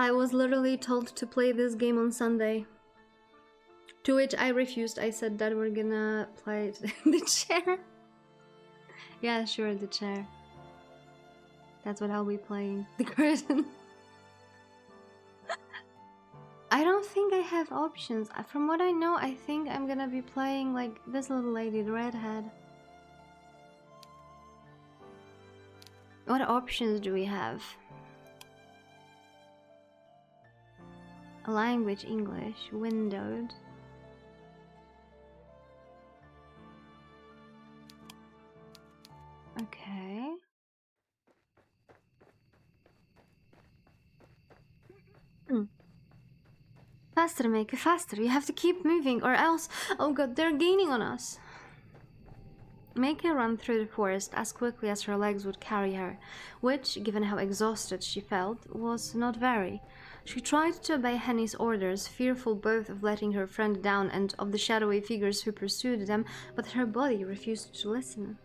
I was literally told to play this game on Sunday. To which I refused. I said that we're gonna play the chair. Yeah, sure, the chair. That's what I'll be playing. The curtain. I don't think I have options. From what I know, I think I'm gonna be playing like this little lady, the redhead. What options do we have? A language, English, windowed. Okay. Faster, Maker, faster. You have to keep moving or else... Oh god, they're gaining on us. Maker ran through the forest as quickly as her legs would carry her, which, given how exhausted she felt, was not very. She tried to obey Henny's orders, fearful both of letting her friend down and of the shadowy figures who pursued them, but her body refused to listen.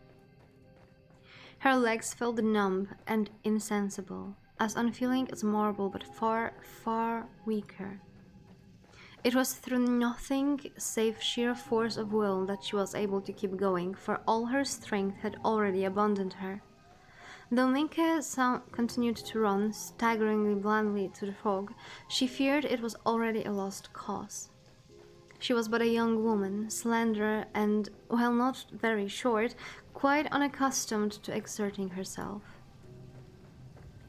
Her legs felt numb and insensible, as unfeeling as marble, but far, far weaker. It was through nothing save sheer force of will that she was able to keep going, for all her strength had already abandoned her. Though Minka continued to run, staggeringly blindly to the fog, she feared it was already a lost cause. She was but a young woman, slender and, while not very short, quite unaccustomed to exerting herself.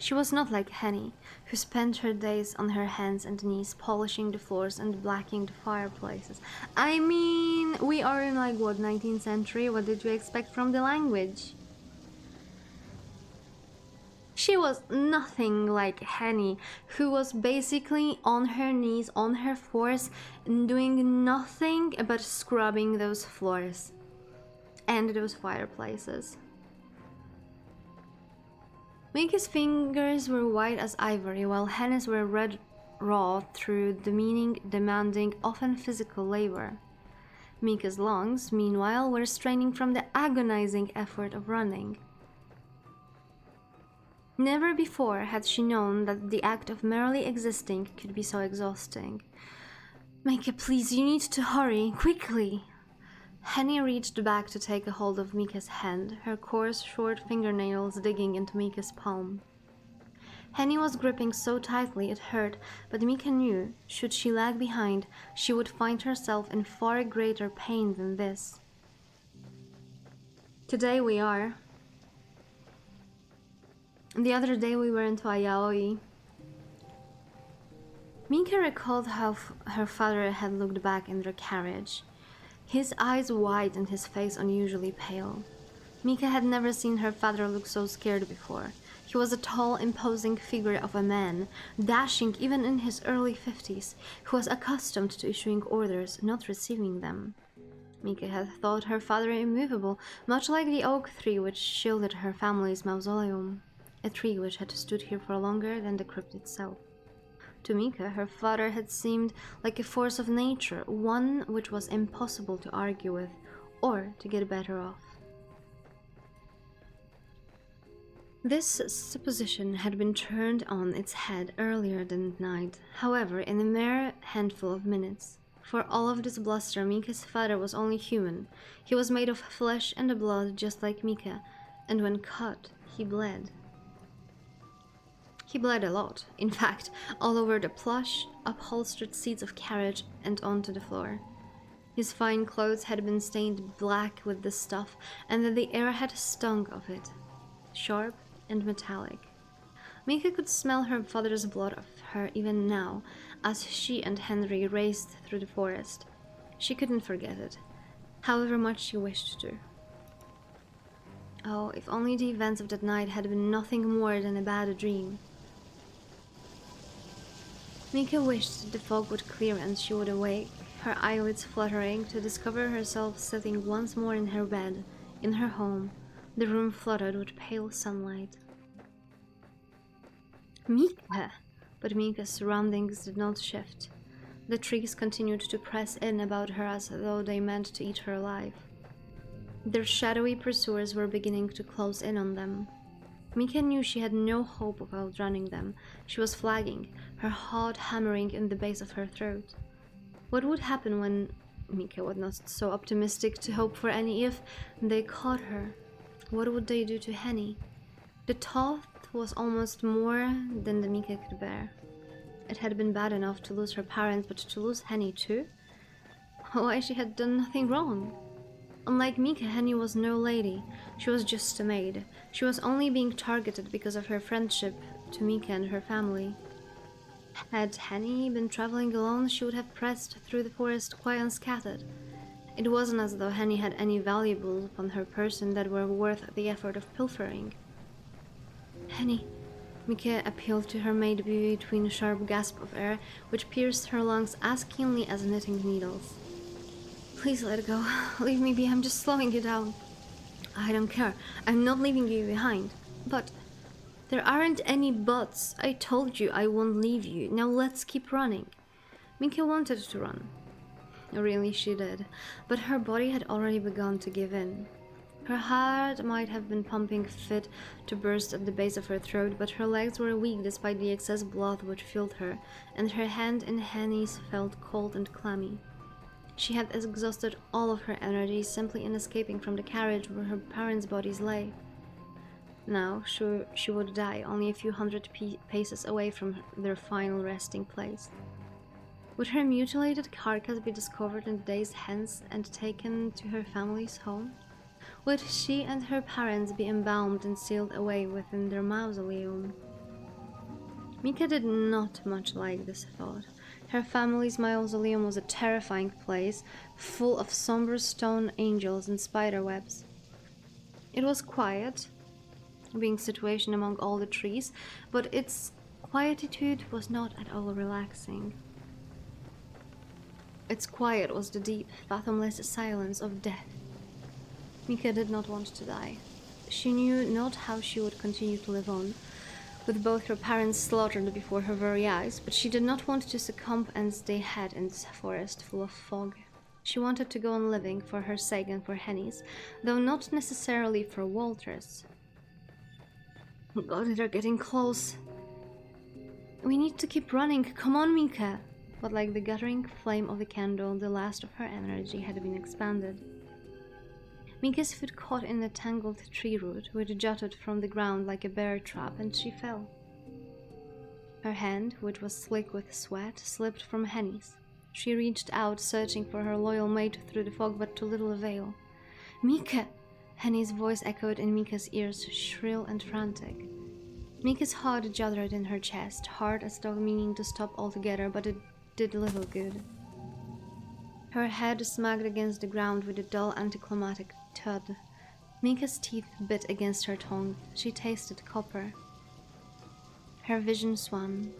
She was not like Henny, who spent her days on her hands and knees polishing the floors and blacking the fireplaces. I mean, we are in like, what, 19th century? What did you expect from the language? She was nothing like Henny, who was basically on her knees, on her floors, doing nothing but scrubbing those floors and those fireplaces. Mika's fingers were white as ivory, while Henny's were red raw through demeaning, demanding, often physical labor. Mika's lungs, meanwhile, were straining from the agonizing effort of running. Never before had she known that the act of merely existing could be so exhausting. Mika, please, you need to hurry, quickly! Henny reached back to take a hold of Mika's hand, her coarse, short fingernails digging into Mika's palm. Henny was gripping so tightly it hurt, but Mika knew, should she lag behind, she would find herself in far greater pain than this. Today we are. The other day we were into Ayaoi. Mika recalled how her father had looked back in their carriage. His eyes wide and his face unusually pale. Mika had never seen her father look so scared before. He was a tall, imposing figure of a man, dashing even in his early 50s, who was accustomed to issuing orders, not receiving them. Mika had thought her father immovable, much like the oak tree which shielded her family's mausoleum, a tree which had stood here for longer than the crypt itself. To Mika, her father had seemed like a force of nature, one which was impossible to argue with, or to get better off. This supposition had been turned on its head earlier that night, however, in a mere handful of minutes. For all of this bluster, Mika's father was only human. He was made of flesh and blood just like Mika, and when cut, he bled. He bled a lot, in fact, all over the plush, upholstered seats of carriage and onto the floor. His fine clothes had been stained black with the stuff, and the air had stung of it, sharp and metallic. Mika could smell her father's blood of her even now, as she and Henry raced through the forest. She couldn't forget it, however much she wished to. Oh, if only the events of that night had been nothing more than a bad dream. Mika wished the fog would clear and she would awake, her eyelids fluttering, to discover herself sitting once more in her bed, in her home, the room flooded with pale sunlight. Mika! But Mika's surroundings did not shift. The trees continued to press in about her as though they meant to eat her alive. Their shadowy pursuers were beginning to close in on them. Mika knew she had no hope of outrunning them. She was flagging, her heart hammering in the base of her throat. What would happen when Mika was not so optimistic to hope for any if they caught her? What would they do to Henny? The thought was almost more than the Mika could bear. It had been bad enough to lose her parents, but to lose Henny too? Why, she had done nothing wrong. Unlike Mika, Henny was no lady. She was just a maid. She was only being targeted because of her friendship to Mika and her family. Had Henny been traveling alone, she would have pressed through the forest quite unscathed. It wasn't as though Henny had any valuables upon her person that were worth the effort of pilfering. Henny, Mika appealed to her maid between sharp gasps of air, which pierced her lungs as keenly as knitting needles. Please let go. Leave me be. I'm just slowing you down. I don't care. I'm not leaving you behind. But there aren't any buts. I told you I won't leave you. Now let's keep running. Mika wanted to run. Really, she did. But her body had already begun to give in. Her heart might have been pumping fit to burst at the base of her throat, but her legs were weak despite the excess blood which filled her, and her hand in Henny's felt cold and clammy. She had exhausted all of her energy simply in escaping from the carriage where her parents' bodies lay. Now she would die only a few hundred paces away from their final resting place. Would her mutilated carcass be discovered in days hence and taken to her family's home? Would she and her parents be embalmed and sealed away within their mausoleum? Mika did not much like this thought. Her family's mausoleum was a terrifying place, full of somber stone angels and spider webs. It was quiet, being situated among all the trees, but its quietude was not at all relaxing. Its quiet was the deep, fathomless silence of death. Mika did not want to die. She knew not how she would continue to live on, with both her parents slaughtered before her very eyes, but she did not want to succumb and stay hid in this forest full of fog. She wanted to go on living for her sake and for Henny's, though not necessarily for Walter's. God, they're getting close. We need to keep running. Come on, Mika. But like the guttering flame of the candle, the last of her energy had been expanded. Mika's foot caught in a tangled tree root, which jutted from the ground like a bear trap, and she fell. Her hand, which was slick with sweat, slipped from Henny's. She reached out, searching for her loyal mate through the fog, but to little avail. Mika! Henny's voice echoed in Mika's ears, shrill and frantic. Mika's heart juttered in her chest, hard as though meaning to stop altogether, but it did little good. Her head smacked against the ground with a dull, anticlimactic thud. Mika's teeth bit against her tongue. She tasted copper. Her vision swam.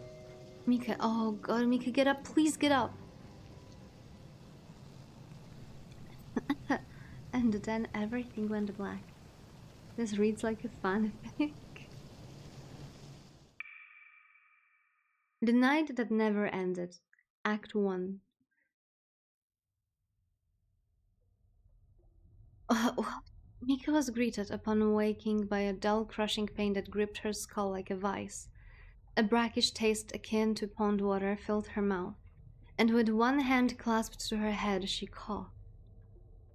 Mika, oh God, Mika, get up, please get up! And then everything went black. This reads like a fanfic. The Night That Never Ended, Act 1. Mika was greeted upon waking by a dull, crushing pain that gripped her skull like a vice. A brackish taste akin to pond water filled her mouth, and with one hand clasped to her head, she coughed.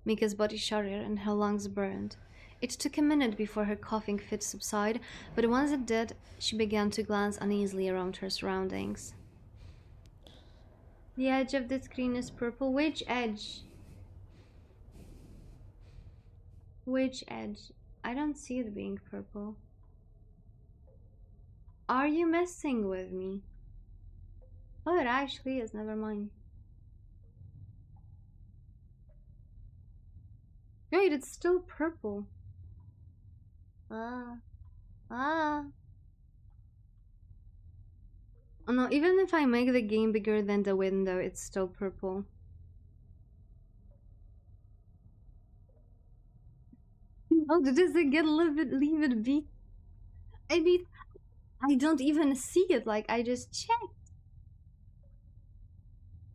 Mika's body shuddered and her lungs burned. It took a minute before her coughing fit subsided, but once it did, she began to glance uneasily around her surroundings. The edge of the screen is purple. Which edge? Which edge? I don't see it being purple. Are you messing with me? Oh, it actually is. Never mind. Wait, it's still purple. Ah. Oh no, even if I make the game bigger than the window, it's still purple. Oh, does it get a little bit, leave it be? I mean, I don't even see it, like, I just checked.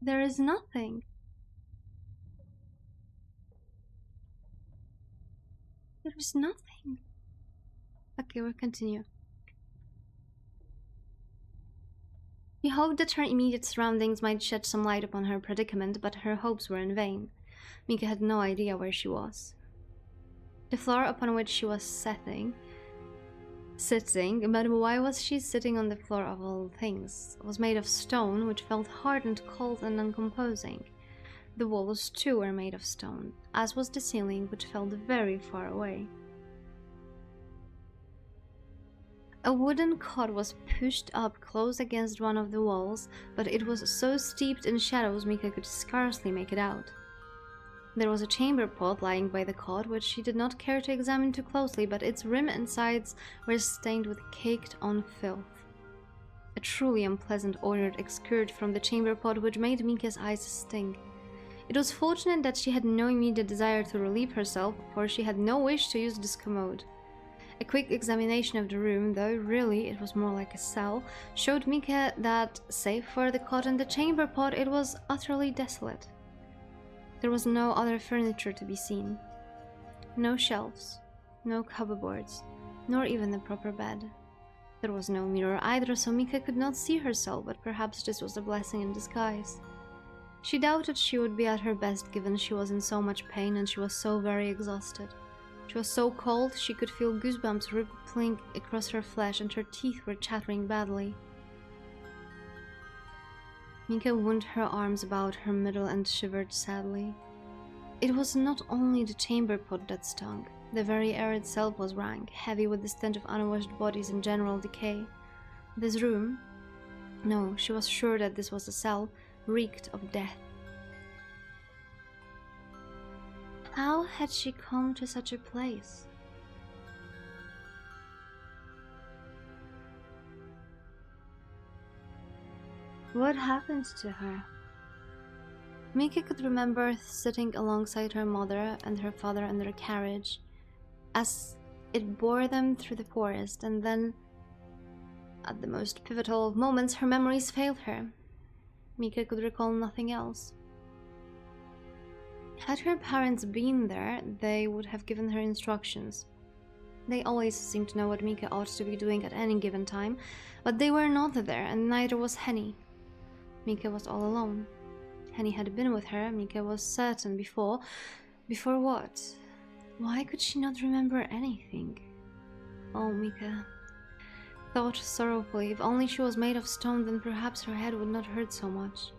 There is nothing. There is nothing. Okay, we'll continue. She hoped that her immediate surroundings might shed some light upon her predicament, but her hopes were in vain. Mika had no idea where she was. The floor upon which she was sitting, but why was she sitting on the floor of all things, was made of stone, which felt hard and cold and uncomposing. The walls, too, were made of stone, as was the ceiling, which felt very far away. A wooden cot was pushed up close against one of the walls, but it was so steeped in shadows Mika could scarcely make it out. There was a chamber pot lying by the cot, which she did not care to examine too closely, but its rim and sides were stained with caked-on filth. A truly unpleasant odor exuded from the chamber pot, which made Mika's eyes sting. It was fortunate that she had no immediate desire to relieve herself, for she had no wish to use this commode. A quick examination of the room, though really it was more like a cell, showed Mika that, save for the cot and the chamber pot, it was utterly desolate. There was no other furniture to be seen. No shelves, no cupboards, nor even a proper bed. There was no mirror either, so Mika could not see herself, but perhaps this was a blessing in disguise. She doubted she would be at her best, given she was in so much pain and she was so very exhausted. She was so cold she could feel goosebumps rippling across her flesh, and her teeth were chattering badly. Mika wound her arms about her middle and shivered sadly. It was not only the chamber pot that stung. The very air itself was rank, heavy with the stench of unwashed bodies and general decay. This room, no, she was sure that this was a cell, reeked of death. How had she come to such a place? What happened to her? Mika could remember sitting alongside her mother and her father in their carriage as it bore them through the forest, and then, at the most pivotal of moments, her memories failed her. Mika could recall nothing else. Had her parents been there, they would have given her instructions. They always seemed to know what Mika ought to be doing at any given time, but they were not there, and neither was Henny. Mika was all alone. Henny had been with her, Mika was certain, before. Before what? Why could she not remember anything? Oh, Mika thought sorrowfully, if only she was made of stone, then perhaps her head would not hurt so much.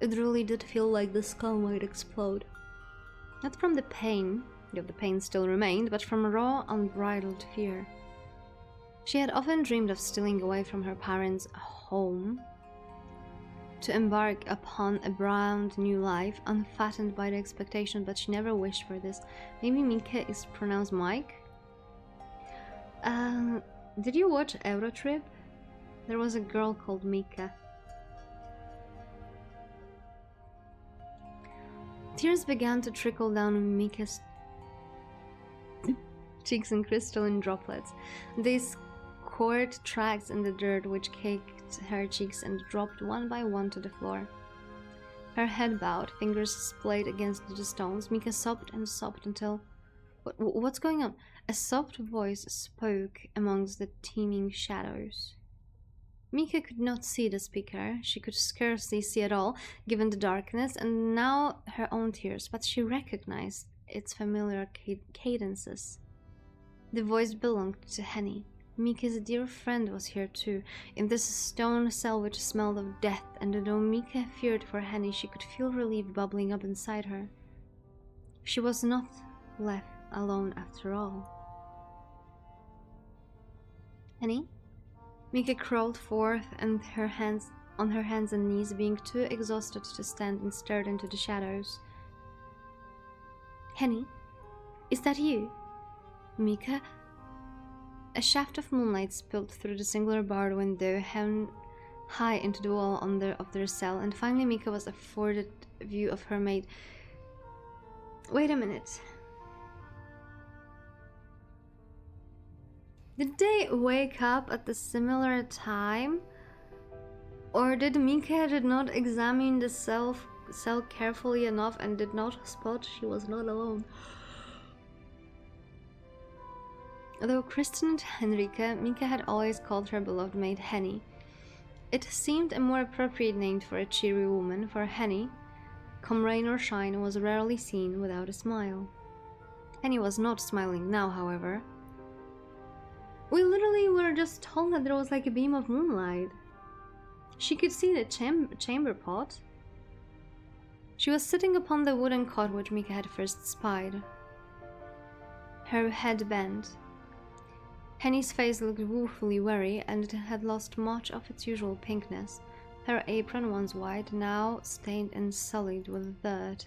It really did feel like the skull might explode. Not from the pain, though the pain still remained, but from raw, unbridled fear. She had often dreamed of stealing away from her parents' home to embark upon a brand new life, unfattened by the expectation, but she never wished for this. Maybe Mika is pronounced Mike? Did you watch Eurotrip? There was a girl called Mika. Tears began to trickle down Mika's cheeks in crystalline droplets. They scored tracks in the dirt which caked her cheeks and dropped one by one to the floor. Her head bowed, fingers splayed against the stones. Mika sobbed and sobbed until... What's going on? A soft voice spoke amongst the teeming shadows. Mika could not see the speaker. She could scarcely see at all, given the darkness, and now her own tears, but she recognized its familiar cadences. The voice belonged to Henny. Mika's dear friend was here too, in this stone cell which smelled of death, and though Mika feared for Henny, she could feel relief bubbling up inside her. She was not left alone after all. Henny? Mika crawled forth and on her hands and knees, being too exhausted to stand, and stared into the shadows. Henny? Is that you? Mika? A shaft of moonlight spilled through the singular barred window, hung high into the wall of their cell, and finally Mika was afforded a view of her mate. Wait a minute. Did they wake up at a similar time? Or did Mika not examine the cell carefully enough and did not spot she was not alone? Although christened Henrika, Mika had always called her beloved mate Henny. It seemed a more appropriate name for a cheery woman, for Henny, come rain or shine, was rarely seen without a smile. Henny was not smiling now, however. We literally were just told that there was like a beam of moonlight. She could see the chamber pot. She was sitting upon the wooden cot which Mika had first spied. Her head bent. Henny's face looked woefully weary, and it had lost much of its usual pinkness. Her apron, once white, now stained and sullied with dirt.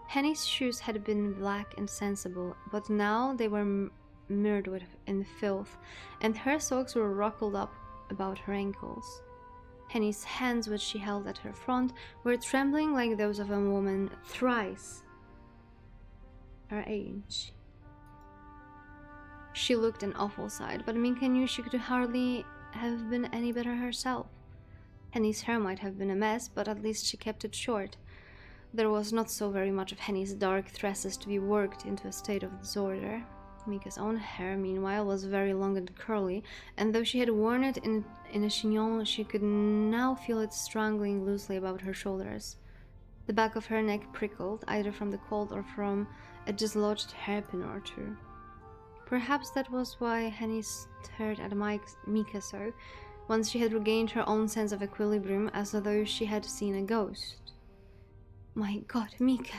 Henny's shoes had been black and sensible, but now they were mired in filth, and her socks were ruckled up about her ankles. Henny's hands, which she held at her front, were trembling like those of a woman thrice her age. She looked an awful sight, but Minka knew she could hardly have been any better herself. Henny's hair might have been a mess, but at least she kept it short. There was not so very much of Henny's dark tresses to be worked into a state of disorder. Mika's own hair, meanwhile, was very long and curly, and though she had worn it in a chignon, she could now feel it strangling loosely about her shoulders. The back of her neck prickled, either from the cold or from a dislodged hairpin or two. Perhaps that was why Henny stared at Mika so, once she had regained her own sense of equilibrium, as though she had seen a ghost. My God, Mika!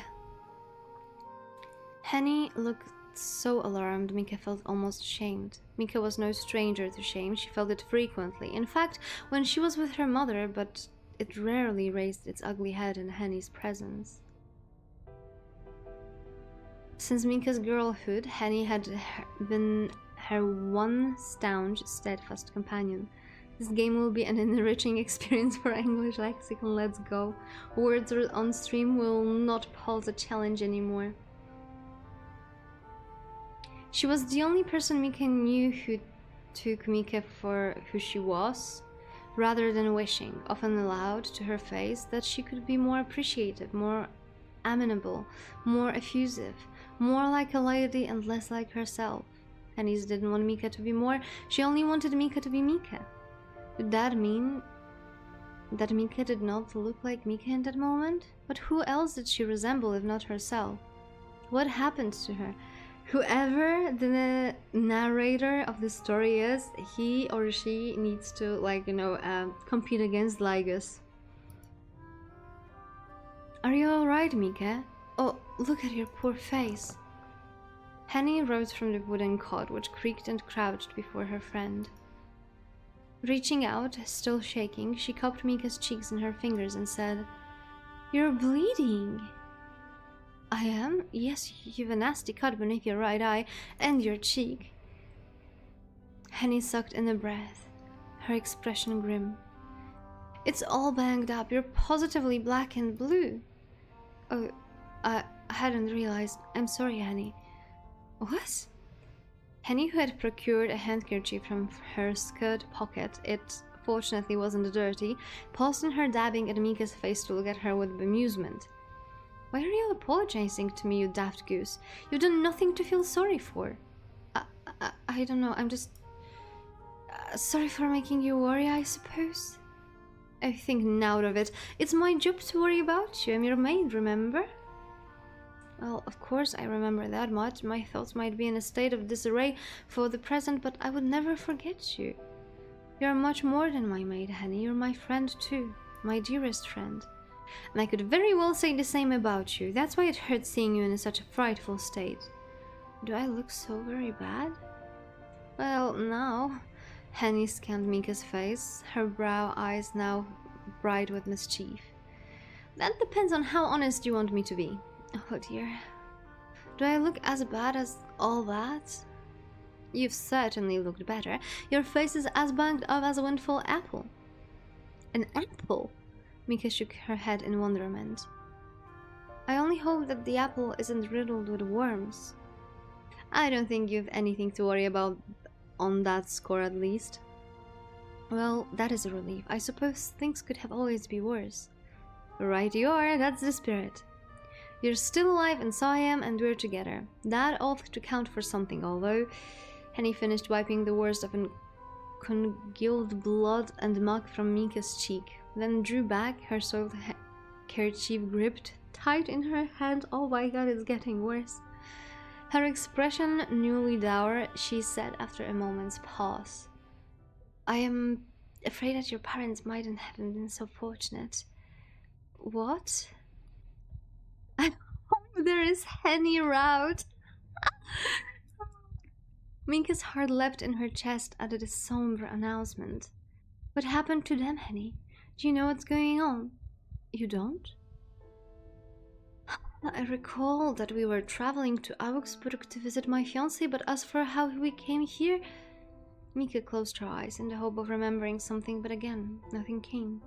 Henny looked so alarmed, Mika felt almost ashamed. Mika was no stranger to shame, she felt it frequently. In fact, when she was with her mother, but it rarely raised its ugly head in Henny's presence. Since Mika's girlhood, Henny had been her one staunch, steadfast companion. This game will be an enriching experience for English lexicon, let's go. Words on stream will not pose a challenge anymore. She was the only person Mika knew who took Mika for who she was, rather than wishing, often aloud to her face, that she could be more appreciative, more amenable, more effusive, more like a lady and less like herself. Henny didn't want Mika to be more, she only wanted Mika to be Mika. Did that mean that Mika did not look like Mika in that moment? But who else did she resemble if not herself? What happened to her? Whoever the narrator of the story is, he or she needs to, compete against Lygus. Are you alright, Mika? Oh, look at your poor face. Henny rose from the wooden cot, which creaked and crouched before her friend. Reaching out, still shaking, she cupped Mika's cheeks in her fingers and said, "You're bleeding." "I am? Yes, you've a nasty cut beneath your right eye and your cheek." Henny sucked in a breath, her expression grim. "It's all banged up. You're positively black and blue." "Oh, I hadn't realized. I'm sorry, Henny." "What?" Henny, who had procured a handkerchief from her skirt pocket, it fortunately wasn't dirty, paused in her dabbing at Mika's face to look at her with bemusement. "Why are you apologizing to me, you daft goose? You've done nothing to feel sorry for." I don't know, I'm just... sorry for making you worry, I suppose." "Oh, think now of it. It's my job to worry about you. I'm your maid, remember?" "Well, of course I remember that much. My thoughts might be in a state of disarray for the present, but I would never forget you. You're much more than my maid, Henny. You're my friend too. My dearest friend. And I could very well say the same about you. That's why it hurts seeing you in such a frightful state." "Do I look so very bad?" "Well, now..." Henny scanned Mika's face, her brown eyes now bright with mischief. "That depends on how honest you want me to be." "Oh dear. Do I look as bad as all that?" "You've certainly looked better. Your face is as banged up as a windfall apple." "An apple?" Mika shook her head in wonderment. "I only hope that the apple isn't riddled with worms." "I don't think you've anything to worry about on that score, at least." "Well, that is a relief. I suppose things could have always be worse." "Right you are, that's the spirit. You're still alive and so I am, and we're together. That ought to count for something, although..." Henny finished wiping the worst of an congealed blood and muck from Mika's cheek, then drew back, her soiled kerchief gripped tight in her hand. Oh my god, it's getting worse. Her expression newly dour, she said after a moment's pause. I am afraid that your parents mightn't have been so fortunate. What? I hope there is any route. Minka's heart leapt in her chest at this somber announcement. What happened to them, Henny? Do you know what's going on? You don't? I recall that we were traveling to Augsburg to visit my fiancé, but as for how we came here... Mika closed her eyes in the hope of remembering something, but again, nothing came.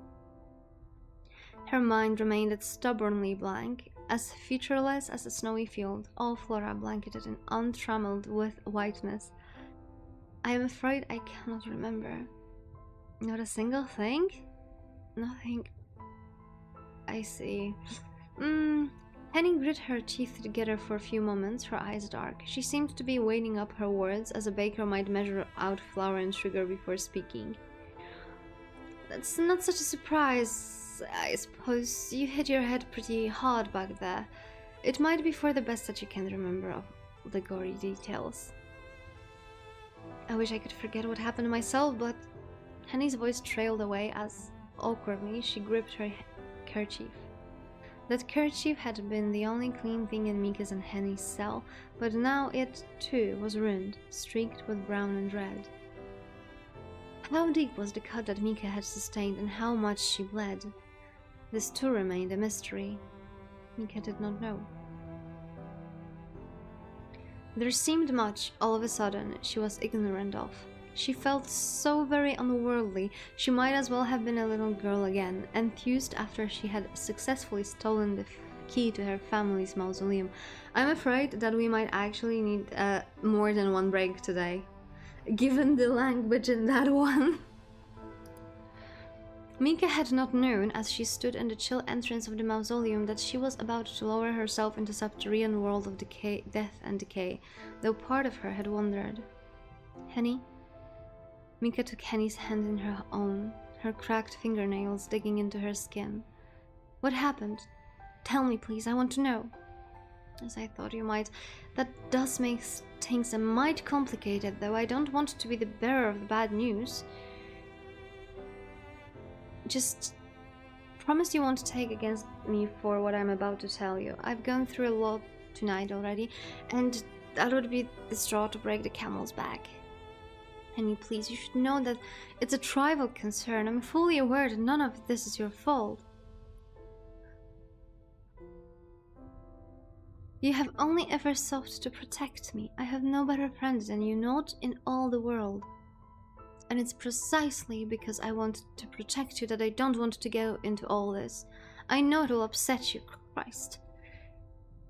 Her mind remained stubbornly blank, as featureless as a snowy field, all flora blanketed and untrammeled with whiteness. I am afraid I cannot remember. Not a single thing? Nothing. I see. Henny grit her teeth together for a few moments, her eyes dark. She seemed to be weighing up her words, as a baker might measure out flour and sugar before speaking. That's not such a surprise, I suppose. You hit your head pretty hard back there. It might be for the best that you can remember of the gory details. I wish I could forget what happened myself, but... Henny's voice trailed away as, awkwardly, she gripped her kerchief. That kerchief had been the only clean thing in Mika's and Henny's cell, but now it, too, was ruined, streaked with brown and red. How deep was the cut that Mika had sustained, and how much she bled? This too remained a mystery. Mika did not know. There seemed much, all of a sudden, she was ignorant of. She felt so very unworldly, she might as well have been a little girl again, enthused after she had successfully stolen the key to her family's mausoleum. I'm afraid that we might actually need more than one break today, given the language in that one. Mika had not known, as she stood in the chill entrance of the mausoleum, that she was about to lower herself into the subterranean world of decay, death and decay, though part of her had wandered. Henny? Mika took Henny's hand in her own, her cracked fingernails digging into her skin. What happened? Tell me, please, I want to know. As I thought you might. That does make things a mite complicated, though I don't want to be the bearer of the bad news. Just promise you won't take against me for what I'm about to tell you. I've gone through a lot tonight already, and that would be the straw to break the camel's back. Henny, please, you should know that it's a trivial concern. I'm fully aware that none of this is your fault. You have only ever sought to protect me. I have no better friend than you, not in all the world. And it's precisely because I want to protect you that I don't want to go into all this. I know it'll upset you, Christ.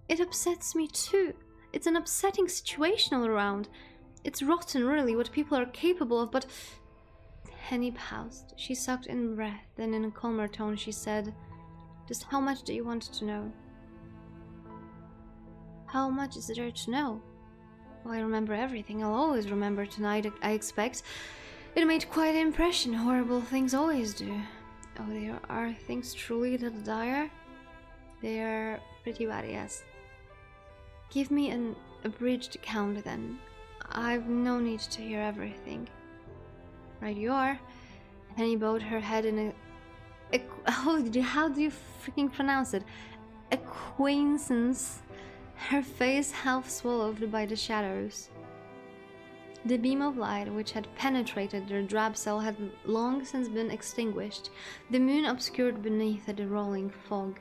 It upsets me too. It's an upsetting situation all around. It's rotten, really, what people are capable of, but... Henny paused. She sucked in breath, then in a calmer tone she said, just how much do you want to know? How much is there to know? Well, I remember everything. I'll always remember tonight, I expect. It made quite an impression. Horrible things always do. Oh, there are things truly that dire? They are pretty bad, yes. Give me an abridged account, then. I've no need to hear everything. Right you are. Henny bowed her head in how do you freaking pronounce it? Acquiescence. Her face half swallowed by the shadows. The beam of light which had penetrated their drab cell had long since been extinguished, the moon obscured beneath the rolling fog.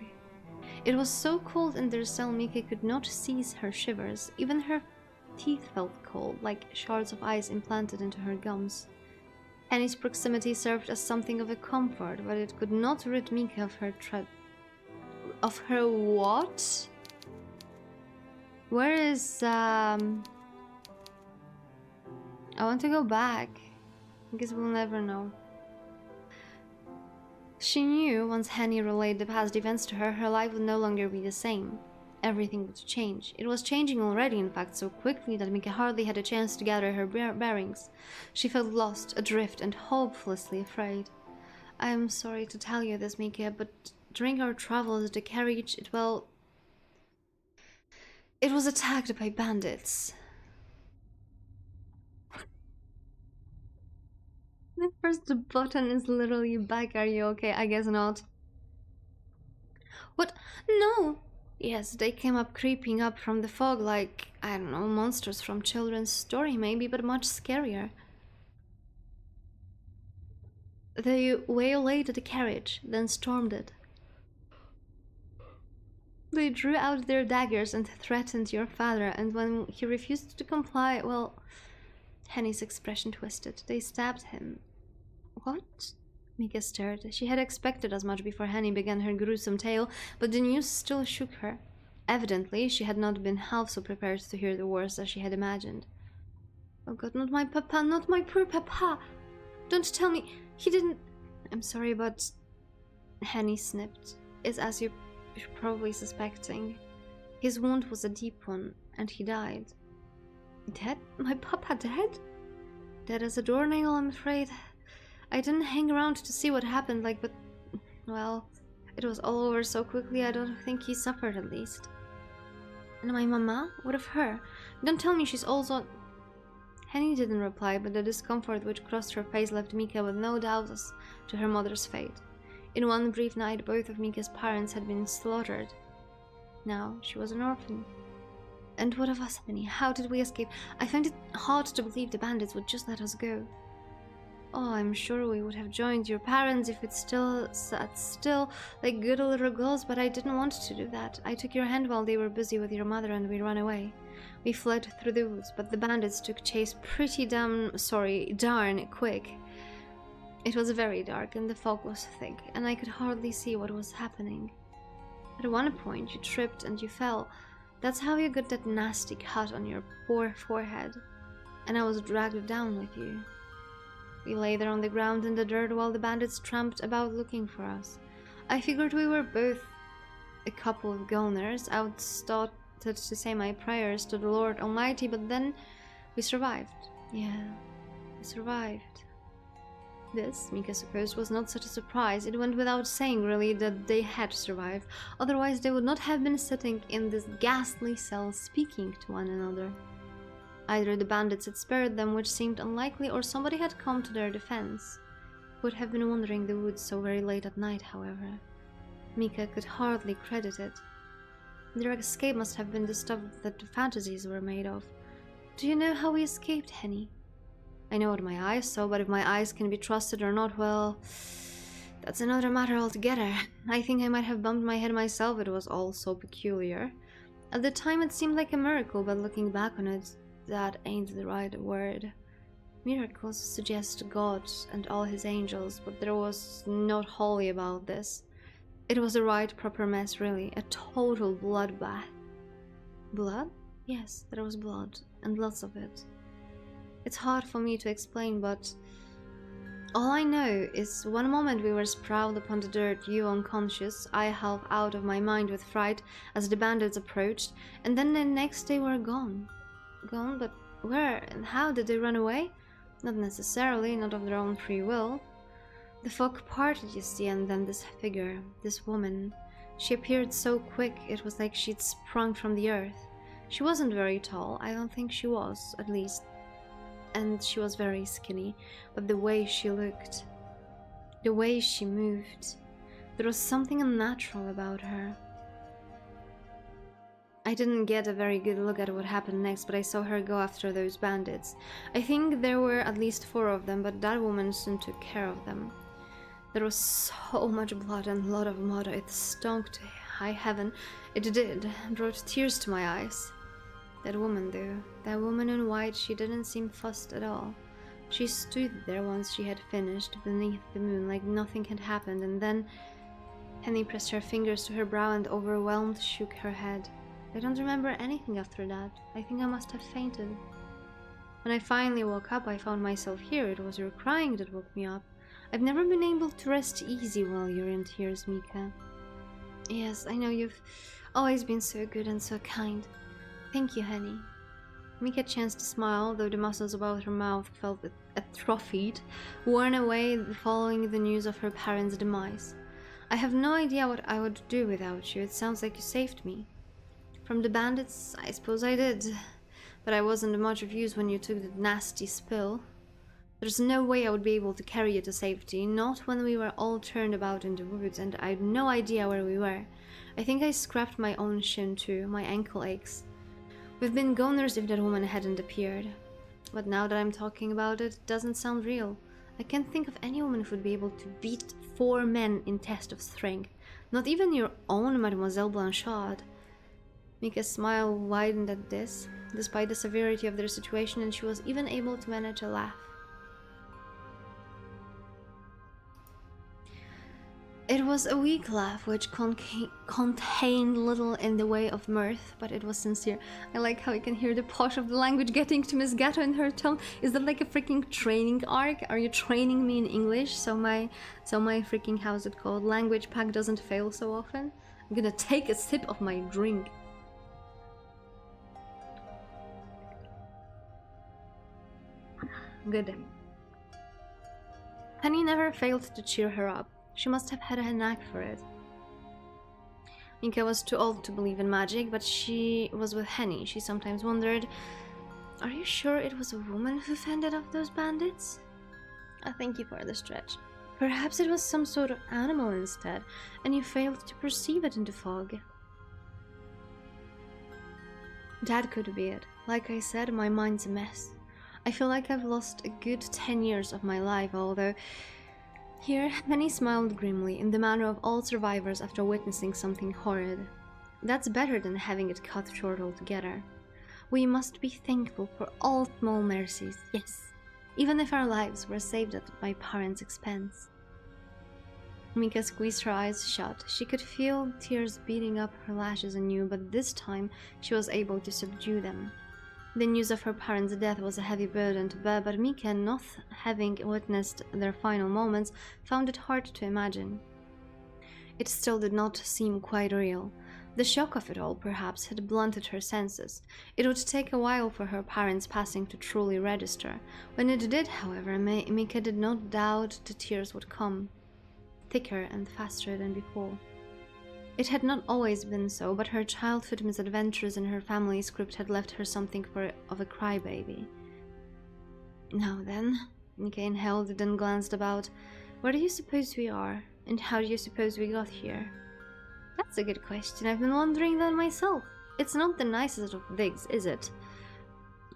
It was so cold in their cell Mika could not cease her shivers. Even her teeth felt cold, like shards of ice implanted into her gums. Henny's proximity served as something of a comfort, but it could not rid Mika of her of her what? Where is I want to go back. I guess we'll never know. She knew once Henny relayed the past events to her, her life would no longer be the same. everything would change. It was changing already, in fact, so quickly that Mika hardly had a chance to gather her bearings. She felt lost, adrift, and hopelessly afraid. I am sorry to tell you this, Mika, but during our travels, the carriage, it was attacked by bandits. First, the button is literally back. Are you okay? I guess not. What? No! Yes, they came up creeping up from the fog like, I don't know, monsters from children's story maybe, but much scarier. They waylaid the carriage, then stormed it. They drew out their daggers and threatened your father, and when he refused to comply, well, Henny's expression twisted. They stabbed him. What? Mika stared. She had expected as much before Henny began her gruesome tale, but the news still shook her. Evidently, she had not been half so prepared to hear the worst as she had imagined. Oh God, not my papa, not my poor papa! Don't tell me he didn't... I'm sorry, but... Henny snipped. It's as you're probably suspecting. His wound was a deep one, and he died. Dead? My papa dead? Dead as a doornail, I'm afraid. I didn't hang around to see what happened, but... Well, it was all over so quickly, I don't think he suffered at least. And my mama? What of her? Don't tell me she's also... Henny didn't reply, but the discomfort which crossed her face left Mika with no doubt as to her mother's fate. In one brief night, both of Mika's parents had been slaughtered. Now she was an orphan. And what of us, Henny? How did we escape? I find it hard to believe the bandits would just let us go. Oh, I'm sure we would have joined your parents if it still sat still like good little girls, but I didn't want to do that. I took your hand while they were busy with your mother and we ran away. We fled through the woods, but the bandits took chase pretty darn quick. It was very dark and the fog was thick, and I could hardly see what was happening. At one point you tripped and you fell. That's how you got that nasty cut on your poor forehead. And I was dragged down with you. We lay there on the ground in the dirt while the bandits tramped about looking for us. I figured we were both a couple of goners. I started to say my prayers to the Lord Almighty, but then we survived. Yeah, we survived. This, Mika supposed, was not such a surprise. It went without saying, really, that they had survived. Otherwise, they would not have been sitting in this ghastly cell speaking to one another. Either the bandits had spared them, which seemed unlikely, or somebody had come to their defense. Would have been wandering the woods so very late at night, however. Mika could hardly credit it. Their escape must have been the stuff that the fantasies were made of. Do you know how we escaped, Henny? I know what my eyes saw, but if my eyes can be trusted or not, well... that's another matter altogether. I think I might have bumped my head myself, it was all so peculiar. At the time it seemed like a miracle, but looking back on it, that ain't the right word. Miracles suggest God and all his angels, but there was not holy about this. It was a right proper mess, really, a total bloodbath. Blood? Yes, there was blood, and lots of it. It's hard for me to explain, but all I know is one moment we were sprawled upon the dirt, you unconscious, I half out of my mind with fright as the bandits approached, and then the next they were gone. Gone? But where and how did they run away? Not necessarily, not of their own free will. The fog parted, you see, and then this figure, this woman, she appeared so quick, it was like she'd sprung from the earth. She wasn't very tall, I don't think she was, at least. And she was very skinny, but the way she looked, the way she moved, there was something unnatural about her. I didn't get a very good look at what happened next, but I saw her go after those bandits. I think there were at least 4 of them, but that woman soon took care of them. There was so much blood and a lot of mud, it stunk to high heaven. It did, brought tears to my eyes. That woman, though, that woman in white, she didn't seem fussed at all. She stood there once she had finished, beneath the moon, like nothing had happened, and then... Henny pressed her fingers to her brow and overwhelmed shook her head. I don't remember anything after that. I think I must have fainted. When I finally woke up, I found myself here. It was your crying that woke me up. I've never been able to rest easy while you're in tears, Mika. Yes, I know you've always been so good and so kind. Thank you, honey. Mika chanced to smile, though the muscles about her mouth felt atrophied, worn away following the news of her parents' demise. I have no idea what I would do without you. It sounds like you saved me. From the bandits, I suppose I did. But I wasn't much of use when you took the nasty spill. There's no way I would be able to carry you to safety, not when we were all turned about in the woods and I had no idea where we were. I think I scraped my own shin too, my ankle aches. We've been goners if that woman hadn't appeared. But now that I'm talking about it, it doesn't sound real. I can't think of any woman who would be able to beat 4 men in test of strength. Not even your own Mademoiselle Blanchard. Mika's smile widened at this, despite the severity of their situation, and she was even able to manage a laugh. It was a weak laugh, which contained little in the way of mirth, but it was sincere. I like how I can hear the posh of the language getting to Miss Gatto in her tone. Is that like a freaking training arc? Are you training me in English so my freaking, how's it called, language pack doesn't fail so often? I'm gonna take a sip of my drink. Good. Penny never failed to cheer her up. She must have had a knack for it. Mika was too old to believe in magic, but she was with Henny. She sometimes wondered, are you sure it was a woman who fended off those bandits? Thank you for the stretch. Perhaps it was some sort of animal instead, and you failed to perceive it in the fog. That could be it. Like I said, my mind's a mess. I feel like I've lost a good 10 years of my life, although... Here, Penny smiled grimly, in the manner of all survivors after witnessing something horrid. That's better than having it cut short altogether. We must be thankful for all small mercies, yes, even if our lives were saved at my parents' expense. Mika squeezed her eyes shut. She could feel tears beating up her lashes anew, but this time she was able to subdue them. The news of her parents' death was a heavy burden to bear, but Mika, not having witnessed their final moments, found it hard to imagine. It still did not seem quite real. The shock of it all, perhaps, had blunted her senses. It would take a while for her parents' passing to truly register. When it did, however, Mika did not doubt the tears would come, thicker and faster than before. It had not always been so, but her childhood misadventures in her family script had left her something of a crybaby. Now then, Mika inhaled, then glanced about. Where do you suppose we are? And how do you suppose we got here? That's a good question. I've been wondering that myself. It's not the nicest of digs, is it?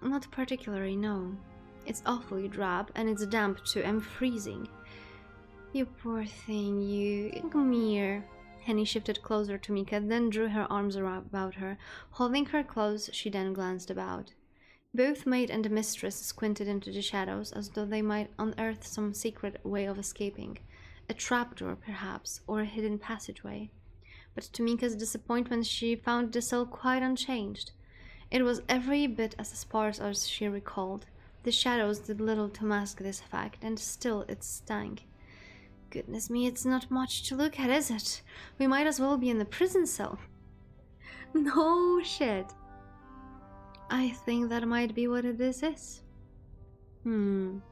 Not particularly, no. It's awfully drab, and it's damp too. I'm freezing. You poor thing, you. Come here. Henny shifted closer to Mika, then drew her arms about her. Holding her close, she then glanced about. Both maid and the mistress squinted into the shadows, as though they might unearth some secret way of escaping. A trapdoor, perhaps, or a hidden passageway. But to Mika's disappointment, she found the cell quite unchanged. It was every bit as sparse as she recalled. The shadows did little to mask this fact, and still it stank. Goodness me, it's not much to look at, is it? We might as well be in the prison cell. No shit. I think that might be what this is. Henry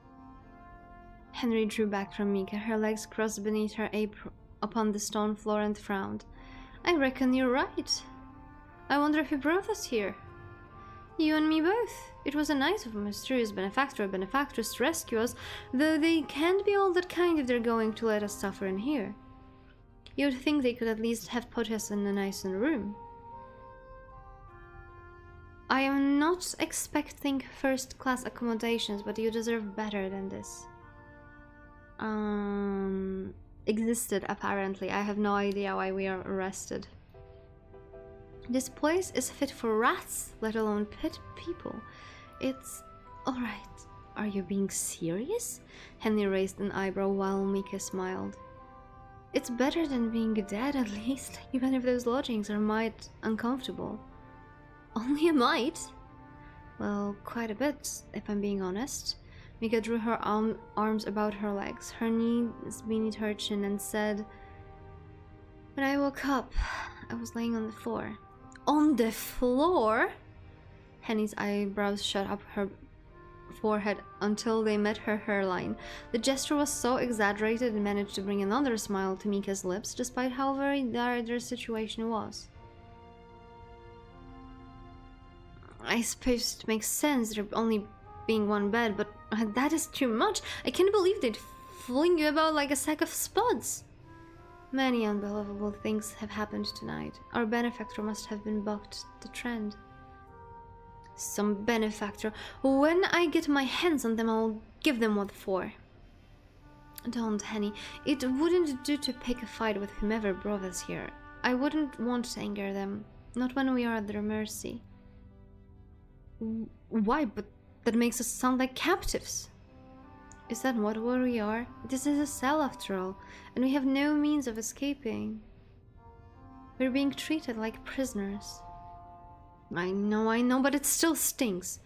drew back from Mika, her legs crossed beneath her apron upon the stone floor, and frowned. I reckon you're right. I wonder who brought us here. You and me both. It was a nice of a mysterious benefactor or benefactress to rescue us, though they can't be all that kind if they're going to let us suffer in here. You'd think they could at least have put us in a nicer room. I am not expecting first-class accommodations, but you deserve better than this. Existed, apparently. I have no idea why we are arrested. This place is fit for rats, let alone pit people. It's... alright. Are you being serious? Henry raised an eyebrow while Mika smiled. It's better than being dead, at least, even if those lodgings are might uncomfortable. Only a mite? Well, quite a bit, if I'm being honest. Mika drew her arms about her legs, her knees beneath her chin, and said, When I woke up, I was laying on the floor. On the floor? Henny's eyebrows shot up her forehead until they met her hairline. The gesture was so exaggerated it managed to bring another smile to Mika's lips, despite how very dire their situation was. I suppose it makes sense there only being one bed, but that is too much. I can't believe they'd fling you about like a sack of spuds. Many unbelievable things have happened tonight. Our benefactor must have been bucked the trend. Some benefactor. When I get my hands on them, I'll give them what for. Don't, Henny. It wouldn't do to pick a fight with whomever brought us here. I wouldn't want to anger them. Not when we are at their mercy. Why? But that makes us sound like captives. Is that what we are? This is a cell after all, and we have no means of escaping. We're being treated like prisoners. I know, but it still stinks.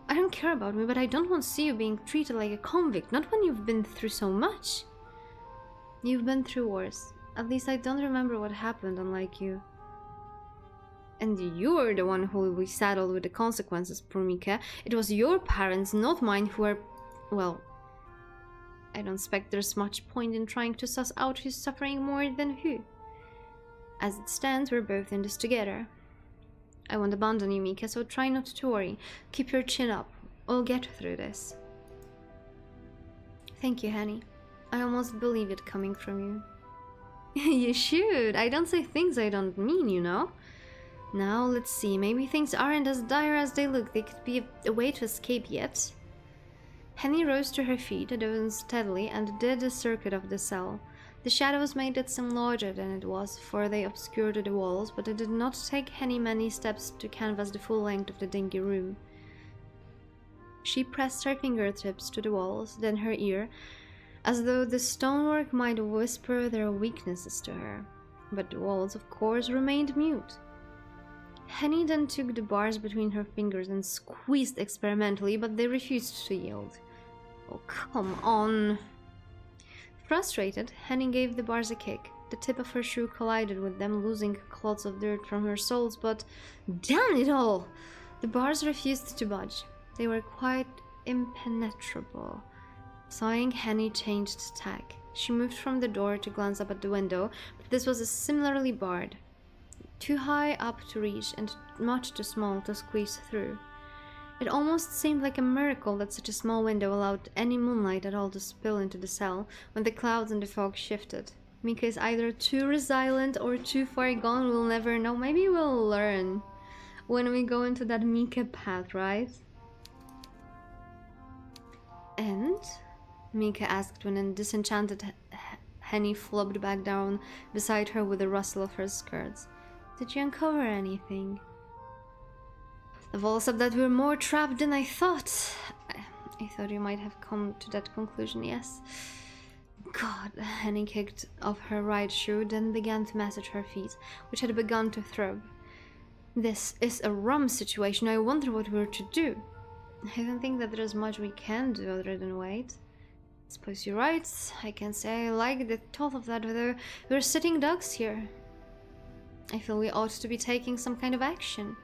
I don't care about me, but I don't want to see you being treated like a convict, not when you've been through so much. You've been through worse. At least I don't remember what happened, unlike you. And you're the one who will be saddled with the consequences, poor Mika. It was your parents, not mine, who are... Well, I don't expect there's much point in trying to suss out who's suffering more than who. As it stands, we're both in this together. I won't abandon you, Mika, so try not to worry. Keep your chin up. We'll get through this. Thank you, Henny. I almost believe it coming from you. You should. I don't say things I don't mean, you know. Now, let's see. Maybe things aren't as dire as they look. They could be a way to escape yet. Henny rose to her feet, advanced steadily, and did a circuit of the cell. The shadows made it seem larger than it was, for they obscured the walls, but it did not take Henny many steps to canvass the full length of the dingy room. She pressed her fingertips to the walls, then her ear, as though the stonework might whisper their weaknesses to her. But the walls, of course, remained mute. Henny then took the bars between her fingers and squeezed experimentally, but they refused to yield. Oh, come on. Frustrated, Henny gave the bars a kick. The tip of her shoe collided with them, losing clods of dirt from her soles, but damn it all! The bars refused to budge. They were quite impenetrable. Sighing, Henny changed tack. She moved from the door to glance up at the window, but this was similarly barred. Too high up to reach and much too small to squeeze through. It almost seemed like a miracle that such a small window allowed any moonlight at all to spill into the cell when the clouds and the fog shifted. Mika is either too resilient or too far gone, we'll never know. Maybe we'll learn when we go into that Mika path, right? And? Mika asked when a disenchanted Henny flopped back down beside her with a rustle of her skirts. Did you uncover anything? The walls up that we're more trapped than I thought. I thought you might have come to that conclusion, yes. God, Henny kicked off her right shoe, then began to massage her feet, which had begun to throb. This is a rum situation. I wonder what we're to do. I don't think that there's much we can do other than wait. Suppose you're right. I can't say I like the thought of that, though. We're sitting ducks here. I feel we ought to be taking some kind of action.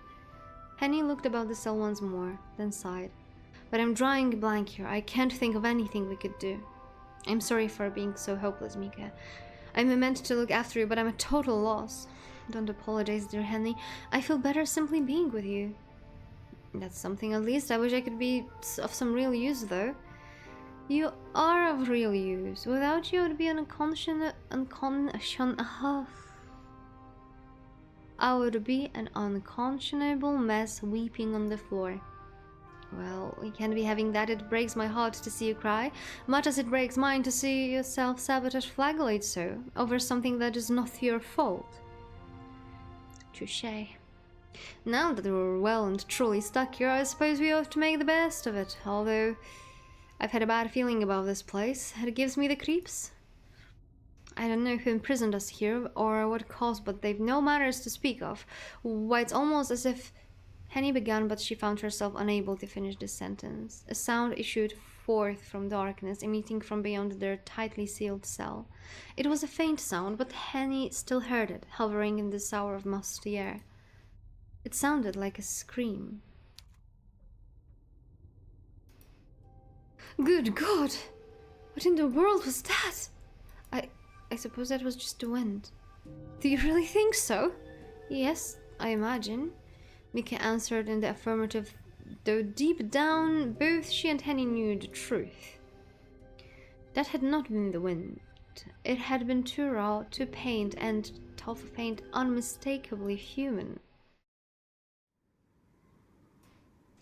Henny looked about the cell once more, then sighed. But I'm drawing a blank here. I can't think of anything we could do. I'm sorry for being so hopeless, Mika. I meant to look after you, but I'm a total loss. Don't apologize, dear Henny. I feel better simply being with you. That's something at least. I wish I could be of some real use, though. You are of real use. Without you, I would be I would be an unconscionable mess weeping on the floor. Well, we can't be having that. It breaks my heart to see you cry, much as it breaks mine to see your self-sabotage flagellate so, over something that is not your fault. Touché. Now that we're well and truly stuck here, I suppose we ought to make the best of it, although I've had a bad feeling about this place. It gives me the creeps. I don't know who imprisoned us here or what caused, but they've no manners to speak of. Why, it's almost as if Henny began, but she found herself unable to finish the sentence. A sound issued forth from darkness, emitting from beyond their tightly sealed cell. It was a faint sound, but Henny still heard it, hovering in the sour of musty air. It sounded like a scream. Good God! What in the world was that? I suppose that was just the wind. Do you really think so? Yes, I imagine. Mika answered in the affirmative, though deep down both she and Henny knew the truth. That had not been the wind. It had been too raw, too pained, and tough of paint, unmistakably human.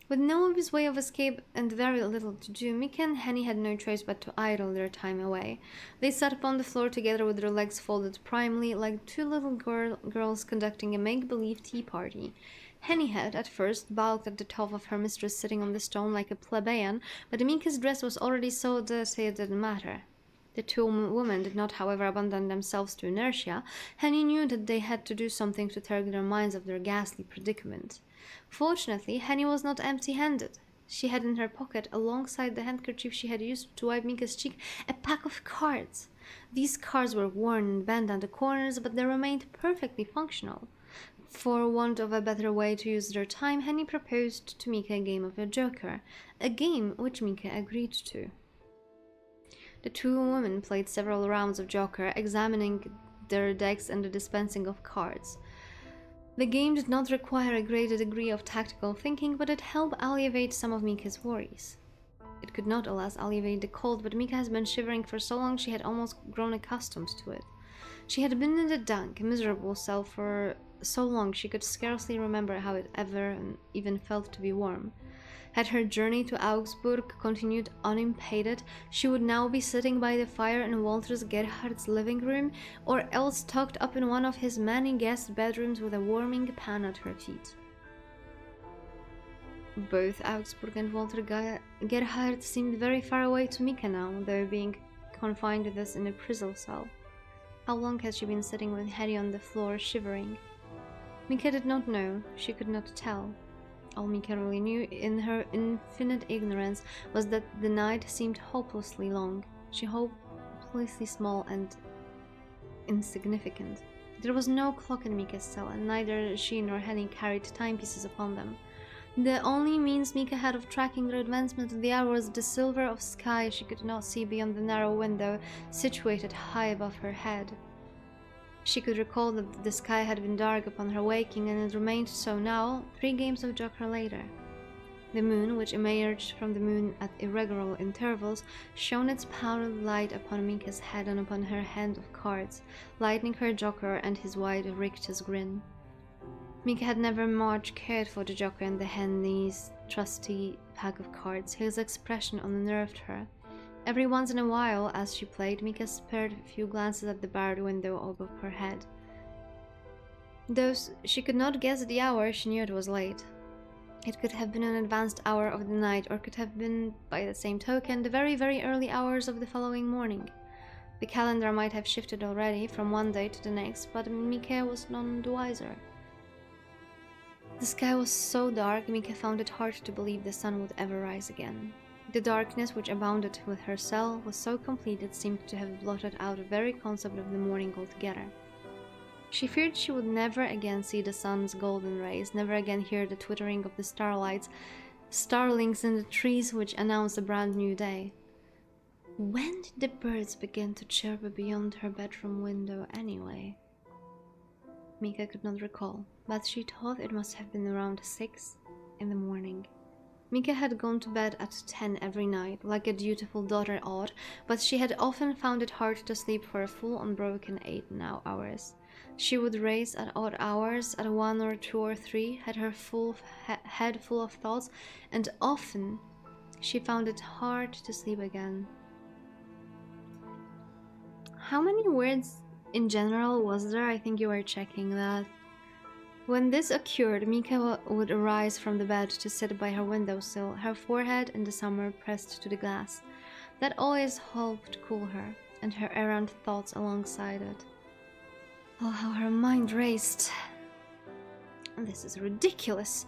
With no obvious way of escape and very little to do, Mika and Henny had no choice but to idle their time away. They sat upon the floor together with their legs folded primly, like two little girls conducting a make-believe tea party. Henny had, at first, balked at the thought of her mistress sitting on the stone like a plebeian, but Mika's dress was already so dirty it didn't matter. The two women did not, however, abandon themselves to inertia. Henny knew that they had to do something to turn their minds of their ghastly predicament. Fortunately, Henny was not empty-handed. She had in her pocket, alongside the handkerchief she had used to wipe Mika's cheek, a pack of cards. These cards were worn and bent at the corners, but they remained perfectly functional. For want of a better way to use their time, Henny proposed to Mika a game of a joker, a game which Mika agreed to. The two women played several rounds of joker, examining their decks and the dispensing of cards. The game did not require a great degree of tactical thinking, but it helped alleviate some of Mika's worries. It could not, alas, alleviate the cold, but Mika has been shivering for so long she had almost grown accustomed to it. She had been in the dank, miserable cell for so long she could scarcely remember how it ever even felt to be warm. Had her journey to Augsburg continued unimpeded, she would now be sitting by the fire in Walter's Gerhard's living room, or else tucked up in one of his many guest bedrooms with a warming pan at her feet. Both Augsburg and Walter Gerhard seemed very far away to Mika now, though being confined thus in a prison cell. How long had she been sitting with Henny on the floor, shivering? Mika did not know. She could not tell. All Mika really knew, in her infinite ignorance, was that the night seemed hopelessly long. She hopelessly small and insignificant. There was no clock in Mika's cell, and neither she nor Henny carried timepieces upon them. The only means Mika had of tracking their advancement of the hour was the silver of sky she could not see beyond the narrow window situated high above her head. She could recall that the sky had been dark upon her waking, and it remained so now, 3 games of joker later. The moon, which emerged from the moon at irregular intervals, shone its pallid light upon Mika's head and upon her hand of cards, lightening her joker and his wide, rictus grin. Mika had never much cared for the joker and the Henny's trusty pack of cards. His expression unnerved her. Every once in a while, as she played, Mika spared a few glances at the barred window above her head. Though she could not guess the hour, she knew it was late. It could have been an advanced hour of the night, or could have been, by the same token, the very, very early hours of the following morning. The calendar might have shifted already from one day to the next, but Mika was none the wiser. The sky was so dark, Mika found it hard to believe the sun would ever rise again. The darkness which abounded with her cell was so complete it seemed to have blotted out the very concept of the morning altogether. She feared she would never again see the sun's golden rays, never again hear the twittering of the starlings in the trees which announced a brand new day. When did the birds begin to chirp beyond her bedroom window anyway? Mika could not recall, but she thought it must have been around 6 in the morning. Mika had gone to bed at 10 every night, like a dutiful daughter ought, but she had often found it hard to sleep for a full unbroken 8 hours. She would race at odd hours, at 1 or 2 or 3, had her head full of thoughts, and often she found it hard to sleep again. How many words in general was there? I think you were checking that. When this occurred, Mika would arise from the bed to sit by her windowsill, her forehead in the summer pressed to the glass. That always helped cool her, and her errant thoughts alongside it. Oh, how her mind raced. This is ridiculous.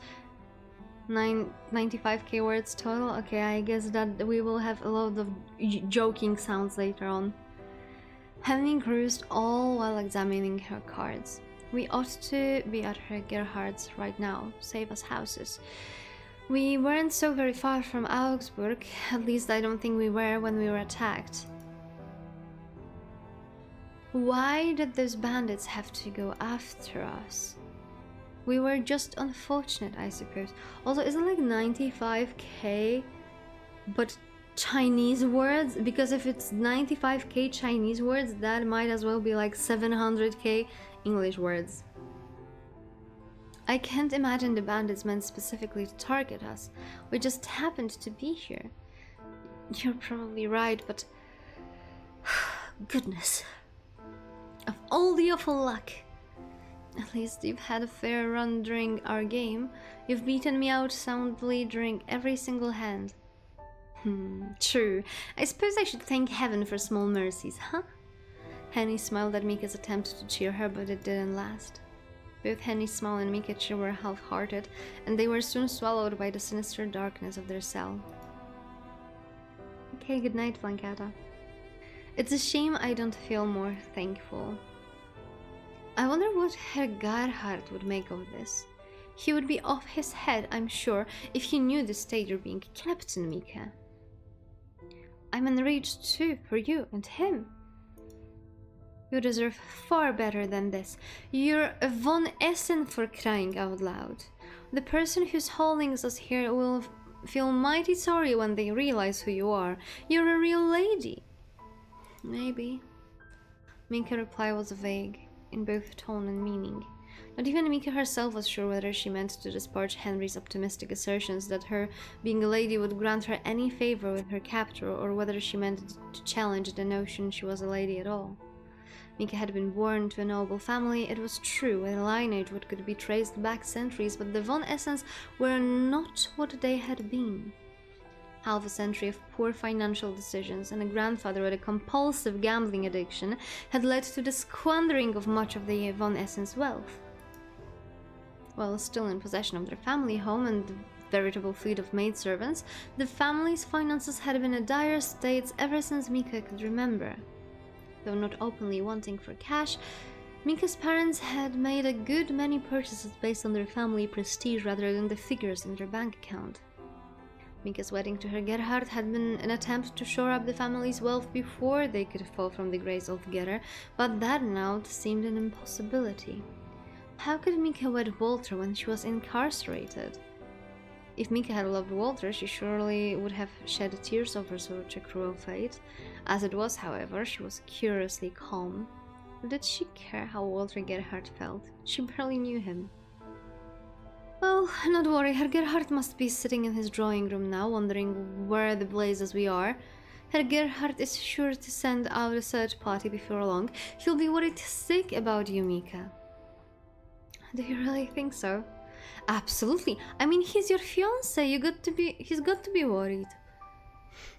95k words total. Okay, I guess that we will have a lot of joking sounds later on. Henning cruised all while examining her cards. We ought to be at her Gerhard's right now, save us houses. We weren't so very far from Augsburg, at least I don't think we were when we were attacked. Why did those bandits have to go after us? We were just unfortunate, I suppose. Also, is it like 95k, but Chinese words? Because if it's 95k Chinese words, that might as well be like 700k English words. I can't imagine the bandits meant specifically to target us. We just happened to be here. You're probably right, but... goodness. Of all the awful luck. At least you've had a fair run during our game. You've beaten me out soundly during every single hand. True. I suppose I should thank heaven for small mercies, huh? Henny smiled at Mika's attempt to cheer her, but it didn't last. Both Henny's smile and Mika's cheer were half-hearted, and they were soon swallowed by the sinister darkness of their cell. Okay, good night, Blancata. It's a shame I don't feel more thankful. I wonder what Herr Gerhard would make of this. He would be off his head, I'm sure, if he knew the state you're being kept in, Mika. I'm enraged too, for you and him. You deserve far better than this. You're a von Essen, for crying out loud. The person who's holding us here will feel mighty sorry when they realize who you are. You're a real lady. Maybe. Mika's reply was vague, in both tone and meaning. Not even Mika herself was sure whether she meant to disparage Henry's optimistic assertions that her being a lady would grant her any favor with her captor, or whether she meant to challenge the notion she was a lady at all. Mika had been born to a noble family, it was true, with a lineage what could be traced back centuries, but the von Essens were not what they had been. Half a century of poor financial decisions and a grandfather with a compulsive gambling addiction had led to the squandering of much of the von Essens' wealth. While still in possession of their family home and the veritable fleet of maidservants, the family's finances had been in dire states ever since Mika could remember. Though not openly wanting for cash, Mika's parents had made a good many purchases based on their family prestige rather than the figures in their bank account. Mika's wedding to Herr Gerhard had been an attempt to shore up the family's wealth before they could fall from the grace altogether, but that now seemed an impossibility. How could Mika wed Walter when she was incarcerated? If Mika had loved Walter, she surely would have shed tears over such a cruel fate. As it was, however, she was curiously calm. Did she care how Walter Gerhard felt? She barely knew him. Well, not worry, Herr Gerhard must be sitting in his drawing room now, wondering where the blazes we are. Herr Gerhard is sure to send out a search party before long. He'll be worried sick about you, Mika. Do you really think so? Absolutely. I mean, he's your fiancé. He's got to be worried.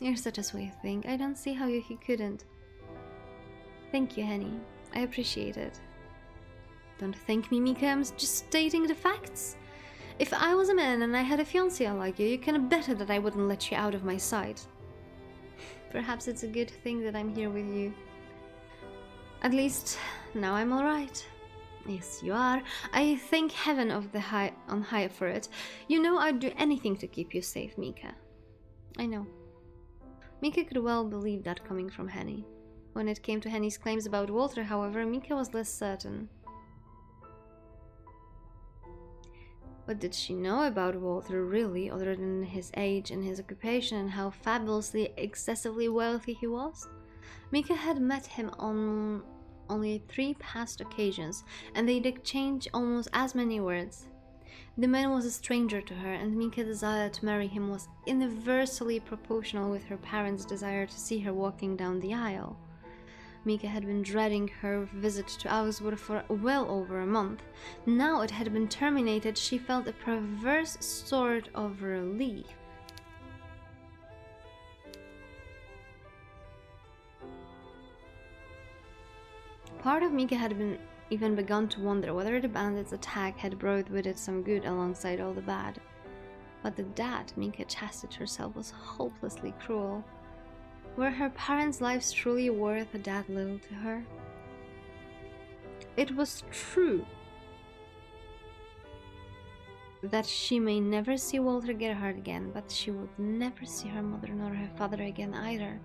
You're such a sweet thing. I don't see how he couldn't. Thank you, Henny. I appreciate it. Don't thank me, Mika. I'm just stating the facts. If I was a man and I had a fiancé like you can bet that I wouldn't let you out of my sight. Perhaps it's a good thing that I'm here with you. At least, now I'm alright. Yes, you are. I thank heaven on high for it. You know I'd do anything to keep you safe, Mika. I know. Mika could well believe that coming from Henny. When it came to Henny's claims about Walter, however, Mika was less certain. What did she know about Walter, really, other than his age and his occupation and how fabulously, excessively wealthy he was? Mika had met him on only 3 past occasions, and they'd exchanged almost as many words. The man was a stranger to her, and Mika's desire to marry him was inversely proportional with her parents' desire to see her walking down the aisle. Mika had been dreading her visit to Augsburg for well over a month. Now it had been terminated, she felt a perverse sort of relief. Part of Mika had even begun to wonder whether the bandits' attack had brought with it some good alongside all the bad. But the dad, Mika chastised herself, was hopelessly cruel. Were her parents' lives truly worth a dad loyal to her? It was true that she may never see Walter Gerhard again, but she would never see her mother nor her father again either.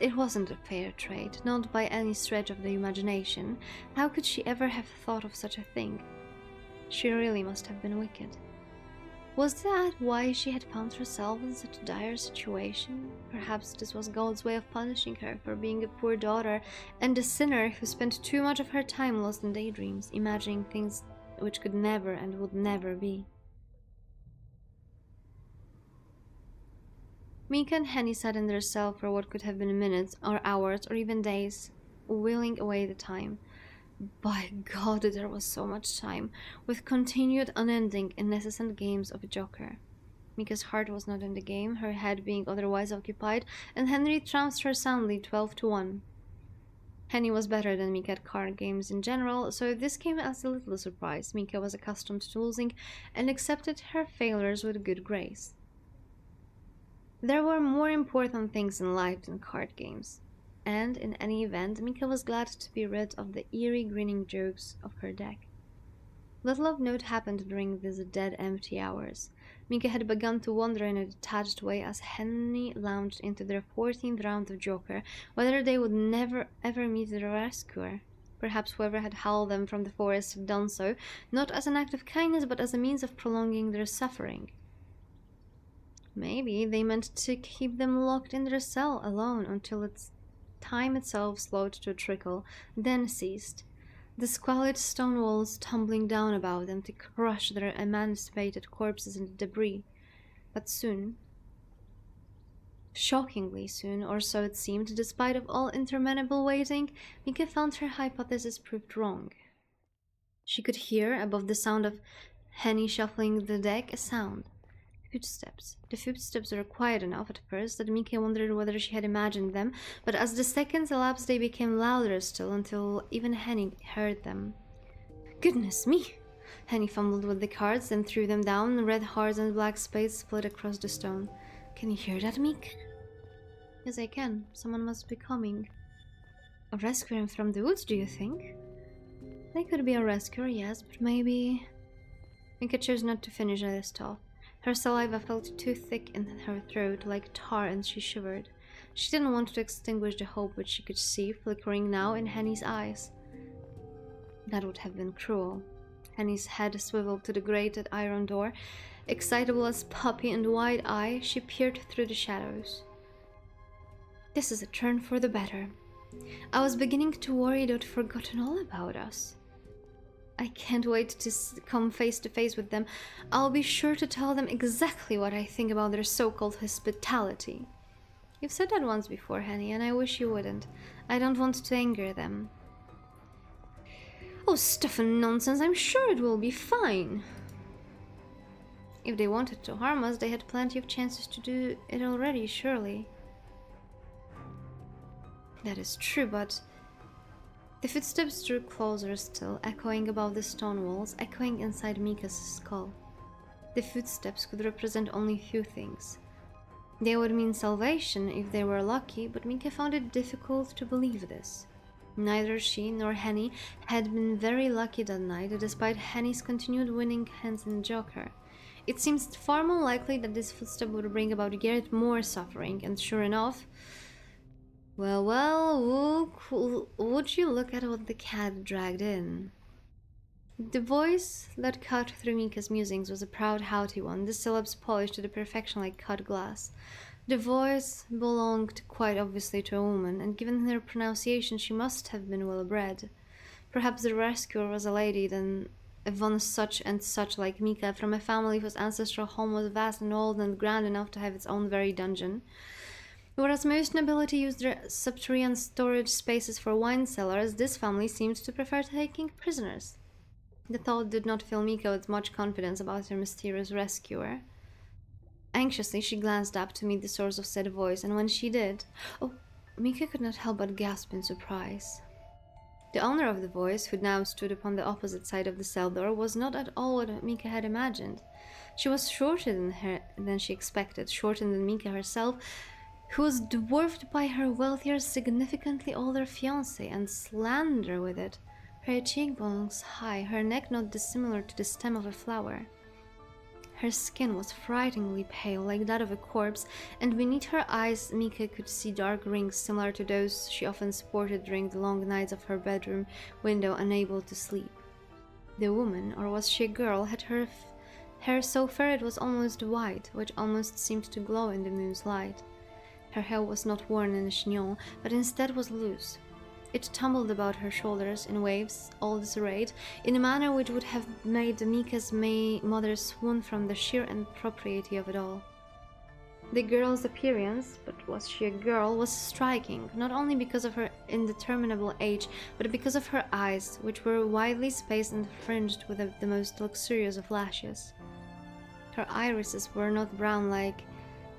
It wasn't a fair trade, not by any stretch of the imagination. How could she ever have thought of such a thing? She really must have been wicked. Was that why she had found herself in such a dire situation? Perhaps this was God's way of punishing her for being a poor daughter and a sinner who spent too much of her time lost in daydreams, imagining things which could never and would never be. Mika and Henny sat in their cell for what could have been minutes or hours or even days, whiling away the time. By God, there was so much time, with continued unending incessant games of Joker. Mika's heart was not in the game, her head being otherwise occupied, and Henry trounced her soundly 12-1. Henny was better than Mika at card games in general, so this came as a little surprise. Mika was accustomed to losing and accepted her failures with good grace. There were more important things in life than card games. And in any event, Mika was glad to be rid of the eerie grinning jokes of her deck. Little of note happened during these dead empty hours. Mika had begun to wonder in a detached way as Henny lounged into their 14th round of Joker whether they would never ever meet their rescuer. Perhaps whoever had howled them from the forest had done so, not as an act of kindness but as a means of prolonging their suffering. Maybe they meant to keep them locked in their cell alone until time itself slowed to a trickle, then ceased, the squalid stone walls tumbling down about them to crush their emancipated corpses into debris. But soon, shockingly soon, or so it seemed, despite of all interminable waiting, Mika found her hypothesis proved wrong. She could hear, above the sound of Henny shuffling the deck, a sound. Footsteps. The footsteps were quiet enough at first that Mika wondered whether she had imagined them, but as the seconds elapsed they became louder still until even Henny heard them. Goodness me! Henny fumbled with the cards, then threw them down. Red hearts and black spades split across the stone. Can you hear that, Mika? Yes, I can. Someone must be coming. A rescuer from the woods, do you think? They could be a rescuer, yes, but maybe... Mika chose not to finish this thought. Her saliva felt too thick in her throat, like tar, and she shivered. She didn't want to extinguish the hope which she could see flickering now in Henny's eyes. That would have been cruel. Henny's head swiveled to the grated iron door. Excitable as puppy and wide-eyed, she peered through the shadows. This is a turn for the better. I was beginning to worry they'd forgotten all about us. I can't wait to come face to face with them. I'll be sure to tell them exactly what I think about their so-called hospitality. You've said that once before, Henny, and I wish you wouldn't. I don't want to anger them. Oh, stuff and nonsense. I'm sure it will be fine. If they wanted to harm us, they had plenty of chances to do it already, surely. That is true, but... The footsteps drew closer still, echoing above the stone walls, echoing inside Mika's skull. The footsteps could represent only few things. They would mean salvation if they were lucky, but Mika found it difficult to believe this. Neither she nor Henny had been very lucky that night, despite Henny's continued winning hands in Joker. It seems far more likely that this footstep would bring about yet more suffering, and sure enough... Well, would you look at what the cat dragged in? The voice that cut through Mika's musings was a proud, haughty one, the syllables polished to the perfection like cut glass. The voice belonged quite obviously to a woman, and given her pronunciation she must have been well bred. Perhaps the rescuer was a lady, then one such and such like Mika, from a family whose ancestral home was vast and old and grand enough to have its own very dungeon. Whereas most nobility used their subterranean storage spaces for wine cellars, this family seemed to prefer taking prisoners. The thought did not fill Mika with much confidence about her mysterious rescuer. Anxiously, she glanced up to meet the source of said voice, and when she did... Oh, Mika could not help but gasp in surprise. The owner of the voice, who now stood upon the opposite side of the cell door, was not at all what Mika had imagined. She was shorter than she expected, shorter than Mika herself, who was dwarfed by her wealthier, significantly older fiancé, and slender with it, her cheekbones high, her neck not dissimilar to the stem of a flower. Her skin was frighteningly pale, like that of a corpse, and beneath her eyes Mika could see dark rings similar to those she often sported during the long nights of her bedroom window, unable to sleep. The woman, or was she a girl, had her hair so fair it was almost white, which almost seemed to glow in the moon's light. Her hair was not worn in a chignon, but instead was loose. It tumbled about her shoulders in waves, all disarrayed, in a manner which would have made Mika's mother swoon from the sheer impropriety of it all. The girl's appearance, but was she a girl, was striking, not only because of her indeterminable age, but because of her eyes, which were widely spaced and fringed with the most luxurious of lashes. Her irises were not brown like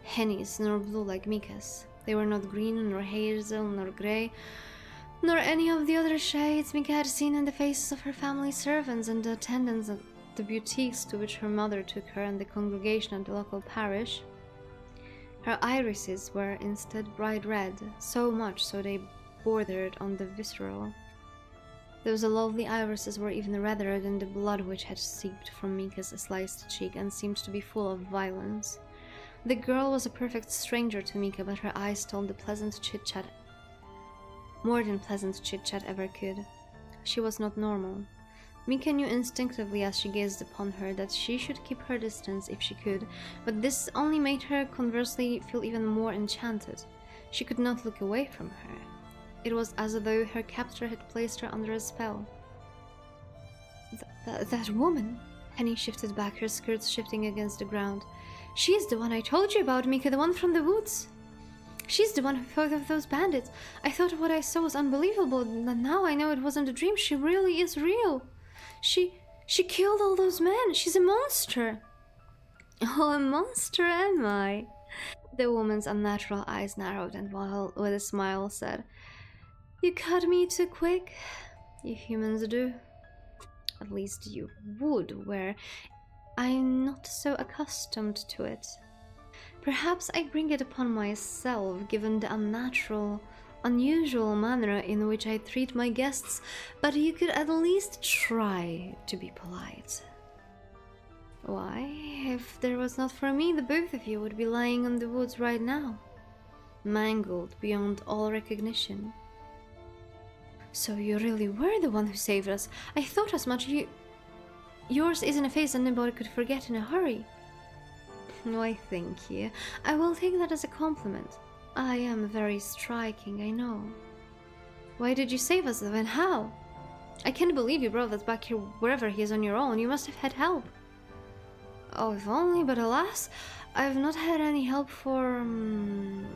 Henny's, nor blue like Mika's. They were not green, nor hazel, nor grey, nor any of the other shades Mika had seen in the faces of her family servants and the attendants at the boutiques to which her mother took her and the congregation at the local parish. Her irises were instead bright red, so much so they bordered on the visceral. Those lovely irises were even redder than the blood which had seeped from Mika's sliced cheek and seemed to be full of violence. The girl was a perfect stranger to Mika, but her eyes told the pleasant chit-chat, more than pleasant chit-chat ever could. She was not normal. Mika knew instinctively as she gazed upon her that she should keep her distance if she could, but this only made her conversely feel even more enchanted. She could not look away from her. It was as though her captor had placed her under a spell. That woman! Henny shifted back, her skirts shifting against the ground. She is the one I told you about, Mika, the one from the woods. She's the one who fought with those bandits. I thought what I saw was unbelievable, but now I know it wasn't a dream. She really is real. She killed all those men. She's a monster. Oh, a monster am I? The woman's unnatural eyes narrowed and with a smile said, You cut me too quick. You humans do. At least you would, where I'm not so accustomed to it. Perhaps I bring it upon myself, given the unusual manner in which I treat my guests, but you could at least try to be polite. Why, if there was not for me, the both of you would be lying in the woods right now, mangled beyond all recognition. So you really were the one who saved us. I thought as much. Yours isn't a face anybody could forget in a hurry. Why, thank you. I will take that as a compliment. I am very striking, I know. Why did you save us, though, and how? I can't believe you brought us back here wherever he is on your own. You must have had help. Oh, if only, but alas, I've not had any help for...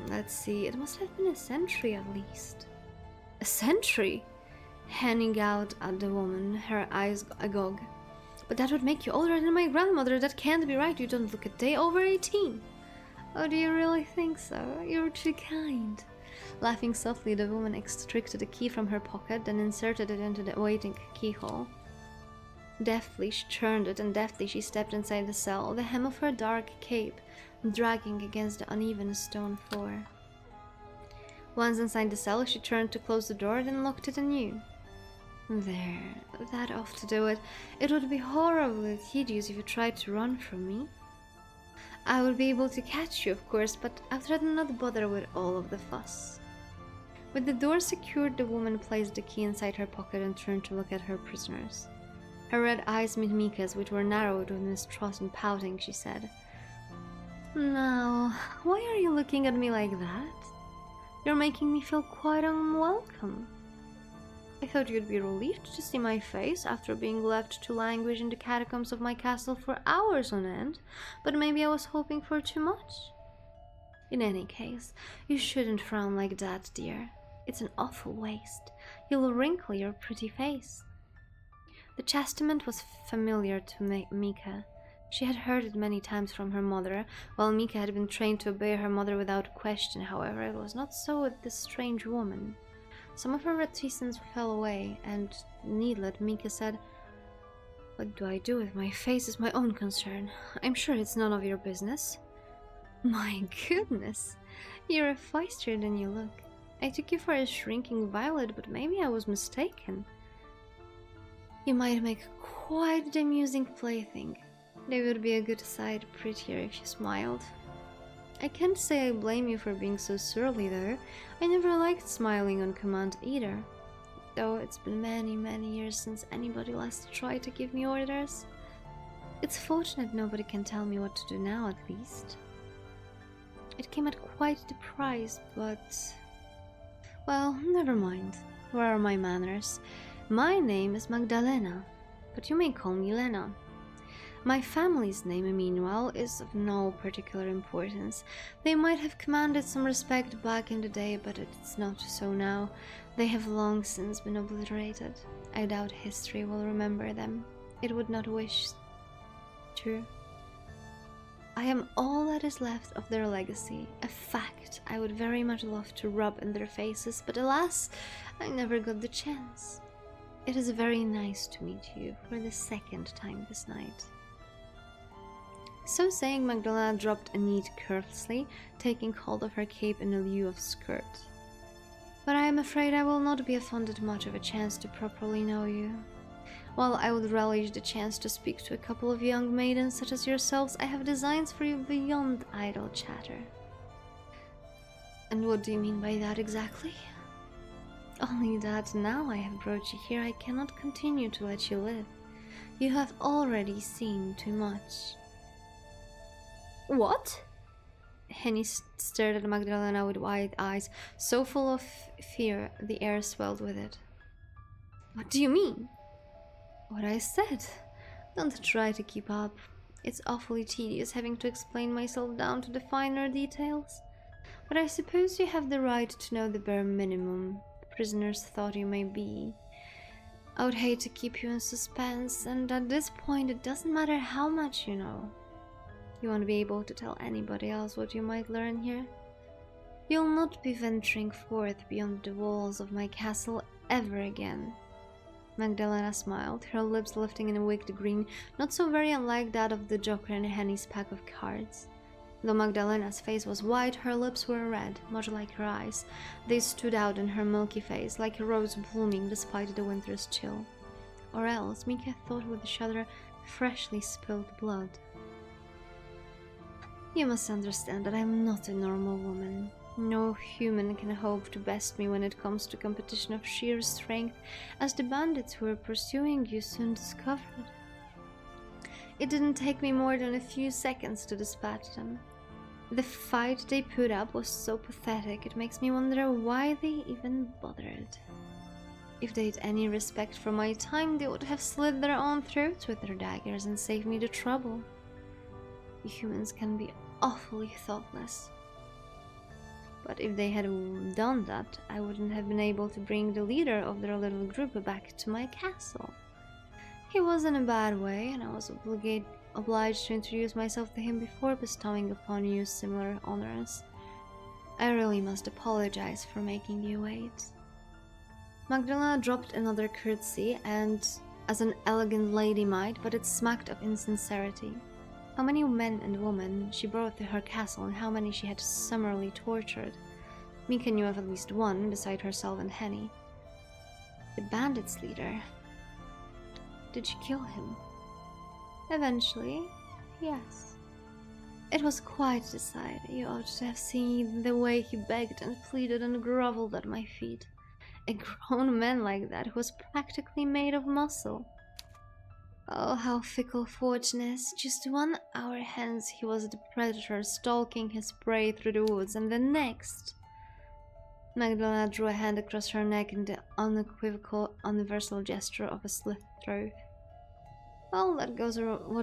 let's see, it must have been a century at least. A century? Handing out at the woman, her eyes agog. But that would make you older than my grandmother. That can't be right. You don't look a day over 18. Oh, do you really think so? You're too kind. Laughing softly, the woman extracted a key from her pocket, then inserted it into the waiting keyhole. Deftly she turned it, and deftly she stepped inside the cell, the hem of her dark cape dragging against the uneven stone floor. Once inside the cell, she turned to close the door, then locked it anew. There, that ought to do it. It would be horribly tedious if you tried to run from me. I would be able to catch you, of course, but I'd rather not bother with all of the fuss. With the door secured, the woman placed the key inside her pocket and turned to look at her prisoners. Her red eyes met Mika's, which were narrowed with mistrust and pouting. She said, Now, why are you looking at me like that? You're making me feel quite unwelcome. I thought you'd be relieved to see my face after being left to languish in the catacombs of my castle for hours on end, but maybe I was hoping for too much. In any case, you shouldn't frown like that, dear. It's an awful waste. You'll wrinkle your pretty face. The chastisement was familiar to Mika. She had heard it many times from her mother. While Mika had been trained to obey her mother without question, however, it was not so with this strange woman. Some of her reticence fell away, and needless, Mika said, "What do I do with my face is my own concern. I'm sure it's none of your business." My goodness, you're feistier than you look. I took you for a shrinking violet, but maybe I was mistaken. You might make quite the amusing plaything. They would be a good sight prettier if you smiled. I can't say I blame you for being so surly, though. I never liked smiling on command either. Though it's been many years since anybody last tried to give me orders. It's fortunate nobody can tell me what to do now, at least. It came at quite the price, but... well, never mind. Where are my manners? My name is Magdalena, but you may call me Lena. My family's name, meanwhile, is of no particular importance. They might have commanded some respect back in the day, but it's not so now. They have long since been obliterated. I doubt history will remember them. It would not wish to. I am all that is left of their legacy, a fact I would very much love to rub in their faces, but alas, I never got the chance. It is very nice to meet you for the second time this night. So saying, Magdalena dropped a neat courtesy, taking hold of her cape in lieu of skirt. But I am afraid I will not be afforded much of a chance to properly know you. While I would relish the chance to speak to a couple of young maidens such as yourselves, I have designs for you beyond idle chatter. And what do you mean by that exactly? Only that now I have brought you here, I cannot continue to let you live. You have already seen too much. What? Henny stared at Magdalena with wide eyes, so full of fear the air swelled with it. What do you mean? What I said. Don't try to keep up. It's awfully tedious having to explain myself down to the finer details. But I suppose you have the right to know the bare minimum prisoners thought you may be. I would hate to keep you in suspense, and at this point it doesn't matter how much you know. You won't be able to tell anybody else what you might learn here. You'll not be venturing forth beyond the walls of my castle ever again. Magdalena smiled, her lips lifting in a wicked grin, not so very unlike that of the joker in Henny's pack of cards. Though Magdalena's face was white, her lips were red, much like her eyes. They stood out in her milky face, like a rose blooming despite the winter's chill. Or else, Mika thought with a shudder, freshly spilled blood. You must understand that I'm not a normal woman. No human can hope to best me when it comes to competition of sheer strength, as the bandits who were pursuing you soon discovered. It didn't take me more than a few seconds to dispatch them. The fight they put up was so pathetic, it makes me wonder why they even bothered. If they'd any respect for my time, they would have slit their own throats with their daggers and saved me the trouble. Humans can be awfully thoughtless. But if they had done that, I wouldn't have been able to bring the leader of their little group back to my castle. He was in a bad way, and I was obliged to introduce myself to him before bestowing upon you similar honors. I really must apologize for making you wait. Magdalena dropped another curtsy, and as an elegant lady might, but it smacked of insincerity. How many men and women she brought to her castle, and how many she had summarily tortured. Mika knew of at least one, beside herself and Henny. The bandits' leader. Did she kill him? Eventually, yes. It was quite the sight. You ought to have seen the way he begged and pleaded and groveled at my feet. A grown man like that who was practically made of muscle. Oh, how fickle fortune is. Just 1 hour hence he was the predator stalking his prey through the woods, and the next... Magdalena drew a hand across her neck in the unequivocal, universal gesture of a slit throat. Well, what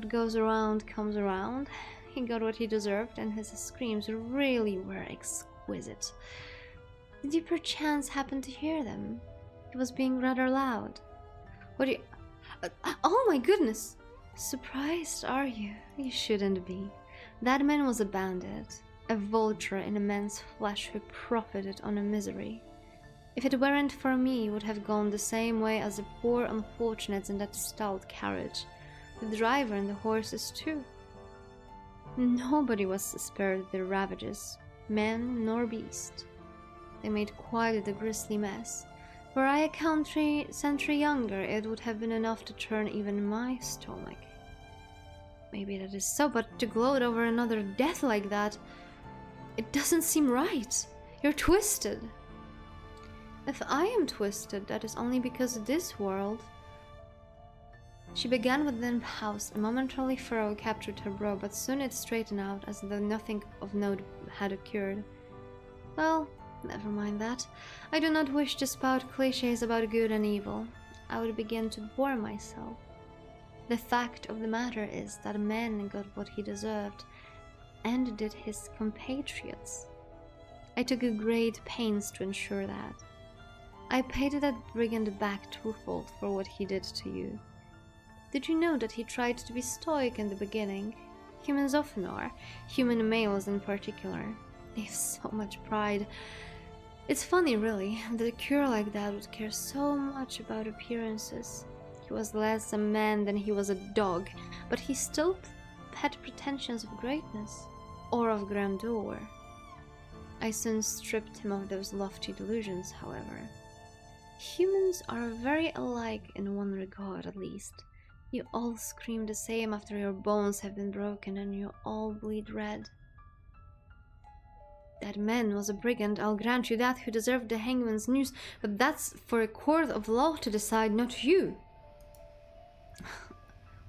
goes around comes around. He got what he deserved, and his screams really were exquisite. Did you perchance happen to hear them? He was being rather loud. What do you... Oh my goodness! Surprised, are you? You shouldn't be. That man was a bandit, a vulture in a man's flesh who profited on a misery. If it weren't for me, you would have gone the same way as the poor unfortunates in that stout carriage. The driver and the horses, too. Nobody was spared their ravages, man nor beast. They made quite the grisly mess. Were I a century younger, it would have been enough to turn even my stomach. Maybe that is so, but to gloat over another death like that, it doesn't seem right. You're twisted. If I am twisted, that is only because this world... She began with the house. A momentary furrow captured her brow, but soon it straightened out as though nothing of note had occurred. Well, never mind that. I do not wish to spout cliches about good and evil. I would begin to bore myself. The fact of the matter is that a man got what he deserved, and did his compatriots. I took great pains to ensure that. I paid that brigand back twofold for what he did to you. Did you know that he tried to be stoic in the beginning? Humans often are, human males in particular. They have so much pride. It's funny, really, that a cure like that would care so much about appearances. He was less a man than he was a dog, but he still had pretensions of greatness, or of grandeur. I soon stripped him of those lofty delusions, however. Humans are very alike in one regard, at least. You all scream the same after your bones have been broken, and you all bleed red. That man was a brigand, I'll grant you that, who deserved the hangman's noose, but that's for a court of law to decide, not you.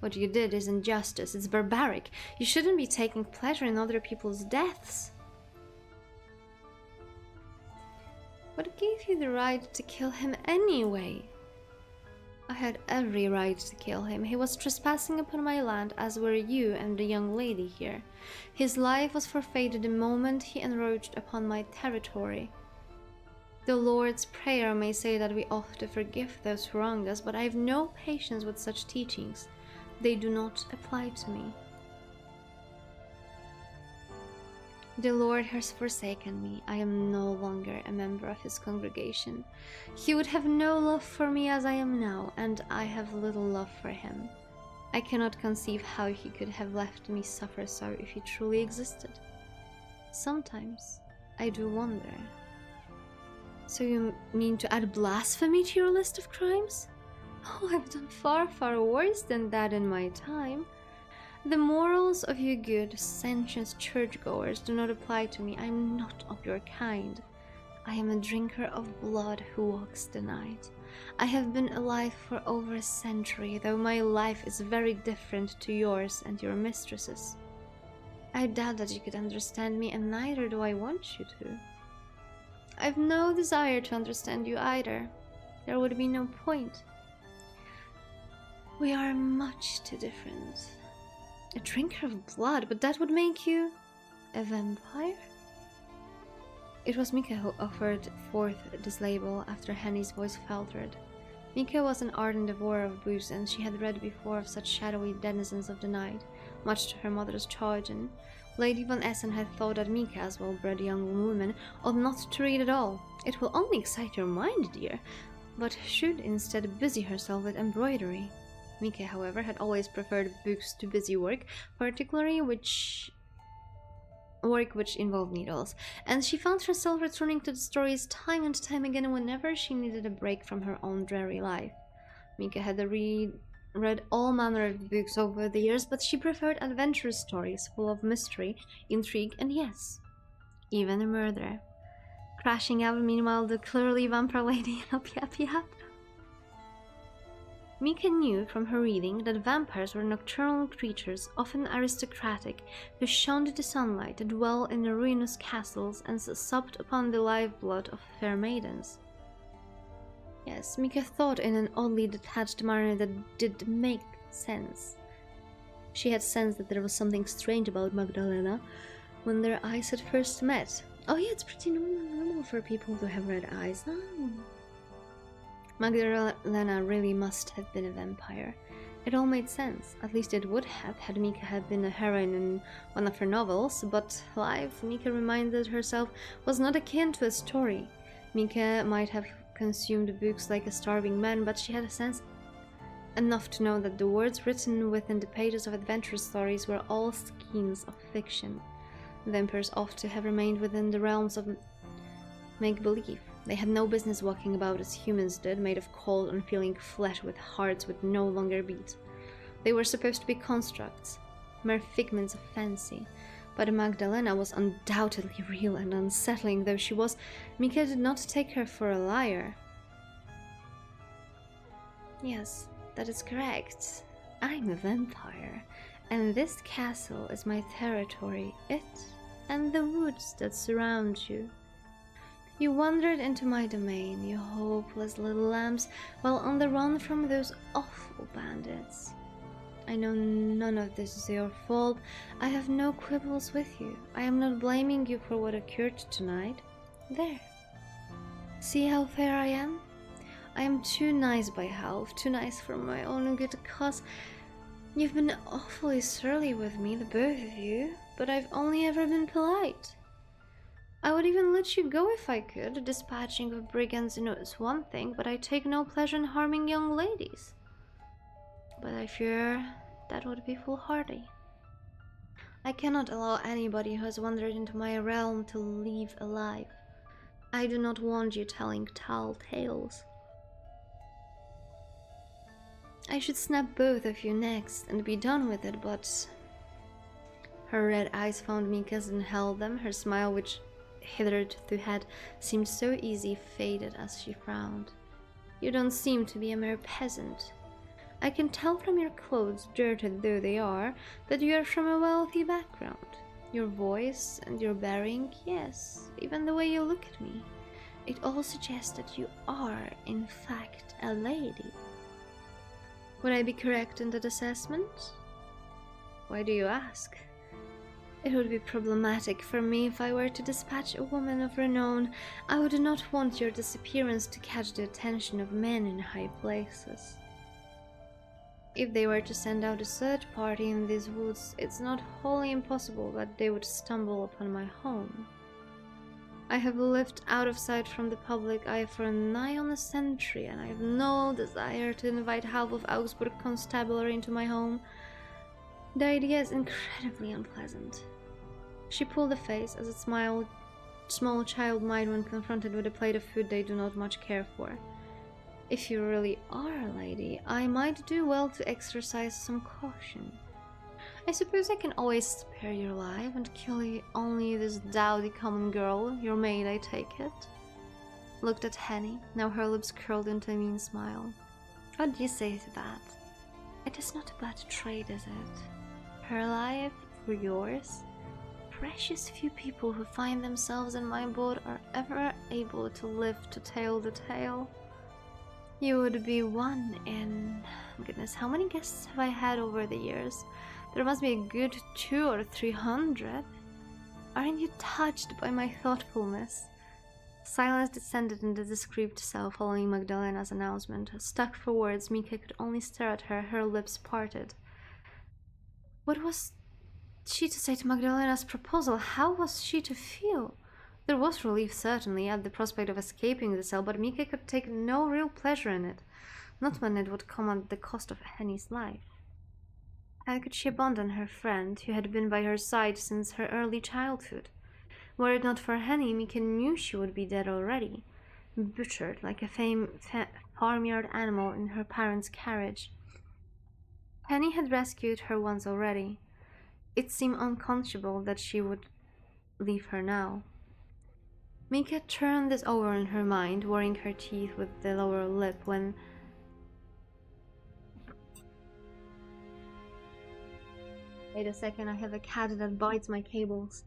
What you did is injustice, it's barbaric. You shouldn't be taking pleasure in other people's deaths. What gave you the right to kill him anyway? I had every right to kill him. He was trespassing upon my land, as were you and the young lady here. His life was forfeited the moment he encroached upon my territory. The Lord's Prayer may say that we ought to forgive those who wronged us, but I have no patience with such teachings. They do not apply to me. The Lord has forsaken me. I am no longer a member of his congregation. He would have no love for me as I am now, and I have little love for him. I cannot conceive how he could have left me suffer so if he truly existed. Sometimes I do wonder. So you mean to add blasphemy to your list of crimes? Oh, I've done far, far worse than that in my time. The morals of you good, sentient churchgoers do not apply to me. I am not of your kind. I am a drinker of blood who walks the night. I have been alive for over a century, though my life is very different to yours and your mistress's. I doubt that you could understand me, and neither do I want you to. I've no desire to understand you either. There would be no point. We are much too different. A drinker of blood, but that would make you a vampire? It was Mika who offered forth this label after Henny's voice faltered. Mika was an ardent devourer of booze, and she had read before of such shadowy denizens of the night, much to her mother's chagrin. Lady Von Essen had thought that Mika, as well-bred young woman, ought not to read at all. It will only excite your mind, dear, but should instead busy herself with embroidery. Mika, however, had always preferred books to busy work, particularly work which involved needles, and she found herself returning to the stories time and time again whenever she needed a break from her own dreary life. Mika had read all manner of books over the years, but she preferred adventurous stories full of mystery, intrigue, and yes, even a murder. Crashing out meanwhile the clearly vampire lady in Piapiat. Mika knew from her reading that vampires were nocturnal creatures, often aristocratic, who shunned the sunlight, dwell in the ruinous castles, and supped upon the lifeblood of fair maidens. Yes, Mika thought in an oddly detached manner that did make sense. She had sensed that there was something strange about Magdalena when their eyes had first met. Oh yeah, it's pretty normal for people to have red eyes. Oh. Magdalena really must have been a vampire. It all made sense. At least it would have, had Mika had been a heroine in one of her novels, but life, Mika reminded herself, was not akin to a story. Mika might have consumed books like a starving man, but she had a sense enough to know that the words written within the pages of adventure stories were all skeins of fiction. Vampires ought to have remained within the realms of make-believe. They had no business walking about as humans did, made of cold, unfeeling flesh with hearts would no longer beat. They were supposed to be constructs, mere figments of fancy. But Magdalena was undoubtedly real, and unsettling though she was, Mika did not take her for a liar. Yes, that is correct. I'm a vampire, and this castle is my territory, it and the woods that surround you. You wandered into my domain, you hopeless little lambs, while on the run from those awful bandits. I know none of this is your fault. I have no quibbles with you. I am not blaming you for what occurred tonight. There. See how fair I am? I am too nice by half, too nice for my own good cause. You've been awfully surly with me, the both of you, but I've only ever been polite. I would even let you go if I could. The dispatching of brigands is one thing, but I take no pleasure in harming young ladies. But I fear that would be foolhardy. I cannot allow anybody who has wandered into my realm to leave alive. I do not want you telling tall tales. I should snap both of you next and be done with it, but... Her red eyes found Mika's and held them. Her smile, which hitherto had seemed so easy, faded as she frowned. You don't seem to be a mere peasant. I can tell from your clothes, dirted though they are, that you are from a wealthy background. Your voice and your bearing, yes, even the way you look at me. It all suggests that you are, in fact, a lady. Would I be correct in that assessment? Why do you ask? It would be problematic for me if I were to dispatch a woman of renown. I would not want your disappearance to catch the attention of men in high places. If they were to send out a search party in these woods, it's not wholly impossible that they would stumble upon my home. I have lived out of sight from the public eye for nigh on a century, and I have no desire to invite half of Augsburg Constabulary into my home. The idea is incredibly unpleasant. She pulled a face, as a small child might when confronted with a plate of food they do not much care for. If you really are a lady, I might do well to exercise some caution. I suppose I can always spare your life and kill only this dowdy common girl, your maid, I take it. Looked at Henny, now her lips curled into a mean smile. What do you say to that? It is not a bad trade, is it? Her life for yours? Precious few people who find themselves in my boat are ever able to live to tell the tale. You would be one in... Goodness, how many guests have I had over the years? There must be a good 200 or 300. Aren't you touched by my thoughtfulness? Silence descended in the discreet cell following Magdalena's announcement. Stuck for words, Mika could only stare at her, her lips parted. What was she to say to Magdalena's proposal? How was she to feel? There was relief, certainly, at the prospect of escaping the cell, but Mika could take no real pleasure in it, not when it would come at the cost of Henny's life. How could she abandon her friend, who had been by her side since her early childhood? Were it not for Henny, Mika knew she would be dead already, butchered like a farmyard animal in her parents' carriage. Henny had rescued her once already. It seemed unconscionable that she would leave her now. Mika turned this over in her mind, worrying her teeth with the lower lip when... Wait a second, I have a cat that bites my cables.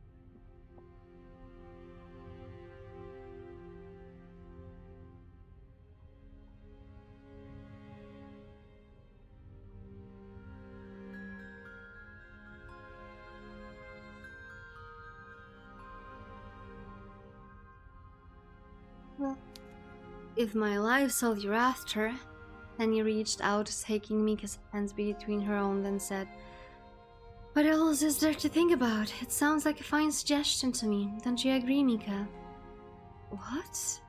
Well, if my life's all you're after... Henny reached out, taking Mika's hands between her own, then said, "What else is there to think about? It sounds like a fine suggestion to me. Don't you agree, Mika?" What?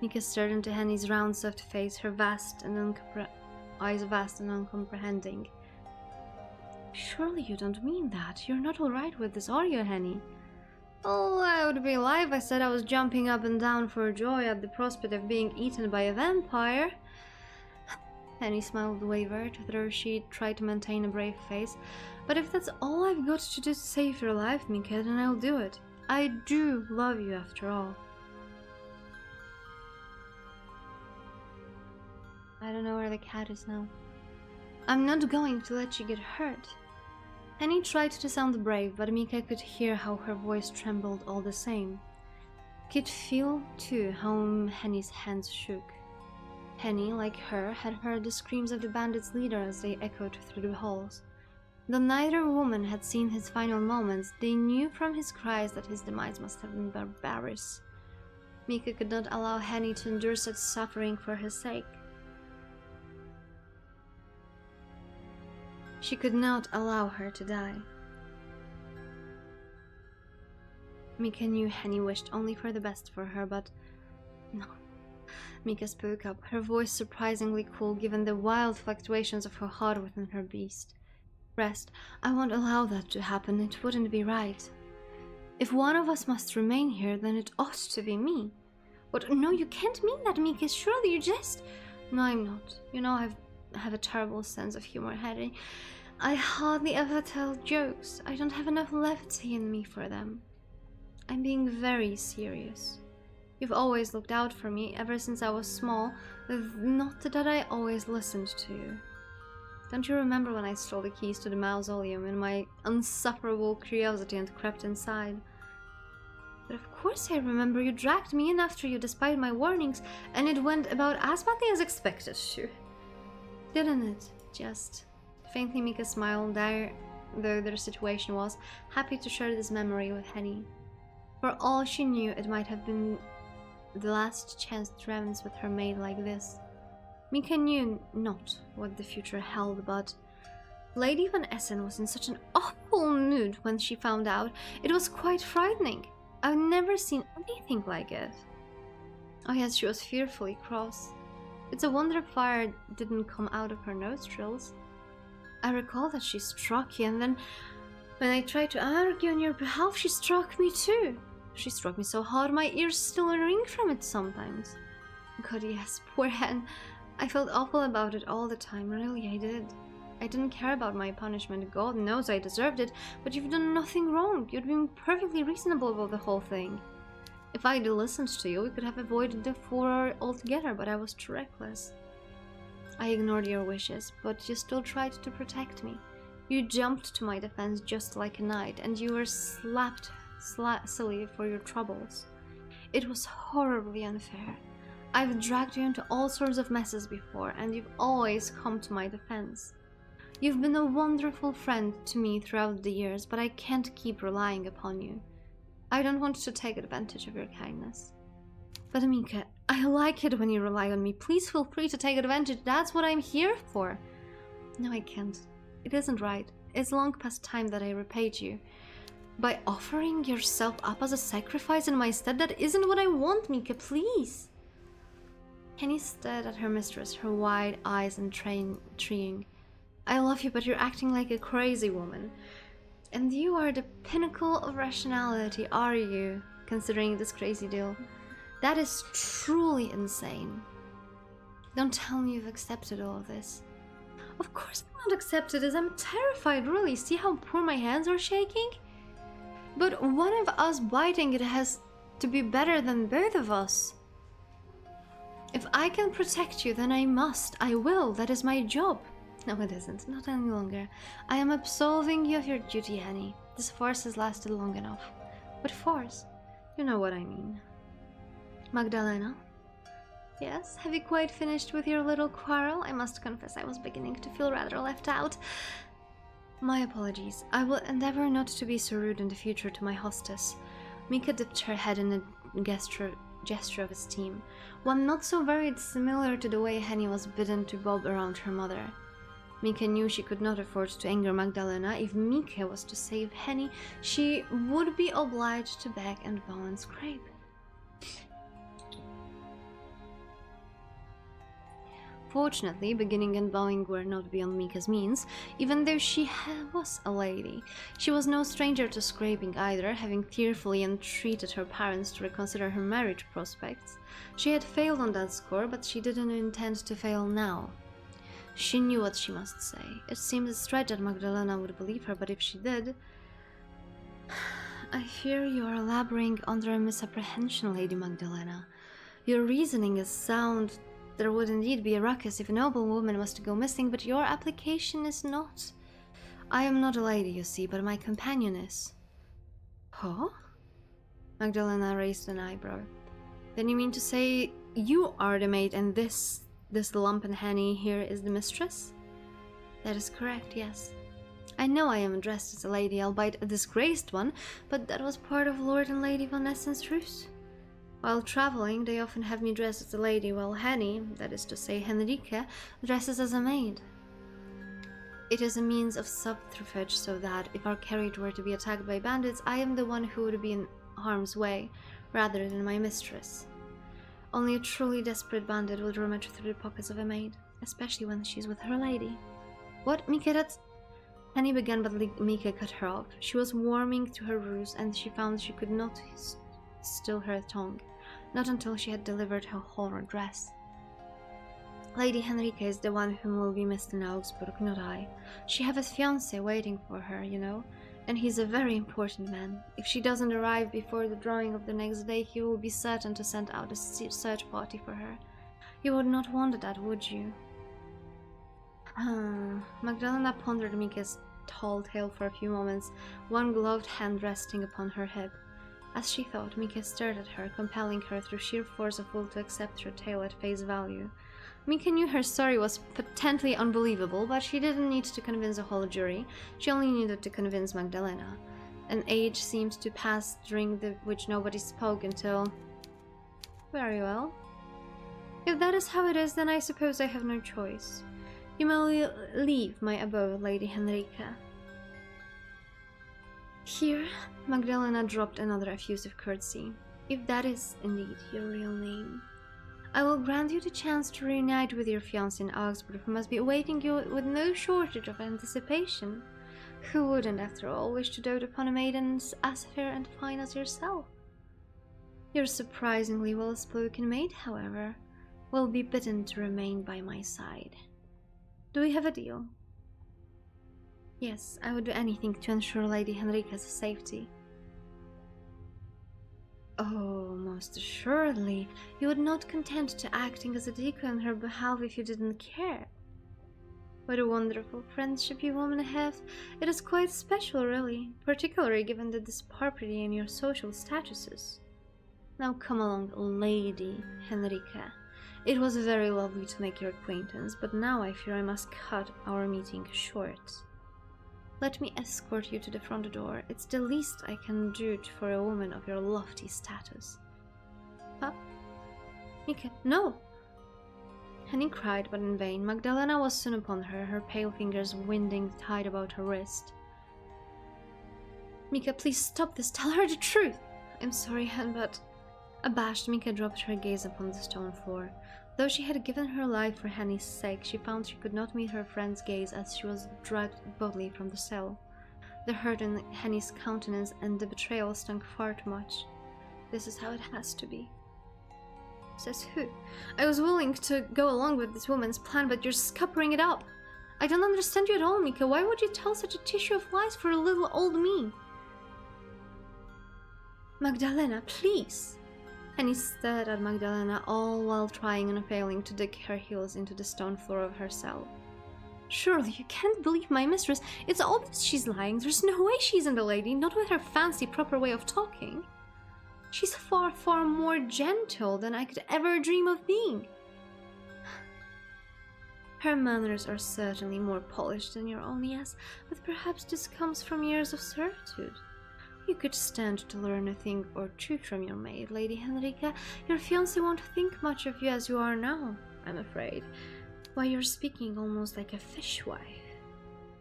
Mika stared into Henny's round, soft face, her eyes vast and uncomprehending. Surely you don't mean that. You're not alright with this, are you, Henny? Oh, I would be alive if I said I was jumping up and down for joy at the prospect of being eaten by a vampire. Henny smiled wavered, though she tried to maintain a brave face. But if that's all I've got to do to save your life, Mika, then I'll do it. I do love you after all. I don't know where the cat is now. I'm not going to let you get hurt. Henny tried to sound brave, but Mika could hear how her voice trembled all the same. Could feel, too, how Henny's hands shook. Henny, like her, had heard the screams of the bandits' leader as they echoed through the halls. Though neither woman had seen his final moments, they knew from his cries that his demise must have been barbarous. Mika could not allow Henny to endure such suffering for his sake. She could not allow her to die. Mika knew Henny wished only for the best for her, but no. Mika spoke up, her voice surprisingly cool given the wild fluctuations of her heart within her beast. Rest, I won't allow that to happen, it wouldn't be right. If one of us must remain here, then it ought to be me. But no, you can't mean that, Mika, surely you just... No, I'm not. You know, I have a terrible sense of humor, Henny. I hardly ever tell jokes. I don't have enough levity in me for them. I'm being very serious. You've always looked out for me ever since I was small, not that I always listened to you. Don't you remember when I stole the keys to the mausoleum in my insufferable curiosity and crept inside? But of course I remember you dragged me in after you despite my warnings, and it went about as badly as expected to. Didn't it? Just... Faintly Mika smiled, dire though their situation was, happy to share this memory with Henny. For all she knew, it might have been the last chance to reminisce with her maid like this. Mika knew not what the future held, but Lady Van Essen was in such an awful mood when she found out. It was quite frightening. I've never seen anything like it. Oh yes, she was fearfully cross. It's a wonder fire didn't come out of her nostrils. I recall that she struck you, and then when I tried to argue on your behalf, she struck me too. She struck me so hard my ears still ring from it sometimes. God, yes, poor Hen. I felt awful about it all the time, really, I did. I didn't care about my punishment, God knows I deserved it, but you've done nothing wrong. You'd been perfectly reasonable about the whole thing. If I'd listened to you, we could have avoided the furor altogether, but I was too reckless. I ignored your wishes, but you still tried to protect me. You jumped to my defense just like a knight, and you were slapped silly for your troubles. It was horribly unfair. I've dragged you into all sorts of messes before, and you've always come to my defense. You've been a wonderful friend to me throughout the years, but I can't keep relying upon you. I don't want to take advantage of your kindness. But Mika, I like it when you rely on me. Please feel free to take advantage. That's what I'm here for. No, I can't. It isn't right. It's long past time that I repaid you. By offering yourself up as a sacrifice in my stead, that isn't what I want, Mika, please. Henny stared at her mistress, her wide eyes entreating. I love you, but you're acting like a crazy woman. And you are the pinnacle of rationality, are you, considering this crazy deal? That is truly insane. Don't tell me you've accepted all of this. Of course I'm not accepted this. I'm terrified, really. See how poor my hands are shaking? But one of us biting it has to be better than both of us. If I can protect you, then I must. I will. That is my job. No, it isn't. Not any longer. I am absolving you of your duty, Henny. This farce has lasted long enough. What farce? You know what I mean. Magdalena? Yes? Have you quite finished with your little quarrel? I must confess I was beginning to feel rather left out. My apologies. I will endeavor not to be so rude in the future to my hostess. Mika dipped her head in a gesture of esteem, one not so very dissimilar to the way Henny was bidden to bob around her mother. Mika knew she could not afford to anger Magdalena. If Mika was to save Henny, she would be obliged to beg and bow and scrape. Fortunately, beginning and bowing were not beyond Mika's means, even though she was a lady. She was no stranger to scraping either, having tearfully entreated her parents to reconsider her marriage prospects. She had failed on that score, but she didn't intend to fail now. She knew what she must say. It seemed a stretch that Magdalena would believe her, but if she did... I fear you are laboring under a misapprehension, Lady Magdalena. Your reasoning is sound. There would indeed be a ruckus if a noble woman was to go missing, but your application is not. I am not a lady, you see, but my companion is. Huh? Magdalena raised an eyebrow. Then you mean to say you are the maid and this lumpen Henny here is the mistress? That is correct, yes. I know I am addressed as a lady, albeit a disgraced one, but that was part of Lord and Lady Von Essen's ruse. While traveling, they often have me dressed as a lady, while Henny, that is to say Henrike, dresses as a maid. It is a means of subterfuge so that, if our carriage were to be attacked by bandits, I am the one who would be in harm's way, rather than my mistress. Only a truly desperate bandit would rummage through the pockets of a maid, especially when she's with her lady. What, Mika, that's... Henny began, but Mika cut her off. She was warming to her ruse, and she found she could not still her tongue, not until she had delivered her whole address. Lady Henrike is the one whom will be missed in Augsburg, not I. She have a fiancé waiting for her, you know, and he's a very important man. If she doesn't arrive before the drawing of the next day, he will be certain to send out a search party for her. You would not want that, would you? Magdalena pondered Mika's tall tale for a few moments, one gloved hand resting upon her hip. As she thought, Mika stared at her, compelling her through sheer force of will to accept her tale at face value. Mika knew her story was patently unbelievable, but she didn't need to convince a whole jury. She only needed to convince Magdalena. An age seemed to pass during which nobody spoke until... Very well. If that is how it is, then I suppose I have no choice. You may leave my abode, Lady Henrike. Here, Magdalena dropped another effusive curtsy. If that is indeed your real name, I will grant you the chance to reunite with your fiancé in Augsburg, who must be awaiting you with no shortage of anticipation. Who wouldn't, after all, wish to dote upon a maiden as fair and fine as yourself? Your surprisingly well-spoken maid, however, will be bidden to remain by my side. Do we have a deal? Yes, I would do anything to ensure Lady Henrike's safety. Oh, most assuredly, you would not consent to acting as a decoy on her behalf if you didn't care. What a wonderful friendship you women have. It is quite special, really, particularly given the disparity in your social statuses. Now come along, Lady Henrike. It was very lovely to make your acquaintance, but now I fear I must cut our meeting short. Let me escort you to the front door. It's the least I can do for a woman of your lofty status. Huh? Mika, no! Henny cried, but in vain. Magdalena was soon upon her, her pale fingers winding tight about her wrist. Mika, please stop this. Tell her the truth. I'm sorry, Hen, but... Abashed, Mika dropped her gaze upon the stone floor. Though she had given her life for Henny's sake, she found she could not meet her friend's gaze as she was dragged bodily from the cell. The hurt in Henny's countenance and the betrayal stung far too much. This is how it has to be. Says who? I was willing to go along with this woman's plan, but you're scuppering it up. I don't understand you at all, Mika. Why would you tell such a tissue of lies for a little old me? Magdalena, please! Henny stared at Magdalena, all while trying and failing to dig her heels into the stone floor of her cell. Surely you can't believe my mistress. It's obvious she's lying. There's no way she isn't a lady, not with her fancy proper way of talking. She's far, far more gentle than I could ever dream of being. Her manners are certainly more polished than your own, yes, but perhaps this comes from years of servitude. You could stand to learn a thing or two from your maid, Lady Henrike. Your fiancé won't think much of you as you are now, I'm afraid. Why, you're speaking almost like a fishwife.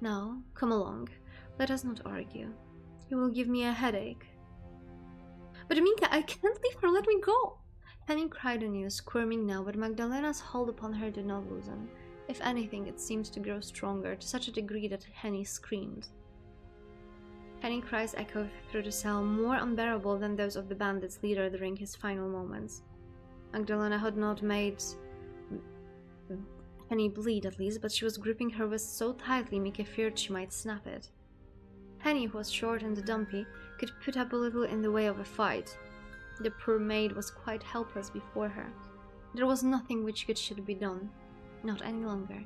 Now, come along. Let us not argue. You will give me a headache. But Mika, I can't leave her. Let me go. Penny cried anew, squirming now, but Magdalena's hold upon her did not loosen. If anything, it seemed to grow stronger, to such a degree that Henny screamed. Penny's cries echoed through the cell, more unbearable than those of the bandit's leader during his final moments. Magdalena had not made Penny bleed, at least, but she was gripping her wrist so tightly Mika feared she might snap it. Penny, who was short and dumpy, could put up a little in the way of a fight. The poor maid was quite helpless before her. There was nothing which should be done. Not any longer.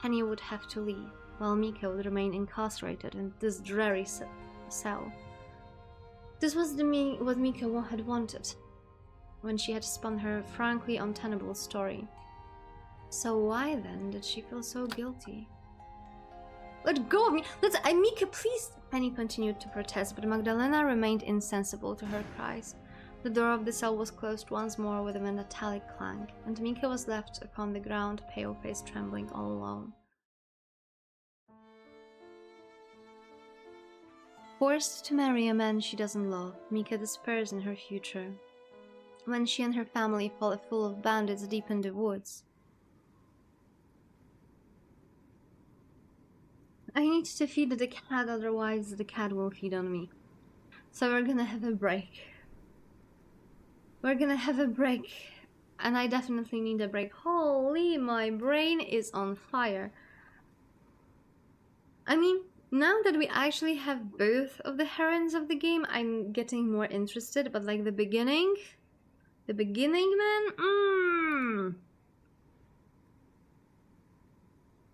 Penny would have to leave, while Mika would remain incarcerated in this dreary cell. This was what Mika had wanted, when she had spun her frankly untenable story. So why then did she feel so guilty? Let go of me! Mika, please! Penny continued to protest, but Magdalena remained insensible to her cries. The door of the cell was closed once more with a metallic clang, and Mika was left upon the ground, pale-faced, trembling, all alone. Forced to marry a man she doesn't love, Mika despairs in her future. When she and her family fall full of bandits deep in the woods. I need to feed the cat, otherwise the cat will feed on me. So we're gonna have a break. And I definitely need a break. Holy, my brain is on fire. I mean, now that we actually have both of the heroines of the game, I'm getting more interested, but like the beginning, man,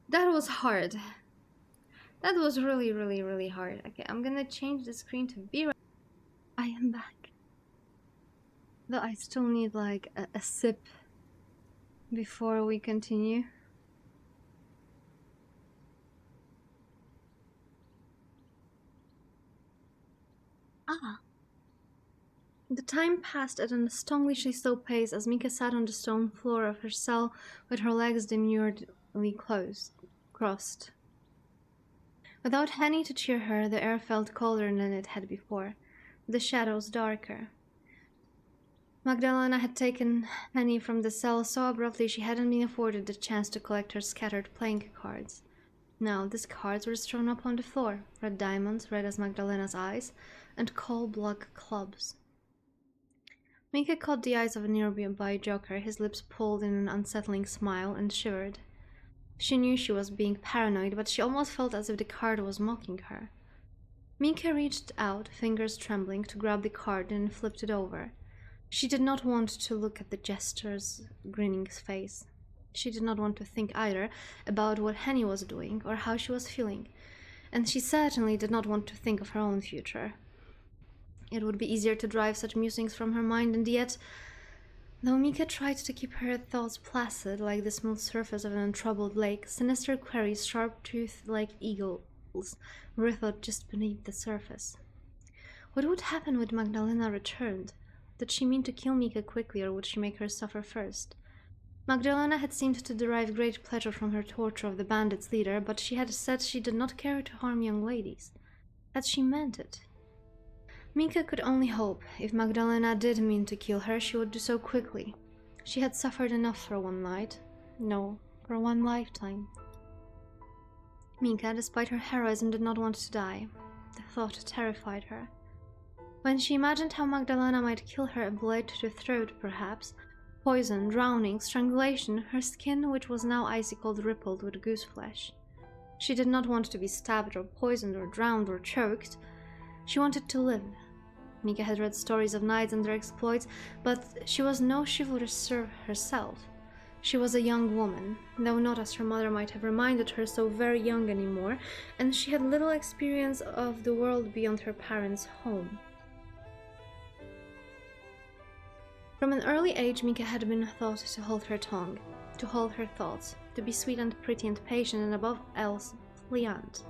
that was hard. That was really, really, really hard. Okay, I'm gonna change the screen to be right. I am back. Though I still need like a sip before we continue. The time passed at an astonishingly slow pace as Mika sat on the stone floor of her cell with her legs demurely crossed. Without Henny to cheer her, the air felt colder than it had before, the shadows darker. Magdalena had taken Henny from the cell so abruptly she hadn't been afforded the chance to collect her scattered playing cards. Now these cards were strewn up on the floor, red diamonds, red as Magdalena's eyes, and coal-black clubs. Mika caught the eyes of a nearby joker, his lips pulled in an unsettling smile, and shivered. She knew she was being paranoid, but she almost felt as if the card was mocking her. Mika reached out, fingers trembling, to grab the card and flipped it over. She did not want to look at the jester's grinning face. She did not want to think either about what Henny was doing or how she was feeling, and she certainly did not want to think of her own future. It would be easier to drive such musings from her mind, and yet, though Mika tried to keep her thoughts placid like the smooth surface of an untroubled lake, sinister queries, sharp-toothed like eagles, writhed just beneath the surface. What would happen when Magdalena returned? Did she mean to kill Mika quickly, or would she make her suffer first? Magdalena had seemed to derive great pleasure from her torture of the bandits' leader, but she had said she did not care to harm young ladies. Had she meant it? Mika could only hope. If Magdalena did mean to kill her, she would do so quickly. She had suffered enough for one night. No, for one lifetime. Mika, despite her heroism, did not want to die. The thought terrified her. When she imagined how Magdalena might kill her, a blade to the throat, perhaps, poison, drowning, strangulation, her skin, which was now icy-cold, rippled with goose-flesh. She did not want to be stabbed or poisoned or drowned or choked. She wanted to live. Mika had read stories of knights and their exploits, but she was no chivalrous herself. She was a young woman, though not as her mother might have reminded her, so very young anymore, and she had little experience of the world beyond her parents' home. From an early age, Mika had been taught to hold her tongue, to hold her thoughts, to be sweet and pretty and patient, and above else, pliant.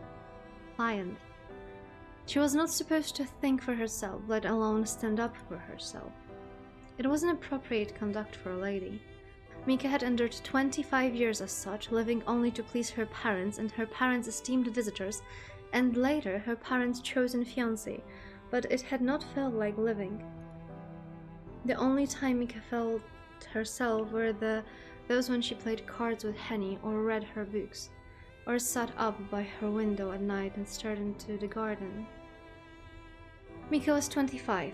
She was not supposed to think for herself, let alone stand up for herself. It was inappropriate conduct for a lady. Mika had endured 25 years as such, living only to please her parents and her parents' esteemed visitors, and later her parents' chosen fiancé, but it had not felt like living. The only time Mika felt herself were those when she played cards with Henny or read her books, or sat up by her window at night and stared into the garden. Mika was 25,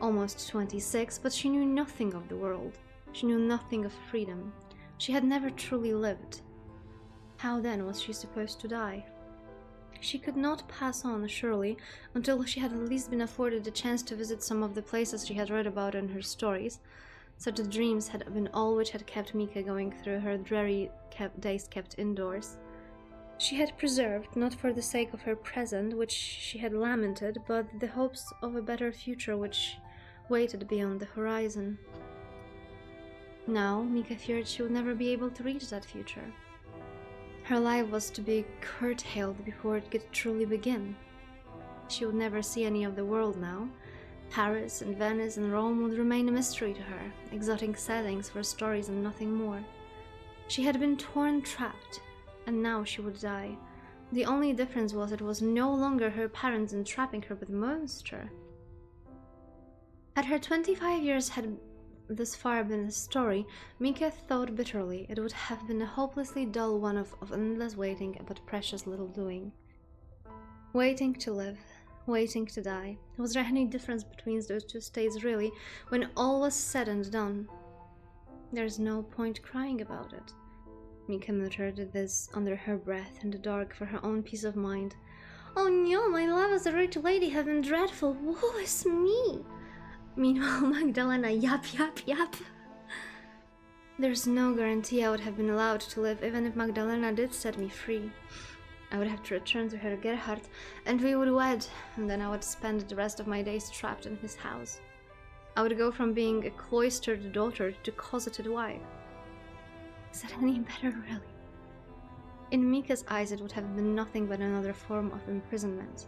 almost 26, but she knew nothing of the world. She knew nothing of freedom. She had never truly lived. How then was she supposed to die? She could not pass on, surely, until she had at least been afforded the chance to visit some of the places she had read about in her stories. Such dreams had been all which had kept Mika going through her dreary days kept indoors. She had preserved, not for the sake of her present, which she had lamented, but the hopes of a better future which waited beyond the horizon. Now, Mika feared she would never be able to reach that future. Her life was to be curtailed before it could truly begin. She would never see any of the world now. Paris and Venice and Rome would remain a mystery to her, exotic settings for stories and nothing more. She had been torn trapped, and now she would die. The only difference was it was no longer her parents entrapping her but the monster. Had her 25 years had this far been a story, Mika thought bitterly it would have been a hopelessly dull one of endless waiting but precious little doing. Waiting to live, waiting to die. Was there any difference between those two states really, when all was said and done? There's no point crying about it. Mika muttered this under her breath in the dark for her own peace of mind. Oh no, my love as a rich lady have been dreadful. Woe is me! Meanwhile, Magdalena, yap. There's no guarantee I would have been allowed to live, even if Magdalena did set me free. I would have to return to her Gerhard, and we would wed, and then I would spend the rest of my days trapped in his house. I would go from being a cloistered daughter to closeted wife. Is that any better, really? In Mika's eyes, it would have been nothing but another form of imprisonment.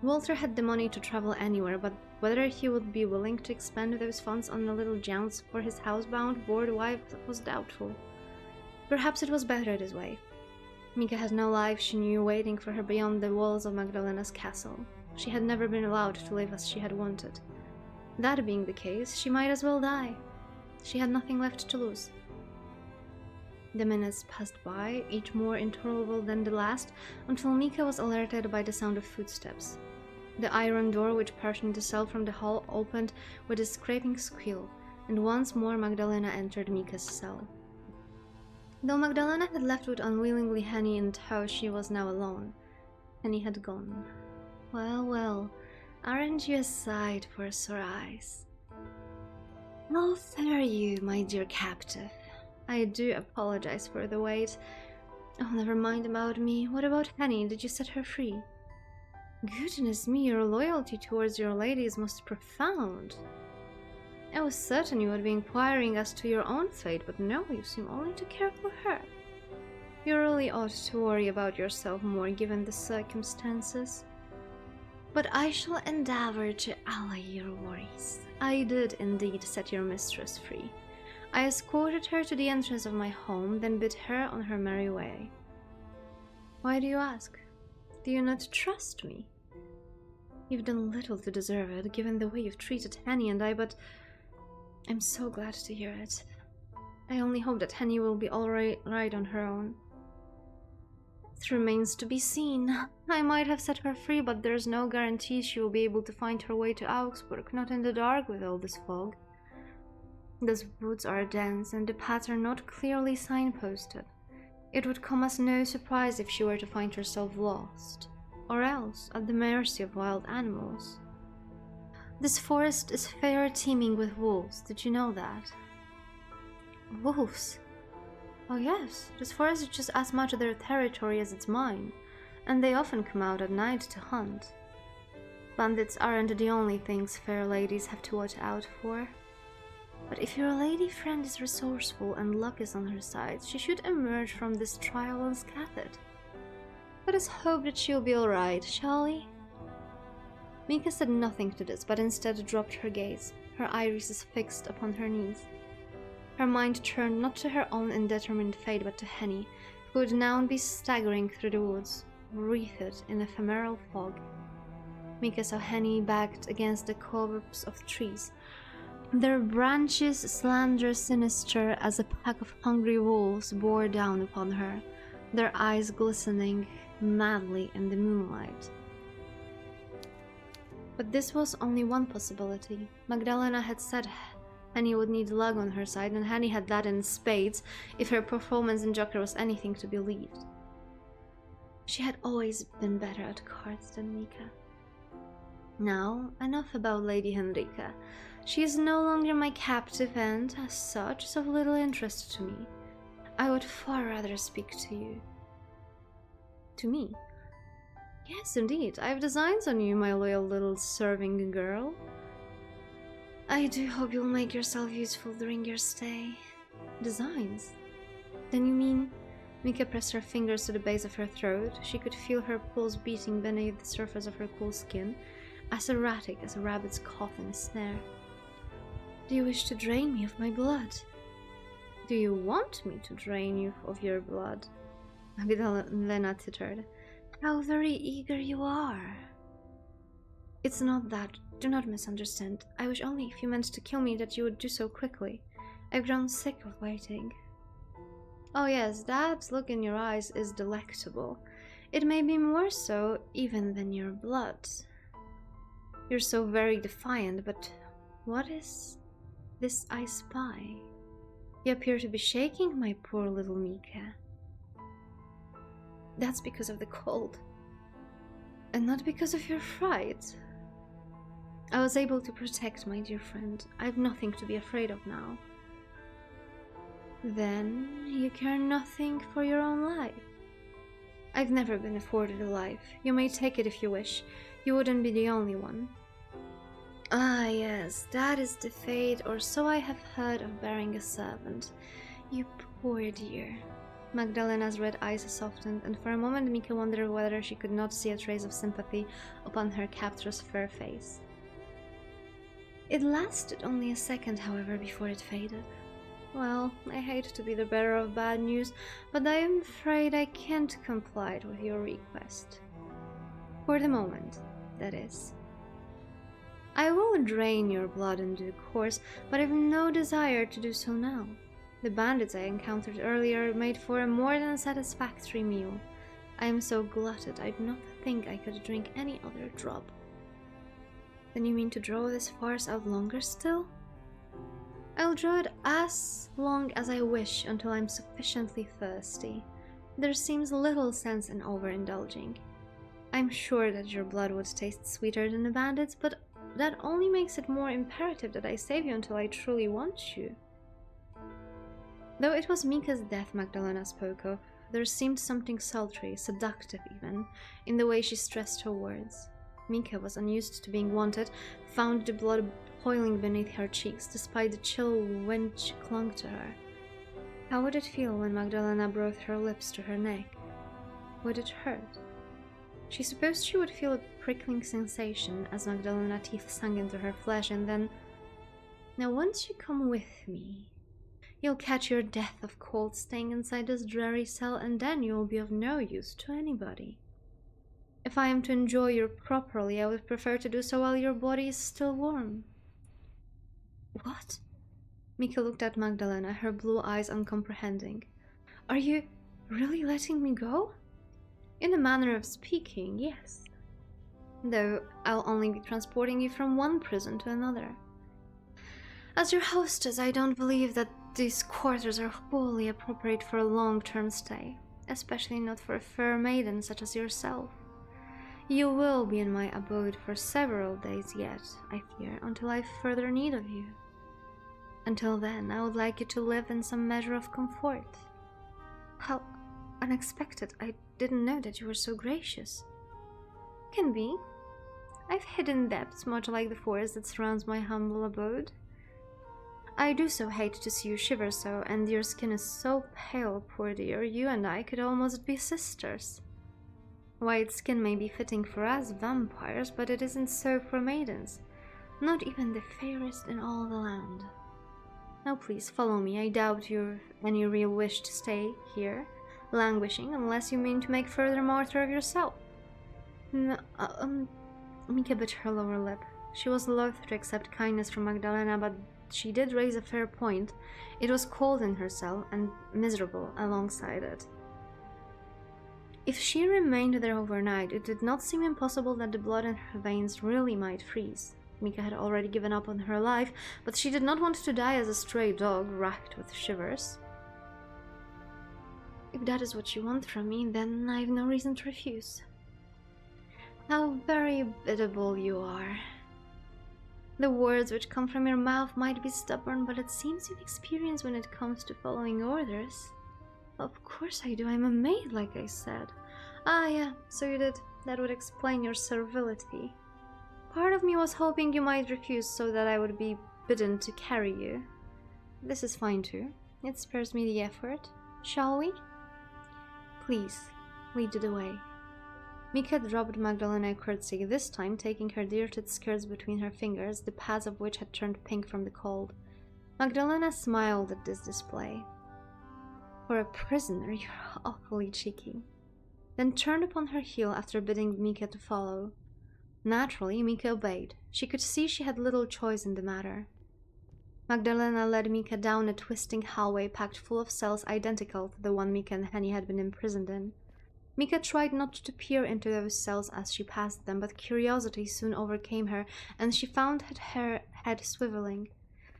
Walter had the money to travel anywhere, but whether he would be willing to expend those funds on a little jaunt for his housebound, bored wife was doubtful. Perhaps it was better this way. Mika had no life, she knew, waiting for her beyond the walls of Magdalena's castle. She had never been allowed to live as she had wanted. That being the case, she might as well die. She had nothing left to lose. The minutes passed by, each more intolerable than the last, until Mika was alerted by the sound of footsteps. The iron door which partitioned the cell from the hall opened with a scraping squeal, and once more Magdalena entered Mika's cell. Though Magdalena had left with unwillingly Henny in tow, she was now alone. Henny had gone. Well, aren't you a sight for sore eyes? How fare you, my dear captive? I do apologize for the wait. Oh, never mind about me. What about Henny? Did you set her free? Goodness me, your loyalty towards your lady is most profound. I was certain you would be inquiring as to your own fate, but no, you seem only to care for her. You really ought to worry about yourself more given the circumstances. But I shall endeavor to allay your worries. I did indeed set your mistress free. I escorted her to the entrance of my home, then bid her on her merry way. Why do you ask? Do you not trust me? You've done little to deserve it, given the way you've treated Henny and I, but I'm so glad to hear it. I only hope that Henny will be all right on her own. It remains to be seen. I might have set her free, but there's no guarantee she will be able to find her way to Augsburg, not in the dark with all this fog. Those woods are dense, and the paths are not clearly signposted. It would come as no surprise if she were to find herself lost, or else at the mercy of wild animals. This forest is fair teeming with wolves, did you know that? Wolves? Oh yes, this forest is just as much their territory as it's mine, and they often come out at night to hunt. Bandits aren't the only things fair ladies have to watch out for. But if your lady friend is resourceful and luck is on her side, she should emerge from this trial unscathed. Let us hope that she'll be alright, shall we? Mika said nothing to this, but instead dropped her gaze, her irises fixed upon her knees. Her mind turned not to her own indeterminate fate, but to Henny, who would now be staggering through the woods, wreathed in ephemeral fog. Mika saw Henny backed against the copse of trees, Their branches slender sinister as a pack of hungry wolves bore down upon her, their eyes glistening madly in the moonlight. But this was only one possibility. Magdalena had said Henny would need luck on her side, and Henny had that in spades if her performance in Joker was anything to be believed. She had always been better at cards than Mika. Now, enough about Lady Henrika. She is no longer my captive and, as such, is of little interest to me. I would far rather speak to you. To me? Yes, indeed. I have designs on you, my loyal little serving girl. I do hope you'll make yourself useful during your stay. Designs? Then you mean... Mika pressed her fingers to the base of her throat. She could feel her pulse beating beneath the surface of her cool skin, as erratic as a rabbit's cough in a snare. Do you wish to drain me of my blood? Do you want me to drain you of your blood? Magdalena tittered. How very eager you are. It's not that. Do not misunderstand. I wish only if you meant to kill me that you would do so quickly. I've grown sick of waiting. Oh yes, that look in your eyes is delectable. It may be more so even than your blood. You're so very defiant, but what is this I spy? You appear to be shaking, my poor little Mika. That's because of the cold, and not because of your fright. I was able to protect my dear friend. I've nothing to be afraid of now. Then you care nothing for your own life. I've never been afforded a life. You may take it if you wish. You wouldn't be the only one. Ah, yes, that is the fate, or so I have heard, of bearing a servant. You poor dear. Magdalena's red eyes softened, and for a moment Mika wondered whether she could not see a trace of sympathy upon her captor's fair face. It lasted only a second, however, before it faded. Well, I hate to be the bearer of bad news, but I am afraid I can't comply with your request. For the moment, that is. I will drain your blood in due course, but I've no desire to do so now. The bandits I encountered earlier made for a more than satisfactory meal. I am so glutted I do not think I could drink any other drop. Then you mean to draw this farce out longer still? I'll draw it as long as I wish until I'm sufficiently thirsty. There seems little sense in overindulging. I'm sure that your blood would taste sweeter than the bandits, but that only makes it more imperative that I save you until I truly want you. Though it was Mika's death Magdalena spoke of, there seemed something sultry, seductive even, in the way she stressed her words. Mika was unused to being wanted, found the blood boiling beneath her cheeks, despite the chill which clung to her. How would it feel when Magdalena brought her lips to her neck? Would it hurt? She supposed she would feel a prickling sensation as Magdalena's teeth sunk into her flesh, and then... Now once you come with me, you'll catch your death of cold staying inside this dreary cell, and then you'll be of no use to anybody. If I am to enjoy you properly, I would prefer to do so while your body is still warm. What? Mika looked at Magdalena, her blue eyes uncomprehending. Are you really letting me go? In a manner of speaking, yes. Though I'll only be transporting you from one prison to another. As your hostess, I don't believe that these quarters are wholly appropriate for a long-term stay, especially not for a fair maiden such as yourself. You will be in my abode for several days yet, I fear, until I have further need of you. Until then, I would like you to live in some measure of comfort. How unexpected. I didn't know that you were so gracious. Can be. I've hidden depths much like the forest that surrounds my humble abode. I do so hate to see you shiver so, and your skin is so pale, poor dear. You and I could almost be sisters. White skin may be fitting for us vampires, but it isn't so for maidens. Not even the fairest in all the land. Now please, follow me. I doubt you've any real wish to stay here, languishing, unless you mean to make further martyr of yourself. No, Mika bit her lower lip. She was loath to accept kindness from Magdalena, but she did raise a fair point. It was cold in her cell and miserable alongside it. If she remained there overnight, it did not seem impossible that the blood in her veins really might freeze. Mika had already given up on her life, but she did not want to die as a stray dog, racked with shivers. If that is what you want from me, then I have no reason to refuse. How very biddable you are. The words which come from your mouth might be stubborn, but it seems you've experience when it comes to following orders. Of course I do, I'm a maid, like I said. Ah yeah, so you did. That would explain your servility. Part of me was hoping you might refuse so that I would be bidden to carry you. This is fine too. It spares me the effort. Shall we? Please, lead the way. Mika dropped Magdalena a curtsy, this time taking her dirted skirts between her fingers, the pads of which had turned pink from the cold. Magdalena smiled at this display. For a prisoner, you're awfully cheeky. Then turned upon her heel after bidding Mika to follow. Naturally, Mika obeyed. She could see she had little choice in the matter. Magdalena led Mika down a twisting hallway packed full of cells identical to the one Mika and Henny had been imprisoned in. Mika tried not to peer into those cells as she passed them, but curiosity soon overcame her, and she found her head swiveling.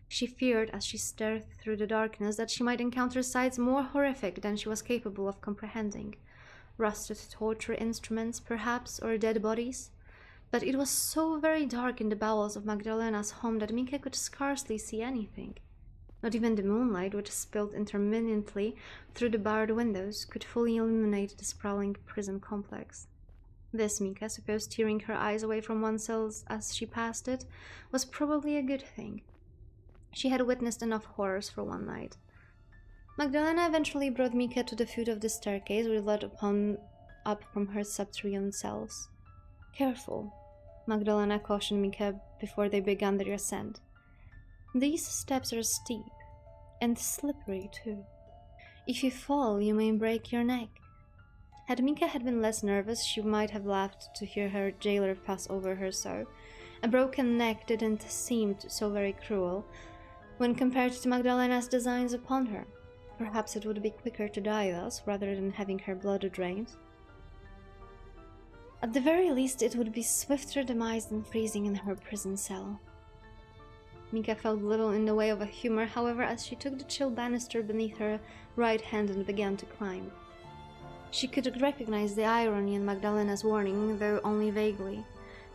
She feared, as she stared through the darkness, that she might encounter sights more horrific than she was capable of comprehending. Rusted torture instruments, perhaps, or dead bodies. But it was so very dark in the bowels of Magdalena's home that Mika could scarcely see anything. Not even the moonlight, which spilled intermittently through the barred windows, could fully illuminate the sprawling prison complex. This, Mika supposed, tearing her eyes away from one cell as she passed it, was probably a good thing. She had witnessed enough horrors for one night. Magdalena eventually brought Mika to the foot of the staircase which led up from her subterranean cells. Careful, Magdalena cautioned Mika before they began their ascent. These steps are steep, and slippery too. If you fall, you may break your neck. Had Mika been less nervous, she might have laughed to hear her jailer pass over her so. A broken neck didn't seem so very cruel when compared to Magdalena's designs upon her. Perhaps it would be quicker to die thus, rather than having her blood drained. At the very least, it would be swifter demise than freezing in her prison cell. Mika felt little in the way of a humor, however, as she took the chill banister beneath her right hand and began to climb. She could recognize the irony in Magdalena's warning, though only vaguely.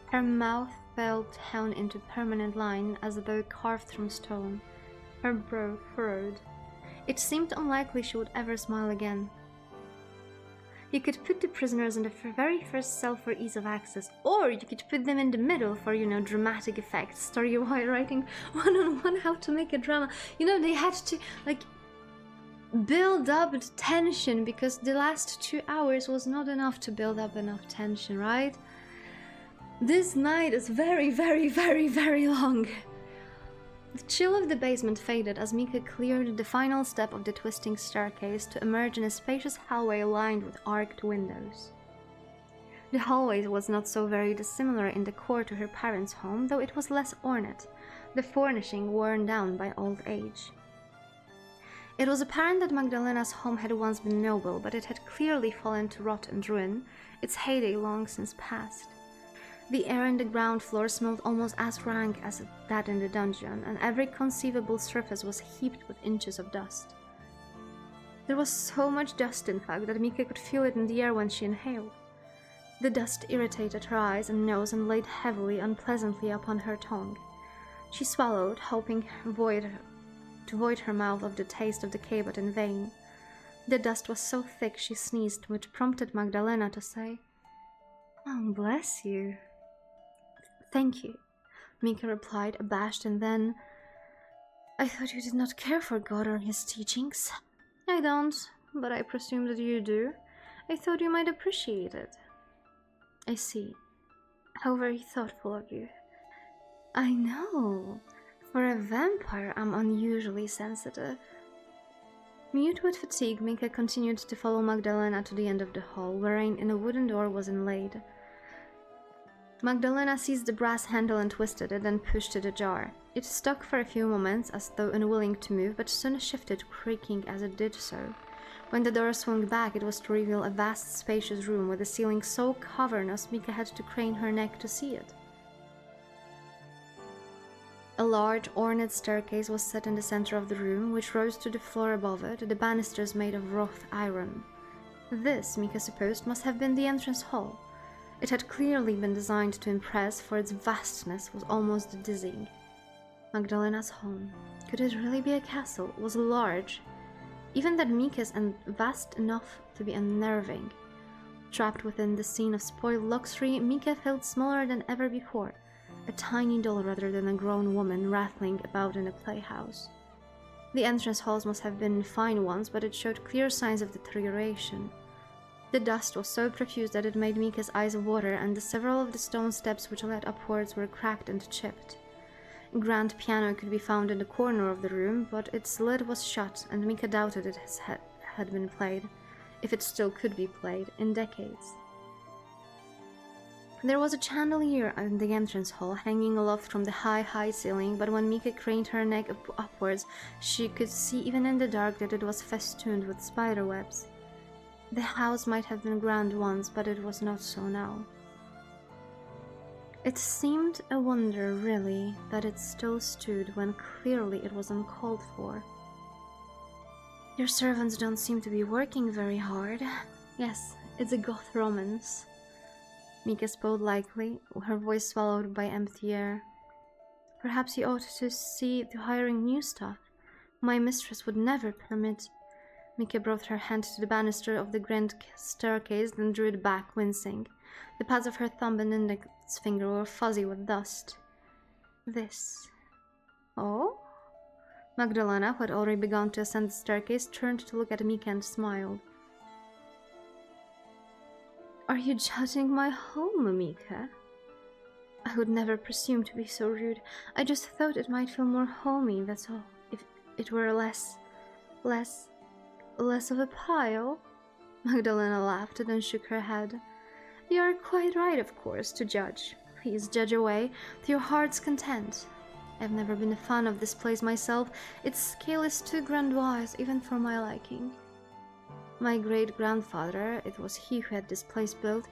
Her mouth felt hewn into permanent line, as though carved from stone, her brow furrowed. It seemed unlikely she would ever smile again. You could put the prisoners in the very first cell for ease of access, or you could put them in the middle for, dramatic effect. Story while writing one-on-one how to make a drama. They had to, build up the tension, because the last 2 hours was not enough to build up enough tension, right? This night is very, very, very, very long. The chill of the basement faded as Mika cleared the final step of the twisting staircase to emerge in a spacious hallway lined with arched windows. The hallway was not so very dissimilar in decor to her parents' home, though it was less ornate, the furnishing worn down by old age. It was apparent that Magdalena's home had once been noble, but it had clearly fallen to rot and ruin, its heyday long since past. The air in the ground floor smelled almost as rank as that in the dungeon, and every conceivable surface was heaped with inches of dust. There was so much dust, in fact, that Mika could feel it in the air when she inhaled. The dust irritated her eyes and nose and laid heavily, unpleasantly upon her tongue. She swallowed, hoping to void her mouth of the taste of decay, but in vain. The dust was so thick she sneezed, which prompted Magdalena to say, "Oh, bless you." "Thank you," Mika replied, abashed, and then, "I thought you did not care for God or his teachings." "I don't, but I presume that you do. I thought you might appreciate it." "I see. How very thoughtful of you." "I know. For a vampire, I'm unusually sensitive." Mute with fatigue, Mika continued to follow Magdalena to the end of the hall, wherein a wooden door was inlaid. Magdalena seized the brass handle and twisted it, then pushed it ajar. It stuck for a few moments, as though unwilling to move, but soon shifted, creaking as it did so. When the door swung back, it was to reveal a vast, spacious room with the ceiling so cavernous Mika had to crane her neck to see it. A large, ornate staircase was set in the center of the room, which rose to the floor above it, the banisters made of wrought iron. This, Mika supposed, must have been the entrance hall. It had clearly been designed to impress, for its vastness was almost dizzying. Magdalena's home. Could it really be a castle? It was large. Even that Mika's and vast enough to be unnerving. Trapped within the scene of spoiled luxury, Mika felt smaller than ever before. A tiny doll rather than a grown woman rattling about in a playhouse. The entrance halls must have been fine ones, but it showed clear signs of deterioration. The dust was so profuse that it made Mika's eyes water, and several of the stone steps which led upwards were cracked and chipped. A grand piano could be found in the corner of the room, but its lid was shut, and Mika doubted it had been played, if it still could be played, in decades. There was a chandelier in the entrance hall, hanging aloft from the high ceiling, but when Mika craned her neck upwards, she could see even in the dark that it was festooned with spider webs. The house might have been grand once, but it was not so now. It seemed a wonder, really, that it still stood when clearly it was uncalled for. Your servants don't seem to be working very hard. Yes, it's a goth romance. Mika spoke lightly, her voice swallowed by empty air. Perhaps you ought to see to hiring new staff. My mistress would never permit. Mika brought her hand to the banister of the grand staircase, then drew it back, wincing. The pads of her thumb and index finger were fuzzy with dust. This. Oh? Magdalena, who had already begun to ascend the staircase, turned to look at Mika and smiled. Are you judging my home, Mika? I would never presume to be so rude. I just thought it might feel more homey, that's all. If it were less of a pile? Magdalena laughed, then shook her head. You are quite right, of course, to judge. Please judge away, to your heart's content. I've never been a fan of this place myself. Its scale is too grandiose, even for my liking. My great-grandfather, it was he who had this place built,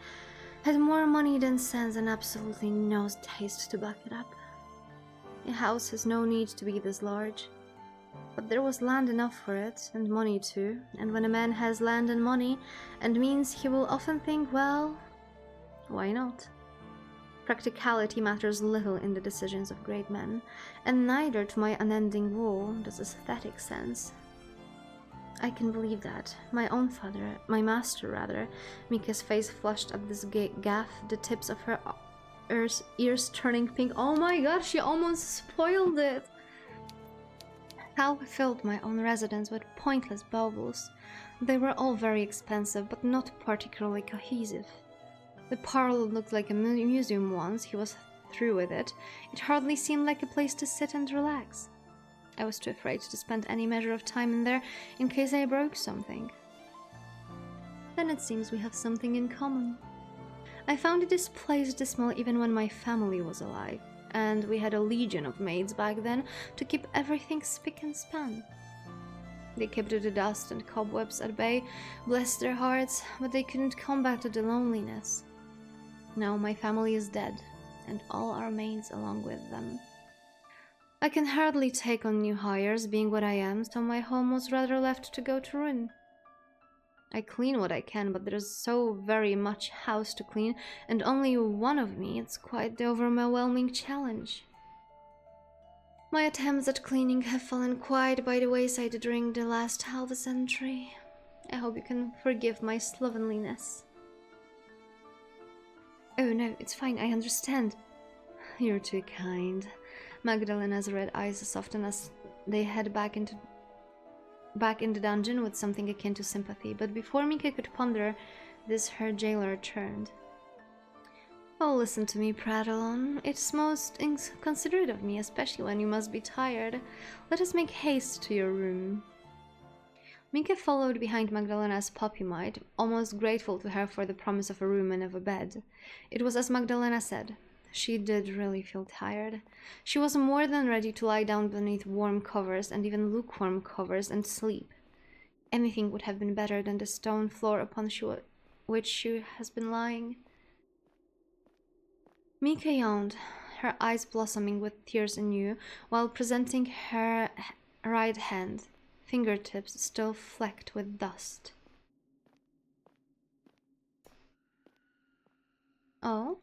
had more money than sense and absolutely no taste to back it up. A house has no need to be this large. But there was land enough for it, and money too, and when a man has land and money, and means, he will often think, well, why not? Practicality matters little in the decisions of great men, and neither, to my unending woe, does aesthetic sense. I can believe that. My own father, my master rather, Mika's face flushed at this gaffe, the tips of her ears turning pink. Oh my god, she almost spoiled it! How I filled my own residence with pointless baubles. They were all very expensive, but not particularly cohesive. The parlor looked like a museum once he was through with it. It hardly seemed like a place to sit and relax. I was too afraid to spend any measure of time in there in case I broke something. Then it seems we have something in common. I found this place dismal even when my family was alive, and we had a legion of maids back then to keep everything spick and span. They kept the dust and cobwebs at bay, bless their hearts, but they couldn't combat the loneliness. Now my family is dead, and all our maids along with them. I can hardly take on new hires, being what I am, so my home was rather left to go to ruin. I clean what I can, but there's so very much house to clean, and only one of me. It's quite the overwhelming challenge. My attempts at cleaning have fallen quite by the wayside during the last half a century. I hope you can forgive my slovenliness. Oh no, it's fine, I understand. You're too kind. Magdalena's red eyes softened as they head back in the dungeon with something akin to sympathy, but before Mika could ponder this, her jailer turned. Oh, listen to me prattle on. It's most inconsiderate of me, especially when you must be tired. Let us make haste to your room. Mika followed behind Magdalena as Poppy might, almost grateful to her for the promise of a room and of a bed. It was as Magdalena said. She did really feel tired. She was more than ready to lie down beneath warm covers and even lukewarm covers and sleep. Anything would have been better than the stone floor upon which she has been lying. Mika yawned, her eyes blossoming with tears anew, while presenting her right hand, fingertips still flecked with dust. Oh?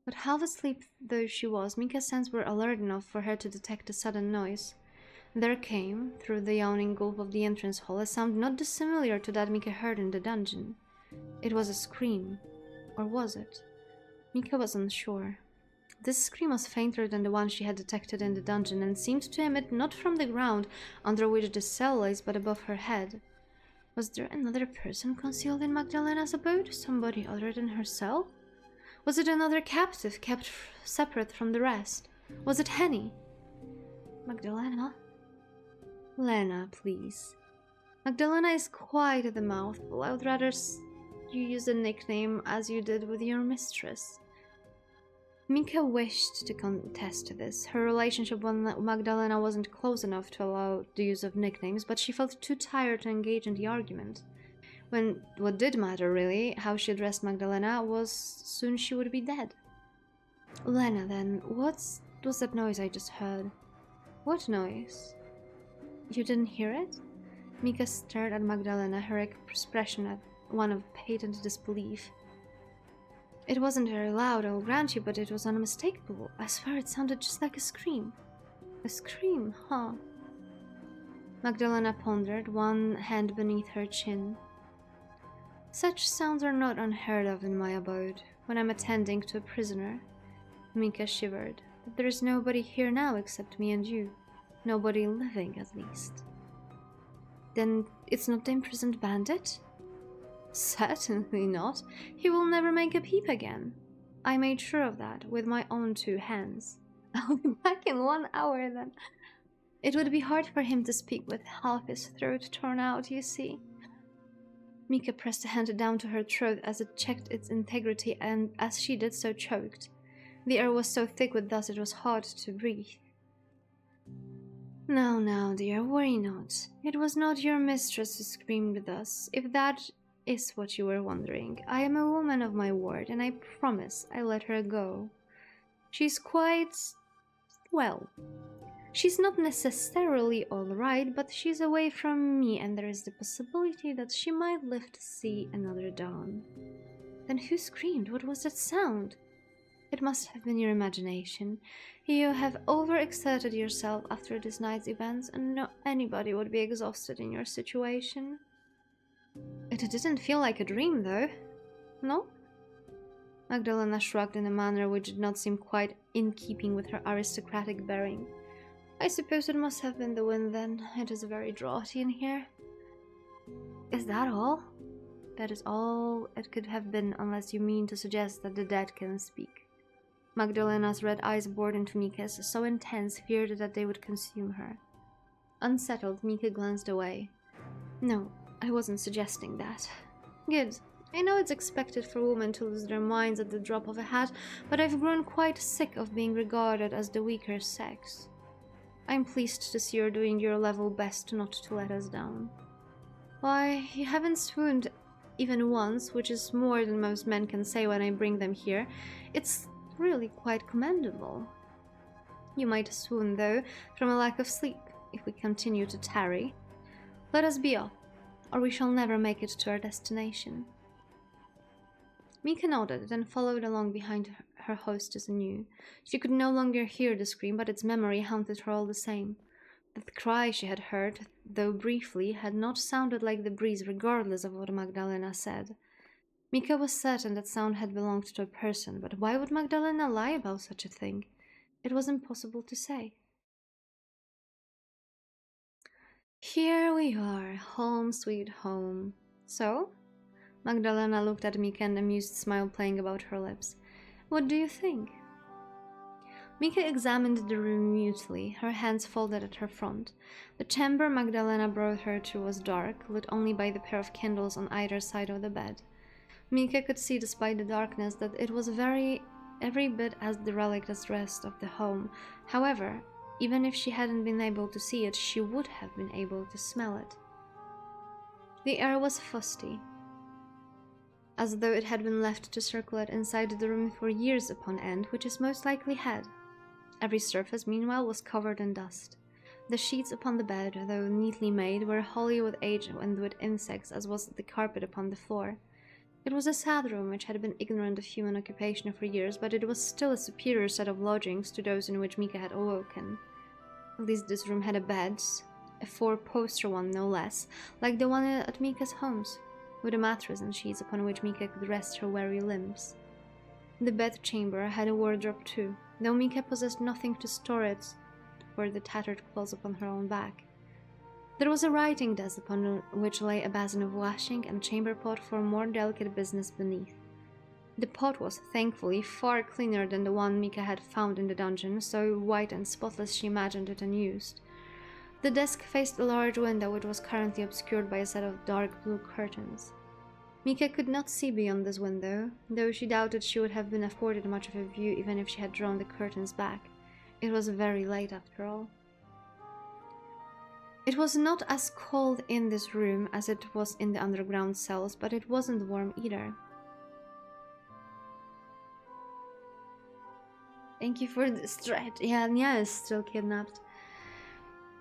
But half asleep though she was, Mika's senses were alert enough for her to detect a sudden noise. There came, through the yawning gulf of the entrance hall, a sound not dissimilar to that Mika heard in the dungeon. It was a scream. Or was it? Mika was unsure. This scream was fainter than the one she had detected in the dungeon, and seemed to emit not from the ground under which the cell lay, but above her head. Was there another person concealed in Magdalena's abode? Somebody other than herself? Was it another captive kept separate from the rest? Was it Henny? Magdalena? Lena, please. Magdalena is quite at the mouthful. I would rather you use a nickname as you did with your mistress. Mika wished to contest this. Her relationship with Magdalena wasn't close enough to allow the use of nicknames, but she felt too tired to engage in the argument. When what did matter, really, how she addressed Magdalena, was soon she would be dead. Lena, then, what was that noise I just heard? What noise? You didn't hear it? Mika stared at Magdalena, her expression at one of patent disbelief. It wasn't very loud, I'll grant you, but it was unmistakable. I swear it sounded just like a scream. A scream, huh? Magdalena pondered, one hand beneath her chin. Such sounds are not unheard of in my abode, when I'm attending to a prisoner. Mika shivered. But there is nobody here now except me and you. Nobody living, at least. Then it's not the imprisoned bandit? Certainly not. He will never make a peep again. I made sure of that with my own 2 hands. I'll be back in 1 hour then. It would be hard for him to speak with half his throat torn out, you see. Mika pressed a hand down to her throat as it checked its integrity, and as she did so choked. The air was so thick with dust it was hard to breathe. Now, dear, worry not. It was not your mistress who screamed thus, if that is what you were wondering. I am a woman of my word, and I promise I let her go. She's quite... well. She's not necessarily all right, but she's away from me, and there is the possibility that she might live to see another dawn. Then who screamed? What was that sound? It must have been your imagination. You have overexerted yourself after this night's events, and no anybody would be exhausted in your situation. It didn't feel like a dream, though. No? Magdalena shrugged in a manner which did not seem quite in keeping with her aristocratic bearing. I suppose it must have been the wind then. It is very draughty in here. Is that all? That is all it could have been, unless you mean to suggest that the dead can speak. Magdalena's red eyes bored into Mika's, so intense, feared that they would consume her. Unsettled, Mika glanced away. No, I wasn't suggesting that. Good. I know it's expected for women to lose their minds at the drop of a hat, but I've grown quite sick of being regarded as the weaker sex. I'm pleased to see you're doing your level best not to let us down. Why, you haven't swooned even once, which is more than most men can say when I bring them here. It's really quite commendable. You might swoon, though, from a lack of sleep, if we continue to tarry. Let us be off, or we shall never make it to our destination. Mika nodded, then followed along behind her hostess anew. She could no longer hear the scream, but its memory haunted her all the same. That cry she had heard, though briefly, had not sounded like the breeze, regardless of what Magdalena said. Mika was certain that sound had belonged to a person, but why would Magdalena lie about such a thing? It was impossible to say. Here we are, home sweet home. So? Magdalena looked at Mika, an amused smile playing about her lips. What do you think? Mika examined the room mutely, her hands folded at her front. The chamber Magdalena brought her to was dark, lit only by the pair of candles on either side of the bed. Mika could see, despite the darkness, that it was every bit as derelict as the rest of the home. However, even if she hadn't been able to see it, she would have been able to smell it. The air was fusty, as though it had been left to circulate inside the room for years upon end, which it most likely had. Every surface, meanwhile, was covered in dust. The sheets upon the bed, though neatly made, were holly with age and with insects, as was the carpet upon the floor. It was a sad room which had been ignorant of human occupation for years, but it was still a superior set of lodgings to those in which Mika had awoken. At least this room had a bed, a four-poster one no less, like the one at Mika's homes, with a mattress and sheets upon which Mika could rest her weary limbs. The bedchamber had a wardrobe too, though Mika possessed nothing to store it for the tattered clothes upon her own back. There was a writing desk upon which lay a basin of washing and a chamber pot for more delicate business beneath. The pot was, thankfully, far cleaner than the one Mika had found in the dungeon, so white and spotless she imagined it unused. The desk faced a large window which was currently obscured by a set of dark blue curtains. Mika could not see beyond this window, though she doubted she would have been afforded much of a view even if she had drawn the curtains back. It was very late after all. It was not as cold in this room as it was in the underground cells, but it wasn't warm either. Thank you for the stretch. Yeah, Nyaehh is still kidnapped.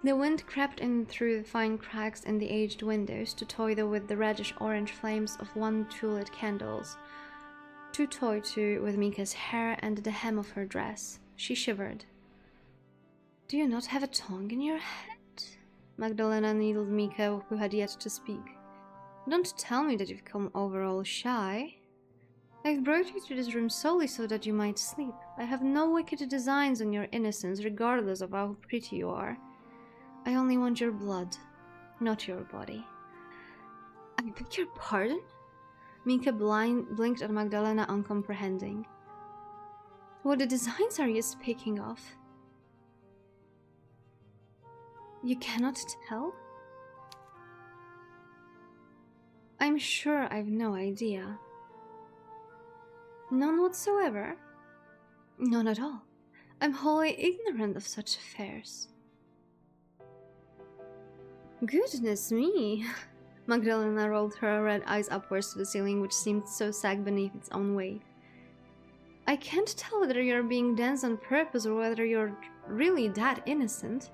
The wind crept in through the fine cracks in the aged windows to toy with the reddish-orange flames of 1-2 lit candles. To toy too with Mika's hair and the hem of her dress. She shivered. "Do you not have a tongue in your head?" Magdalena needled Mika, who had yet to speak. "Don't tell me that you've come over all shy. I've brought you to this room solely so that you might sleep. I have no wicked designs on your innocence, regardless of how pretty you are. I only want your blood, not your body." "I beg your pardon?" Mika blinked at Magdalena, uncomprehending. "What designs are you speaking of?" "You cannot tell?" "I'm sure I've no idea." "None whatsoever?" "None at all. I'm wholly ignorant of such affairs." "Goodness me!" Magdalena rolled her red eyes upwards to the ceiling, which seemed so sag beneath its own weight. "I can't tell whether you're being dense on purpose or whether you're really that innocent.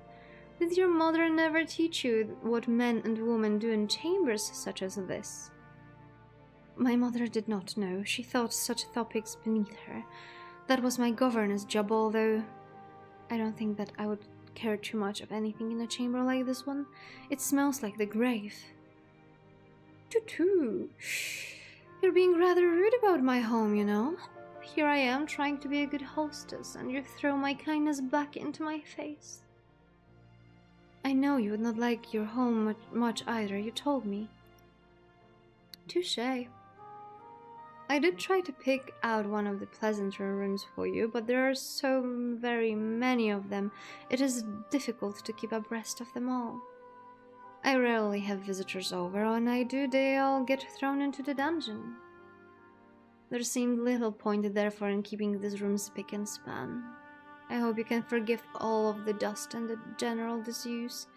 Did your mother never teach you what men and women do in chambers such as this?" "My mother did not know. She thought such topics beneath her. That was my governess' job, although I don't think that I would care too much of anything in a chamber like this one. It smells like the grave." "Too. You're being rather rude about my home, you know. Here I am trying to be a good hostess, and you throw my kindness back into my face." "I know you would not like your home much either, you told me." "Touché. I did try to pick out one of the pleasanter rooms for you, but there are so very many of them, it is difficult to keep abreast of them all. I rarely have visitors over, and when I do, they all get thrown into the dungeon." There seemed little point, therefore, in keeping this room spick and span. "I hope you can forgive all of the dust and the general disuse."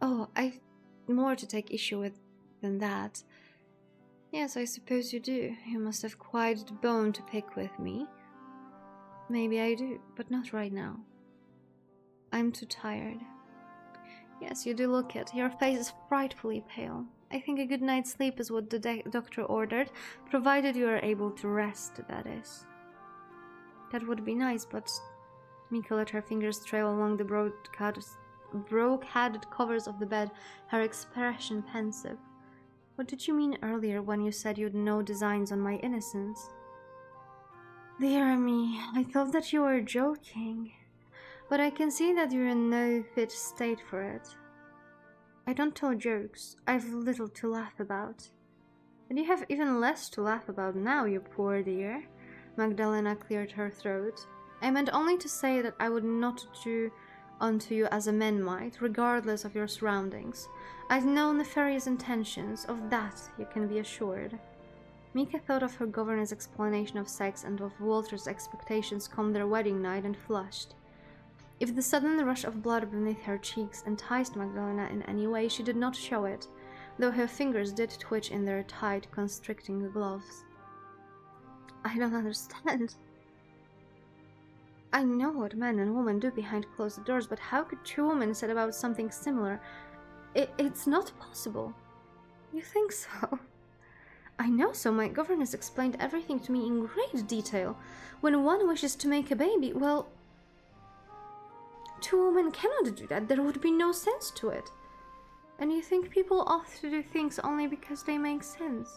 "Oh, I've more to take issue with than that." "Yes, I suppose you do. You must have quite a bone to pick with me." "Maybe I do, but not right now. I'm too tired." "Yes, you do look it. Your face is frightfully pale. I think a good night's sleep is what the doctor ordered, provided you are able to rest, that is." "That would be nice, but..." Mika let her fingers trail along the brocaded covers of the bed, her expression pensive. "What did you mean earlier when you said you'd no designs on my innocence?" "Dear me, I thought that you were joking. But I can see that you're in no fit state for it. I don't tell jokes. I've little to laugh about." "And you have even less to laugh about now, you poor dear." Magdalena cleared her throat. I meant only to say that I would not do unto you as a man might, regardless of your surroundings. I'd no nefarious intentions, of that you can be assured. Mika thought of her governess' explanation of sex and of Walter's expectations come their wedding night and flushed. If the sudden rush of blood beneath her cheeks enticed Magdalena in any way, she did not show it, though her fingers did twitch in their tight, constricting gloves. I don't understand. I know what men and women do behind closed doors, but how could two women set about something similar? It's not possible. You think so? I know so. My governess explained everything to me in great detail. When one wishes to make a baby, well, two women cannot do that. There would be no sense to it. And you think people ought to do things only because they make sense?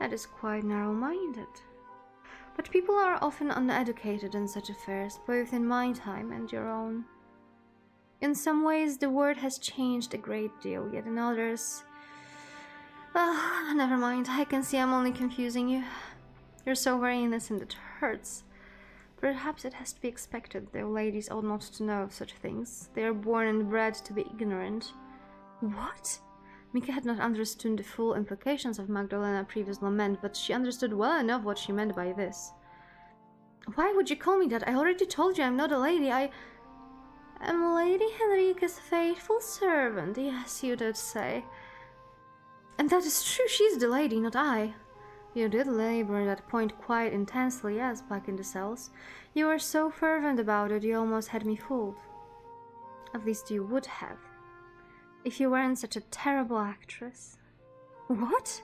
That is quite narrow-minded. But people are often uneducated in such affairs, both in my time and your own. In some ways, the world has changed a great deal, yet in others... Well, never mind. I can see I'm only confusing you. You're so very innocent it hurts. Perhaps it has to be expected, though ladies ought not to know of such things. They are born and bred to be ignorant. What? Mika had not understood the full implications of Magdalena's previous lament, but she understood well enough what she meant by this. Why would you call me that? I already told you I'm not a lady. I am Lady Henrika's faithful servant. Yes, you did say. And that is true. She's the lady, not I. You did labor that point quite intensely, yes, back in the cells. You were so fervent about it, you almost had me fooled. At least you would have. If you weren't such a terrible actress. What?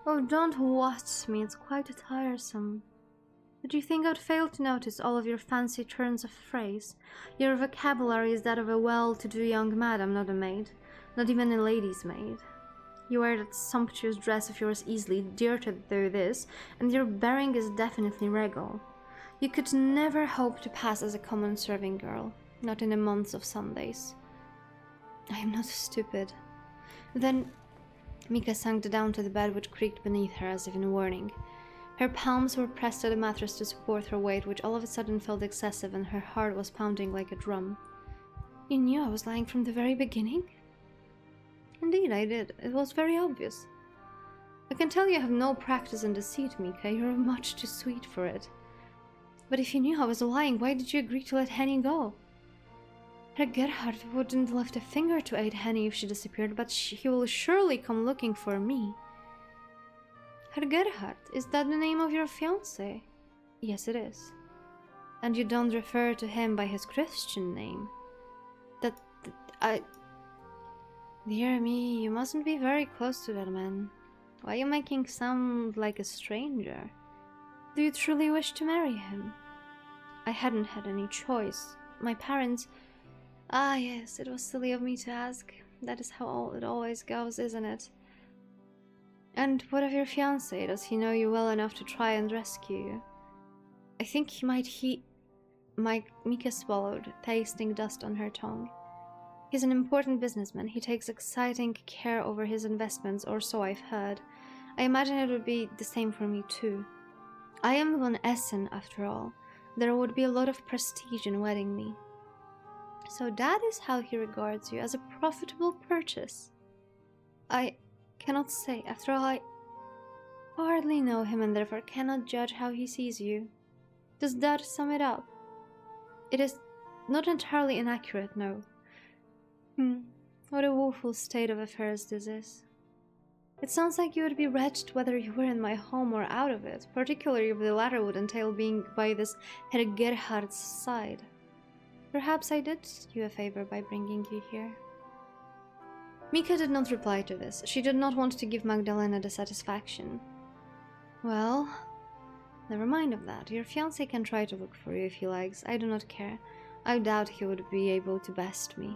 Oh, don't what me, it's quite tiresome. Did you think I'd fail to notice all of your fancy turns of phrase? Your vocabulary is that of a well-to-do young madam, not a maid. Not even a lady's maid. You wear that sumptuous dress of yours easily, dirted though it is, and your bearing is definitely regal. You could never hope to pass as a common serving girl, not in a month of Sundays. I am not stupid. Then Mika sank down to the bed, which creaked beneath her as if in warning. Her palms were pressed to the mattress to support her weight, which all of a sudden felt excessive, and her heart was pounding like a drum. You knew I was lying from the very beginning? Indeed, I did. It was very obvious. I can tell you have no practice in deceit, Mika. You're much too sweet for it. But if you knew I was lying, why did you agree to let Henny go? Herr Gerhard wouldn't lift a finger to aid Henny if she disappeared, but he will surely come looking for me. Herr Gerhard, is that the name of your fiancé? Yes, it is. And you don't refer to him by his Christian name? Dear me, you mustn't be very close to that man. Why are you making sound like a stranger? Do you truly wish to marry him? I hadn't had any choice. My parents... Ah, yes, it was silly of me to ask. That is how it always goes, isn't it? And what of your fiancé? Does he know you well enough to try and rescue you? I think he might Mika swallowed, tasting dust on her tongue. He's an important businessman. He takes exciting care over his investments, or so I've heard. I imagine it would be the same for me too. I am von Essen, after all. There would be a lot of prestige in wedding me. So that is how he regards you, as a profitable purchase. I cannot say. After all, I hardly know him and therefore cannot judge how he sees you. Does that sum it up? It is not entirely inaccurate, no. What a woeful state of affairs this is. It sounds like you would be wretched whether you were in my home or out of it, particularly if the latter would entail being by this Herr Gerhard's side. Perhaps I did you a favor by bringing you here. Mika did not reply to this. She did not want to give Magdalena the satisfaction. Well, never mind of that. Your fiancé can try to look for you if he likes. I do not care. I doubt he would be able to best me.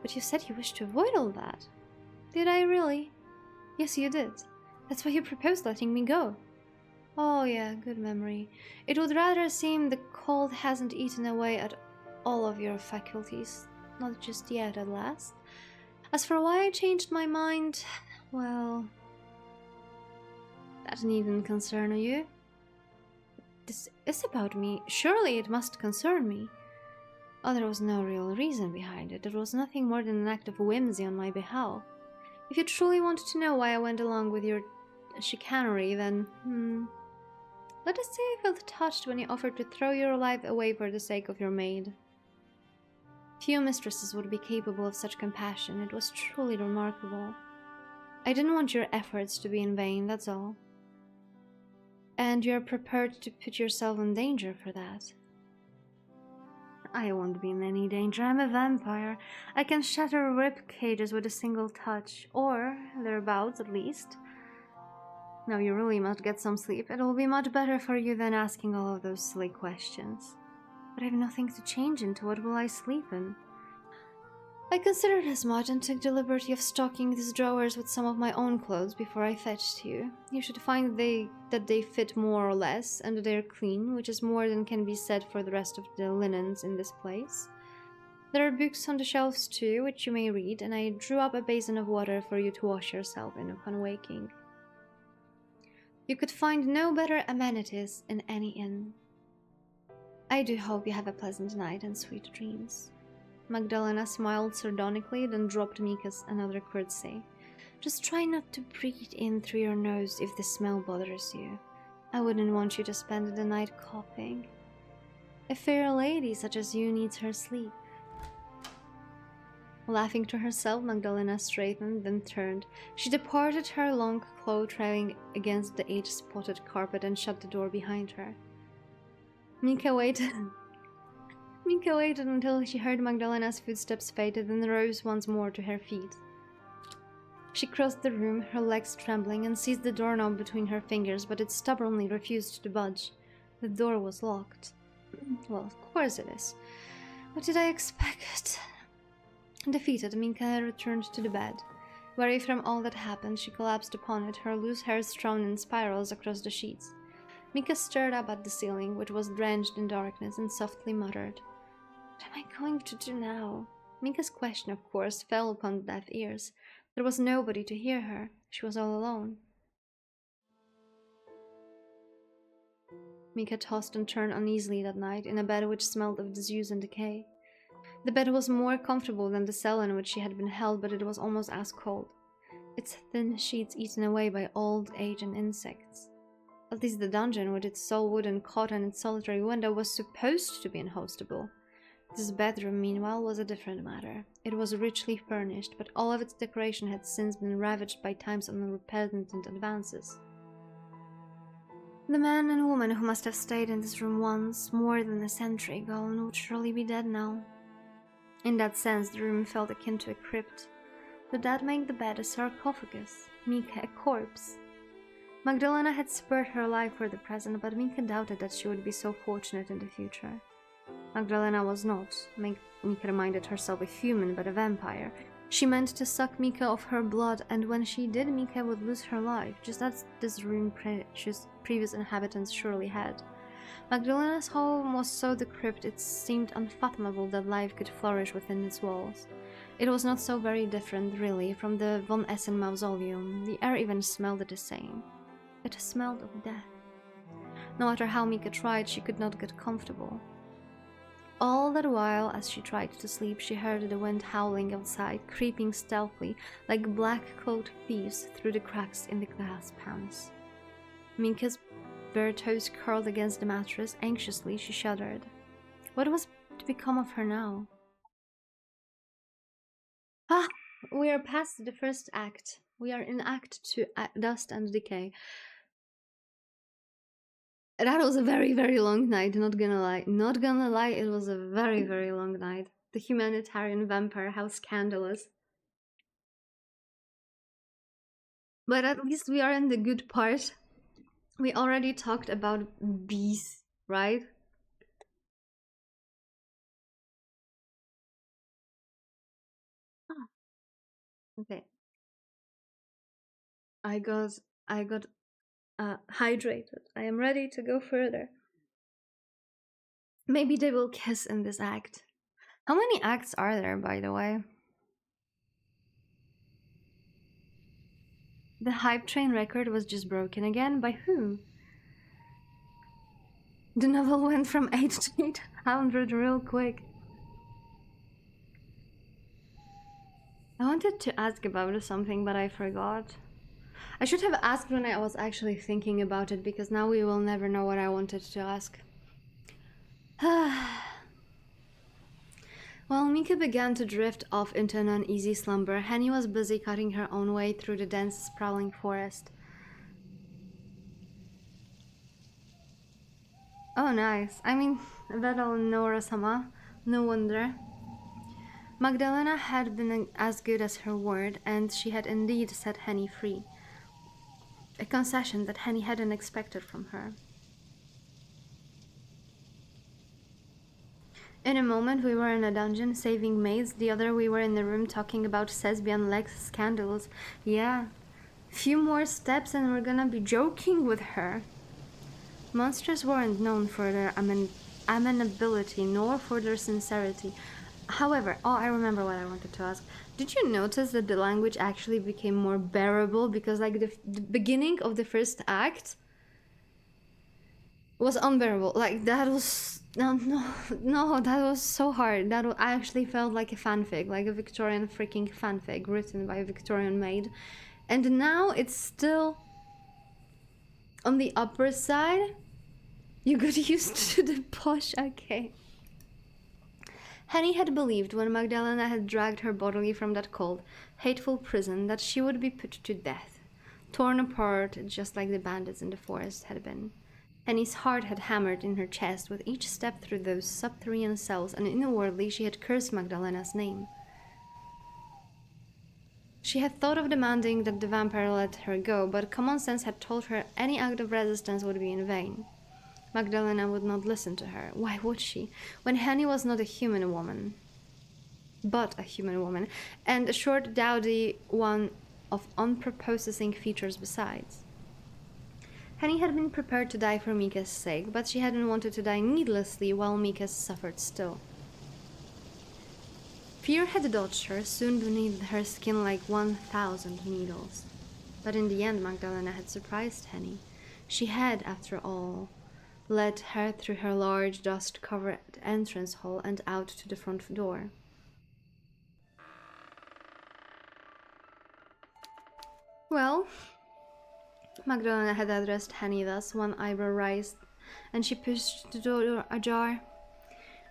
But you said you wished to avoid all that. Did I really? Yes, you did. That's why you proposed letting me go. Oh yeah, good memory. It would rather seem the cold hasn't eaten away at all of your faculties. Not just yet, at last. As for why I changed my mind, well... that needn't concern you. this is about me, surely it must concern me. Oh, there was no real reason behind it. It was nothing more than an act of whimsy on my behalf. If you truly wanted to know why I went along with your chicanery, then, let us say I felt touched when you offered to throw your life away for the sake of your maid. Few mistresses would be capable of such compassion. It was truly remarkable. I didn't want your efforts to be in vain, that's all. And you're prepared to put yourself in danger for that. I won't be in any danger. I'm a vampire. I can shatter rib cages with a single touch, or thereabouts at least. Now you really must get some sleep. It'll be much better for you than asking all of those silly questions. But I have nothing to change into. What will I sleep in? I considered as much and took the liberty of stocking these drawers with some of my own clothes before I fetched you. You should find that they fit more or less, and that they're clean, which is more than can be said for the rest of the linens in this place. There are books on the shelves too, which you may read, and I drew up a basin of water for you to wash yourself in upon waking. You could find no better amenities in any inn. I do hope you have a pleasant night and sweet dreams. Magdalena smiled sardonically, then dropped Mika's another curtsy. Just try not to breathe in through your nose if the smell bothers you. I wouldn't want you to spend the night coughing. A fair lady such as you needs her sleep. Laughing to herself, Magdalena straightened, then turned. She departed, her long cloak trailing against the age-spotted carpet, and shut the door behind her. Mika waited until she heard Magdalena's footsteps faded, then rose once more to her feet. She crossed the room, her legs trembling, and seized the doorknob between her fingers, but it stubbornly refused to budge. The door was locked. Well, of course it is. What did I expect? Defeated, Minka returned to the bed. Weary from all that happened, she collapsed upon it, her loose hair strewn in spirals across the sheets. Minka stared up at the ceiling, which was drenched in darkness, and softly muttered, "What am I going to do now?" Minka's question, of course, fell upon deaf ears. There was nobody to hear her. She was all alone. Minka tossed and turned uneasily that night, in a bed which smelled of disuse and decay. The bed was more comfortable than the cell in which she had been held, but it was almost as cold, its thin sheets eaten away by old age and insects. At least the dungeon, with its sole wooden cot and its solitary window, was supposed to be inhospitable. This bedroom, meanwhile, was a different matter. It was richly furnished, but all of its decoration had since been ravaged by time's unrepentant advances. The man and woman who must have stayed in this room once, more than a century ago, would surely be dead now. In that sense, the room felt akin to a crypt. Did that make the bed a sarcophagus, Mika a corpse? Magdalena had spared her life for the present, but Mika doubted that she would be so fortunate in the future. Magdalena was not, Mika reminded herself, a human, but a vampire. She meant to suck Mika of her blood, and when she did, Mika would lose her life, just as this room's previous inhabitants surely had. Magdalena's home was so decrepit it seemed unfathomable that life could flourish within its walls. It was not so very different, really, from the von Essen mausoleum. The air even smelled the same. It smelled of death. No matter how Mika tried, she could not get comfortable. All that while, as she tried to sleep, she heard the wind howling outside, creeping stealthily, like black-cloaked thieves, through the cracks in the glass panes. Mika's bare toes curled against the mattress. Anxiously, she shuddered. What was to become of her now? Ah! We are past the first act. We are in Act 2, Dust and Decay. That was a very, very long night, not gonna lie. Not gonna lie, it was a very, very long night. The humanitarian vampire, how scandalous. But at least we are in the good part. We already talked about bees, right? Ah, okay. I got I got hydrated. I am ready to go further. Maybe they will kiss in this act. How many acts are there, by the way? The hype train record was just broken again. By whom? The novel went from 8 to 800 real quick. I wanted to ask about something, but I forgot. I should have asked when I was actually thinking about it, because now we will never know what I wanted to ask. While Mika began to drift off into an uneasy slumber, Henny was busy cutting her own way through the dense, sprawling forest. Oh, nice. I mean, that'll Nora-sama. No wonder. Magdalena had been as good as her word, and she had indeed set Henny free. A concession that Henny hadn't expected from her. In a moment we were in a dungeon saving maids, the other we were in the room talking about Lesbian Lex scandals. Yeah, few more steps and we're gonna be joking with her. Monsters weren't known for their amenability nor for their sincerity. However, I remember what I wanted to ask. Did you notice that the language actually became more bearable? Because like the beginning of the first act was unbearable. Like that was no, that was so hard. I actually felt like a fanfic, like a Victorian freaking fanfic written by a Victorian maid. And now it's still on the upper side. You got used to the posh, okay. Henny had believed when Magdalena had dragged her bodily from that cold, hateful prison that she would be put to death, torn apart just like the bandits in the forest had been. Henny's heart had hammered in her chest with each step through those subterranean cells, and inwardly she had cursed Magdalena's name. She had thought of demanding that the vampire let her go, but common sense had told her any act of resistance would be in vain. Magdalena would not listen to her. Why would she, when Henny was not a human woman, but a human woman, and a short, dowdy one of unprepossessing features besides? Henny had been prepared to die for Mika's sake, but she hadn't wanted to die needlessly while Mika suffered still. Fear had dodged her soon beneath her skin like 1,000 needles. But in the end, Magdalena had surprised Henny. She had, after all, led her through her large, dust-covered entrance hall and out to the front door. Well, Magdalena had addressed Henny thus, one eyebrow raised, and she pushed the door ajar.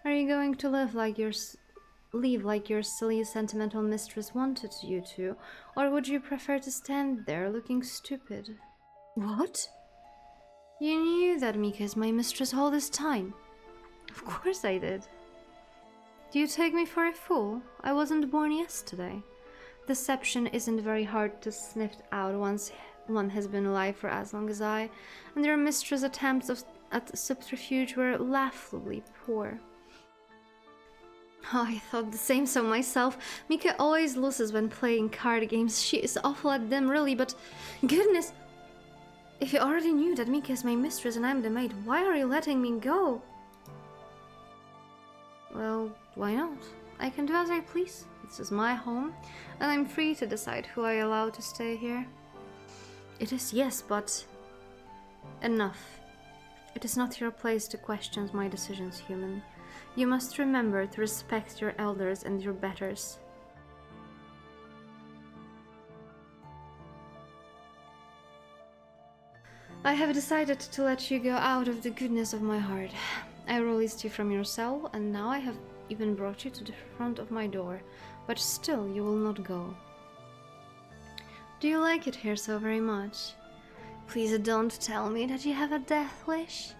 Are you going to leave like your silly, sentimental mistress wanted you to, or would you prefer to stand there looking stupid? What? You knew that Mika is my mistress all this time. Of course I did. Do you take me for a fool? I wasn't born yesterday. Deception isn't very hard to sniff out once one has been alive for as long as I, and your mistress' attempts at subterfuge were laughably poor. Oh, I thought the same so myself. Mika always loses when playing card games. She is awful at them, really, but goodness, if you already knew that Mika is my mistress and I'm the maid, why are you letting me go? Well, why not? I can do as I please. This is my home, and I'm free to decide who I allow to stay here. It is, yes, but enough. It is not your place to question my decisions, human. You must remember to respect your elders and your betters. I have decided to let you go out of the goodness of my heart. I released you from your cell, and now I have even brought you to the front of my door, but still you will not go. Do you like it here so very much? Please don't tell me that you have a death wish.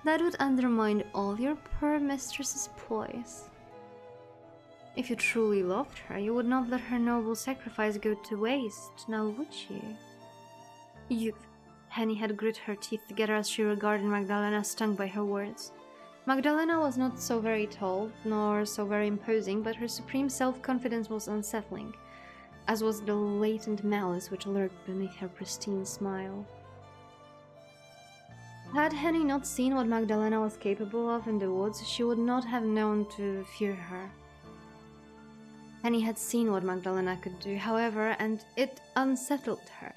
That would undermine all your poor mistress's ploys. If you truly loved her, you would not let her noble sacrifice go to waste, now would you? You... Henny had grit her teeth together as she regarded Magdalena, stung by her words. Magdalena was not so very tall, nor so very imposing, but her supreme self-confidence was unsettling, as was the latent malice which lurked beneath her pristine smile. Had Henny not seen what Magdalena was capable of in the woods, she would not have known to fear her. Henny had seen what Magdalena could do, however, and it unsettled her.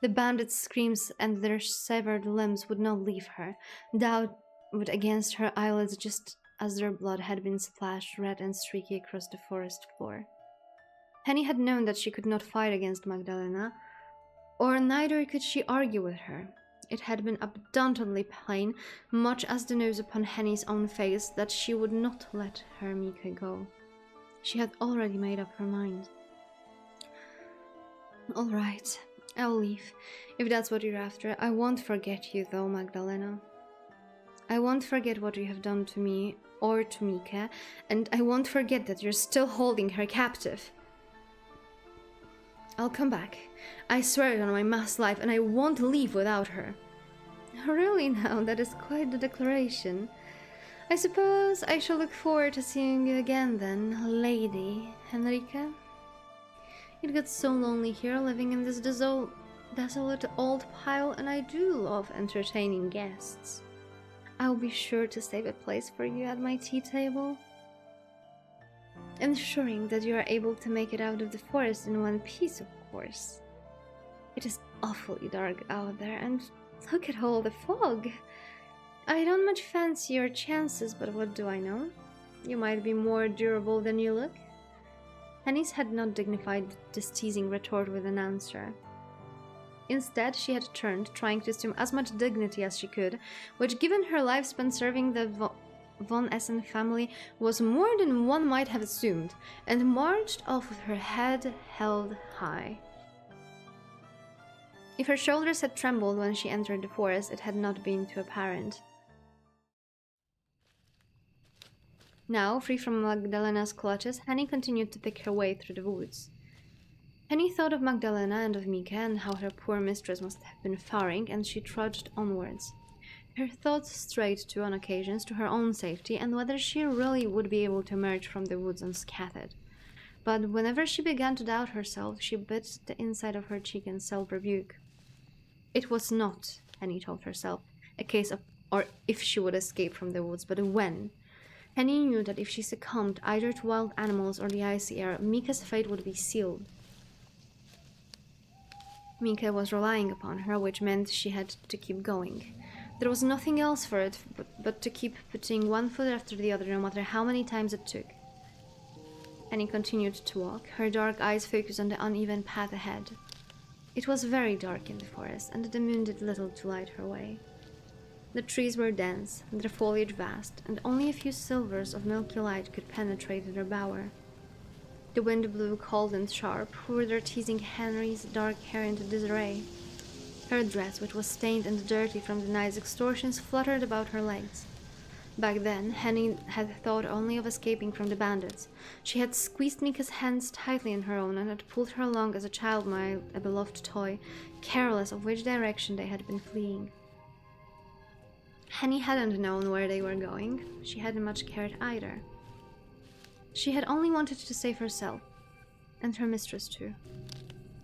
The bandits' screams and their severed limbs would not leave her. Doubt but against her eyelids just as their blood had been splashed red and streaky across the forest floor. Henny had known that she could not fight against Magdalena, or neither could she argue with her. It had been abundantly plain, much as the nose upon Henny's own face, that she would not let her Mika go. She had already made up her mind. All right, I'll leave, if that's what you're after. I won't forget you, though, Magdalena. I won't forget what you have done to me, or to Mika, and I won't forget that you're still holding her captive. I'll come back. I swear it on my mass life, and I won't leave without her. Really now, that is quite the declaration. I suppose I shall look forward to seeing you again then, Lady Henrika. It gets so lonely here, living in this desolate old pile, and I do love entertaining guests. I'll be sure to save a place for you at my tea table, ensuring that you are able to make it out of the forest in one piece, of course. It is awfully dark out there, and look at all the fog. I don't much fancy your chances, but what do I know? You might be more durable than you look. Henny's had not dignified this teasing retort with an answer. Instead, she had turned, trying to assume as much dignity as she could, which, given her lifespan serving the von Essen family, was more than one might have assumed, and marched off with her head held high. If her shoulders had trembled when she entered the forest, it had not been too apparent. Now, free from Magdalena's clutches, Henny continued to pick her way through the woods. Henny thought of Magdalena and of Mika and how her poor mistress must have been faring, and she trudged onwards. Her thoughts strayed to, on occasions, to her own safety and whether she really would be able to emerge from the woods unscathed. But whenever she began to doubt herself, she bit the inside of her cheek in self-rebuke. It was not, Henny told herself, a case of or if she would escape from the woods, but when. Henny knew that if she succumbed either to wild animals or the icy air, Mika's fate would be sealed. Mika was relying upon her, which meant she had to keep going. There was nothing else for it but to keep putting one foot after the other, no matter how many times it took. Henny continued to walk, her dark eyes focused on the uneven path ahead. It was very dark in the forest, and the moon did little to light her way. The trees were dense, their foliage vast, and only a few silvers of milky light could penetrate their bower. The wind blew cold and sharp, further teasing Henry's dark hair into disarray. Her dress, which was stained and dirty from the night's extortions, fluttered about her legs. Back then, Henny had thought only of escaping from the bandits. She had squeezed Mika's hands tightly in her own and had pulled her along as a child might a beloved toy, careless of which direction they had been fleeing. Henny hadn't known where they were going. She hadn't much cared either. She had only wanted to save herself, and her mistress too.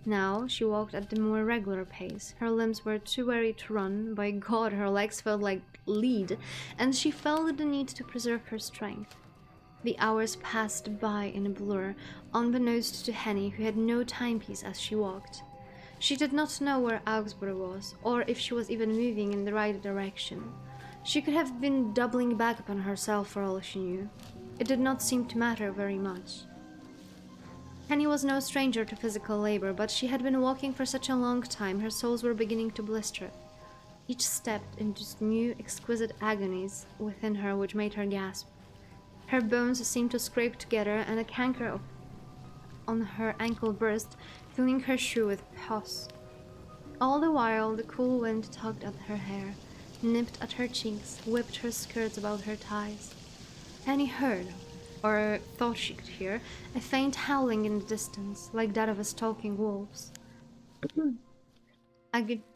Now she walked at the more regular pace. Her limbs were too weary to run. By God, her legs felt like lead, and she felt the need to preserve her strength. The hours passed by in a blur, unbeknownst to Henny, who had no timepiece as she walked. She did not know where Augsburg was, or if she was even moving in the right direction. She could have been doubling back upon herself for all she knew. It did not seem to matter very much. Henny was no stranger to physical labor, but she had been walking for such a long time, her soles were beginning to blister. Each step induced new, exquisite agonies within her which made her gasp. Her bones seemed to scrape together, and a canker on her ankle burst, filling her shoe with pus. All the while, the cool wind tugged at her hair, nipped at her cheeks, whipped her skirts about her thighs. Henny heard, or thought she could hear, a faint howling in the distance, like that of a stalking wolves.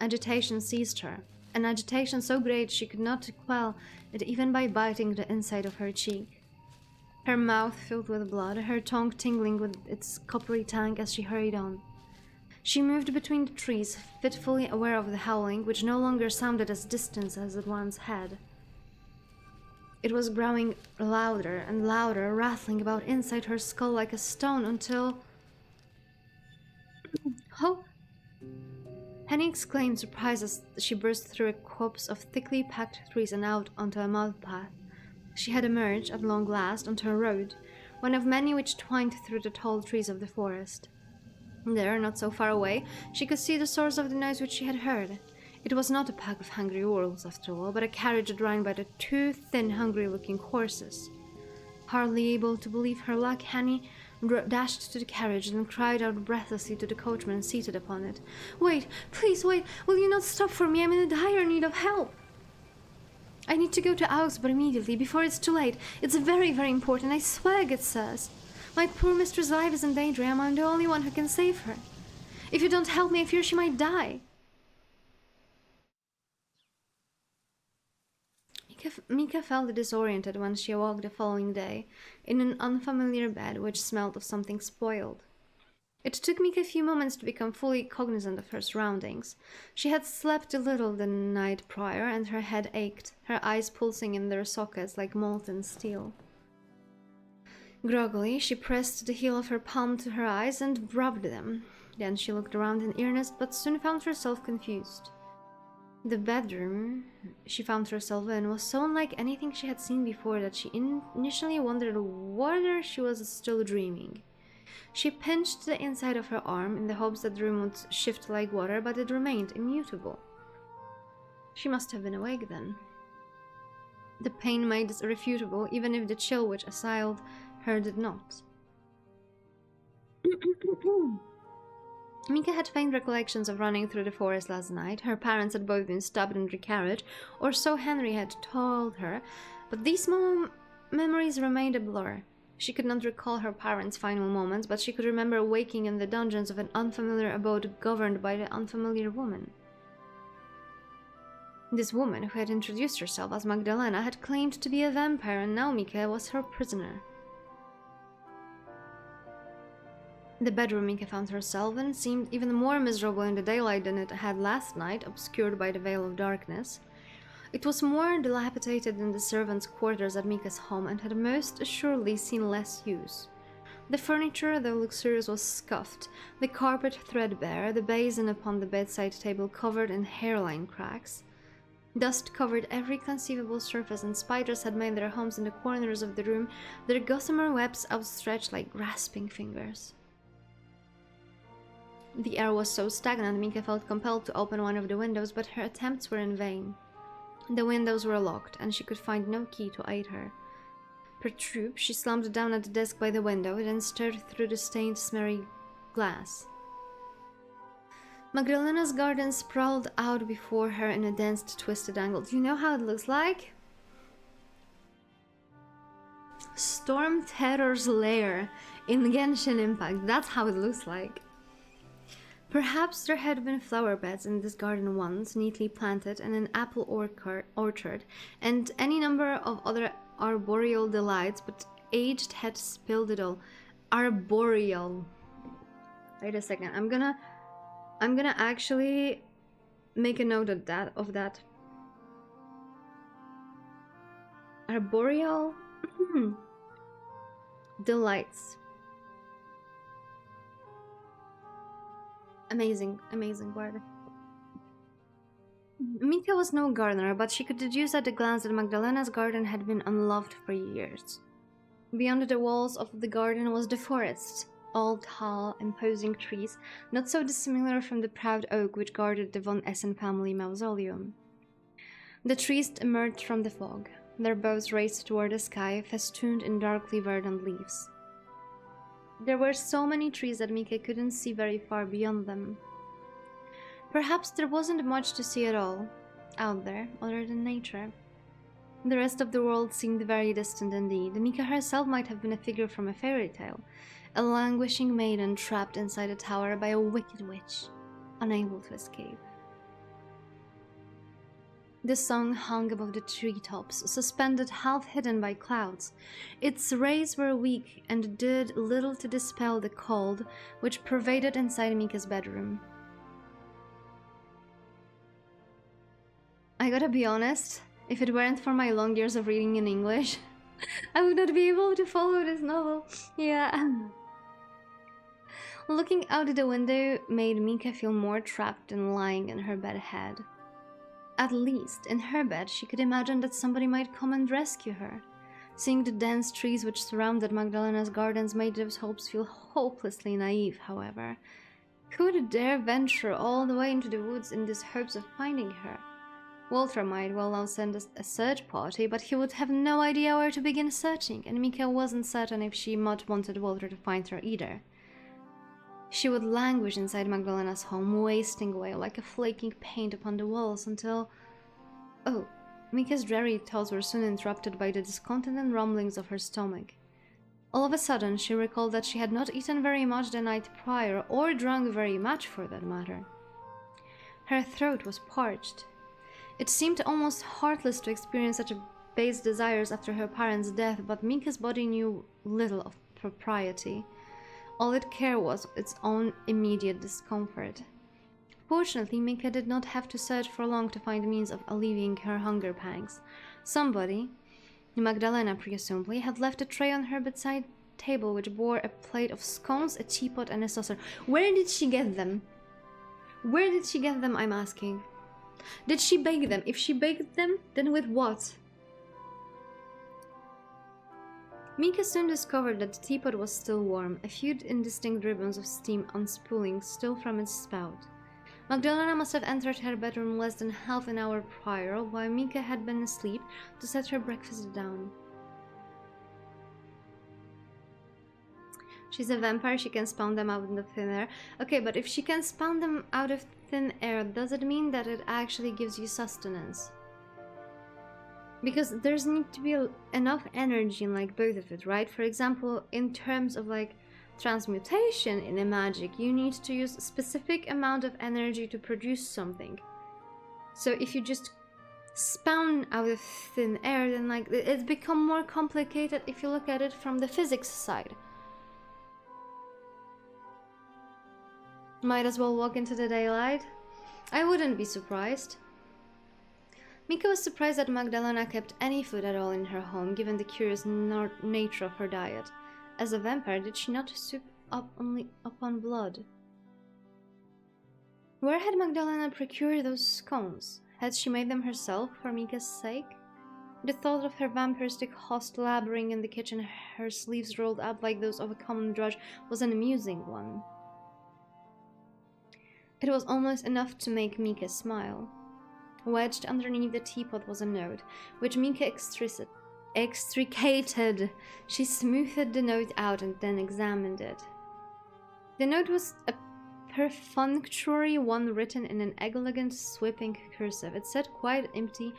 Agitation seized her, an agitation so great she could not quell it even by biting the inside of her cheek. Her mouth filled with blood, her tongue tingling with its coppery tang as she hurried on. She moved between the trees, fitfully aware of the howling, which no longer sounded as distant as it once had. It was growing louder and louder, rattling about inside her skull like a stone until... Oh! Henny exclaimed, surprised as she burst through a copse of thickly packed trees and out onto a mud path. She had emerged, at long last, onto a road, one of many which twined through the tall trees of the forest. There, not so far away, she could see the source of the noise which she had heard. It was not a pack of hungry wolves, after all, but a carriage drawn by the two thin, hungry-looking horses. Hardly able to believe her luck, Henny dashed to the carriage and cried out breathlessly to the coachman seated upon it. "Wait, please wait! Will you not stop for me? I'm in dire need of help! I need to go to Augsburg immediately, before it's too late. It's very, very important, I swear, good sirs. My poor mistress' life is in danger, and I'm the only one who can save her. If you don't help me, I fear she might die." Mika felt disoriented when she awoke the following day, in an unfamiliar bed which smelled of something spoiled. It took Mika a few moments to become fully cognizant of her surroundings. She had slept a little the night prior, and her head ached, her eyes pulsing in their sockets like molten steel. Groggily, she pressed the heel of her palm to her eyes and rubbed them. Then she looked around in earnest, but soon found herself confused. The bedroom she found herself in was so unlike anything she had seen before that she initially wondered whether she was still dreaming. She pinched the inside of her arm in the hopes that the room would shift like water, but it remained immutable. She must have been awake then. The pain made this irrefutable, even if the chill which assailed her did not. Mika had faint recollections of running through the forest last night. Her parents had both been stabbed in the carriage, or so Henry had told her, but these memories remained a blur. She could not recall her parents' final moments, but she could remember waking in the dungeons of an unfamiliar abode governed by the unfamiliar woman. This woman, who had introduced herself as Magdalena, had claimed to be a vampire, and now Mika was her prisoner. The bedroom Mika found herself in seemed even more miserable in the daylight than it had last night, obscured by the veil of darkness. It was more dilapidated than the servants' quarters at Mika's home, and had most assuredly seen less use. The furniture, though luxurious, was scuffed, the carpet threadbare, the basin upon the bedside table covered in hairline cracks. Dust covered every conceivable surface, and spiders had made their homes in the corners of the room, their gossamer webs outstretched like grasping fingers. The air was so stagnant, Mika felt compelled to open one of the windows, but her attempts were in vain. The windows were locked, and she could find no key to aid her. Perturbed, she slumped down at the desk by the window, then stared through the stained, smeary glass. Magdalena's garden sprawled out before her in a dense, twisted angle. Do you know how it looks like? Storm Terror's lair in Genshin Impact. That's how it looks like. Perhaps there had been flower beds in this garden once, neatly planted, and an apple orchard, and any number of other arboreal delights, but age had spilled it all. Arboreal. Wait a second. I'm gonna actually make a note of that. Arboreal delights. Amazing word. Mika was no gardener, but she could deduce at a glance that Magdalena's garden had been unloved for years. Beyond the walls of the garden was the forest, all tall, imposing trees, not so dissimilar from the proud oak which guarded the von Essen family mausoleum. The trees emerged from the fog, their boughs raised toward the sky, festooned in darkly verdant leaves. There were so many trees that Mika couldn't see very far beyond them. Perhaps there wasn't much to see at all out there, other than nature. The rest of the world seemed very distant indeed. Mika herself might have been a figure from a fairy tale, a languishing maiden trapped inside a tower by a wicked witch, unable to escape. The sun hung above the treetops, suspended half hidden by clouds. Its rays were weak and did little to dispel the cold which pervaded inside Mika's bedroom. I gotta be honest, if it weren't for my long years of reading in English, I would not be able to follow this novel. Yeah. Looking out the window made Mika feel more trapped than lying in her bed had. At least, in her bed, she could imagine that somebody might come and rescue her. Seeing the dense trees which surrounded Magdalena's gardens made those hopes feel hopelessly naive, however. Who would dare venture all the way into the woods in these hopes of finding her? Walter might well now send a search party, but he would have no idea where to begin searching, and Mika wasn't certain if she much wanted Walter to find her either. She would languish inside Magdalena's home, wasting away like a flaking paint upon the walls until... Oh, Mika's dreary thoughts were soon interrupted by the discontented rumblings of her stomach. All of a sudden, she recalled that she had not eaten very much the night prior, or drunk very much for that matter. Her throat was parched. It seemed almost heartless to experience such a base desires after her parents' death, but Mika's body knew little of propriety. All it cared was its own immediate discomfort. Fortunately, Mika did not have to search for long to find means of alleviating her hunger pangs. Somebody, Magdalena presumably, had left a tray on her bedside table which bore a plate of scones, a teapot, and a saucer. Where did she get them? Where did she get them, I'm asking? Did she bake them? If she baked them, then with what? Mika soon discovered that the teapot was still warm, a few indistinct ribbons of steam unspooling still from its spout. Magdalena must have entered her bedroom less than half an hour prior, while Mika had been asleep, to set her breakfast down. She's a vampire, she can spawn them out in the thin air. Okay, but if she can spawn them out of thin air, does it mean that it actually gives you sustenance? Because there's need to be enough energy in like both of it, right? For example, in terms of like transmutation in a magic, you need to use a specific amount of energy to produce something. So if you just spawn out of thin air, then like it's become more complicated if you look at it from the physics side. Might as well walk into the daylight. I wouldn't be surprised. Mika was surprised that Magdalena kept any food at all in her home, given the curious nature of her diet. As a vampire, did she not soup up only upon blood? Where had Magdalena procured those scones? Had she made them herself for Mika's sake? The thought of her vampiristic host laboring in the kitchen, her sleeves rolled up like those of a common drudge, was an amusing one. It was almost enough to make Mika smile. Wedged underneath the teapot was a note, which Mika extricated. She smoothed the note out and then examined it. The note was a perfunctory one written in an elegant, sweeping cursive. It said quite empty,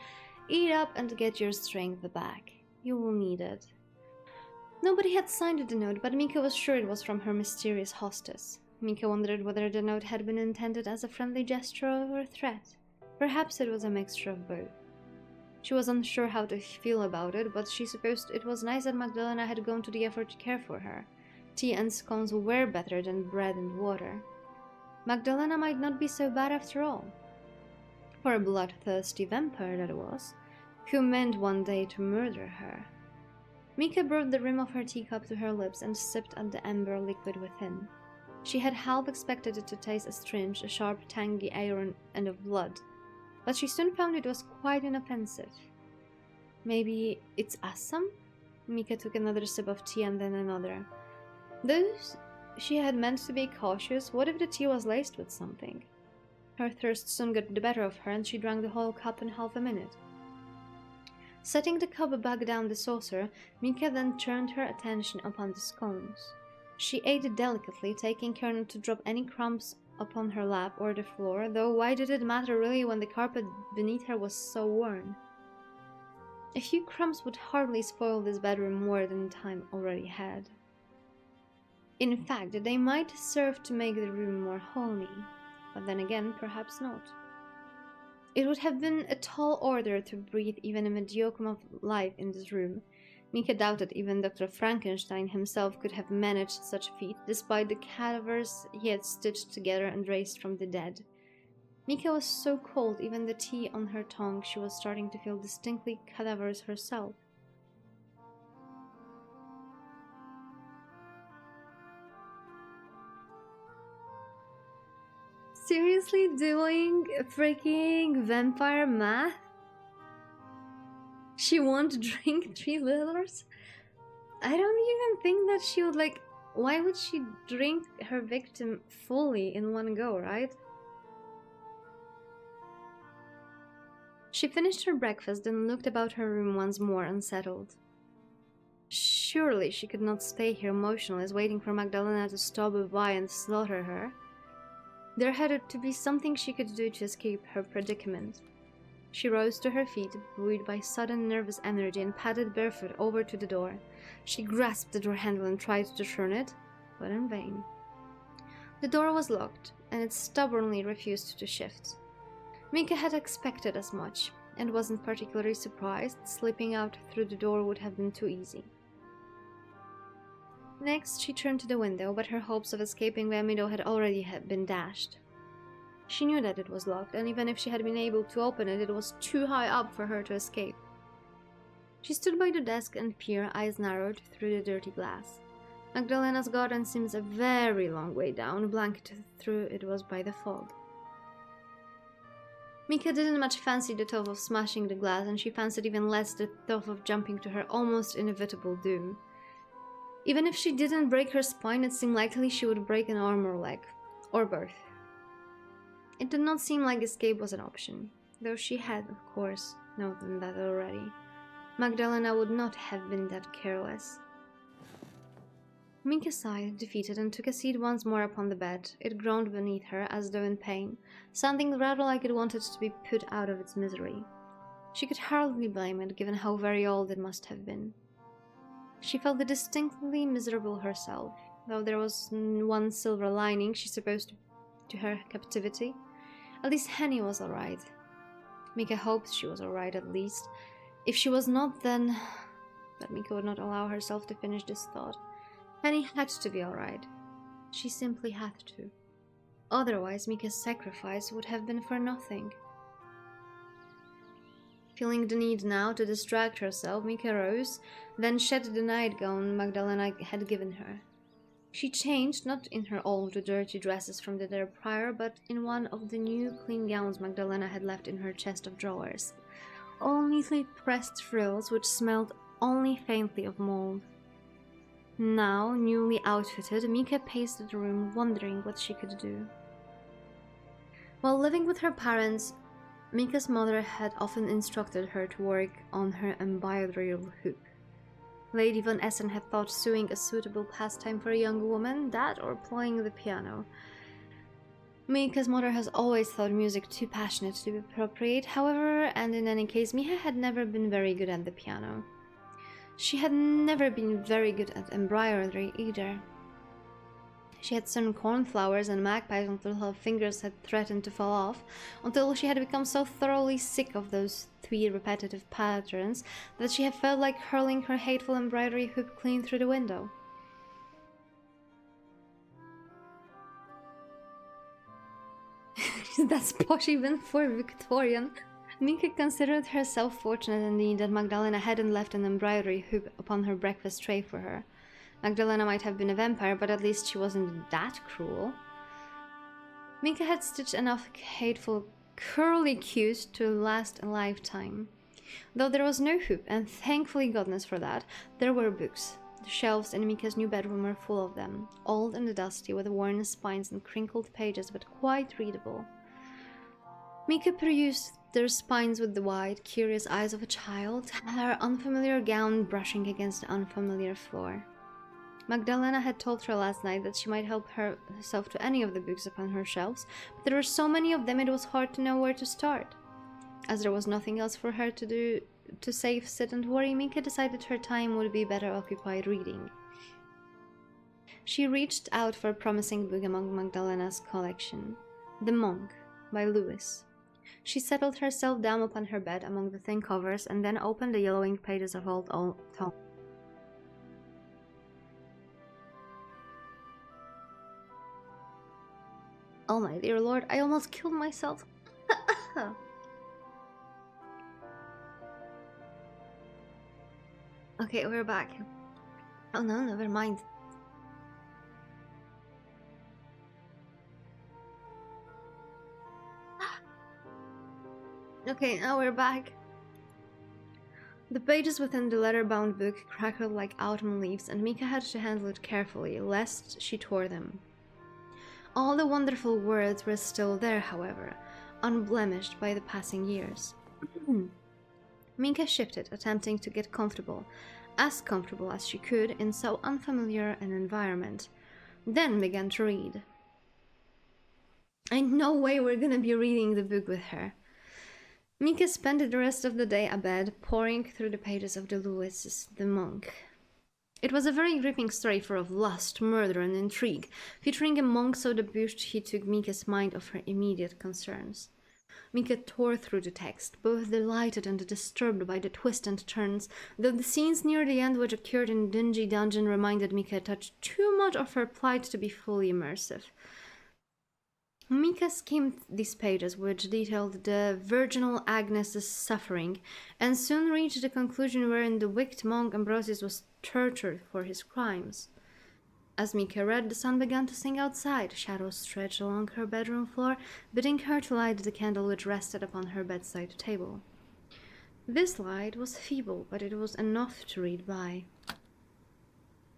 "Eat up and get your strength back. You will need it." Nobody had signed the note, but Mika was sure it was from her mysterious hostess. Mika wondered whether the note had been intended as a friendly gesture or a threat. Perhaps it was a mixture of both. She was unsure how to feel about it, but she supposed it was nice that Magdalena had gone to the effort to care for her. Tea and scones were better than bread and water. Magdalena might not be so bad after all. For a bloodthirsty vampire, that was, who meant one day to murder her. Mika brought the rim of her teacup to her lips and sipped at the amber liquid within. She had half expected it to taste astringent, a sharp, tangy iron and of blood, but she soon found it was quite inoffensive. Maybe it's assam? Mika took another sip of tea and then another. Though she had meant to be cautious, what if the tea was laced with something? Her thirst soon got the better of her, and she drank the whole cup in half a minute. Setting the cup back down the saucer, Mika then turned her attention upon the scones. She ate delicately, taking care not to drop any crumbs upon her lap or the floor, though why did it matter really when the carpet beneath her was so worn? A few crumbs would hardly spoil this bedroom more than time already had. In fact, they might serve to make the room more homey, but then again, perhaps not. It would have been a tall order to breathe even a modicum of life in this room. Mika doubted even Dr. Frankenstein himself could have managed such a feat, despite the cadavers he had stitched together and raised from the dead. Mika was so cold, even the tea on her tongue, she was starting to feel distinctly cadaverous herself. seriously doing freaking vampire math? She won't drink 3 liters? I don't even think that she would like. Why would she drink her victim fully in one go, right? She finished her breakfast and looked about her room once more, unsettled. Surely she could not stay here motionless, waiting for Magdalena to stop by and slaughter her. There had to be something she could do to escape her predicament. She rose to her feet, buoyed by sudden nervous energy, and padded barefoot over to the door. She grasped the door handle and tried to turn it, but in vain. The door was locked, and it stubbornly refused to shift. Mika had expected as much, and wasn't particularly surprised. Slipping out through the door would have been too easy. Next, she turned to the window, but her hopes of escaping the meadow had already been dashed. She knew that it was locked, and even if she had been able to open it, it was too high up for her to escape. She stood by the desk and peered, eyes narrowed, through the dirty glass. Magdalena's garden seems a very long way down, blanketed through it was by the fog. Mika didn't much fancy the thought of smashing the glass, and she fancied even less the thought of jumping to her almost inevitable doom. Even if she didn't break her spine, it seemed likely she would break an arm or leg, or both. It did not seem like escape was an option, though she had, of course, known that already. Magdalena would not have been that careless. Mika sighed, defeated, and took a seat once more upon the bed. It groaned beneath her, as though in pain, sounding rather like it wanted to be put out of its misery. She could hardly blame it, given how very old it must have been. She felt distinctly miserable herself, though there was one silver lining, she supposed, to her captivity. At least Henny was alright. Mika hoped she was alright, at least. If she was not, then... But Mika would not allow herself to finish this thought. Henny had to be alright. She simply had to. Otherwise, Mika's sacrifice would have been for nothing. Feeling the need now to distract herself, Mika rose, then shed the nightgown Magdalena had given her. She changed, not in her old dirty dresses from the day prior, but in one of the new clean gowns Magdalena had left in her chest of drawers, all neatly pressed frills which smelled only faintly of mold. Now, newly outfitted, Mika paced the room, wondering what she could do. While living with her parents, Mika's mother had often instructed her to work on her embroidery hoop. Lady Von Essen had thought sewing a suitable pastime for a young woman, that or playing the piano. Mika's mother has always thought music too passionate to be appropriate, however, and in any case, Mika had never been very good at the piano. She had never been very good at embroidery either. She had sewn cornflowers and magpies until her fingers had threatened to fall off, until she had become so thoroughly sick of those 3 repetitive patterns that she had felt like hurling her hateful embroidery hoop clean through the window. That's posh even for Victorian. Mika considered herself fortunate indeed that Magdalena hadn't left an embroidery hoop upon her breakfast tray for her. Magdalena might have been a vampire, but at least she wasn't that cruel. Mika had stitched enough hateful curly cues to last a lifetime. Though there was no hoop, and thankfully goodness for that, there were books. The shelves in Mika's new bedroom were full of them, old and dusty, with worn spines and crinkled pages, but quite readable. Mika perused their spines with the wide, curious eyes of a child, her unfamiliar gown brushing against the unfamiliar floor. Magdalena had told her last night that she might help herself to any of the books upon her shelves, but there were so many of them it was hard to know where to start. As there was nothing else for her to do to save, sit and worry, Mika decided her time would be better occupied reading. She reached out for a promising book among Magdalena's collection, The Monk by Lewis. She settled herself down upon her bed among the thin covers and then opened the yellowing pages of old Tom. Oh my dear lord, I almost killed myself. Okay, we're back. Oh no, never mind. Okay, now we're back. The pages within the leather-bound book crackled like autumn leaves, and Mika had to handle it carefully, lest she tore them. All the wonderful words were still there, however, unblemished by the passing years. Mika shifted, attempting to get comfortable, as comfortable as she could in so unfamiliar an environment, then began to read. Ain't no way we're gonna be reading the book with her. Mika spent the rest of the day abed, poring through the pages of the Lewis's The Monk. It was a very gripping story full of lust, murder, and intrigue, featuring a monk so debauched he took Mika's mind off her immediate concerns. Mika tore through the text, both delighted and disturbed by the twists and turns, though the scenes near the end which occurred in the dingy dungeon reminded Mika a touch too much of her plight to be fully immersive. Mika skimmed these pages, which detailed the virginal Agnes's suffering, and soon reached the conclusion wherein the wicked monk Ambrosius was tortured for his crimes. As Mika read, the sun began to sink outside, shadows stretched along her bedroom floor, bidding her to light the candle which rested upon her bedside table. This light was feeble, but it was enough to read by.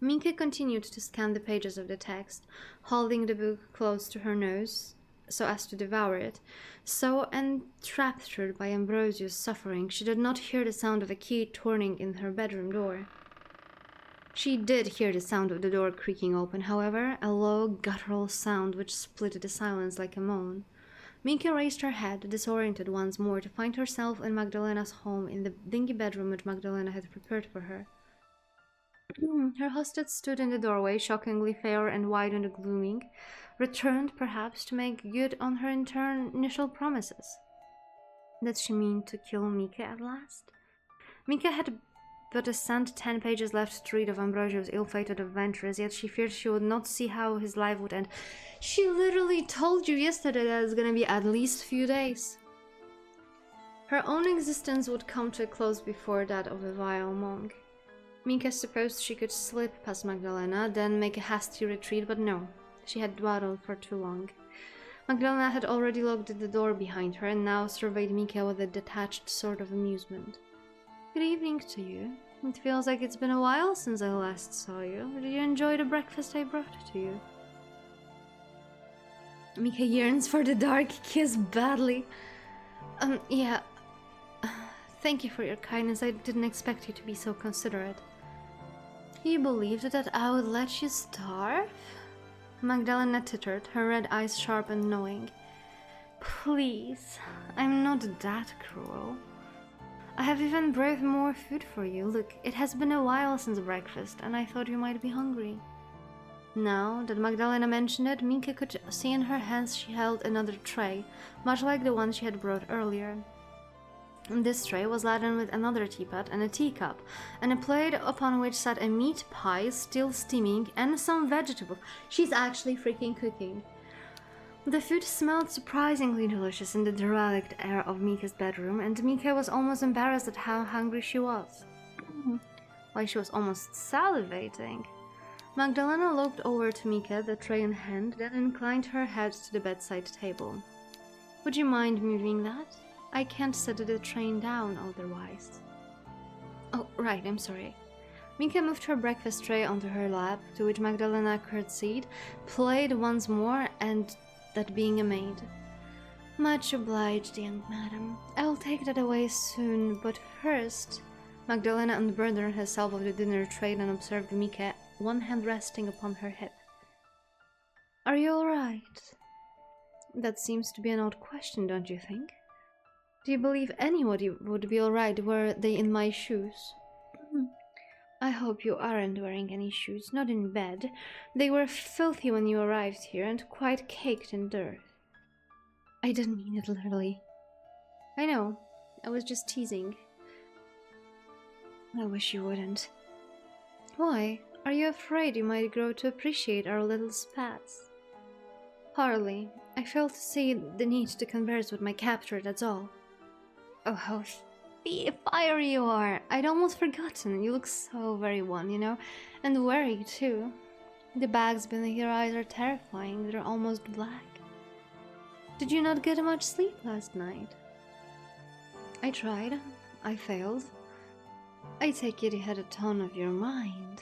Mika continued to scan the pages of the text, holding the book close to her nose, so as to devour it. So enraptured by Ambrosius' suffering, she did not hear the sound of a key turning in her bedroom door. She did hear the sound of the door creaking open, however, a low, guttural sound which split the silence like a moan. Mika raised her head, disoriented once more, to find herself in Magdalena's home in the dingy bedroom which Magdalena had prepared for her. Her hostess stood in the doorway, shockingly fair and white and glooming, returned, perhaps, to make good on her initial promises. Did she mean to kill Mika at last? Mika had but a scant 10 pages left to read of Ambrosius' ill-fated adventures, yet she feared she would not see how his life would end. She literally told you yesterday that it's gonna be at least a few days. Her own existence would come to a close before that of the vile monk. Mika supposed she could slip past Magdalena, then make a hasty retreat, but no. She had dawdled for too long. Magdalena had already locked the door behind her, and now surveyed Mika with a detached sort of amusement. Good evening to you. It feels like it's been a while since I last saw you. Did you enjoy the breakfast I brought to you? Mika yearns for the dark kiss badly. Yeah. Thank you for your kindness. I didn't expect you to be so considerate. You believed that I would let you starve? Magdalena tittered, her red eyes sharp and knowing. Please, I'm not that cruel. I have even brought more food for you. Look, it has been a while since breakfast, and I thought you might be hungry. Now that Magdalena mentioned it, Mika could see in her hands she held another tray, much like the one she had brought earlier. This tray was laden with another teapot and a teacup, and a plate upon which sat a meat pie still steaming and some vegetables. She's actually freaking cooking. The food smelled surprisingly delicious in the derelict air of Mika's bedroom, and Mika was almost embarrassed at how hungry she was. Why, she was almost salivating. Magdalena looked over to Mika, the tray in hand, then inclined her head to the bedside table. Would you mind moving that? I can't set the train down otherwise. Oh, right, I'm sorry. Mika moved her breakfast tray onto her lap, to which Magdalena curtsied, played once more, and that being a maid. Much obliged, young madam. I'll take that away soon, but first... Magdalena unburdened herself of the dinner tray and observed Mika, one hand resting upon her hip. Are you all right? That seems to be an odd question, don't you think? Do you believe anybody would be alright were they in my shoes? I hope you aren't wearing any shoes, not in bed. They were filthy when you arrived here and quite caked in dirt. I didn't mean it literally. I know, I was just teasing. I wish you wouldn't. Why? Are you afraid you might grow to appreciate our little spats? Hardly. I failed to see the need to converse with my captor, that's all. Oh, how fiery you are! I'd almost forgotten. You look so very one, you know? And wary, too. The bags beneath your eyes are terrifying. They're almost black. Did you not get much sleep last night? I tried. I failed. I take it you had a ton of your mind.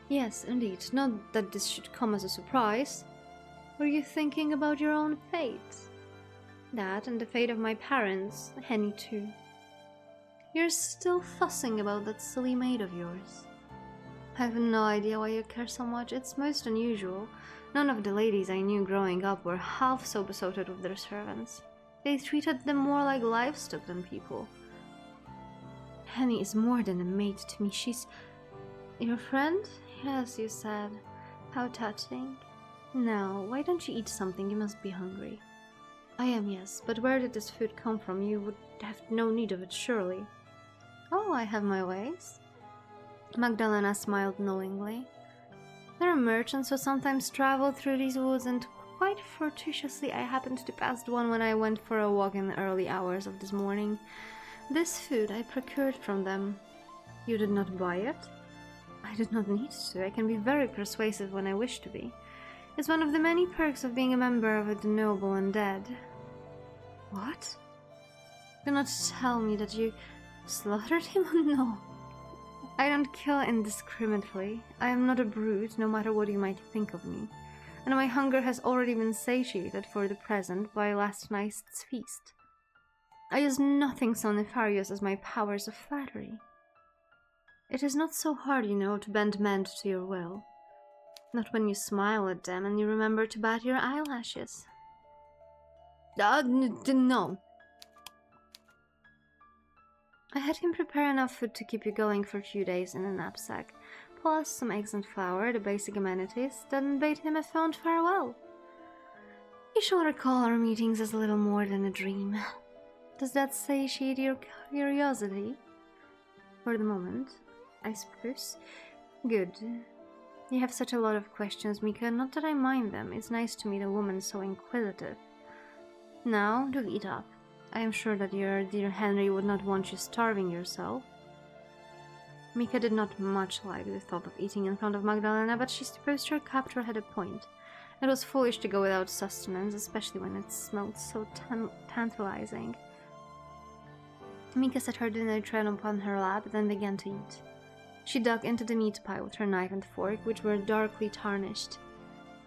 Yes, indeed. Not that this should come as a surprise. Were you thinking about your own fate? That and the fate of my parents, Henny too. You're still fussing about that silly maid of yours. I have no idea why you care so much. It's most unusual. None of the ladies I knew growing up were half so besotted with their servants. They treated them more like livestock than people. Henny is more than a maid to me. She's... Your friend? Yes, you said. How touching. Now, why don't you eat something? You must be hungry. I am, yes, but where did this food come from? You would have no need of it, surely. Oh, I have my ways. Magdalena smiled knowingly. There are merchants who sometimes travel through these woods, and quite fortuitously I happened to pass one when I went for a walk in the early hours of this morning. This food I procured from them. You did not buy it? I did not need to. I can be very persuasive when I wish to be. It's one of the many perks of being a member of the noble and dead. What? Do not tell me that you slaughtered him? No. I don't kill indiscriminately. I am not a brute, no matter what you might think of me. And my hunger has already been satiated for the present by last night's feast. I use nothing so nefarious as my powers of flattery. It is not so hard, you know, to bend men to your will. Not when you smile at them and you remember to bat your eyelashes. No. I had him prepare enough food to keep you going for 2 days in a knapsack, plus some eggs and flour, the basic amenities, then bade him a fond farewell. You shall recall our meetings as little more than a dream. Does that satiate your curiosity? For the moment, I suppose. Good. You have such a lot of questions, Mika. Not that I mind them. It's nice to meet a woman so inquisitive. Now, do eat up. I am sure that your dear Henry would not want you starving yourself. Mika did not much like the thought of eating in front of Magdalena, but she supposed her captor had a point. It was foolish to go without sustenance, especially when it smelled so tantalizing. Mika set her dinner tray upon her lap, then began to eat. She dug into the meat pie with her knife and fork, which were darkly tarnished.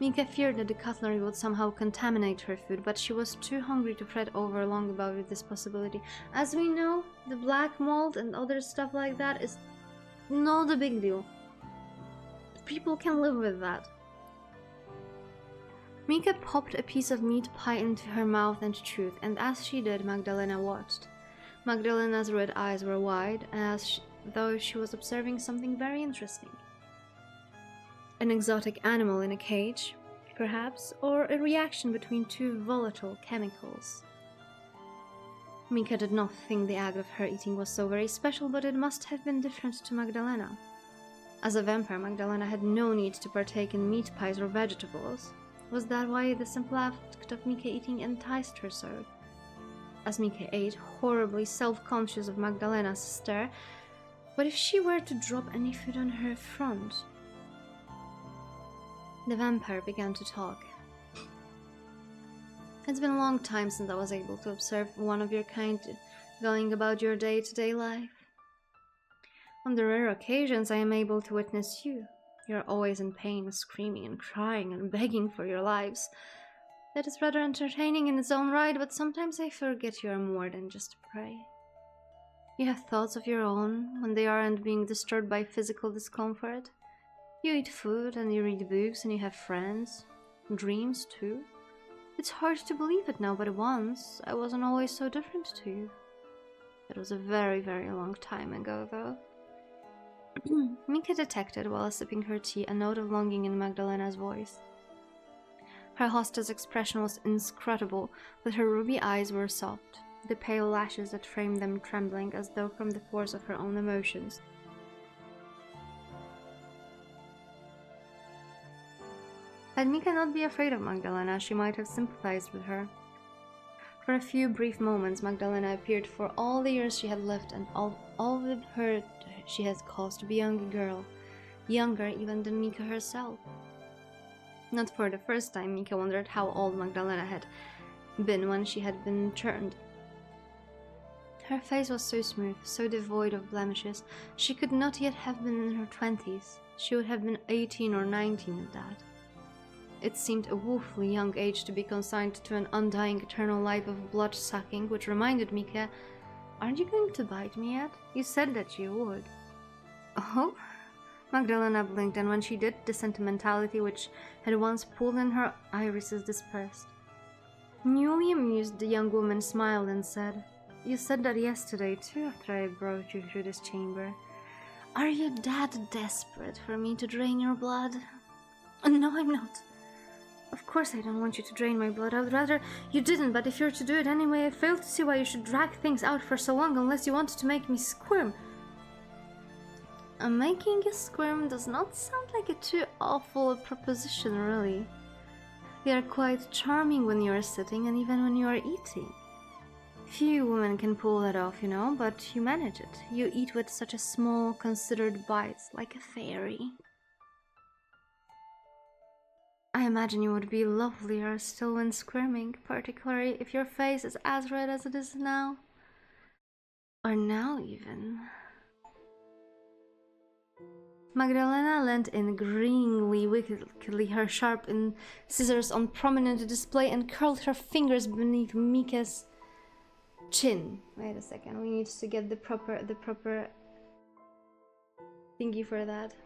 Mika feared that the cutlery would somehow contaminate her food, but she was too hungry to fret over long about this possibility. As we know, the black mold and other stuff like that is not a big deal. People can live with that. Mika popped a piece of meat pie into her mouth and chewed, and as she did, Magdalena watched. Magdalena's red eyes were wide, as though she was observing something very interesting. An exotic animal in a cage, perhaps, or a reaction between two volatile chemicals. Mika did not think the act of her eating was so very special, but it must have been different to Magdalena. As a vampire, Magdalena had no need to partake in meat pies or vegetables. Was that why the simple act of Mika eating enticed her so? As Mika ate, horribly self-conscious of Magdalena's stare, what if she were to drop any food on her front? The vampire began to talk. It's been a long time since I was able to observe one of your kind going about your day-to-day life. On the rare occasions I am able to witness you. You're always in pain, screaming and crying and begging for your lives. That is rather entertaining in its own right, but sometimes I forget you are more than just prey. You have thoughts of your own when they aren't being disturbed by physical discomfort. You eat food and you read books and you have friends. Dreams too. It's hard to believe it now, but once I wasn't always so different to you. It was a very, very long time ago, though. Mika detected, while sipping her tea, a note of longing in Magdalena's voice. Her hostess' expression was inscrutable, but her ruby eyes were soft, the pale lashes that framed them trembling as though from the force of her own emotions. Had Mika not be afraid of Magdalena, she might have sympathized with her. For a few brief moments, Magdalena appeared for all the years she had lived and all the hurt she had caused to be a young girl, younger even than Mika herself. Not for the first time, Mika wondered how old Magdalena had been when she had been turned. Her face was so smooth, so devoid of blemishes. She could not yet have been in her 20s. She would have been 18 or 19 at that. It seemed a woefully young age to be consigned to an undying eternal life of blood-sucking, which reminded Mika, "Aren't you going to bite me yet? You said that you would." "Oh?" Magdalena blinked, and when she did, the sentimentality which had once pulled in her irises dispersed. Newly amused, the young woman smiled and said, "You said that yesterday too, after I brought you through this chamber. Are you that desperate for me to drain your blood?" "No, I'm not. Of course I don't want you to drain my blood. I would rather you didn't, but if you're to do it anyway, I fail to see why you should drag things out for so long unless you wanted to make me squirm." Making you squirm does not sound like a too awful a proposition, really. You are quite charming when you are sitting and even when you are eating. Few women can pull that off, you know, but you manage it. You eat with such a small, considered bites, like a fairy. I imagine you would be lovelier still when squirming, particularly if your face is as red as it is now. Or now, even. Magdalena leant in, grinning wickedly, her sharp scissors on prominent display, and curled her fingers beneath Mika's chin. Wait a second, we need to get the proper thingy for that.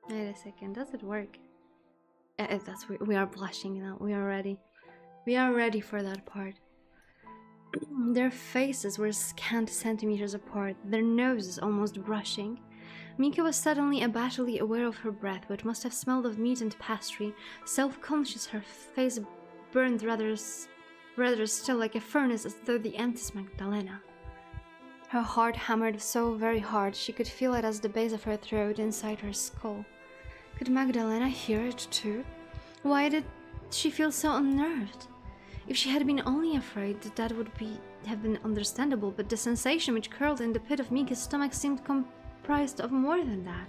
Wait a second, does it work? We are blushing now. We are ready. We are ready for that part. Their faces were scant centimeters apart, their noses almost brushing. Mika was suddenly abashedly aware of her breath, which must have smelled of meat and pastry. Self-conscious, her face burned rather still like a furnace, as though the emptiest Magdalena. Her heart hammered so very hard she could feel it at the base of her throat, inside her skull. Could Magdalena hear it too? Why did she feel so unnerved? If she had been only afraid, that would have been understandable, but the sensation which curled in the pit of Mika's stomach seemed comprised of more than that.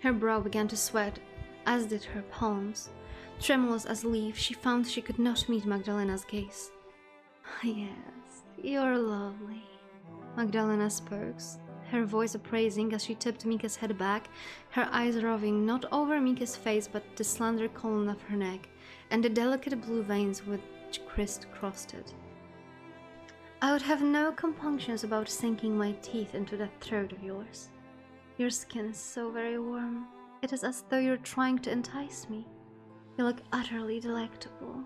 Her brow began to sweat, as did her palms. Tremulous as leaf, she found she could not meet Magdalena's gaze. "Yes, you're lovely," Magdalena spoke, her voice appraising as she tipped Mika's head back, her eyes roving not over Mika's face but the slender column of her neck, and the delicate blue veins which crisscrossed it. "I would have no compunctions about sinking my teeth into that throat of yours. Your skin is so very warm. It is as though you're trying to entice me. You look utterly delectable.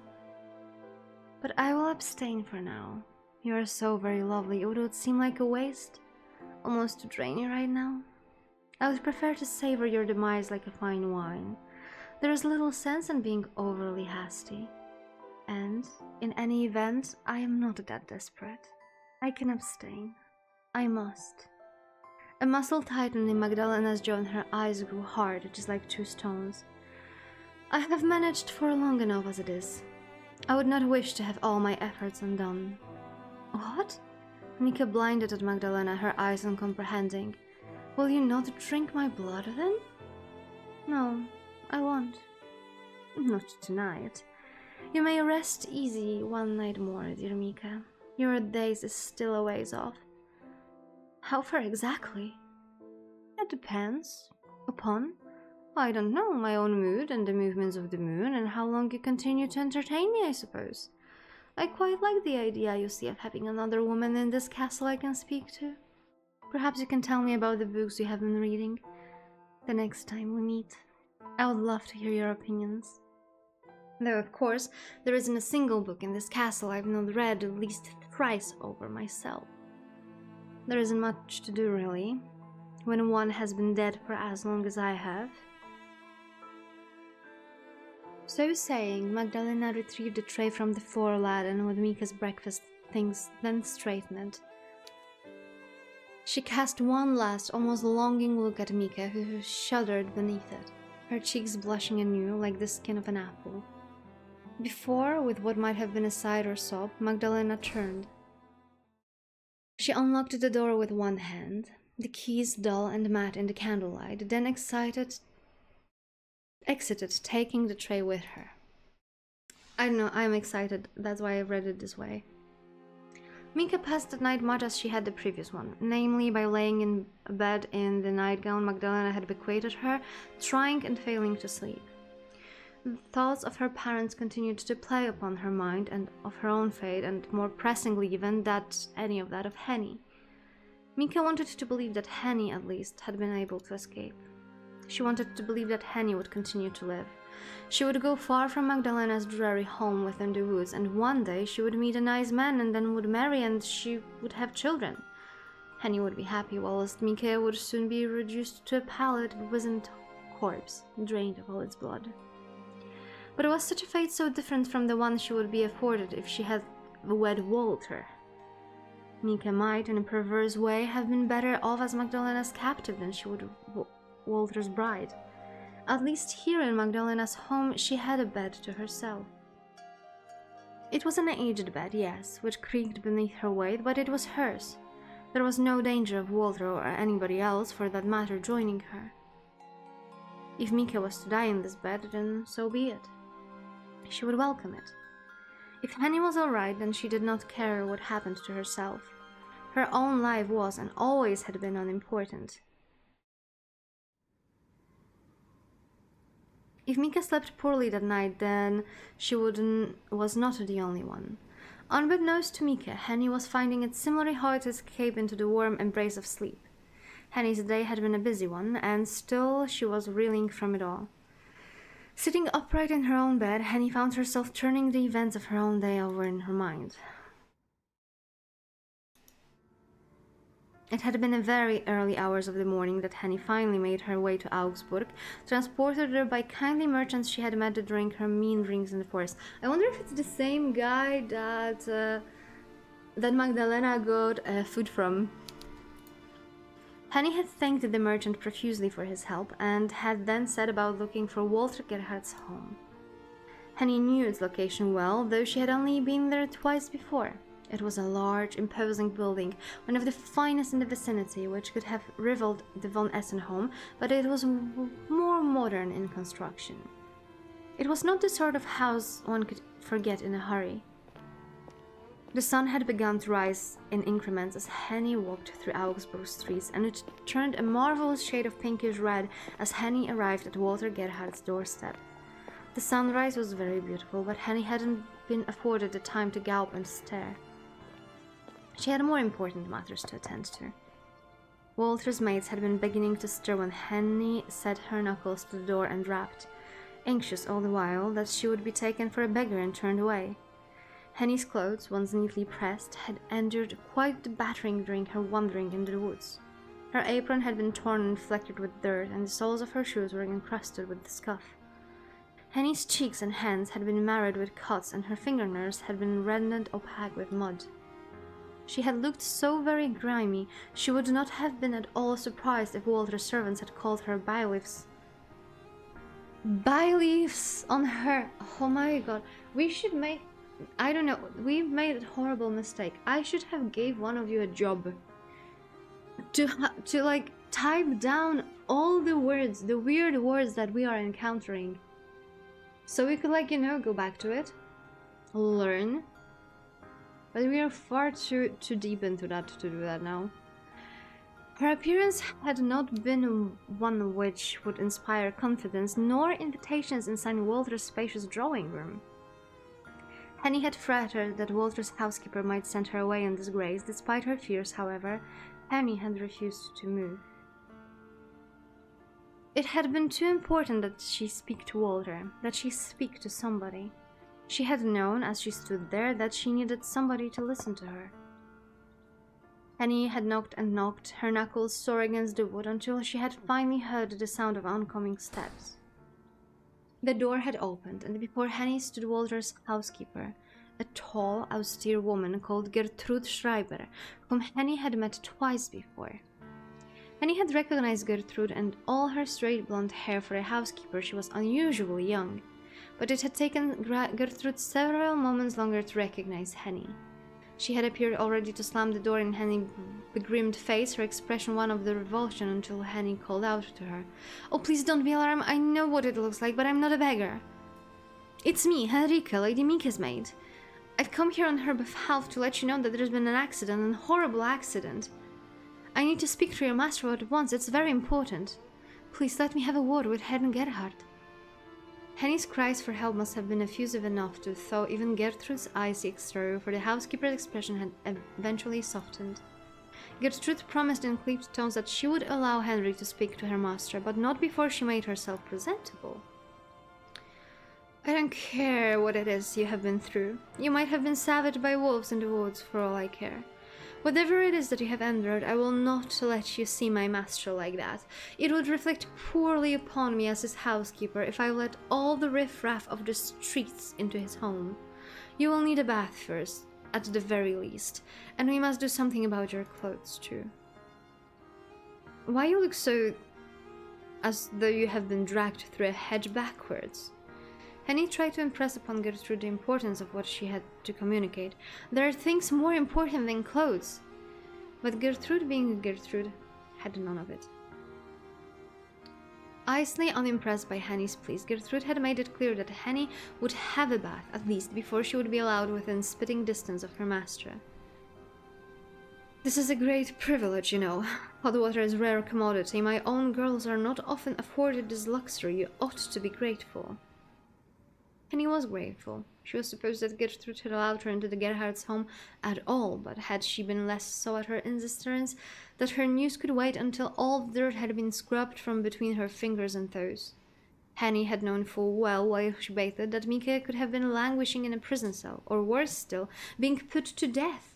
But I will abstain for now. You are so very lovely, it would seem like a waste, almost to drain you right now. I would prefer to savor your demise like a fine wine. There is little sense in being overly hasty. And, in any event, I am not that desperate. I can abstain. I must." A muscle tightened in Magdalena's jaw and her eyes grew hard, just like two stones. "I have managed for long enough as it is. I would not wish to have all my efforts undone." "What?" Mika blinded at Magdalena, her eyes uncomprehending. "Will you not drink my blood, then?" "No, I won't. Not tonight. You may rest easy one night more, dear Mika. Your days is still a ways off." "How far exactly?" "It depends upon, I don't know, my own mood and the movements of the moon, and how long you continue to entertain me, I suppose. I quite like the idea, you see, of having another woman in this castle I can speak to. Perhaps you can tell me about the books you have been reading the next time we meet. I would love to hear your opinions. Though, of course, there isn't a single book in this castle I've not read at least thrice over myself. There isn't much to do, really, when one has been dead for as long as I have." So saying, Magdalena retrieved the tray from the floor lad and with Mika's breakfast things then straightened it. She cast one last, almost longing look at Mika, who shuddered beneath it, her cheeks blushing anew like the skin of an apple. Before, with what might have been a sigh or sob, Magdalena turned. She unlocked the door with one hand, the keys dull and matte in the candlelight, then exited, taking the tray with her. I don't know, I'm excited. That's why I read it this way. Mika passed the night much as she had the previous one, namely by laying in bed in the nightgown Magdalena had bequeathed her, trying and failing to sleep. The thoughts of her parents continued to play upon her mind and of her own fate, and more pressingly even any of that of Henny. Mika wanted to believe that Henny, at least, had been able to escape. She wanted to believe that Henny would continue to live. She would go far from Magdalena's dreary home within the woods, and one day she would meet a nice man and then would marry and she would have children. Henny would be happy, whilst Mika would soon be reduced to a pallid, wizened corpse, drained of all its blood. But it was such a fate so different from the one she would be afforded if she had wed Walter. Mika might, in a perverse way, have been better off as Magdalena's captive than she would Walter's bride. At least here in Magdalena's home she had a bed to herself. It was an aged bed, yes, which creaked beneath her weight, but it was hers. There was no danger of Walter or anybody else, for that matter, joining her. If Mika was to die in this bed, then so be it. She would welcome it. If Henny was alright, then she did not care what happened to herself. Her own life was and always had been unimportant. If Mika slept poorly that night, then she was not the only one. Unbeknownst to Mika, Henny was finding it similarly hard to escape into the warm embrace of sleep. Henny's day had been a busy one, and still she was reeling from it all. Sitting upright in her own bed, Henny found herself turning the events of her own day over in her mind. It had been the very early hours of the morning that Henny finally made her way to Augsburg, transported there by kindly merchants she had met during her meanderings in the forest. I wonder if it's the same guy that Magdalena got food from. Henny had thanked the merchant profusely for his help, and had then set about looking for Walter Gerhardt's home. Henny knew its location well, though she had only been there twice before. It was a large, imposing building, one of the finest in the vicinity, which could have rivaled the von Essen home, but it was more modern in construction. It was not the sort of house one could forget in a hurry. The sun had begun to rise in increments as Henny walked through Augsburg streets, and it turned a marvelous shade of pinkish red as Henny arrived at Walter Gerhardt's doorstep. The sunrise was very beautiful, but Henny hadn't been afforded the time to gallop and stare. She had more important matters to attend to. Walter's maids had been beginning to stir when Henny set her knuckles to the door and rapped, anxious all the while that she would be taken for a beggar and turned away. Henny's clothes, once neatly pressed, had endured quite the battering during her wandering in the woods. Her apron had been torn and flecked with dirt, and the soles of her shoes were encrusted with the scuff. Henny's cheeks and hands had been marred with cuts, and her fingernails had been reddened opaque with mud. She had looked so very grimy, she would not have been at all surprised if Walter's servants had called her bailiffs. Bailiffs on her! Oh my god, we should make... I don't know, we've made a horrible mistake. I should have gave one of you a job. To like, type down all the words, the weird words that we are encountering. So we could, like, you know, go back to it. Learn. But we are far too deep into that to do that now. Her appearance had not been one which would inspire confidence, nor invitations inside Walter's spacious drawing room. Henny had fretted that Walter's housekeeper might send her away in disgrace. Despite her fears, however, Henny had refused to move. It had been too important that she speak to Walter, that she speak to somebody. She had known, as she stood there, that she needed somebody to listen to her. Henny had knocked and knocked, her knuckles sore against the wood, until she had finally heard the sound of oncoming steps. The door had opened, and before Henny stood Walter's housekeeper, a tall, austere woman called Gertrude Schreiber, whom Henny had met twice before. Henny had recognized Gertrude, and all her straight blonde hair for a housekeeper, she was unusually young. But it had taken Gertrude several moments longer to recognize Henny. She had appeared already to slam the door in Henny's begrimed face, her expression one of the revulsion, until Henny called out to her, "Oh, please don't be alarmed, I know what it looks like, but I'm not a beggar." It's me, Henrika, Lady Mika's maid. I've come here on her behalf to let you know that there's been an accident, an horrible accident. I need to speak to your master at once, it's very important. Please let me have a word with Herrn Gerhard. Henny's cries for help must have been effusive enough to thaw even Gertrude's icy exterior, for the housekeeper's expression had eventually softened. Gertrude promised in clipped tones that she would allow Henry to speak to her master, but not before she made herself presentable. I don't care what it is you have been through. You might have been savaged by wolves in the woods for all I care. Whatever it is that you have endured, I will not let you see my master like that. It would reflect poorly upon me as his housekeeper if I let all the riffraff of the streets into his home. You will need a bath first, at the very least, and we must do something about your clothes too. Why you look so as though you have been dragged through a hedge backwards? Henny tried to impress upon Gertrude the importance of what she had to communicate. There are things more important than clothes. But Gertrude, being Gertrude, had none of it. Icily unimpressed by Henny's pleas, Gertrude had made it clear that Henny would have a bath, at least, before she would be allowed within spitting distance of her master. This is a great privilege, you know. Hot water is a rare commodity. My own girls are not often afforded this luxury. You ought to be grateful. Henny was grateful. She was supposed that Gertrude had allowed her into the Gerhard's home at all, but had she been less so at her insistence that her news could wait until all the dirt had been scrubbed from between her fingers and toes? Henny had known full well while she bathed that Mika could have been languishing in a prison cell, or worse still, being put to death.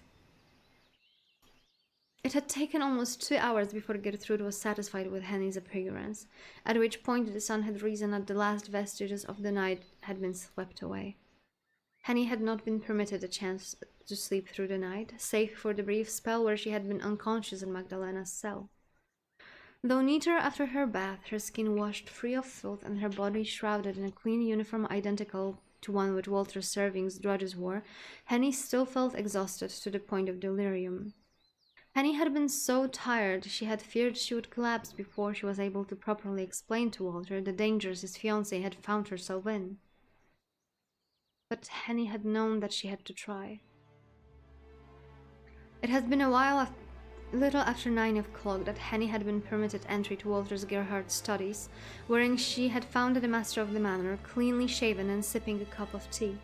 It had taken almost 2 hours before Gertrude was satisfied with Henny's appearance, at which point the sun had risen and the last vestiges of the night had been swept away. Henny had not been permitted a chance to sleep through the night, save for the brief spell where she had been unconscious in Magdalena's cell. Though neater after her bath, her skin washed free of filth and her body shrouded in a clean uniform identical to one which Walter Serving's drudges wore, Henny still felt exhausted to the point of delirium. Henny had been so tired she had feared she would collapse before she was able to properly explain to Walter the dangers his fiancée had found herself in. But Henny had known that she had to try. It had been little after 9 o'clock that Henny had been permitted entry to Walter's Gerhard's studies, wherein she had found the master of the manor, cleanly shaven and sipping a cup of tea.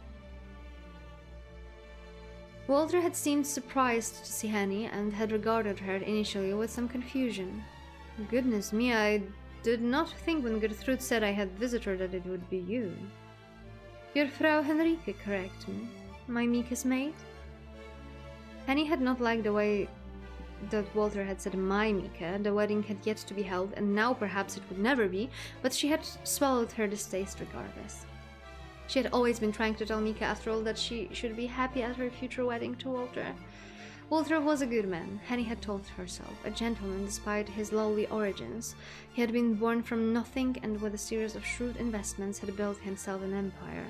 Walter had seemed surprised to see Henny and had regarded her initially with some confusion. Goodness me, I did not think when Gertrude said I had visited that it would be you. Your Frau Henrike, correct me? My Mika's maid? Henny had not liked the way that Walter had said my Mika. The wedding had yet to be held, and now perhaps it would never be, but she had swallowed her distaste regardless. She had always been trying to tell Mika, after all, that she should be happy at her future wedding to Walter. Walter was a good man, Henny had told herself, a gentleman despite his lowly origins. He had been born from nothing and with a series of shrewd investments had built himself an empire.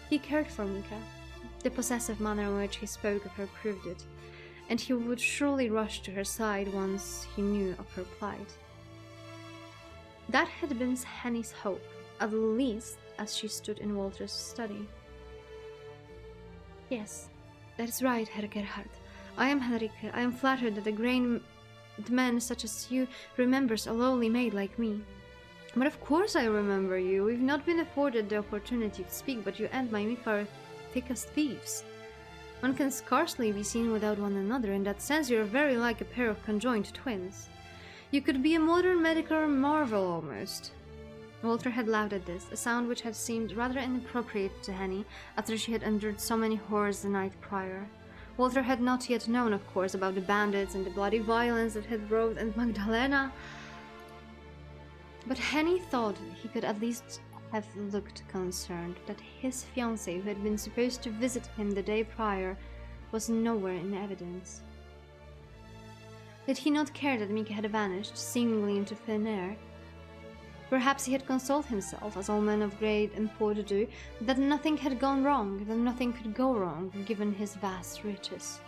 He cared for Mika. The possessive manner in which he spoke of her proved it, and he would surely rush to her side once he knew of her plight. That had been Henny's hope, at least as she stood in Walter's study. Yes, that is right, Herr Gerhard. I am Henrike. I am flattered that a great man such as you remembers a lowly maid like me. But of course I remember you. We've not been afforded the opportunity to speak, but you and my Mika are thick as thieves. One can scarcely be seen without one another. In that sense, you are very like a pair of conjoined twins. You could be a modern medical marvel almost. Walter had laughed at this, a sound which had seemed rather inappropriate to Henny after she had endured so many horrors the night prior. Walter had not yet known, of course, about the bandits and the bloody violence that had roved in Magdalena. But Henny thought he could at least have looked concerned that his fiancée, who had been supposed to visit him the day prior, was nowhere in evidence. Did he not care that Mika had vanished, seemingly into thin air? Perhaps he had consoled himself, as all men of great import do, that nothing had gone wrong, that nothing could go wrong, given his vast riches.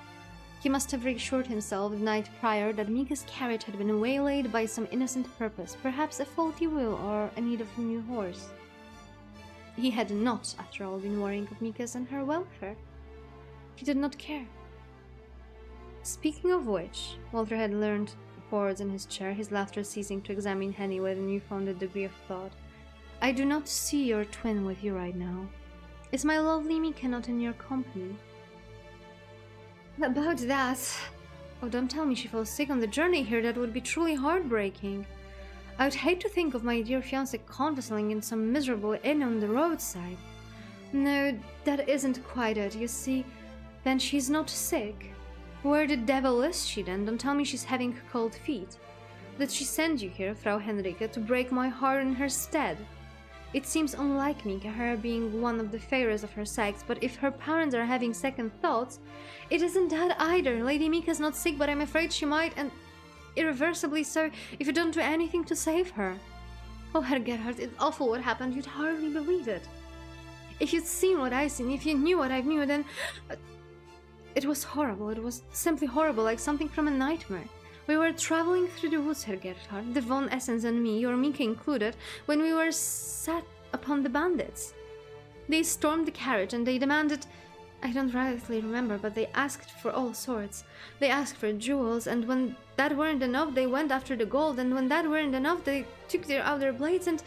He must have reassured himself the night prior that Mika's carriage had been waylaid by some innocent purpose, perhaps a faulty wheel or a need of a new horse. He had not, after all, been worrying of Mika's and her welfare. He did not care. Speaking of which, Walter had leaned forwards in his chair, his laughter ceasing to examine Henny with a newfound degree of thought. I do not see your twin with you right now. Is my lovely Mika not in your company? About that... Oh, don't tell me she fell sick on the journey here. That would be truly heartbreaking. I would hate to think of my dear fiancé convalescing in some miserable inn on the roadside. No, that isn't quite it. You see, then she's not sick. Where the devil is she then? Don't tell me she's having cold feet. Did she send you here, Frau Henrike, to break my heart in her stead? It seems unlike Mika, her being one of the fairest of her sex, but if her parents are having second thoughts, it isn't that either. Lady Mika's not sick, but I'm afraid she might, and irreversibly so, if you don't do anything to save her. Oh, Herr Gerhard, it's awful what happened. You'd hardly believe it. If you'd seen what I've seen, if you knew what I knew, then... It was horrible. It was simply horrible, like something from a nightmare. We were traveling through the woods, Herr Gerhard, the von Essens and me, your Mika included, when we were set upon the bandits. They stormed the carriage and they demanded... I don't rightly remember, but they asked for all sorts. They asked for jewels, and when that weren't enough, they went after the gold, and when that weren't enough, they took out their blades and...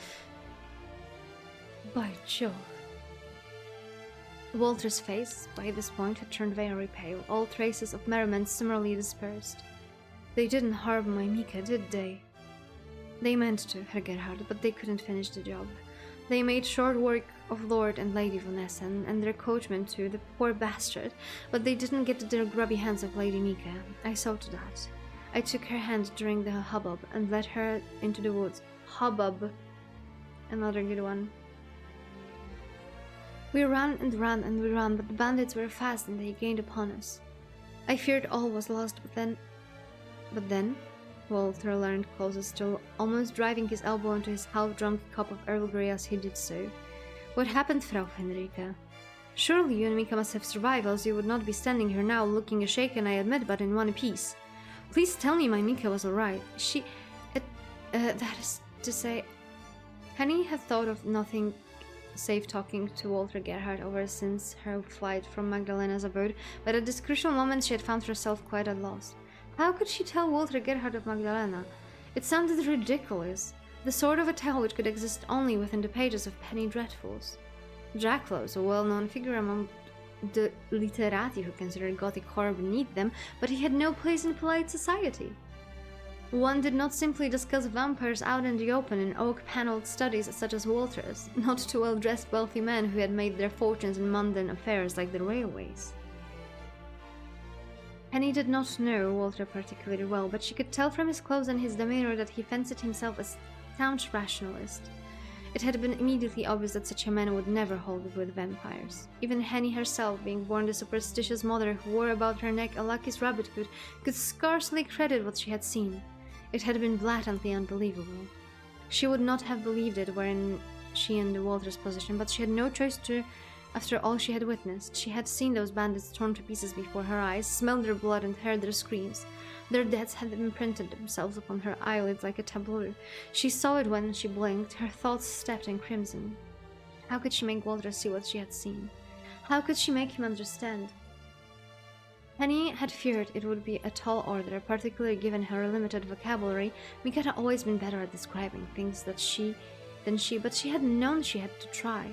By Jove. Walter's face, by this point, had turned very pale, all traces of merriment similarly dispersed. They didn't harm my Mika, did they? They meant to, Herr Gerhard, but they couldn't finish the job. They made short work of Lord and Lady von Essen, and their coachman too, the poor bastard, but they didn't get their grubby hands of Lady Mika. I saw to that. I took her hand during the hubbub and led her into the woods. Hubbub. Another good one. We ran and ran and we ran, but the bandits were fast and they gained upon us. I feared all was lost, but then, Walter leaned closer still, almost driving his elbow into his half-drunk cup of Earl Grey as he did so. What happened, Frau Henrike? Surely you and Mika must have survived, else you would not be standing here now, looking shaken, I admit, but in one piece. Please tell me my Mika was alright. That is to say... Henny had thought of nothing save talking to Walter Gerhard ever since her flight from Magdalena's abode, but at this crucial moment she had found herself quite at loss. How could she tell Walter Gerhard of Magdalena? It sounded ridiculous, the sort of a tale which could exist only within the pages of penny dreadfuls. Dracula was a well-known figure among the literati who considered Gothic horror beneath them, but he had no place in polite society. One did not simply discuss vampires out in the open in oak-paneled studies such as Walter's, not to well-dressed wealthy men who had made their fortunes in mundane affairs like the railways. Henny did not know Walter particularly well, but she could tell from his clothes and his demeanor that he fancied himself a staunch rationalist. It had been immediately obvious that such a man would never hold with vampires. Even Henny herself, being born the superstitious mother who wore about her neck a lucky's rabbit hood, could scarcely credit what she had seen. It had been blatantly unbelievable. She would not have believed it were she in Walter's position, but she had no choice to. After all she had witnessed, she had seen those bandits torn to pieces before her eyes, smelled their blood and heard their screams. Their deaths had imprinted themselves upon her eyelids like a tableau. She saw it when she blinked, her thoughts stepped in crimson. How could she make Walter see what she had seen? How could she make him understand? Henny had feared it would be a tall order, particularly given her limited vocabulary. Mika had always been better at describing things than she, but she had known she had to try.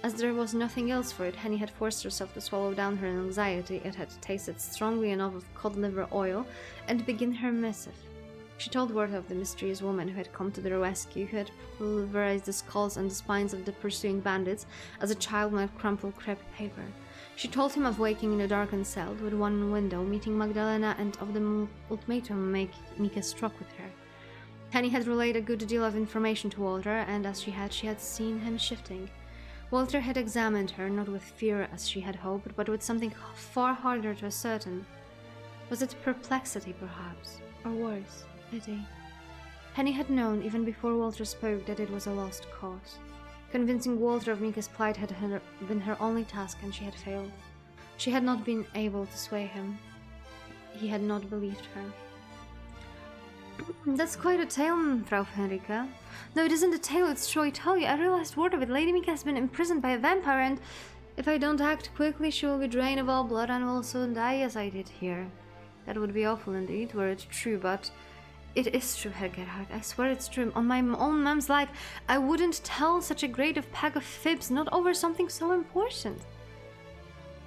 As there was nothing else for it, Henny had forced herself to swallow down her anxiety. It had tasted strongly enough of cod liver oil, and begin her missive. She told Walter of the mysterious woman who had come to their rescue, who had pulverized the skulls and the spines of the pursuing bandits as a child might crumple crepe paper. She told him of waking in a darkened cell with one window, meeting Magdalena, and of the ultimatum Mika struck with her. Henny had relayed a good deal of information to Walter, and as she had seen him shifting. Walter had examined her, not with fear as she had hoped, but with something far harder to ascertain. Was it perplexity, perhaps? Or worse, pity? Henny had known, even before Walter spoke, that it was a lost cause. Convincing Walter of Mika's plight had been her only task, and she had failed. She had not been able to sway him. He had not believed her. That's quite a tale, Frau Henrika. No, it isn't a tale, it's true, I tell you. I realized word of it. Lady Mika has been imprisoned by a vampire, and if I don't act quickly, she will be drained of all blood and will soon die as I did here. That would be awful indeed, were it true, but it is true, Herr Gerhard. I swear it's true. On my own mom's life, I wouldn't tell such a great pack of fibs, not over something so important.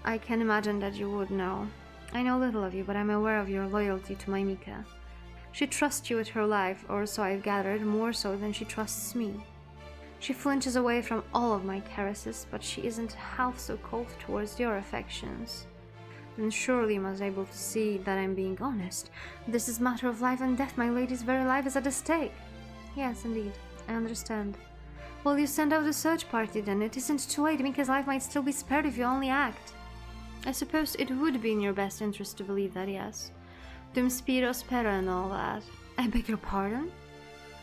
I can imagine that you would know. I know little of you, but I'm aware of your loyalty to my Mika. She trusts you with her life, or so I've gathered, more so than she trusts me. She flinches away from all of my caresses, but she isn't half so cold towards your affections. Then surely you must be able to see that I'm being honest. This is a matter of life and death. My lady's very life is at stake. Yes, indeed, I understand. Well, you send out a search party then. It isn't too late, because life might still be spared if you only act. I suppose it would be in your best interest to believe that, yes. Dum spiro spera and all that. I beg your pardon?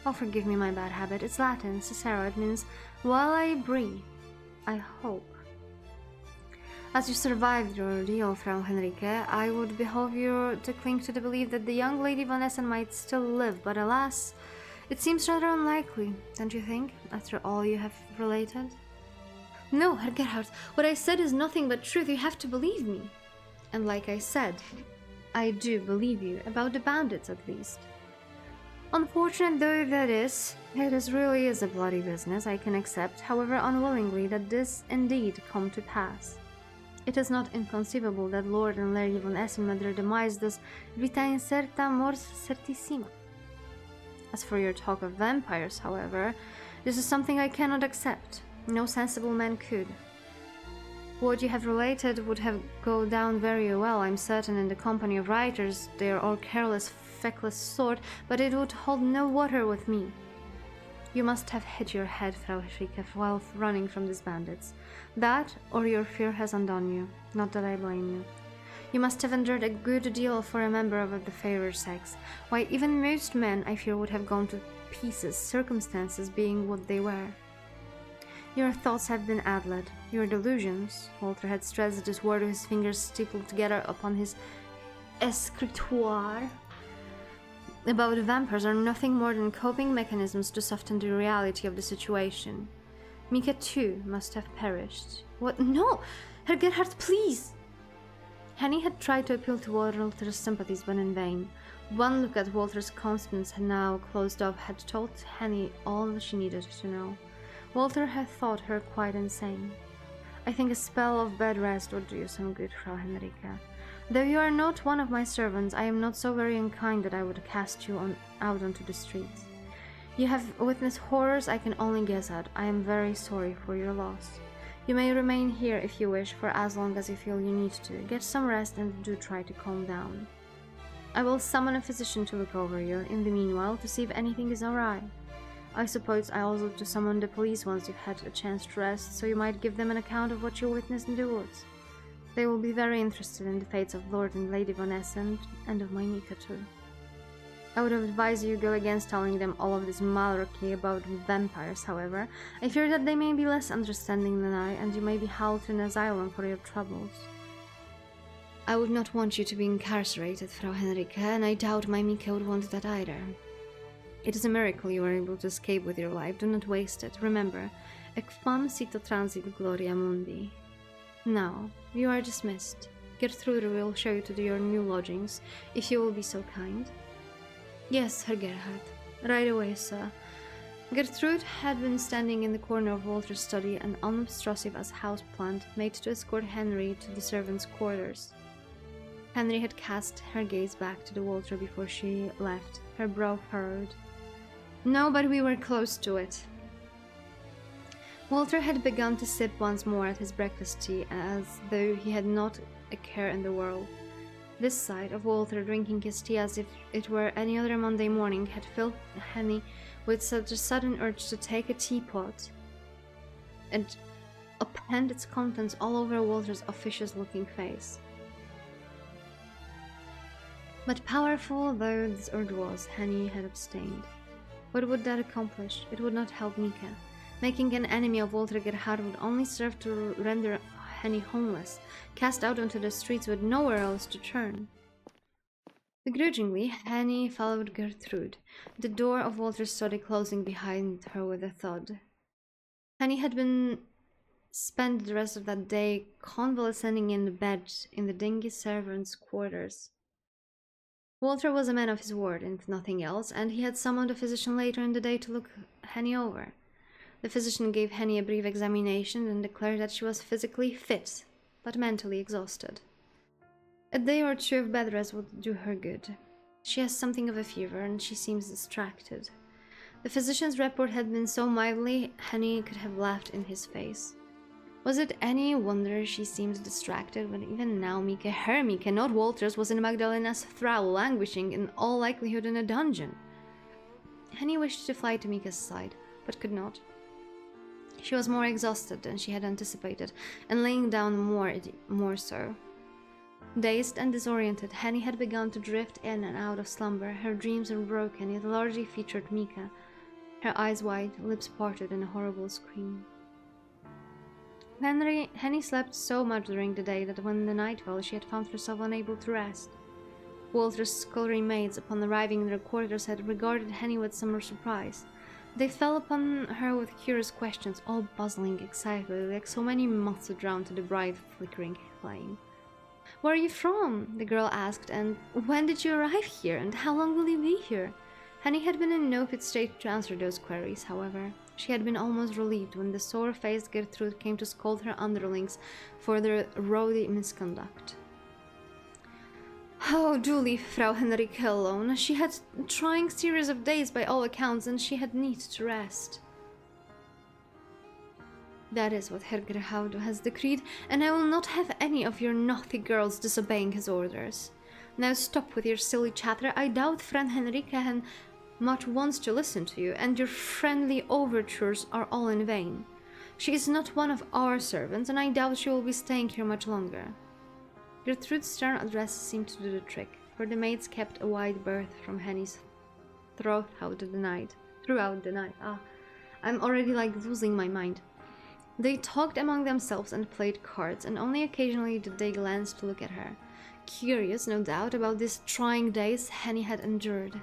Oh, forgive me my bad habit. It's Latin, Cicero. It means, while I breathe, I hope. As you survived your ordeal, Frau Henrike, I would behoove you to cling to the belief that the young Lady Von Essen might still live, but alas, it seems rather unlikely, don't you think, after all you have related? No, Herr Gerhard, what I said is nothing but truth. You have to believe me. And like I said, I do believe you, about the bandits at least. Unfortunate though that is, it really is a bloody business, I can accept, however unwillingly, that this indeed come to pass. It is not inconceivable that Lord and Lady Von Essen met their demise thus vita incerta mors certissima. As for your talk of vampires, however, this is something I cannot accept. No sensible man could. What you have related would have go down very well, I'm certain, in the company of writers. They are all careless, feckless sort, but it would hold no water with me. You must have hit your head, Frau Henrike, while running from these bandits. That, or your fear has undone you. Not that I blame you. You must have endured a good deal for a member of the fairer sex. Why, even most men, I fear, would have gone to pieces, circumstances being what they were. Your thoughts have been addled. Your delusions, Walter had stressed this word with his fingers stapled together upon his escritoire, about vampires are nothing more than coping mechanisms to soften the reality of the situation. Mika too must have perished. What? No! Herr Gerhard, please! Henny had tried to appeal to Walter's sympathies, but in vain. One look at Walter's countenance had now closed off had told Henny all she needed to know. Walter had thought her quite insane. I think a spell of bed rest would do you some good, Frau Henrike. Though you are not one of my servants, I am not so very unkind that I would cast you out onto the streets. You have witnessed horrors I can only guess at. I am very sorry for your loss. You may remain here if you wish, for as long as you feel you need to. Get some rest and do try to calm down. I will summon a physician to look over you, in the meanwhile, to see if anything is awry. I suppose I also to summon the police once you've had a chance to rest, so you might give them an account of what you witnessed in the woods. They will be very interested in the fates of Lord and Lady Von Essen, and of my Mika too. I would advise you go against telling them all of this malarkey about vampires, however. I fear that they may be less understanding than I, and you may be held to an asylum for your troubles. I would not want you to be incarcerated, Frau Henrike, and I doubt my Mika would want that either. It is a miracle you were able to escape with your life. Do not waste it. Remember, equam cito transit gloria mundi. Now, you are dismissed. Gertrude will show you to your new lodgings, if you will be so kind. Yes, Herr Gerhard. Right away, sir. Gertrude had been standing in the corner of Walter's study, and unobtrusive as houseplant, made to escort Henry to the servants' quarters. Henry had cast her gaze back to the Walter before she left, her brow furrowed. No, but we were close to it. Walter had begun to sip once more at his breakfast tea, as though he had not a care in the world. This sight of Walter drinking his tea as if it were any other Monday morning had filled Henny with such a sudden urge to take a teapot and append its contents all over Walter's officious-looking face. But powerful though this urge was, Henny had abstained. What would that accomplish? It would not help Mika. Making an enemy of Walter Gerhard would only serve to render Henny homeless, cast out onto the streets with nowhere else to turn. Begrudgingly, Henny followed Gertrude, the door of Walter's study closing behind her with a thud. Henny had been spent the rest of that day convalescing in the bed in the dingy servants' quarters. Walter was a man of his word, if nothing else, and he had summoned a physician later in the day to look Henny over. The physician gave Henny a brief examination and declared that she was physically fit, but mentally exhausted. A day or two of bed rest would do her good. She has something of a fever, and she seems distracted. The physician's report had been so mildly, Henny could have laughed in his face. Was it any wonder she seemed distracted when even now Mika, her Mika, not Walter's, was in Magdalena's thrall, languishing in all likelihood in a dungeon? Henny wished to fly to Mika's side, but could not. She was more exhausted than she had anticipated, and laying down more so. Dazed and disoriented, Henny had begun to drift in and out of slumber. Her dreams were broken, yet largely featured Mika, her eyes wide, lips parted in a horrible scream. Henny slept so much during the day that when the night fell, she had found herself unable to rest. Walter's scullery maids, upon arriving in their quarters, had regarded Henny with some surprise. They fell upon her with curious questions, all buzzing excitedly, like so many moths drawn to the bright, flickering flame. "Where are you from?" the girl asked, "and when did you arrive here, and how long will you be here?" Henny had been in no fit state to answer those queries, however. She had been almost relieved when the sore-faced Gertrude came to scold her underlings for their rowdy misconduct. "Oh, do leave Frau Henrike alone. She had a trying series of days by all accounts, and she had need to rest." "That is what Herr Gerhaudo has decreed, and I will not have any of your naughty girls disobeying his orders. Now stop with your silly chatter. I doubt Friend Henrike much wants to listen to you, and your friendly overtures are all in vain. She is not one of our servants, and I doubt she will be staying here much longer." Gertrude's stern address seemed to do the trick, for the maids kept a wide berth from Henny's throughout the night. I'm already losing my mind. They talked among themselves and played cards, and only occasionally did they glance to look at her, curious, no doubt, about these trying days Henny had endured.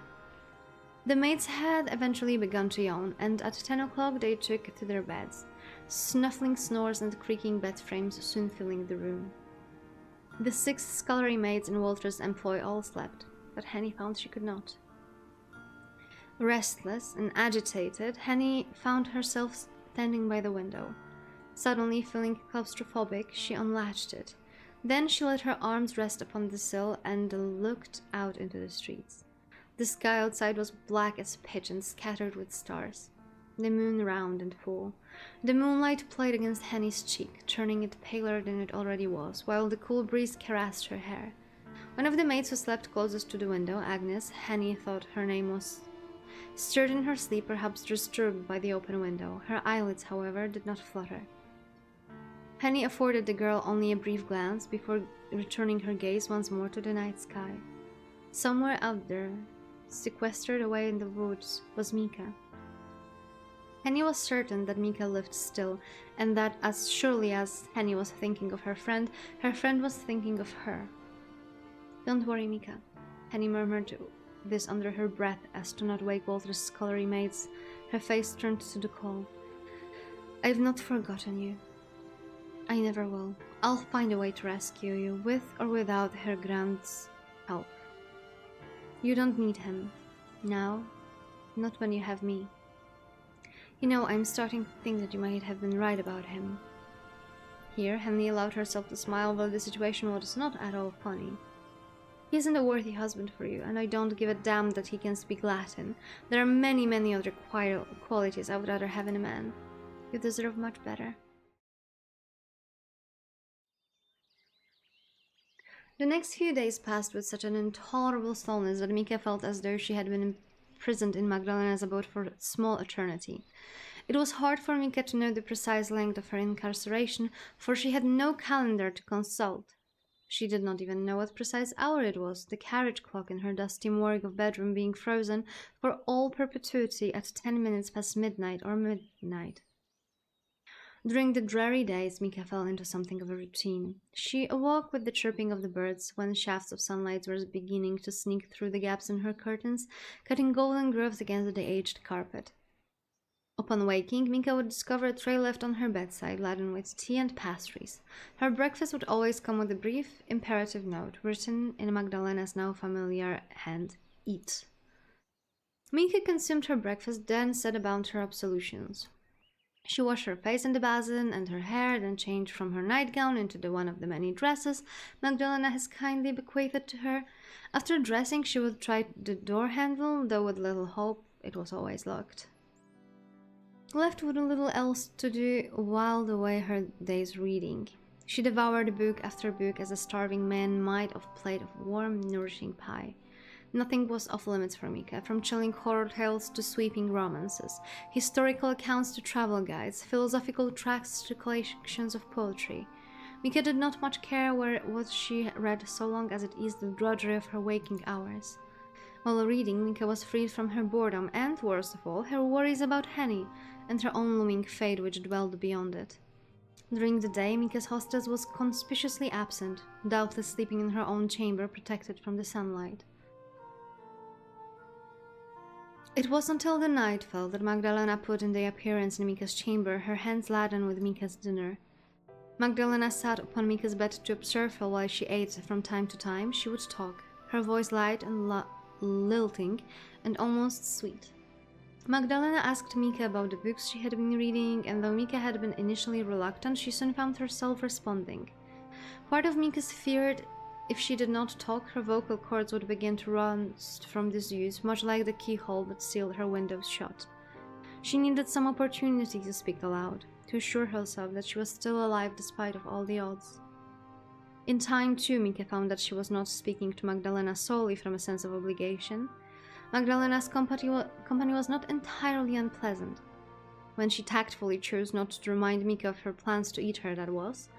The maids had eventually begun to yawn, and at 10 o'clock they took to their beds, snuffling snores and creaking bed frames soon filling the room. The 6 scullery maids in Walter's employ all slept, but Henny found she could not. Restless and agitated, Henny found herself standing by the window. Suddenly feeling claustrophobic, she unlatched it. Then she let her arms rest upon the sill and looked out into the streets. The sky outside was black as pitch and scattered with stars, the moon round and full. The moonlight played against Henny's cheek, turning it paler than it already was, while the cool breeze caressed her hair. One of the maids who slept closest to the window, Agnes, Henny thought her name was, stirred in her sleep, perhaps disturbed by the open window. Her eyelids, however, did not flutter. Henny afforded the girl only a brief glance before returning her gaze once more to the night sky. Somewhere out there, sequestered away in the woods, was Mika. Henny was certain that Mika lived still, and that as surely as Henny was thinking of her friend was thinking of her. "Don't worry, Mika," Henny murmured this under her breath as to not wake Walter's scullery maids, her face turned to the call. "I've not forgotten you. I never will. I'll find a way to rescue you, with or without Herr Grand's help. You don't need him. Now. Not when you have me. You know, I'm starting to think that you might have been right about him." Here, Henny allowed herself to smile, though the situation was not at all funny. "He isn't a worthy husband for you, and I don't give a damn that he can speak Latin. There are many, many other qualities I would rather have in a man. You deserve much better." The next few days passed with such an intolerable stillness that Mika felt as though she had been imprisoned in Magdalena's abode for a small eternity. It was hard for Mika to know the precise length of her incarceration, for she had no calendar to consult. She did not even know what precise hour it was, the carriage clock in her dusty morgue of bedroom being frozen for all perpetuity at 10 minutes past midnight or midnight. During the dreary days, Mika fell into something of a routine. She awoke with the chirping of the birds when shafts of sunlight were beginning to sneak through the gaps in her curtains, cutting golden grooves against the aged carpet. Upon waking, Mika would discover a tray left on her bedside laden with tea and pastries. Her breakfast would always come with a brief, imperative note written in Magdalena's now familiar hand: "Eat." Mika consumed her breakfast, then set about her absolutions. She washed her face in the basin and her hair, then changed from her nightgown into the one of the many dresses Magdalena has kindly bequeathed to her. After dressing, she would try the door handle, though with little hope. It was always locked. Left with little else to do, whiled away her days reading. She devoured book after book as a starving man might of a plate of warm, nourishing pie. Nothing was off limits for Mika, from chilling horror tales to sweeping romances, historical accounts to travel guides, philosophical tracts to collections of poetry. Mika did not much care what she read so long as it eased the drudgery of her waking hours. While reading, Mika was freed from her boredom and, worst of all, her worries about Henny and her own looming fate which dwelled beyond it. During the day, Mika's hostess was conspicuously absent, doubtless sleeping in her own chamber protected from the sunlight. It was until the night fell that Magdalena put in the appearance in Mika's chamber, her hands laden with Mika's dinner. Magdalena sat upon Mika's bed to observe her while she ate. From time to time, she would talk, her voice light and lilting and almost sweet. Magdalena asked Mika about the books she had been reading, and though Mika had been initially reluctant, she soon found herself responding. Part of Mika feared if she did not talk, her vocal cords would begin to rust from disuse, much like the keyhole that sealed her windows shut. She needed some opportunity to speak aloud, to assure herself that she was still alive despite of all the odds. In time, too, Mika found that she was not speaking to Magdalena solely from a sense of obligation. Magdalena's company was not entirely unpleasant. When she tactfully chose not to remind Mika of her plans to eat her, that was.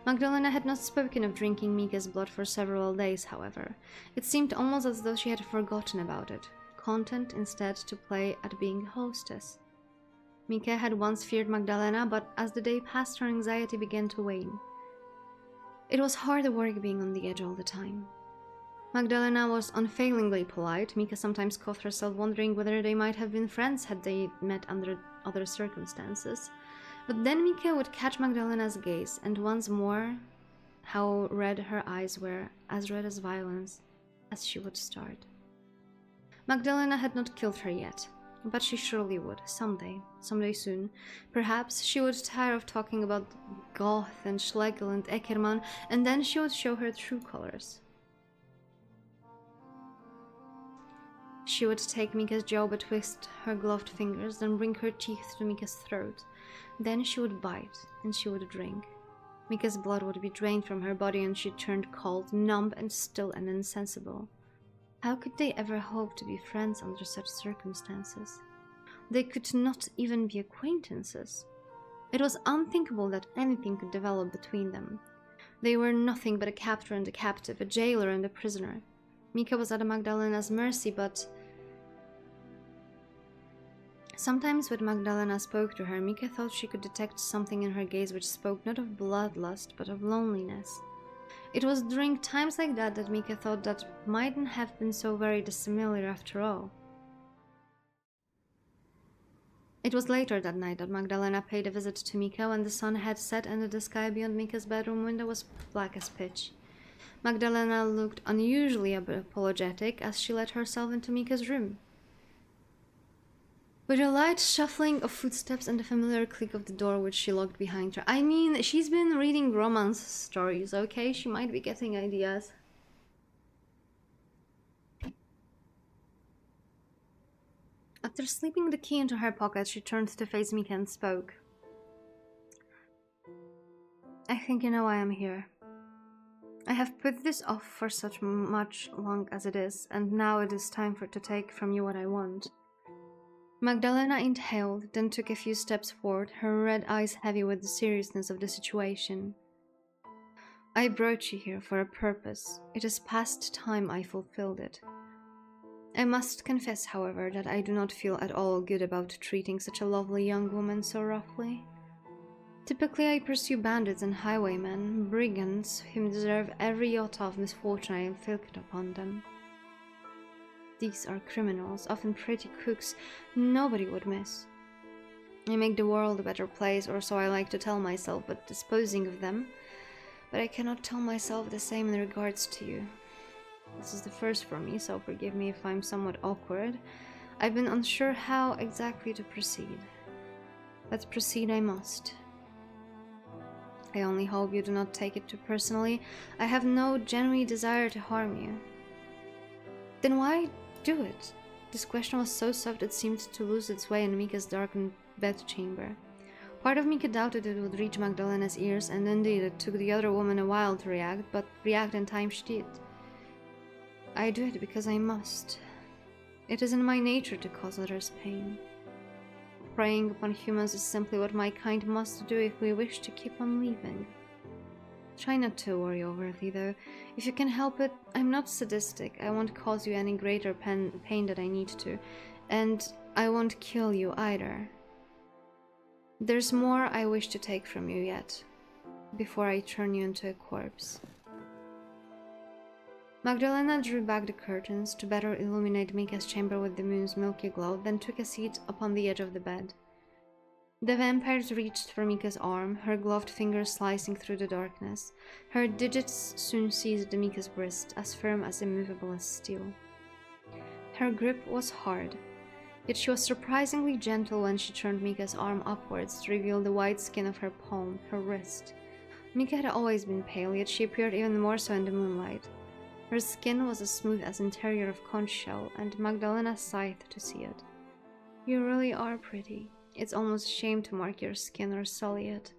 Magdalena had not spoken of drinking Mika's blood for several days, however. It seemed almost as though she had forgotten about it, content instead to play at being hostess. Mika had once feared Magdalena, but as the day passed, her anxiety began to wane. It was hard work being on the edge all the time. Magdalena was unfailingly polite. Mika sometimes caught herself wondering whether they might have been friends had they met under other circumstances. But then Mika would catch Magdalena's gaze, and once more, how red her eyes were, as red as violence, as she would start. Magdalena had not killed her yet, but she surely would, someday soon. Perhaps she would tire of talking about Goth and Schlegel and Eckermann, and then she would show her true colors. She would take Mika's jaw betwixt her gloved fingers, then bring her teeth to Mika's throat. Then she would bite, and she would drink. Mika's blood would be drained from her body, and she turned cold, numb and still and insensible. How could they ever hope to be friends under such circumstances? They could not even be acquaintances. It was unthinkable that anything could develop between them. They were nothing but a captor and a captive, a jailer and a prisoner. Mika was at Magdalena's mercy, but sometimes when Magdalena spoke to her, Mika thought she could detect something in her gaze which spoke not of bloodlust, but of loneliness. It was during times like that Mika thought that mightn't have been so very dissimilar after all. It was later that night that Magdalena paid a visit to Mika when the sun had set and the sky beyond Mika's bedroom window was black as pitch. Magdalena looked unusually apologetic as she let herself into Mika's room. With a light shuffling of footsteps and the familiar click of the door which she locked behind her. I mean, she's been reading romance stories, okay? She might be getting ideas. After slipping the key into her pocket, she turned to face Mika and spoke. I think you know why I'm here. I have put this off for such much long as it is, and now it is time to take from you what I want. Magdalena inhaled, then took a few steps forward, her red eyes heavy with the seriousness of the situation. I brought you here for a purpose. It is past time I fulfilled it. I must confess, however, that I do not feel at all good about treating such a lovely young woman so roughly. Typically, I pursue bandits and highwaymen, brigands whom deserve every iota of misfortune I inflict upon them. These are criminals, often pretty cooks nobody would miss. I make the world a better place, or so I like to tell myself, but disposing of them. But I cannot tell myself the same in regards to you. This is the first for me, so forgive me if I'm somewhat awkward. I've been unsure how exactly to proceed. But proceed I must. I only hope you do not take it too personally. I have no genuine desire to harm you. Then why do it? This question was so soft it seemed to lose its way in Mika's darkened bedchamber. Part of Mika doubted it would reach Magdalena's ears, and indeed it took the other woman a while to react, but react in time she did. I do it because I must. It is in my nature to cause others pain. Preying upon humans is simply what my kind must do if we wish to keep on living. Try not to worry overly, though. If you can help it, I'm not sadistic. I won't cause you any greater pain than I need to, and I won't kill you either. There's more I wish to take from you yet, before I turn you into a corpse. Magdalena drew back the curtains to better illuminate Mika's chamber with the moon's milky glow, then took a seat upon the edge of the bed. The vampires reached for Mika's arm, her gloved fingers slicing through the darkness. Her digits soon seized Mika's wrist, as firm as immovable as steel. Her grip was hard, yet she was surprisingly gentle when she turned Mika's arm upwards to reveal the white skin of her palm, her wrist. Mika had always been pale, yet she appeared even more so in the moonlight. Her skin was as smooth as interior of conch shell, and Magdalena sighed to see it. You really are pretty. It's almost a shame to mark your skin or sully it.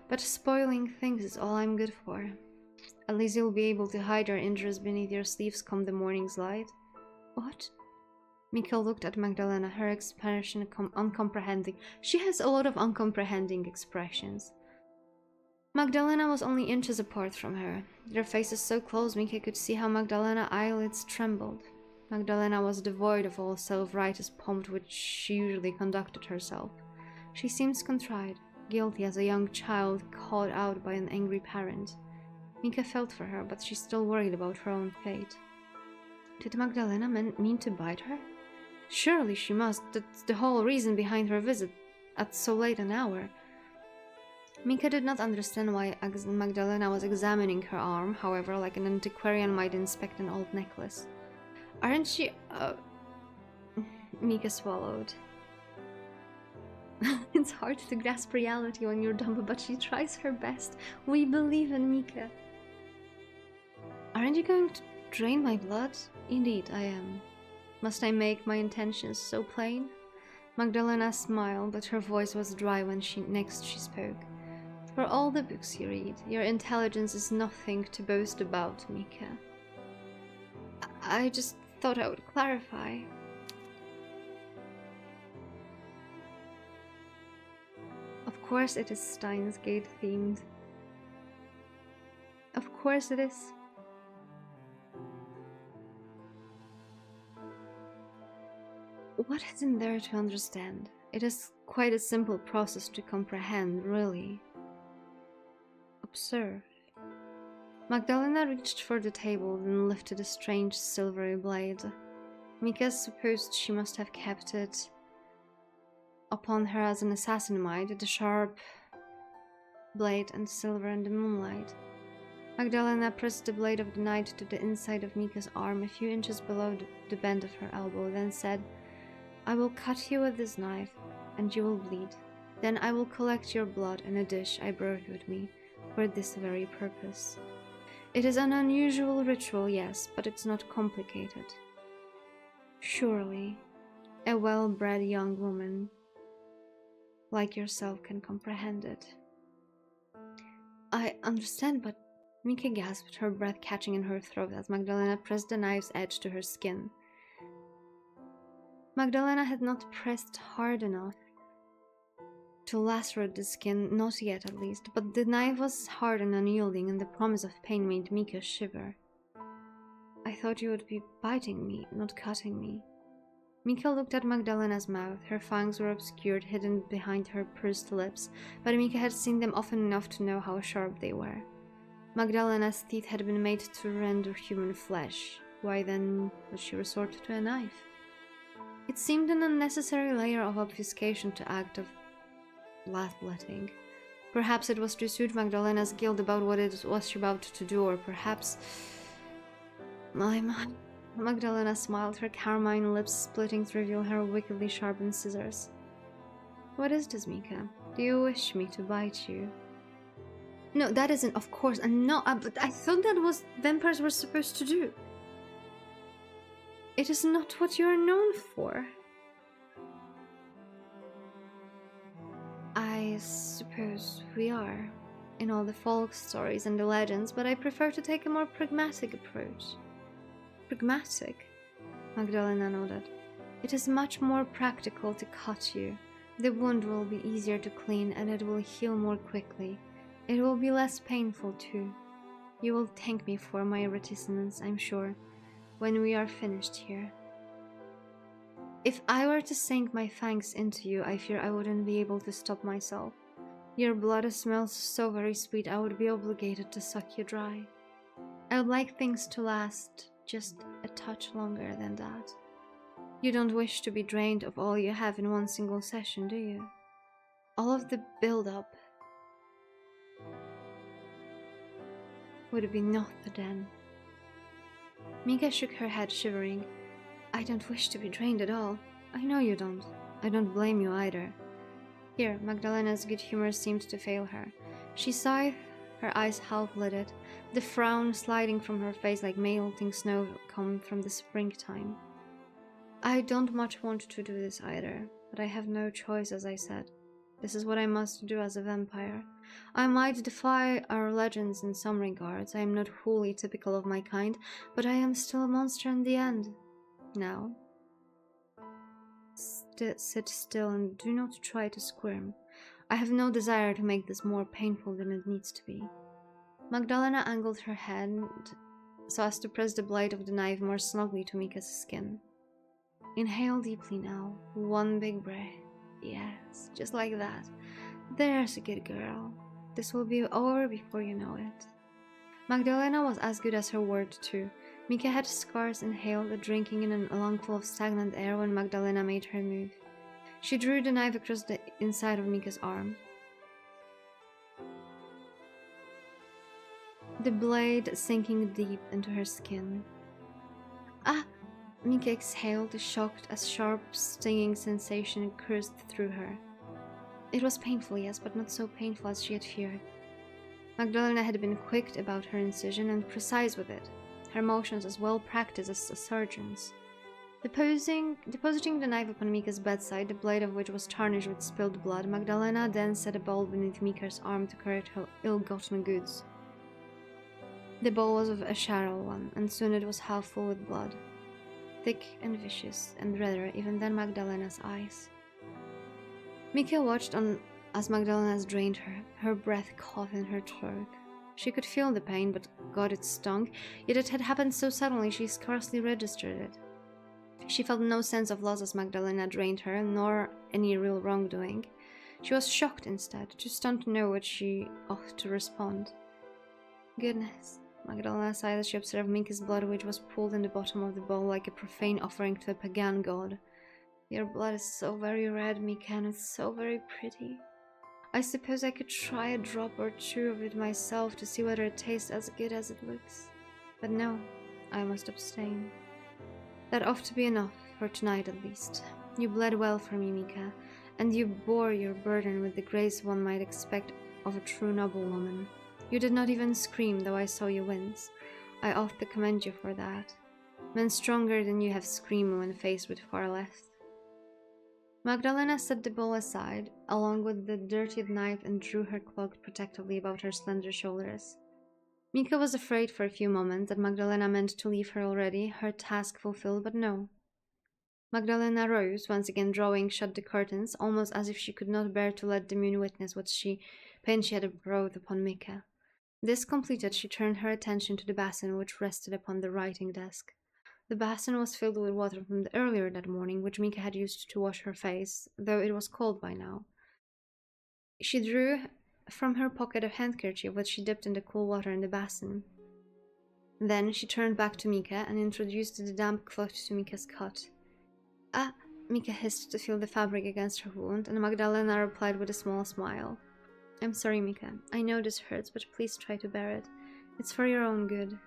But spoiling things is all I'm good for. At least you'll be able to hide your injuries beneath your sleeves come the morning's light. What? Mika looked at Magdalena, her expression uncomprehending. She has a lot of uncomprehending expressions. Magdalena was only inches apart from her. Their faces so close Mika could see how Magdalena's eyelids trembled. Magdalena was devoid of all self-righteous pomp which she usually conducted herself. She seemed contrite, guilty as a young child caught out by an angry parent. Mika felt for her, but she still worried about her own fate. Did Magdalena mean to bite her? Surely she must. That's the whole reason behind her visit at so late an hour. Mika did not understand why Magdalena was examining her arm, however, like an antiquarian might inspect an old necklace. Aren't you... Mika swallowed. It's hard to grasp reality when you're dumb, but she tries her best. We believe in Mika. Aren't you going to drain my blood? Indeed, I am. Must I make my intentions so plain? Magdalena smiled, but her voice was dry when she spoke. For all the books you read, your intelligence is nothing to boast about, Mika. I just thought I would clarify. Of course it is Steins Gate themed. Of course it is. What isn't there to understand? It is quite a simple process to comprehend, really. Observe. Magdalena reached for the table and lifted a strange silvery blade. Mika supposed she must have kept it upon her as an assassin might, the sharp blade and silver in the moonlight. Magdalena pressed the blade of the knife to the inside of Mika's arm, a few inches below the bend of her elbow, then said, I will cut you with this knife, and you will bleed. Then I will collect your blood in a dish I brought with me, for this very purpose. It is an unusual ritual, yes, but it's not complicated. Surely, a well-bred young woman like yourself can comprehend it. I understand, but Mika gasped, her breath catching in her throat as Magdalena pressed the knife's edge to her skin. Magdalena had not pressed hard enough to lacerate the skin, not yet at least, but the knife was hard and unyielding, and the promise of pain made Mika shiver. I thought you would be biting me, not cutting me. Mika looked at Magdalena's mouth. Her fangs were obscured, hidden behind her pursed lips, but Mika had seen them often enough to know how sharp they were. Magdalena's teeth had been made to render human flesh. Why then would she resort to a knife? It seemed an unnecessary layer of obfuscation to act of bloodletting. Perhaps it was to soothe Magdalena's guilt about what it was she about to do, or perhaps... My. Magdalena smiled, her carmine lips splitting to reveal her wickedly sharpened scissors. What is this, Mika? Do you wish me to bite you? No, that isn't, of course, and no, but I thought that was vampires were supposed to do. It is not what you are known for. I suppose we are, in all the folk stories and the legends, but I prefer to take a more pragmatic approach. Pragmatic? Magdalena nodded. It is much more practical to cut you. The wound will be easier to clean and it will heal more quickly. It will be less painful too. You will thank me for my reticence, I'm sure, when we are finished here. If I were to sink my fangs into you, I fear I wouldn't be able to stop myself. Your blood smells so very sweet, I would be obligated to suck you dry. I would like things to last just a touch longer than that. You don't wish to be drained of all you have in one single session, do you? All of the build-up would be not then. Mika shook her head, shivering. I don't wish to be drained at all. I know you don't. I don't blame you either. Here, Magdalena's good humor seemed to fail her. She sighed, her eyes half-lidded, the frown sliding from her face like melting snow come from the springtime. I don't much want to do this either, but I have no choice, as I said. This is what I must do as a vampire. I might defy our legends in some regards. I am not wholly typical of my kind, but I am still a monster in the end. Now, sit still and do not try to squirm. I have no desire to make this more painful than it needs to be. Magdalena angled her head so as to press the blade of the knife more snugly to Mika's skin. Inhale deeply now. One big breath. Yes, just like that. There's a good girl. This will be over before you know it. Magdalena was as good as her word, too. Mika had scarce inhaled, drinking in a lungful of stagnant air when Magdalena made her move. She drew the knife across the inside of Mika's arm. The blade sinking deep into her skin. Ah! Mika exhaled, shocked as sharp, stinging sensation coursed through her. It was painful, yes, but not so painful as she had feared. Magdalena had been quick about her incision and precise with it, her motions as well practiced as a surgeon's. Depositing the knife upon Mika's bedside, the blade of which was tarnished with spilled blood, Magdalena then set a bowl beneath Mika's arm to correct her ill-gotten goods. The bowl was of a shallow one, and soon it was half full with blood. Thick and vicious, and redder even than Magdalena's eyes. Mika watched on as Magdalena drained her, her breath caught in her throat. She could feel the pain, but God, it stung, yet it had happened so suddenly she scarcely registered it. She felt no sense of loss as Magdalena drained her, nor any real wrongdoing. She was shocked instead, too stunned to know what she ought to respond. Goodness, Magdalena sighed as she observed Mika's blood, which was pooled in the bottom of the bowl like a profane offering to a pagan god. Your blood is so very red, Mika, and it's so very pretty. I suppose I could try a drop or two of it myself to see whether it tastes as good as it looks. But no, I must abstain. That ought to be enough, for tonight at least. You bled well for me, Mika, and you bore your burden with the grace one might expect of a true noblewoman. You did not even scream, though I saw you wince. I ought to commend you for that. Men stronger than you have screamed when faced with far less. Magdalena set the bowl aside, along with the dirtied knife, and drew her cloak protectively about her slender shoulders. Mika was afraid for a few moments that Magdalena meant to leave her already, her task fulfilled, but no. Magdalena rose, once again drawing shut the curtains, almost as if she could not bear to let the moon witness what pain she had brought upon Mika. This completed, she turned her attention to the basin which rested upon the writing desk. The basin was filled with water from the earlier that morning, which Mika had used to wash her face, though it was cold by now. She drew from her pocket a handkerchief, which she dipped in the cool water in the basin. Then she turned back to Mika and introduced the damp cloth to Mika's cut. Ah, Mika hissed to feel the fabric against her wound, and Magdalena replied with a small smile. I'm sorry, Mika. I know this hurts, but please try to bear it. It's for your own good.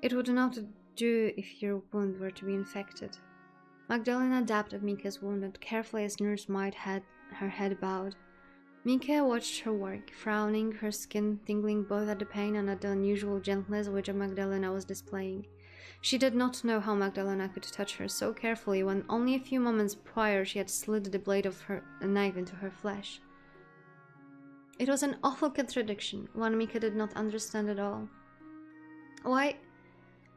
It would not do if your wound were to be infected. Magdalena dabbed at Mika's wound and carefully as nurse might had her head bowed. Mika watched her work, frowning, her skin tingling both at the pain and at the unusual gentleness which Magdalena was displaying. She did not know how Magdalena could touch her so carefully when only a few moments prior she had slid the blade of her knife into her flesh. It was an awful contradiction, one Mika did not understand at all. Why?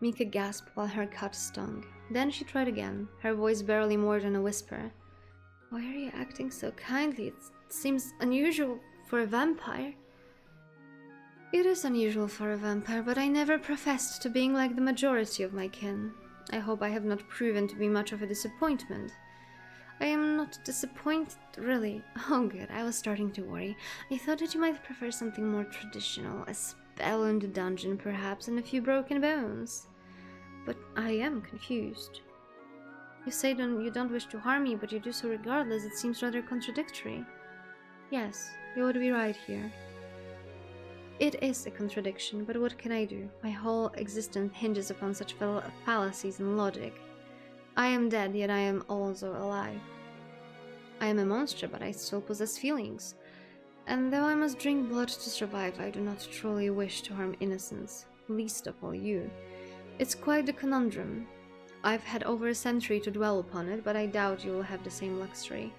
Mika gasped while her cut stung. Then she tried again, her voice barely more than a whisper. Why are you acting so kindly? It seems unusual for a vampire. It is unusual for a vampire, but I never professed to being like the majority of my kin. I hope I have not proven to be much of a disappointment. I am not disappointed, really. Oh good, I was starting to worry. I thought that you might prefer something more traditional, a spell in the dungeon perhaps, and a few broken bones. But I am confused. You say you don't wish to harm me, but you do so regardless. It seems rather contradictory. Yes, you would be right here. It is a contradiction, but what can I do? My whole existence hinges upon such fallacies and logic. I am dead, yet I am also alive. I am a monster, but I still possess feelings. And though I must drink blood to survive, I do not truly wish to harm innocents, least of all you. It's quite a conundrum. I've had over a century to dwell upon it, but I doubt you will have the same luxury.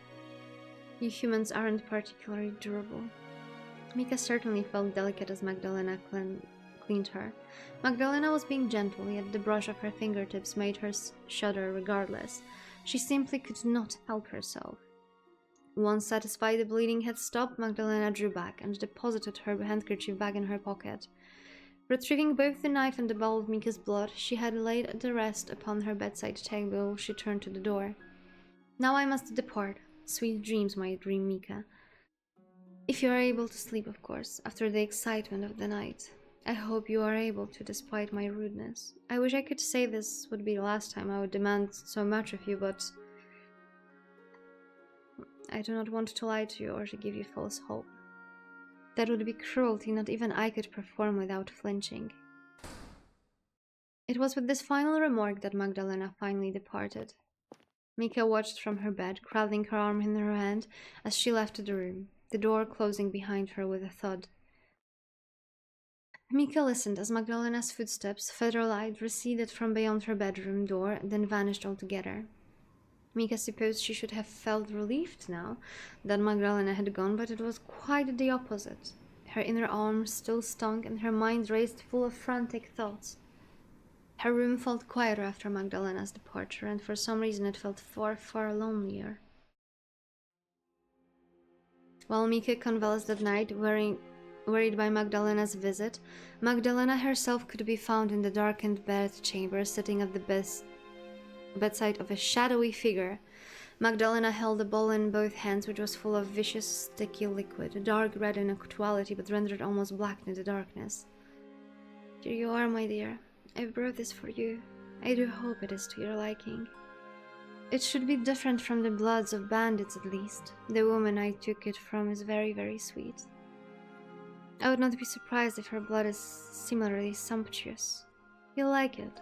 You humans aren't particularly durable. Mika certainly felt delicate as Magdalena cleaned her. Magdalena was being gentle, yet the brush of her fingertips made her shudder regardless. She simply could not help herself. Once satisfied the bleeding had stopped, Magdalena drew back and deposited her handkerchief back in her pocket. Retrieving both the knife and the bowl of Mika's blood, she had laid the rest upon her bedside table. She turned to the door. Now I must depart. Sweet dreams, my dream Mika. If you are able to sleep, of course, after the excitement of the night. I hope you are able to, despite my rudeness. I wish I could say this would be the last time I would demand so much of you, but I do not want to lie to you or to give you false hope. That would be cruelty not even I could perform without flinching. It was with this final remark that Magdalena finally departed. Mika watched from her bed, cradling her arm in her hand as she left the room, the door closing behind her with a thud. Mika listened as Magdalena's footsteps, feather-light, receded from beyond her bedroom door, then vanished altogether. Mika supposed she should have felt relieved now that Magdalena had gone, but it was quite the opposite. Her inner arm still stung, and her mind raced full of frantic thoughts. Her room felt quieter after Magdalena's departure, and for some reason it felt far, far lonelier. While Mika convalesced that night, worried by Magdalena's visit, Magdalena herself could be found in the darkened bedchamber, sitting at the bedside of a shadowy figure. Magdalena held a bowl in both hands, which was full of viscous, sticky liquid, dark red in actuality, but rendered almost black in the darkness. Here you are, my dear. I've brought this for you. I do hope it is to your liking. It should be different from the bloods of bandits, at least. The woman I took it from is very, very sweet. I would not be surprised if her blood is similarly sumptuous. You'll like it.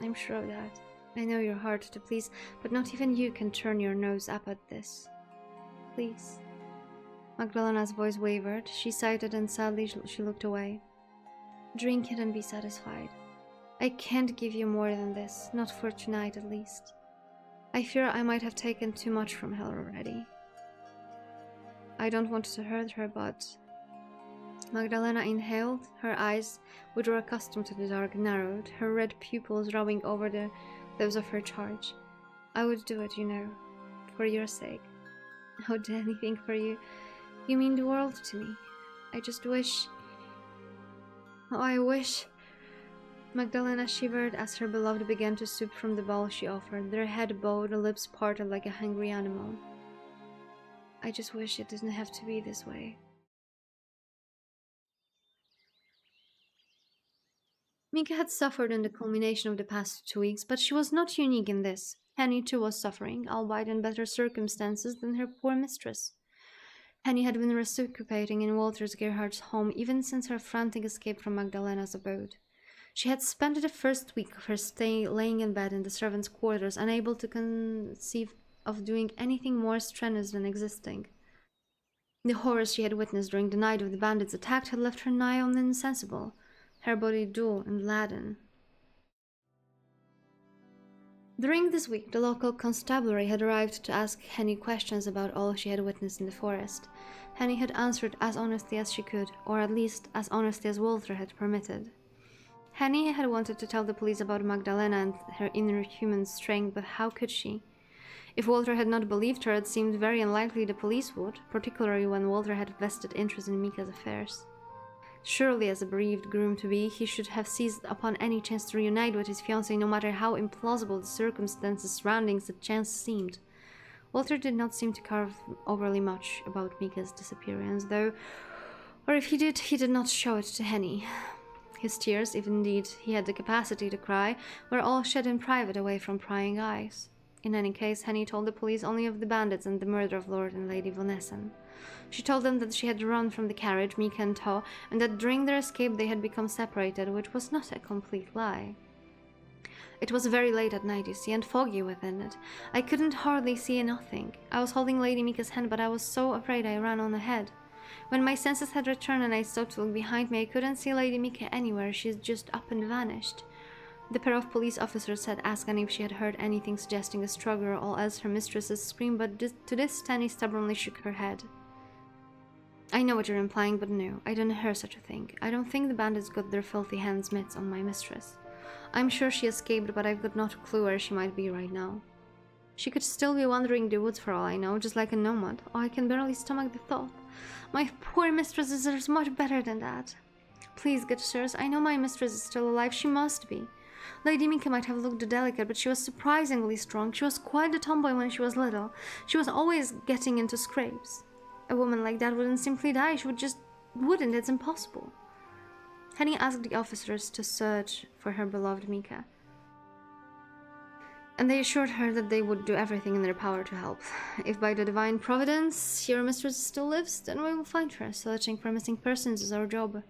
I'm sure of that. I know you're hard to please, but not even you can turn your nose up at this. Please. Magdalena's voice wavered. She sighed and sadly she looked away. Drink it and be satisfied. I can't give you more than this, not for tonight at least. I fear I might have taken too much from her already. I don't want to hurt her, but... Magdalena inhaled, her eyes, which were accustomed to the dark, narrowed, her red pupils rubbing over those of her charge. I would do it, you know, for your sake. I would do anything for you. You mean the world to me. I just wish... Oh, I wish... Magdalena shivered as her beloved began to soup from the bowl she offered, their head bowed, lips parted like a hungry animal. I just wish it didn't have to be this way. Mika had suffered in the culmination of the past 2 weeks, but she was not unique in this. Henny too was suffering, albeit in better circumstances than her poor mistress. Henny had been recuperating in Walter's Gerhardt's home even since her frantic escape from Magdalena's abode. She had spent the first week of her stay laying in bed in the servants' quarters, unable to conceive of doing anything more strenuous than existing. The horrors she had witnessed during the night of the bandits' attack had left her nigh on insensible, her body dull and leaden. During this week, the local constabulary had arrived to ask Henny questions about all she had witnessed in the forest. Henny had answered as honestly as she could, or at least as honestly as Walter had permitted. Henny had wanted to tell the police about Magdalena and her inner human strength, but how could she? If Walter had not believed her, it seemed very unlikely the police would, particularly when Walter had vested interest in Mika's affairs. Surely, as a bereaved groom-to-be, he should have seized upon any chance to reunite with his fiancée, no matter how implausible the circumstances surrounding such chance seemed. Walter did not seem to care overly much about Mika's disappearance, though, or if he did not show it to Henny. His tears, if indeed he had the capacity to cry, were all shed in private away from prying eyes. In any case, Henny told the police only of the bandits and the murder of Lord and Lady Von Essen. She told them that she had run from the carriage, Mika in tow, and that during their escape they had become separated, which was not a complete lie. It was very late at night, you see, and foggy within it. I couldn't hardly see nothing. I was holding Lady Mika's hand, but I was so afraid I ran on ahead. When my senses had returned and I stopped to look behind me, I couldn't see Lady Mika anywhere. She's just up and vanished. The pair of police officers had asked Annie if she had heard anything suggesting a struggle or all else her mistress's scream, but to this Tanny stubbornly shook her head. I know what you're implying, but no, I didn't hear such a thing. I don't think the bandits got their filthy hands mitts on my mistress. I'm sure she escaped, but I've got not a clue where she might be right now. She could still be wandering the woods for all I know, just like a nomad. Oh, I can barely stomach the thought. My poor mistress deserves much better than that. Please, good sirs, I know my mistress is still alive. She must be. Lady Mika might have looked delicate, but she was surprisingly strong. She was quite a tomboy when she was little. She was always getting into scrapes. A woman like that wouldn't simply die. She wouldn't. It's impossible. Henny asked the officers to search for her beloved Mika, and they assured her that they would do everything in their power to help. If by the divine providence your mistress still lives, then we will find her. Searching for missing persons is our job.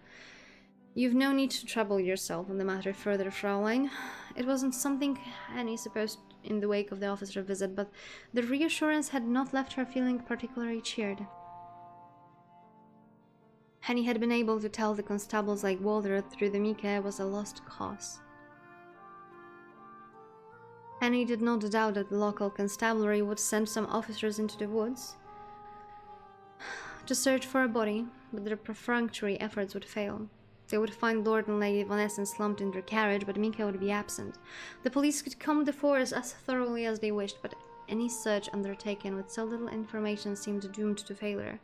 You've no need to trouble yourself on the matter further, Fraulein. It wasn't something Henny supposed in the wake of the officer visit, but the reassurance had not left her feeling particularly cheered. Henny had been able to tell the constables like Walter through the Mika was a lost cause. Henny did not doubt that the local constabulary would send some officers into the woods to search for a body, but their perfunctory efforts would fail. They would find Lord and Lady Von Essen slumped in their carriage, but Mika would be absent. The police could comb the forest as thoroughly as they wished, but any search undertaken with so little information seemed doomed to failure.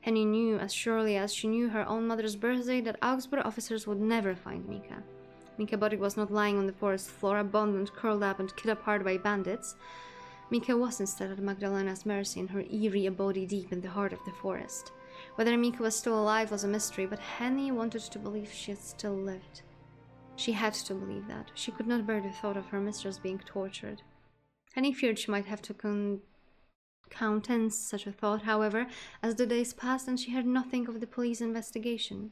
Henny knew, as surely as she knew her own mother's birthday, that Augsburg officers would never find Mika. Mika's body was not lying on the forest floor, abandoned, curled up, and cut apart by bandits. Mika was instead at Magdalena's mercy in her eerie abode deep in the heart of the forest. Whether Mika was still alive was a mystery, but Henny wanted to believe she had still lived. She had to believe that. She could not bear the thought of her mistress being tortured. Henny feared she might have to countenance such a thought, however, as the days passed and she heard nothing of the police investigation.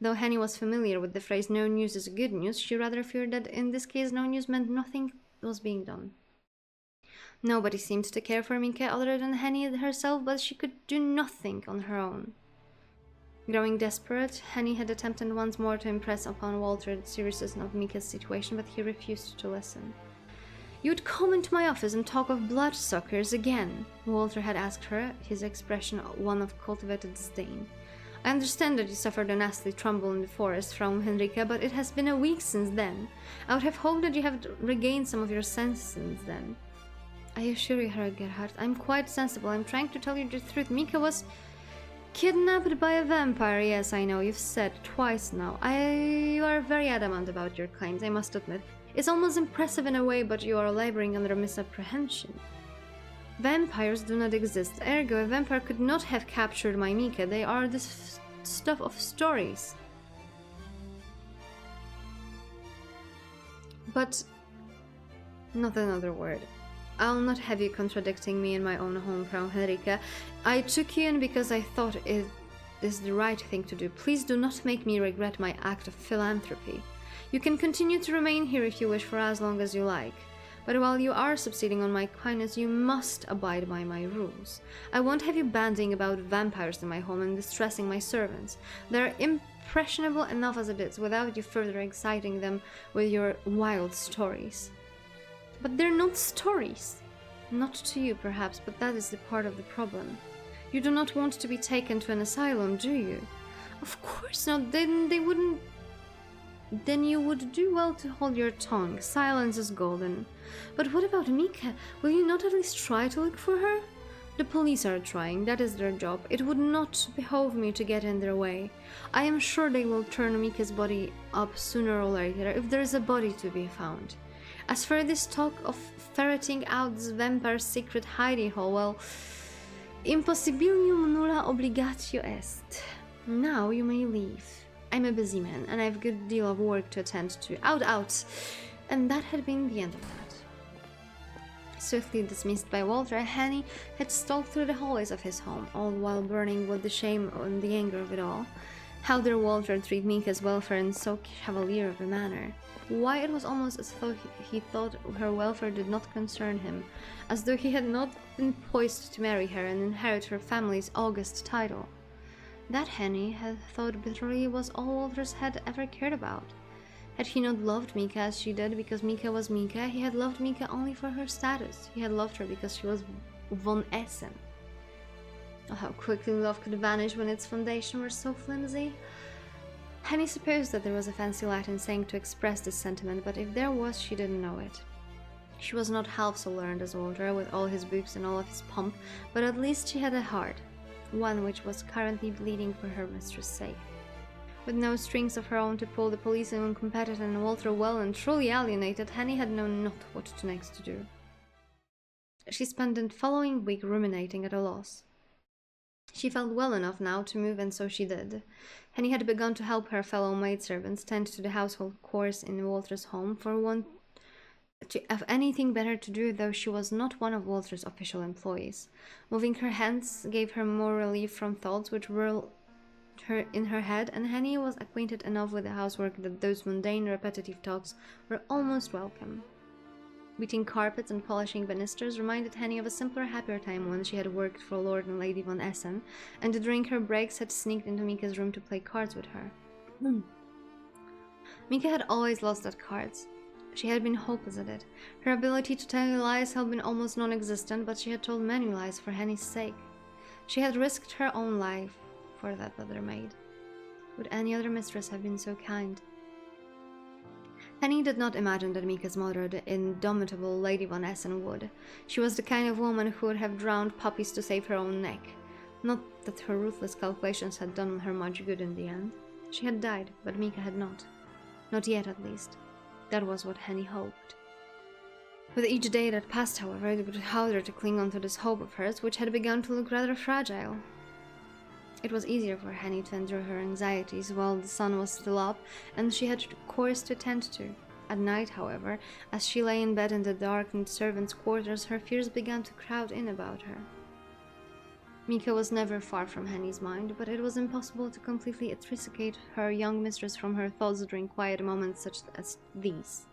Though Henny was familiar with the phrase "no news is good news," she rather feared that in this case no news meant nothing was being done. Nobody seemed to care for Mika other than Henny herself, but she could do nothing on her own. Growing desperate, Henny had attempted once more to impress upon Walter the seriousness of Mika's situation, but he refused to listen. "You'd come into my office and talk of bloodsuckers again?" Walter had asked her, his expression one of cultivated disdain. "I understand that you suffered a nasty tumble in the forest, Frau Henrika, but it has been a week since then. I would have hoped that you have regained some of your senses since then." "I assure you, Herr Gerhardt, I'm quite sensible. I'm trying to tell you the truth. Mika was Kidnapped by a vampire, yes, I know, you've said twice now. You are very adamant about your claims, I must admit. It's almost impressive in a way, but you are laboring under a misapprehension. Vampires do not exist, ergo a vampire could not have captured my Mika. They are the stuff of stories. But not another word. I'll not have you contradicting me in my own home, Frau Henrika. I took you in because I thought it is the right thing to do. Please do not make me regret my act of philanthropy. You can continue to remain here if you wish for as long as you like. But while you are subsisting on my kindness, you must abide by my rules. I won't have you bandying about vampires in my home and distressing my servants. They're impressionable enough as it is, without you further exciting them with your wild stories. But they're not stories. Not to you, perhaps, but that is the part of the problem. You do not want to be taken to an asylum, do you? Of course not. Then they wouldn't... Then you would do well to hold your tongue. Silence is golden. But what about Mika? Will you not at least try to look for her? The police are trying. That is their job. It would not behove me to get in their way. I am sure they will turn Mika's body up sooner or later, if there is a body to be found. As for this talk of ferreting out this vampire's secret hidey hole, well, impossibilium nulla obligatio est. Now you may leave. I'm a busy man, and I have a good deal of work to attend to. Out, out! And that had been the end of that. Swiftly dismissed by Walter, Henny had stalked through the hallways of his home, all while burning with the shame and the anger of it all. How dare Walter treat Mika's welfare in so cavalier of a manner? Why, it was almost as though he thought her welfare did not concern him, as though he had not been poised to marry her and inherit her family's august title. That, Henny had thought bitterly, was all Walters had ever cared about. Had he not loved Mika as she did because Mika was Mika, he had loved Mika only for her status. He had loved her because she was von Essen. Oh, how quickly love could vanish when its foundation were so flimsy. Henny supposed that there was a fancy Latin saying to express this sentiment, but if there was, she didn't know it. She was not half so learned as Walter, with all his books and all of his pomp, but at least she had a heart, one which was currently bleeding for her mistress' sake. With no strings of her own to pull, the police incompetent and Walter well and truly alienated, Henny had known not what to next to do. She spent the following week ruminating at a loss. She felt well enough now to move, and so she did. Henny had begun to help her fellow maidservants tend to the household chores in Walter's home, for want to have anything better to do, though she was not one of Walter's official employees. Moving her hands gave her more relief from thoughts which whirled her in her head, and Henny was acquainted enough with the housework that those mundane, repetitive talks were almost welcome. Beating carpets and polishing banisters reminded Henny of a simpler, happier time when she had worked for Lord and Lady von Essen, and during her breaks had sneaked into Mika's room to play cards with her. Mika had always lost at cards. She had been hopeless at it. Her ability to tell lies had been almost non-existent, but she had told many lies for Henny's sake. She had risked her own life for that other maid. Would any other mistress have been so kind? Henny did not imagine that Mika's mother, the indomitable Lady von Essen, would. She was the kind of woman who would have drowned puppies to save her own neck. Not that her ruthless calculations had done her much good in the end. She had died, but Mika had not. Not yet, at least. That was what Henny hoped. With each day that passed, however, it grew harder to cling on to this hope of hers, which had begun to look rather fragile. It was easier for Henny to endure her anxieties while the sun was still up, and she had chores to attend to. At night, however, as she lay in bed in the darkened servants' quarters, her fears began to crowd in about her. Mika was never far from Henny's mind, but it was impossible to completely eradicate her young mistress from her thoughts during quiet moments such as these.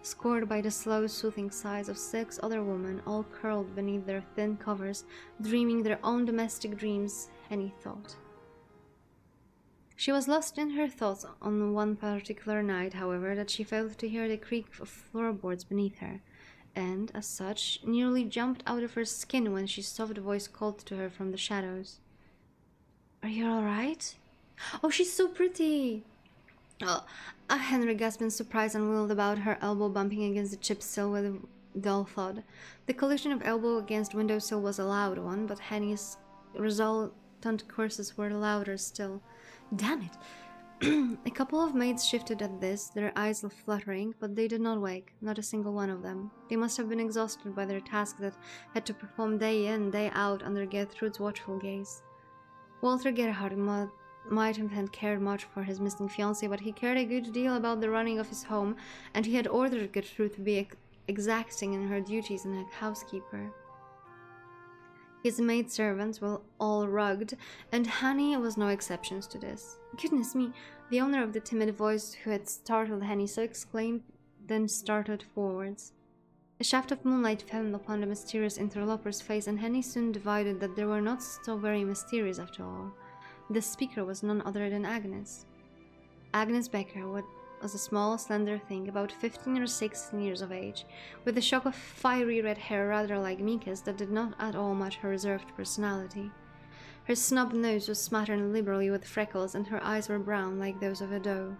Scored by the slow, soothing sighs of 6 other women, all curled beneath their thin covers, dreaming their own domestic dreams, Henny thought. She was lost in her thoughts on one particular night, however, that she failed to hear the creak of floorboards beneath her, and, as such, nearly jumped out of her skin when she soft voice called to her from the shadows. "Are you all right? Oh, she's so pretty!" Henry gasped in surprise and wheeled about, her elbow bumping against the chip sill with a dull thud. The collision of elbow against windowsill was a loud one, but Henny's resolve reluctant curses were louder still. Damn it! A couple of maids shifted at this, their eyes fluttering, but they did not wake, not a single one of them. They must have been exhausted by their task that had to perform day in, day out under Gertrude's watchful gaze. Walter Gerhard might have cared much for his missing fiancée, but he cared a good deal about the running of his home, and he had ordered Gertrude to be exacting in her duties as a housekeeper. His maidservants were all rugged, and Henny was no exception to this. Goodness me, the owner of the timid voice who had startled Henny so exclaimed, then started forwards. A shaft of moonlight fell upon the mysterious interloper's face, and Henny soon divided that they were not so very mysterious after all. The speaker was none other than Agnes. Agnes Becker was a small, slender thing, about 15 or 16 years of age, with a shock of fiery red hair rather like Mika's that did not at all match her reserved personality. Her snub nose was smattered liberally with freckles, and her eyes were brown like those of a doe.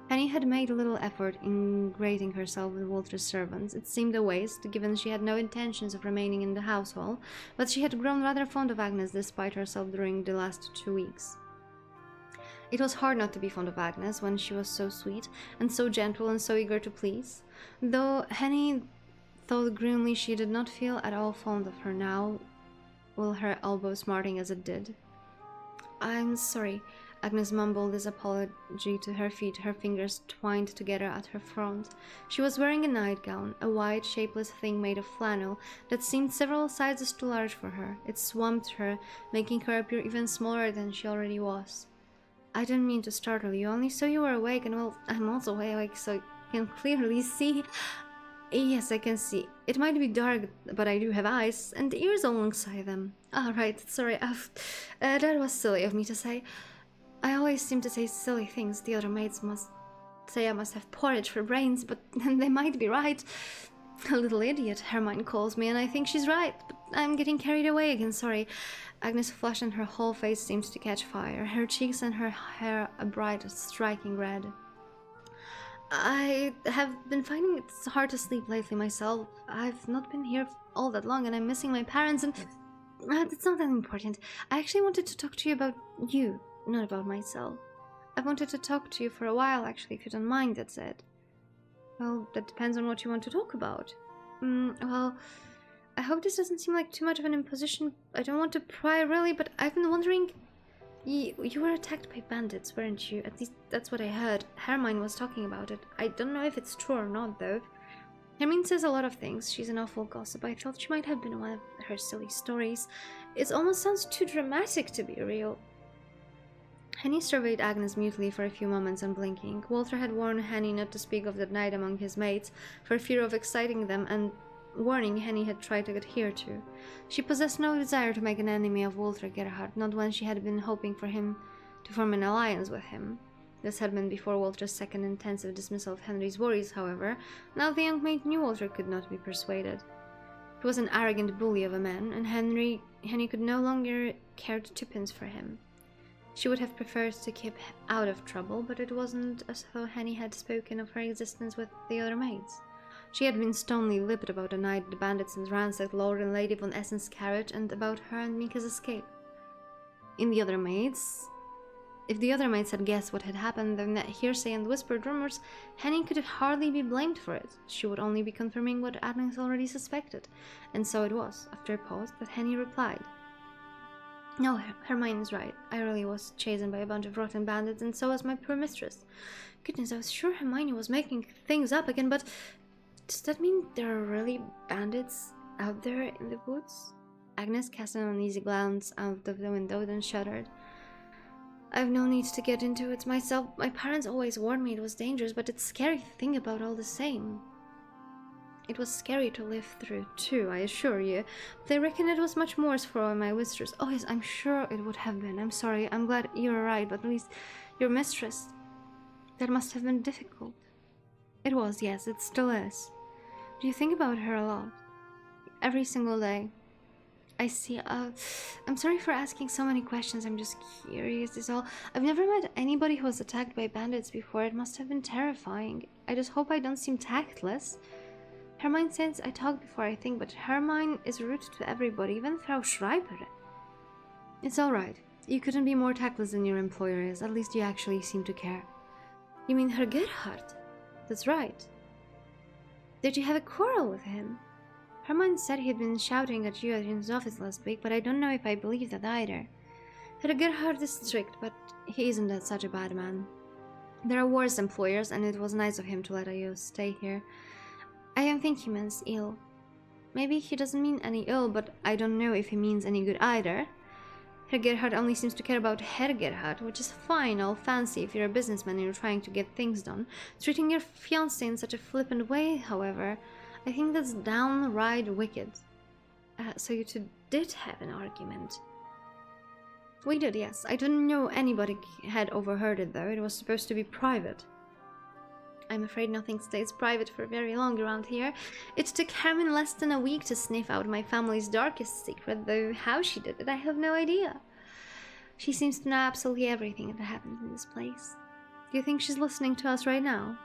Henny had made little effort in grating herself with Walter's servants. It seemed a waste, given she had no intentions of remaining in the household, but she had grown rather fond of Agnes despite herself during the last 2 weeks. It was hard not to be fond of Agnes when she was so sweet, and so gentle, and so eager to please, though Henny thought grimly she did not feel at all fond of her now, with her elbow smarting as it did. "I'm sorry," Agnes mumbled this apology to her feet, her fingers twined together at her front. She was wearing a nightgown, a white, shapeless thing made of flannel that seemed several sizes too large for her. It swamped her, making her appear even smaller than she already was. "I didn't mean to startle you, only so you were awake, and well, I'm also awake, so I can clearly see." "Yes, I can see. It might be dark, but I do have eyes, and ears alongside them." "Ah, right, sorry, that was silly of me to say. I always seem to say silly things. The other maids must say I must have porridge for brains, but they might be right. A little idiot, Hermione calls me, and I think she's right, but I'm getting carried away again, sorry." Agnes flushed and her whole face seemed to catch fire, her cheeks and her hair a bright, striking red. "I have been finding it hard to sleep lately myself. I've not been here all that long, and I'm missing my parents, and it's not that important. I actually wanted to talk to you about you, not about myself. I've wanted to talk to you for a while, actually, if you don't mind," that's it. "Well, that depends on what you want to talk about." Well, I hope this doesn't seem like too much of an imposition. I don't want to pry, really, but I've been wondering... You were attacked by bandits, weren't you? At least that's what I heard. Hermione was talking about it. I don't know if it's true or not, though. Hermione says a lot of things. She's an awful gossip. I thought she might have been one of her silly stories. It almost sounds too dramatic to be real. Henny surveyed Agnes mutely for a few moments, unblinking. Walter had warned Henny not to speak of that night among his mates, for fear of exciting them, and warning Henny had tried to adhere to. She possessed no desire to make an enemy of Walter Gerhard, not when she had been hoping for him to form an alliance with him. This had been before Walter's second intensive dismissal of Henry's worries, however. Now the young maid knew Walter could not be persuaded. He was an arrogant bully of a man, and Henny could no longer care twopence for him. She would have preferred to keep out of trouble, but it wasn't as though Henny had spoken of her existence with the other maids. She had been stony-lipped about the night the bandits had ransacked Lord and Lady von Essen's carriage, and about her and Mika's escape. If the other maids had guessed what had happened, then that hearsay and whispered rumors, Henny could hardly be blamed for it. She would only be confirming what Agnes already suspected. And so it was, after a pause, that Henny replied. "No, Hermione is right. I really was chastened by a bunch of rotten bandits, and so was my poor mistress. Goodness, I was sure Hermione was making things up again, but... Does that mean there are really bandits out there in the woods?" Agnes cast an uneasy glance out of the window, then shuddered. "I've no need to get into it myself. My parents always warned me it was dangerous, but it's scary to think about all the same." "It was scary to live through, too, I assure you. They reckon it was much worse for my mistress." "Oh yes, I'm sure it would have been. I'm sorry. I'm glad you're right, but at least your mistress... That must have been difficult." "It was, yes, it still is." "Do you think about her a lot?" "Every single day." "I see. I'm sorry for asking so many questions. I'm just curious, is all. I've never met anybody who was attacked by bandits before. It must have been terrifying. I just hope I don't seem tactless. Hermione says I talk before I think, but Hermione is rude to everybody, even Frau Schreiber." "It's all right. You couldn't be more tactless than your employer is. At least you actually seem to care. You mean Herr Gerhard? That's right. Did you have a quarrel with him? Hermione said he'd been shouting at you at his office last week, but I don't know if I believe that either. Herr Gerhard is strict, but he isn't such a bad man. There are worse employers, and it was nice of him to let you stay here. I don't think he means ill. Maybe he doesn't mean any ill, but I don't know if he means any good either. Herr Gerhard only seems to care about Herr Gerhard, which is fine, all fancy if you're a businessman and you're trying to get things done. Treating your fiancé in such a flippant way, however, I think that's downright wicked. So you two did have an argument? We did, yes. I didn't know anybody had overheard it, though. It was supposed to be private. I'm afraid nothing stays private for very long around here. It took Hermione less than a week to sniff out my family's darkest secret, though how she did it, I have no idea. She seems to know absolutely everything that happens in this place. Do you think she's listening to us right now?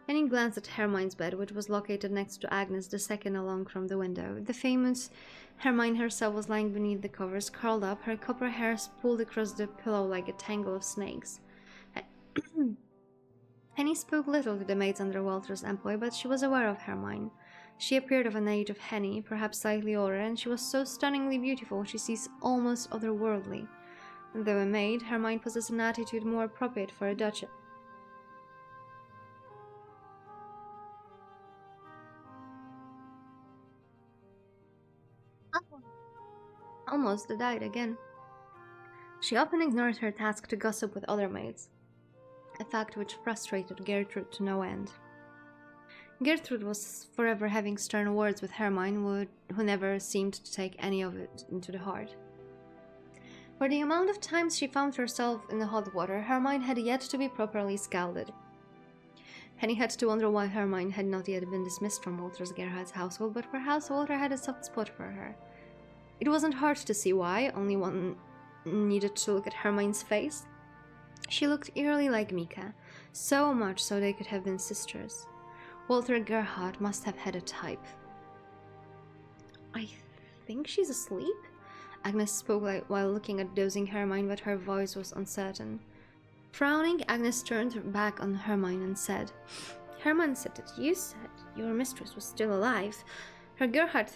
Henny glanced at Hermione's bed, which was located next to Agnes, the second along from the window. The famous Hermione herself was lying beneath the covers, curled up, her copper hair spooled across the pillow like a tangle of snakes. Henny spoke little to the maids under Walter's employ, but she was aware of Hermione. She appeared of an age of Henny, perhaps slightly older, and she was so stunningly beautiful she seems almost otherworldly. Though a maid, Hermione possessed an attitude more appropriate for a duchess. Almost died again. She often ignored her task to gossip with other maids, a fact which frustrated Gertrude to no end. Gertrude was forever having stern words with Hermione, who never seemed to take any of it into the heart. For the amount of times she found herself in the hot water, Hermione had yet to be properly scalded. Henny had to wonder why Hermione had not yet been dismissed from Walter Gerhard's household, but perhaps Walter had a soft spot for her. It wasn't hard to see why, only one needed to look at Hermione's face. She looked eerily like Mika, so much so they could have been sisters. Walter Gerhard must have had a type. I think she's asleep? Agnes spoke while looking at dozing Hermione, but her voice was uncertain. Frowning, Agnes turned her back on Hermione and said, Hermione said that you said your mistress was still alive. Herr Gerhard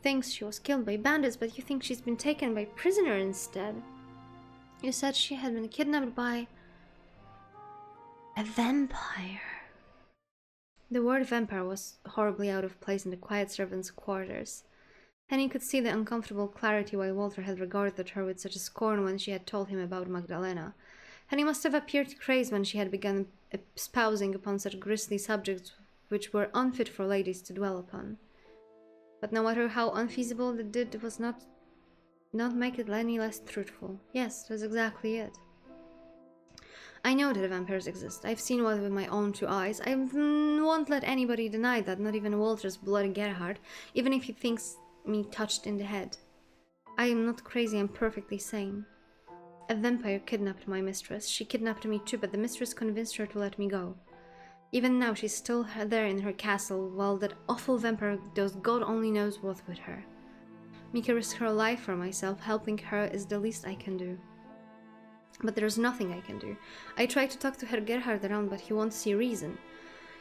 thinks she was killed by bandits, but you think she's been taken by prisoner instead. You said she had been kidnapped by a vampire. The word vampire was horribly out of place in the quiet servants' quarters. Henny could see the uncomfortable clarity why Walter had regarded her with such a scorn when she had told him about Magdalena. Henny must have appeared crazed when she had begun espousing upon such grisly subjects which were unfit for ladies to dwell upon. But no matter how unfeasible the did was not make it any less truthful. Yes, that's exactly it. I know that vampires exist. I've seen one with my own two eyes. I won't let anybody deny that, not even Walter's bloody Gerhard, even if he thinks me touched in the head. I am not crazy, I'm perfectly sane. A vampire kidnapped my mistress. She kidnapped me too, but the mistress convinced her to let me go. Even now she's still there in her castle, while that awful vampire does God only knows what with her. Mika risked her life for myself. Helping her is the least I can do. But there's nothing I can do. I tried to talk to Herr Gerhard around, but he won't see reason.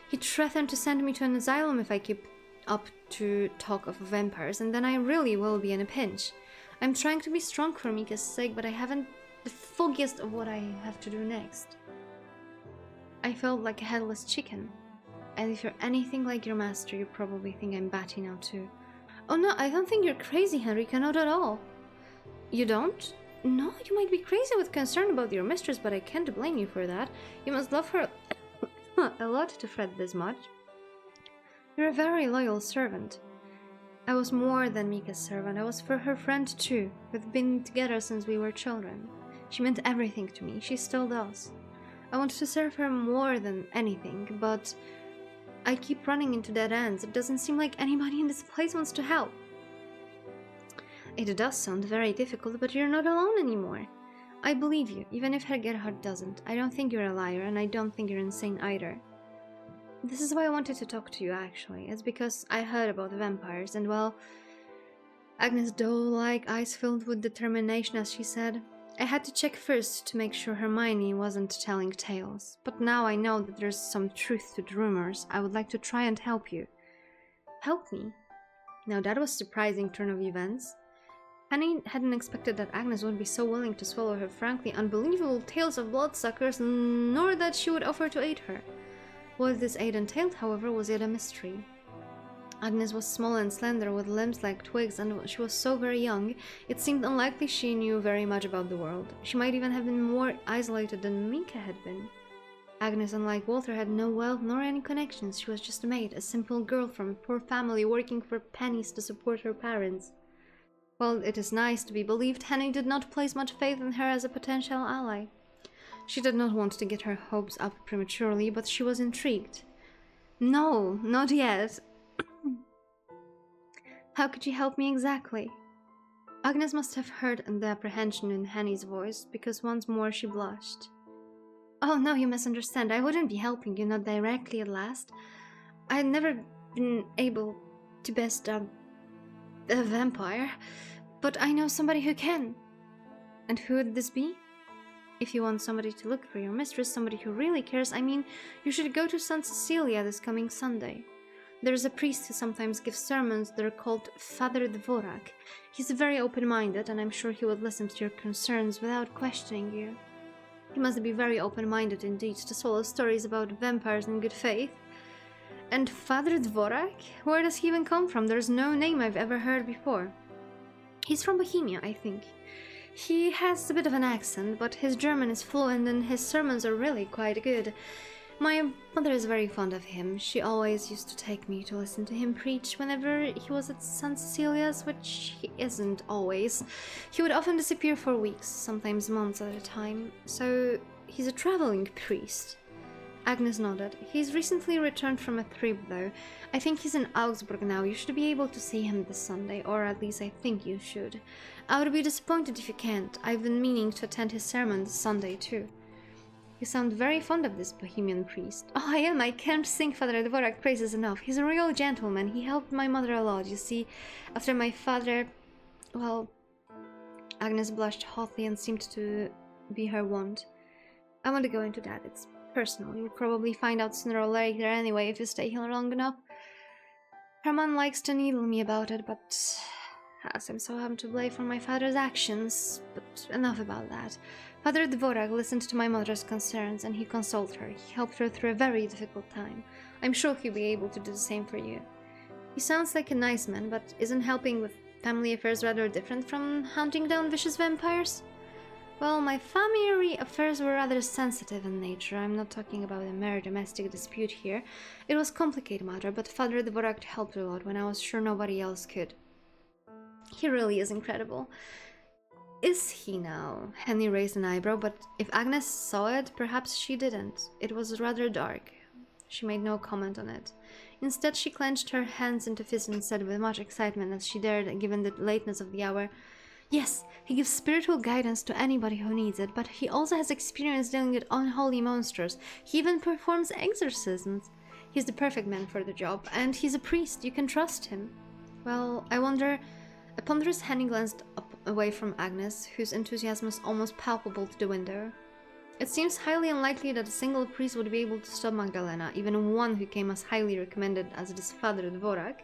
He threatened to send me to an asylum if I keep up to talk of vampires, and then I really will be in a pinch. I'm trying to be strong for Mika's sake, but I haven't the foggiest of what I have to do next. I felt like a headless chicken. And if you're anything like your master, you probably think I'm batty now too. Oh no, I don't think you're crazy, Henrika, not at all. You don't? No, you might be crazy with concern about your mistress, but I can't blame you for that. You must love her a lot to fret this much. You're a very loyal servant. I was more than Mika's servant. I was for her friend too. We've been together since we were children. She meant everything to me. She still does. I want to serve her more than anything, but I keep running into dead ends. It doesn't seem like anybody in this place wants to help. It does sound very difficult, but you're not alone anymore. I believe you, even if Herr Gerhard doesn't. I don't think you're a liar, and I don't think you're insane either. This is why I wanted to talk to you, actually. It's because I heard about vampires, and well, Agnes' doe-like eyes filled with determination as she said, I had to check first to make sure Hermione wasn't telling tales, but now I know that there's some truth to the rumors. I would like to try and help you. Help me? Now that was a surprising turn of events. Henny hadn't expected that Agnes would be so willing to swallow her frankly unbelievable tales of bloodsuckers, nor that she would offer to aid her. What this aid entailed, however, was yet a mystery. Agnes was small and slender, with limbs like twigs, and she was so very young, it seemed unlikely she knew very much about the world. She might even have been more isolated than Minka had been. Agnes, unlike Walter, had no wealth nor any connections. She was just a maid, a simple girl from a poor family working for pennies to support her parents. While it is nice to be believed, Henny did not place much faith in her as a potential ally. She did not want to get her hopes up prematurely, but she was intrigued. No, not yet. How could you help me exactly? Agnes must have heard the apprehension in Henny's voice, because once more she blushed. Oh no, you misunderstand. I wouldn't be helping you, not directly at last. I had never been able to best a vampire, but I know somebody who can. And who would this be? If you want somebody to look for your mistress, somebody who really cares, I mean, you should go to St. Cecilia this coming Sunday. There's a priest who sometimes gives sermons. They're called Father Dvorak. He's very open-minded, and I'm sure he would listen to your concerns without questioning you. He must be very open-minded indeed to swallow stories about vampires in good faith. And Father Dvorak? Where does he even come from? There's no name I've ever heard before. He's from Bohemia, I think. He has a bit of an accent, but his German is fluent and his sermons are really quite good. My mother is very fond of him. She always used to take me to listen to him preach whenever he was at St. Cecilia's, which he isn't always. He would often disappear for weeks, sometimes months at a time. So he's a traveling priest. Agnes nodded. He's recently returned from a trip, though. I think he's in Augsburg now. You should be able to see him this Sunday, or at least I think you should. I would be disappointed if you can't. I've been meaning to attend his sermon this Sunday, too. You sound very fond of this Bohemian priest. Oh, I am. I can't sing Father Dvorak praises enough. He's a real gentleman. He helped my mother a lot. You see, after my father... Well... Agnes blushed hotly and seemed to be her wont. I want to go into that. It's personal. You'll probably find out sooner or later anyway if you stay here long enough. Herman likes to needle me about it, but... as I'm so to blame for my father's actions. But enough about that. Father Dvorak listened to my mother's concerns, and he consoled her. He helped her through a very difficult time. I'm sure he'll be able to do the same for you. He sounds like a nice man, but isn't helping with family affairs rather different from hunting down vicious vampires? Well, my family affairs were rather sensitive in nature. I'm not talking about a mere domestic dispute here. It was a complicated matter, but Father Dvorak helped a lot when I was sure nobody else could. He really is incredible. Is he now? Henny raised an eyebrow, but if Agnes saw it, perhaps she didn't. It was rather dark. She made no comment on it. Instead, she clenched her hands into fists and said with much excitement as she dared, given the lateness of the hour, Yes, he gives spiritual guidance to anybody who needs it, but he also has experience dealing with unholy monsters. He even performs exorcisms. He's the perfect man for the job, and he's a priest. You can trust him. Well, I wonder... A ponderous Henny glanced up away from Agnes, whose enthusiasm was almost palpable to the window. It seems highly unlikely that a single priest would be able to stop Magdalena, even one who came as highly recommended as this Father Dvorak.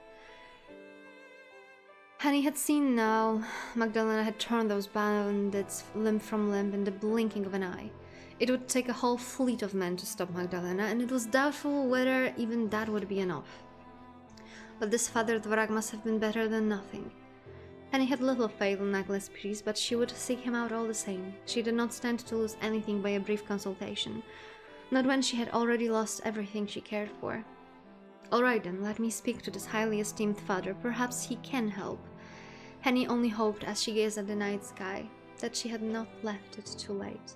Henny had seen now. Magdalena had torn those bandits limb from limb in the blinking of an eye. It would take a whole fleet of men to stop Magdalena, and it was doubtful whether even that would be enough. But this Father Dvorak must have been better than nothing. Henny had little faith in Agnes' priest, but she would seek him out all the same. She did not stand to lose anything by a brief consultation, not when she had already lost everything she cared for. All right then, let me speak to this highly esteemed father. Perhaps he can help. Henny only hoped, as she gazed at the night sky, that she had not left it too late.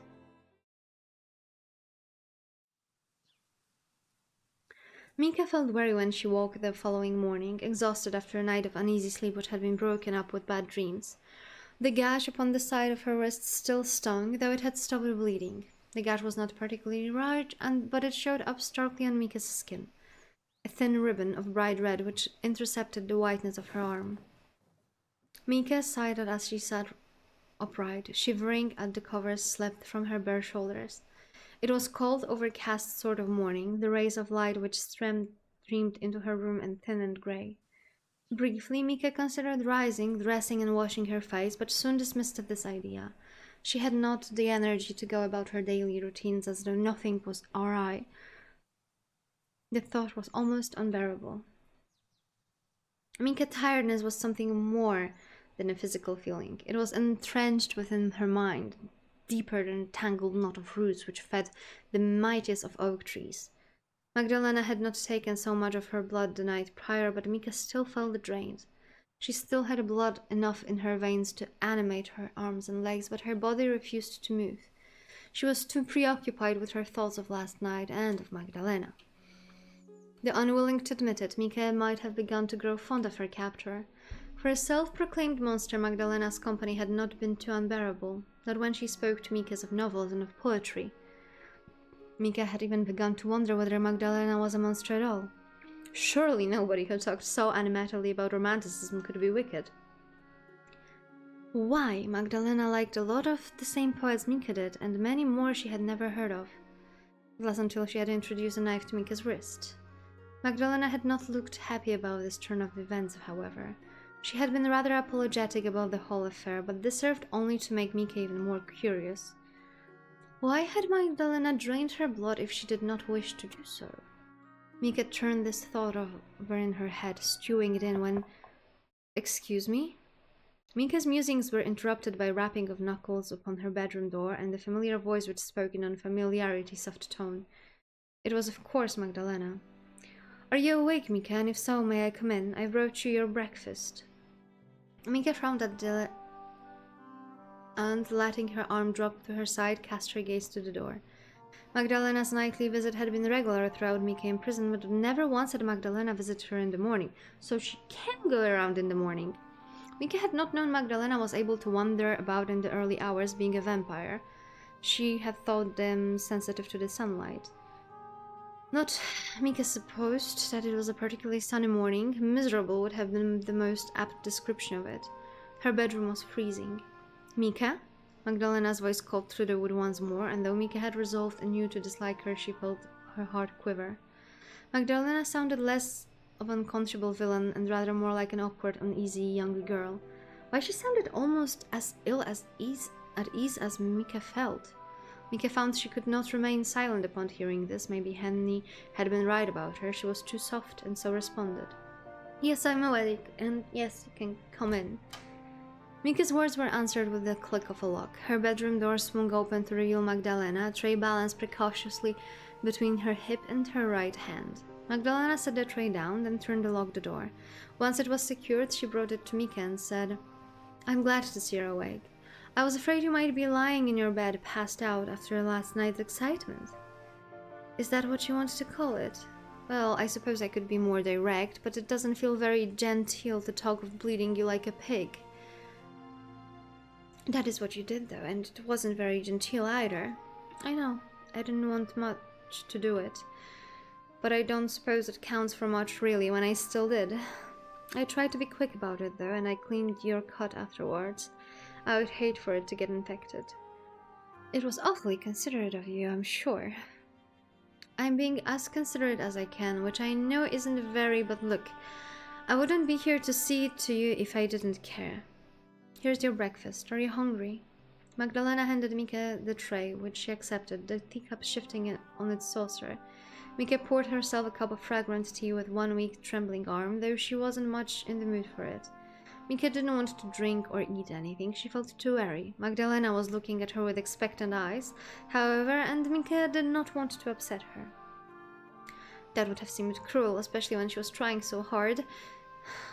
Minka felt weary when she woke the following morning, exhausted after a night of uneasy sleep which had been broken up with bad dreams. The gash upon the side of her wrist still stung, though it had stopped bleeding. The gash was not particularly large, but it showed up starkly on Minka's skin, a thin ribbon of bright red which intercepted the whiteness of her arm. Mika sighed as she sat upright, shivering as the covers slipped from her bare shoulders. It was cold, overcast sort of morning, the rays of light which streamed into her room and thin and grey. Briefly, Mika considered rising, dressing and washing her face, but soon dismissed this idea. She had not the energy to go about her daily routines as though nothing was awry. The thought was almost unbearable. Mika's tiredness was something more than a physical feeling. It was entrenched within her mind, deeper than a tangled knot of roots which fed the mightiest of oak trees. Magdalena had not taken so much of her blood the night prior, but Mika still felt drained. She still had blood enough in her veins to animate her arms and legs, but her body refused to move. She was too preoccupied with her thoughts of last night and of Magdalena. Though unwilling to admit it, Mika might have begun to grow fond of her captor. For a self-proclaimed monster, Magdalena's company had not been too unbearable, not when she spoke to Mika of novels and of poetry. Mika had even begun to wonder whether Magdalena was a monster at all. Surely nobody who talked so animatedly about romanticism could be wicked. Why? Magdalena liked a lot of the same poets Mika did, and many more she had never heard of. It was until she had introduced a knife to Mika's wrist. Magdalena had not looked happy about this turn of events, however. She had been rather apologetic about the whole affair, but this served only to make Mika even more curious. Why had Magdalena drained her blood if she did not wish to do so? Mika turned this thought over in her head, stewing it in when... Excuse me? Mika's musings were interrupted by rapping of knuckles upon her bedroom door and the familiar voice which spoke in unfamiliarity soft tone. It was of course Magdalena. Are you awake, Mika? And if so, may I come in? I brought you your breakfast. Mika frowned at the... and, letting her arm drop to her side, cast her gaze to the door. Magdalena's nightly visit had been regular throughout Mika in prison, but never once had Magdalena visited her in the morning, so she can go around in the morning. Mika had not known Magdalena was able to wander about in the early hours, being a vampire. She had thought them sensitive to the sunlight. Not, Mika supposed that it was a particularly sunny morning. Miserable would have been the most apt description of it. Her bedroom was freezing. Mika? Magdalena's voice called through the wood once more, and though Mika had resolved anew to dislike her, she felt her heart quiver. Magdalena sounded less of an unconscionable villain and rather more like an awkward, uneasy young girl. Why, she sounded almost as at ease as Mika felt. Mika found she could not remain silent upon hearing this. Maybe Henny had been right about her. She was too soft, and so responded. Yes, I'm awake, and yes, you can come in. Mika's words were answered with the click of a lock. Her bedroom door swung open to reveal Magdalena, a tray balanced precautiously between her hip and her right hand. Magdalena set the tray down, then turned to lock the door. Once it was secured, she brought it to Mika and said, I'm glad to see you're awake. I was afraid you might be lying in your bed, passed out after last night's excitement. Is that what you want to call it? Well, I suppose I could be more direct, but it doesn't feel very genteel to talk of bleeding you like a pig. That is what you did, though, and it wasn't very genteel either. I know, I didn't want much to do it. But I don't suppose it counts for much, really, when I still did. I tried to be quick about it, though, and I cleaned your cut afterwards. I would hate for it to get infected. It was awfully considerate of you, I'm sure. I'm being as considerate as I can, which I know isn't very, but look, I wouldn't be here to see it to you if I didn't care. Here's your breakfast. Are you hungry? Magdalena handed Mika the tray, which she accepted, the teacup shifting on its saucer. Mika poured herself a cup of fragrant tea with one weak, trembling arm, though she wasn't much in the mood for it. Mika didn't want to drink or eat anything. She felt too weary. Magdalena was looking at her with expectant eyes, however, and Mika did not want to upset her. That would have seemed cruel, especially when she was trying so hard.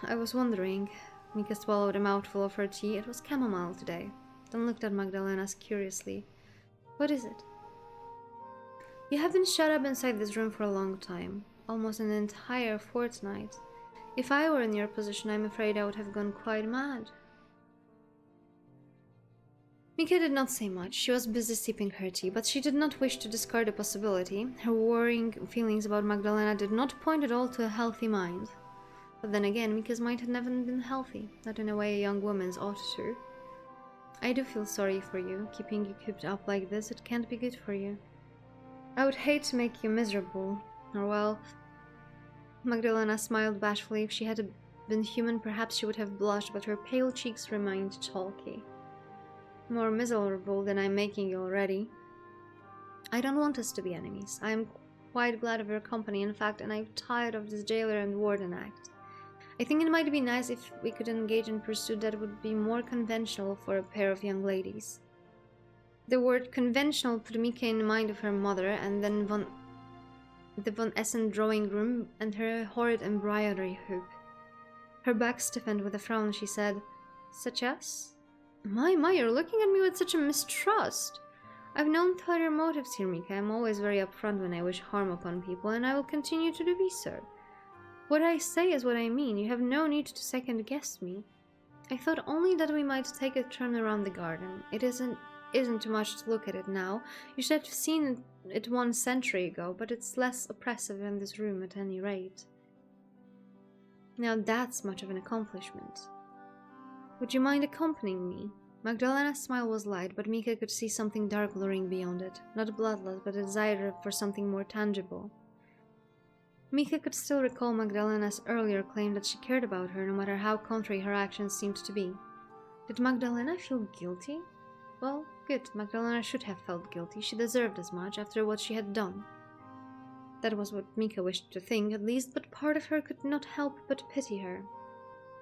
I was wondering... Mika swallowed a mouthful of her tea. It was chamomile today. Then looked at Magdalena curiously. What is it? You have been shut up inside this room for a long time. Almost an entire fortnight. If I were in your position, I'm afraid I would have gone quite mad. Mika did not say much. She was busy sipping her tea, but she did not wish to discard the possibility. Her worrying feelings about Magdalena did not point at all to a healthy mind. But then again, Mika's mind had never been healthy, not in a way a young woman's ought to. I do feel sorry for you. Keeping you cooped up like this, it can't be good for you. I would hate to make you miserable. Or well... Magdalena smiled bashfully. If she had been human, perhaps she would have blushed, but her pale cheeks remained chalky. More miserable than I'm making you already. I don't want us to be enemies. I am quite glad of your company, in fact, and I'm tired of this jailer and warden act. I think it might be nice if we could engage in pursuit that would be more conventional for a pair of young ladies. The word conventional put Mika in mind of her mother, and then the Von Essen drawing room and her horrid embroidery hoop. Her back stiffened with a frown. She said, "Such as? My, you're looking at me with such a mistrust. I've no ulterior motives here, Mika. I'm always very upfront when I wish harm upon people, and I will continue to be so. What I say is what I mean. You have no need to second-guess me. I thought only that we might take a turn around the garden. It isn't too much to look at it now. You should have seen it 1 century ago, but it's less oppressive in this room at any rate. Now that's much of an accomplishment. Would you mind accompanying me?" Magdalena's smile was light, but Mika could see something dark luring beyond it. Not bloodlust, but a desire for something more tangible. Mika could still recall Magdalena's earlier claim that she cared about her, no matter how contrary her actions seemed to be. Did Magdalena feel guilty? Well, good. Magdalena should have felt guilty. She deserved as much after what she had done. That was what Mika wished to think, at least, but part of her could not help but pity her.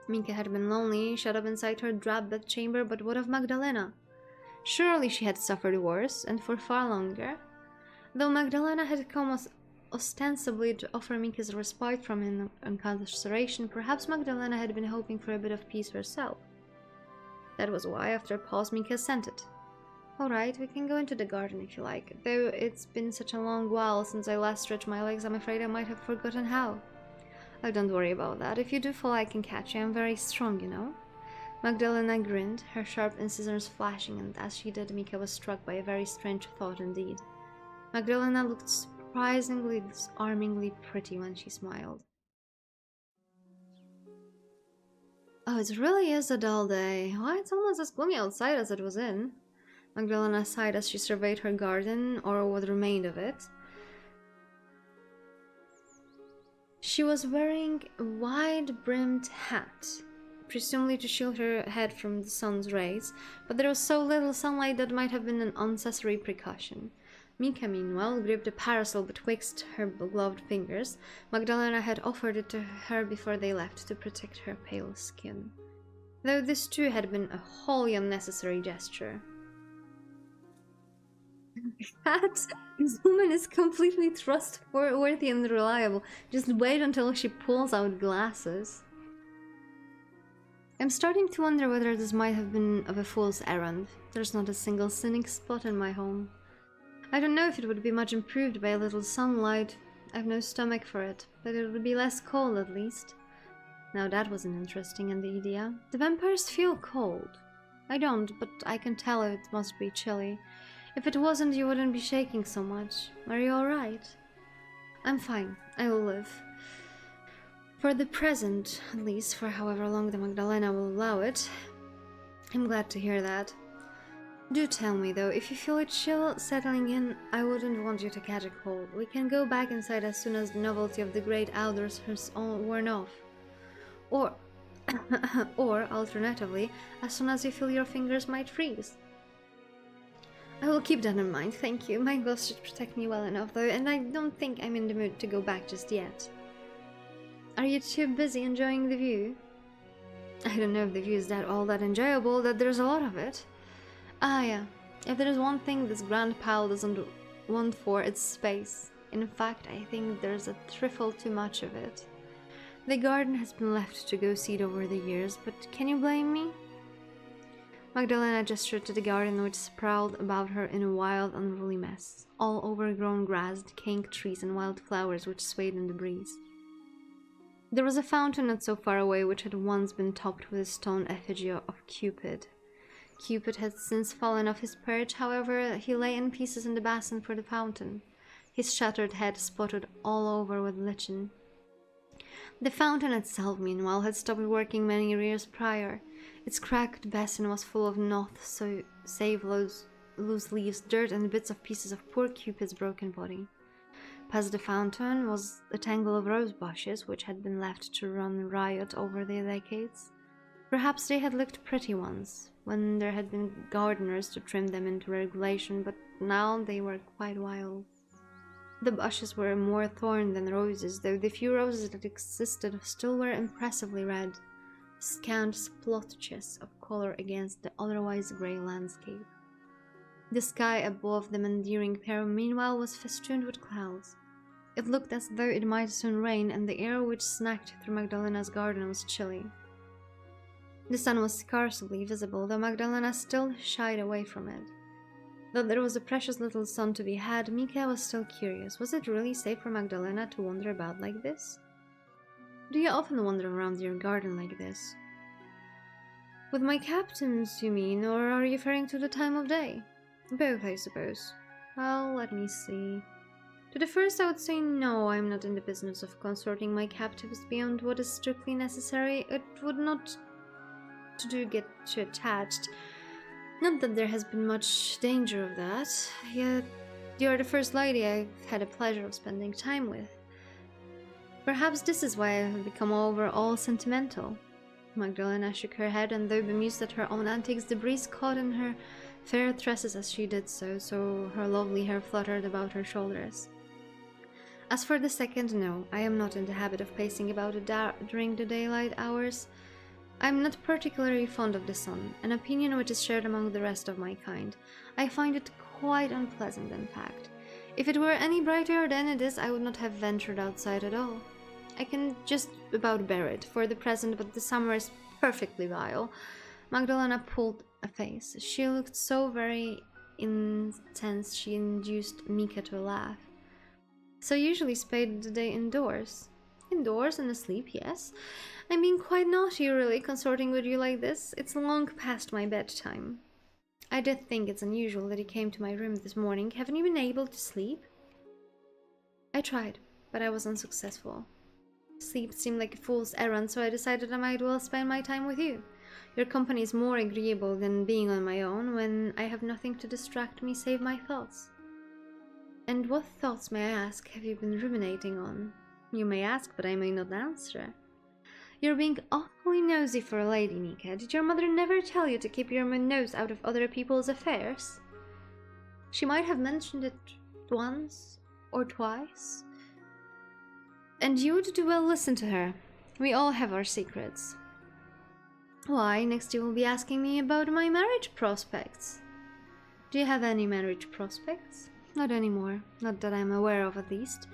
Mika had been lonely, shut up inside her drab bedchamber, but what of Magdalena? Surely she had suffered worse, and for far longer. Though Magdalena had come ostensibly to offer Mika's respite from incarceration, perhaps Magdalena had been hoping for a bit of peace herself. That was why, after a pause, Mika assented. "Alright, we can go into the garden if you like. Though it's been such a long while since I last stretched my legs, I'm afraid I might have forgotten how." "Oh, don't worry about that. If you do fall, I can catch you. I'm very strong, you know." Magdalena grinned, her sharp incisors flashing, and as she did, Mika was struck by a very strange thought indeed. Magdalena looked surprisingly, disarmingly pretty when she smiled. "Oh, it really is a dull day. Why, it's almost as gloomy outside as it was in." Magdalena sighed as she surveyed her garden, or what remained of it. She was wearing a wide-brimmed hat, presumably to shield her head from the sun's rays, but there was so little sunlight that might have been an unnecessary precaution. Mika, meanwhile, gripped a parasol betwixt her gloved fingers. Magdalena had offered it to her before they left to protect her pale skin, though this too had been a wholly unnecessary gesture. That this woman is completely trustworthy and reliable. Just wait until she pulls out glasses. I'm starting to wonder whether this might have been of a fool's errand. There's not a single cynic spot in my home. I don't know if it would be much improved by a little sunlight. I've no stomach for it, but it would be less cold at least. Now that was an interesting idea. Do vampires feel cold? I don't, but I can tell it must be chilly. If it wasn't, you wouldn't be shaking so much. Are you alright? I'm fine. I will live. For the present, at least, for however long the Magdalena will allow it. I'm glad to hear that. Do tell me, though, if you feel a chill settling in, I wouldn't want you to catch a cold. We can go back inside as soon as the novelty of the great outdoors has worn off. Or, or, alternatively, as soon as you feel your fingers might freeze. I will keep that in mind, thank you. My ghost should protect me well enough, though, and I don't think I'm in the mood to go back just yet. Are you too busy enjoying the view? I don't know if the view is all that enjoyable, that there's a lot of it. Ah, yeah. If there's one thing this grand pile doesn't want for, it's space. In fact, I think there's a trifle too much of it. The garden has been left to go seed over the years, but can you blame me? Magdalena gestured to the garden, which sprawled about her in a wild, unruly mess. All overgrown grass, decaying trees, and wild flowers which swayed in the breeze. There was a fountain not so far away which had once been topped with a stone effigy of Cupid. Cupid had since fallen off his perch, however, he lay in pieces in the basin for the fountain, his shattered head spotted all over with lichen. The fountain itself, meanwhile, had stopped working many years prior. Its cracked basin was full of nothing, so save loose leaves, dirt, and bits of pieces of poor Cupid's broken body. Past the fountain was a tangle of rose bushes, which had been left to run riot over the decades. Perhaps they had looked pretty once, when there had been gardeners to trim them into regulation, but now they were quite wild. The bushes were more thorn than roses, though the few roses that existed still were impressively red, scant splotches of color against the otherwise grey landscape. The sky above the endearing pair, meanwhile, was festooned with clouds. It looked as though it might soon rain, and the air which snacked through Magdalena's garden was chilly. The sun was scarcely visible, though Magdalena still shied away from it. Though there was a precious little sun to be had, Mika was still curious. Was it really safe for Magdalena to wander about like this? Do you often wander around your garden like this? With my captains, you mean, or are you referring to the time of day? Both, I suppose. Well, let me see. To the first, I would say no, I am not in the business of consorting my captives beyond what is strictly necessary. It would not to get too attached. Not that there has been much danger of that, yet you are the first lady I've had the pleasure of spending time with. Perhaps this is why I have become overall sentimental. Magdalena shook her head, and though bemused at her own antics, the breeze caught in her fair tresses as she did so, so her lovely hair fluttered about her shoulders. As for the second, no, I am not in the habit of pacing about during the daylight hours. I am not particularly fond of the sun, an opinion which is shared among the rest of my kind. I find it quite unpleasant, in fact. If it were any brighter than it is, I would not have ventured outside at all. I can just about bear it for the present, but the summer is perfectly vile. Magdalena pulled a face. She looked so very intense she induced Mika to laugh. So you usually spend the day indoors? Indoors and asleep, yes. I'm being quite naughty, really, consorting with you like this. It's long past my bedtime. I did think it's unusual that you came to my room this morning. Haven't you been able to sleep? I tried, but I was unsuccessful. Sleep seemed like a fool's errand, so I decided I might well spend my time with you. Your company is more agreeable than being on my own, when I have nothing to distract me save my thoughts. And what thoughts, may I ask, have you been ruminating on? You may ask, but I may not answer. You're being awfully nosy for a lady, Mika. Did your mother never tell you to keep your nose out of other people's affairs? She might have mentioned it once or twice. And you would do well listen to her. We all have our secrets. Why, next you will be asking me about my marriage prospects. Do you have any marriage prospects? Not anymore. Not that I'm aware of, at least.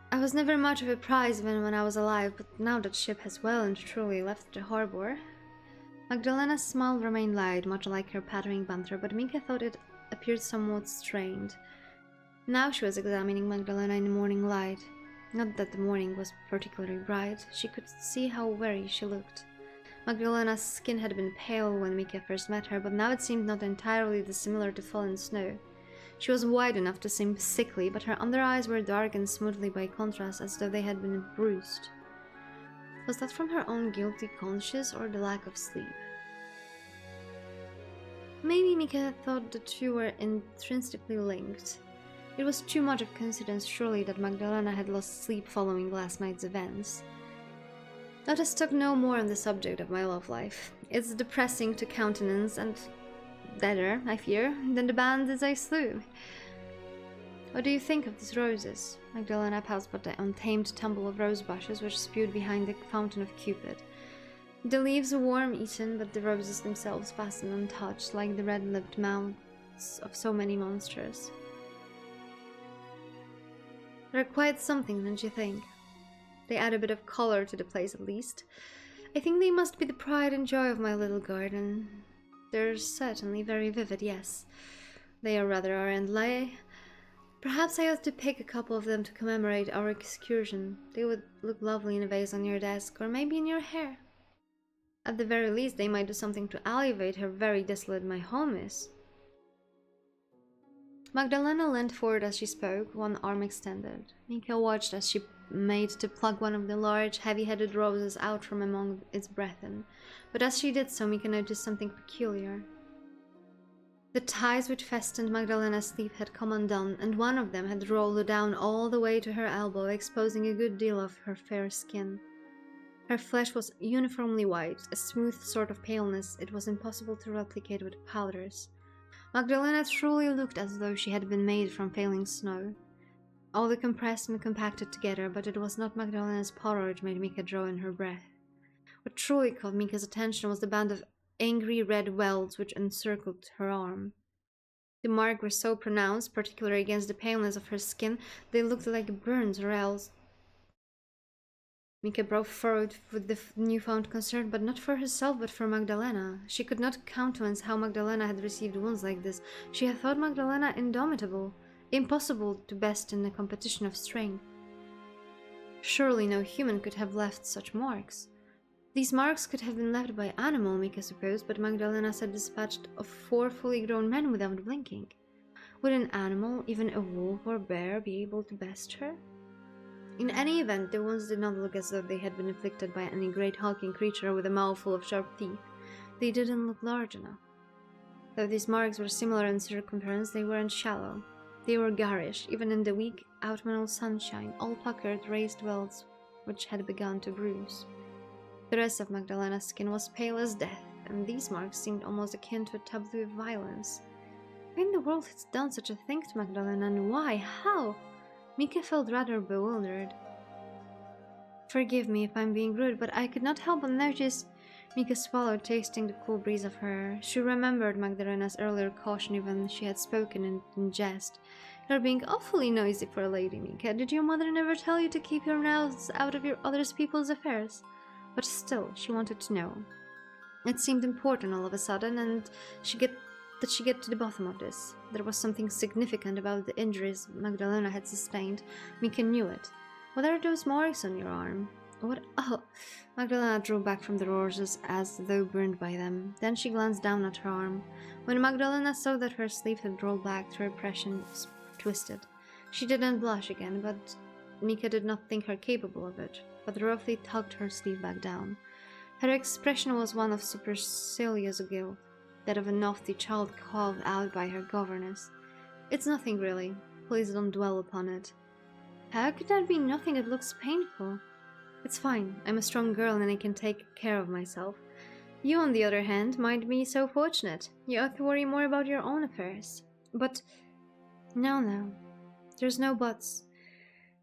I was never much of a prize even when I was alive, but now that ship has well and truly left the harbor. Magdalena's smile remained light, much like her pattering banter, but Mika thought it appeared somewhat strained. Now she was examining Magdalena in the morning light. Not that the morning was particularly bright, she could see how weary she looked. Magdalena's skin had been pale when Mika first met her, but now it seemed not entirely dissimilar to fallen snow. She was wide enough to seem sickly, but her under eyes were darkened smoothly by contrast, as though they had been bruised. Was that from her own guilty conscience or the lack of sleep? Maybe Mika thought the two were intrinsically linked. It was too much of coincidence, surely, that Magdalena had lost sleep following last night's events. Let us talk no more on the subject of my love life. It's depressing to countenance, and deader, I fear, than the bandits I slew. What do you think of these roses? Magdalena passed by the untamed tumble of rose bushes which spewed behind the fountain of Cupid. The leaves were worm-eaten, but the roses themselves fastened untouched, like the red-lipped mouths of so many monsters. They're quite something, don't you think? They add a bit of color to the place, at least. I think they must be the pride and joy of my little garden. They're certainly very vivid, yes. They are rather are and lay. Perhaps I ought to pick a couple of them to commemorate our excursion. They would look lovely in a vase on your desk, or maybe in your hair. At the very least, they might do something to alleviate how very desolate my home is. Magdalena leaned forward as she spoke, one arm extended. Mika watched as she made to pluck one of the large, heavy-headed roses out from among its brethren. But as she did so, Mika noticed something peculiar. The ties which fastened Magdalena's sleeve had come undone, and one of them had rolled down all the way to her elbow, exposing a good deal of her fair skin. Her flesh was uniformly white, a smooth sort of paleness it was impossible to replicate with powders. Magdalena truly looked as though she had been made from falling snow. All the compressed and compacted together, but it was not Magdalena's pallor which made Mika draw in her breath. What truly caught Mika's attention was the band of angry red welts which encircled her arm. The marks were so pronounced, particularly against the paleness of her skin, they looked like burns, or else... Mika brow furrowed with the newfound concern, but not for herself, but for Magdalena. She could not countenance how Magdalena had received wounds like this. She had thought Magdalena indomitable, impossible to best in a competition of strength. Surely no human could have left such marks. These marks could have been left by animal, Mika supposed, but Magdalena had dispatched of 4 fully grown men without blinking. Would an animal, even a wolf or bear, be able to best her? In any event, the wounds did not look as though they had been inflicted by any great hulking creature with a mouth full of sharp teeth. They didn't look large enough. Though these marks were similar in circumference, they weren't shallow. They were garish, even in the weak, autumnal sunshine, all puckered, raised welts which had begun to bruise. The rest of Magdalena's skin was pale as death, and these marks seemed almost akin to a tableau of violence. Who in the world had done such a thing to Magdalena, and why? How? Mika felt rather bewildered. Forgive me if I'm being rude, but I could not help but notice... Mika swallowed, tasting the cool breeze of her air. She remembered Magdalena's earlier caution, even she had spoken in jest. You're being awfully noisy for a lady, Mika. Did your mother never tell you to keep your nose out of your other people's affairs? But still, she wanted to know. It seemed important all of a sudden, and she get to the bottom of this. There was something significant about the injuries Magdalena had sustained. Mika knew it. What are those marks on your arm? What? Oh! Magdalena drew back from the roses as though burned by them. Then she glanced down at her arm. When Magdalena saw that her sleeve had rolled back, her expression twisted. She didn't blush again, but Mika did not think her capable of it, but roughly tugged her sleeve back down. Her expression was one of supercilious guilt, that of a naughty child called out by her governess. It's nothing really. Please don't dwell upon it. How could that be nothing? It looks painful. It's fine. I'm a strong girl and I can take care of myself. You, on the other hand, might be so fortunate. You ought to worry more about your own affairs. But... No. There's no buts.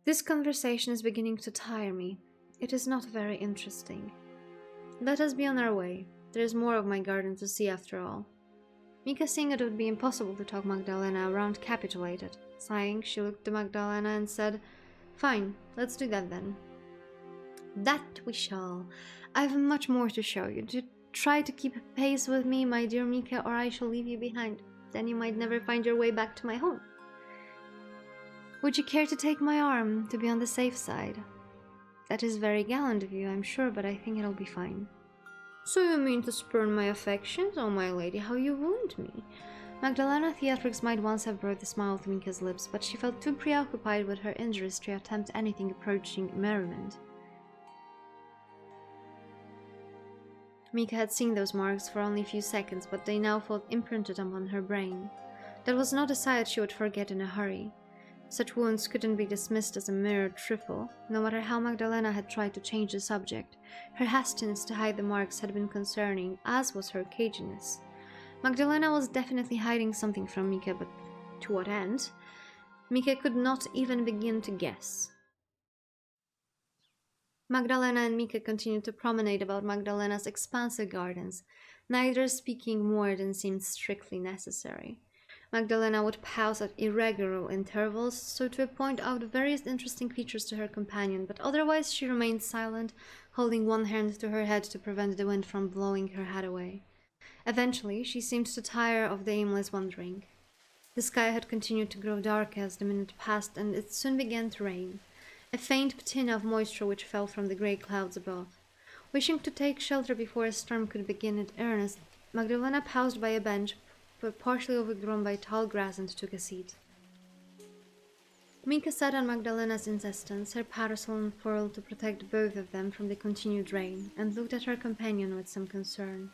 This conversation is beginning to tire me. It is not very interesting. Let us be on our way. There is more of my garden to see after all. Mika, seeing it would be impossible to talk Magdalena around, capitulated. Sighing, she looked to Magdalena and said, Fine, let's do that then. That we shall. I've much more to show you. Try to keep pace with me, my dear Mika, or I shall leave you behind. Then you might never find your way back to my home. Would you care to take my arm, to be on the safe side? That is very gallant of you, I'm sure, but I think it'll be fine. So you mean to spurn my affections? Oh, my lady, how you wound me. Magdalena Theatrix might once have brought a smile to Mika's lips, but she felt too preoccupied with her injuries to attempt anything approaching merriment. Mika had seen those marks for only a few seconds, but they now felt imprinted upon her brain. That was not a sight she would forget in a hurry. Such wounds couldn't be dismissed as a mere trifle, no matter how Magdalena had tried to change the subject. Her hastiness to hide the marks had been concerning, as was her caginess. Magdalena was definitely hiding something from Mika, but to what end? Mika could not even begin to guess. Magdalena and Mika continued to promenade about Magdalena's expansive gardens, neither speaking more than seemed strictly necessary. Magdalena would pause at irregular intervals so to point out various interesting features to her companion, but otherwise she remained silent, holding one hand to her head to prevent the wind from blowing her hat away. Eventually, she seemed to tire of the aimless wandering. The sky had continued to grow dark as the minute passed, and it soon began to rain, a faint patina of moisture which fell from the grey clouds above. Wishing to take shelter before a storm could begin in earnest, Magdalena paused by a bench, but partially overgrown by tall grass, and took a seat. Mika sat on Magdalena's insistence, her parasol unfurled to protect both of them from the continued rain, and looked at her companion with some concern.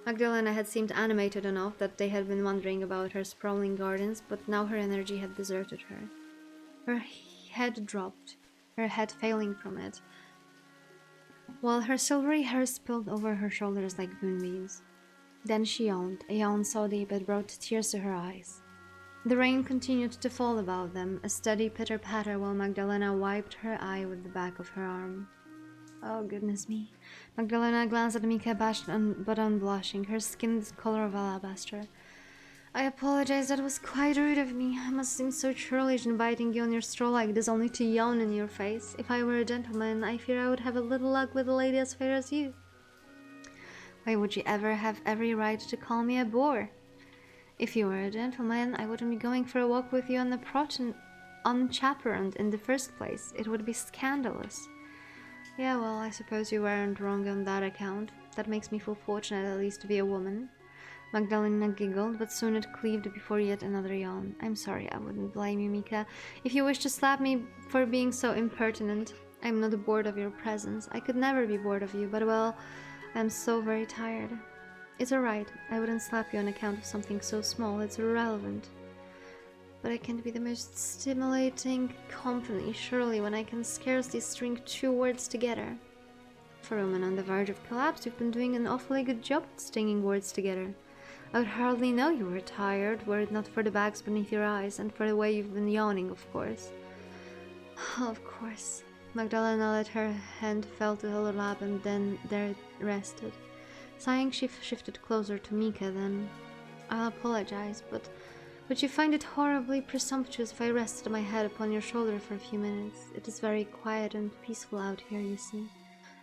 Magdalena had seemed animated enough that they had been wondering about her sprawling gardens, but now her energy had deserted her. Her head dropped, her head failing from it, while her silvery hair spilled over her shoulders like moonbeams. Then she yawned, a yawn so deep it brought tears to her eyes. The rain continued to fall about them, a steady pitter-patter while Magdalena wiped her eye with the back of her arm. Oh, goodness me. Magdalena glanced at Mika abashed but unblushing, her skin the color of alabaster. I apologize, that was quite rude of me. I must seem so churlish inviting you on your stroll like this only to yawn in your face. If I were a gentleman, I fear I would have a little luck with a lady as fair as you. Why would you ever have every right to call me a bore? If you were a gentleman, I wouldn't be going for a walk with you on the proton unchaperoned in the first place. It would be scandalous. Yeah, well, I suppose you weren't wrong on that account. That makes me feel fortunate at least to be a woman. Magdalena giggled, but soon it cleaved before yet another yawn. I'm sorry, I wouldn't blame you, Mika. If you wish to slap me for being so impertinent, I'm not bored of your presence. I could never be bored of you, but well, I'm so very tired. It's alright, I wouldn't slap you on account of something so small, it's irrelevant. But I can't be the most stimulating company, surely, when I can scarcely string 2 words together. For a woman on the verge of collapse, you've been doing an awfully good job at stringing words together. I would hardly know you were tired, were it not for the bags beneath your eyes, and for the way you've been yawning, of course. Of course. Magdalena let her hand fall to her lap and then there it rested. Sighing, she shifted closer to Mika then. I'll apologize, but you find it horribly presumptuous if I rested my head upon your shoulder for a few minutes. It is very quiet and peaceful out here, you see,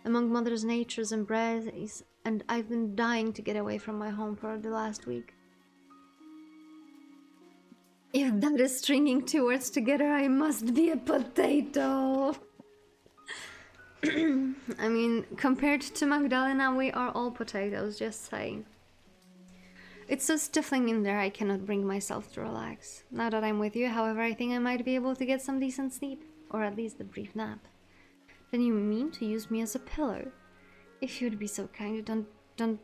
among Mother Nature's embraces, and I've been dying to get away from my home for the last week. If that is stringing 2 words together, I must be a potato. I mean, compared to Magdalena, we are all potatoes, just saying. It's so stifling in there, I cannot bring myself to relax. Now that I'm with you, however, I think I might be able to get some decent sleep, or at least a brief nap. Then you mean to use me as a pillow? If you'd be so kind, don't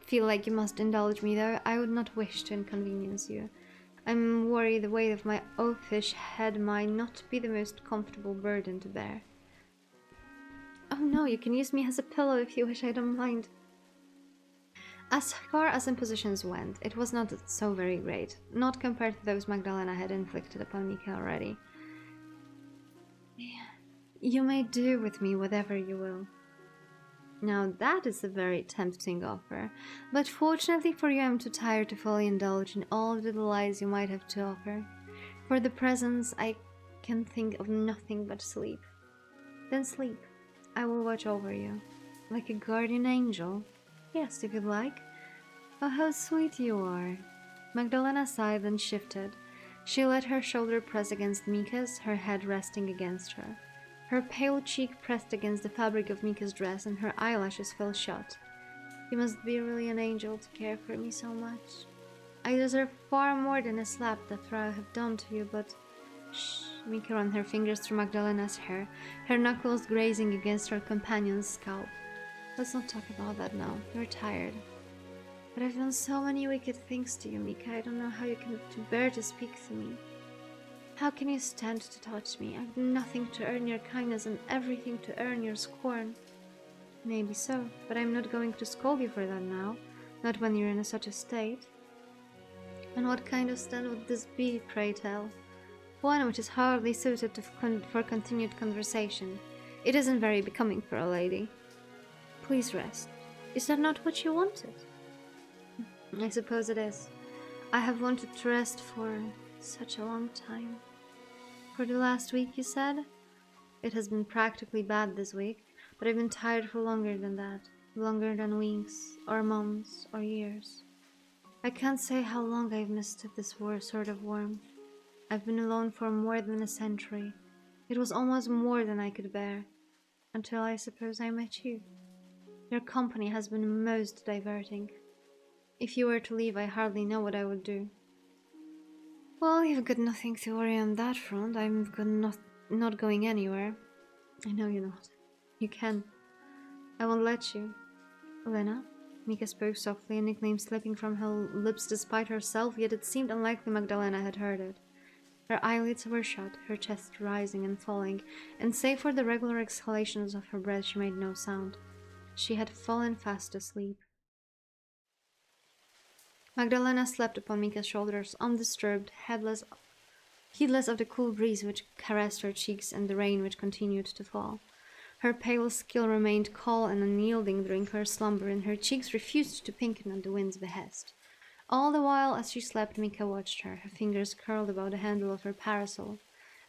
feel like you must indulge me, though. I would not wish to inconvenience you. I'm worried the weight of my oafish head might not be the most comfortable burden to bear. Oh no, you can use me as a pillow if you wish, I don't mind. As far as impositions went, it was not so very great, not compared to those Magdalena had inflicted upon Mika already. You may do with me whatever you will. Now that is a very tempting offer, but fortunately for you I'm too tired to fully indulge in all the delights you might have to offer. For the present I can think of nothing but sleep. Then sleep. I will watch over you. Like a guardian angel. Yes, if you'd like. Oh, how sweet you are. Magdalena sighed and shifted. She let her shoulder press against Mika's, her head resting against her. Her pale cheek pressed against the fabric of Mika's dress and her eyelashes fell shut. You must be really an angel to care for me so much. I deserve far more than a slap that I have done to you, but... Shh. Mika ran her fingers through Magdalena's hair, her knuckles grazing against her companion's scalp. Let's not talk about that now. You're tired. But I've done so many wicked things to you, Mika. I don't know how you can bear to speak to me. How can you stand to touch me? I've done nothing to earn your kindness and everything to earn your scorn. Maybe so, but I'm not going to scold you for that now. Not when you're in such a state. And what kind of stand would this be, pray tell? One which is hardly suited for continued conversation. It isn't very becoming for a lady. Please rest. Is that not what you wanted? I suppose it is. I have wanted to rest for such a long time. For the last week, you said? It has been practically bad this week, but I've been tired for longer than that. Longer than weeks, or months, or years. I can't say how long I've missed this sort of warmth. I've been alone for more than a century. It was almost more than I could bear. Until I suppose I met you. Your company has been most diverting. If you were to leave, I hardly know what I would do. Well, you've got nothing to worry on that front. I'm not going anywhere. I know you're not. You can. I won't let you. Lena? Mika spoke softly, a nickname slipping from her lips despite herself, yet it seemed unlikely Magdalena had heard it. Her eyelids were shut, her chest rising and falling, and save for the regular exhalations of her breath, she made no sound. She had fallen fast asleep. Magdalena slept upon Mika's shoulders, undisturbed, heedless of the cool breeze which caressed her cheeks and the rain which continued to fall. Her pale skin remained cold and unyielding during her slumber, and her cheeks refused to pinken at the wind's behest. All the while, as she slept, Mika watched her, her fingers curled about the handle of her parasol.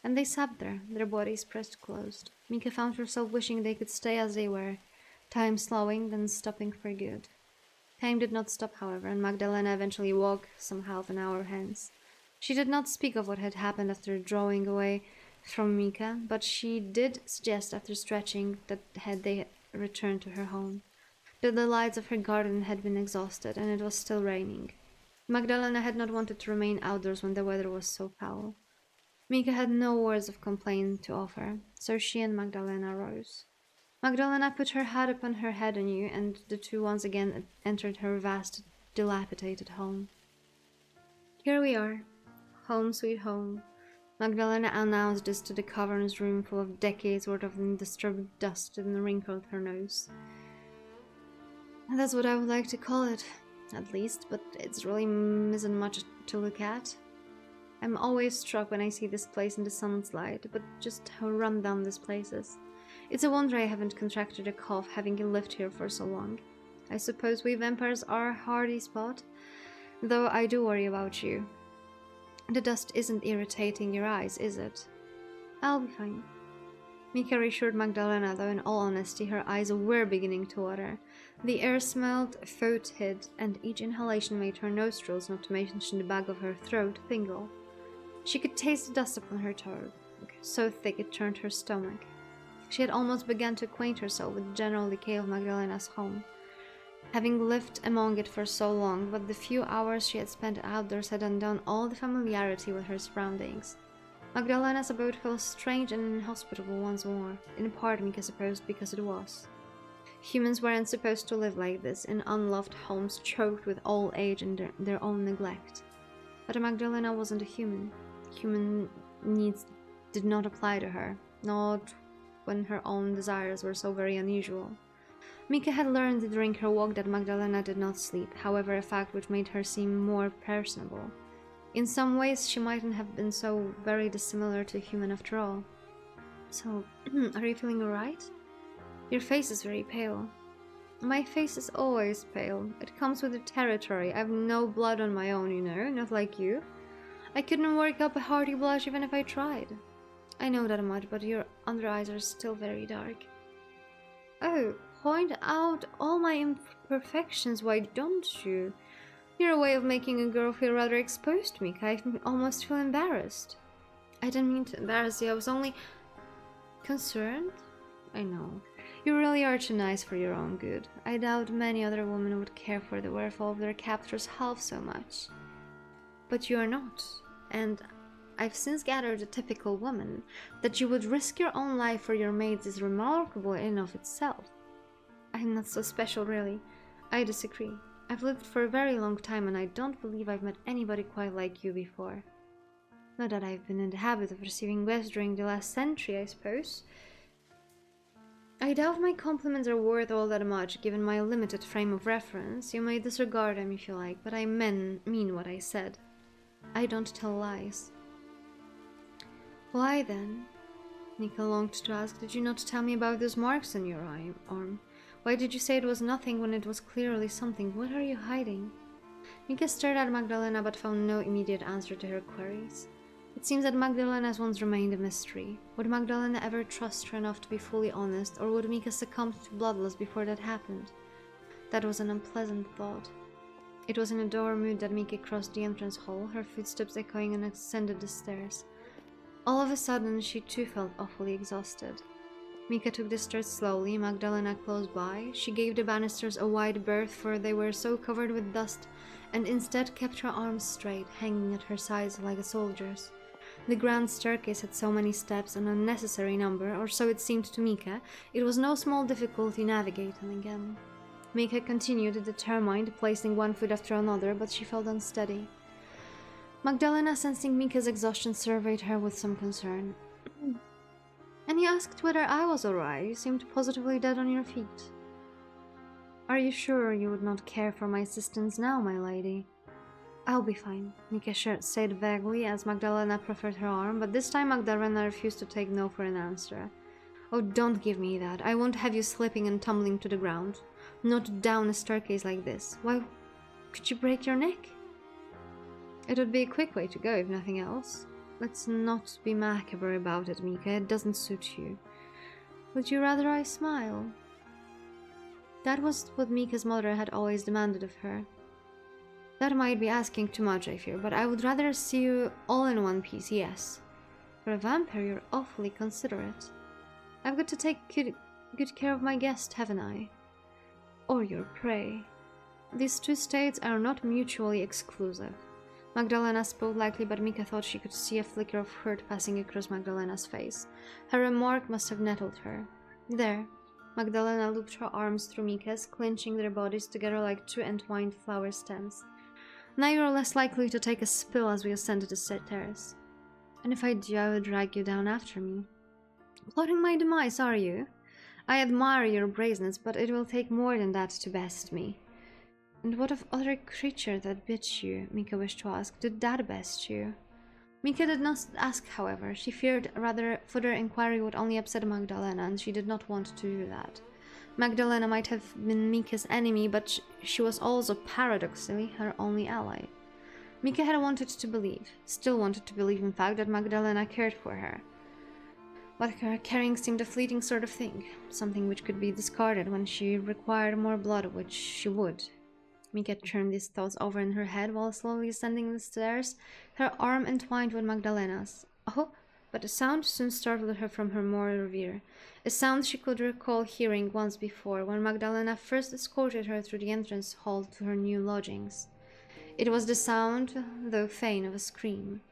And they sat there, their bodies pressed close. Mika found herself wishing they could stay as they were, time slowing, then stopping for good. Time did not stop, however, and Magdalena eventually woke some half an hour hence. She did not speak of what had happened after drawing away from Mika, but she did suggest after stretching that they returned to her home. The lights of her garden had been exhausted, and it was still raining. Magdalena had not wanted to remain outdoors when the weather was so foul. Mika had no words of complaint to offer, so she and Magdalena rose. Magdalena put her hat upon her head anew, and the two once again entered her vast, dilapidated home. Here we are, home sweet home. Magdalena announced this to the cavernous room full of decades worth of undisturbed dust and wrinkled her nose. That's what I would like to call it, at least, but it's really isn't much to look at. I'm always struck when I see this place in the sun's light, but just how run down this place is. It's a wonder I haven't contracted a cough having lived here for so long. I suppose we vampires are a hardy spot, though I do worry about you. The dust isn't irritating your eyes, is it? I'll be fine. Mika reassured Magdalena, though in all honesty her eyes were beginning to water. The air smelled fetid, and each inhalation made her nostrils, not to mention the back of her throat, tingle. She could taste the dust upon her tongue, so thick it turned her stomach. She had almost begun to acquaint herself with the general decay of Magdalena's home, having lived among it for so long, but the few hours she had spent outdoors had undone all the familiarity with her surroundings. Magdalena's abode felt strange and inhospitable once more, in part, Mika supposed, because it was. Humans weren't supposed to live like this, in unloved homes choked with old age and their own neglect. But Magdalena wasn't a human. Human needs did not apply to her, not when her own desires were so very unusual. Mika had learned during her walk that Magdalena did not sleep, however, a fact which made her seem more personable. In some ways, she mightn't have been so very dissimilar to a human after all. So, are you feeling alright? Your face is very pale. My face is always pale. It comes with the territory. I've no blood on my own, you know, not like you. I couldn't work up a hearty blush even if I tried. I know that much, but your under eyes are still very dark. Oh, point out all my imperfections, why don't you? Your way of making a girl feel rather exposed, Mika. I almost feel embarrassed. I didn't mean to embarrass you, I was only concerned. I know. You really are too nice for your own good. I doubt many other women would care for the wherefore of their captors half so much. But you are not, and I've since gathered, a typical woman, that you would risk your own life for your maids is remarkable in of itself. I'm not so special, really. I disagree. I've lived for a very long time, and I don't believe I've met anybody quite like you before. Not that I've been in the habit of receiving gifts during the last century, I suppose. I doubt my compliments are worth all that much, given my limited frame of reference. You may disregard them if you like, but I mean what I said. I don't tell lies. Why then? Mika longed to ask, did you not tell me about those marks on your arm? Why did you say it was nothing when it was clearly something? What are you hiding? Mika stared at Magdalena but found no immediate answer to her queries. It seems that Magdalena's once remained a mystery. Would Magdalena ever trust her enough to be fully honest, or would Mika succumb to bloodlust before that happened? That was an unpleasant thought. It was in a dour mood that Mika crossed the entrance hall, her footsteps echoing and ascended the stairs. All of a sudden, she too felt awfully exhausted. Mika took the stairs slowly, Magdalena close by. She gave the banisters a wide berth, for they were so covered with dust, and instead kept her arms straight, hanging at her sides like a soldier's. The grand staircase had so many steps, an unnecessary number, or so it seemed to Mika. It was no small difficulty navigating again. Mika continued, determined, placing one foot after another, but she felt unsteady. Magdalena, sensing Mika's exhaustion, surveyed her with some concern. And you asked whether I was alright. You seemed positively dead on your feet. Are you sure you would not care for my assistance now, my lady? I'll be fine, Mika said vaguely as Magdalena proffered her arm, but this time Magdalena refused to take no for an answer. Oh, don't give me that. I won't have you slipping and tumbling to the ground. Not down a staircase like this. Why, could you break your neck? It would be a quick way to go, if nothing else. Let's not be macabre about it, Mika. It doesn't suit you. Would you rather I smile? That was what Mika's mother had always demanded of her. That might be asking too much, I fear, but I would rather see you all in one piece, yes. For a vampire, you're awfully considerate. I've got to take good care of my guest, haven't I? Or your prey. These two states are not mutually exclusive. Magdalena spoke lightly, but Mika thought she could see a flicker of hurt passing across Magdalena's face. Her remark must have nettled her. There. Magdalena looped her arms through Mika's, clenching their bodies together like two entwined flower stems. Now you're less likely to take a spill as we ascend the stairs. And if I do, I will drag you down after me. Plotting my demise, are you? I admire your brazenness, but it will take more than that to best me. And what of other creature that bit you? Mika wished to ask. Did that best you? Mika did not ask, however. She feared rather further inquiry would only upset Magdalena, and she did not want to do that. Magdalena might have been Mika's enemy, but she was also, paradoxically, her only ally. Mika had wanted to believe, still wanted to believe in fact, that Magdalena cared for her. But her caring seemed a fleeting sort of thing, something which could be discarded when she required more blood, which she would. Mika turned these thoughts over in her head while slowly ascending the stairs, her arm entwined with Magdalena's. Oh, but a sound soon startled her from her more reverie, a sound she could recall hearing once before, when Magdalena first escorted her through the entrance hall to her new lodgings. It was the sound, though faint, of a scream.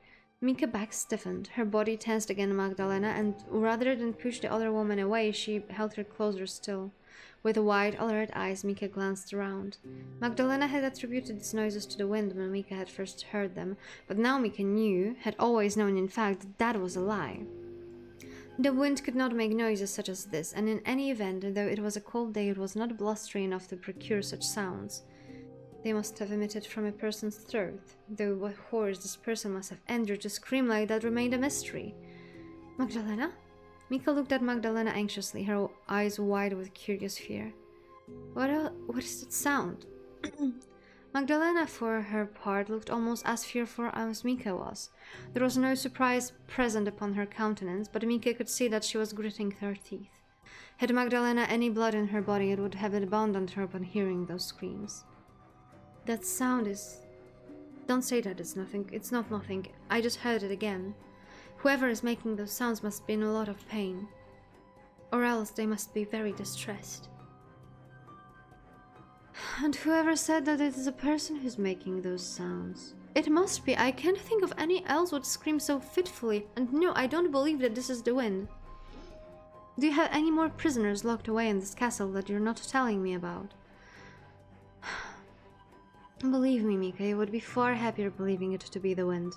Mika's back stiffened, her body tensed against Magdalena, and rather than push the other woman away, she held her closer still. With wide, alert eyes, Mika glanced around. Magdalena had attributed these noises to the wind when Mika had first heard them, but now Mika knew, had always known in fact, that that was a lie. The wind could not make noises such as this, and in any event, though it was a cold day, it was not blustery enough to procure such sounds. They must have emitted from a person's throat, though what horrors this person must have endured to scream like that remained a mystery. Magdalena? Mika looked at Magdalena anxiously, her eyes wide with curious fear. What is that sound? Magdalena, for her part, looked almost as fearful as Mika was. There was no surprise present upon her countenance, but Mika could see that she was gritting her teeth. Had Magdalena any blood in her body, it would have abandoned her upon hearing those screams. That sound is... Don't say that it's nothing. It's not nothing. I just heard it again. Whoever is making those sounds must be in a lot of pain. Or else they must be very distressed. And whoever said that it is a person who's making those sounds? It must be. I can't think of any else would scream so fitfully. And no, I don't believe that this is the wind. Do you have any more prisoners locked away in this castle that you're not telling me about? Believe me, Mika, you would be far happier believing it to be the wind.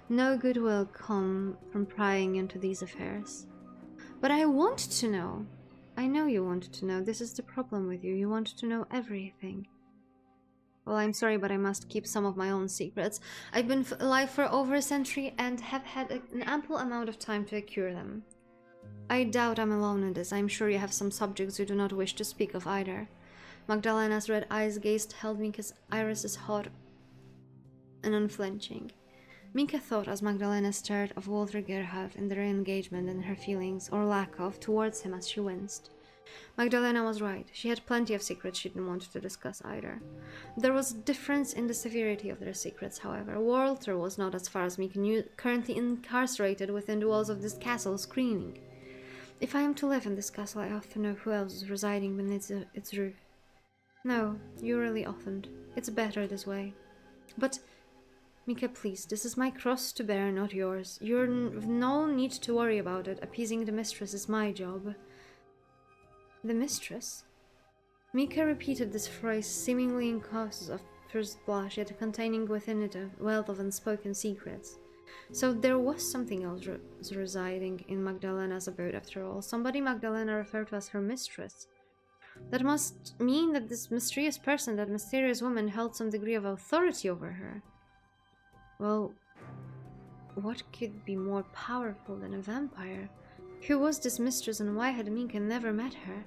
No good will come from prying into these affairs. But I want to know. I know you want to know. This is the problem with you. You want to know everything. Well, I'm sorry, but I must keep some of my own secrets. I've been alive for over a century and have had an ample amount of time to acquire them. I doubt I'm alone in this. I'm sure you have some subjects you do not wish to speak of either. Magdalena's red eyes gazed held Mika's irises hot and unflinching. Mika thought as Magdalena stared of Walter Gerhardt and their engagement and her feelings, or lack of, towards him as she winced. Magdalena was right. She had plenty of secrets she didn't want to discuss either. There was a difference in the severity of their secrets, however. Walter was not, as far as Mika knew, currently incarcerated within the walls of this castle, screaming. If I am to live in this castle, I have to know who else is residing beneath its roof. No, you really oughtn't. It's better this way. But, Mika, please, this is my cross to bear, not yours. You've no need to worry about it. Appeasing the mistress is my job. The mistress? Mika repeated this phrase, seemingly unconscious of first blush, yet containing within it a wealth of unspoken secrets. So there was something else residing in Magdalena's abode after all. Somebody Magdalena referred to as her mistress. That must mean that this mysterious person, that mysterious woman, held some degree of authority over her. Well, what could be more powerful than a vampire? Who was this mistress and why had Mika never met her?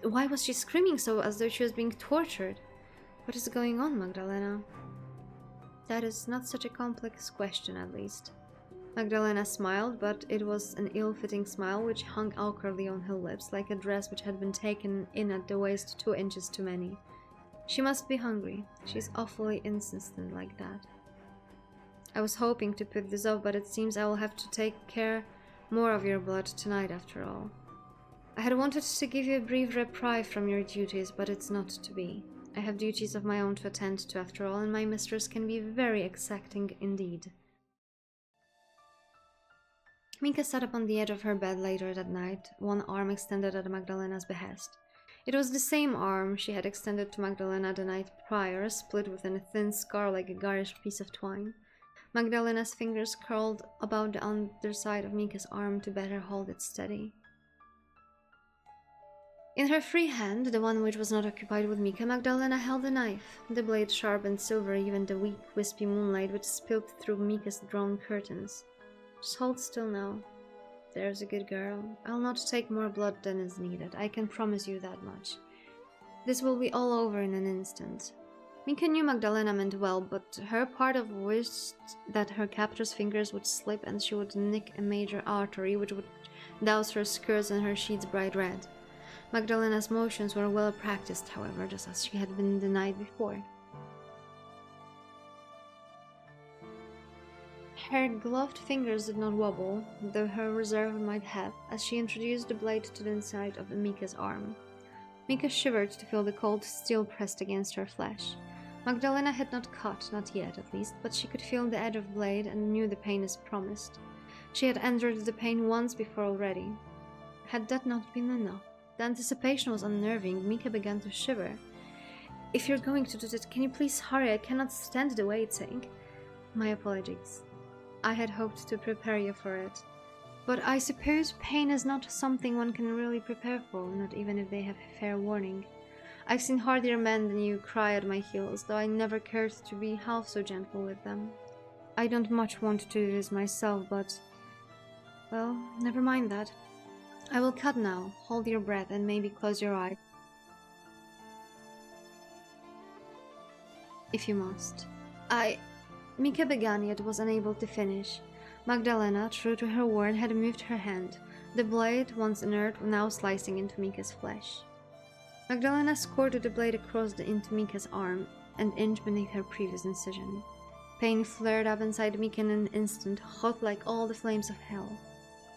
Why was she screaming so as though she was being tortured? What is going on, Magdalena? That is not such a complex question, at least. Magdalena smiled, but it was an ill-fitting smile which hung awkwardly on her lips, like a dress which had been taken in at the waist 2 inches too many. She must be hungry. She's awfully insistent like that. I was hoping to put this off, but it seems I will have to take care more of your blood tonight after all. I had wanted to give you a brief reprieve from your duties, but it's not to be. I have duties of my own to attend to after all, and my mistress can be very exacting indeed. Mika sat upon the edge of her bed later that night, one arm extended at Magdalena's behest. It was the same arm she had extended to Magdalena the night prior, split within a thin scar like a garish piece of twine. Magdalena's fingers curled about the underside of Mika's arm to better hold it steady. In her free hand, the one which was not occupied with Mika, Magdalena held a knife, the blade sharp and silver even the weak, wispy moonlight which spilled through Mika's drawn curtains. Just hold still now. There's a good girl. I'll not take more blood than is needed, I can promise you that much. This will be all over in an instant. Mika knew Magdalena meant well, but her part of wished that her captor's fingers would slip and she would nick a major artery which would douse her skirts and her sheets bright red. Magdalena's motions were well practiced, however, just as she had been the night before. Her gloved fingers did not wobble, though her reserve might have, as she introduced the blade to the inside of Mika's arm. Mika shivered to feel the cold steel pressed against her flesh. Magdalena had not cut, not yet at least, but she could feel the edge of the blade and knew the pain as promised. She had endured the pain once before already. Had that not been enough? The anticipation was unnerving. Mika began to shiver. If you're going to do that, can you please hurry? I cannot stand the waiting. My apologies. I had hoped to prepare you for it. But I suppose pain is not something one can really prepare for, not even if they have fair warning. I've seen hardier men than you cry at my heels, though I never cared to be half so gentle with them. I don't much want to do this myself, but... well, never mind that. I will cut now. Hold your breath and maybe close your eyes. If you must. Mika began yet was unable to finish. Magdalena, true to her word, had moved her hand, the blade, once inert, now slicing into Mika's flesh. Magdalena squirted the blade across into Mika's arm, an inch beneath her previous incision. Pain flared up inside Mika in an instant, hot like all the flames of hell.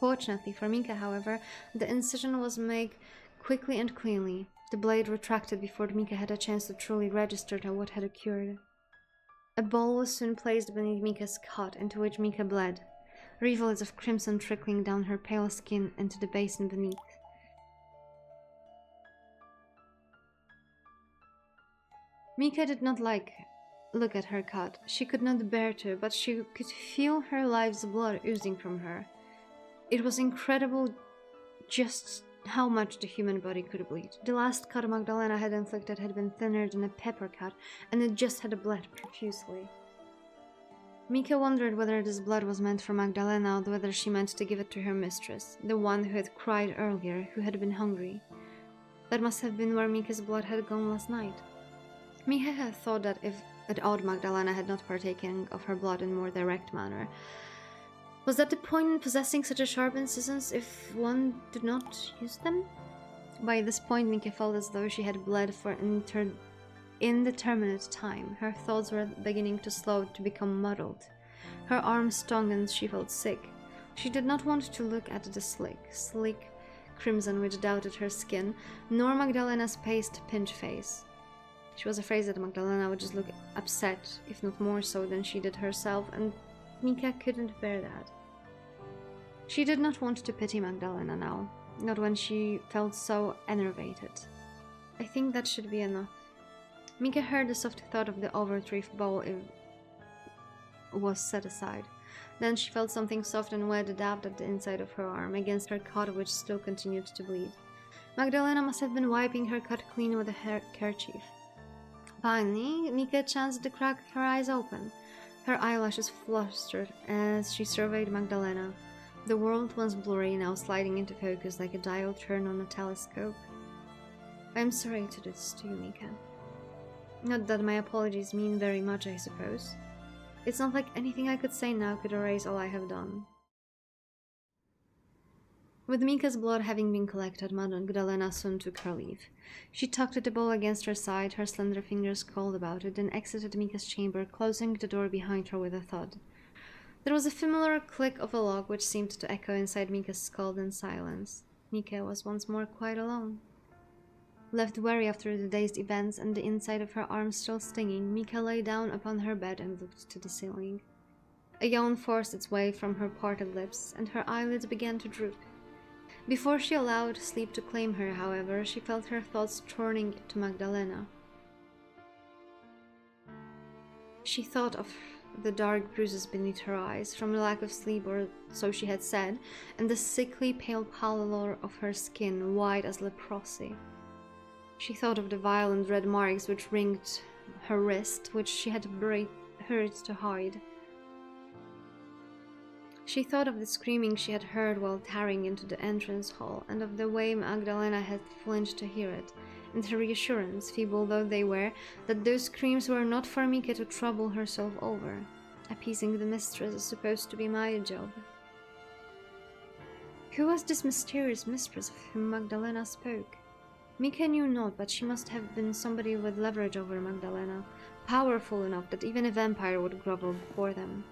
Fortunately for Mika, however, the incision was made quickly and cleanly. The blade retracted before Mika had a chance to truly register what had occurred. A bowl was soon placed beneath Mika's cut, into which Mika bled, rivulets of crimson trickling down her pale skin into the basin beneath. Mika did not look at her cut. She could not bear to, but she could feel her life's blood oozing from her. It was incredible just how much the human body could bleed. The last cut Magdalena had inflicted had been thinner than a pepper cut, and it just had bled profusely. Mika wondered whether this blood was meant for Magdalena or whether she meant to give it to her mistress, the one who had cried earlier, who had been hungry. That must have been where Mika's blood had gone last night. Mika had thought that if at odd Magdalena had not partaken of her blood in more direct manner. Was that the point in possessing such a sharp incisions if one did not use them? By this point Mika felt as though she had bled for an indeterminate time. Her thoughts were beginning to slow, to become muddled. Her arm stung and she felt sick. She did not want to look at the sleek crimson which dotted her skin, nor Magdalena's paste pinch face. She was afraid that Magdalena would just look upset, if not more so than she did herself, and Mika couldn't bear that. She did not want to pity Magdalena now, not when she felt so enervated. I think that should be enough. Mika heard the soft thud of the overthrift bowl was set aside. Then she felt something soft and wet dabbed at the inside of her arm, against her cut which still continued to bleed. Magdalena must have been wiping her cut clean with a kerchief. Finally, Mika chanced to crack her eyes open. Her eyelashes flustered as she surveyed Magdalena. The world was blurry, now sliding into focus like a dial turned on a telescope. I am sorry to do this to you, Mika. Not that my apologies mean very much, I suppose. It's not like anything I could say now could erase all I have done. With Mika's blood having been collected, Magdalena soon took her leave. She tucked the bowl against her side, her slender fingers curled about it, then exited Mika's chamber, closing the door behind her with a thud. There was a familiar click of a lock which seemed to echo inside Mika's skull in silence. Mika was once more quite alone. Left weary after the day's events and the inside of her arm still stinging, Mika lay down upon her bed and looked to the ceiling. A yawn forced its way from her parted lips, and her eyelids began to droop. Before she allowed sleep to claim her, however, she felt her thoughts turning to Magdalena. She thought of the dark bruises beneath her eyes, from the lack of sleep, or so she had said, and the sickly pale pallor of her skin, white as leprosy. She thought of the violent red marks which ringed her wrist, which she had hurried to hide. She thought of the screaming she had heard while tearing into the entrance hall, and of the way Magdalena had flinched to hear it, and her reassurance, feeble though they were, that those screams were not for Mika to trouble herself over. Appeasing the mistress is supposed to be my job. Who was this mysterious mistress of whom Magdalena spoke? Mika knew not, but she must have been somebody with leverage over Magdalena, powerful enough that even a vampire would grovel before them.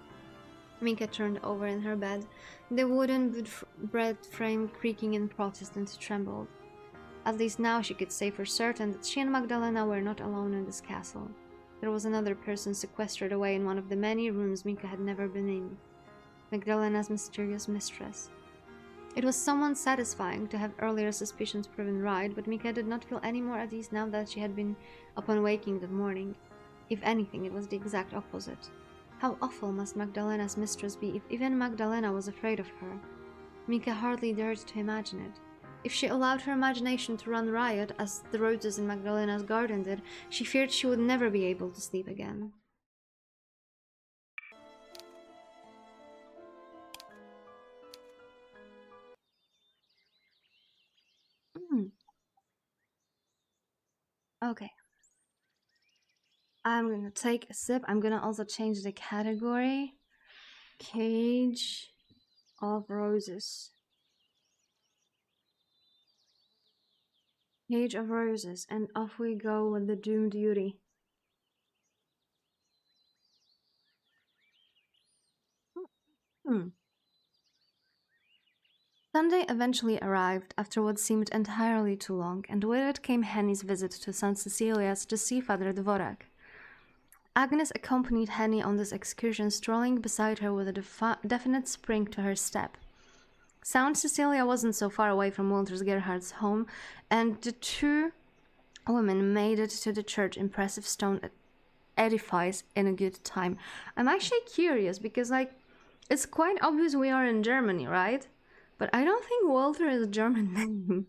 Mika turned over in her bed, the wooden bed frame creaking in protest, and trembled. At least now she could say for certain that she and Magdalena were not alone in this castle. There was another person sequestered away in one of the many rooms Mika had never been in. Magdalena's mysterious mistress. It was somewhat satisfying to have earlier suspicions proven right, but Mika did not feel any more at ease now that she had been upon waking that morning. If anything, it was the exact opposite. How awful must Magdalena's mistress be if even Magdalena was afraid of her? Mika hardly dared to imagine it. If she allowed her imagination to run riot, as the roses in Magdalena's garden did, she feared she would never be able to sleep again. Okay. I'm gonna take a sip. I'm gonna also change the category. Cage of Roses. Cage of Roses, and off we go with the doomed beauty. Sunday eventually arrived after what seemed entirely too long, and with it came Henny's visit to St. Cecilia's to see Father Dvorak. Agnes accompanied Henny on this excursion, strolling beside her with a definite spring to her step. St. Cecilia wasn't so far away from Walter Gerhard's home, and the two women made it to the church impressive stone edifice in a good time. I'm actually curious because, it's quite obvious we are in Germany, right? But I don't think Walter is a German name.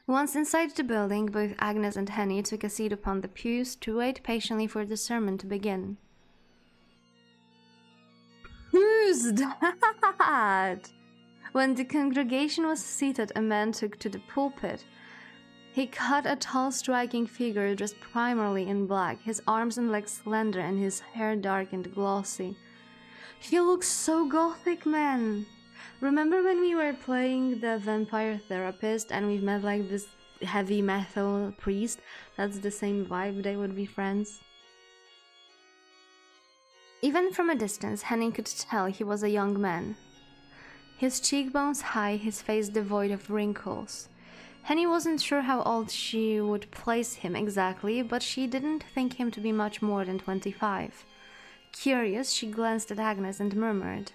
Once inside the building, both Agnes and Henny took a seat upon the pews to wait patiently for the sermon to begin. Who's that? When the congregation was seated, a man took to the pulpit. He cut a tall, striking figure dressed primarily in black, his arms and legs slender and his hair dark and glossy. He looks so gothic, man! Remember when we were playing the vampire therapist and we met this heavy metal priest? That's the same vibe, they would be friends. Even from a distance, Henning could tell he was a young man. His cheekbones high, his face devoid of wrinkles. Henny wasn't sure how old she would place him exactly, but she didn't think him to be much more than 25. Curious, she glanced at Agnes and murmured,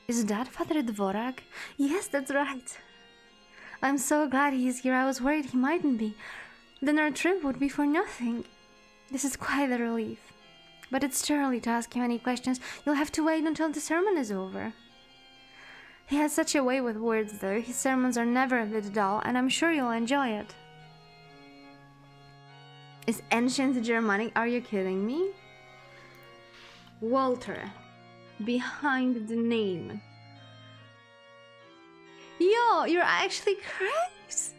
"Is that Father Dvorak?" "Yes, that's right." "I'm so glad he's here. I was worried he mightn't be. Then our trip would be for nothing." "This is quite a relief. But it's too early to ask him any questions. You'll have to wait until the sermon is over." He has such a way with words, though. His sermons are never a bit dull, and I'm sure you'll enjoy it. Is ancient Germanic? Are you kidding me? Walter. Behind the name. Yo, you're actually correct!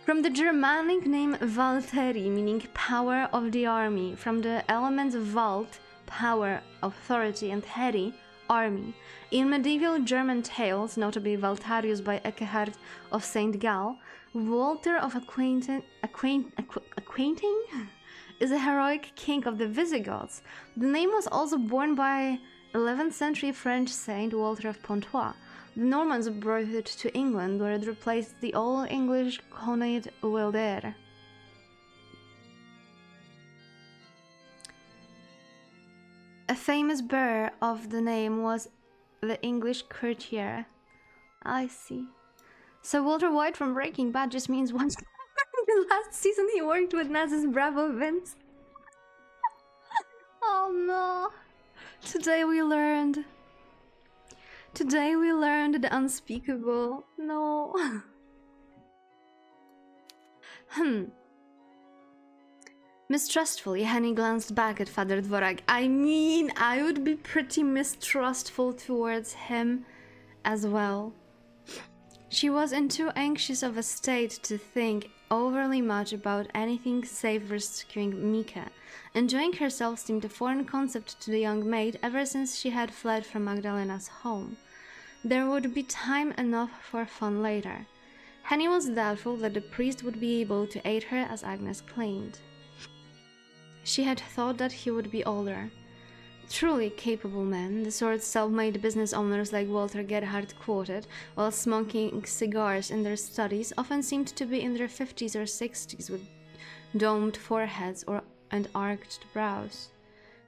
From the Germanic name Valteri, meaning power of the army, from the elements Walt, power, authority, and Heri, army. In medieval German tales, notably Valtarius by Eckhard of St. Gall, Walter of Acquainting is a heroic king of the Visigoths. The name was also borne by 11th century French saint Walter of Pontois. The Normans brought it to England, where it replaced the Old English cognate Wilder. A famous bearer of the name was the English courtier. I see. So Walter White from Breaking Bad just means once in the last season he worked with Naz's Bravo Vince. Oh no. Today we learned the unspeakable. No. Mistrustfully, Henny glanced back at Father Dvorak. I mean, I would be pretty mistrustful towards him as well. She was in too anxious of a state to think overly much about anything save rescuing Mika. Enjoying herself seemed a foreign concept to the young maid ever since she had fled from Magdalena's home. There would be time enough for fun later. Henny was doubtful that the priest would be able to aid her as Agnes claimed. She had thought that he would be older. Truly capable men, the sort self-made business owners like Walter Gerhard quoted, while smoking cigars in their studies, often seemed to be in their 50s or 60s with domed foreheads and arched brows.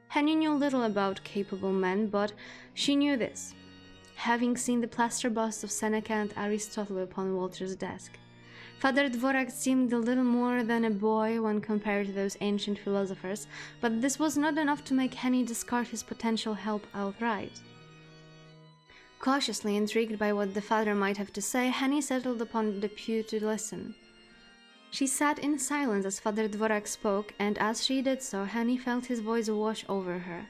Henny knew little about capable men, but she knew this, having seen the plaster busts of Seneca and Aristotle upon Walter's desk. Father Dvorak seemed a little more than a boy when compared to those ancient philosophers, but this was not enough to make Henny discard his potential help outright. Cautiously intrigued by what the father might have to say, Henny settled upon the pew to listen. She sat in silence as Father Dvorak spoke, and as she did so, Henny felt his voice wash over her.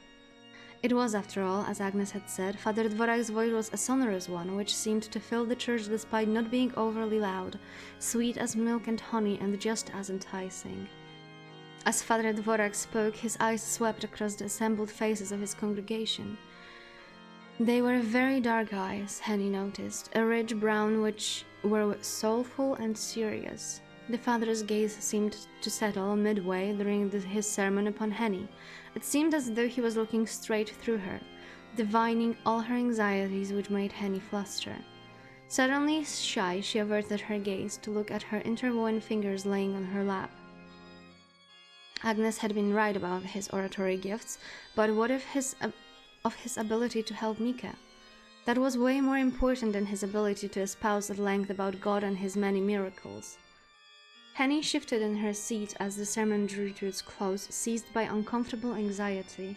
It was, after all, as Agnes had said, Father Dvorak's voice was a sonorous one, which seemed to fill the church despite not being overly loud, sweet as milk and honey and just as enticing. As Father Dvorak spoke, his eyes swept across the assembled faces of his congregation. They were very dark eyes, Henny noticed, a rich brown which were soulful and serious. The father's gaze seemed to settle midway during his sermon upon Henny. It seemed as though he was looking straight through her, divining all her anxieties which made Henny fluster. Suddenly shy, she averted her gaze to look at her interwoven fingers laying on her lap. Agnes had been right about his oratory gifts, but what of his ability to help Mika? That was way more important than his ability to espouse at length about God and his many miracles. Henny shifted in her seat as the sermon drew to its close, seized by uncomfortable anxiety.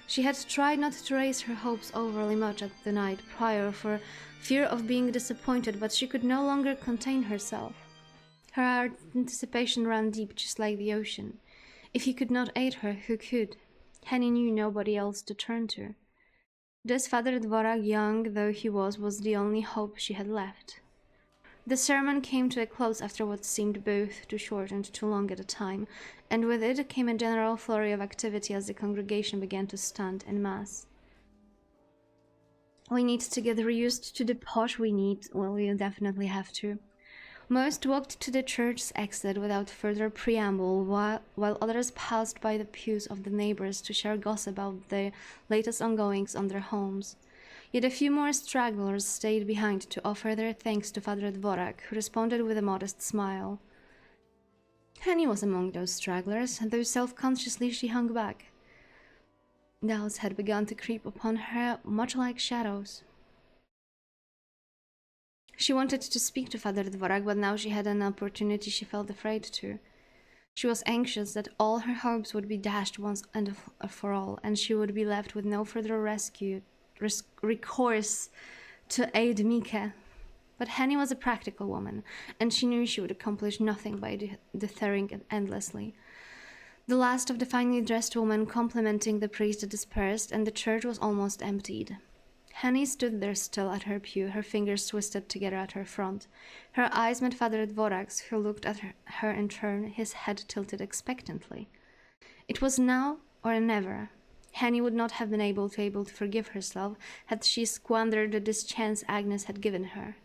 She had tried not to raise her hopes overly much at the night prior for fear of being disappointed, but she could no longer contain herself. Her anticipation ran deep, just like the ocean. If he could not aid her, who could? Henny knew nobody else to turn to. This Father Dvorak, young though he was the only hope she had left. The sermon came to a close after what seemed both too short and too long at a time, and with it came a general flurry of activity as the congregation began to stand en masse. We need to get reused to the pot. We'll definitely have to. Most walked to the church's exit without further preamble, while others passed by the pews of the neighbors to share gossip about the latest ongoings on their homes. Yet a few more stragglers stayed behind to offer their thanks to Father Dvorak, who responded with a modest smile. Henny was among those stragglers, though self-consciously she hung back. Doubts had begun to creep upon her, much like shadows. She wanted to speak to Father Dvorak, but now she had an opportunity she felt afraid to. She was anxious that all her hopes would be dashed once and for all, and she would be left with no further recourse to aid Mika. But Henny was a practical woman, and she knew she would accomplish nothing by deterring it endlessly. The last of the finely dressed women complimenting the priest dispersed, and the church was almost emptied. Henny stood there still at her pew, her fingers twisted together at her front. Her eyes met Father Dvorak's, who looked at her in turn, his head tilted expectantly. It was now or never. Henny would not have been able to forgive herself had she squandered this chance Agnes had given her.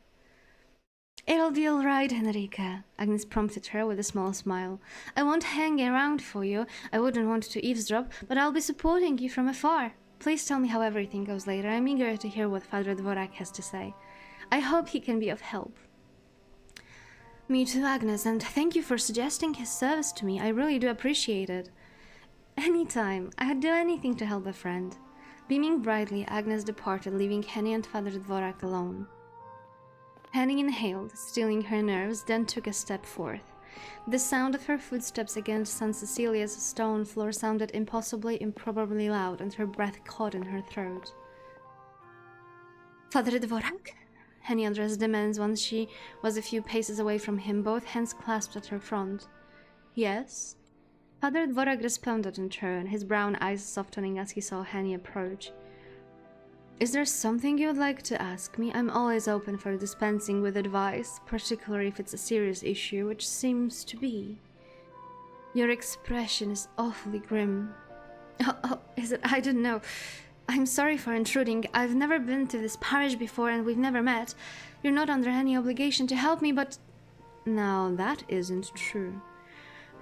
"It'll be all right, Henrika," Agnes prompted her with a small smile. "I won't hang around for you. I wouldn't want to eavesdrop, but I'll be supporting you from afar. Please tell me how everything goes later. I'm eager to hear what Father Dvorak has to say. I hope he can be of help." "Me too, Agnes, and thank you for suggesting his service to me. I really do appreciate it." "Anytime. I'd do anything to help a friend." Beaming brightly, Agnes departed, leaving Henny and Father Dvorak alone. Henny inhaled, stilling her nerves, then took a step forth. The sound of her footsteps against St. Cecilia's stone floor sounded improbably loud, and her breath caught in her throat. "Father Dvorak?" Henny addressed the man once she was a few paces away from him, both hands clasped at her front. "Yes?" Father Dvorak responded in turn, his brown eyes softening as he saw Henny approach. "Is there something you would like to ask me? I'm always open for dispensing with advice, particularly if it's a serious issue, which seems to be." "Your expression is awfully grim." Oh, is it? I didn't know. I'm sorry for intruding. I've never been to this parish before and we've never met. You're not under any obligation to help me, but..." "Now, that isn't true."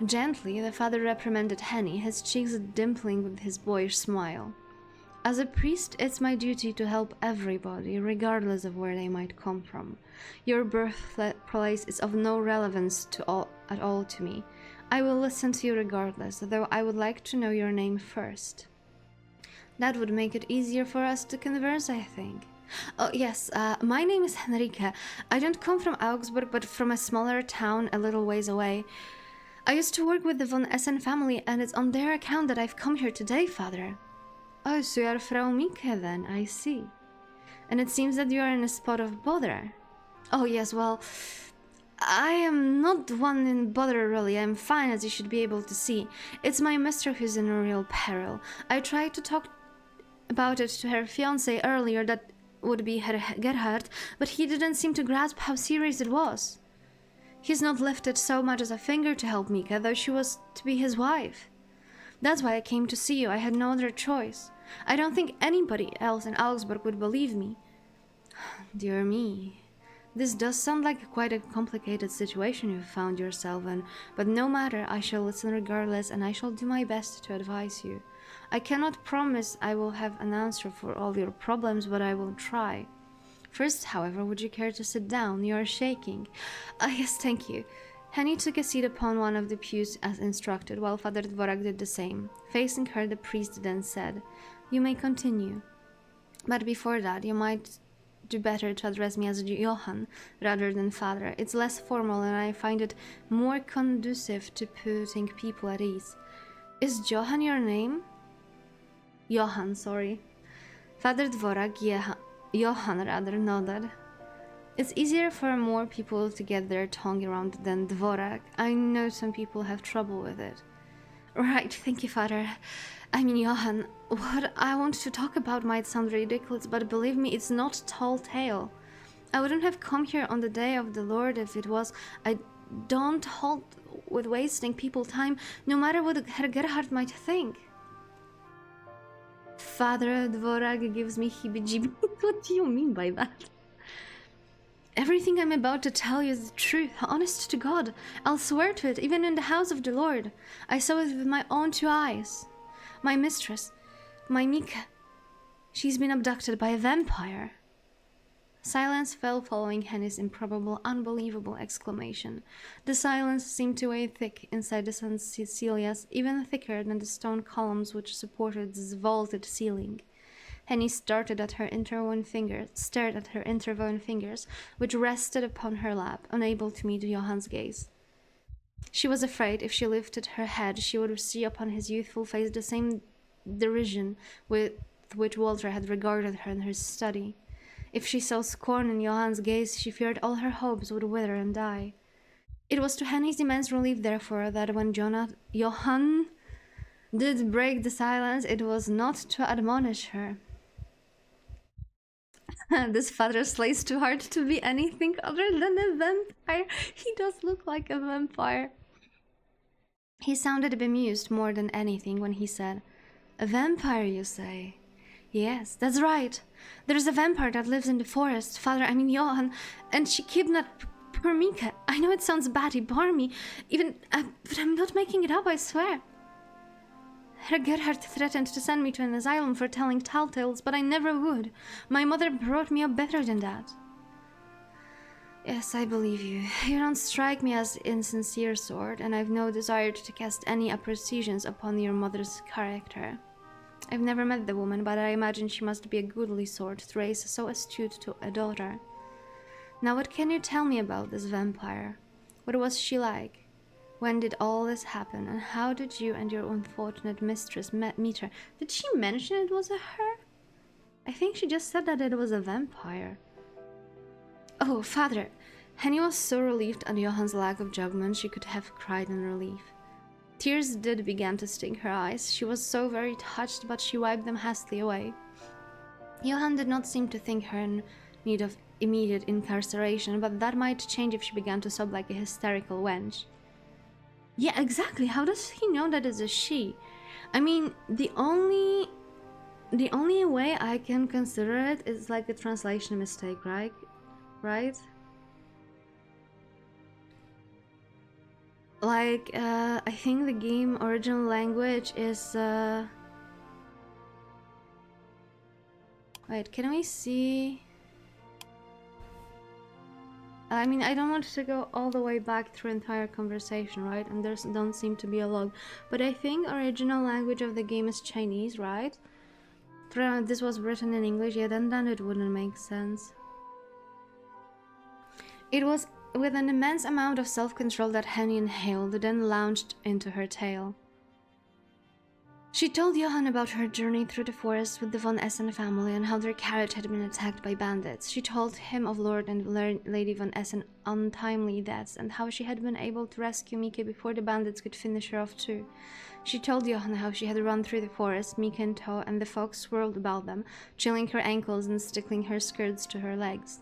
Gently, the father reprimanded Henny, his cheeks dimpling with his boyish smile. "As a priest, it's my duty to help everybody, regardless of where they might come from. Your birthplace is of no relevance at all to me. I will listen to you regardless, though I would like to know your name first." "That would make it easier for us to converse, I think." "Oh, yes, my name is Henrika. I don't come from Augsburg, but from a smaller town a little ways away. I used to work with the von Essen family, and it's on their account that I've come here today, Father." "Oh, so you are Frau Mika then, I see. And it seems that you are in a spot of bother." "Oh, yes, well, I am not one in bother really. I'm fine, as you should be able to see. It's my mister who's in a real peril. I tried to talk about it to her fiancé earlier, that would be Herr Gerhard, but he didn't seem to grasp how serious it was. He's not lifted so much as a finger to help Mika, though she was to be his wife. That's why I came to see you. I had no other choice. I don't think anybody else in Augsburg would believe me." "Dear me. This does sound like quite a complicated situation you've found yourself in, but no matter, I shall listen regardless, and I shall do my best to advise you. I cannot promise I will have an answer for all your problems, but I will try. First, however, would you care to sit down? You are shaking." Yes, thank you." Henny took a seat upon one of the pews as instructed, while Father Dvorak did the same. Facing her, the priest then said, "You may continue. But before that, you might do better to address me as Johann rather than Father. It's less formal, and I find it more conducive to putting people at ease." "Is Johann your name?" "Johann, sorry." Father Dvorak, Johann rather, nodded. "It's easier for more people to get their tongue around than Dvorak. I know some people have trouble with it." "Right, thank you, Father. I mean, Johann, what I want to talk about might sound ridiculous, but believe me, it's not tall tale. I wouldn't have come here on the day of the Lord if it was. I don't hold with wasting people's time, no matter what Herr Gerhard might think." Father Dvorak gives me heebie-jeebies. What do you mean by that? Everything I'm about to tell you is the truth, honest to God. I'll swear to it, even in the house of the Lord. I saw it with my own 2 eyes. My mistress, my Mika, she's been abducted by a vampire. Silence fell following Henny's improbable, unbelievable exclamation. The silence seemed to weigh thick inside the St. Cecilia's, even thicker than the stone columns which supported its vaulted ceiling. Henny stared at her interwoven fingers, which rested upon her lap, unable to meet Johann's gaze. She was afraid if she lifted her head, she would see upon his youthful face the same derision with which Walter had regarded her in her study. If she saw scorn in Johann's gaze, she feared all her hopes would wither and die. It was to Henny's immense relief, therefore, that when Johann did break the silence, it was not to admonish her. This father slays too hard to be anything other than a vampire. He does look like a vampire. He sounded bemused more than anything when he said, "A vampire, you say?" "Yes, that's right. There's a vampire that lives in the forest, Johann, and she kidnapped poor Mika. I know it sounds batty, barmy, but I'm not making it up, I swear. Herr Gerhard threatened to send me to an asylum for telling tall tales, but I never would. My mother brought me up better than that." "Yes, I believe you. You don't strike me as insincere sort, and I've no desire to cast any apprehensions upon your mother's character. I've never met the woman, but I imagine she must be a goodly sort to raise so astute to a daughter. Now what can you tell me about this vampire? What was she like? When did all this happen, and how did you and your unfortunate mistress meet her?" Did she mention it was a her? I think she just said that it was a vampire. "Oh, father!" Henny was so relieved at Johann's lack of judgment she could have cried in relief. Tears did begin to sting her eyes. She was so very touched, but she wiped them hastily away. Johann did not seem to think her in need of immediate incarceration, but that might change if she began to sob like a hysterical wench. Yeah, exactly. How does he know that it's a she? I mean, the only way I can consider it is like a translation mistake, right? Like, I think the game original language is, wait, can we see? I mean, I don't want to go all the way back through entire conversation, right? And there don't seem to be a log. But I think original language of the game is Chinese, right? This was written in English, yeah, then it wouldn't make sense. It was with an immense amount of self-control that Henny inhaled, then launched into her tale. She told Johann about her journey through the forest with the von Essen family and how their carriage had been attacked by bandits. She told him of Lord and Lady von Essen untimely deaths and how she had been able to rescue Mika before the bandits could finish her off too. She told Johann how she had run through the forest, Mika in tow, and the fog swirled about them, chilling her ankles and sticking her skirts to her legs.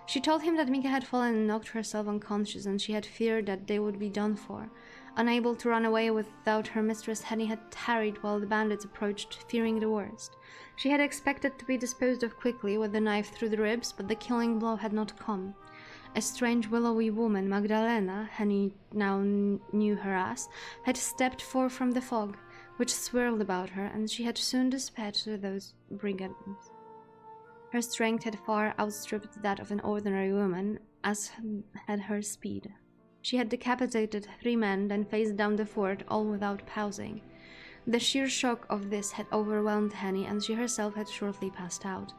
She told him that Mika had fallen and knocked herself unconscious, and she had feared that they would be done for. Unable to run away without her mistress, Henny had tarried while the bandits approached, fearing the worst. She had expected to be disposed of quickly with the knife through the ribs, but the killing blow had not come. A strange willowy woman, Magdalena, Henny now knew her as, had stepped forth from the fog, which swirled about her, and she had soon dispatched those brigands. Her strength had far outstripped that of an ordinary woman, as had her speed. She had decapitated 3 men, then faced down the fort, all without pausing. The sheer shock of this had overwhelmed Henny, and she herself had shortly passed out.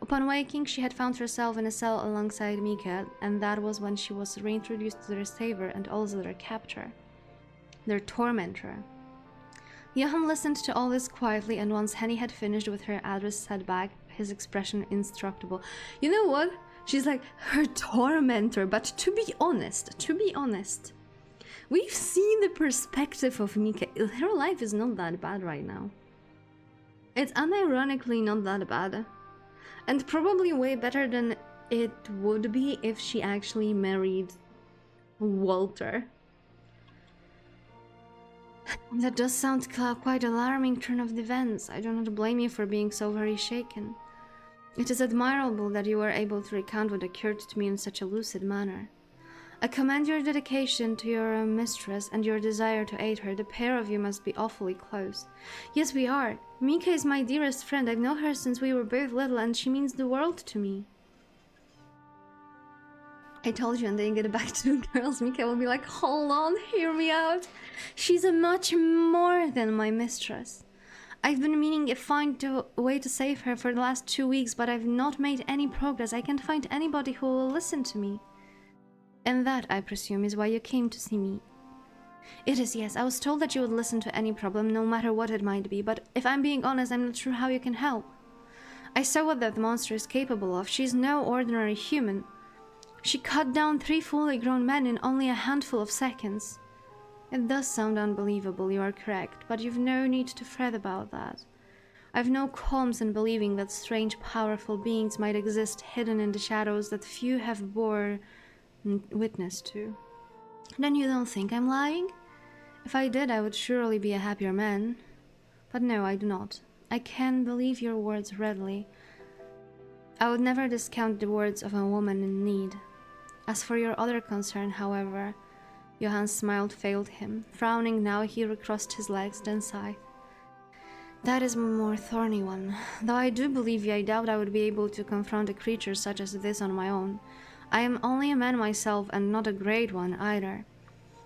Upon waking, she had found herself in a cell alongside Mika, and that was when she was reintroduced to their saver and also their captor, their tormentor. Johann listened to all this quietly, and once Henny had finished with her address said back, his expression indestructible. You know what? She's like her tormentor, but to be honest, we've seen the perspective of Mika. Her life is not that bad right now. It's unironically not that bad. And probably way better than it would be if she actually married Walter. That does sound quite alarming turn of events. I do not blame you for being so very shaken. It is admirable that you were able to recount what occurred to me in such a lucid manner. I commend your dedication to your mistress and your desire to aid her. The pair of you must be awfully close. Yes, we are. Mika is my dearest friend. I've known her since we were both little, and she means the world to me. I told you, and then get back to the girls. Mika will be like, hold on, hear me out. She's a much more than my mistress. I've been meaning to find a way to save her for the last 2 weeks, but I've not made any progress. I can't find anybody who will listen to me. And that, I presume, is why you came to see me. It is, yes. I was told that you would listen to any problem, no matter what it might be, but if I'm being honest, I'm not sure how you can help. I saw what that monster is capable of. She's no ordinary human. She cut down 3 fully grown men in only a handful of seconds. It does sound unbelievable, you are correct, but you've no need to fret about that. I've no qualms in believing that strange, powerful beings might exist hidden in the shadows that few have bore witness to. Then you don't think I'm lying? If I did, I would surely be a happier man. But no, I do not. I can believe your words readily. I would never discount the words of a woman in need. As for your other concern, however, Johann's smile failed him. Frowning now, he recrossed his legs, then sighed. That is a more thorny one. Though I do believe you, I doubt I would be able to confront a creature such as this on my own. I am only a man myself, and not a great one either.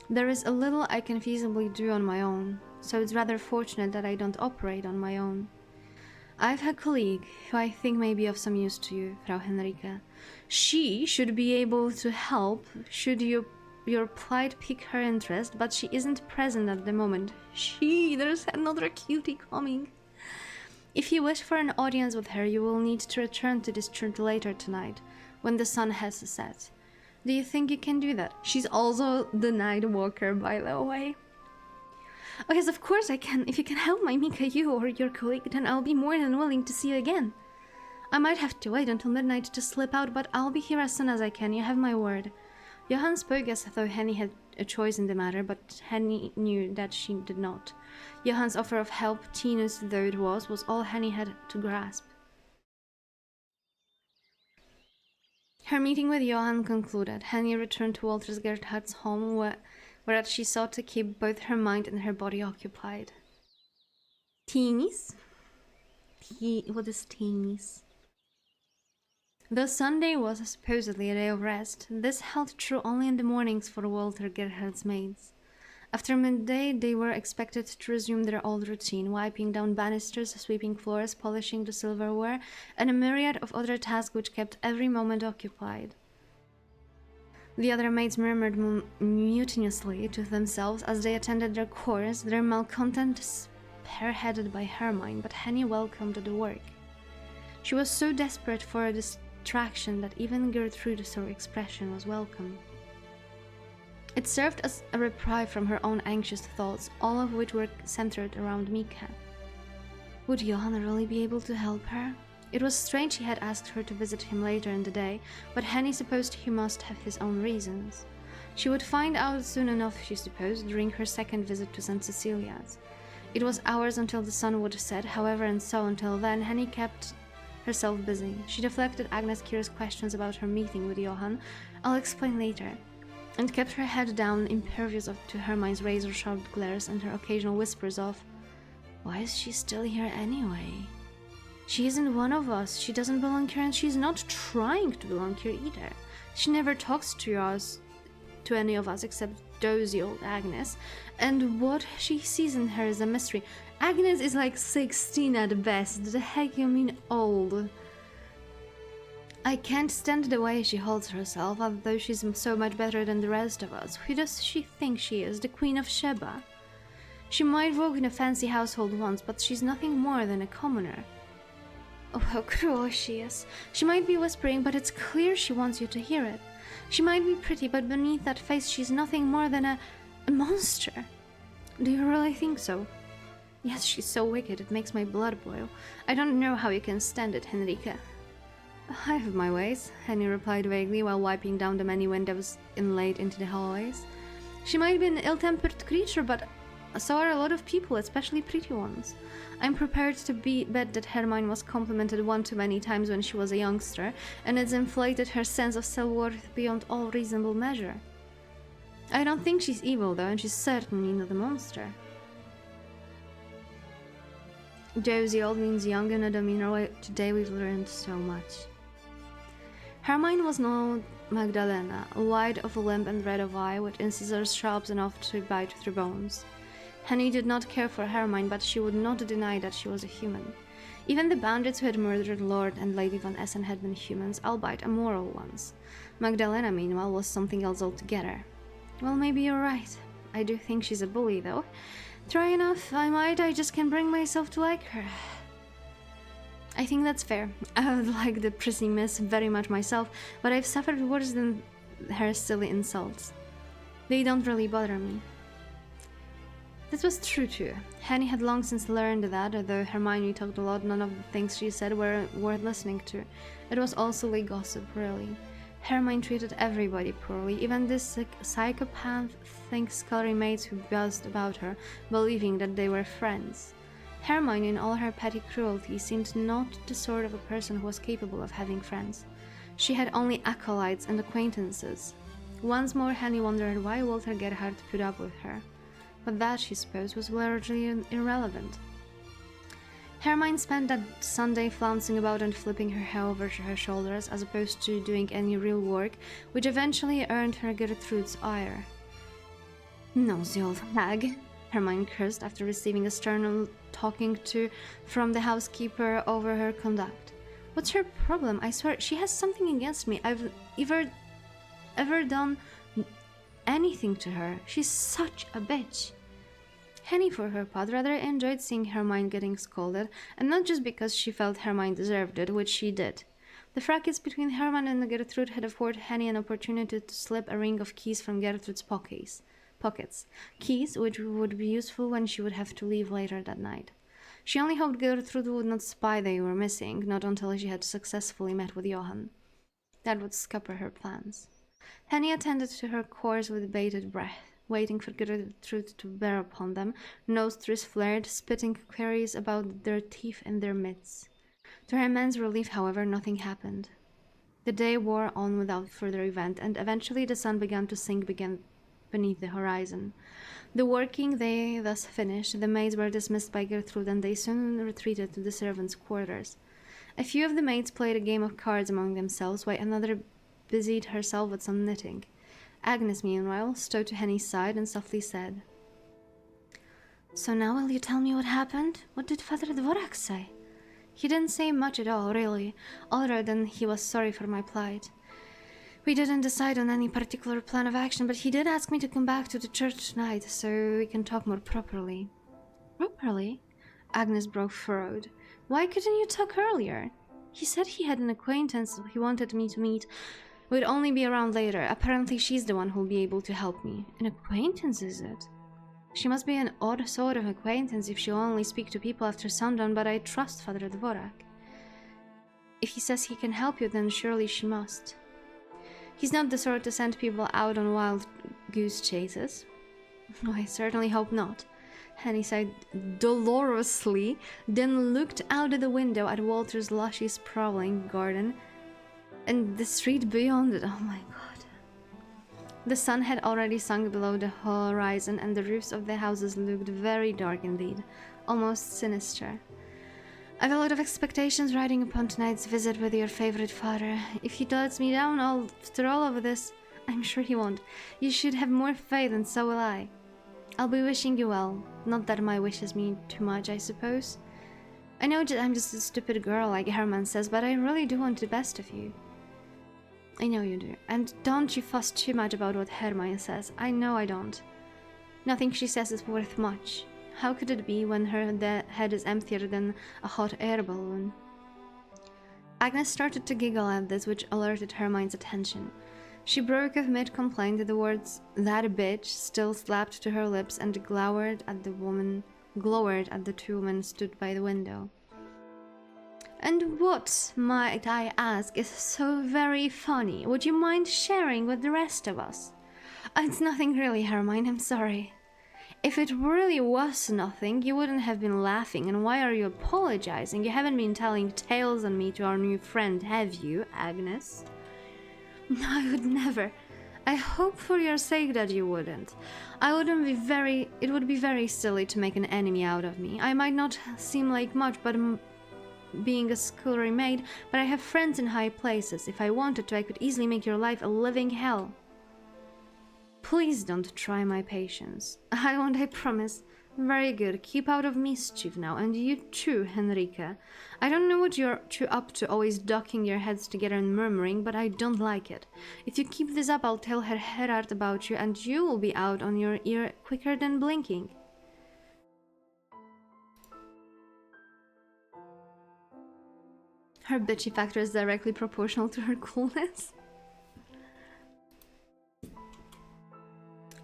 There is a little I can feasibly do on my own, so it's rather fortunate that I don't operate on my own. I've a colleague who I think may be of some use to you, Frau Henrike. She should be able to help should your plight pique her interest, but she isn't present at the moment. There's another cutie coming. If you wish for an audience with her, you will need to return to this church later tonight, when the sun has set. Do you think you can do that? She's also the night walker, by the way. Oh yes, of course I can. If you can help my Mika, you or your colleague, then I'll be more than willing to see you again. I might have to wait until midnight to slip out, but I'll be here as soon as I can, you have my word. Johann spoke as though Henny had a choice in the matter, but Henny knew that she did not. Johann's offer of help, tenuous though it was all Henny had to grasp. Her meeting with Johann concluded, Henny returned to Walter's Gerhardt's home, whereat she sought to keep both her mind and her body occupied. Teenies? What is teenies? Though Sunday was supposedly a day of rest, this held true only in the mornings for Walter Gerhardt's maids. After midday, they were expected to resume their old routine, wiping down banisters, sweeping floors, polishing the silverware, and a myriad of other tasks which kept every moment occupied. The other maids murmured mutinously to themselves as they attended their chores, their malcontent spearheaded by Hermine, but Henny welcomed the work. She was so desperate for a distraction that even Gertrude's sore expression was welcome. It served as a reprieve from her own anxious thoughts, all of which were centered around Mika. Would Johann really be able to help her? It was strange he had asked her to visit him later in the day, but Henny supposed he must have his own reasons. She would find out soon enough, she supposed, during her second visit to St. Cecilia's. It was hours until the sun would set, however, and so until then Henny kept herself busy. She deflected Agnes curious questions about her meeting with Johann, I'll explain later, and kept her head down, impervious to Hermine's razor-sharp glares and her occasional whispers of, "Why is she still here anyway? She isn't one of us, she doesn't belong here, and she's not trying to belong here either. She never talks to any of us except dozy old Agnes, and what she sees in her is a mystery. Agnes is like 16 at best, the heck you mean old? I can't stand the way she holds herself, although she's so much better than the rest of us. Who does she think she is, the Queen of Sheba? She might walk in a fancy household once, but she's nothing more than a commoner. Oh, how cruel she is. She might be whispering, but it's clear she wants you to hear it. She might be pretty, but beneath that face she's nothing more than a monster. Do you really think so? Yes, she's so wicked, it makes my blood boil. I don't know how you can stand it, Henrike. I have my ways, Henny replied vaguely while wiping down the many windows inlaid into the hallways. She might be an ill-tempered creature, but So are a lot of people, especially pretty ones. I'm prepared to bet that Hermione was complimented one too many times when she was a youngster, and it's inflated her sense of self-worth beyond all reasonable measure. I don't think she's evil though, and she's certainly not a monster. Josie old means young in a demeanor way. Today we've learned so much. Hermione was no Magdalena, wide of limb and red of eye, with incisors sharp enough to bite through bones. Henny did not care for Hermione, but she would not deny that she was a human. Even the bandits who had murdered Lord and Lady Van Essen had been humans, albeit immoral ones. Magdalena, meanwhile, was something else altogether. Well, maybe you're right. I do think she's a bully, though. Try enough, I just can't bring myself to like her. I think that's fair. I would like the prissy miss very much myself, but I've suffered worse than her silly insults. They don't really bother me. This was true too. Henny had long since learned that, although Hermione talked a lot, none of the things she said were worth listening to. It was all silly gossip, really. Hermione treated everybody poorly, even this psychopath think-scullery mates who buzzed about her, believing that they were friends. Hermione, in all her petty cruelty, seemed not the sort of a person who was capable of having friends. She had only acolytes and acquaintances. Once more, Henny wondered why Walter Gerhard put up with her. But that, she supposed, was largely irrelevant. Hermione spent that Sunday flouncing about and flipping her hair over her shoulders, as opposed to doing any real work, which eventually earned her Gertrude's ire. "Nosy old hag," Hermione cursed after receiving a stern talking to from the housekeeper over her conduct. "What's her problem? I swear, she has something against me. I've ever done anything to her. She's such a bitch." Henny, for her part, rather enjoyed seeing Hermione getting scolded, and not just because she felt Hermione deserved it, which she did. The fracas between Hermione and Gertrude had afforded Henny an opportunity to slip a ring of keys from Gertrude's pockets. Keys which would be useful when she would have to leave later that night. She only hoped Gertrude would not spy they were missing, not until she had successfully met with Johann. That would scupper her plans. Henny attended to her course with bated breath, waiting for Gertrude to bear upon them, nostrils flared, spitting queries about their teeth in their midst. To her immense relief, however, nothing happened. The day wore on without further event, and eventually the sun began to sink beneath the horizon. The working day thus finished, the maids were dismissed by Gertrude, and they soon retreated to the servants' quarters. A few of the maids played a game of cards among themselves, while another busied herself with some knitting. Agnes, meanwhile, strode to Henny's side and softly said, "So now will you tell me what happened? What did Father Dvorak say?" "He didn't say much at all, really, other than he was sorry for my plight. We didn't decide on any particular plan of action, but he did ask me to come back to the church tonight, so we can talk more properly." "Properly?" Agnes' brow furrowed. "Why couldn't you talk earlier? He said he had an acquaintance he wanted me to meet. Would only be around later. Apparently she's the one who'll be able to help me." "An acquaintance, is it?" "She must be an odd sort of acquaintance if she'll only speak to people after sundown, but I trust Father Dvorak. If he says he can help you, then surely she must. He's not the sort to send people out on wild goose chases." "Oh, I certainly hope not." Henny sighed dolorously, then looked out of the window at Walter's lushy, sprawling garden and the street beyond it. Oh my god. The sun had already sunk below the horizon, and the roofs of the houses looked very dark indeed, almost sinister. "I've a lot of expectations riding upon tonight's visit with your favorite father. If he lets me down after all of this, I'm sure he won't. You should have more faith, and so will I. I'll be wishing you well. Not that my wishes mean too much, I suppose. I know I'm just a stupid girl, like Herman says, but I really do want the best of you." "I know you do. And don't you fuss too much about what Hermione says. I know I don't. Nothing she says is worth much. How could it be when her head is emptier than a hot air balloon?" Agnes started to giggle at this, which alerted Hermione's attention. She broke off mid-complaint, the words "that bitch" still slapped to her lips, and glowered at the two women stood by the window. "And what, might I ask, is so very funny? Would you mind sharing with the rest of us?" "It's nothing really, Hermione, I'm sorry." If it really was nothing, you wouldn't have been laughing, and why are you apologizing? You haven't been telling tales on me to our new friend, have you, Agnes? No, I would never. I hope for your sake that you wouldn't. It would be very silly to make an enemy out of me. I might not seem like much, but being a scullery maid, but I have friends in high places. If I wanted to, I could easily make your life a living hell. Please don't try my patience. I won't, I promise. Very good. Keep out of mischief now, and you too, Henrika. I don't know what you're up to, always ducking your heads together and murmuring, but I don't like it. If you keep this up, I'll tell Herr Gerard about you, and you will be out on your ear quicker than blinking. Her bitchy factor is directly proportional to her coolness.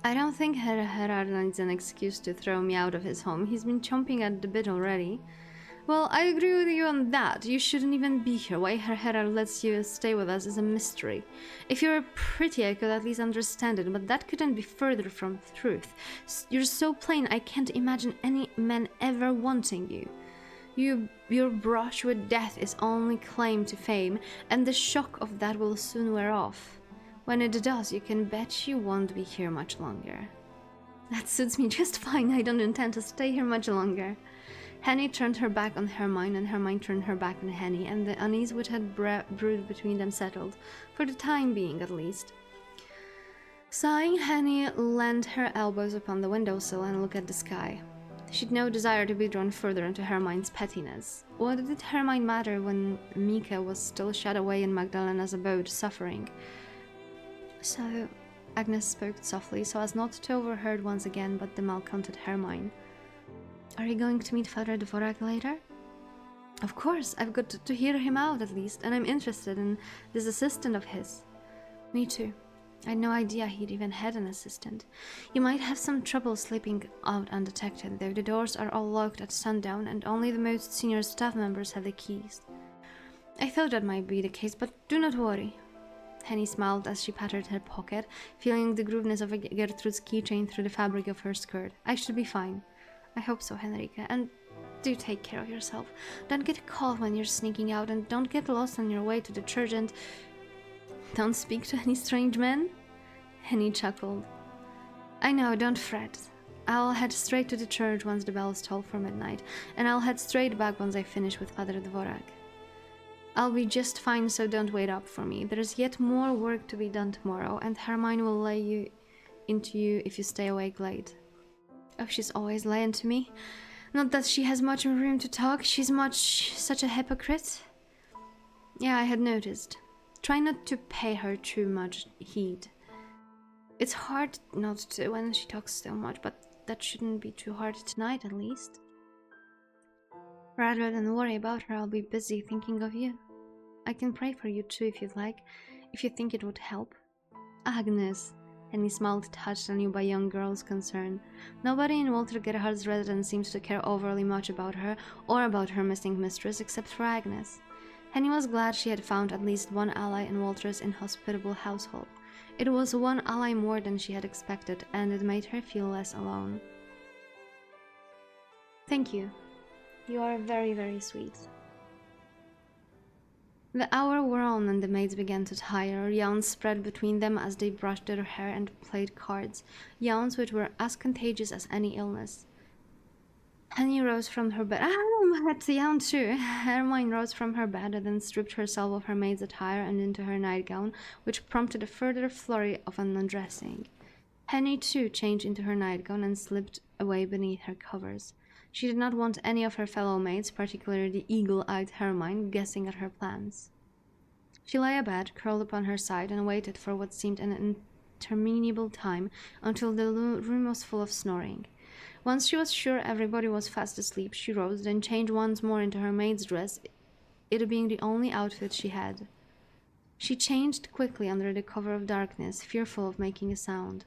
I don't think Herr Gerard needs an excuse to throw me out of his home. He's been chomping at the bit already. Well, I agree with you on that. You shouldn't even be here. Why Herr Gerard lets you stay with us is a mystery. If you were pretty, I could at least understand it, but that couldn't be further from truth. You're so plain, I can't imagine any man ever wanting you. Your brush with death is only claim to fame, and the shock of that will soon wear off. When it does, you can bet you won't be here much longer. That suits me just fine. I don't intend to stay here much longer. Henny turned her back on Hermione, and Hermione turned her back on Henny, and the unease which had brewed between them settled, for the time being at least. Sighing, Henny leaned her elbows upon the windowsill and looked at the sky. She'd no desire to be drawn further into Hermione's pettiness. What did Hermione matter when Mika was still shut away in Magdalena's abode, suffering? So, Agnes spoke softly, so as not to overheard once again but the malcontent Hermione. Are you going to meet Father Dvorak later? Of course, I've got to hear him out at least, and I'm interested in this assistant of his. Me too. I had no idea he'd even had an assistant. You might have some trouble sleeping out undetected, though the doors are all locked at sundown and only the most senior staff members have the keys. I thought that might be the case, but do not worry. Henny smiled as she patted her pocket, feeling the grooveness of Gertrude's keychain through the fabric of her skirt. I should be fine. I hope so, Henrika, and do take care of yourself. Don't get caught when you're sneaking out, and don't get lost on your way to the church, and don't speak to any strange men? Henny chuckled. I know, don't fret. I'll head straight to the church once the bells toll for midnight, and I'll head straight back once I finish with Father Dvorak. I'll be just fine, so don't wait up for me. There's yet more work to be done tomorrow, and Hermione will lay into you if you stay awake late. Oh, she's always lying to me. Not that she has much room to talk, she's such a hypocrite. Yeah, I had noticed. Try not to pay her too much heed. It's hard not to when she talks so much, but that shouldn't be too hard tonight at least. Rather than worry about her, I'll be busy thinking of you. I can pray for you too if you'd like, if you think it would help. Agnes, and he smiled, touched anew by young girl's concern. Nobody in Walter Gerhard's residence seemed to care overly much about her or about her missing mistress except for Agnes. Henny was glad she had found at least one ally in Walter's inhospitable household. It was one ally more than she had expected, and it made her feel less alone. Thank you. You are very, very sweet. The hour wore on and the maids began to tire. Yawns spread between them as they brushed their hair and played cards, yawns which were as contagious as any illness. Henny rose from her bed. I had to yawn too. Hermione rose from her bed and then stripped herself of her maid's attire and into her nightgown, which prompted a further flurry of an undressing. Henny too changed into her nightgown and slipped away beneath her covers. She did not want any of her fellow maids, particularly the eagle-eyed Hermione, guessing at her plans. She lay abed, curled upon her side, and waited for what seemed an interminable time until the room was full of snoring. Once she was sure everybody was fast asleep, she rose, then changed once more into her maid's dress, it being the only outfit she had. She changed quickly under the cover of darkness, fearful of making a sound.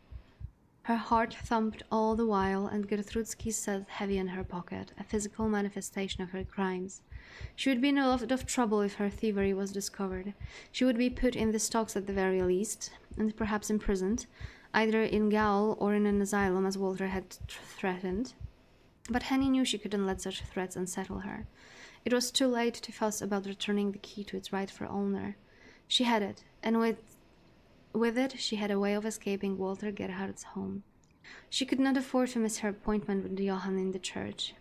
Her heart thumped all the while, and Gertrude's key sat heavy in her pocket, a physical manifestation of her crimes. She would be in a lot of trouble if her thievery was discovered. She would be put in the stocks at the very least, and perhaps imprisoned. either in gaol or in an asylum as Walter had threatened. But Henny knew she couldn't let such threats unsettle her. It was too late to fuss about returning the key to its rightful owner. She had it, and with it she had a way of escaping Walter Gerhard's home. She could not afford to miss her appointment with Johann in the church.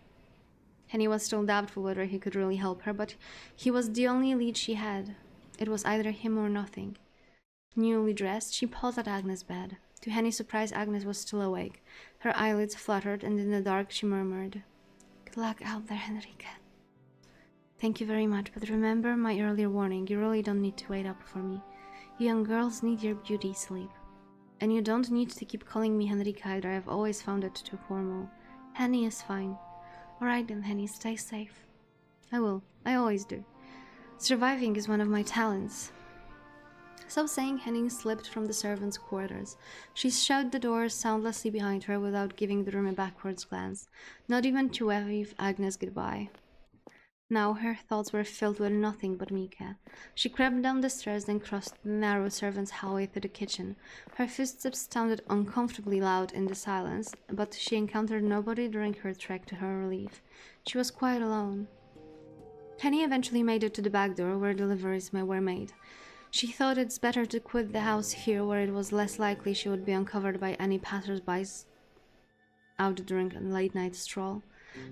Henny was still doubtful whether he could really help her, but he was the only lead she had. It was either him or nothing. Newly dressed, she paused at Agnes' bed. To Henny's surprise, Agnes was still awake. Her eyelids fluttered, and in the dark she murmured, "Good luck out there, Henrika." "Thank you very much, but remember my earlier warning. You really don't need to wait up for me. You young girls need your beauty sleep. And you don't need to keep calling me Henrika either. I've always found it too formal. Henny is fine." "Alright then, Henny, stay safe." "I will. I always do. Surviving is one of my talents." So saying, Henny slipped from the servants' quarters. She shut the door soundlessly behind her without giving the room a backwards glance, not even to wave Agnes goodbye. Now her thoughts were filled with nothing but Mika. She crept down the stairs, then crossed the narrow servants' hallway to the kitchen. Her footsteps sounded uncomfortably loud in the silence, but she encountered nobody during her trek to her relief. She was quite alone. Henny eventually made it to the back door where deliveries were made. She thought it's better to quit the house here, where it was less likely she would be uncovered by any passers-by out during a late-night stroll.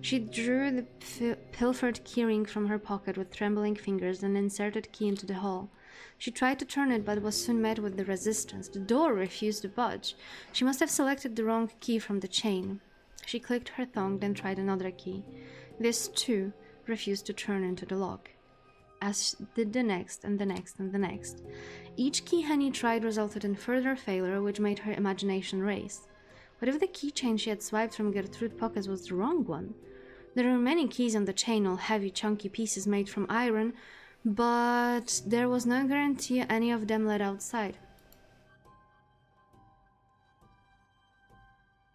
She drew the pilfered keyring from her pocket with trembling fingers and inserted key into the hole. She tried to turn it, but was soon met with the resistance. The door refused to budge. She must have selected the wrong key from the chain. She clicked her thumb, then tried another key. This, too, refused to turn into the lock, as did the next and the next and the next. Each key Henny tried resulted in further failure, which made her imagination race. What if the keychain she had swiped from Gertrude's pockets was the wrong one? There were many keys on the chain, all heavy, chunky pieces made from iron, but there was no guarantee any of them led outside.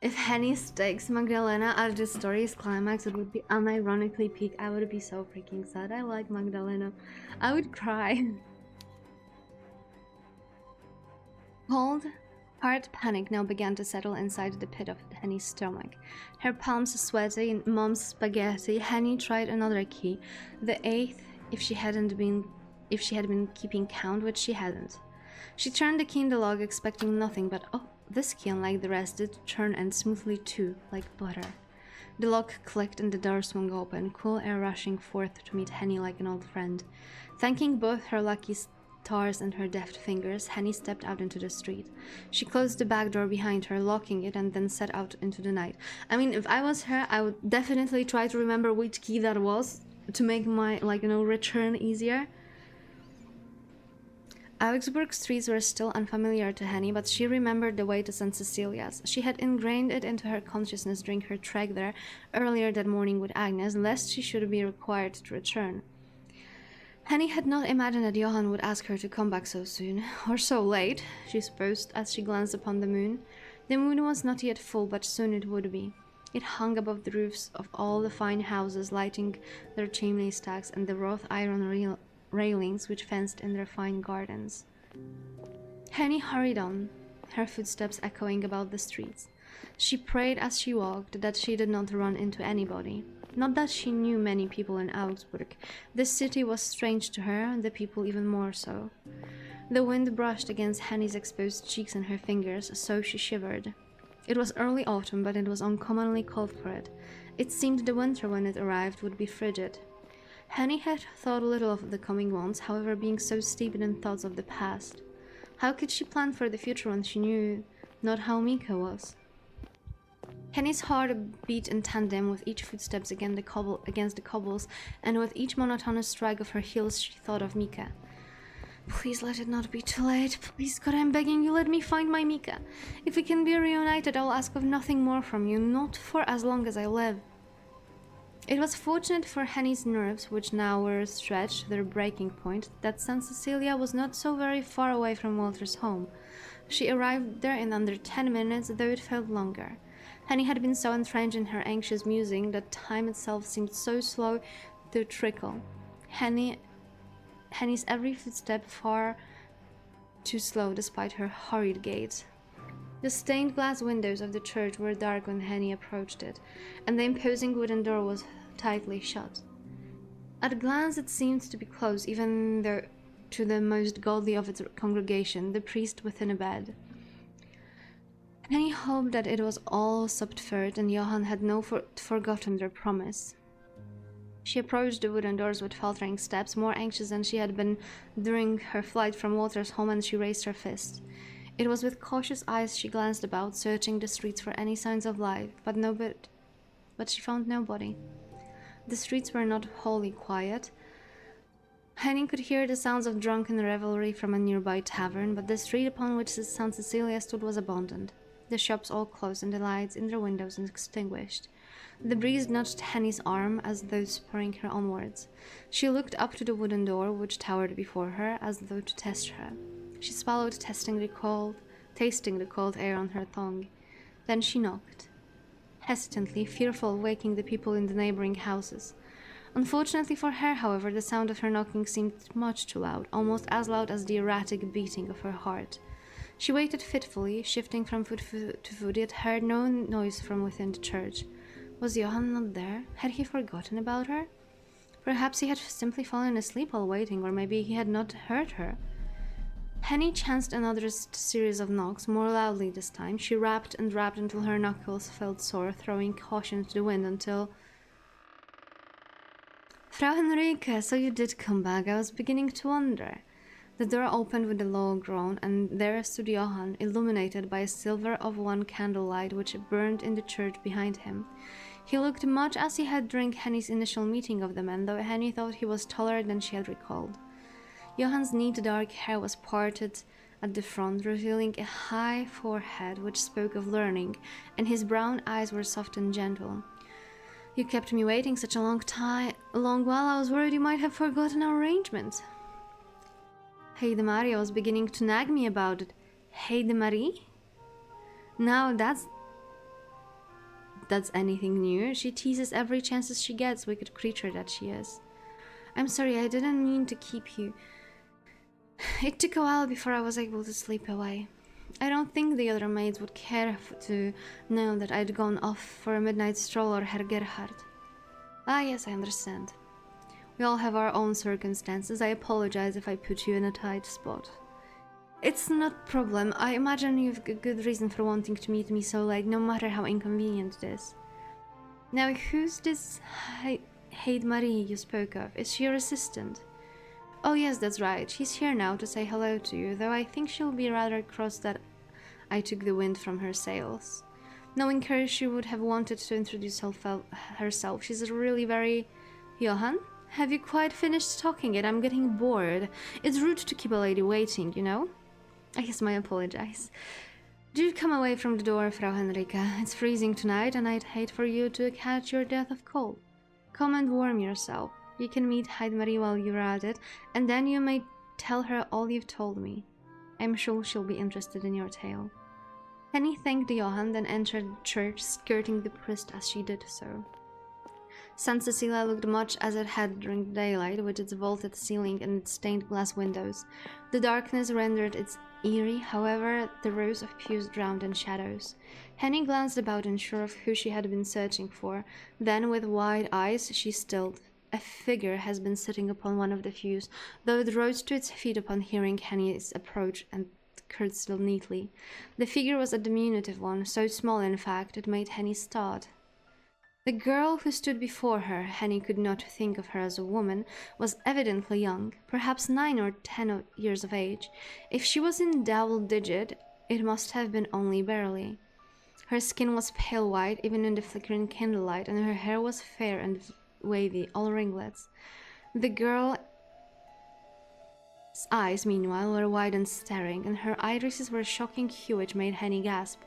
If Henny stakes Magdalena at the story's climax, it would be unironically peak. I would be so freaking sad. I like Magdalena. I would cry. Cold, hard panic now began to settle inside the pit of Henny's stomach. Her palms sweaty in mom's spaghetti, Henny tried another key, the eighth, if she had been keeping count, which she hadn't. She turned the key in the lock, expecting nothing, but oh, this key, unlike the rest, did turn, and smoothly too, like butter. The lock clicked and the door swung open, cool air rushing forth to meet Henny like an old friend. Thanking both her lucky stars and her deft fingers, Henny stepped out into the street. She closed the back door behind her, locking it, and then set out into the night. I mean, if I was her, I would definitely try to remember which key that was to make my, return easier. Augsburg streets were still unfamiliar to Henny, but she remembered the way to St. Cecilia's. She had ingrained it into her consciousness during her trek there earlier that morning with Agnes, lest she should be required to return. Henny had not imagined that Johann would ask her to come back so soon, or so late, she supposed as she glanced upon the moon. The moon was not yet full, but soon it would be. It hung above the roofs of all the fine houses, lighting their chimney stacks and the wrought iron railings which fenced in their fine gardens. Henny hurried on, her footsteps echoing about the streets. She prayed as she walked that she did not run into anybody. Not that she knew many people in Augsburg. This city was strange to her, and the people even more so. The wind brushed against Henny's exposed cheeks and her fingers, so she shivered. It was early autumn, but it was uncommonly cold for it. It seemed the winter, when it arrived, would be frigid. Henny had thought little of the coming months, however, being so steeped in thoughts of the past. How could she plan for the future when she knew not how Mika was? Henny's heart beat in tandem with each footsteps against the cobbles, and with each monotonous strike of her heels she thought of Mika. Please let it not be too late. Please, God, I'm begging you, let me find my Mika. If we can be reunited, I'll ask of nothing more from you, not for as long as I live. It was fortunate for Henny's nerves, which now were stretched to their breaking point, that St. Cecilia was not so very far away from Walter's home. She arrived there in under 10 minutes, though it felt longer. Henny had been so entrenched in her anxious musing that time itself seemed so slow to trickle. Henny's every footstep far too slow despite her hurried gait. The stained glass windows of the church were dark when Henny approached it, and the imposing wooden door was tightly shut. At a glance it seemed to be closed, even though to the most godly of its congregation, the priest within a bed. Henny hoped that it was all subterfuge and Johann had not forgotten their promise. She approached the wooden doors with faltering steps, more anxious than she had been during her flight from Walter's home, and she raised her fist. It was with cautious eyes she glanced about, searching the streets for any signs of life, but she found nobody. The streets were not wholly quiet. Henning could hear the sounds of drunken revelry from a nearby tavern, but the street upon which St. Cecilia stood was abandoned. The shops all closed and the lights in their windows extinguished. The breeze nudged Henny's arm as though spurring her onwards. She looked up to the wooden door which towered before her, as though to test her. She swallowed, tasting the cold air on her tongue. Then she knocked, hesitantly, fearful of waking the people in the neighboring houses. Unfortunately for her, however, the sound of her knocking seemed much too loud, almost as loud as the erratic beating of her heart. She waited fitfully, shifting from foot to foot, yet heard no noise from within the church. Was Johann not there? Had he forgotten about her? Perhaps he had simply fallen asleep while waiting, or maybe he had not heard her. Henny chanced another series of knocks, more loudly this time. She rapped and rapped until her knuckles felt sore, throwing caution to the wind until... Frau Henrike, so you did come back. I was beginning to wonder. The door opened with a low groan, and there stood Johann, illuminated by a silver of one candlelight which burned in the church behind him. He looked much as he had during Henny's initial meeting of the men, though Henny thought he was taller than she had recalled. Johann's neat dark hair was parted at the front, revealing a high forehead which spoke of learning, and his brown eyes were soft and gentle. You kept me waiting such a long while, I was worried you might have forgotten our arrangement. Heide Maria was beginning to nag me about it. Heide Marie? Now that's anything new. She teases every chance she gets, wicked creature that she is. I'm sorry, I didn't mean to keep you. It took a while before I was able to sleep away. I don't think the other maids would care to know that I'd gone off for a midnight stroll or Herr Gerhard. Ah, yes, I understand. We all have our own circumstances. I apologize if I put you in a tight spot. It's not a problem. I imagine you've a good reason for wanting to meet me so late, no matter how inconvenient it is. Now, who's this Heide Marie you spoke of? Is she your assistant? Oh yes, that's right. She's here now to say hello to you, though I think she'll be rather cross that I took the wind from her sails. Knowing her, she would have wanted to introduce herself. She's really very... Johann? Have you quite finished talking yet? I'm getting bored. It's rude to keep a lady waiting, you know? I guess I apologize. Do come away from the door, Frau Henrike. It's freezing tonight, and I'd hate for you to catch your death of cold. Come and warm yourself. You can meet Heide Marie while you're at it, and then you may tell her all you've told me. I'm sure she'll be interested in your tale. Henny thanked Johann, then entered the church, skirting the priest as she did so. St. Cecilia looked much as it had during the daylight, with its vaulted ceiling and its stained glass windows. The darkness rendered it eerie, however, the rows of pews drowned in shadows. Henny glanced about, unsure of who she had been searching for. Then, with wide eyes, she stilled. A figure has been sitting upon one of the pews, though it rose to its feet upon hearing Henny's approach and curtsied neatly. The figure was a diminutive one, so small in fact it made Henny start. The girl who stood before her, Henny could not think of her as a woman, was evidently young, perhaps 9 or 10 years of age. If she was in double digit, it must have been only barely. Her skin was pale white, even in the flickering candlelight, and her hair was fair and wavy, all ringlets. The girl's eyes, meanwhile, were wide and staring, and her irises were a shocking hue which made Henny gasp.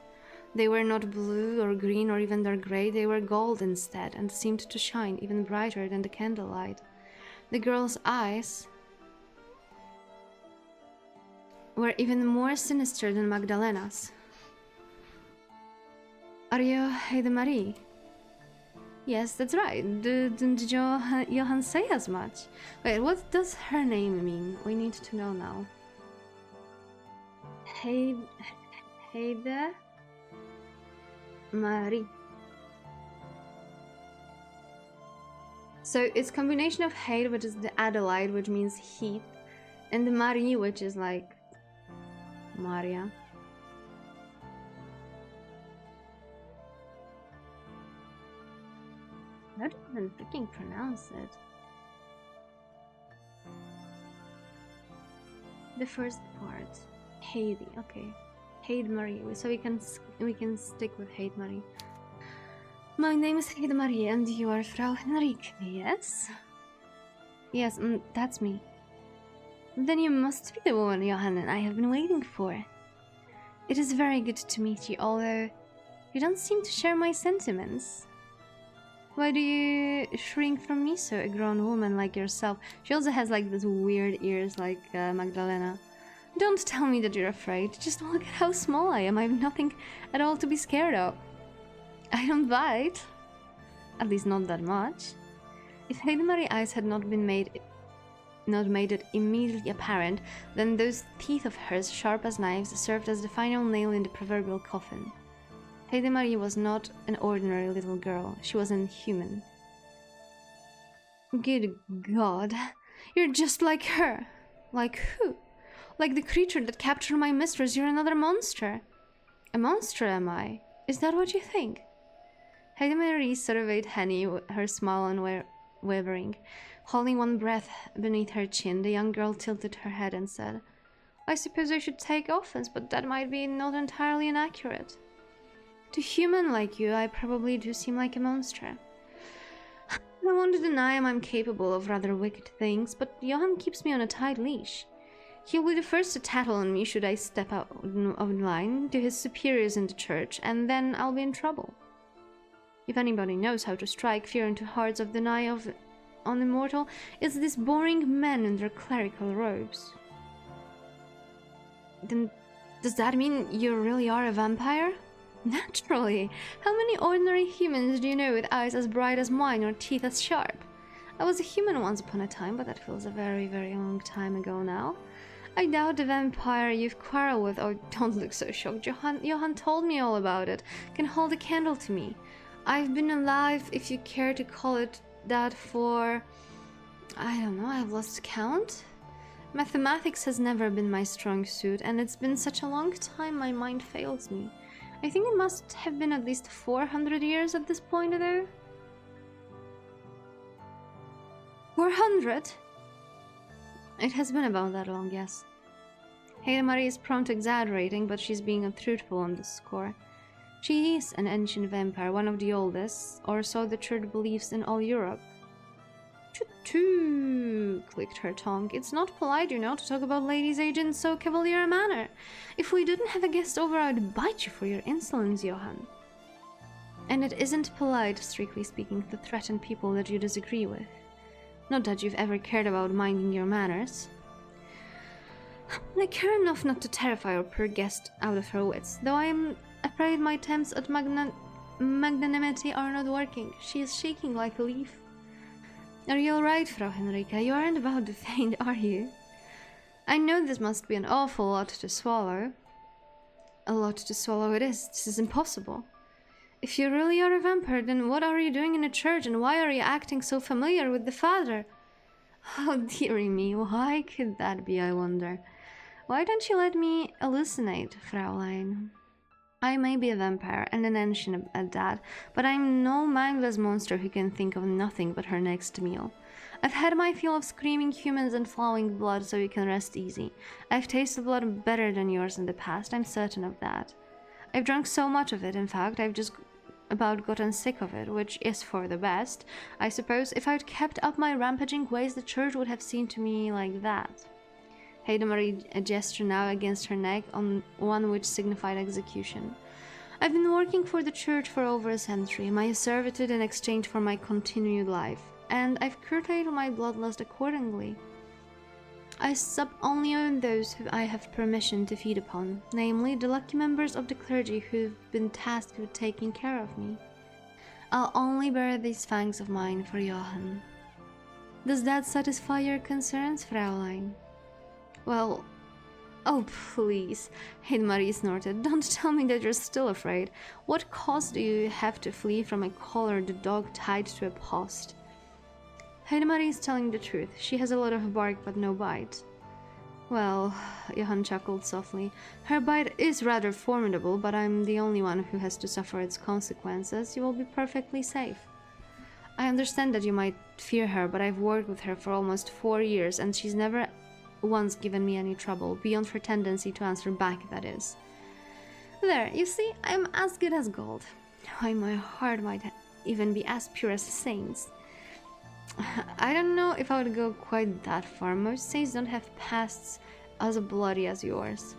They were not blue or green or even dark grey, they were gold instead, and seemed to shine even brighter than the candlelight. The girl's eyes were even more sinister than Magdalena's. Are you Heide Marie? Yes, that's right. Did Johann say as much? Wait, what does her name mean? We need to know now. Heide Marie. So it's combination of Heide, which is the Adelaide, which means heat, and the Marie, which is like Maria. How do you even freaking pronounce it? The first part, Heidi. Okay, Heide Marie. So we can stick with Heide Marie. My name is Heide Marie, and you are Frau Henrike, yes? Yes, that's me. Then you must be the woman Johann I have been waiting for. It is very good to meet you, although you don't seem to share my sentiments. Why do you shrink from me so, a grown woman like yourself? She also has like these weird ears like Magdalena. Don't tell me that you're afraid. Just look at how small I am. I have nothing at all to be scared of. I don't bite. At least not that much. If Heide Marie's eyes had not made it immediately apparent, then those teeth of hers, sharp as knives, served as the final nail in the proverbial coffin. Heide Marie was not an ordinary little girl. She was inhuman. Good God. You're just like her. Like who? Like the creature that captured my mistress. You're another monster. A monster, am I? Is that what you think? Heide Marie surveyed Henny, her smile unwavering. Holding one breath beneath her chin, the young girl tilted her head and said, I suppose I should take offense, but that might be not entirely inaccurate. To a human like you, I probably do seem like a monster. I don't want to deny I'm capable of rather wicked things, but Johann keeps me on a tight leash. He'll be the first to tattle on me should I step out of line to his superiors in the church, and then I'll be in trouble. If anybody knows how to strike fear into hearts of the Nyaehh on the mortal, it's these boring men in their clerical robes. Then, does that mean you really are a vampire? Naturally! How many ordinary humans do you know with eyes as bright as mine or teeth as sharp? I was a human once upon a time, but that feels a very, very long time ago now. I doubt the vampire you've quarreled with. Oh, don't look so shocked. Johann told me all about it. Can hold a candle to me. I've been alive, if you care to call it that, for... I don't know, I've lost count? Mathematics has never been my strong suit, and it's been such a long time my mind fails me. I think it must have been at least 400 years at this point, though. 400? It has been about that long, yes. Heide Marie is prone to exaggerating, but she's being untruthful on this score. She is an ancient vampire, one of the oldest, or so the church believes in all Europe. Choo-choo, clicked her tongue. It's not polite, you know, to talk about ladies' age in so cavalier a manner. If we didn't have a guest over, I'd bite you for your insolence, Johann. And it isn't polite, strictly speaking, to threaten people that you disagree with. Not that you've ever cared about minding your manners. I care enough not to terrify our poor guest out of her wits, though I am afraid my attempts at magnanimity are not working. She is shaking like a leaf. Are you alright, Frau Henrike? You aren't about to faint, are you? I know this must be an awful lot to swallow. A lot to swallow it is. This is impossible. If you really are a vampire, then what are you doing in a church, and why are you acting so familiar with the father? Oh, dearie me, why could that be, I wonder? Why don't you let me hallucinate, Fraulein? I may be a vampire, and an ancient at that, but I'm no mindless monster who can think of nothing but her next meal. I've had my fill of screaming humans and flowing blood, so you can rest easy. I've tasted blood better than yours in the past, I'm certain of that. I've drunk so much of it, in fact, I've just about gotten sick of it, which is for the best. I suppose if I'd kept up my rampaging ways, the church would have seen to me like that. Heide Marie a gesture now against her neck, on one which signified execution. I've been working for the church for over a century, my servitude in exchange for my continued life, and I've curtailed my bloodlust accordingly. I sup only on those who I have permission to feed upon, namely the lucky members of the clergy who've been tasked with taking care of me. I'll only bear these fangs of mine for Johann. Does that satisfy your concerns, Fraulein? Well, Oh, please, Marie snorted. Don't tell me that you're still afraid. What cause do you have to flee from a collared dog tied to a post? Marie is telling the truth. She has a lot of bark but no bite. Well, Johann chuckled softly. Her bite is rather formidable, but I'm the only one who has to suffer its consequences. You will be perfectly safe. I understand that you might fear her, but I've worked with her for almost 4 years, and she's never once given me any trouble, beyond her tendency to answer back, that is. There, you see, I'm as good as gold. Why, my heart might even be as pure as a saint's. I don't know if I would go quite that far. Most saints don't have pasts as bloody as yours.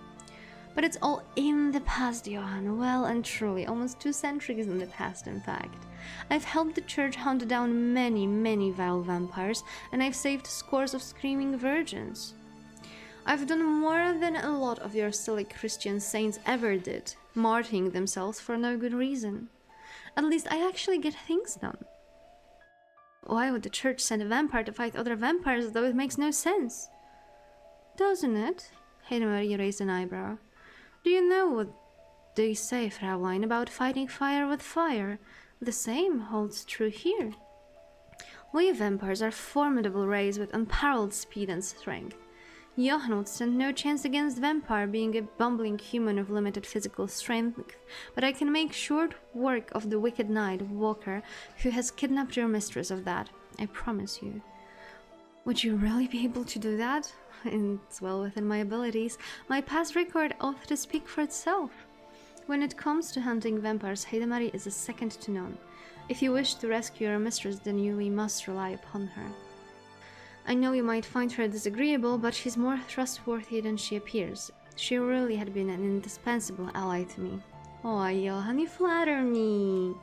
But it's all in the past, Johann. Well and truly, almost 2 centuries in the past, in fact. I've helped the church hunt down many, many vile vampires, and I've saved scores of screaming virgins. I've done more than a lot of your silly Christian saints ever did, martyring themselves for no good reason. At least I actually get things done. Why would the church send a vampire to fight other vampires, though it makes no sense? Doesn't it? Marie raised an eyebrow. Do you know what they say, Fraulein, about fighting fire with fire? The same holds true here. We vampires are a formidable race with unparalleled speed and strength. Johann would stand no chance against Vampire, being a bumbling human of limited physical strength, but I can make short work of the wicked Night Walker who has kidnapped your mistress of that, I promise you. Would you really be able to do that? It's well within my abilities. My past record ought to speak for itself. When it comes to hunting vampires, Marie is a second to none. If you wish to rescue your mistress, then we must rely upon her. I know you might find her disagreeable, but she's more trustworthy than she appears. She really had been an indispensable ally to me. Oh, Johann, you flatter me.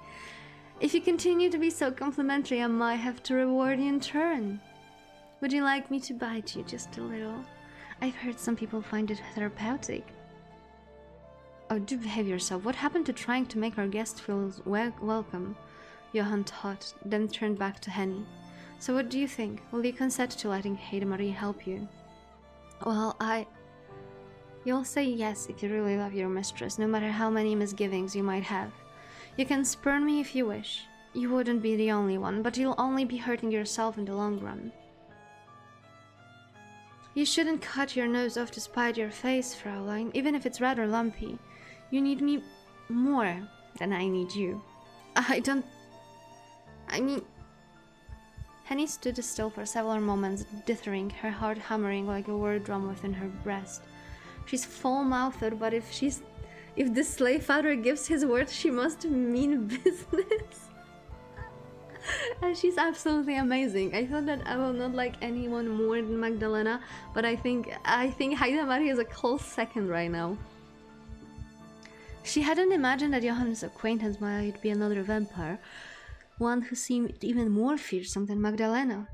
If you continue to be so complimentary, I might have to reward you in turn. Would you like me to bite you just a little? I've heard some people find it therapeutic. Oh, do behave yourself. What happened to trying to make our guest feel welcome? Johann thought, then turned back to Henny. So what do you think? Will you consent to letting Marie help you? Well, You'll say yes if you really love your mistress, no matter how many misgivings you might have. You can spurn me if you wish. You wouldn't be the only one, but you'll only be hurting yourself in the long run. You shouldn't cut your nose off to spite your face, Fraulein, even if it's rather lumpy. You need me more than I need you. Henny stood still for several moments, dithering, her heart hammering like a war drum within her breast. She's full-mouthed, but if the slave father gives his word, she must mean business. And she's absolutely amazing. I thought that I will not like anyone more than Magdalena, but I think Marie is a close second right now. She hadn't imagined that Johann's acquaintance might be another vampire, one who seemed even more fearsome than Magdalena.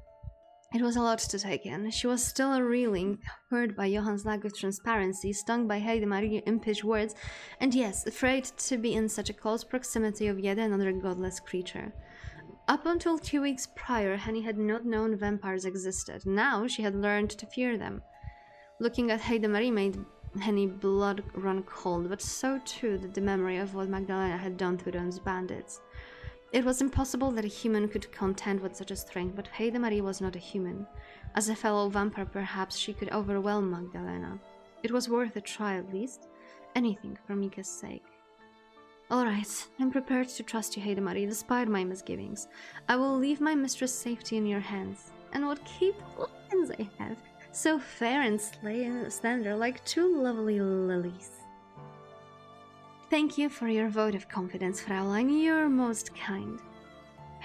It was a lot to take in. She was still reeling, hurt by Johann's lack of transparency, stung by Marie's impish words, and yes, afraid to be in such a close proximity of yet another godless creature. Up until 2 weeks prior, Henny had not known vampires existed. Now she had learned to fear them. Looking at Marie made Henny blood run cold, but so too did the memory of what Magdalena had done to those bandits. It was impossible that a human could contend with such a strength, but Marie was not a human. As a fellow vampire, perhaps she could overwhelm Magdalena. It was worth a try, at least. Anything for Mika's sake. All right, I'm prepared to trust you, Marie, despite my misgivings. I will leave my mistress' safety in your hands. And what capable hands I have, so fair and slender, like 2 lovely lilies. Thank you for your vote of confidence, Fraulein. You're most kind.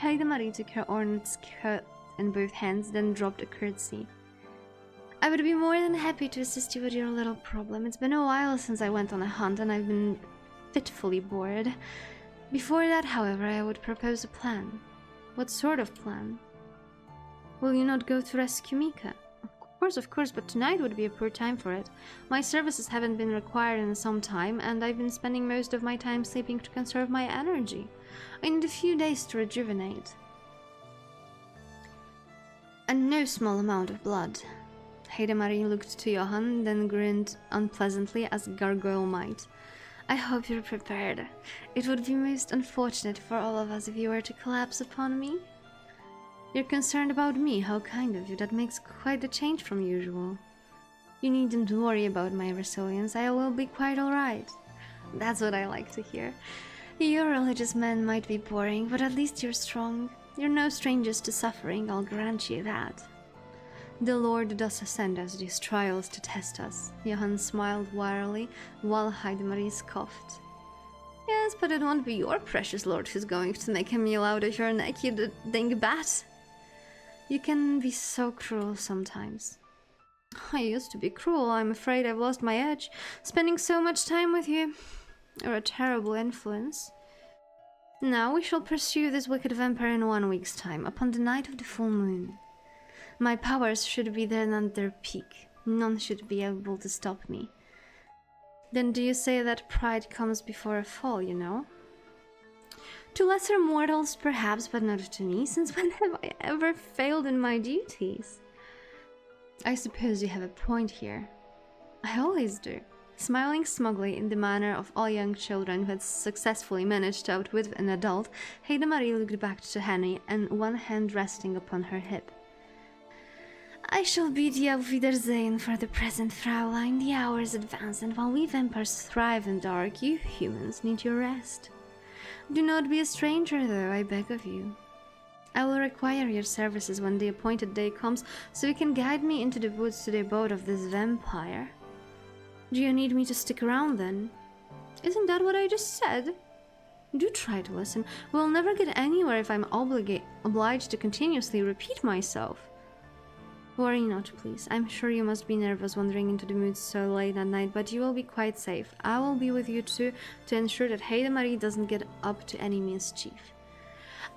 Marie took her ornate skirt in both hands, then dropped a curtsy. I would be more than happy to assist you with your little problem. It's been a while since I went on a hunt, and I've been fitfully bored. Before that, however, I would propose a plan. What sort of plan? Will you not go to rescue Mika? Of course, but tonight would be a poor time for it. My services haven't been required in some time, and I've been spending most of my time sleeping to conserve my energy. I need a few days to rejuvenate. And no small amount of blood. Heidemarie looked to Johan, then grinned unpleasantly as a gargoyle might. I hope you're prepared. It would be most unfortunate for all of us if you were to collapse upon me. You're concerned about me, how kind of you. That makes quite a change from usual. You needn't worry about my resilience, I will be quite alright. That's what I like to hear. Your religious men might be boring, but at least you're strong. You're no strangers to suffering, I'll grant you that. The Lord does send us these trials to test us. Johan smiled wearily, while Heidemarie scoffed. Yes, but it won't be your precious lord who's going to make a meal out of your neck, you dingbat. You can be so cruel sometimes. I used to be cruel. I'm afraid I've lost my edge. Spending so much time with you. You're a terrible influence. Now we shall pursue this wicked vampire in 1 week's time, upon the night of the full moon. My powers should be then at their peak. None should be able to stop me. Then do you say that pride comes before a fall, you know? To lesser mortals, perhaps, but not to me, since when have I ever failed in my duties? I suppose you have a point here. I always do. Smiling smugly in the manner of all young children who had successfully managed to outwit an adult, Heidemarie looked back to Henny, and one hand resting upon her hip. I shall bid you auf Wiedersehen for the present, Fraulein. The hours advance, and while we vampires thrive in dark, you humans need your rest. Do not be a stranger, though, I beg of you. I will require your services when the appointed day comes, so you can guide me into the woods to the abode of this vampire. Do you need me to stick around, then? Isn't that what I just said? Do try to listen. We'll never get anywhere if I'm obliged to continuously repeat myself. Worry not, please. I'm sure you must be nervous wandering into the woods so late at night, but you will be quite safe. I will be with you too, to ensure that Heidemarie doesn't get up to any mischief.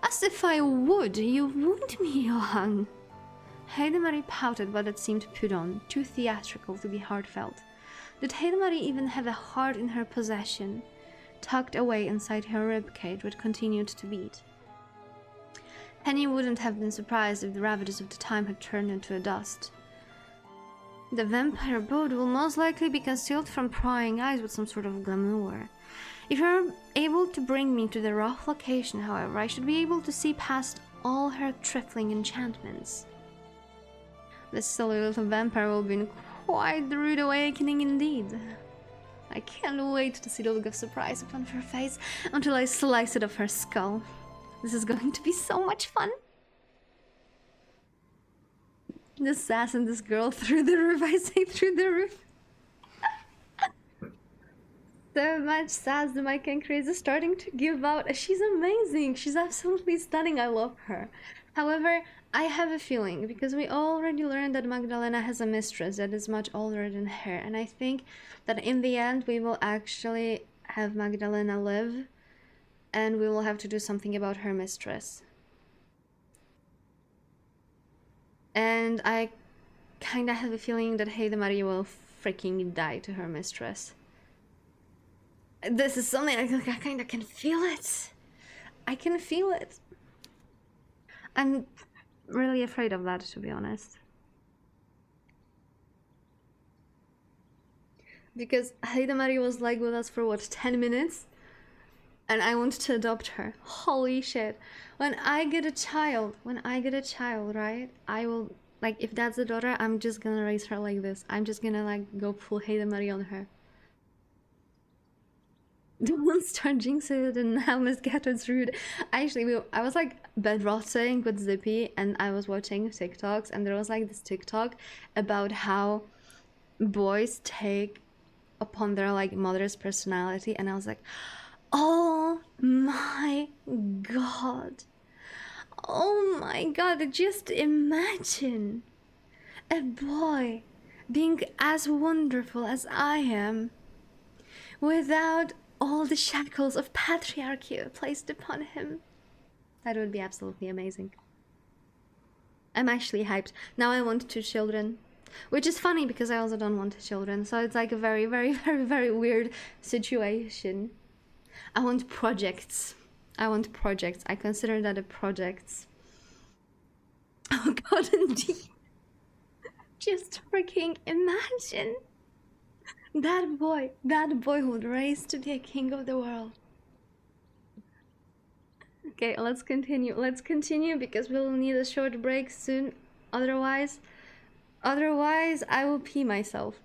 As if I would! You wound me, Johan! Heidemarie pouted, but it seemed put on, too theatrical to be heartfelt. Did Heidemarie even have a heart in her possession, tucked away inside her ribcage, which continued to beat? Henny wouldn't have been surprised if the ravages of the time had turned into a dust. The vampire abode will most likely be concealed from prying eyes with some sort of glamour. If you're able to bring me to the rough location, however, I should be able to see past all her trifling enchantments. This silly little vampire will be in quite the rude awakening indeed. I can't wait to see the look of surprise upon her face until I slice it off her skull. This is going to be so much fun. The sass in this girl through the roof, I say through the roof. So much sass that my Cancraze is starting to give out. She's amazing. She's absolutely stunning. I love her. However, I have a feeling, because we already learned that Magdalena has a mistress that is much older than her. And I think that in the end, we will actually have Magdalena live. And we will have to do something about her mistress. And I kind of have a feeling that Heidemarie will freaking die to her mistress. This is something I kind of can feel it. I can feel it. I'm really afraid of that, to be honest. Because Heidemarie was like with us for what, 10 minutes? And I want to adopt her. Holy shit. When I get a child, right? I will, like, if that's a daughter, I'm just gonna raise her like this. I'm just gonna, like, go full Heidemarie on her. Don't start jinxing it, and now Miss Gatwood's rude. Actually, I was, like, bedrotting with Zippy, and I was watching TikToks, and there was, like, this TikTok about how boys take upon their, like, mother's personality, and I was like, oh my god. Oh my god, just imagine a boy being as wonderful as I am without all the shackles of patriarchy placed upon him. That would be absolutely amazing. I'm actually hyped. Now I want 2 children. Which is funny because I also don't want children, so it's like a very, very, very, very weird situation. I want projects. I consider that a project. Oh god, indeed. Just freaking imagine that boy would raise to be a king of the world. Okay, let's continue because we'll need a short break soon. Otherwise I will pee myself.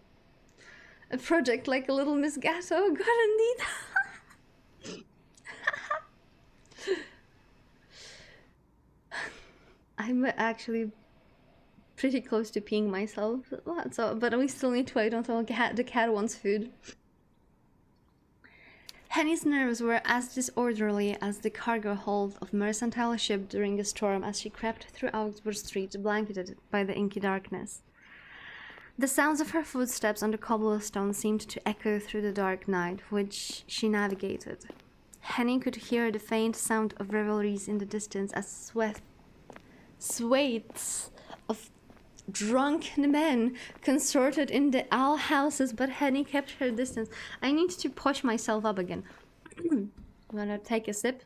A project like a little Miss Gatto, God indeed. I'm actually pretty close to peeing myself, so but we still need to wait until the cat wants food. Henny's nerves were as disorderly as the cargo hold of a mercantile ship during a storm as she crept through Augsburg Street, blanketed by the inky darkness. The sounds of her footsteps on the cobblestone seemed to echo through the dark night, which she navigated. Henny could hear the faint sound of revelries in the distance as swathes of drunken men consorted in the alehouses, but Henny kept her distance. I need to push myself up again. I'm gonna take a sip.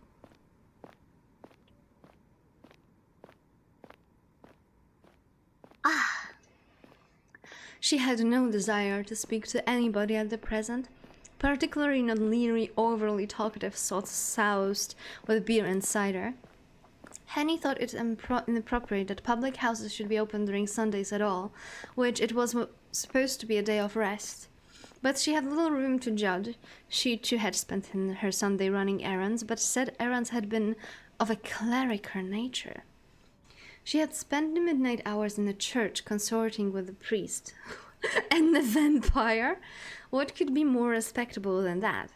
She had no desire to speak to anybody at the present, particularly not leery, overly talkative sots soused with beer and cider. Henny thought it inappropriate that public houses should be open during Sundays at all, which it was supposed to be a day of rest. But she had little room to judge. She too had spent her Sunday running errands, but said errands had been of a clerical nature. She had spent the midnight hours in the church consorting with the priest and the vampire. What could be more respectable than that?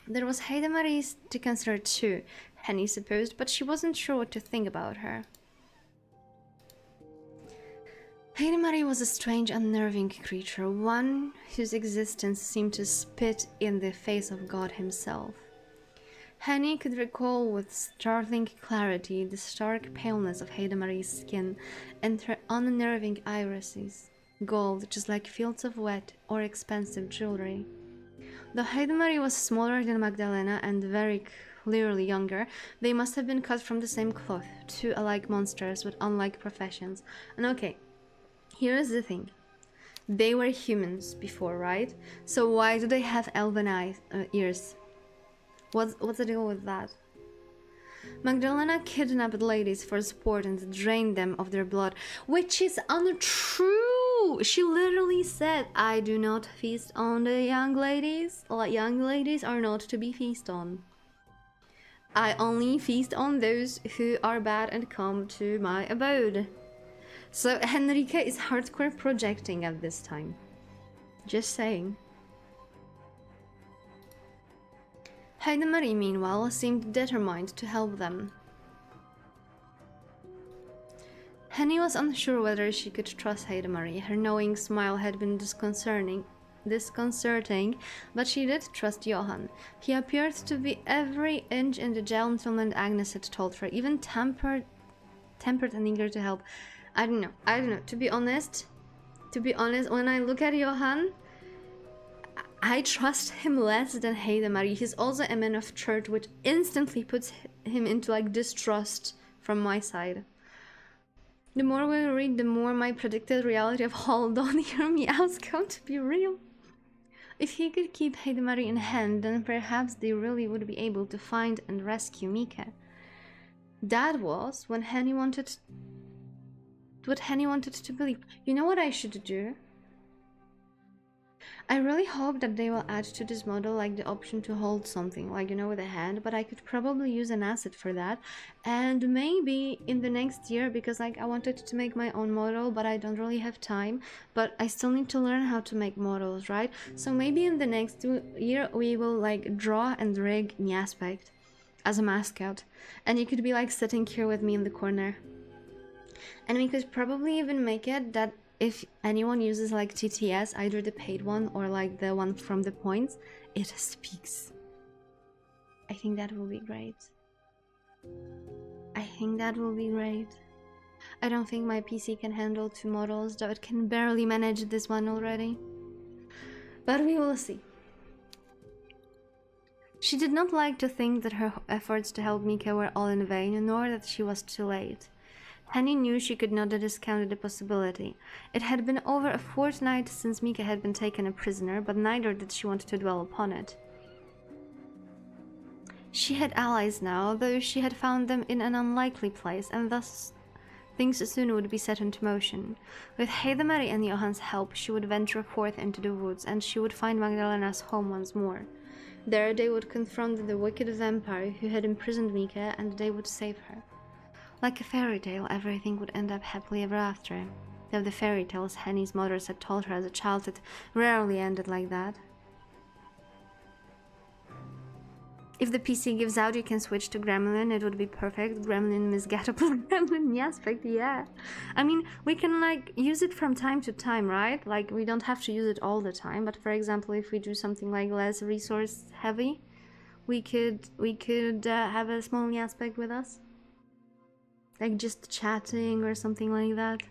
There was Heidemarie to consider too, Henny supposed, but she wasn't sure what to think about her. Heidemarie was a strange, unnerving creature, one whose existence seemed to spit in the face of God himself. Henny could recall with startling clarity the stark paleness of Heidemarie's skin and her unnerving irises, gold just like fields of wet or expensive jewelry. Though Heidemarie was smaller than Magdalena and very clearly younger, they must have been cut from the same cloth, two alike monsters with unlike professions. And okay, here's the thing. They were humans before, right? So why do they have elven ears? What's the deal with that? Magdalena kidnapped ladies for sport and drained them of their blood, which is untrue. She literally said, I do not feast on the young ladies. Young ladies are not to be feasted on. I only feast on those who are bad and come to my abode. So Henrika is hardcore projecting at this time. Just saying. Heidemarie, meanwhile, seemed determined to help them. Henny was unsure whether she could trust Heidemarie. Her knowing smile had been disconcerting, but she did trust Johann. He appeared to be every inch in the gentleman Agnes had told her, even tempered and eager to help. I don't know. To be honest, when I look at Johann, I trust him less than Heidemarie. He's also a man of church, which instantly puts him into like distrust from my side. The more we read, the more my predicted reality of hold on, hear me out come to be real. If he could keep Heidemarie in hand, then perhaps they really would be able to find and rescue Mika. That was what Henny wanted to believe. You know what I should do? I really hope that they will add to this model like the option to hold something, like, you know, with a hand, but I could probably use an asset for that. And maybe in the next year, because like I wanted to make my own model, but I don't really have time, but I still need to learn how to make models, right? So maybe in the next year we will like draw and rig Nyaehh as a mascot, and you could be like sitting here with me in the corner. And we could probably even make it that if anyone uses like TTS, either the paid one or like the one from the points, it speaks. I think that will be great. I don't think my PC can handle 2 models, though it can barely manage this one already. But we will see. She did not like to think that her efforts to help Mika were all in vain, nor that she was too late. Henny knew she could not discount the possibility. It had been over a fortnight since Mika had been taken a prisoner, but neither did she want to dwell upon it. She had allies now, though she had found them in an unlikely place, and thus things soon would be set into motion. With Heidemari and Johann's help, she would venture forth into the woods, and she would find Magdalena's home once more. There they would confront the wicked vampire who had imprisoned Mika, and they would save her. Like a fairy tale, everything would end up happily ever after. Though the fairy tales Henny's mothers had told her as a child had rarely ended like that. If the PC gives out, you can switch to Gremlin. It would be perfect. Gremlin misgettable Gremlin aspect, yeah. I mean, we can like use it from time to time, right? Like we don't have to use it all the time. But for example, if we do something like less resource heavy, we could have a small aspect with us, like just chatting or something like that.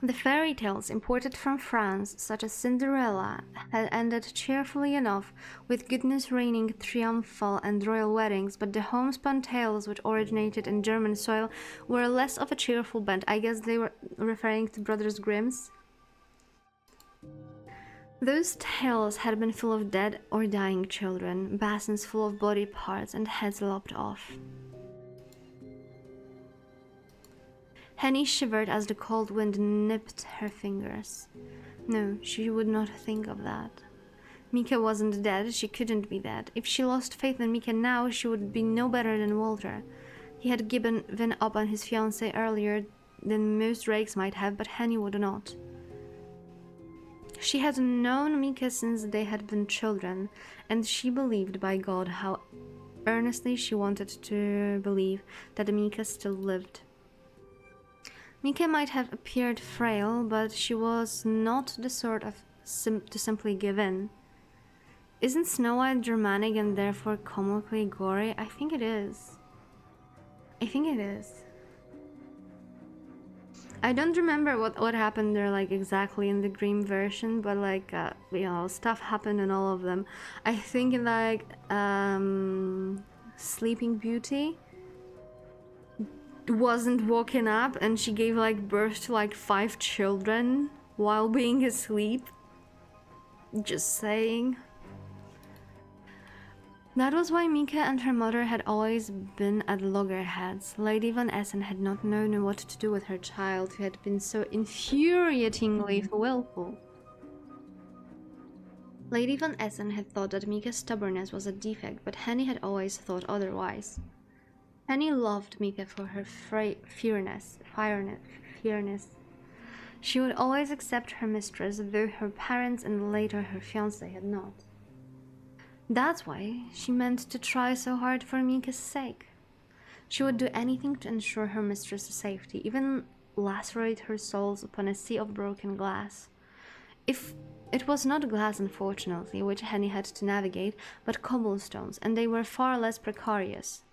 The fairy tales imported from France, such as Cinderella, had ended cheerfully enough, with goodness reigning triumphal and royal weddings, but the homespun tales which originated in German soil were less of a cheerful bent. I guess they were referring to Brothers Grimm's. Those tales had been full of dead or dying children, basins full of body parts and heads lopped off. Henny shivered as the cold wind nipped her fingers. No, she would not think of that. Mika wasn't dead, she couldn't be dead. If she lost faith in Mika now, she would be no better than Walter. He had given up on his fiancée earlier than most rakes might have, but Henny would not. She had known Mika since they had been children, and she believed by God how earnestly she wanted to believe that Mika still lived. Mika might have appeared frail, but she was not the sort of to simply give in. Isn't Snow White Germanic and therefore comically gory? I think it is. I don't remember what happened there like exactly in the Grimm version, but like stuff happened in all of them. I think in like Sleeping Beauty wasn't woken up and she gave like birth to like 5 children while being asleep. Just saying. That was why Mika and her mother had always been at loggerheads. Lady Van Essen had not known what to do with her child who had been so infuriatingly willful. Lady Van Essen had thought that Mika's stubbornness was a defect, but Henny had always thought otherwise. Henny loved Mika for her fierceness. She would always accept her mistress, though her parents and later her fiancé had not. That's why she meant to try so hard for Mika's sake. She would do anything to ensure her mistress's safety, even lacerate her soles upon a sea of broken glass. If it was not glass, unfortunately, which Henny had to navigate, but cobblestones, and they were far less precarious.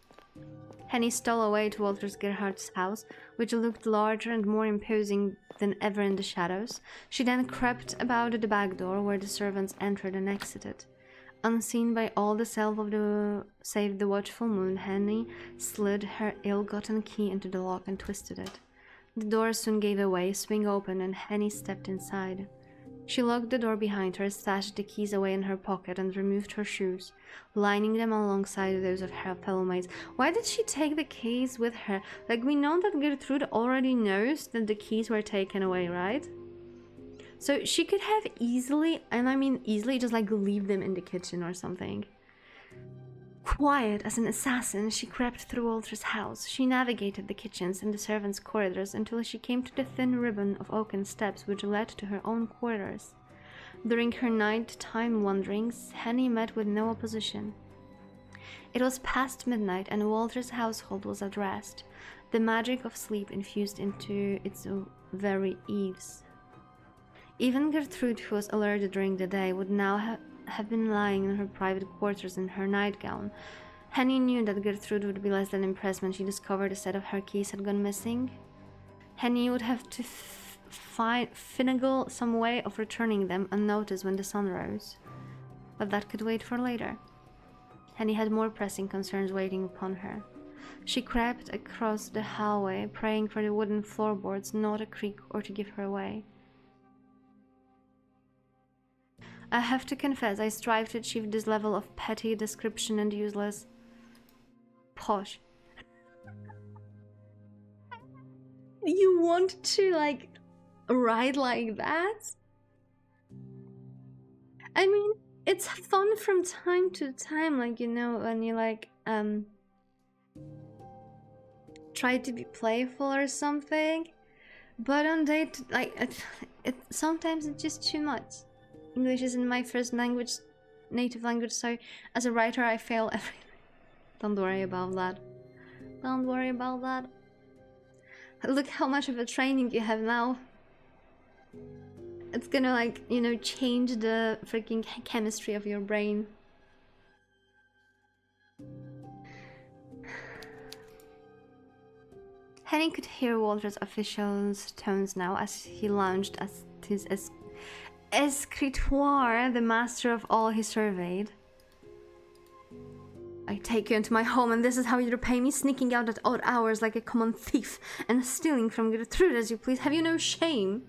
Henny stole away to Walter Gerhardt's house, which looked larger and more imposing than ever in the shadows. She then crept about the back door where the servants entered and exited. Unseen by all save the watchful moon, Henny slid her ill-gotten key into the lock and twisted it. The door soon gave away, swing open, and Henny stepped inside. She locked the door behind her, stashed the keys away in her pocket, and removed her shoes, lining them alongside those of her fellow maids. Why did she take the keys with her? Like, we know that Gertrude already knows that the keys were taken away, right? So she could have easily, and I mean easily, just like leave them in the kitchen or something. Quiet as an assassin, she crept through Walter's house. She navigated the kitchens and the servants' corridors until she came to the thin ribbon of oaken steps which led to her own quarters. During her night-time wanderings, Henny met with no opposition. It was past midnight and Walter's household was at rest, the magic of sleep infused into its very eaves. Even Gertrude, who was alert during the day, would now have been lying in her private quarters in her nightgown. Henny knew that Gertrude would be less than impressed when she discovered a set of her keys had gone missing. Henny would have to finagle some way of returning them unnoticed when the sun rose. But that could wait for later. Henny had more pressing concerns waiting upon her. She crept across the hallway, praying for the wooden floorboards not to creak or to give her away. I have to confess, I strive to achieve this level of petty description and useless posh. You want to, like, write like that? I mean, it's fun from time to time, like, you know, when you, like, try to be playful or something. But on date, like, sometimes it's just too much. English isn't my first language, native language, so as a writer I fail everything. Don't worry about that. Don't worry about that. Look how much of a training you have now. It's gonna, like, you know, change the freaking chemistry of your brain. Henny could hear Walter's official's tones now as he lounged at his escritoire, the master of all he surveyed. I take you into my home, and this is how you repay me, sneaking out at odd hours like a common thief, and stealing from Gertrude as you please. Have you no shame?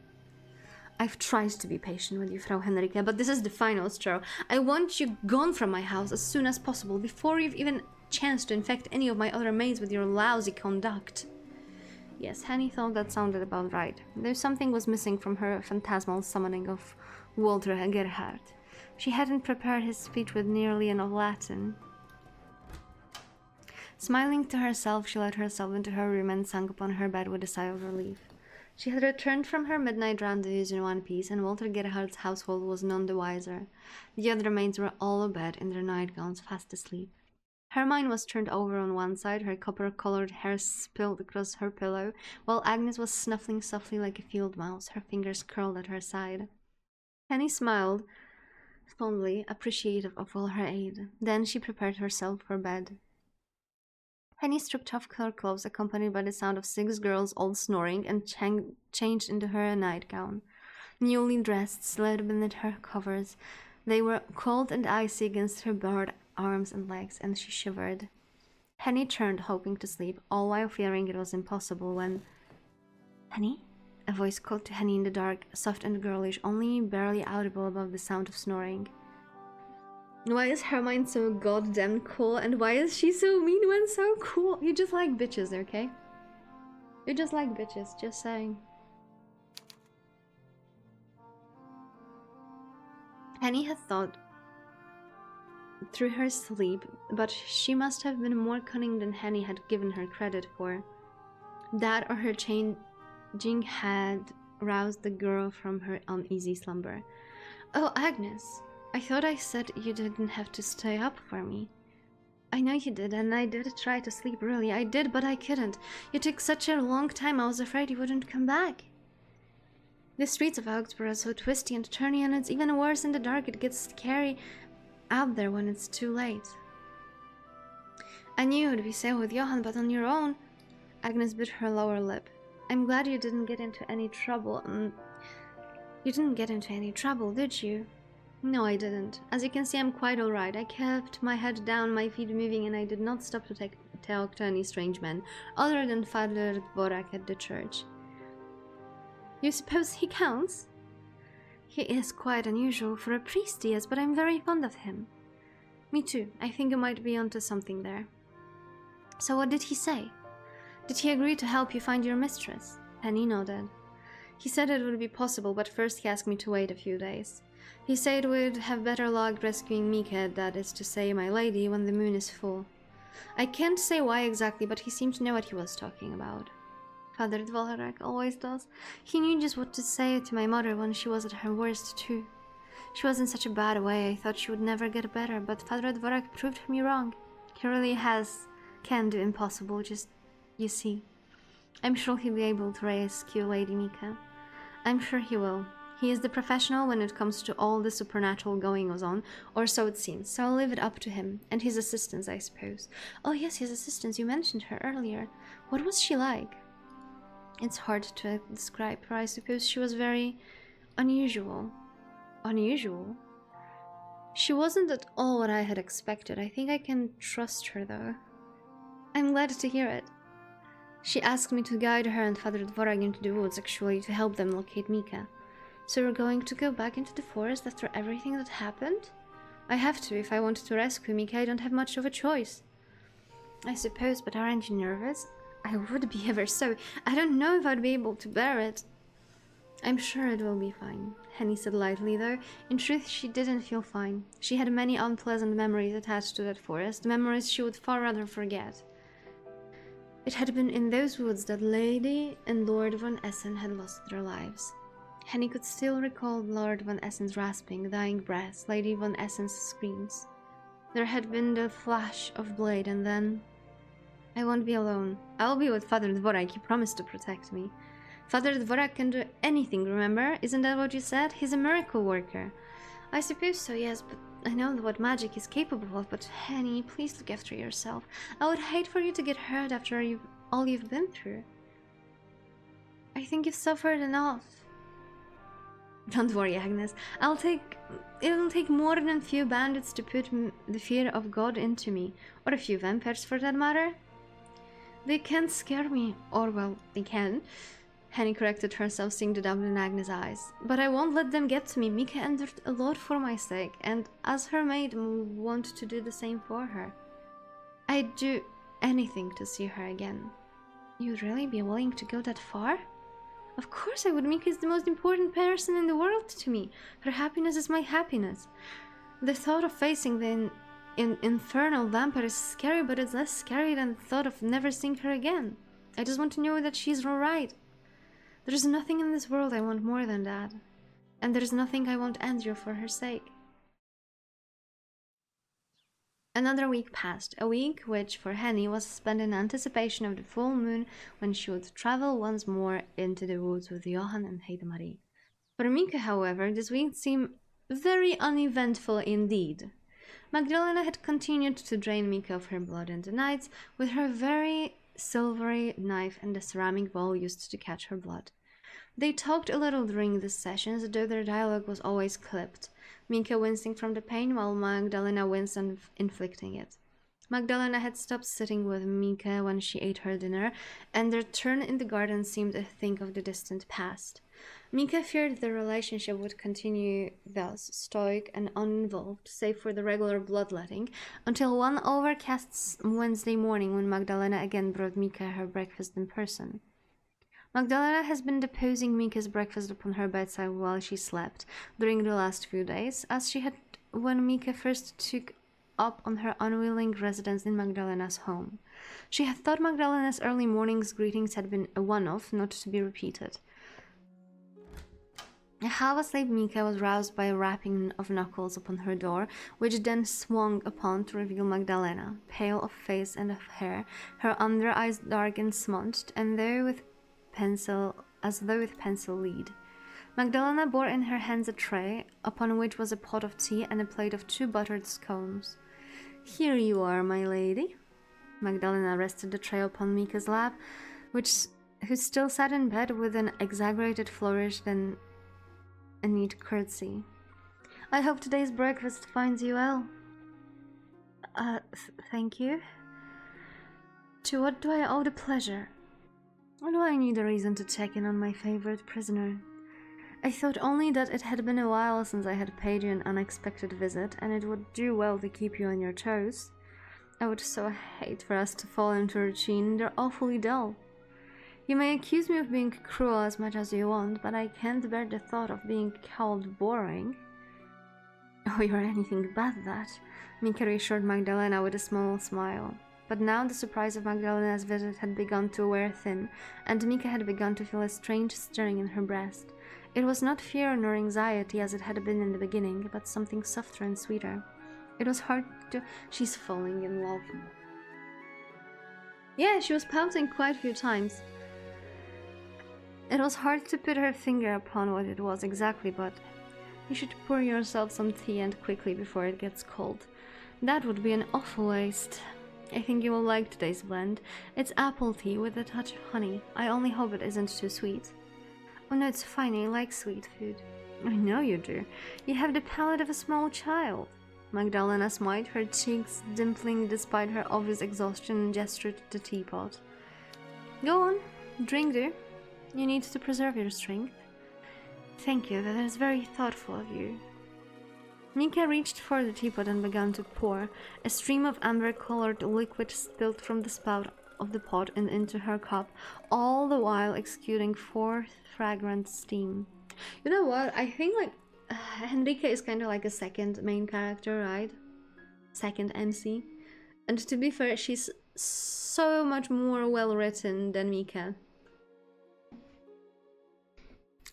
I've tried to be patient with you, Frau Henrike, but this is the final straw. I want you gone from my house as soon as possible, before you've even chanced to infect any of my other maids with your lousy conduct. Yes, Henny thought that sounded about right, though something was missing from her phantasmal summoning of Walter Gerhard. She hadn't prepared his speech with nearly enough Latin. Smiling to herself, she let herself into her room and sank upon her bed with a sigh of relief. She had returned from her midnight rendezvous in one piece, and Walter Gerhard's household was none the wiser. The other maids were all abed in their nightgowns, fast asleep. Hermione was turned over on one side, her copper-coloured hair spilled across her pillow, while Agnes was snuffling softly like a field mouse, her fingers curled at her side. Henny smiled, fondly appreciative of all her aid. Then she prepared herself for bed. Henny stripped off her clothes, accompanied by the sound of 6 girls all snoring, and changed into her nightgown. Newly dressed, slid beneath her covers. They were cold and icy against her bared arms and legs, and she shivered. Henny turned, hoping to sleep, all while fearing it was impossible, when... Henny? A voice called to Henny in the dark, soft and girlish, only barely audible above the sound of snoring. Why is Hermione so goddamn cool, and why is she so mean when so cool? You just like bitches, okay? You just like bitches, just saying. Henny had thought through her sleep, but she must have been more cunning than Henny had given her credit for. That or her changing had roused the girl from her uneasy slumber. Oh, Agnes, I thought I said you didn't have to stay up for me. I know you did, and I did try to sleep, really. I did, but I couldn't. You took such a long time, I was afraid you wouldn't come back. The streets of Augsburg are so twisty and turny, and it's even worse in the dark. It gets scary out there when it's too late. I knew it would be safe with Johann, but on your own... Agnes bit her lower lip. I'm glad you didn't get into any trouble. You didn't get into any trouble, did you? No, I didn't. As you can see, I'm quite alright. I kept my head down, my feet moving, and I did not stop to talk to any strange men, other than Father Dvorak at the church. You suppose he counts? He is quite unusual for a priest, yes, but I'm very fond of him. Me too. I think you might be onto something there. So what did he say? Did he agree to help you find your mistress? Henny nodded. He said it would be possible, but first he asked me to wait a few days. He said we'd have better luck rescuing Mika, that is to say, my lady, when the moon is full. I can't say why exactly, but he seemed to know what he was talking about. Father Dvorak always does. He knew just what to say to my mother when she was at her worst, too. She was in such a bad way, I thought she would never get better, but Father Dvorak proved me wrong. He really can do impossible, just, you see. I'm sure he'll be able to rescue Lady Mika. I'm sure he will. He is the professional when it comes to all the supernatural goings on, or so it seems, so I'll leave it up to him. And his assistants, I suppose. Oh yes, his assistants, you mentioned her earlier. What was she like? It's hard to describe her. I suppose she was very unusual. Unusual? She wasn't at all what I had expected. I think I can trust her, though. I'm glad to hear it. She asked me to guide her and Father Dvorak into the woods, actually, to help them locate Mika. So we're going to go back into the forest after everything that happened? I have to. If I want to rescue Mika, I don't have much of a choice. I suppose, but aren't you nervous? I would be ever so. I don't know if I'd be able to bear it. I'm sure it will be fine, Henny said lightly, though in truth she didn't feel fine. She had many unpleasant memories attached to that forest, memories she would far rather forget. It had been in those woods that Lady and Lord von Essen had lost their lives. Henny could still recall Lord von Essen's rasping, dying breaths, Lady von Essen's screams. There had been the flash of blade, and then... I won't be alone. I'll be with Father Dvorak. He promised to protect me. Father Dvorak can do anything, remember? Isn't that what you said? He's a miracle worker. I suppose so, yes, but I know what magic is capable of, but Henny, please look after yourself. I would hate for you to get hurt after all you've been through. I think you've suffered enough. Don't worry, Agnes. It'll take more than a few bandits to put the fear of God into me, or a few vampires for that matter. They can't scare me, or well, they can. Henny corrected herself, seeing the doubt in Agnes' eyes. But I won't let them get to me. Mika endured a lot for my sake, and as her maid, want to do the same for her. I'd do anything to see her again. You'd really be willing to go that far? Of course I would. Mika is the most important person in the world to me. Her happiness is my happiness. The thought of facing the infernal vampire is scary, but it's less scary than the thought of never seeing her again. I just want to know that she's alright. There's nothing in this world I want more than that. And there's nothing I won't endure for her sake. Another week passed, a week which for Henny was spent in anticipation of the full moon when she would travel once more into the woods with Johann and Heidemarie. For Mika, however, this week seemed very uneventful indeed. Magdalena had continued to drain Mika of her blood in the nights with her very silvery knife and the ceramic bowl used to catch her blood. They talked a little during these sessions, though their dialogue was always clipped, Mika wincing from the pain while Magdalena winced and inflicting it. Magdalena had stopped sitting with Mika when she ate her dinner, and their turn in the garden seemed a thing of the distant past. Mika feared the relationship would continue thus, stoic and uninvolved, save for the regular bloodletting, until one overcast Wednesday morning when Magdalena again brought Mika her breakfast in person. Magdalena has been deposing Mika's breakfast upon her bedside while she slept during the last few days, as she had when Mika first took up on her unwilling residence in Magdalena's home. She had thought Magdalena's early morning's greetings had been a one-off, not to be repeated. Half-asleep Mika was roused by a rapping of knuckles upon her door, which then swung upon to reveal Magdalena, pale of face and of hair, her under eyes dark and smudged, and as though with pencil lead. Magdalena bore in her hands a tray, upon which was a pot of tea and a plate of 2 buttered scones. "Here you are, my lady." Magdalena rested the tray upon Mika's lap, who still sat in bed with an exaggerated flourish, then a neat curtsy. "I hope today's breakfast finds you well." Thank you. To what do I owe the pleasure? Or do I need a reason to check in on my favorite prisoner? I thought only that it had been a while since I had paid you an unexpected visit, and it would do well to keep you on your toes. I would so hate for us to fall into routine. They're awfully dull. You may accuse me of being cruel as much as you want, but I can't bear the thought of being called boring. Oh, you're anything but that, Mika reassured Magdalena with a small smile. But now the surprise of Magdalena's visit had begun to wear thin, and Mika had begun to feel a strange stirring in her breast. It was not fear nor anxiety as it had been in the beginning, but something softer and sweeter. It was hard to... She's falling in love. Yeah, she was pouting quite a few times. It was hard to put her finger upon what it was exactly, but you should pour yourself some tea and quickly before it gets cold. That would be an awful waste. I think you will like today's blend. It's apple tea with a touch of honey. I only hope it isn't too sweet. Oh no, it's fine. I like sweet food. I know you do. You have the palate of a small child. Magdalena smiled, her cheeks dimpling despite her obvious exhaustion, and gestured to the teapot. Go on, drink, dear. You need to preserve your strength. Thank you, that is very thoughtful of you. Mika reached for the teapot and began to pour. A stream of amber-colored liquid spilled from the spout of the pot and into her cup, all the while exuding forth fragrant steam. You know what? I think like Henrike is kind of like a second main character, right? Second MC. And to be fair, she's so much more well written than Mika.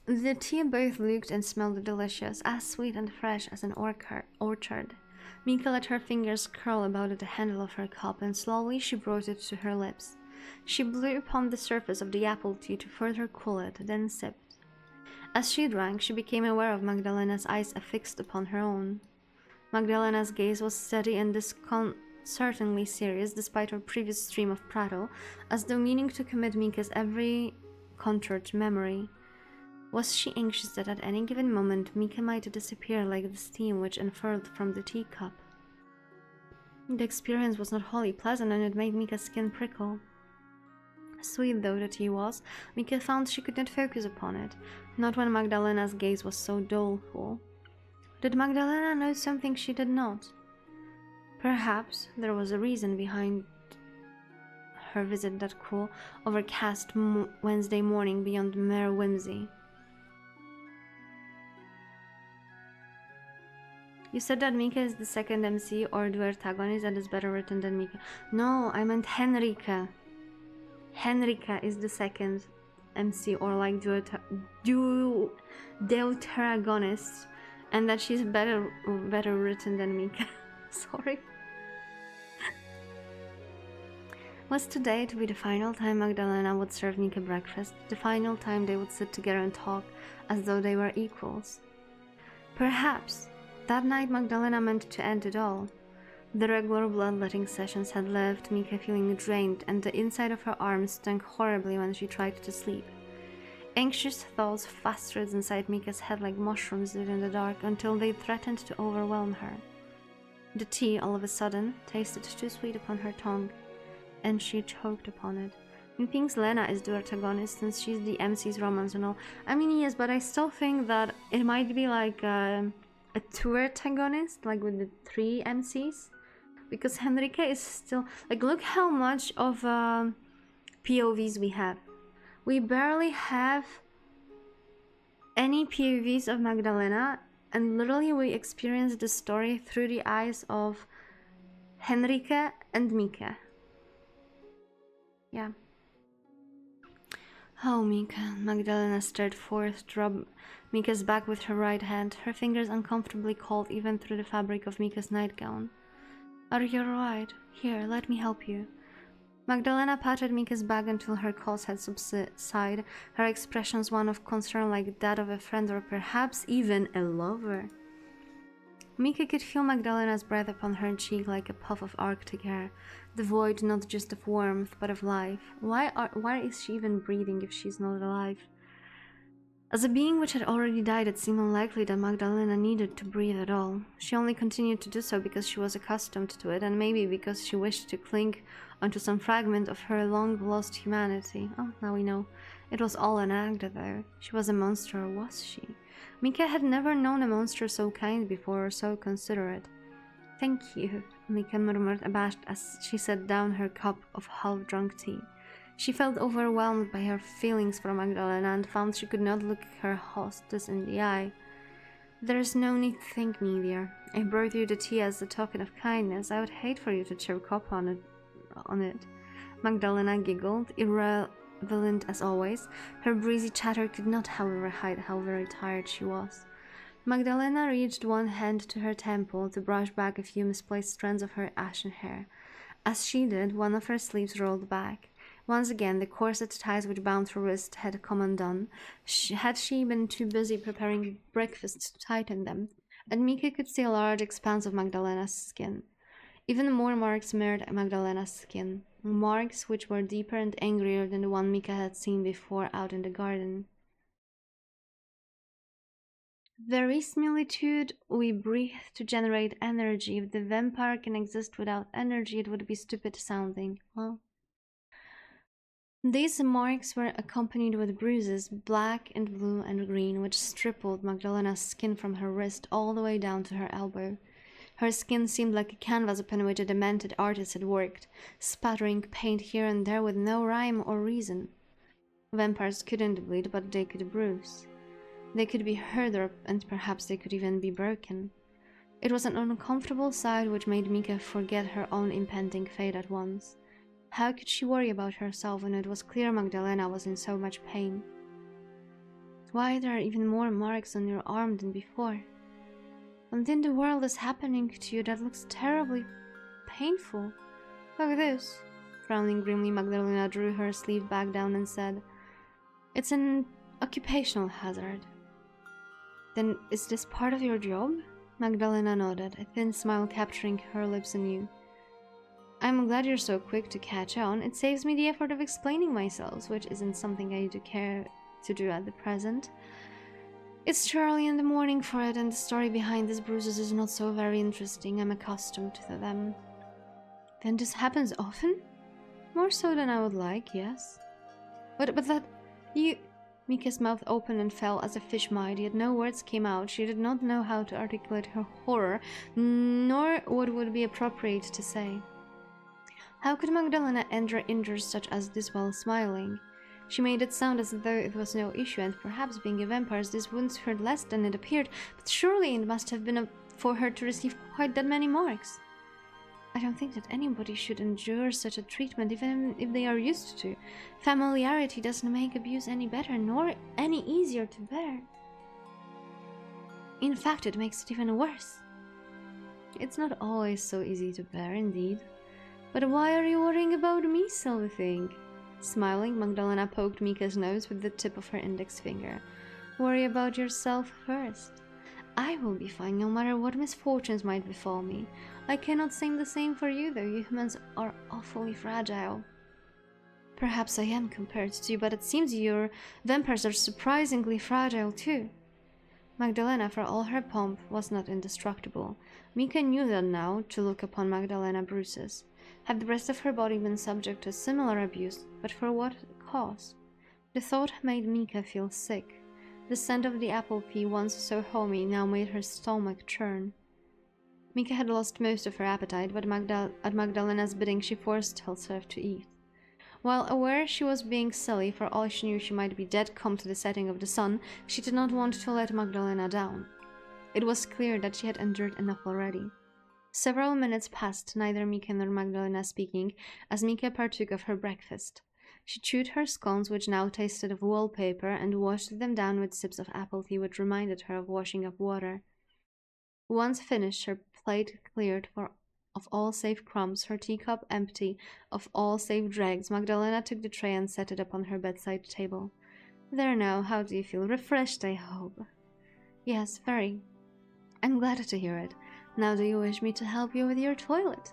The tea both looked and smelled delicious, as sweet and fresh as an orchard. Mika let her fingers curl about the handle of her cup, and slowly she brought it to her lips. She blew upon the surface of the apple tea to further cool it, then sipped. As she drank, she became aware of Magdalena's eyes affixed upon her own. Magdalena's gaze was steady and disconcertingly serious, despite her previous stream of prattle, as though meaning to commit Mika's every contoured memory. Was she anxious that at any given moment Mika might disappear like the steam which unfurled from the teacup? The experience was not wholly pleasant, and it made Mika's skin prickle. Sweet though the tea was, Mika found she could not focus upon it, not when Magdalena's gaze was so doleful. Did Magdalena know something she did not? Perhaps there was a reason behind her visit that cool, overcast Wednesday morning beyond mere whimsy. You said that Mika is the second MC or duertagonist and is better written than Mika. No, I meant Henrika. Henrika is the second MC or like deuteragonist, and that she's better written than Mika. Sorry. Was today to be the final time Magdalena would serve Mika breakfast? The final time they would sit together and talk as though they were equals? Perhaps. That night Magdalena meant to end it all. The regular bloodletting sessions had left Mika feeling drained, and the inside of her arms stunk horribly when she tried to sleep. Anxious thoughts festered inside Mika's head like mushrooms did in the dark until they threatened to overwhelm her. The tea, all of a sudden, tasted too sweet upon her tongue, and she choked upon it. He thinks Lena is the antagonist since she's the MC's romance and all. I mean, yes, but I still think that it might be like a two antagonist, like with the three MCs, because Henrike is still like, look how much of POVs we have. We barely have any POVs of Magdalena, and literally we experience the story through the eyes of Henrike and Mika. Yeah. Oh, Mika. Magdalena stared forth to rub Mika's back with her right hand, her fingers uncomfortably cold even through the fabric of Mika's nightgown. Are you alright? Here, let me help you. Magdalena patted Mika's back until her cold had subsided, her expressions one of concern like that of a friend or perhaps even a lover. Mika could feel Magdalena's breath upon her cheek like a puff of Arctic air, devoid not just of warmth but of life. Why is she even breathing if she's not alive? As a being which had already died, it seemed unlikely that Magdalena needed to breathe at all. She only continued to do so because she was accustomed to it, and maybe because she wished to cling onto some fragment of her long-lost humanity. Oh, now we know. It was all an act, though. She was a monster, or was she? Mika had never known a monster so kind before, or so considerate. Thank you, Mika murmured, abashed as she set down her cup of half-drunk tea. She felt overwhelmed by her feelings for Magdalena and found she could not look her hostess in the eye. There is no need to thank me, dear. I brought you the tea as a token of kindness. I would hate for you to choke up on it. Magdalena giggled, irrelevant as always. Her breezy chatter could not, however, hide how very tired she was. Magdalena reached one hand to her temple to brush back a few misplaced strands of her ashen hair. As she did, one of her sleeves rolled back. Once again, the corset ties which bound her wrist had come undone. Had she been too busy preparing breakfast to tighten them, and Mika could see a large expanse of Magdalena's skin. Even more marks mirrored Magdalena's skin, marks which were deeper and angrier than the one Mika had seen before out in the garden. Verisimilitude, we breathe to generate energy. If the vampire can exist without energy, it would be stupid sounding. Well, these marks were accompanied with bruises, black and blue and green, which stippled Magdalena's skin from her wrist all the way down to her elbow. Her skin seemed like a canvas upon which a demented artist had worked, spattering paint here and there with no rhyme or reason. Vampires couldn't bleed, but they could bruise. They could be hurt and perhaps they could even be broken. It was an uncomfortable sight which made Mika forget her own impending fate at once. How could she worry about herself when it was clear Magdalena was in so much pain? Why are there even more marks on your arm than before? What in the world is happening to you that looks terribly painful? Look at this. Frowning grimly, Magdalena drew her sleeve back down and said, "It's an occupational hazard." "Then is this part of your job?" Magdalena nodded, a thin smile capturing her lips anew. "I'm glad you're so quick to catch on. It saves me the effort of explaining myself, which isn't something I do care to do at the present. It's too early in the morning for it, and the story behind these bruises is not so very interesting. I'm accustomed to them." "Then this happens often?" "More so than I would like, yes." But that... you... Mika's mouth opened and fell as a fish might, yet no words came out. She did not know how to articulate her horror, nor what would be appropriate to say. How could Magdalena endure injuries such as this while smiling? She made it sound as though it was no issue, and perhaps being a vampire, these wounds hurt less than it appeared, but surely it must have been for her to receive quite that many marks. "I don't think that anybody should endure such a treatment, even if they are used to. Familiarity doesn't make abuse any better, nor any easier to bear. In fact, it makes it even worse." "It's not always so easy to bear, indeed. But why are you worrying about me, silly thing?" Smiling, Magdalena poked Mika's nose with the tip of her index finger. "Worry about yourself first. I will be fine no matter what misfortunes might befall me. I cannot say the same for you, though. You humans are awfully fragile." "Perhaps I am compared to you, but it seems your vampires are surprisingly fragile too." Magdalena, for all her pomp, was not indestructible. Mika knew that now, to look upon Magdalena bruises. Had the rest of her body been subject to similar abuse, but for what cause? The thought made Mika feel sick. The scent of the apple pea, once so homey, now made her stomach churn. Mika had lost most of her appetite, but at Magdalena's bidding she forced herself to eat. While aware she was being silly, for all she knew she might be dead come to the setting of the sun, she did not want to let Magdalena down. It was clear that she had endured enough already. Several minutes passed, neither Mika nor Magdalena speaking, as Mika partook of her breakfast. She chewed her scones, which now tasted of wallpaper, and washed them down with sips of apple tea, which reminded her of washing up water. Once finished, her plate cleared of all save crumbs, her teacup empty of all save dregs, Magdalena took the tray and set it upon her bedside table. "There now, how do you feel? Refreshed, I hope?" "Yes, very. I'm glad to hear it. Now do you wish me to help you with your toilet?"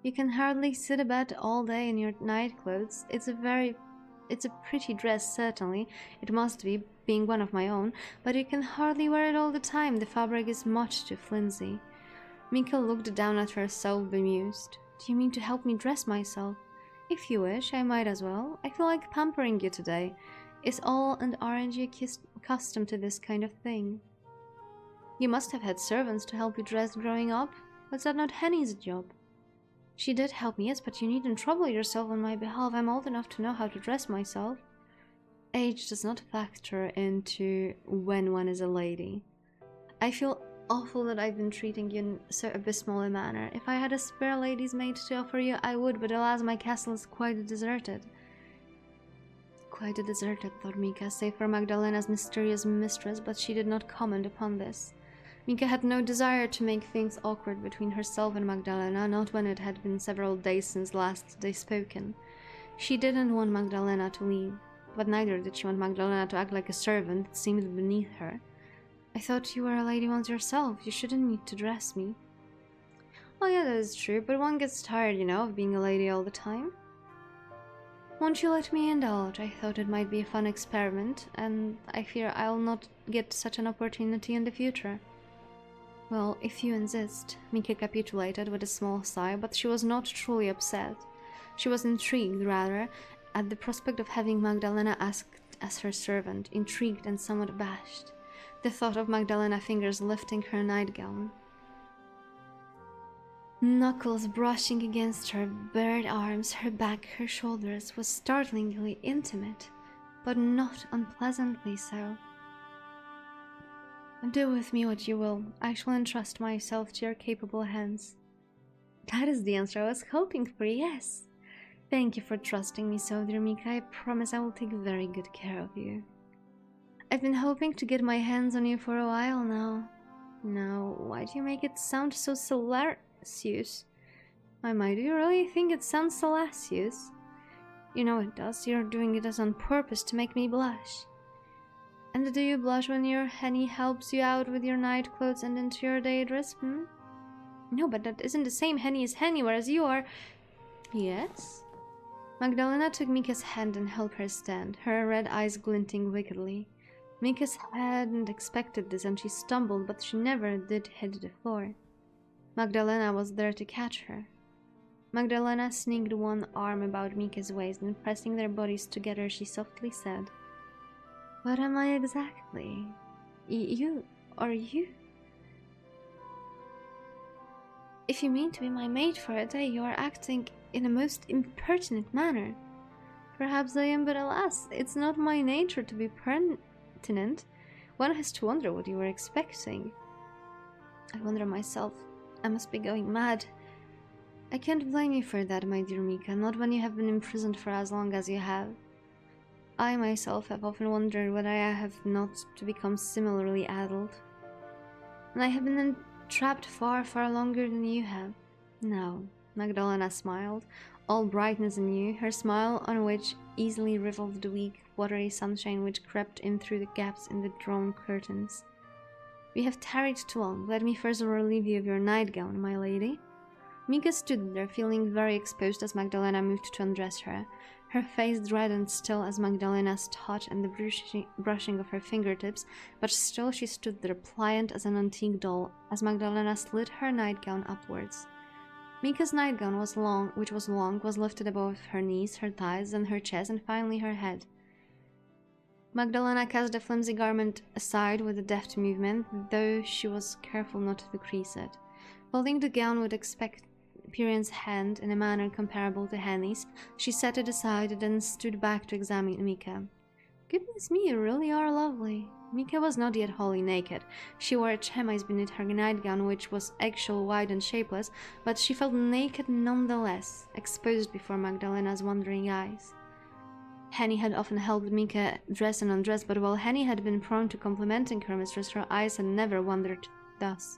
"You can hardly sit abed all day in your night clothes. It's a pretty dress, certainly. It must be, being one of my own, but you can hardly wear it all the time. The fabric is much too flimsy." Mika looked down at her, bemused. "Do you mean to help me dress myself?" "If you wish, I might as well. I feel like pampering you today. Is all and aren't you accustomed to this kind of thing?" "You must have had servants to help you dress growing up. Was that not Henny's job?" "She did help me, yes, but you needn't trouble yourself on my behalf. I'm old enough to know how to dress myself." Age does not factor into when one is a lady. "I feel awful that I've been treating you in so abysmal a manner. If I had a spare lady's maid to offer you, I would, but alas, my castle is quite deserted." Quite deserted, thought Mika, save for Magdalena's mysterious mistress, but she did not comment upon this. Mika had no desire to make things awkward between herself and Magdalena, not when it had been several days since last they spoken. She didn't want Magdalena to leave, but neither did she want Magdalena to act like a servant. It seemed beneath her. "I thought you were a lady once yourself. You shouldn't need to dress me." "Oh yeah, that is true, but one gets tired, of being a lady all the time." Won't you let me indulge? I thought it might be a fun experiment, and I fear I'll not get such an opportunity in the future. Well, if you insist, Mika capitulated with a small sigh, but she was not truly upset. She was intrigued, rather, at the prospect of having Magdalena asked as her servant, intrigued and somewhat abashed. The thought of Magdalena's fingers lifting her nightgown, knuckles brushing against her bared arms, her back, her shoulders, was startlingly intimate, but not unpleasantly so. Do with me what you will. I shall entrust myself to your capable hands. That is the answer I was hoping for, yes. Thank you for trusting me so, dear Mika. I promise I will take very good care of you. I've been hoping to get my hands on you for a while now. Now, why do you make it sound so salacious? My, do you really think it sounds salacious? You know it does. You're doing it as on purpose to make me blush. And do you blush when your Henny helps you out with your night clothes and into your day dress, No, but that isn't the same Henny as Henny, whereas you are... Yes? Magdalena took Mika's hand and helped her stand, her red eyes glinting wickedly. Mika hadn't expected this, and she stumbled, but she never did hit the floor. Magdalena was there to catch her. Magdalena sneaked one arm about Mika's waist, and pressing their bodies together, she softly said, "What am I exactly? You? Are you? If you mean to be my mate for a day, you are acting in a most impertinent manner. Perhaps I am, but alas, it's not my nature to be pertinent. One has to wonder what you were expecting." I wonder myself. I must be going mad. I can't blame you for that, my dear Mika, not when you have been imprisoned for as long as you have. I myself have often wondered whether I have not to become similarly addled. And I have been entrapped far, far longer than you have. No, Magdalena smiled, all brightness and new, her smile on which easily revolved the weak, watery sunshine which crept in through the gaps in the drawn curtains. We have tarried too long. Let me first relieve you of your nightgown, my lady. Mika stood there, feeling very exposed as Magdalena moved to undress her. Her face reddened still as Magdalena's touch and the brushing of her fingertips, but still she stood there, pliant as an antique doll, as Magdalena slid her nightgown upwards. Mika's nightgown was long, was lifted above her knees, her thighs, and her chest, and finally her head. Magdalena cast the flimsy garment aside with a deft movement, though she was careful not to crease it. Holding the gown with experienced hand in a manner comparable to Henny's, she set it aside and then stood back to examine Mika. Goodness me, you really are lovely. Mika was not yet wholly naked. She wore a chemise beneath her nightgown, which was eggshell white and shapeless, but she felt naked nonetheless, exposed before Magdalena's wondering eyes. Henny had often helped Mika dress and undress, but while Henny had been prone to complimenting her mistress, her eyes had never wandered thus.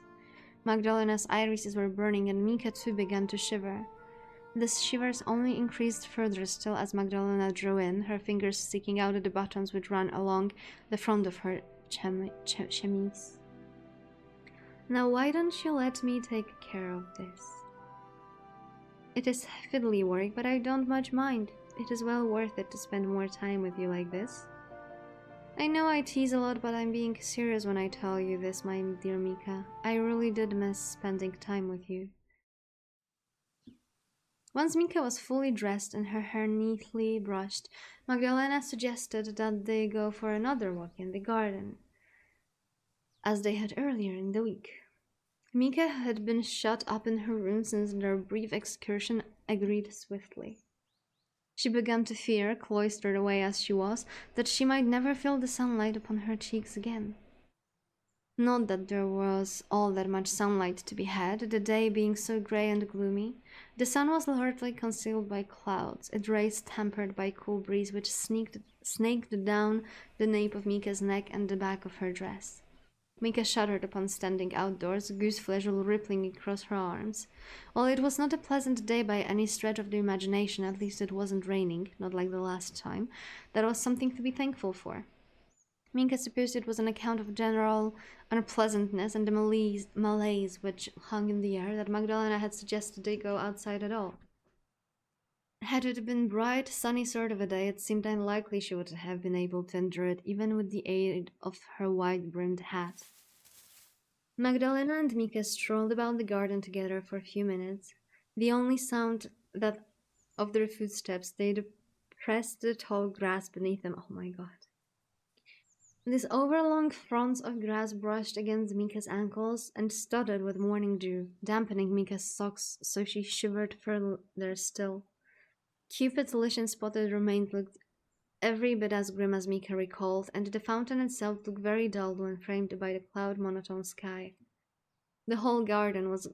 Magdalena's irises were burning, and Mika too began to shiver. The shivers only increased further still as Magdalena drew in, her fingers sticking out at the buttons which ran along the front of her chemise. Now why don't you let me take care of this? It is fiddly work, but I don't much mind. It is well worth it to spend more time with you like this. I know I tease a lot, but I'm being serious when I tell you this, my dear Mika. I really did miss spending time with you. Once Mika was fully dressed and her hair neatly brushed, Magdalena suggested that they go for another walk in the garden, as they had earlier in the week. Mika, who had been shut up in her room since their brief excursion, agreed swiftly. She began to fear, cloistered away as she was, that she might never feel the sunlight upon her cheeks again. Not that there was all that much sunlight to be had, the day being so grey and gloomy. The sun was largely concealed by clouds, its rays tempered by a cool breeze which snaked down the nape of Mika's neck and the back of her dress. Mika shuddered upon standing outdoors, goose-flesh rippling across her arms. While it was not a pleasant day by any stretch of the imagination, at least it wasn't raining, not like the last time. That was something to be thankful for. Mika supposed it was on account of general unpleasantness and the malaise which hung in the air that Magdalena had suggested they go outside at all. Had it been bright, sunny sort of a day, it seemed unlikely she would have been able to endure it, even with the aid of her wide-brimmed hat. Magdalena and Mika strolled about the garden together for a few minutes. The only sound that of their footsteps, they pressed the tall grass beneath them. Oh my god. These overlong fronds of grass brushed against Mika's ankles and studded with morning dew, dampening Mika's socks so she shivered further still. Cupid's lilian-spotted remains looked every bit as grim as Mika recalled, and the fountain itself looked very dull when framed by the cloud-monotone sky. The whole garden was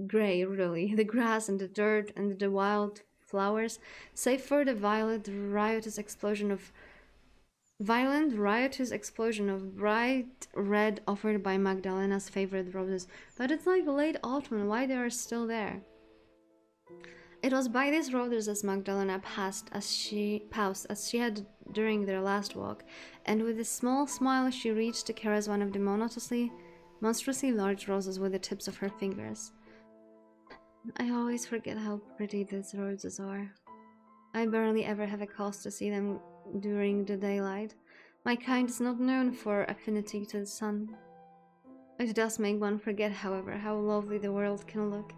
grey, really. The grass and the dirt and the wild flowers, save for the violent, riotous explosion of bright red offered by Magdalena's favorite roses. But it's like late autumn, why they are still there? It was by these roses as Magdalena paused as she had during their last walk, and with a small smile she reached to caress one of the monstrously large roses with the tips of her fingers. I always forget how pretty these roses are. I barely ever have a cause to see them during the daylight. My kind is not known for affinity to the sun. It does make one forget, however, how lovely the world can look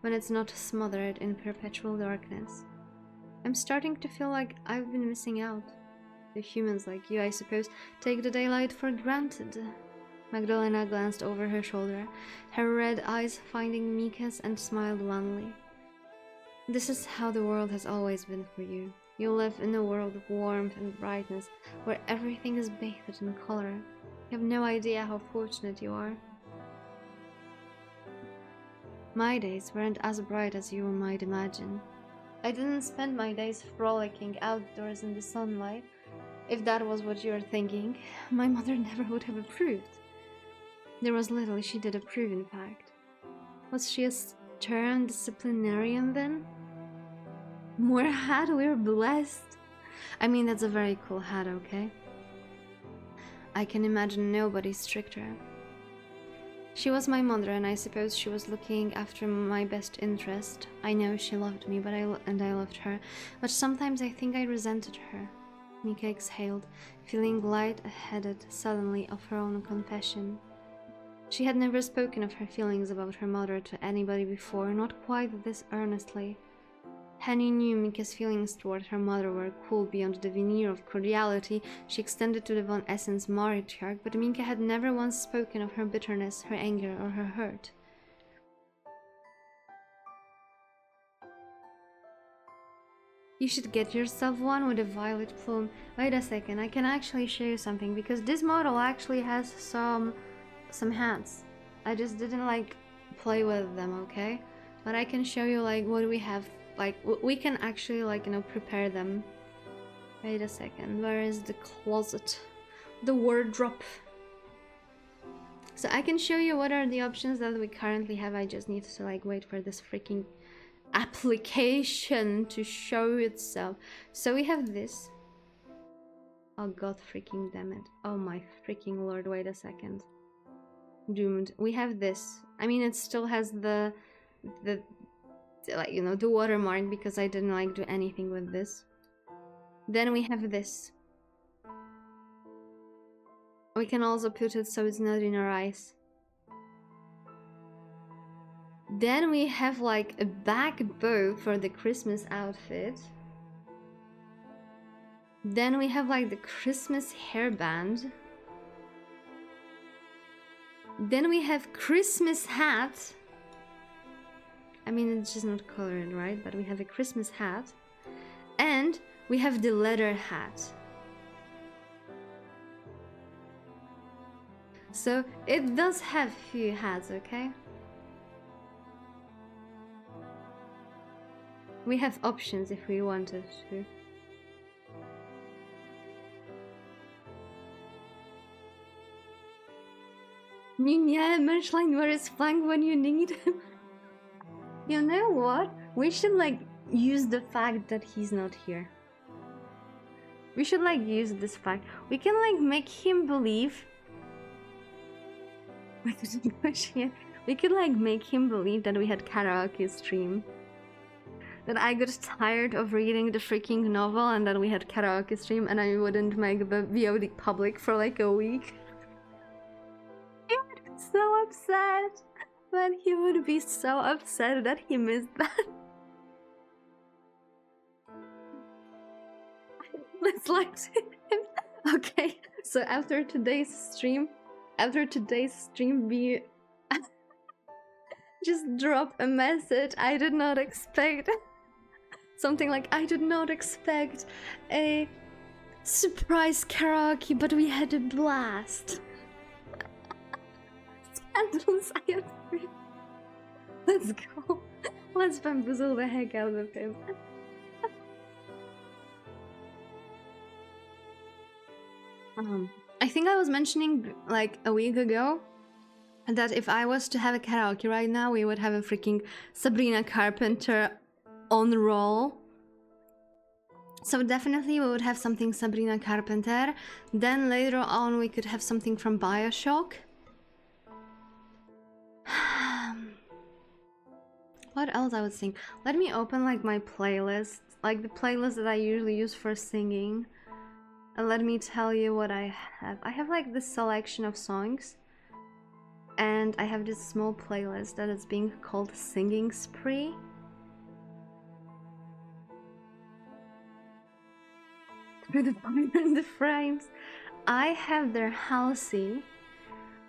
when it's not smothered in perpetual darkness. I'm starting to feel like I've been missing out. The humans like you, I suppose, take the daylight for granted. Magdalena glanced over her shoulder, her red eyes finding Mika's, and smiled wanly. This is how the world has always been for you. You live in a world of warmth and brightness, where everything is bathed in color. You have no idea how fortunate you are. My days weren't as bright as you might imagine. I didn't spend my days frolicking outdoors in the sunlight. If that was what you were thinking, my mother never would have approved. There was little she did approve, in fact. Was she a stern disciplinarian then? More hat, we're blessed. I mean, that's a very cool hat, okay? I can imagine nobody stricter. She was my mother, and I suppose she was looking after my best interest. I know she loved me, and I loved her, but sometimes I think I resented her. Mika exhaled, feeling light-headed suddenly of her own confession. She had never spoken of her feelings about her mother to anybody before, not quite this earnestly. Henny knew Mika's feelings toward her mother were cool beyond the veneer of cordiality she extended to the Von Essens matriarch, but Mika had never once spoken of her bitterness, her anger, or her hurt. You should get yourself one with a violet plume. Wait a second, I can actually show you something, because this model actually has some hats. I just didn't like play with them, okay? But I can show you like what we have. Like, we can actually, like, you know, prepare them. Wait a second, where is the closet? The wardrobe. So I can show you what are the options that we currently have. I just need to, like, wait for this freaking application to show itself. So we have this. Oh god freaking damn it. Oh my freaking lord, wait a second. Doomed. We have this. I mean, it still has the like, you know, the watermark, because I didn't like do anything with this. Then we have this. We can also put it so it's not in our eyes. Then we have like a back bow for the Christmas outfit. Then we have like the Christmas hairband. Then we have Christmas hat. I mean, it's just not colored, right? But we have a Christmas hat. And we have the leather hat. So it does have few hats, okay? We have options if we wanted to. Nyaehh, Menschlein, where is Flank when you need him? You know what? We should like use the fact that he's not here. We should like use this fact. We can like make him believe. We could like make him believe that we had karaoke stream. that I got tired of reading the freaking novel and then we had karaoke stream and I wouldn't make the VOD public for like a week. He would be so upset. Man, he would be so upset that he missed that. Let's like to him. Okay, so after today's stream, be just drop a message. I did not expect something like I did not expect a surprise karaoke, but we had a blast. Scandals, I agree. Let's go. Let's bamboozle the heck out of him. I think I was mentioning like a week ago that if I was to have a karaoke right now, we would have a freaking Sabrina Carpenter on roll. So definitely we would have something Sabrina Carpenter. Then later on we could have something from BioShock. What else I would sing? Let me open like my playlist, like the playlist that I usually use for singing. And let me tell you what I have. I have like this selection of songs. And I have this small playlist that is being called Singing Spree. Through the fire and the frames. I have their Halsey.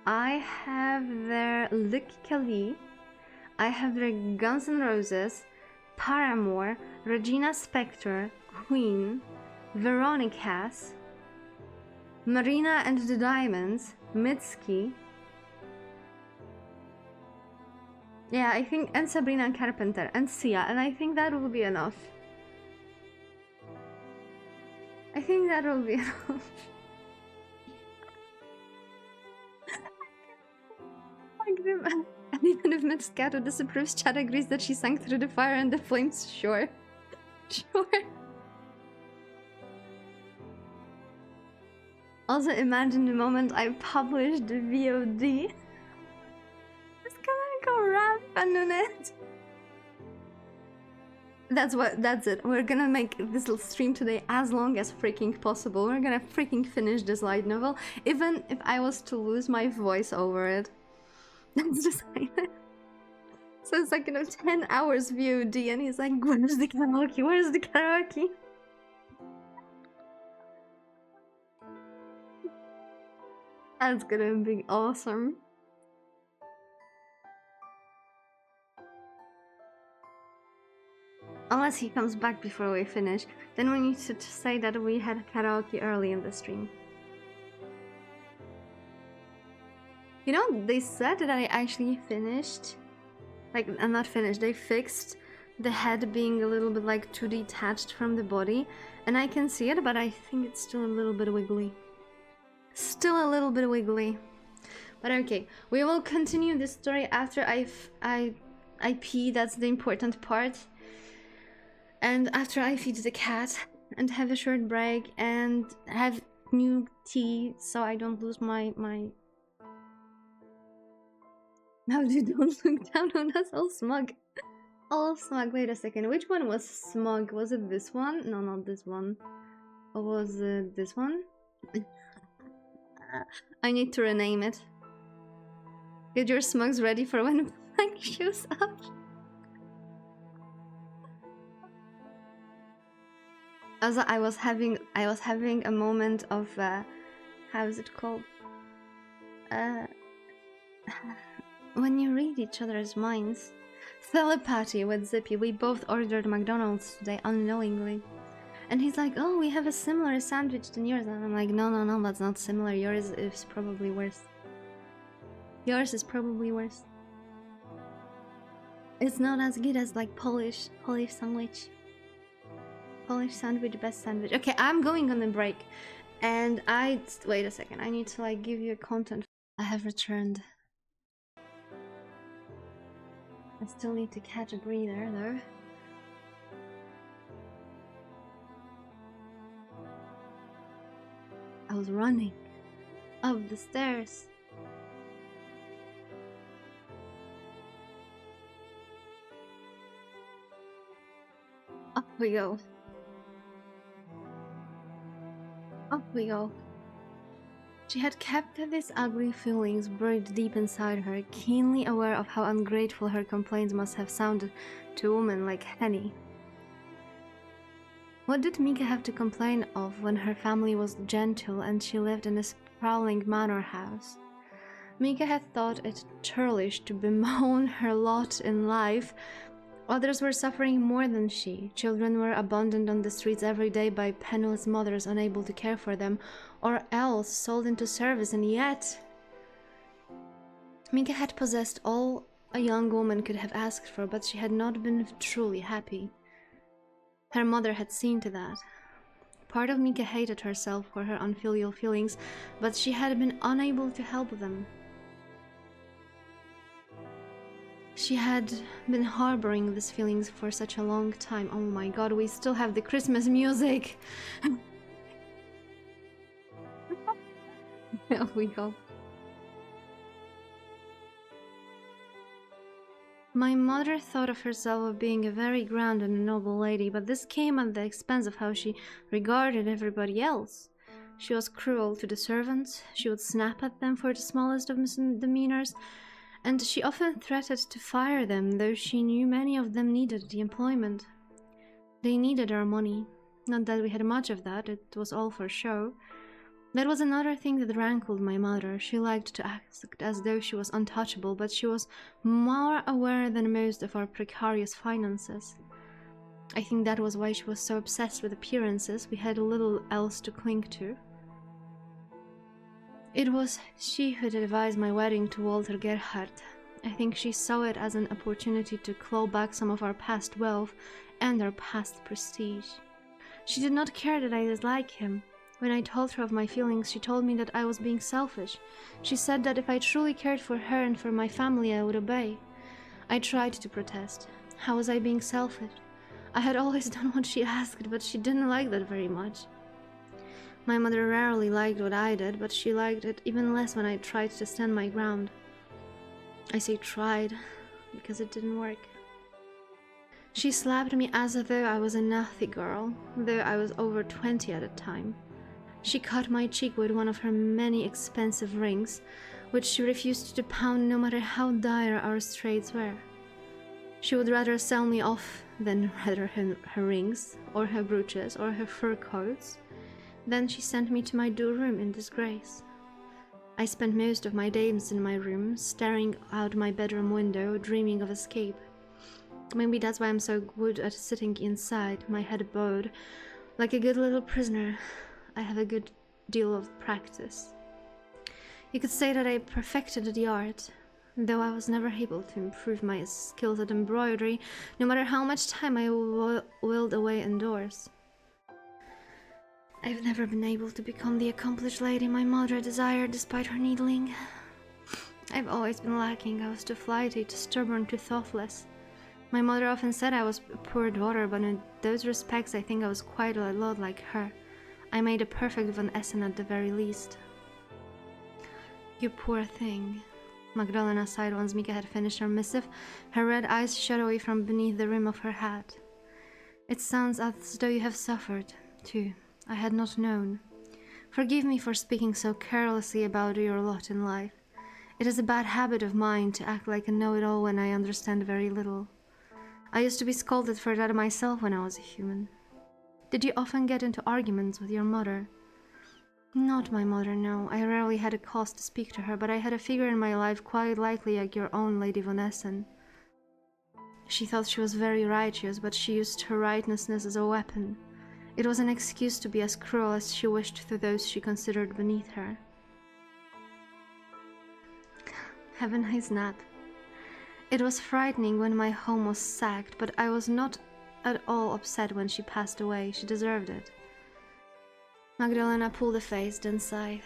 I have their Lick Kelly. I have their Guns N' Roses, Paramore, Regina Spektor, Queen, Veronica's, Marina and the Diamonds, Mitski. Yeah, I think, and Sabrina Carpenter, and Sia, and I think that will be enough. I think that will be enough. Like them. And even if Mitscato disapproves, Chad agrees that she sank through the fire and the flames. Sure. Sure. Also imagine the moment I publish the VOD. Just gonna go rap on it. That's it. We're gonna make this little stream today as long as freaking possible. We're gonna freaking finish this light novel, even if I was to lose my voice over it. That's just like it. So it's like, 10 hours VOD and he's like, where's the karaoke? Where's the karaoke? That's gonna be awesome. Unless he comes back before we finish, then we need to say that we had karaoke early in the stream. You know, they said that I actually finished. Like, I'm not finished, they fixed the head being a little bit like too detached from the body. And I can see it, but I think it's still a little bit wiggly. Still a little bit wiggly. But okay, we will continue this story after I pee, that's the important part. And after I feed the cat and have a short break and have new tea so I don't lose my... No, dude, don't look down on us, all smug. All smug. Wait a second, which one was smug? Was it this one? No, not this one. Or was it this one? I need to rename it. Get your smugs ready for when Plank shows up. Also, I was having a moment of how is it called? When you read each other's minds. Telepathy with Zippy. We both ordered McDonald's today unknowingly. And he's like, oh, we have a similar sandwich than yours. And I'm like, no, that's not similar. Yours is probably worse. Yours is probably worse. It's not as good as like Polish sandwich. Polish sandwich, best sandwich. Okay, I'm going on a break. And wait a second. I need to like give you content. I have returned. I still need to catch a breather though. I was running up the stairs. We go. Up we go. She had kept these ugly feelings buried deep inside her, keenly aware of how ungrateful her complaints must have sounded to a woman like Henny. What did Mika have to complain of when her family was gentle and she lived in a sprawling manor house? Mika had thought it churlish to bemoan her lot in life. Others were suffering more than she. Children were abandoned on the streets every day by penniless mothers unable to care for them, or else sold into service, and yet Mika had possessed all a young woman could have asked for, but she had not been truly happy. Her mother had seen to that. Part of Mika hated herself for her unfilial feelings, but she had been unable to help them. She had been harboring these feelings for such a long time. Oh my god, we still have the Christmas music! There we go. My mother thought of herself as being a very grand and noble lady, but this came at the expense of how she regarded everybody else. She was cruel to the servants, she would snap at them for the smallest of misdemeanors, and she often threatened to fire them, though she knew many of them needed the employment. They needed our money. Not that we had much of that, it was all for show. That was another thing that rankled my mother. She liked to act as though she was untouchable, but she was more aware than most of our precarious finances. I think that was why she was so obsessed with appearances. We had little else to cling to. It was she who had advised my wedding to Walter Gerhard. I think she saw it as an opportunity to claw back some of our past wealth and our past prestige. She did not care that I disliked him. When I told her of my feelings, she told me that I was being selfish. She said that if I truly cared for her and for my family, I would obey. I tried to protest. How was I being selfish? I had always done what she asked, but she didn't like that very much. My mother rarely liked what I did, but she liked it even less when I tried to stand my ground. I say tried, because it didn't work. She slapped me as though I was a naughty girl, though I was over 20 at the time. She cut my cheek with one of her many expensive rings, which she refused to pound no matter how dire our straits were. She would rather sell me off than rather her rings, or her brooches, or her fur coats. Then she sent me to my room in disgrace. I spent most of my days in my room, staring out my bedroom window, dreaming of escape. Maybe that's why I'm so good at sitting inside, my head bowed, like a good little prisoner. I have a good deal of practice. You could say that I perfected the art, though I was never able to improve my skills at embroidery, no matter how much time I willed away indoors. I've never been able to become the accomplished lady my mother desired despite her needling. I've always been lacking. I was too flighty, too stubborn, too thoughtless. My mother often said I was a poor daughter, but in those respects I think I was quite a lot like her. I made a perfect Van Essen at the very least. You poor thing. Magdalena sighed once Mika had finished her missive, her red eyes shot away from beneath the rim of her hat. It sounds as though you have suffered, too. I had not known. Forgive me for speaking so carelessly about your lot in life. It is a bad habit of mine to act like a know-it-all when I understand very little. I used to be scolded for that myself when I was a human. Did you often get into arguments with your mother? Not my mother, no. I rarely had a cause to speak to her, but I had a figure in my life quite likely like your own Lady Von Essen. She thought she was very righteous, but she used her righteousness as a weapon. It was an excuse to be as cruel as she wished to those she considered beneath her. Have a nice nap. It was frightening when my home was sacked, but I was not at all upset when she passed away. She deserved it. Magdalena pulled a face, then sighed.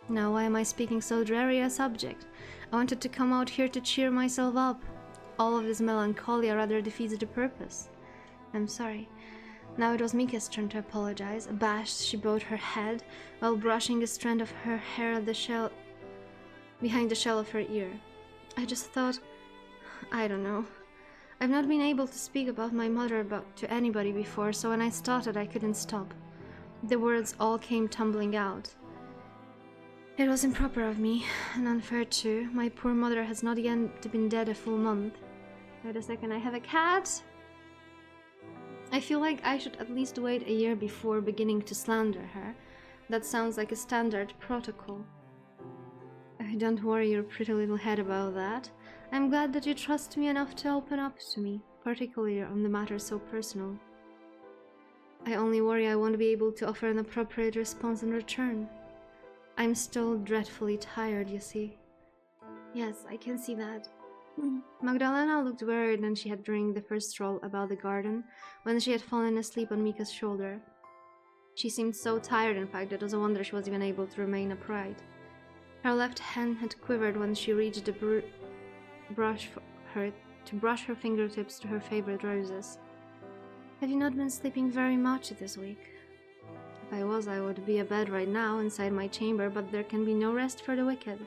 Now why am I speaking so dreary a subject? I wanted to come out here to cheer myself up. All of this melancholia rather defeats the purpose. I'm sorry. Now it was Mika's turn to apologize. Abashed, she bowed her head while brushing a strand of her hair at behind the shell of her ear. I just thought... I don't know. I've not been able to speak about my mother to anybody before, so when I started, I couldn't stop. The words all came tumbling out. It was improper of me, and unfair too. My poor mother has not yet been dead a full month. Wait a second, I have a cat? I feel like I should at least wait a year before beginning to slander her. That sounds like a standard protocol. Don't worry your pretty little head about that. I'm glad that you trust me enough to open up to me, particularly on the matter so personal. I only worry I won't be able to offer an appropriate response in return. I'm still dreadfully tired, you see. Yes, I can see that. Magdalena looked wearier than she had during the first stroll about the garden, when she had fallen asleep on Mika's shoulder. She seemed so tired, in fact, it was a wonder she was even able to remain upright. Her left hand had quivered when she reached the brush to brush her fingertips to her favorite roses. Have you not been sleeping very much this week? If I was, I would be abed right now inside my chamber, but there can be no rest for the wicked.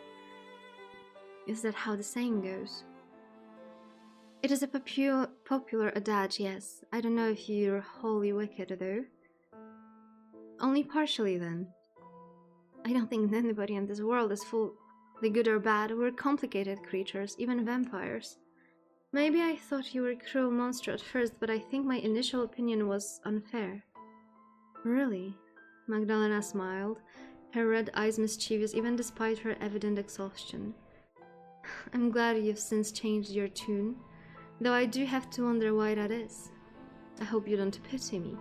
Is that how the saying goes? It is a popular adage, yes. I don't know if you're wholly wicked, though. Only partially, then. I don't think anybody in this world is fully good or bad. We're complicated creatures, even vampires. Maybe I thought you were a cruel monster at first, but I think my initial opinion was unfair. Really? Magdalena smiled, her red eyes mischievous even despite her evident exhaustion. I'm glad you've since changed your tune, though I do have to wonder why that is. I hope you don't pity me.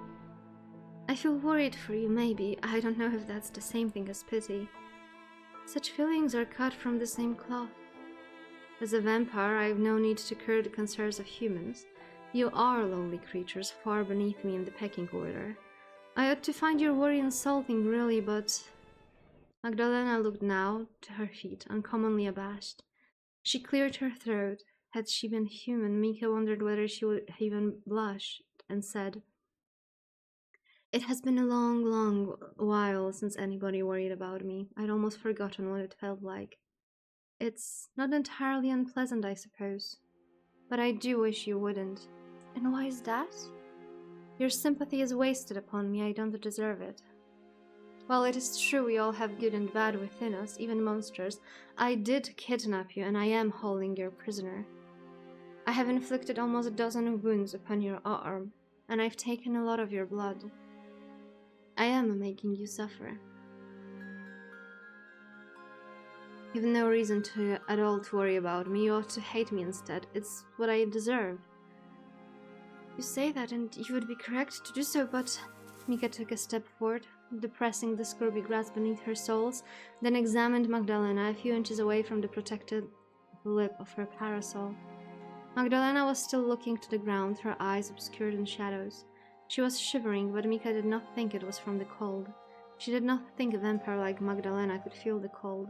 I feel worried for you, maybe. I don't know if that's the same thing as pity. Such feelings are cut from the same cloth. As a vampire, I have no need to cure the concerns of humans. You are lowly creatures, far beneath me in the pecking order. I ought to find your worry insulting, really, but... Magdalena looked now to her feet, uncommonly abashed. She cleared her throat. Had she been human, Mika wondered whether she would even blush, and said, It has been a long, long while since anybody worried about me. I'd almost forgotten what it felt like. It's not entirely unpleasant, I suppose. But I do wish you wouldn't. And why is that? Your sympathy is wasted upon me. I don't deserve it. While it is true we all have good and bad within us, even monsters, I did kidnap you and I am holding your prisoner. I have inflicted almost a dozen wounds upon your arm, and I've taken a lot of your blood. I am making you suffer. You've no reason at all to worry about me. You ought to hate me instead. It's what I deserve. You say that, and you would be correct to do so, but... Mika took a step forward, depressing the scurvy grass beneath her soles, then examined Magdalena a few inches away from the protected lip of her parasol. Magdalena was still looking to the ground, her eyes obscured in shadows. She was shivering, but Mika did not think it was from the cold. She did not think a vampire like Magdalena could feel the cold.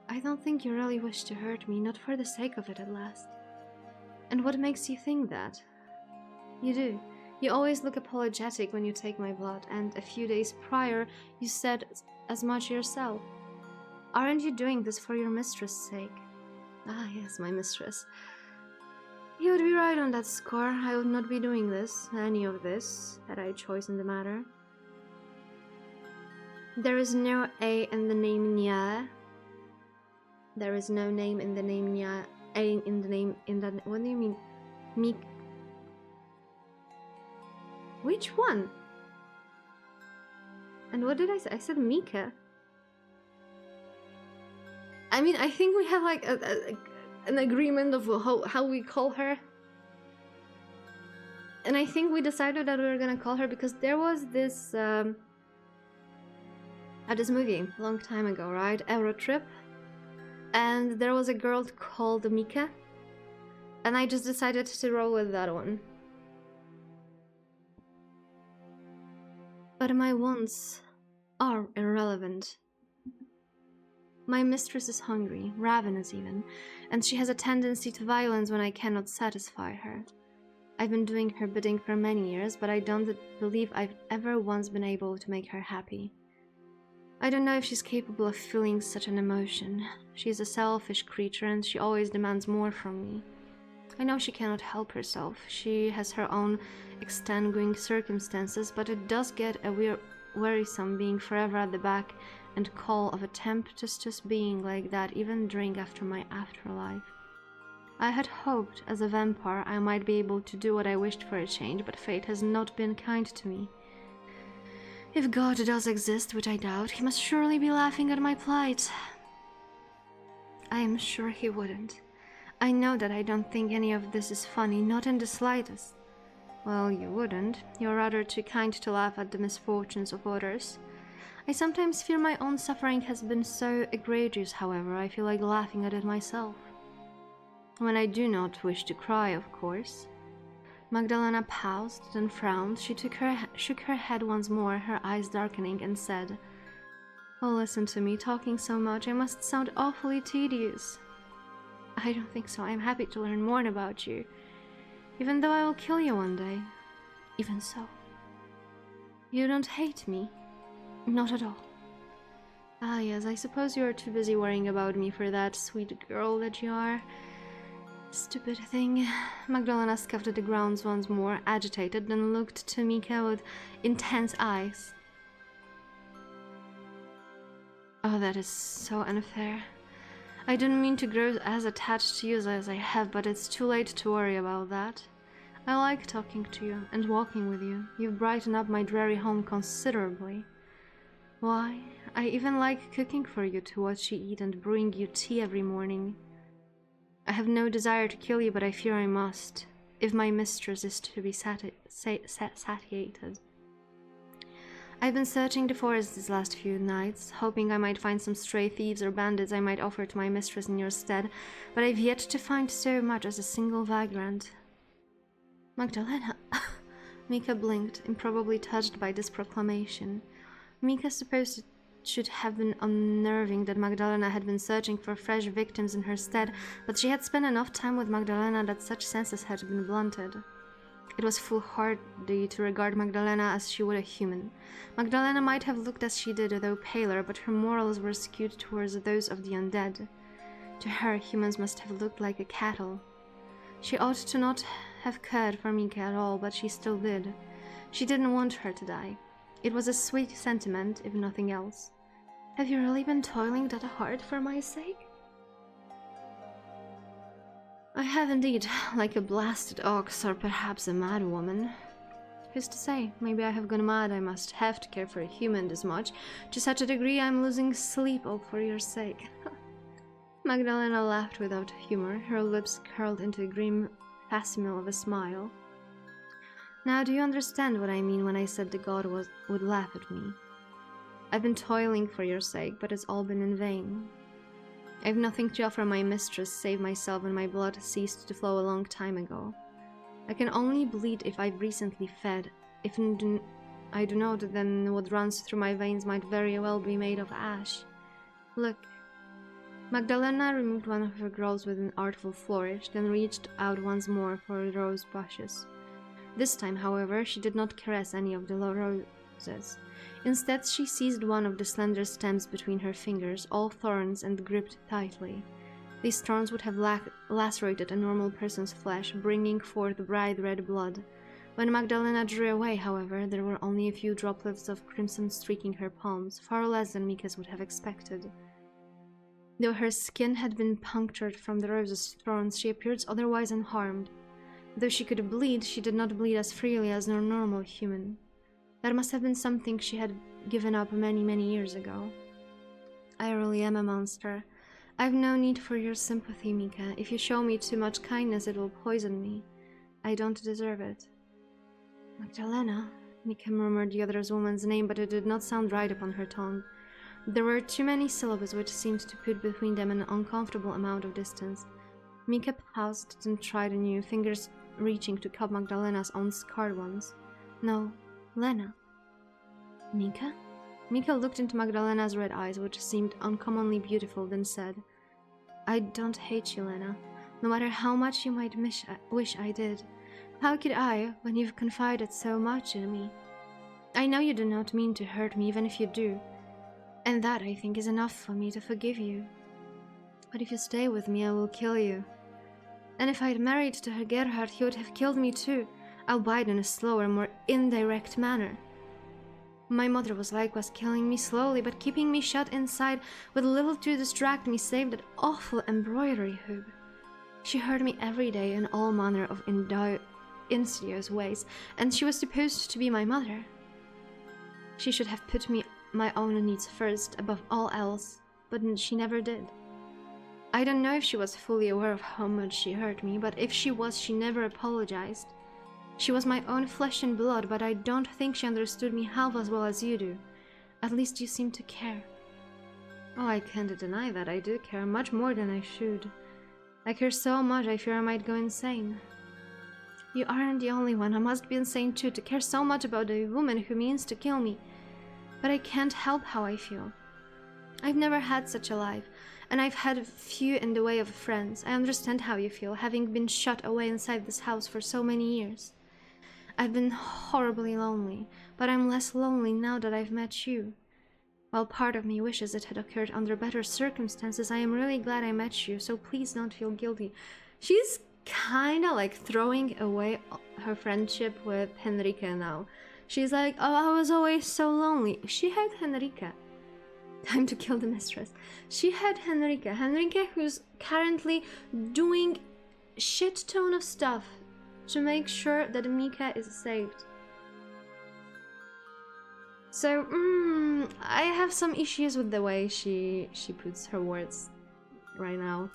I don't think you really wish to hurt me, not for the sake of it at last. And what makes you think that? You do. You always look apologetic when you take my blood, and a few days prior you said as much yourself. Aren't you doing this for your mistress' sake? Ah, yes, my mistress. You would be right on that score. I would not be doing any of this, had I choice in the matter. There is no A in the name Nyaehh. There is no name in the name Nyaehh. A in the name in that. What do you mean? Meek. Which one? And what did I say? I said Mika. I mean, I think we have like an agreement of how we call her. And I think we decided that we were gonna call her because there was this this movie a long time ago, right? Eurotrip. And there was a girl called Mika. And I just decided to roll with that one. But my wants are irrelevant. My mistress is hungry, ravenous even, and she has a tendency to violence when I cannot satisfy her. I've been doing her bidding for many years, but I don't believe I've ever once been able to make her happy. I don't know if she's capable of feeling such an emotion. She is a selfish creature and she always demands more from me. I know she cannot help herself. She has her own extenuating circumstances, but it does get a wearisome being forever at the back and call of a tempestuous being like that, even during after my afterlife. I had hoped, as a vampire, I might be able to do what I wished for a change, but fate has not been kind to me. If God does exist, which I doubt, he must surely be laughing at my plight. I am sure he wouldn't. I know that I don't think any of this is funny, not in the slightest. Well, you wouldn't. You're rather too kind to laugh at the misfortunes of others. I sometimes fear my own suffering has been so egregious, however, I feel like laughing at it myself. When I do not wish to cry, of course. Magdalena paused, then frowned. She shook her head once more, her eyes darkening, and said, "Oh, listen to me, talking so much. I must sound awfully tedious." "I don't think so. I'm happy to learn more about you. Even though I will kill you one day. Even so. You don't hate me? Not at all." "Ah, yes, I suppose you are too busy worrying about me for that, sweet girl that you are. Stupid thing." Magdalena scuffed at the ground once more, agitated, then looked to Mika with intense eyes. "Oh, that is so unfair. I didn't mean to grow as attached to you as I have, but it's too late to worry about that. I like talking to you and walking with you. You've brightened up my dreary home considerably. Why, I even like cooking for you to watch you eat and brewing you tea every morning. I have no desire to kill you, but I fear I must, if my mistress is to be satiated. I've been searching the forest these last few nights, hoping I might find some stray thieves or bandits I might offer to my mistress in your stead, but I've yet to find so much as a single vagrant." "Magdalena!" Mika blinked, improbably touched by this proclamation. Mika supposed it should have been unnerving that Magdalena had been searching for fresh victims in her stead, but she had spent enough time with Magdalena that such senses had been blunted. It was foolhardy to regard Magdalena as she would a human. Magdalena might have looked as she did, though paler, but her morals were skewed towards those of the undead. To her, humans must have looked like a cattle. She ought to not have cared for Mika at all, but she still did. She didn't want her to die. It was a sweet sentiment, if nothing else. "Have you really been toiling that hard for my sake?" "I have indeed, like a blasted ox, or perhaps a mad woman. Who's to say? Maybe I have gone mad. I must have to care for a human this much. To such a degree I'm losing sleep all for your sake." Magdalena laughed without humor, her lips curled into a grim facsimile of a smile. "Now do you understand what I mean when I said the god would laugh at me? I've been toiling for your sake, but it's all been in vain. I've nothing to offer my mistress save myself, and my blood ceased to flow a long time ago. I can only bleed if I've recently fed. If I do not, then what runs through my veins might very well be made of ash. Look." Magdalena removed one of her gloves with an artful flourish, then reached out once more for the rose bushes. This time, however, she did not caress any of the roses. Instead, she seized one of the slender stems between her fingers, all thorns, and gripped tightly. These thorns would have lacerated a normal person's flesh, bringing forth bright red blood. When Magdalena drew away, however, there were only a few droplets of crimson streaking her palms, far less than Mika's would have expected. Though her skin had been punctured from the rose's thorns, she appeared otherwise unharmed. Though she could bleed, she did not bleed as freely as a normal human. That must have been something she had given up many, many years ago. "I really am a monster. I've no need for your sympathy, Mika. If you show me too much kindness, it will poison me. I don't deserve it." "Magdalena," Mika murmured the other woman's name, but it did not sound right upon her tongue. There were too many syllables which seemed to put between them an uncomfortable amount of distance. Mika paused, then tried anew, fingers reaching to cup Magdalena's own scarred ones. "No, Lena." "Mika?" Mika looked into Magdalena's red eyes, which seemed uncommonly beautiful, then said, "I don't hate you, Lena, no matter how much you might wish I did. How could I, when you've confided so much in me? I know you do not mean to hurt me, even if you do, and that, I think, is enough for me to forgive you. But if you stay with me, I will kill you. And if I'd married to her Gerhard, he would have killed me too, albeit in a slower, more indirect manner. My mother was likewise killing me slowly, but keeping me shut inside with little to distract me save that awful embroidery hoop. She hurt me every day in all manner of insidious ways, and she was supposed to be my mother. She should have put me my own needs first, above all else, but she never did. I don't know if she was fully aware of how much she hurt me, but if she was, she never apologized. She was my own flesh and blood, but I don't think she understood me half as well as you do. At least you seem to care. Oh, I can't deny that I do care, much more than I should. I care so much I fear I might go insane. You aren't the only one. I must be insane too, to care so much about a woman who means to kill me. But I can't help how I feel. I've never had such a life, and I've had few in the way of friends. I understand how you feel, having been shut away inside this house for so many years. I've been horribly lonely, but I'm less lonely now that I've met you. While part of me wishes it had occurred under better circumstances, I am really glad I met you, so please don't feel guilty. She's kinda like throwing away her friendship with Henrika now. She's like, oh, I was always so lonely. She had Henrika. Time to kill the mistress. She had Henrika. Henrika, who's currently doing shit ton of stuff to make sure that Mika is saved. So, I have some issues with the way she puts her words right now.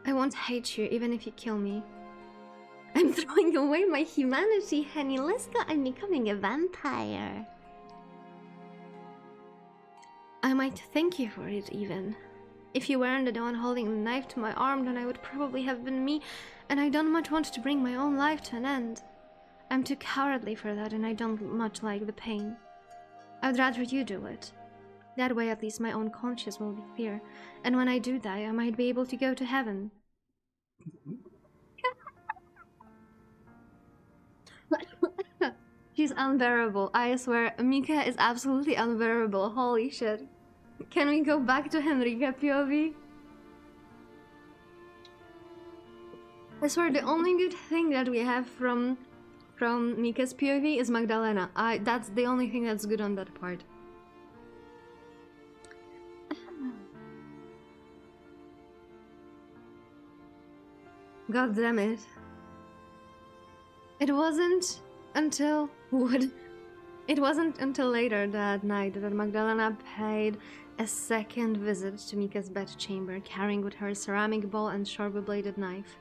I won't hate you even if you kill me. I'm throwing away my humanity, honey. Let's go. I'm becoming a vampire. I might thank you for it, even. If you weren't the one holding the knife to my arm, then I would probably have been me, and I don't much want to bring my own life to an end. I'm too cowardly for that, and I don't much like the pain. I'd rather you do it. That way at least my own conscience will be clear, and when I do die, I might be able to go to heaven. She's unbearable, I swear. Mika is absolutely unbearable, holy shit. Can we go back to Henrika POV? I swear the only good thing that we have from Mika's POV is Magdalena. That's the only thing that's good on that part. God damn it. It wasn't until later that night that Magdalena paid a second visit to Mika's bedchamber, carrying with her a ceramic bowl and sharp-bladed knife.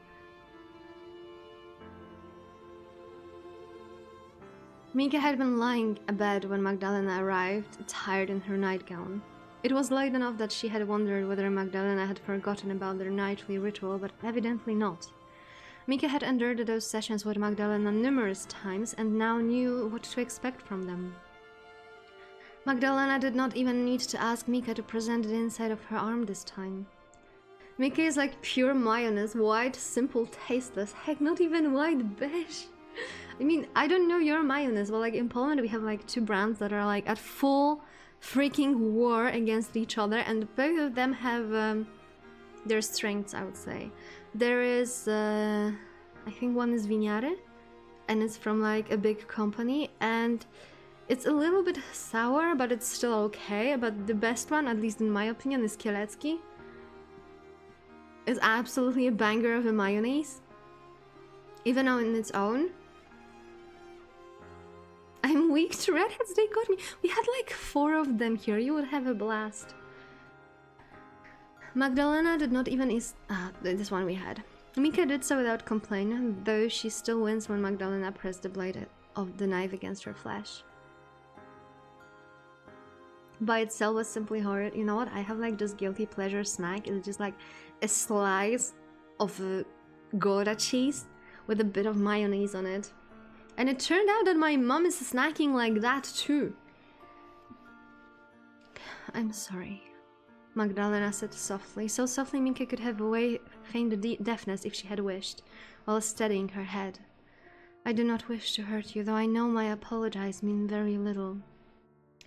Mika had been lying abed when Magdalena arrived, tired in her nightgown. It was late enough that she had wondered whether Magdalena had forgotten about their nightly ritual, but evidently not. Mika had endured those sessions with Magdalena numerous times and now knew what to expect from them. Magdalena did not even need to ask Mika to present the inside of her arm this time. Mika is like pure mayonnaise, white, simple, tasteless, heck, not even white beige. I mean, I don't know your mayonnaise, but like in Poland we have like two brands that are like at full freaking war against each other, and both of them have their strengths, I would say. There is, I think one is Viniare, and it's from like a big company, and it's a little bit sour, but it's still okay. But the best one, at least in my opinion, is Kielecki. It's absolutely a banger of a mayonnaise, even on its own. I'm weak to redheads, they got me. We had like 4 of them here, you would have a blast. Magdalena did not even this one we had. Mika did so without complaint, though she still wins when Magdalena pressed the blade of the knife against her flesh. By itself was simply horrid. You know what? I have like this guilty pleasure snack. It's just like a slice of Gouda cheese with a bit of mayonnaise on it. And it turned out that my mom is snacking like that too. I'm sorry, Magdalena said softly, so softly Mika could have feigned deafness if she had wished, while steadying her head. I do not wish to hurt you, though I know my apologies mean very little.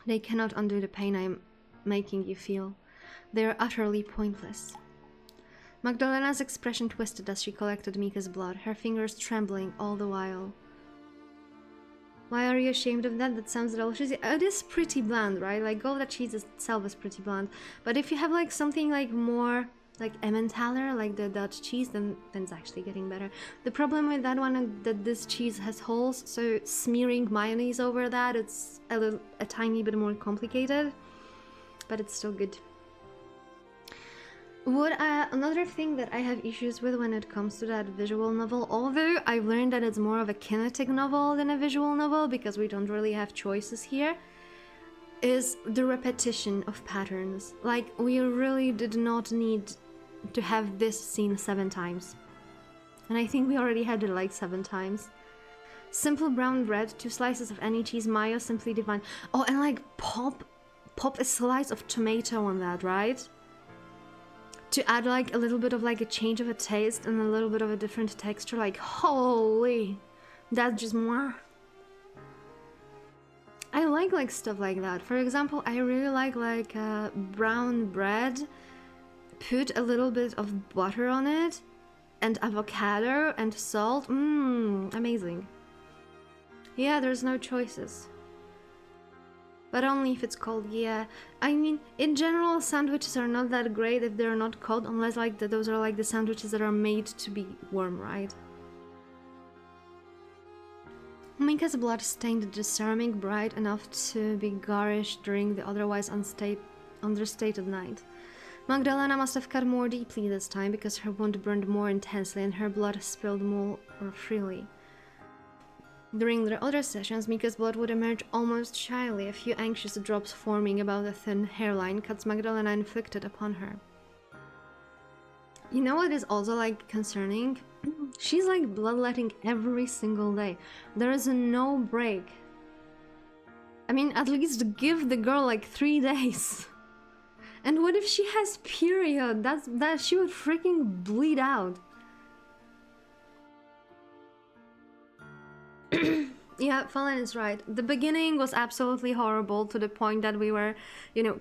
They cannot undo the pain I am making you feel. They are utterly pointless. Magdalena's expression twisted as she collected Mika's blood, her fingers trembling all the while. Why are you ashamed of that? That sounds delicious. It is pretty bland, right? Like, Gouda cheese itself is pretty bland. But if you have like something like more like Emmentaler, like the Dutch cheese, then it's actually getting better. The problem with that one is that this cheese has holes, so smearing mayonnaise over that, it's a tiny bit more complicated, but it's still good. Another thing that I have issues with when it comes to that visual novel, although I've learned that it's more of a kinetic novel than a visual novel because we don't really have choices here, is the repetition of patterns. Like, we really did not need to have this scene 7 times. And I think we already had it like 7 times. Simple brown bread, 2 slices of any cheese, mayo, simply divine. Oh, and like pop a slice of tomato on that, right? To add like a little bit of like a change of a taste and a little bit of a different texture, like holy, that's just more. I like stuff like that. For example, I really like brown bread, put a little bit of butter on it, and avocado and salt. Amazing. Yeah, there's no choices. But only if it's cold, yeah. I mean, in general, sandwiches are not that great if they're not cold, unless like those are like the sandwiches that are made to be warm, right? Mika's blood stained the ceramic bright enough to be garish during the otherwise understated night. Magdalena must have cut more deeply this time because her wound burned more intensely and her blood spilled more freely. During their other sessions, Mika's blood would emerge almost shyly, a few anxious drops forming about the thin hairline cuts Magdalena inflicted upon her. You know what is also like concerning? She's like bloodletting every single day. There is no break. I mean, at least give the girl like 3 days. And what if she has period? That she would freaking bleed out. Yeah, Fallen is right. The beginning was absolutely horrible to the point that we were,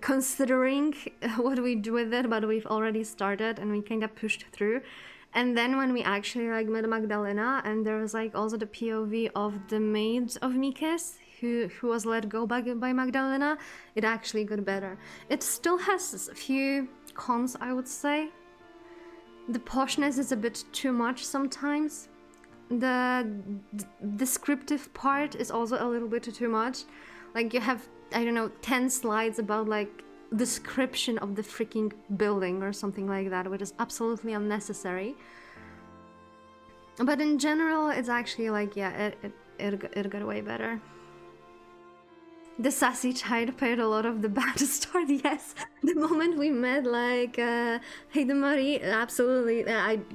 considering what we do with it, but we've already started and we kind of pushed through. And then when we actually like met Magdalena, and there was like also the POV of the maid of Mikes who was let go by Magdalena, it actually got better. It still has a few cons, I would say. The poshness is a bit too much sometimes. The descriptive part is also a little bit too much. Like, you have, I don't know, 10 slides about like description of the freaking building or something like that, which is absolutely unnecessary. But in general, it's actually like, yeah, it got way better. The sassy child paid a lot of the bad start, yes. The moment we met, like, Heide Marie, absolutely,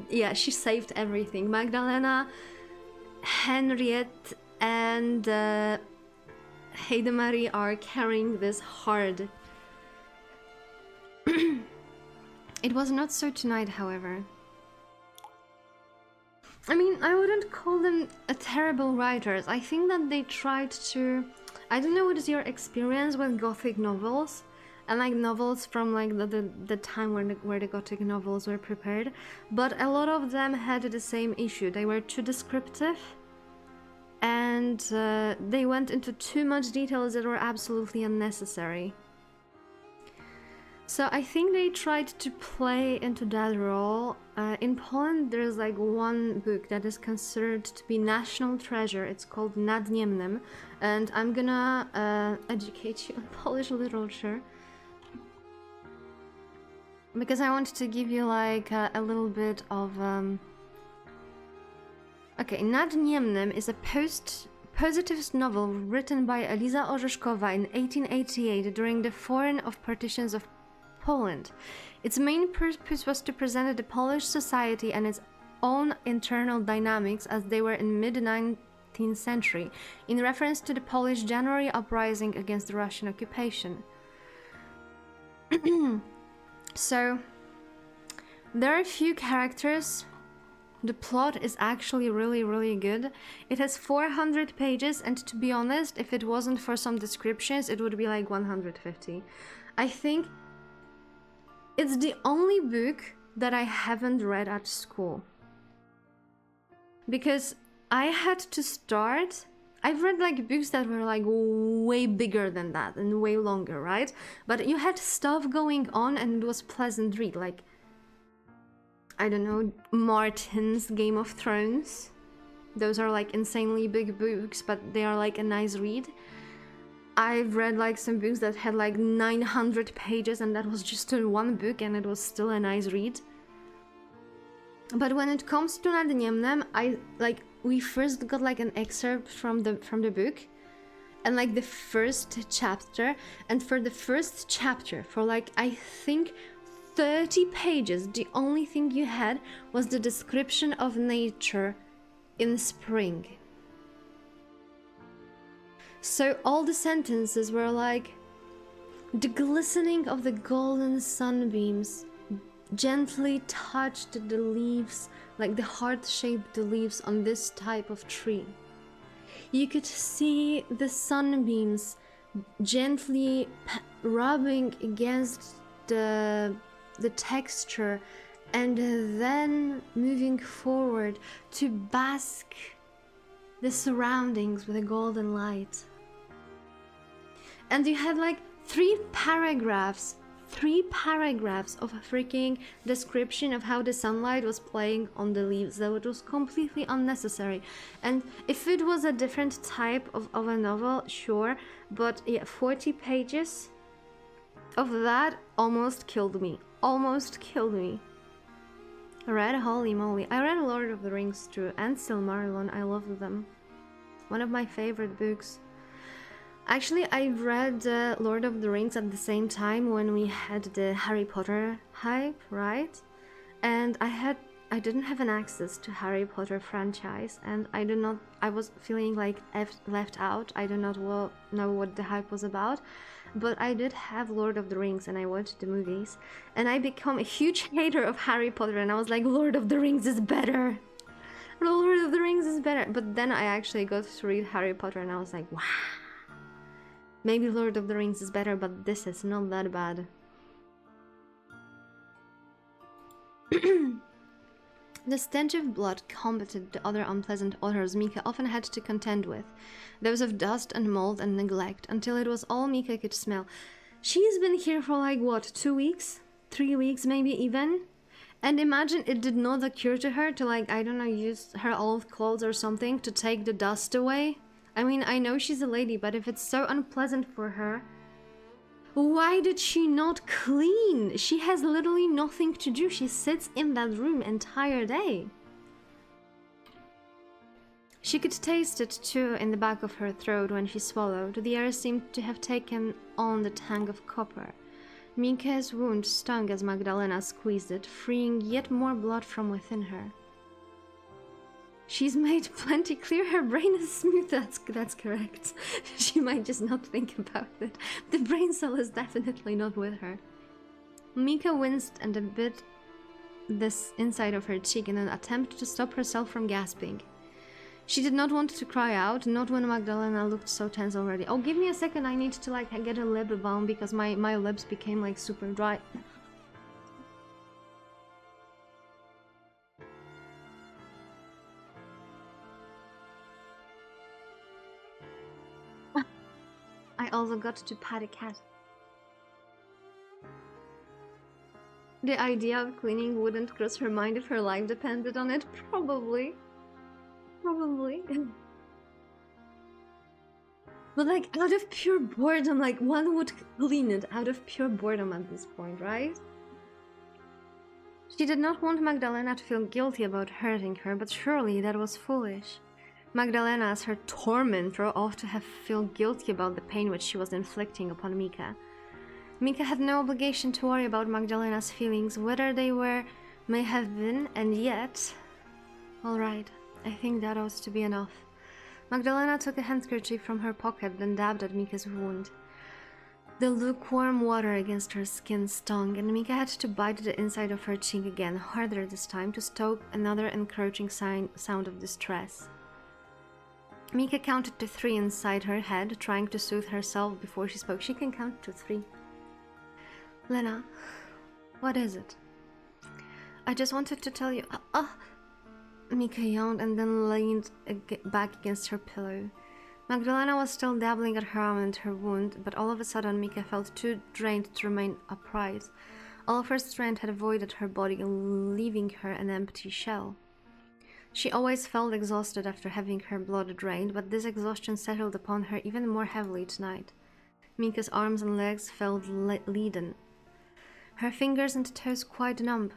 yeah, she saved everything. Magdalena, Henriette, and Heide Marie are carrying this hard. It was not so tonight, however. I mean, I wouldn't call them terrible writers. I think that they tried to... I don't know what is your experience with Gothic novels, and like novels from like the time where the Gothic novels were prepared, but a lot of them had the same issue. They were too descriptive, and they went into too much details that were absolutely unnecessary. So I think they tried to play into that role. In Poland, there's like one book that is considered to be national treasure. It's called Nad Niemnem, and I'm gonna educate you on Polish literature because I want to give you like a little bit of... Okay, Nad Niemnem is a post-positivist novel written by Eliza Orzeszkowa in 1888 during the foreign of partitions of Poland. Its main purpose was to present the Polish society and its own internal dynamics as they were in mid-19th century, in reference to the Polish January uprising against the Russian occupation. So, there are a few characters. The plot is actually really, really good. It has 400 pages, and to be honest, if it wasn't for some descriptions, it would be like 150. I think it's the only book that I haven't read at school. Because I had to start... I've read like books that were like way bigger than that and way longer, right? But you had stuff going on and it was pleasant read, like, I don't know, Martin's Game of Thrones. Those are like insanely big books, but they are like a nice read. I've read like some books that had like 900 pages and that was just one book and it was still a nice read. But when it comes to Nyaehh, we first got like an excerpt from the book and like the first chapter, and for the first chapter, for like I think 30 pages, the only thing you had was the description of nature in spring. So all the sentences were like, the glistening of the golden sunbeams gently touched the leaves, like the heart-shaped leaves on this type of tree. You could see the sunbeams gently rubbing against the texture and then moving forward to bask the surroundings with a golden light. And you had like three paragraphs of a freaking description of how the sunlight was playing on the leaves, though it was completely unnecessary. And if it was a different type of a novel, sure, but yeah, 40 pages of that almost killed me. I read Holy Moly. I read Lord of the Rings too, and Silmarillion. I loved them. One of my favorite books. Actually, I read Lord of the Rings at the same time when we had the Harry Potter hype, right? And I didn't have an access to Harry Potter franchise, and I was feeling like left out. I do not know what the hype was about, but I did have Lord of the Rings and I watched the movies, and I become a huge hater of Harry Potter, and I was like, Lord of the Rings is better. Lord of the Rings is better. But then I actually got to read Harry Potter and I was like, wow. Maybe Lord of the Rings is better, but this is not that bad. The stench of blood combated the other unpleasant odors Mika often had to contend with, those of dust and mold and neglect, until it was all Mika could smell. She's been here for like, what, 2 weeks? 3 weeks maybe even? And imagine it did not occur to her to, like, I don't know, use her old clothes or something to take the dust away. I mean, I know she's a lady, but if it's so unpleasant for her, why did she not clean? She has literally nothing to do. She sits in that room entire day. She could taste it too in the back of her throat when she swallowed. The air seemed to have taken on the tang of copper. Mika's wound stung as Magdalena squeezed it, freeing yet more blood from within her. She's made plenty clear. Her brain is smooth. That's correct. She might just not think about it. The brain cell is definitely not with her. Mika winced and a bit this inside of her cheek in an attempt to stop herself from gasping. She did not want to cry out, not when Magdalena looked so tense already. Oh, give me a second. I need to like get a lip balm because my lips became like super dry. I also got to pat a cat. The idea of cleaning wouldn't cross her mind if her life depended on it. Probably. But like, out of pure boredom, like, one would clean it out of pure boredom at this point, right? She did not want Magdalena to feel guilty about hurting her, but surely that was foolish. Magdalena, as her tormentor, ought to have felt guilty about the pain which she was inflicting upon Mika. Mika had no obligation to worry about Magdalena's feelings, whether they may have been, and yet... Alright, I think that ought to be enough. Magdalena took a handkerchief from her pocket, then dabbed at Mika's wound. The lukewarm water against her skin stung, and Mika had to bite the inside of her cheek again, harder this time, to stoke another encroaching sound of distress. Mika counted to 3 inside her head, trying to soothe herself before she spoke. She can count to 3. Lena, what is it? I just wanted to tell you. Mika yawned and then leaned back against her pillow. Magdalena was still dabbling at her arm and her wound, but all of a sudden Mika felt too drained to remain upright. All of her strength had voided her body, leaving her an empty shell. She always felt exhausted after having her blood drained, but this exhaustion settled upon her even more heavily tonight. Mika's arms and legs felt leaden, her fingers and toes quite numb.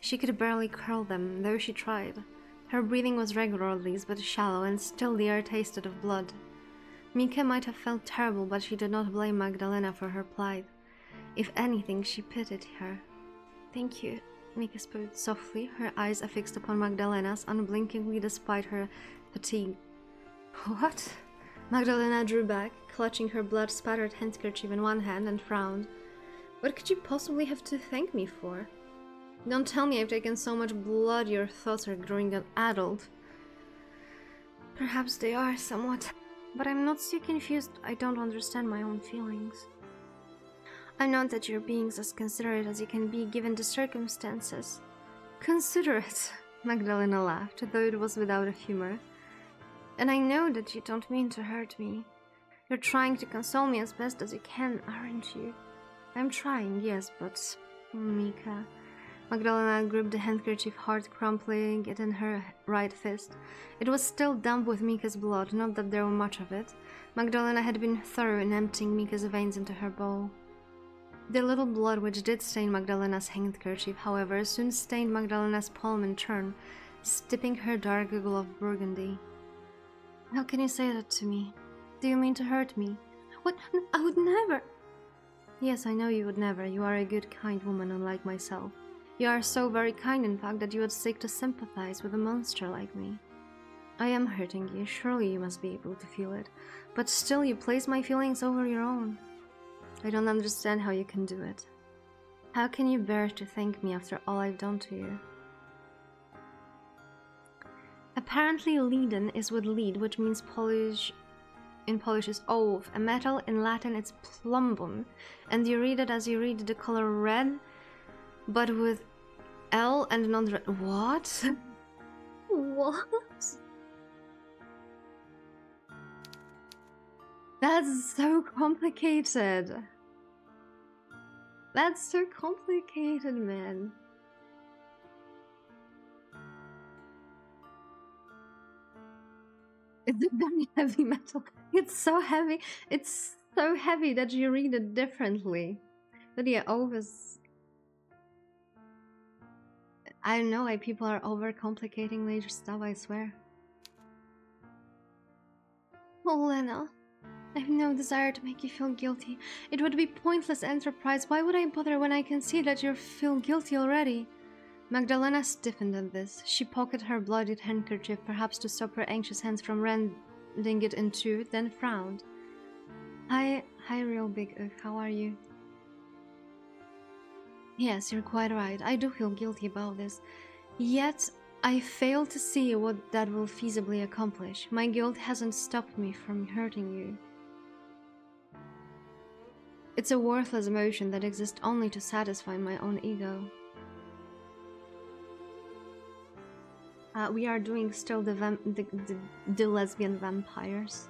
She could barely curl them, though she tried. Her breathing was regular at least, but shallow, and still the air tasted of blood. Mika might have felt terrible, but she did not blame Magdalena for her plight. If anything, she pitied her. "Thank you," Mika spoke softly, her eyes affixed upon Magdalena's unblinkingly despite her fatigue. "What?" Magdalena drew back, clutching her blood-spattered handkerchief in one hand, and frowned. "What could you possibly have to thank me for? Don't tell me I've taken so much blood your thoughts are growing an adult." "Perhaps they are, somewhat. But I'm not so confused I don't understand my own feelings. I know that you're being as considerate as you can be given the circumstances." "Considerate?" Magdalena laughed, though it was without a humor. "And I know that you don't mean to hurt me. You're trying to console me as best as you can, aren't you?" "I'm trying, yes, but... Mika..." Magdalena gripped the handkerchief hard, crumpling it in her right fist. It was still damp with Mika's blood, not that there were much of it. Magdalena had been thorough in emptying Mika's veins into her bowl. The little blood which did stain Magdalena's handkerchief, however, soon stained Magdalena's palm in turn, tipping her dark giggle of burgundy. "How can you say that to me? Do you mean to hurt me?" "What? I would never!" "Yes, I know you would never. You are a good, kind woman, unlike myself. You are so very kind, in fact, that you would seek to sympathize with a monster like me. I am hurting you, surely you must be able to feel it, but still you place my feelings over your own. I don't understand how you can do it. How can you bear to thank me after all I've done to you?" Apparently leaden is with lead, which means in Polish is oath. A metal in Latin it's plumbum, and you read it as you read the color red, but with L and not red. What? What? That's so complicated. That's so complicated, man. It's a very heavy metal. It's so heavy. It's so heavy that you read it differently. But yeah, Ovis. I don't know why people are overcomplicating major stuff, I swear. Oh, Lena. I have no desire to make you feel guilty. It would be pointless enterprise. Why would I bother when I can see that you feel guilty already? Magdalena stiffened at this. She pocketed her bloodied handkerchief, perhaps to stop her anxious hands from rending it in two, then frowned. Hi, real big Ugh, how are you? Yes, you're quite right. I do feel guilty about this. Yet, I fail to see what that will feasibly accomplish. My guilt hasn't stopped me from hurting you. It's a worthless emotion that exists only to satisfy my own ego. We are doing still the lesbian vampires,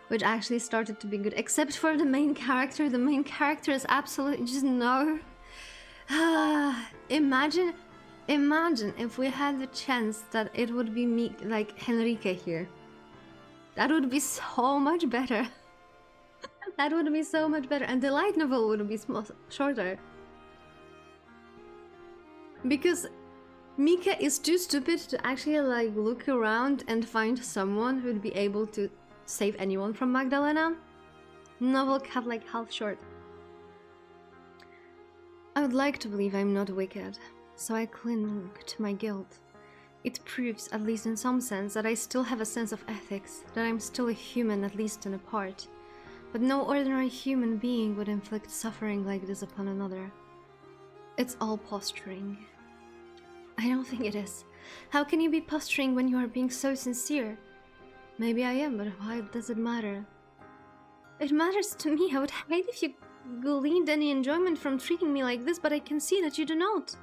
which actually started to be good, except for the main character. The main character is absolutely just no. Imagine if we had the chance that it would be me, like Henrique here. That would be so much better. That would be so much better, and the light novel would be shorter. Because Mika is too stupid to actually like look around and find someone who'd be able to save anyone from Magdalena. Novel cut like half short. I would like to believe I'm not wicked, so I cling to my guilt. It proves, at least in some sense, that I still have a sense of ethics, that I'm still a human, at least in a part. But no ordinary human being would inflict suffering like this upon another. It's all posturing. I don't think it is. How can you be posturing when you are being so sincere? Maybe I am, but why does it matter? It matters to me. I would hate if you gleaned any enjoyment from treating me like this, but I can see that you do not.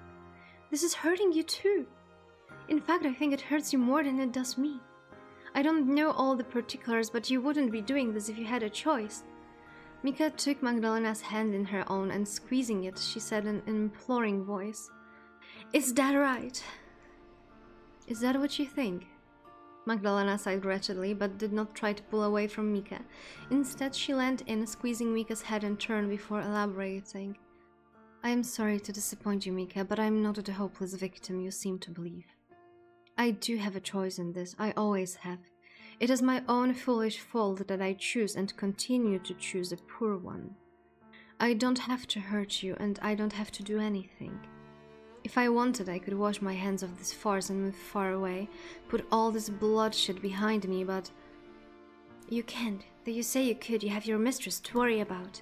This is hurting you too. In fact, I think it hurts you more than it does me. I don't know all the particulars, but you wouldn't be doing this if you had a choice. Mika took Magdalena's hand in her own and squeezing it, she said in an imploring voice, "Is that right?" "Is that what you think?" Magdalena sighed wretchedly, but did not try to pull away from Mika. Instead, she leaned in, squeezing Mika's head in turn before elaborating. "I am sorry to disappoint you, Mika, but I'm not the hopeless victim you seem to believe. I do have a choice in this, I always have. It is my own foolish fault that I choose and continue to choose a poor one. I don't have to hurt you, and I don't have to do anything. If I wanted, I could wash my hands of this farce and move far away, put all this bloodshed behind me, but you can't. Though you say you could, you have your mistress to worry about."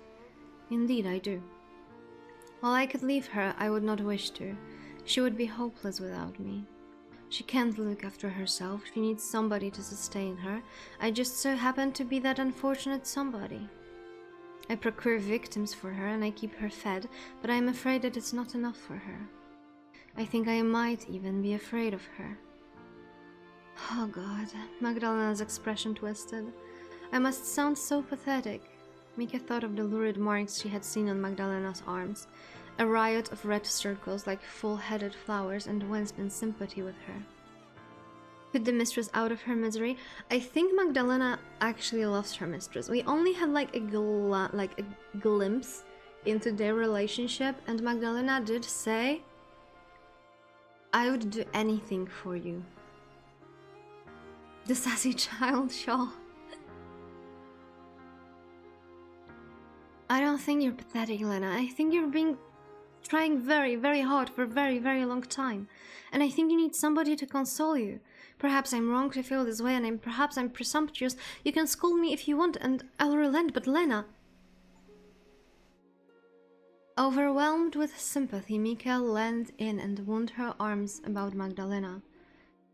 "Indeed I do. While I could leave her, I would not wish to. She would be hopeless without me. She can't look after herself, she needs somebody to sustain her. I just so happen to be that unfortunate somebody. I procure victims for her and I keep her fed, but I am afraid that it's not enough for her. I think I might even be afraid of her." Oh God, Magdalena's expression twisted. I must sound so pathetic. Mika thought of the lurid marks she had seen on Magdalena's arms, a riot of red circles like full-headed flowers, and winced in sympathy with her. Put the mistress out of her misery. I think Magdalena actually loves her mistress. We only had like a glimpse into their relationship, and Magdalena did say, "I would do anything for you." The sassy child, Shaw. I don't think you're pathetic, Lena. I think you're trying very, very hard for a very, very long time. And I think you need somebody to console you. Perhaps I'm wrong to feel this way, and perhaps I'm presumptuous. You can scold me if you want, and I'll relent, but Lena... Overwhelmed with sympathy, Mika leaned in and wound her arms about Magdalena.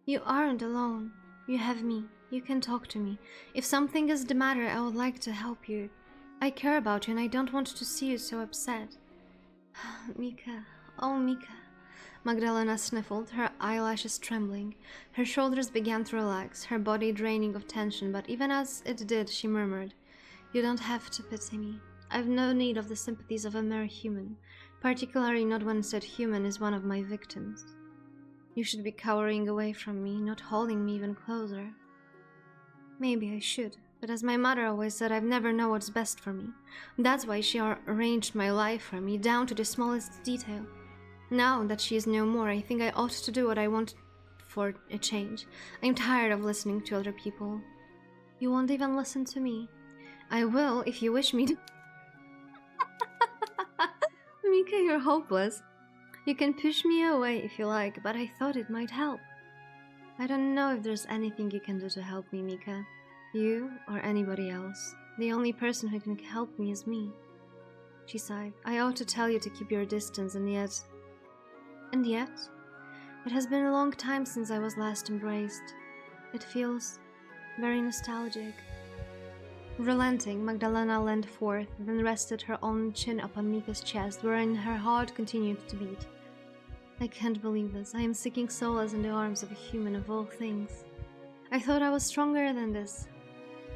"You aren't alone. You have me. You can talk to me. If something is the matter, I would like to help you. I care about you and I don't want to see you so upset." "Mika, oh Mika." Magdalena sniffled, her eyelashes trembling. Her shoulders began to relax, her body draining of tension, but even as it did, she murmured, "You don't have to pity me. I've no need of the sympathies of a mere human, particularly not when said human is one of my victims. You should be cowering away from me, not holding me even closer." "Maybe I should, but as my mother always said, I've never known what's best for me. That's why she arranged my life for me, down to the smallest detail. Now that she is no more, I think I ought to do what I want for a change. I'm tired of listening to other people." "You won't even listen to me." "I will, if you wish me to." Mika, you're hopeless. You can push me away if you like, but I thought it might help. I don't know if there's anything you can do to help me, Mika. You or anybody else. The only person who can help me is me. She sighed. "I ought to tell you to keep your distance, and yet... And yet? It has been a long time since I was last embraced. It feels very nostalgic." Relenting, Magdalena leaned forth, then rested her own chin upon Mika's chest, wherein her heart continued to beat. "I can't believe this. I am seeking solace in the arms of a human of all things. I thought I was stronger than this."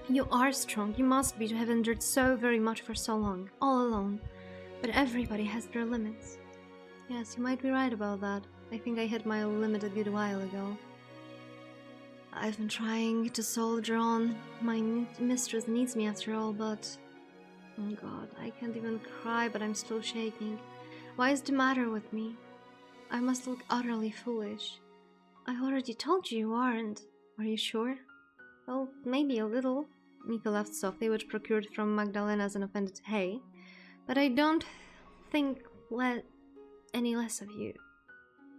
"You are strong. You must be, to have endured so very much for so long, all alone. But everybody has their limits." "Yes, you might be right about that. I think I hit my limit a good while ago. I've been trying to soldier on. My mistress needs me after all, but... Oh God, I can't even cry, but I'm still shaking. What is the matter with me? I must look utterly foolish." "I already told you you aren't." "Are you sure?" "Well, maybe a little." Mika laughed softly, which procured from Magdalena's an offended "Hey." "But I don't think any less of you.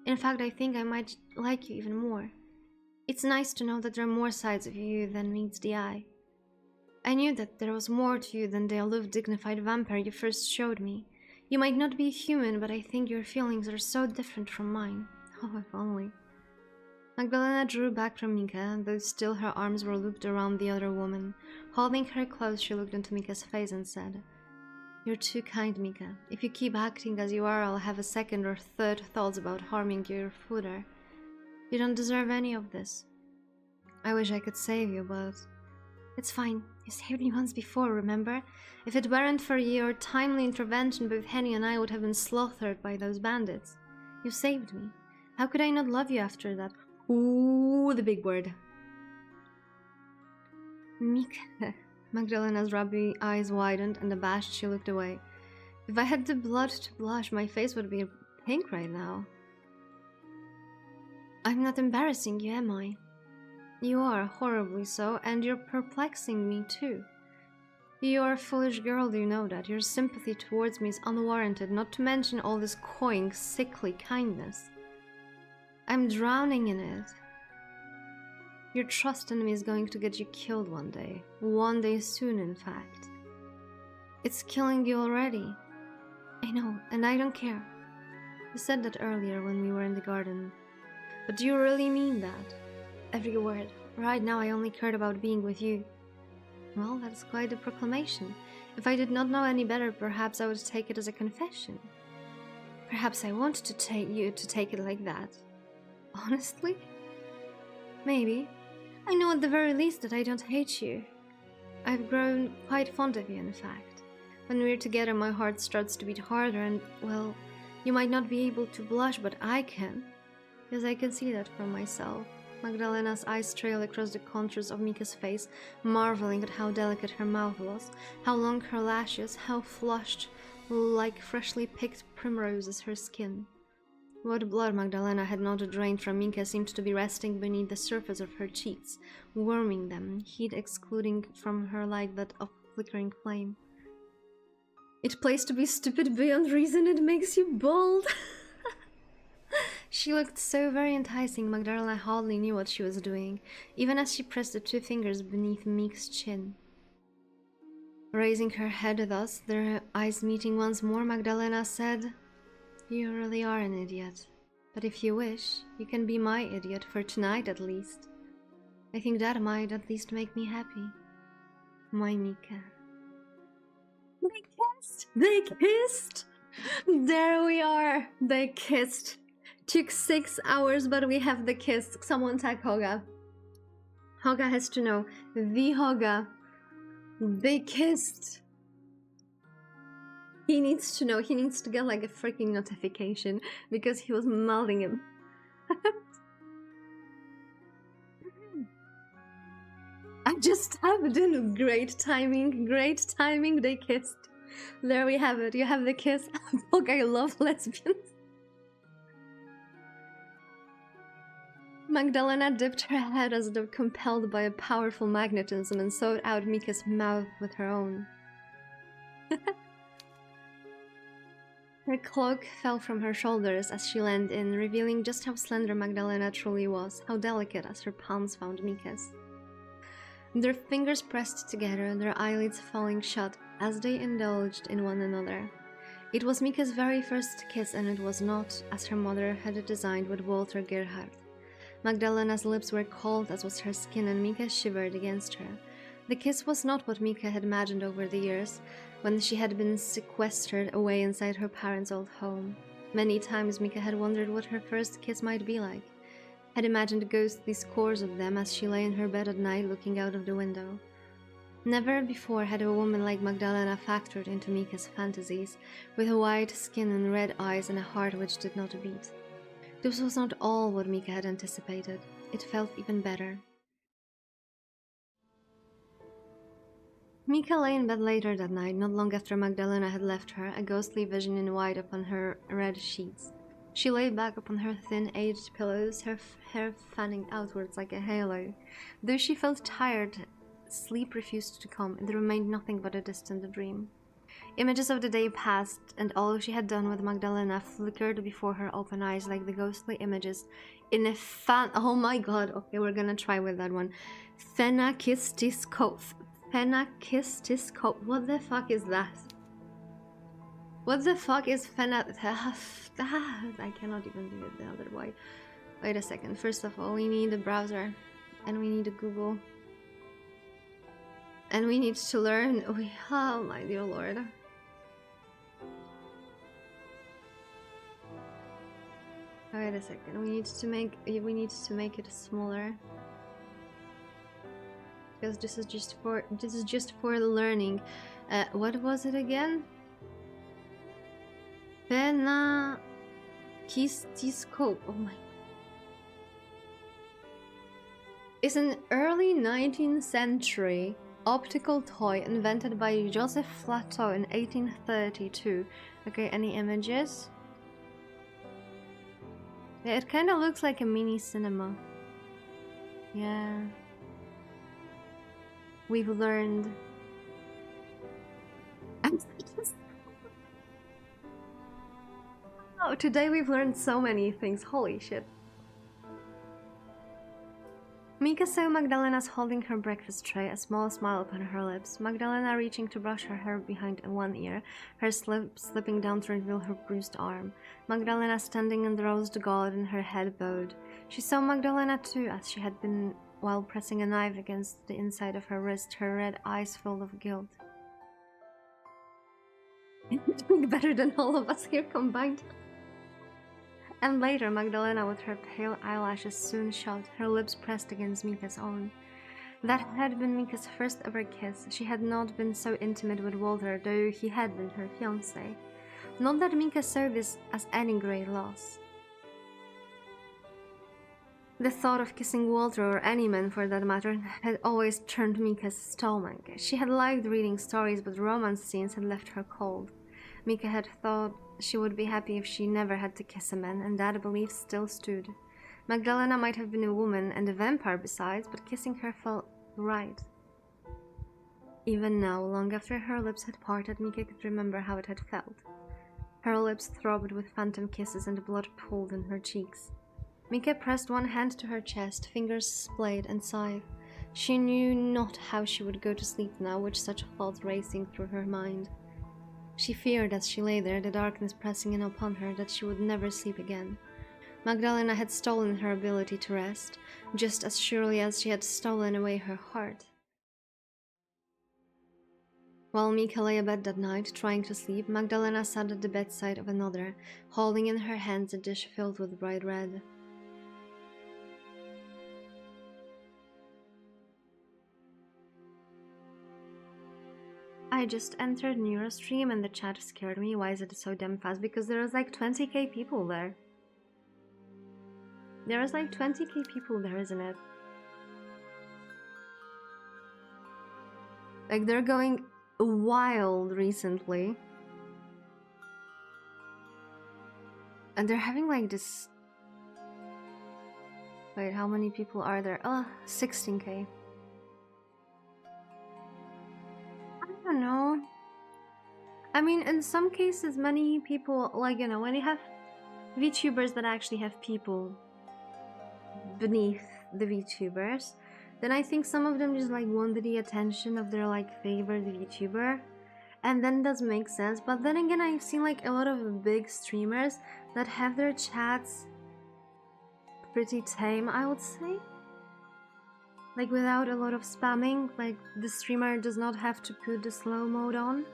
In fact, I think I might like you even more. It's nice to know that there are more sides of you than meets the eye. I knew that there was more to you than the aloof, dignified vampire you first showed me. You might not be human, but I think your feelings are so different from mine. Oh, if only." Magdalena drew back from Mika, though still her arms were looped around the other woman. Holding her close, she looked into Mika's face and said, You're too kind, Mika. If you keep acting as you are, I'll have a second or third thoughts about harming your fooder. You don't deserve any of this. I wish I could save you, but it's fine. You saved me once before, remember? If it weren't for your timely intervention, both Henny and I would have been slaughtered by those bandits. You saved me. How could I not love you after that? Ooh, the big word. Mika. Magdalena's rubby eyes widened, and abashed she looked away. If I had the blood to blush, my face would be pink right now. I'm not embarrassing you, am I? You are, horribly so, and you're perplexing me too. You're a foolish girl, do you know that? Your sympathy towards me is unwarranted, not to mention all this coying, sickly kindness. I'm drowning in it. Your trust in me is going to get you killed one day. One day soon, in fact. It's killing you already. I know, and I don't care. You said that earlier when we were in the garden. But do you really mean that? Every word. Right now I only cared about being with you. Well, that's quite a proclamation. If I did not know any better, perhaps I would take it as a confession. Perhaps I wanted to take it like that. Honestly? Maybe. I know at the very least that I don't hate you. I've grown quite fond of you, in fact. When we're together, my heart starts to beat harder and, well, you might not be able to blush, but I can. Yes, I can see that for myself. Magdalena's eyes trailed across the contours of Mika's face, marveling at how delicate her mouth was, how long her lashes, how flushed, like freshly picked primroses, her skin. What blood Magdalena had not drained from Mika seemed to be resting beneath the surface of her cheeks, warming them, heat excluding from her like that of flickering flame. It plays to be stupid beyond reason, it makes you bold. She looked so very enticing, Magdalena hardly knew what she was doing, even as she pressed the 2 fingers beneath Meek's chin. Raising her head thus, their eyes meeting once more, Magdalena said, You really are an idiot. But if you wish, you can be my idiot for tonight at least. I think that might at least make me happy. My Mika. They kissed! They kissed! There we are! They kissed! Took 6 hours, but we have the kiss. Someone tag Hoga. Hoga has to know. The Hoga. They kissed. He needs to know. He needs to get like a freaking notification because he was mouthing him. I just tapped in. Great timing. Great timing. They kissed. There we have it. You have the kiss. Fuck, I love lesbians. Magdalena dipped her head as though compelled by a powerful magnetism and sought out Mika's mouth with her own. Her cloak fell from her shoulders as she leaned in, revealing just how slender Magdalena truly was, how delicate as her palms found Mika's. Their fingers pressed together, their eyelids falling shut as they indulged in one another. It was Mika's very first kiss, and it was not, as her mother had designed with Walter Gerhardt. Magdalena's lips were cold as was her skin, and Mika shivered against her. The kiss was not what Mika had imagined over the years, when she had been sequestered away inside her parents' old home. Many times Mika had wondered what her first kiss might be like, had imagined ghostly scores of them as she lay in her bed at night looking out of the window. Never before had a woman like Magdalena factored into Mika's fantasies, with white skin and red eyes and a heart which did not beat. This was not all what Mika had anticipated. It felt even better. Mika lay in bed later that night, not long after Magdalena had left her, a ghostly vision in white upon her red sheets. She lay back upon her thin, aged pillows, her hair fanning outwards like a halo. Though she felt tired, sleep refused to come, and there remained nothing but a distant dream. Images of the day passed, and all she had done with Magdalena flickered before her open eyes like the ghostly images in a oh my god, okay, we're gonna try with that one. Phenakistiscope. Phenakistiscope. What the fuck is that? What the fuck is I cannot even do it the other way. Wait a second. First of all, we need a browser, and we need a Google. And we need to learn. Oh my dear lord. Wait a second. We need to make it smaller. Because this is just for learning. What was it again? Pena Kistyscope. Oh my. Is an early 19th century optical toy invented by Joseph Flatteau in 1832. Okay, any images? Yeah, it kind of looks like a mini cinema. Yeah. We've learned. Oh, today we've learned so many things. Holy shit. Mika saw Magdalena's holding her breakfast tray, a small smile upon her lips. Magdalena reaching to brush her hair behind one ear, her slip slipping down to reveal her bruised arm. Magdalena standing in the rosed garden, her head bowed. She saw Magdalena too, as she had been while pressing a knife against the inside of her wrist, her red eyes full of guilt. You're doing better than all of us here combined. And later, Magdalena, with her pale eyelashes soon shut, her lips pressed against Mika's own. That had been Mika's first ever kiss. She had not been so intimate with Walter, though he had been her fiancé. Not that Mika saw this as any great loss. The thought of kissing Walter, or any man for that matter, had always turned Mika's stomach. She had liked reading stories, but romance scenes had left her cold. Mika had thought she would be happy if she never had to kiss a man, and that belief still stood. Magdalena might have been a woman, and a vampire besides, but kissing her felt right. Even now, long after her lips had parted, Mika could remember how it had felt. Her lips throbbed with phantom kisses, and blood pooled in her cheeks. Mika pressed one hand to her chest, fingers splayed and sighed. She knew not how she would go to sleep now, with such thoughts racing through her mind. She feared as she lay there, the darkness pressing in upon her, that she would never sleep again. Magdalena had stolen her ability to rest, just as surely as she had stolen away her heart. While Mika lay abed that night, trying to sleep, Magdalena sat at the bedside of another, holding in her hands a dish filled with bright red. I just entered Neurostream and the chat scared me. Why is it so damn fast? Because there was like 20k people there. There was like 20k people there, isn't it? Like they're going wild recently. And they're having like this... Wait, how many people are there? Oh, 16k. I don't know. I mean, in some cases, many people, like, you know, when you have VTubers that actually have people beneath the VTubers, then I think some of them just like want the attention of their like favorite VTuber, and then does make sense. But then again, I've seen like a lot of big streamers that have their chats pretty tame, I would say. Like without a lot of spamming, like the streamer does not have to put the slow mode on.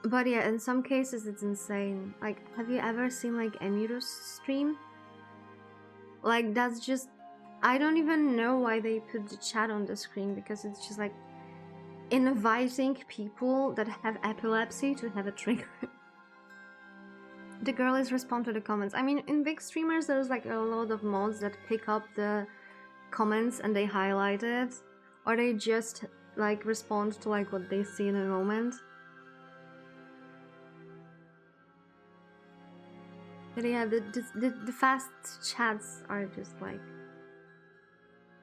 But yeah, in some cases it's insane. Like, have you ever seen like Emuru's stream? Like that's just... I don't even know why they put the chat on the screen, because it's just like inviting people that have epilepsy to have a trigger. The girl is respond to the comments. I mean, in big streamers there's like a lot of mods that pick up the comments and they highlight it, or they just like respond to like what they see in a moment. But yeah, the fast chats are just like...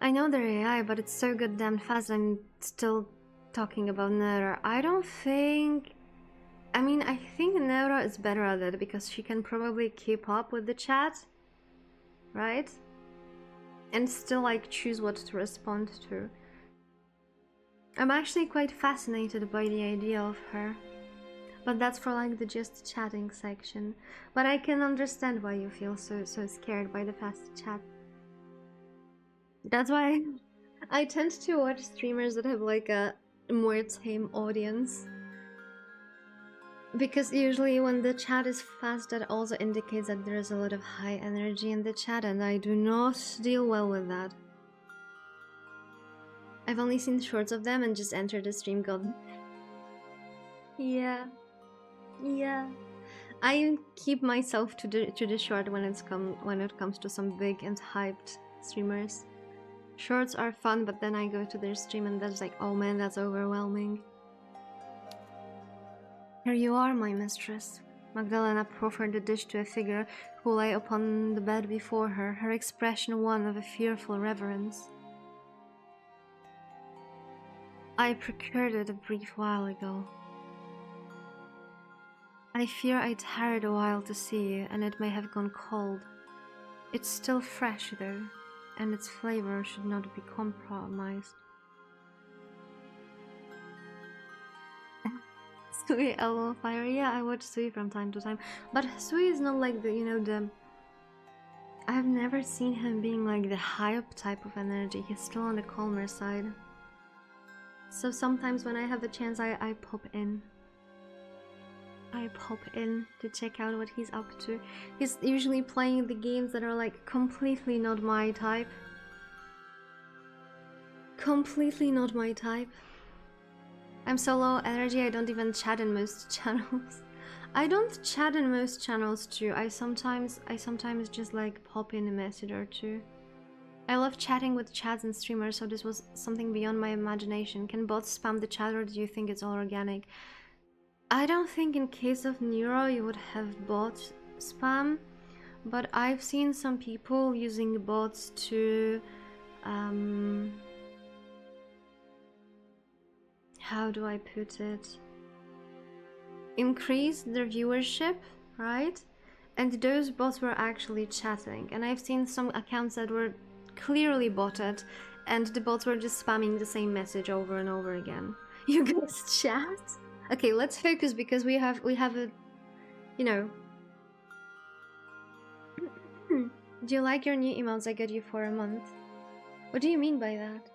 I know they're AI, but it's so goddamn fast. I'm still talking about Nero. I don't think... I mean, I think Nero is better at it because she can probably keep up with the chat, right? And still like choose what to respond to. I'm actually quite fascinated by the idea of her. But that's for like the just chatting section. But I can understand why you feel so scared by the fast chat. That's why I tend to watch streamers that have like a more tame audience. Because usually when the chat is fast, that also indicates that there is a lot of high energy in the chat, and I do not deal well with that. I've only seen shorts of them and just entered the stream gone. Yeah. Yeah. I keep myself to the short when it comes to some big and hyped streamers. Shorts are fun, but then I go to their stream and that's like, oh man, that's overwhelming. Here you are, my mistress. Magdalena proffered the dish to a figure who lay upon the bed before her, her expression one of a fearful reverence. I procured it a brief while ago. I fear I tarried a while to see you, and it may have gone cold. It's still fresh, though, and its flavor should not be compromised. Sui Elmo Fire. Yeah, I watch Sui from time to time, but Sui is not like the I've never seen him being like the hype type of energy. He's still on the calmer side. So sometimes when I have a chance, I pop in. I pop in to check out what he's up to. He's usually playing the games that are like completely not my type. Completely not my type. I'm so low energy, I don't even chat in most channels. I don't chat in most channels too. I sometimes just like pop in a message or two. I love chatting with chats and streamers, so this was something beyond my imagination. Can bots spam the chat, or do you think it's all organic? I don't think in case of Neuro you would have bot spam, but I've seen some people using bots to how do I put it? Increase their viewership, right? And those bots were actually chatting, and I've seen some accounts that were clearly botted and the bots were just spamming the same message over and over again. You guys chat? Okay, let's focus because we have a, you know. Do you like your new emotes I got you for a month? What do you mean by that?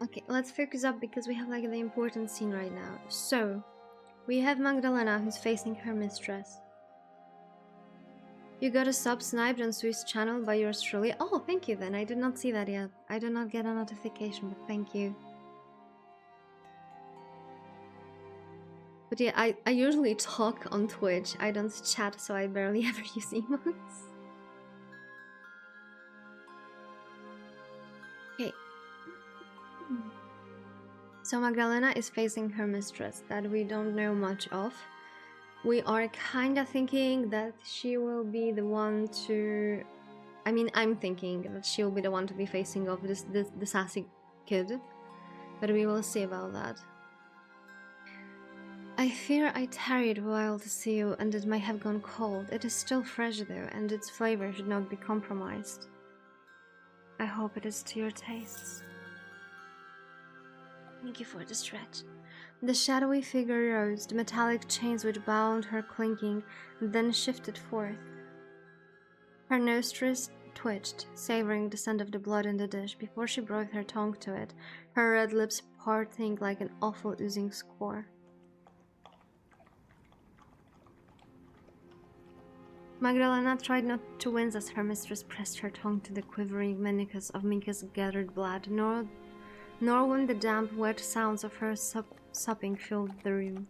Okay, let's focus up because we have like the important scene right now. So, we have Magdalena who's facing her mistress. You got a sub sniped on Swiss channel by yours truly. Oh, thank you then. I did not see that yet. I did not get a notification, but thank you. But yeah, I usually talk on Twitch. I don't chat, so I barely ever use emotes. Okay. So Magdalena is facing her mistress that we don't know much of. We are kinda thinking that she will be the one to... I mean, I'm thinking that she'll be the one to be facing off the sassy kid. But we will see about that. I fear I tarried a while to see you, and it may have gone cold. It is still fresh though, and its flavor should not be compromised. I hope it is to your tastes. Thank you for the stretch. The shadowy figure rose, the metallic chains which bound her clinking, and then shifted forth. Her nostrils twitched, savoring the scent of the blood in the dish, before she brought her tongue to it, her red lips parting like an awful oozing score. Magdalena tried not to wince as her mistress pressed her tongue to the quivering menicus of Mika's gathered blood, nor when the damp, wet sounds of her supping filled the room.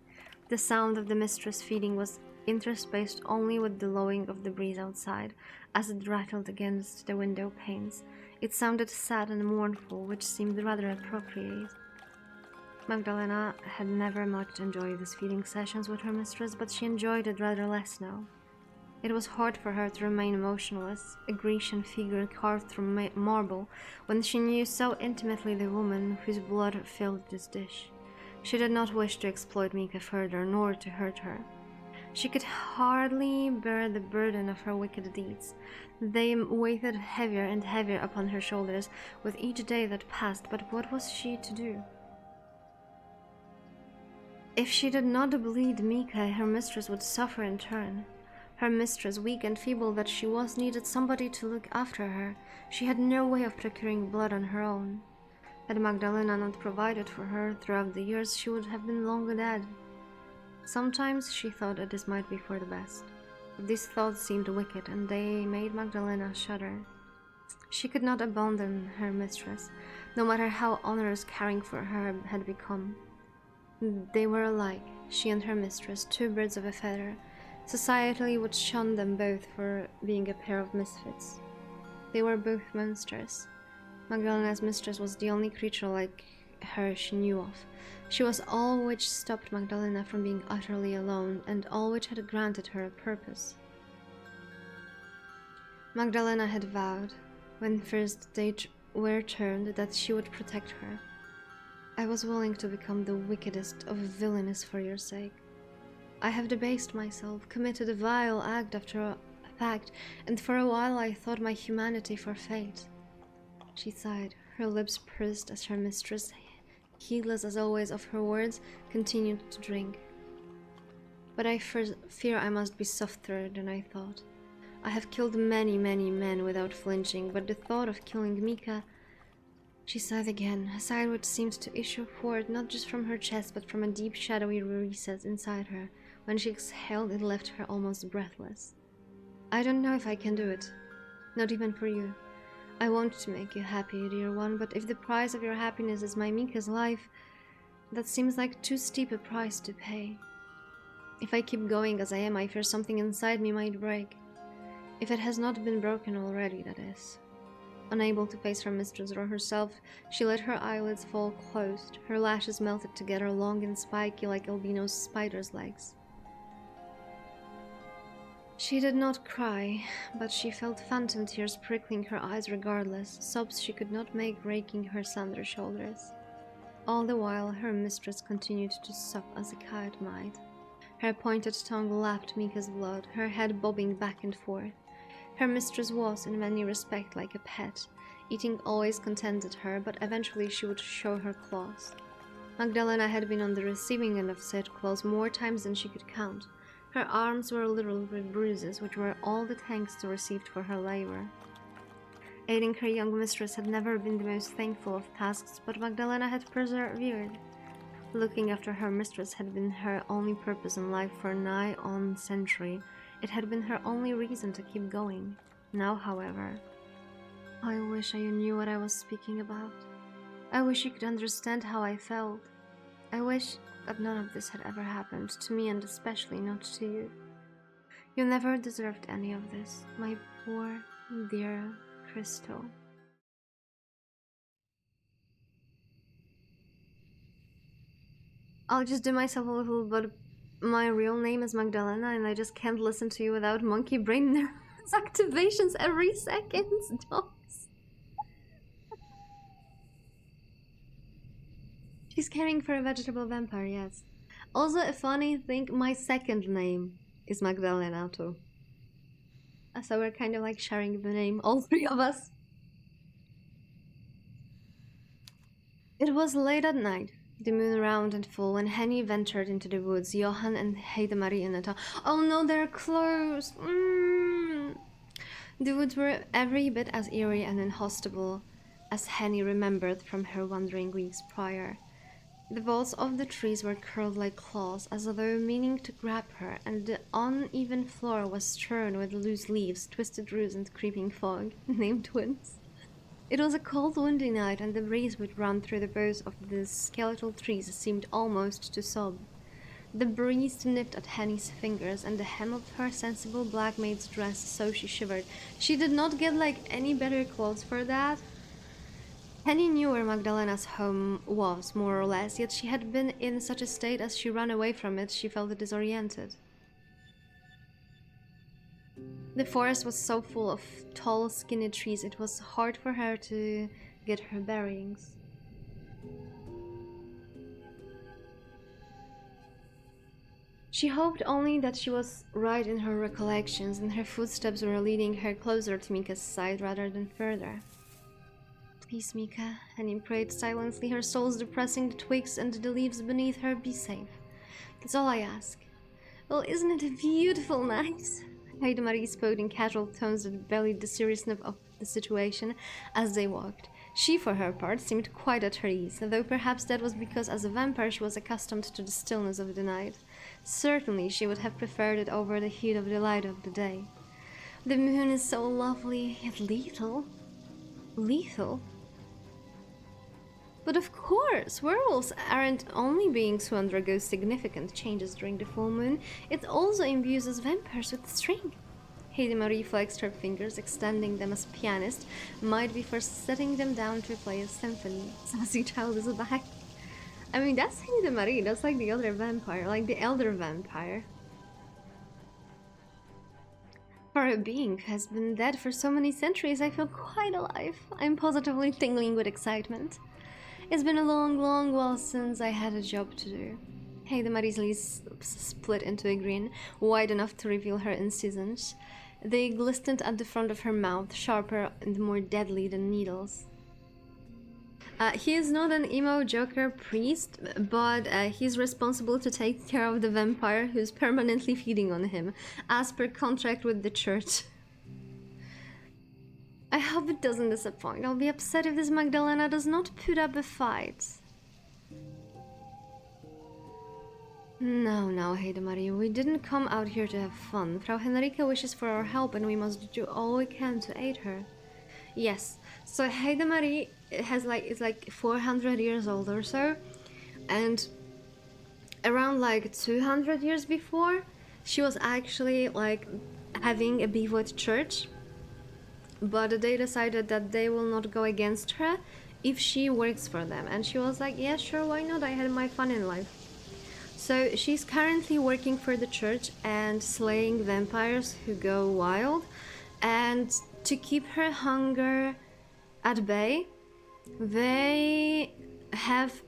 The sound of the mistress feeding was interspaced only with the lowing of the breeze outside, as it rattled against the window panes. It sounded sad and mournful, which seemed rather appropriate. Magdalena had never much enjoyed these feeding sessions with her mistress, but she enjoyed it rather less now. It was hard for her to remain emotionless, a Grecian figure carved from marble, when she knew so intimately the woman whose blood filled this dish. She did not wish to exploit Mika further, nor to hurt her. She could hardly bear the burden of her wicked deeds. They weighed heavier and heavier upon her shoulders with each day that passed, but what was she to do? If she did not bleed Mika, her mistress would suffer in turn. Her mistress, weak and feeble that she was, needed somebody to look after her. She had no way of procuring blood on her own. Had Magdalena not provided for her throughout the years, she would have been long dead. Sometimes she thought that this might be for the best. But these thoughts seemed wicked, and they made Magdalena shudder. She could not abandon her mistress, no matter how onerous caring for her had become. They were alike, she and her mistress, two birds of a feather. Society would shun them both for being a pair of misfits. They were both monsters. Magdalena's mistress was the only creature like her she knew of. She was all which stopped Magdalena from being utterly alone, and all which had granted her a purpose. Magdalena had vowed, when first they were turned, that she would protect her. I was willing to become the wickedest of villains for your sake. I have debased myself, committed a vile act after a fact, and for a while I thought my humanity forfeit. She sighed, her lips pursed as her mistress, heedless as always of her words, continued to drink. But I fear I must be softer than I thought. I have killed many, many men without flinching, but the thought of killing Mika... She sighed again, a sigh which seemed to issue forth not just from her chest, but from a deep shadowy recess inside her. When she exhaled, it left her almost breathless. I don't know if I can do it. Not even for you. I want to make you happy, dear one, but if the price of your happiness is my Mika's life, that seems like too steep a price to pay. If I keep going as I am, I fear something inside me might break. If it has not been broken already, that is. Unable to face her mistress or herself, she let her eyelids fall closed. Her lashes melted together, long and spiky like albino spiders' legs. She did not cry, but she felt phantom tears prickling her eyes regardless, sobs she could not make raking her slender shoulders. All the while, her mistress continued to suck as a cat might. Her pointed tongue lapped Mika's blood, her head bobbing back and forth. Her mistress was, in many respects, like a pet. Eating always contented her, but eventually she would show her claws. Magdalena had been on the receiving end of said claws more times than she could count. Her arms were littered with bruises, which were all the thanks she received for her labor. Aiding her young mistress had never been the most thankful of tasks, but Magdalena had persevered. Looking after her mistress had been her only purpose in life for nigh on century. It had been her only reason to keep going. Now, however, I wish I knew what I was speaking about. I wish you could understand how I felt. I wish that none of this had ever happened to me, and especially not to you. You never deserved any of this, my poor, dear Crystal. I'll just do myself a little bit. My real name is Magdalena, and I just can't listen to you without monkey brain nervous activations every second. Dogs. She's caring for a vegetable vampire, yes. Also, a funny thing, my second name is Magdalena too. So we're kind of like sharing the name, all three of us. It was late at night, the moon round and full, when Henny ventured into the woods. Johan and Heidemarie in it. Oh no, they're closed! The woods were every bit as eerie and inhospitable as Henny remembered from her wandering weeks prior. The boughs of the trees were curled like claws, as though meaning to grab her, and the uneven floor was strewn with loose leaves, twisted roots, and creeping fog, named winds. It was a cold, windy night, and the breeze which ran through the boughs of the skeletal trees seemed almost to sob. The breeze nipped at Henny's fingers, and the hem of her sensible black maid's dress, so she shivered. She did not get like any better clothes for that. Henny knew where Magdalena's home was, more or less, yet she had been in such a state as she ran away from it, she felt disoriented. The forest was so full of tall, skinny trees, it was hard for her to get her bearings. She hoped only that she was right in her recollections, and her footsteps were leading her closer to Mika's side rather than further. Please, Mika, Henny prayed silently, her soles depressing the twigs and the leaves beneath her. Be safe. That's all I ask. Well, isn't it a beautiful night? Heidemarie spoke in casual tones that belied the seriousness of the situation as they walked. She, for her part, seemed quite at her ease, though perhaps that was because as a vampire she was accustomed to the stillness of the night. Certainly she would have preferred it over the heat of the light of the day. The moon is so lovely, yet lethal. Lethal? But of course, werewolves aren't only beings who undergo significant changes during the full moon, it also imbues us vampires with strength. Heidemarie flexed her fingers, extending them as a pianist might before setting them down to play a symphony. Sassy child is back. I mean, that's Heidemarie, that's like the other vampire, like the elder vampire. For a being who has been dead for so many centuries, I feel quite alive. I'm positively tingling with excitement. It's been a long, long while since I had a job to do. Heidemarie's lips split into a grin, wide enough to reveal her incisions. They glistened at the front of her mouth, sharper and more deadly than needles. He is not an emo joker priest, but he's responsible to take care of the vampire who's permanently feeding on him, as per contract with the church. I hope it doesn't disappoint. I'll be upset if this Magdalena does not put up a fight. No, Heidemarie, we didn't come out here to have fun. Frau Henrika wishes for our help and we must do all we can to aid her. Yes, so Heidemarie is like 400 years old or so, and around like 200 years before, she was actually like having a beef with church, but they decided that they will not go against her if she works for them, and she was like, yeah, sure, why not, I had my fun in life. So she's currently working for the church and slaying vampires who go wild, and to keep her hunger at bay, they have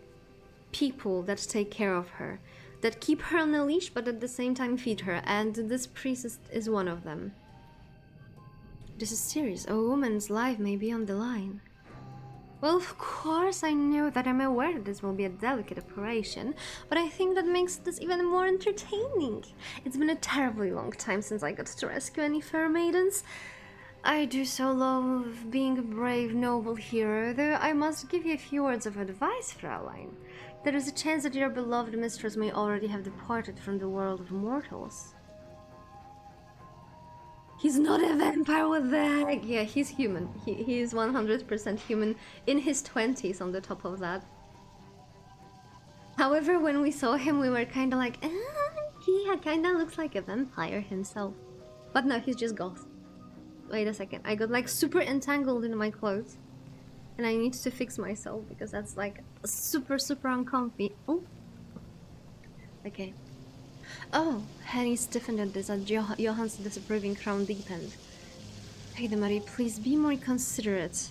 people that take care of her, that keep her on a leash but at the same time feed her, and this priest is one of them. This is serious. A woman's life may be on the line. Well, of course I know that I'm aware that this will be a delicate operation, but I think that makes this even more entertaining. It's been a terribly long time since I got to rescue any fair maidens. I do so love being a brave, noble hero, though I must give you a few words of advice, Fraulein. There is a chance that your beloved mistress may already have departed from the world of mortals. He's not a vampire with that! Yeah, he's human. He is 100% human in his 20s on the top of that. However, when we saw him, we were kinda like, he kinda looks like a vampire himself. But no, he's just goth. Wait a second, I got like super entangled in my clothes. And I need to fix myself because that's like super uncomfy. Oh! Okay. Oh, Henny stiffened at this as Johann's disapproving frown deepened. Heidemarie, please be more considerate.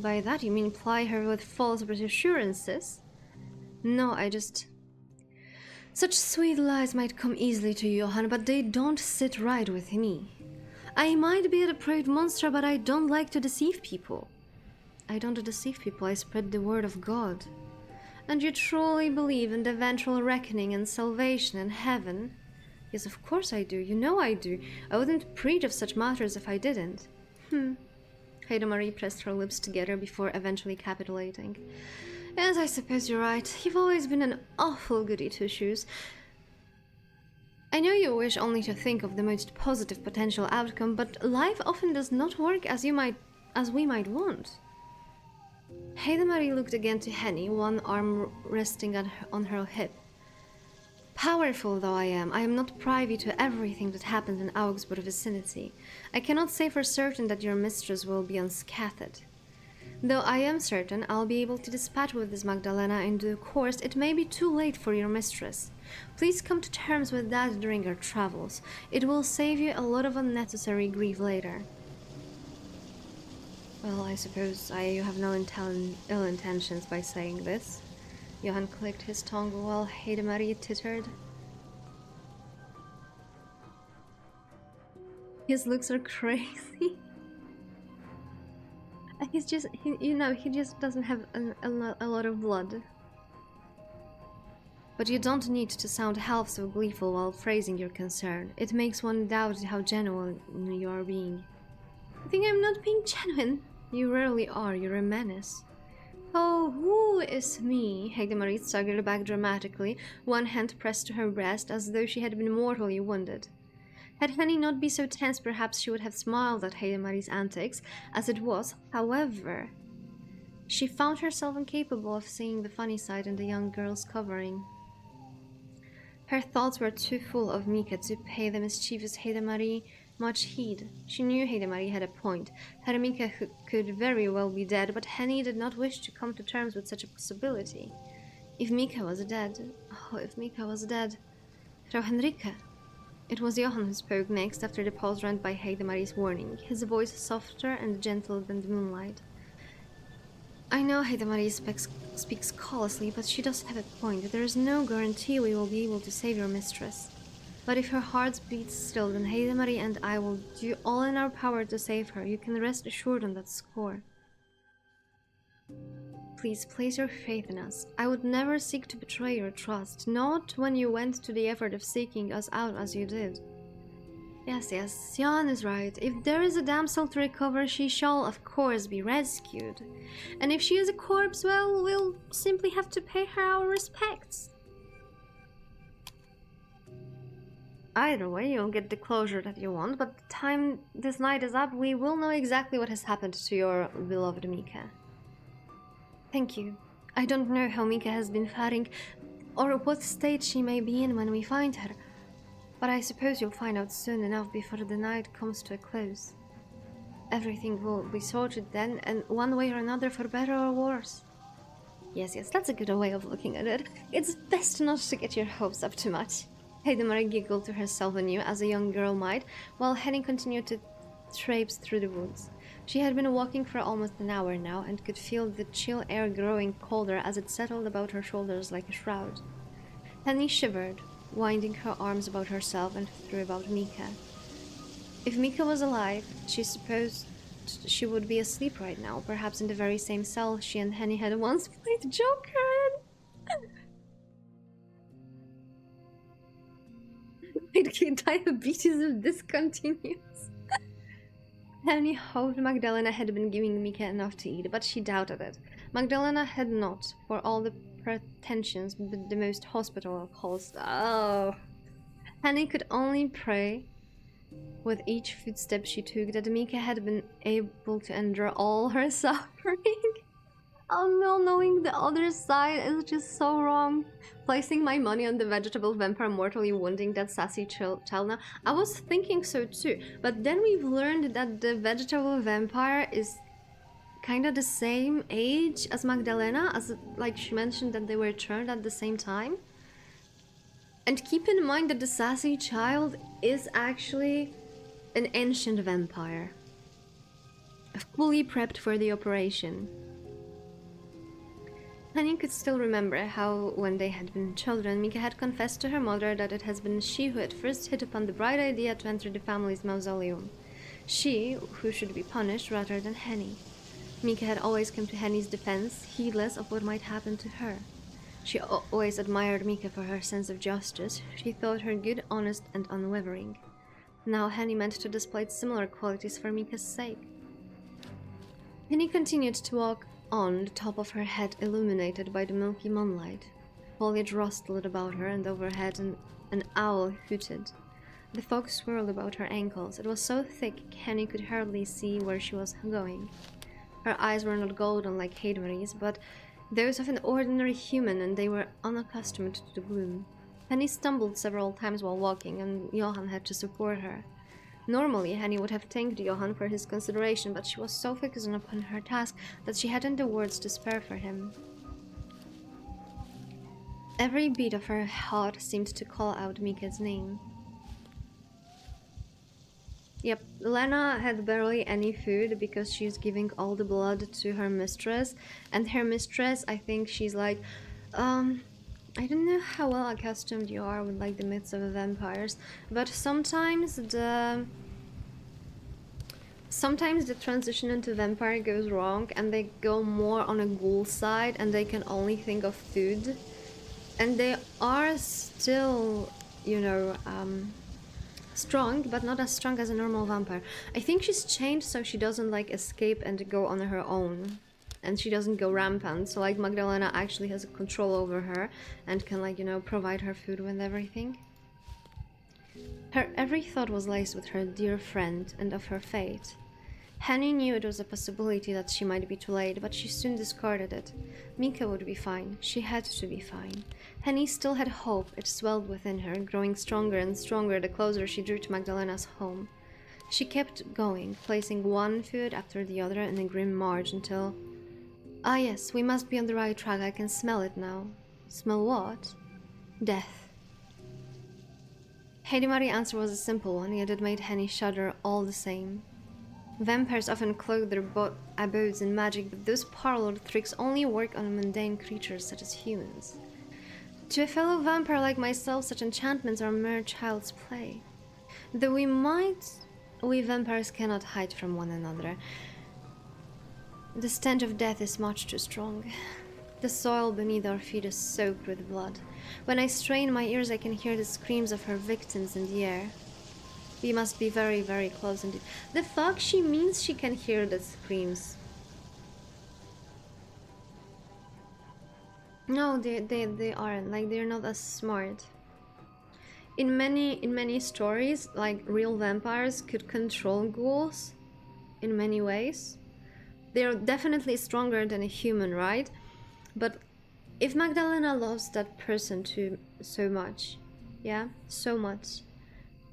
By that you mean ply her with false reassurances? No, I just... Such sweet lies might come easily to Johann, but they don't sit right with me. I might be a depraved monster, but I don't like to deceive people. I don't deceive people, I spread the word of God. And you truly believe in the eventual reckoning and salvation and heaven? Yes, of course I do. You know I do. I wouldn't preach of such matters if I didn't. Heidemarie pressed her lips together before eventually capitulating. Yes, I suppose you're right. You've always been an awful goody two-shoes. I know you wish only to think of the most positive potential outcome, but life often does not work as we might want. Heidemarie looked again to Henny, one arm resting on her hip. Powerful though I am not privy to everything that happens in Augsburg vicinity. I cannot say for certain that your mistress will be unscathed. Though I am certain I'll be able to dispatch with this Magdalena in due course, it may be too late for your mistress. Please come to terms with that during your travels. It will save you a lot of unnecessary grief later. Well, I suppose you have no ill intentions by saying this. Johann clicked his tongue while Heidemarie tittered. His looks are crazy. He just doesn't have a lot of blood. But you don't need to sound half so gleeful while phrasing your concern. It makes one doubt how genuine you are being. I think I'm not being genuine. You rarely are, you're a menace. Oh, who is me? Hegdemarie staggered back dramatically, one hand pressed to her breast as though she had been mortally wounded. Had Henny not been so tense, perhaps she would have smiled at Heidemarie's antics. As it was, however, she found herself incapable of seeing the funny side in the young girl's covering. Her thoughts were too full of Mika to pay the mischievous Heidemarie much heed. She knew Heidemarie had a point. Her Mika could very well be dead, but Henny did not wish to come to terms with such a possibility. If Mika was dead... Oh, if Mika was dead... Frau Henrike... It was Johann who spoke next after the pause rent by Heidemarie's warning, his voice softer and gentle than the moonlight. I know Heidemarie speaks callously, but she does have a point. There is no guarantee we will be able to save your mistress. But if her heart beats still, then Heidemarie and I will do all in our power to save her. You can rest assured on that score. Please place your faith in us. I would never seek to betray your trust, not when you went to the effort of seeking us out as you did. Yes, Jan is right. If there is a damsel to recover, she shall, of course, be rescued. And if she is a corpse, well, we'll simply have to pay her our respects. Either way, you'll get the closure that you want, but the time this night is up, we will know exactly what has happened to your beloved Mika. Thank you. I don't know how Mika has been faring, or what state she may be in when we find her. But I suppose you'll find out soon enough before the night comes to a close. Everything will be sorted then, and one way or another, for better or worse. Yes, that's a good way of looking at it. It's best not to get your hopes up too much. Heidemarie giggled to herself anew, as a young girl might, while Henny continued to traipse through the woods. She had been walking for almost an hour now, and could feel the chill air growing colder as it settled about her shoulders like a shroud. Henny shivered, winding her arms about herself and threw about Mika. If Mika was alive, she supposed she would be asleep right now, perhaps in the very same cell she and Henny had once played Joker in. Diabetes if this continues. Henny hoped Magdalena had been giving Mika enough to eat, but she doubted it. Magdalena had not, for all the pretensions, but the most hospitable calls. Oh. Henny could only pray with each footstep she took that Mika had been able to endure all her suffering. Oh no, knowing the other side is just so wrong. Placing my money on the vegetable vampire mortally wounding that sassy Chelna. I was thinking so too, but then we've learned that the vegetable vampire is kind of the same age as Magdalena, as like she mentioned that they were turned at the same time. And keep in mind that the sassy child is actually an ancient vampire, fully prepped for the operation. Henny could still remember how, when they had been children, Mika had confessed to her mother that it has been she who had first hit upon the bright idea to enter the family's mausoleum. She, who should be punished rather than Henny. Mika had always come to Henny's defense, heedless of what might happen to her. She always admired Mika for her sense of justice. She thought her good, honest, and unwavering. Now Henny meant to display similar qualities for Mika's sake. Henny continued to walk on, the top of her head illuminated by the milky moonlight. Foliage rustled about her, and overhead an owl hooted. The fog swirled about her ankles. It was so thick Henny could hardly see where she was going. Her eyes were not golden like Heidemarie's, but those of an ordinary human, and they were unaccustomed to the gloom. Henny stumbled several times while walking, and Johann had to support her. Normally, Henny would have thanked Johann for his consideration, but she was so focused upon her task that she hadn't the words to spare for him. Every beat of her heart seemed to call out Mika's name. Yep, Lena had barely any food because she's giving all the blood to her mistress, and her mistress, I think she's like, I don't know how well accustomed you are with like the myths of vampires, but sometimes the transition into vampire goes wrong and they go more on a ghoul side and they can only think of food. And they are still, you know, strong, but not as strong as a normal vampire. I think she's chained so she doesn't like escape and go on her own. And she doesn't go rampant, so like Magdalena actually has control over her and can, like, you know, provide her food with everything. Her every thought was laced with her dear friend and of her fate. Henny knew it was a possibility that she might be too late, but she soon discarded it. Mika would be fine. She had to be fine. Henny still had hope. It swelled within her, growing stronger and stronger the closer she drew to Magdalena's home. She kept going, placing one food after the other in a grim march until... Ah yes, we must be on the right track. I can smell it now. Smell what? Death. Heidi Marie's answer was a simple one, yet it made Henny shudder all the same. Vampires often cloak their abodes in magic, but those parlor tricks only work on mundane creatures such as humans. To a fellow vampire like myself, such enchantments are mere child's play. Though we vampires cannot hide from one another. The stench of death is much too strong. The soil beneath our feet is soaked with blood. When I strain my ears, I can hear the screams of her victims in the air. We must be very, very close indeed. The fuck? She means she can hear the screams. No, they aren't. Like, they're not as smart. In many stories, like, real vampires could control ghouls in many ways. They're definitely stronger than a human, right? But if Magdalena loves that person so much, yeah, so much,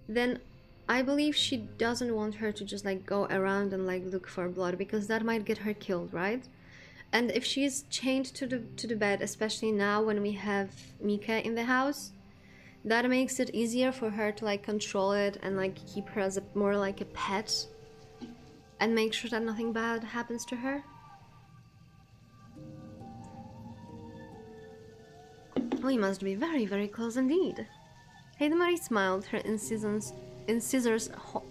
then I believe she doesn't want her to just like go around and like look for blood, because that might get her killed, right? And if she's chained to the bed, especially now when we have Mika in the house, that makes it easier for her to like control it and like keep her as more like a pet and make sure that nothing bad happens to her. We must be very, very close indeed. Heidemarie smiled, her incisors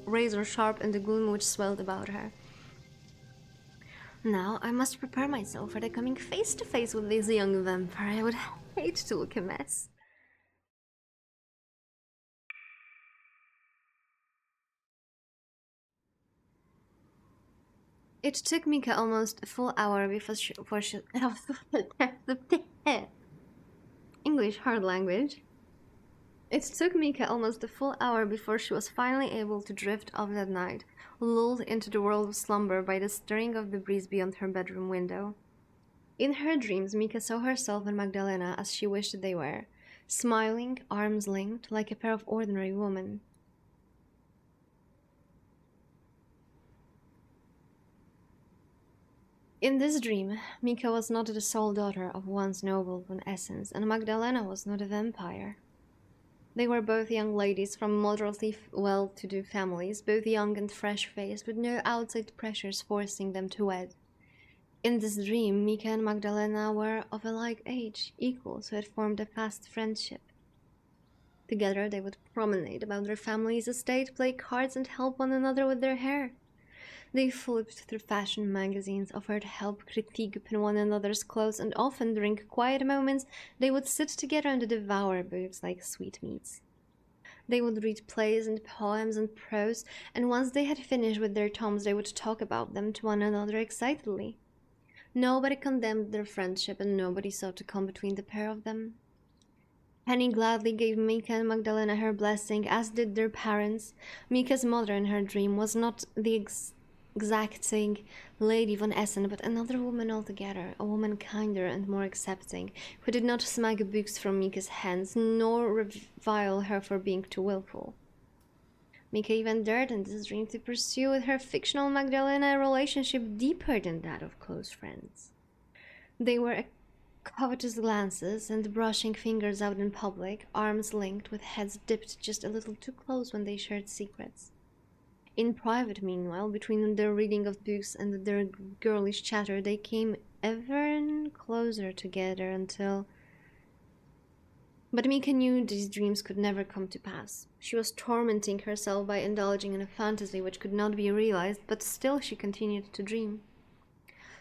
razor sharp in the gloom which swelled about her. Now I must prepare myself for the coming face to face with this young vampire. I would hate to look a mess. It took Mika almost a full hour before she English hard language. It took Mika almost a full hour before she was finally able to drift off that night, lulled into the world of slumber by the stirring of the breeze beyond her bedroom window. In her dreams, Mika saw herself and Magdalena as she wished they were, smiling, arms linked, like a pair of ordinary women. In this dream, Mika was not the sole daughter of once noble von Essence, and Magdalena was not a vampire. They were both young ladies from moderately well-to-do families, both young and fresh-faced, with no outside pressures forcing them to wed. In this dream, Mika and Magdalena were of a like age, equals who had formed a fast friendship. Together they would promenade about their family's estate, play cards, and help one another with their hair. They flipped through fashion magazines, offered help, critique one another's clothes, and often, during quiet moments, they would sit together and devour books like sweetmeats. They would read plays and poems and prose, and once they had finished with their tomes, they would talk about them to one another excitedly. Nobody condemned their friendship, and nobody sought to come between the pair of them. Penny gladly gave Mika and Magdalena her blessing, as did their parents. Mika's mother in her dream was not the exacting Lady von Essen, but another woman altogether, a woman kinder and more accepting, who did not smack books from Mika's hands, nor revile her for being too willful. Mika even dared in this dream to pursue with her fictional Magdalena a relationship deeper than that of close friends. They were covetous glances and brushing fingers out in public, arms linked with heads dipped just a little too close when they shared secrets. In private, meanwhile, between their reading of books and their girlish chatter, they came ever closer together until... But Mika knew these dreams could never come to pass. She was tormenting herself by indulging in a fantasy which could not be realized, but still she continued to dream.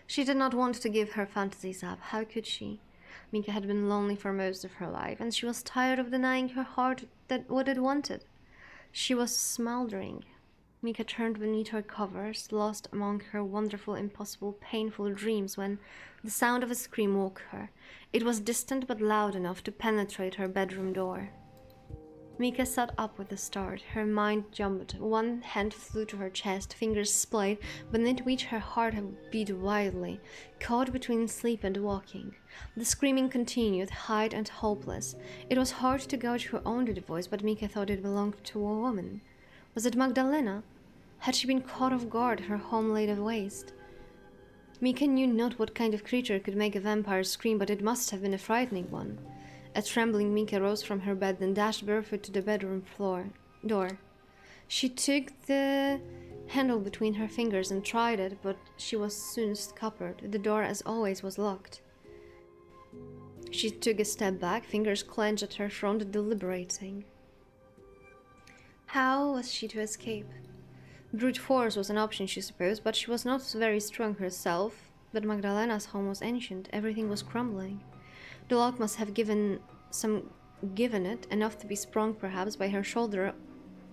She did not want to give her fantasies up. How could she? Mika had been lonely for most of her life, and she was tired of denying her heart what it wanted. She was smoldering. Mika turned beneath her covers, lost among her wonderful, impossible, painful dreams when the sound of a scream woke her. It was distant but loud enough to penetrate her bedroom door. Mika sat up with a start. Her mind jumped. One hand flew to her chest, fingers splayed, beneath which her heart beat wildly, caught between sleep and walking. The screaming continued, high and hopeless. It was hard to gauge who owned the voice, but Mika thought it belonged to a woman. Was it Magdalena? Had she been caught off guard, her home laid waste? Mika knew not what kind of creature could make a vampire scream, but it must have been a frightening one. A trembling Mika rose from her bed and dashed barefoot to the bedroom door. She took the handle between her fingers and tried it, but she was soon scuppered. The door, as always, was locked. She took a step back, fingers clenched at her front, deliberating. How was she to escape? Brute force was an option, she supposed, but she was not very strong herself. But Magdalena's home was ancient. Everything was crumbling. The lock must have given it enough to be sprung, perhaps, by her shoulder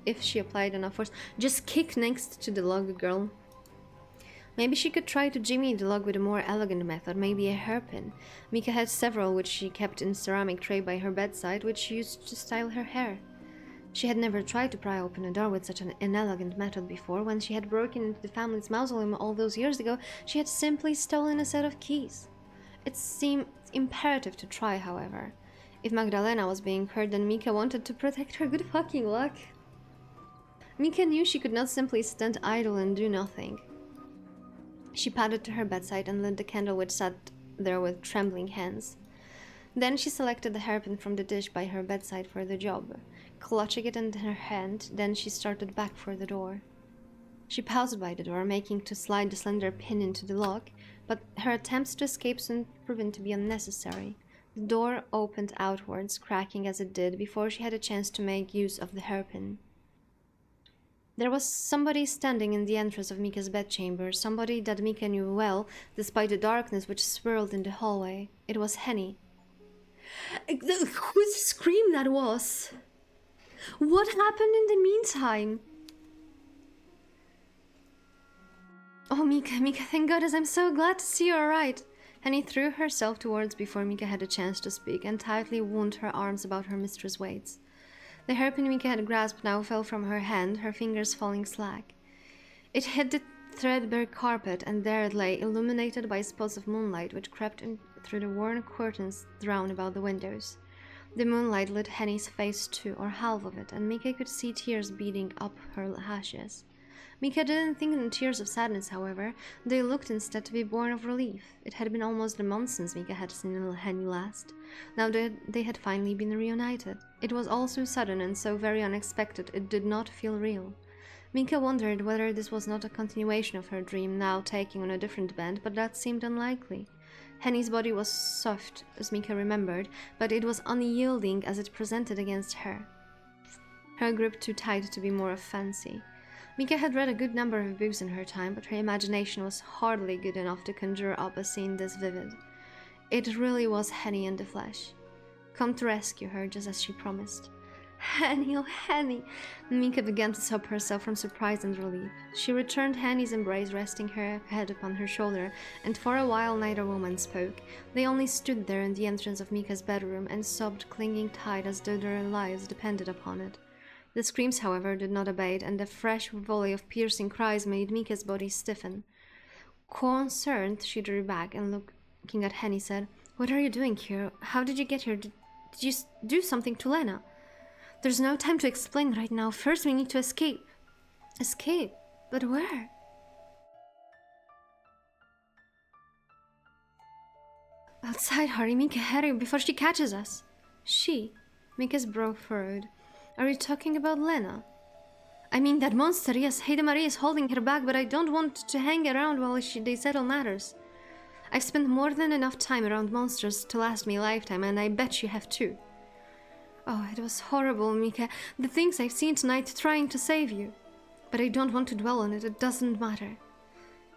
if she applied enough force. Just kick next to the lock, girl. Maybe she could try to jimmy the lock with a more elegant method, maybe a hairpin. Mika had several which she kept in a ceramic tray by her bedside, which she used to style her hair. She had never tried to pry open a door with such an inelegant method before. When she had broken into the family's mausoleum all those years ago, she had simply stolen a set of keys. It seemed imperative to try, however. If Magdalena was being hurt, then Mika wanted to protect her good fucking luck. Mika knew she could not simply stand idle and do nothing. She padded to her bedside and lit the candle which sat there with trembling hands. Then she selected the hairpin from the dish by her bedside for the job. Clutching it in her hand, then she started back for the door. She paused by the door, making to slide the slender pin into the lock, but her attempts to escape soon proven to be unnecessary. The door opened outwards, cracking as it did, before she had a chance to make use of the hairpin. There was somebody standing in the entrance of Mika's bedchamber, somebody that Mika knew well, despite the darkness which swirled in the hallway. It was Henny. Whose scream that was? What happened in the meantime? Oh, Mika, thank goodness, I'm so glad to see you alright. Henny threw herself towards before Mika had a chance to speak, and tightly wound her arms about her mistress' waists. The hairpin Mika had grasped now fell from her hand, her fingers falling slack. It hit the threadbare carpet, and there it lay, illuminated by spots of moonlight which crept in through the worn curtains drawn about the windows. The moonlight lit Henny's face too, or half of it, and Mika could see tears beading up her lashes. Mika didn't think in tears of sadness, however. They looked instead to be born of relief. It had been almost a month since Mika had seen little Henny last. Now they had finally been reunited. It was all so sudden and so very unexpected, it did not feel real. Mika wondered whether this was not a continuation of her dream, now taking on a different bend, but that seemed unlikely. Henny's body was soft, as Mika remembered, but it was unyielding as it presented against her. Her grip too tight to be more of fancy. Mika had read a good number of books in her time, but her imagination was hardly good enough to conjure up a scene this vivid. It really was Henny in the flesh, come to rescue her just as she promised. Henny, oh Henny! Mika began to sob herself from surprise and relief. She returned Henny's embrace, resting her head upon her shoulder, and for a while neither woman spoke. They only stood there in the entrance of Mika's bedroom and sobbed, clinging tight as though their lives depended upon it. The screams, however, did not abate, and a fresh volley of piercing cries made Mika's body stiffen. Concerned, she drew back and, looking at Henny, said, "What are you doing here? How did you get here? Did you do something to Lena?" "There's no time to explain right now. First we need to escape." "Escape? But where?" "Outside, hurry, Mika, hurry, before she catches us." "She?" Mika's brow furrowed. "Are you talking about Lena?" "I mean that monster, yes. Heide Marie is holding her back, but I don't want to hang around while they settle matters. I've spent more than enough time around monsters to last me a lifetime, and I bet you have too." "Oh, it was horrible, Mika. The things I've seen tonight trying to save you. But I don't want to dwell on it. It doesn't matter.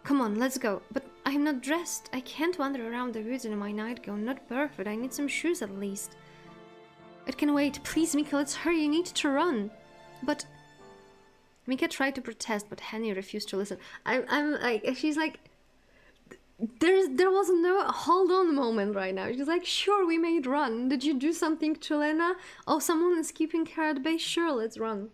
Come on, let's go. But I I'm not dressed. I can't wander around the woods in my nightgown. Not perfect. I need some shoes at least. It can wait. Please, Mika, let's hurry. You need to run. But Mika tried to protest, but Henny refused to listen. I'm like, she's like, there was no hold on moment right now. She's like, sure, we may run. Did you do something to Lena? Oh, someone is keeping her at bay. Sure, let's run.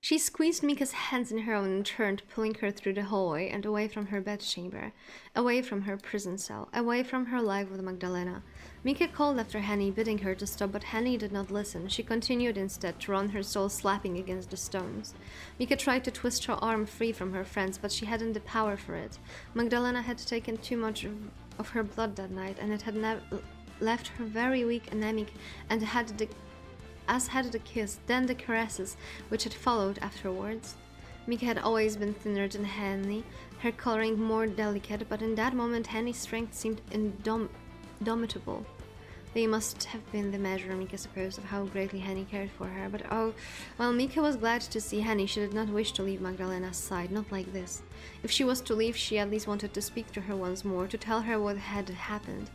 She squeezed Mika's hands in her own and turned, pulling her through the hallway and away from her bedchamber, away from her prison cell, away from her life with Magdalena. Mika called after Henny, bidding her to stop, but Henny did not listen. She continued instead to run, her soul slapping against the stones. Mika tried to twist her arm free from her friends, but she hadn't the power for it. Magdalena had taken too much of her blood that night, and it had left her very weak, anemic, and had the kiss, then the caresses, which had followed afterwards. Mika had always been thinner than Henny, her coloring more delicate, but in that moment Henny's strength seemed indomitable. They must have been the measure, Mika supposed, of how greatly Henny cared for her, but oh, while Mika was glad to see Henny, she did not wish to leave Magdalena's side, not like this. If she was to leave, she at least wanted to speak to her once more, to tell her what had happened.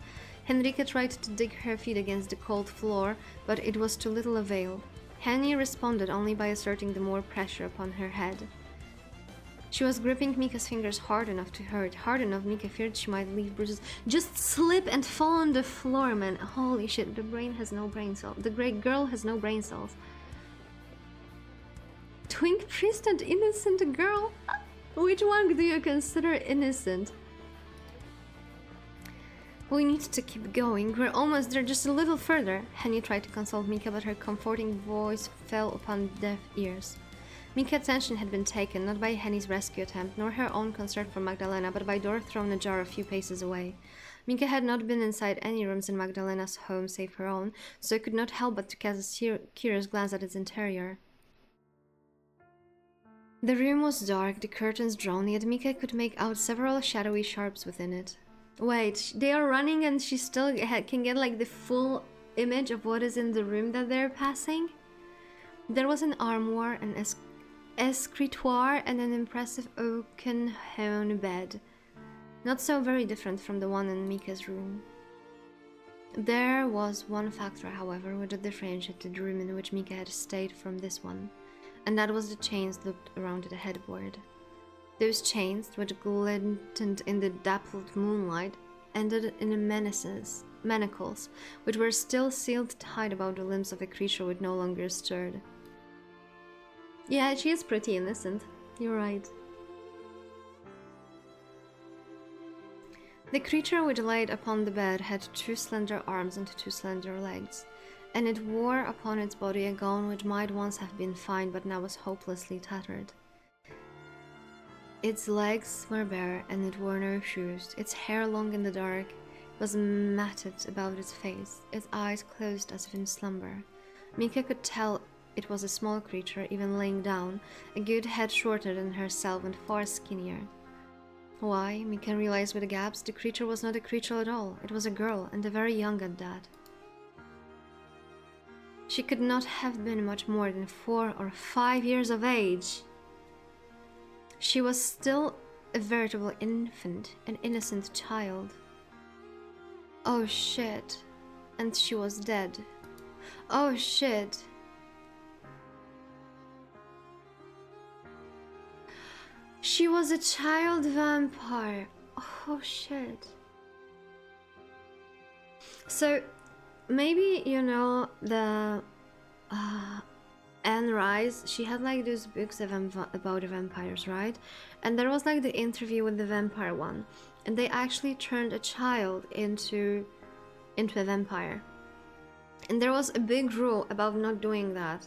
Henrika tried to dig her feet against the cold floor, but it was to little avail. Henny responded only by asserting the more pressure upon her head. She was gripping Mika's fingers hard enough to hurt, hard enough Mika feared she might leave bruises. Just slip and fall on the floor, man. Holy shit, the brain has no brain cells. The great girl has no brain cells. Twink priest and innocent girl? Which one do you consider innocent? We need to keep going. We're almost there, just a little further. Henny tried to console Mika, but her comforting voice fell upon deaf ears. Mika's attention had been taken, not by Henny's rescue attempt, nor her own concern for Magdalena, but by door thrown ajar a few paces away. Mika had not been inside any rooms in Magdalena's home save her own, so could not help but to cast a curious glance at its interior. The room was dark, the curtains drawn, yet Mika could make out several shadowy sharps within it. Wait, they are running and she still can get like the full image of what is in the room that they're passing? There was an armoire, an escritoire, and an impressive oaken-hewn bed. Not so very different from the one in Mika's room. There was one factor, however, which differentiated the room in which Mika had stayed from this one, and that was the chains looped around the headboard. Those chains, which glinted in the dappled moonlight, ended in manacles, which were still sealed tight about the limbs of a creature which no longer stirred. Yeah, she is pretty innocent. You're right. The creature which laid upon the bed had 2 slender arms and 2 slender legs, and it wore upon its body a gown which might once have been fine, but now was hopelessly tattered. Its legs were bare, and it wore no shoes. Its hair, long in the dark, was matted about its face, its eyes closed as if in slumber. Mika could tell it was a small creature, even laying down, a good head shorter than herself and far skinnier. Why, Mika realized with a gasp, the creature was not a creature at all. It was a girl, and a very young at that. She could not have been much more than 4 or 5 years of age. She was still a veritable infant, an innocent child. Oh shit. And she was dead. Oh shit. She was a child vampire. Oh shit. So, maybe, you know, the Anne Rice, she had like those books about the vampires, right? And there was like the interview with the vampire one, and they actually turned a child into a vampire. And there was a big rule about not doing that.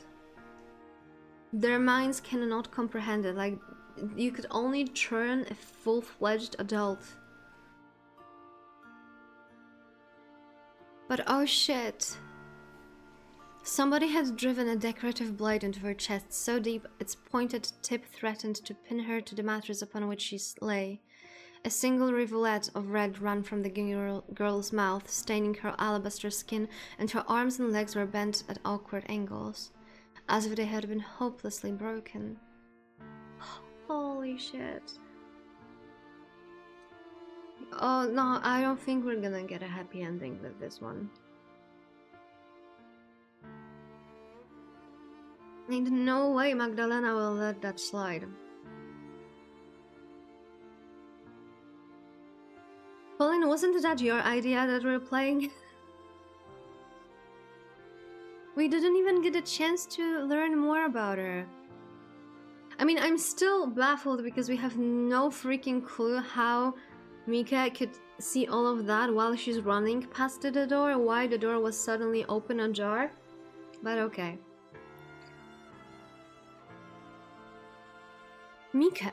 Their minds cannot comprehend it. Like, you could only turn a full-fledged adult. But oh shit. Somebody had driven a decorative blade into her chest so deep its pointed tip threatened to pin her to the mattress upon which she lay. A single rivulet of red ran from the girl's mouth, staining her alabaster skin, and her arms and legs were bent at awkward angles, as if they had been hopelessly broken. Holy shit. Oh no, I don't think we're gonna get a happy ending with this one. Ain't no way Magdalena will let that slide. Pauline, wasn't that your idea that we're playing? We didn't even get a chance to learn more about her. I mean, I'm still baffled because we have no freaking clue how Mika could see all of that while she's running past the door, why the door was suddenly open ajar. But okay. Mika!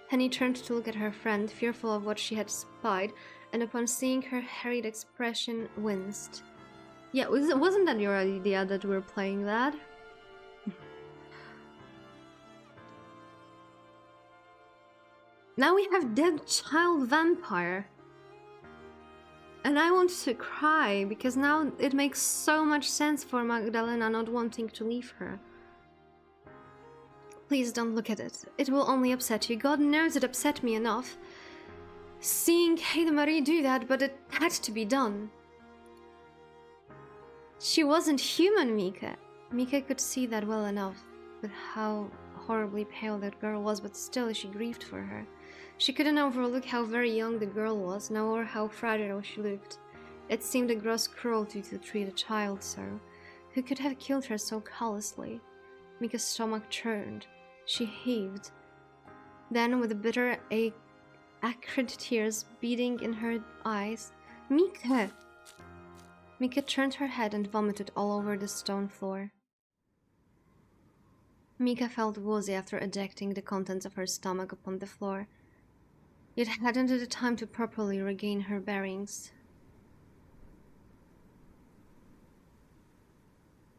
Henny turned to look at her friend, fearful of what she had spied, and upon seeing her harried expression, winced. Yeah, wasn't that your idea that we're playing that? Now we have dead child vampire. And I want to cry, because now it makes so much sense for Magdalena not wanting to leave her. Please don't look at it. It will only upset you. God knows it upset me enough. Seeing Heide Marie do that, but it had to be done. She wasn't human, Mika. Mika could see that well enough, with how horribly pale that girl was, but still she grieved for her. She couldn't overlook how very young the girl was, nor how fragile she looked. It seemed a gross cruelty to treat a child so. Who could have killed her so callously? Mika's stomach churned. She heaved. Then, with bitter, acrid tears beating in her eyes, Mika! Mika turned her head and vomited all over the stone floor. Mika felt woozy after ejecting the contents of her stomach upon the floor. Yet hadn't the time to properly regain her bearings.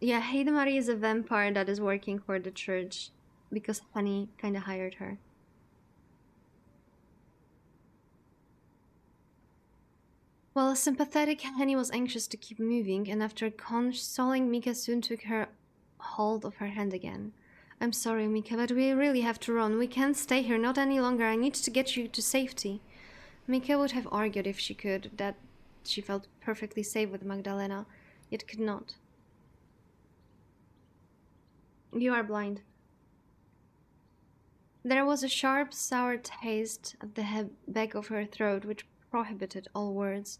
Yeah, Heide Marie is a vampire that is working for the church, because Honey kinda hired her. While sympathetic, Henny was anxious to keep moving, and after consoling Mika soon took her hold of her hand again. I'm sorry, Mika, but we really have to run. We can't stay here, not any longer. I need to get you to safety. Mika would have argued if she could that she felt perfectly safe with Magdalena, yet could not. You are blind. There was a sharp, sour taste at the back of her throat which prohibited all words,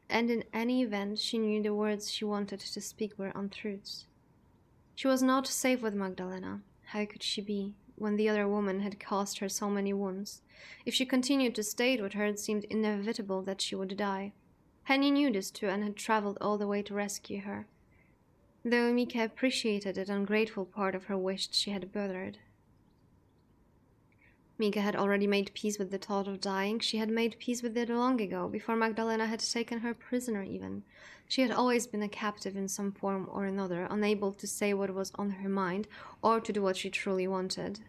and in any event she knew the words she wanted to speak were untruths. She was not safe with Magdalena. How could she be, when the other woman had caused her so many wounds? If she continued to stay with her, it seemed inevitable that she would die. Henny knew this too and had traveled all the way to rescue her. Though Mika appreciated it, ungrateful part of her wished she had bothered. Mika had already made peace with the thought of dying. She had made peace with it long ago, before Magdalena had taken her prisoner even. She had always been a captive in some form or another, unable to say what was on her mind, or to do what she truly wanted.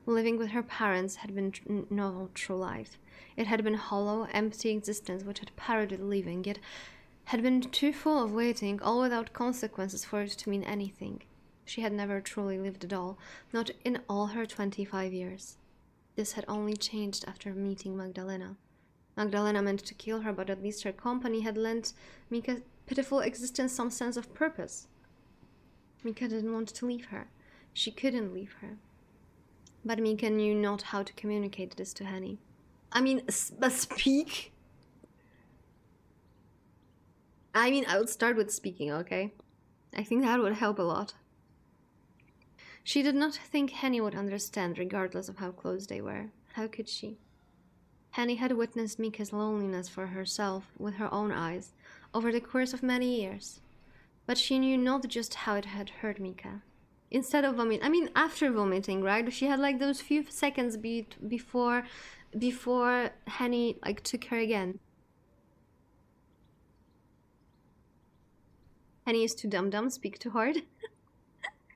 Living with her parents had been no true life. It had been hollow, empty existence which had parodied living, yet had been too full of waiting, all without consequences for it to mean anything. She had never truly lived at all, not in all her 25 years. This had only changed after meeting Magdalena. Magdalena meant to kill her, but at least her company had lent Mika's pitiful existence some sense of purpose. Mika didn't want to leave her. She couldn't leave her. But Mika knew not how to communicate this to Henny. I mean, speak? I mean, I would start with speaking, okay? I think that would help a lot. She did not think Henny would understand, regardless of how close they were. How could she? Henny had witnessed Mika's loneliness for herself with her own eyes over the course of many years. But she knew not just how it had hurt Mika. Instead of vomiting, I mean, after vomiting, right? She had like those few seconds before Henny like took her again. Henny is too dumb, speak too hard.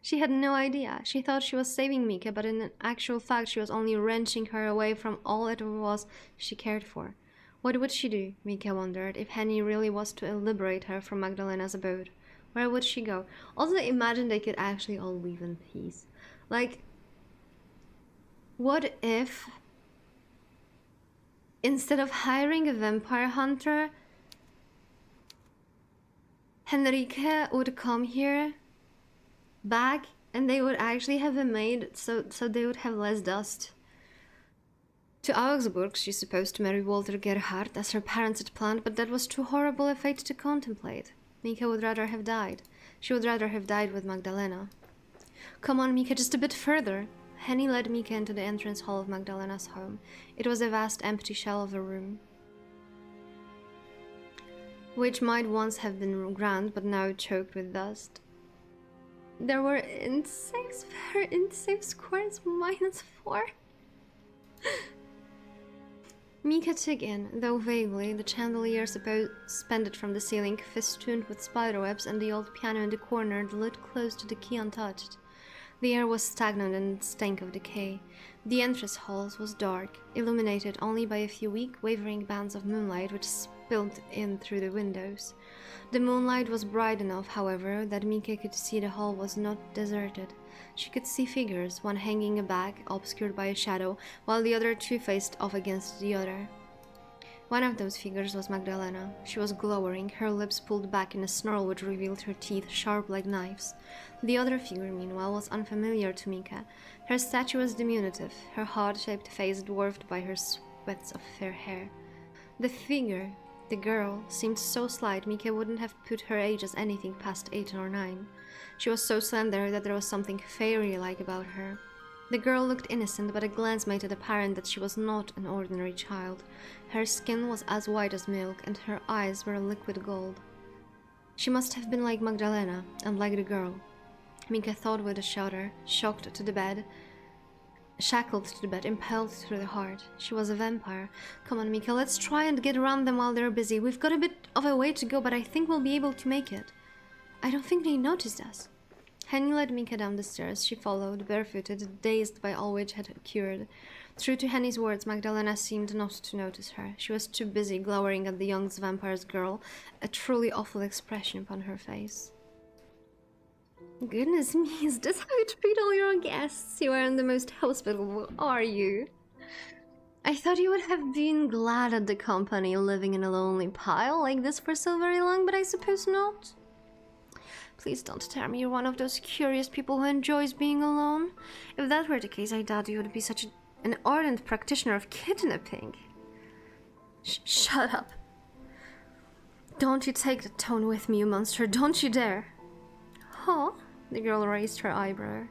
She had no idea. She thought she was saving Mika, but in actual fact she was only wrenching her away from all it was she cared for. What would she do, Mika wondered, if Henny really was to liberate her from Magdalena's abode? Where would she go? Also, imagine they could actually all live in peace. Like, what if instead of hiring a vampire hunter, Henrique would come here back and they would actually have a maid so they would have less dust. To Augsburg, she's supposed to marry Walter Gerhard as her parents had planned, but that was too horrible a fate to contemplate. Mika would rather have died. She would rather have died with Magdalena. Come on, Mika, just a bit further. Henny led Mika into the entrance hall of Magdalena's home. It was a vast empty shell of a room, which might once have been grand, but now choked with dust. There were insects, very insect squares -4. Mika took in, though vaguely, the chandelier suspended from the ceiling, festooned with spiderwebs, and the old piano in the corner, the lid closed to the key untouched. The air was stagnant and stank of decay. The entrance hall was dark, illuminated only by a few weak, wavering bands of moonlight which spilled in through the windows. The moonlight was bright enough, however, that Mika could see the hall was not deserted. She could see figures, one hanging aback, obscured by a shadow, while the other two faced off against the other. One of those figures was Magdalena. She was glowering, her lips pulled back in a snarl which revealed her teeth sharp like knives. The other figure, meanwhile, was unfamiliar to Mika. Her stature was diminutive, her heart-shaped face dwarfed by her sweats of fair hair. The figure, the girl, seemed so slight Mika wouldn't have put her age as anything past 8 or 9. She was so slender that there was something fairy-like about her. The girl looked innocent, but a glance made it apparent that she was not an ordinary child. Her skin was as white as milk, and her eyes were liquid gold. She must have been like Magdalena, and like the girl. Mika thought with a shudder, shackled to the bed, impaled through the heart. She was a vampire. Come on, Mika, let's try and get around them while they're busy. We've got a bit of a way to go, but I think we'll be able to make it. I don't think they noticed us. Henny led Mika down the stairs. She followed, barefooted, dazed by all which had occurred. True to Henny's words, Magdalena seemed not to notice her. She was too busy glowering at the young vampire's girl, a truly awful expression upon her face. Goodness me, is this how you treat all your guests? You aren't the most hospitable, are you? I thought you would have been glad at the company living in a lonely pile like this for so very long, but I suppose not. Please don't tell me you're one of those curious people who enjoys being alone. If that were the case, I doubt you would be such an ardent practitioner of kidnapping. Shut up. Don't you take the tone with me, you monster. Don't you dare. Huh? The girl raised her eyebrow.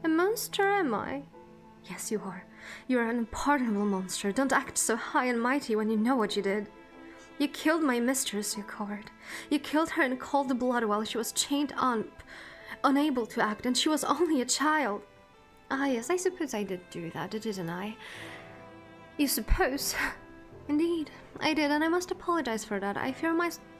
A monster, am I? Yes, you are. You are an unpardonable monster. Don't act so high and mighty when you know what you did. You killed my mistress, you coward. You killed her in cold blood while she was chained up, unable to act, and she was only a child. Ah, yes, I suppose I did do that, didn't I? You suppose? Indeed, I did, and I must apologize for that. I fear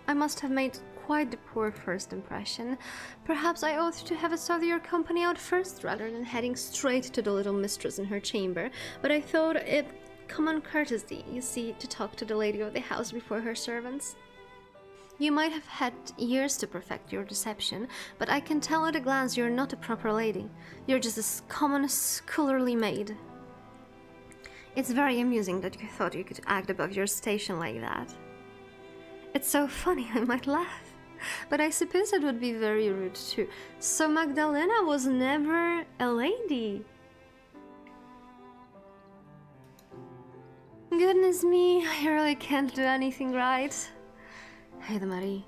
I must have made quite the poor first impression. Perhaps I ought to have sought your company out first, rather than heading straight to the little mistress in her chamber, but I thought it common courtesy, you see, to talk to the lady of the house before her servants. You might have had years to perfect your deception, but I can tell at a glance you're not a proper lady. You're just as common as scullery maid. It's very amusing that you thought you could act above your station like that. It's so funny, I might laugh. But I suppose it would be very rude too. So Magdalena was never a lady. Goodness me, I really can't do anything right. Hey, the Marie.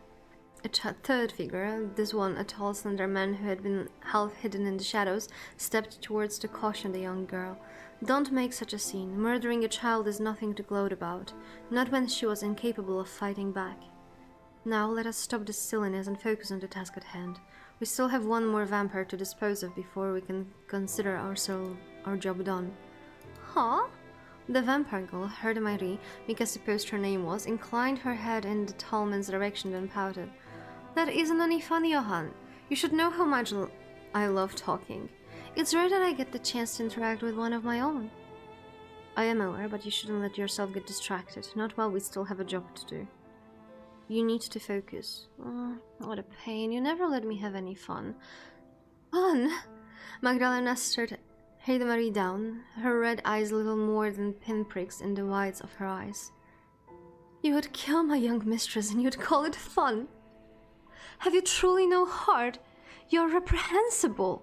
A third figure, this one a tall, slender man who had been half hidden in the shadows, stepped towards to caution the young girl. Don't make such a scene. Murdering a child is nothing to gloat about, not when she was incapable of fighting back. Now let us stop this silliness and focus on the task at hand. We still have one more vampire to dispose of before we can consider our job done. Huh? The vampire girl, heard Marie, Mika supposed her name was, inclined her head in the tall man's direction and pouted. That isn't any fun, Johan. You should know how much I love talking. It's rare that I get the chance to interact with one of my own. I am aware, but you shouldn't let yourself get distracted, not while we still have a job to do. You need to focus. Oh, what a pain. You never let me have any fun. Fun? Magdalena stared Heide Marie down, her red eyes little more than pinpricks in the whites of her eyes. You would kill my young mistress and you'd call it fun. Have you truly no heart? You're reprehensible.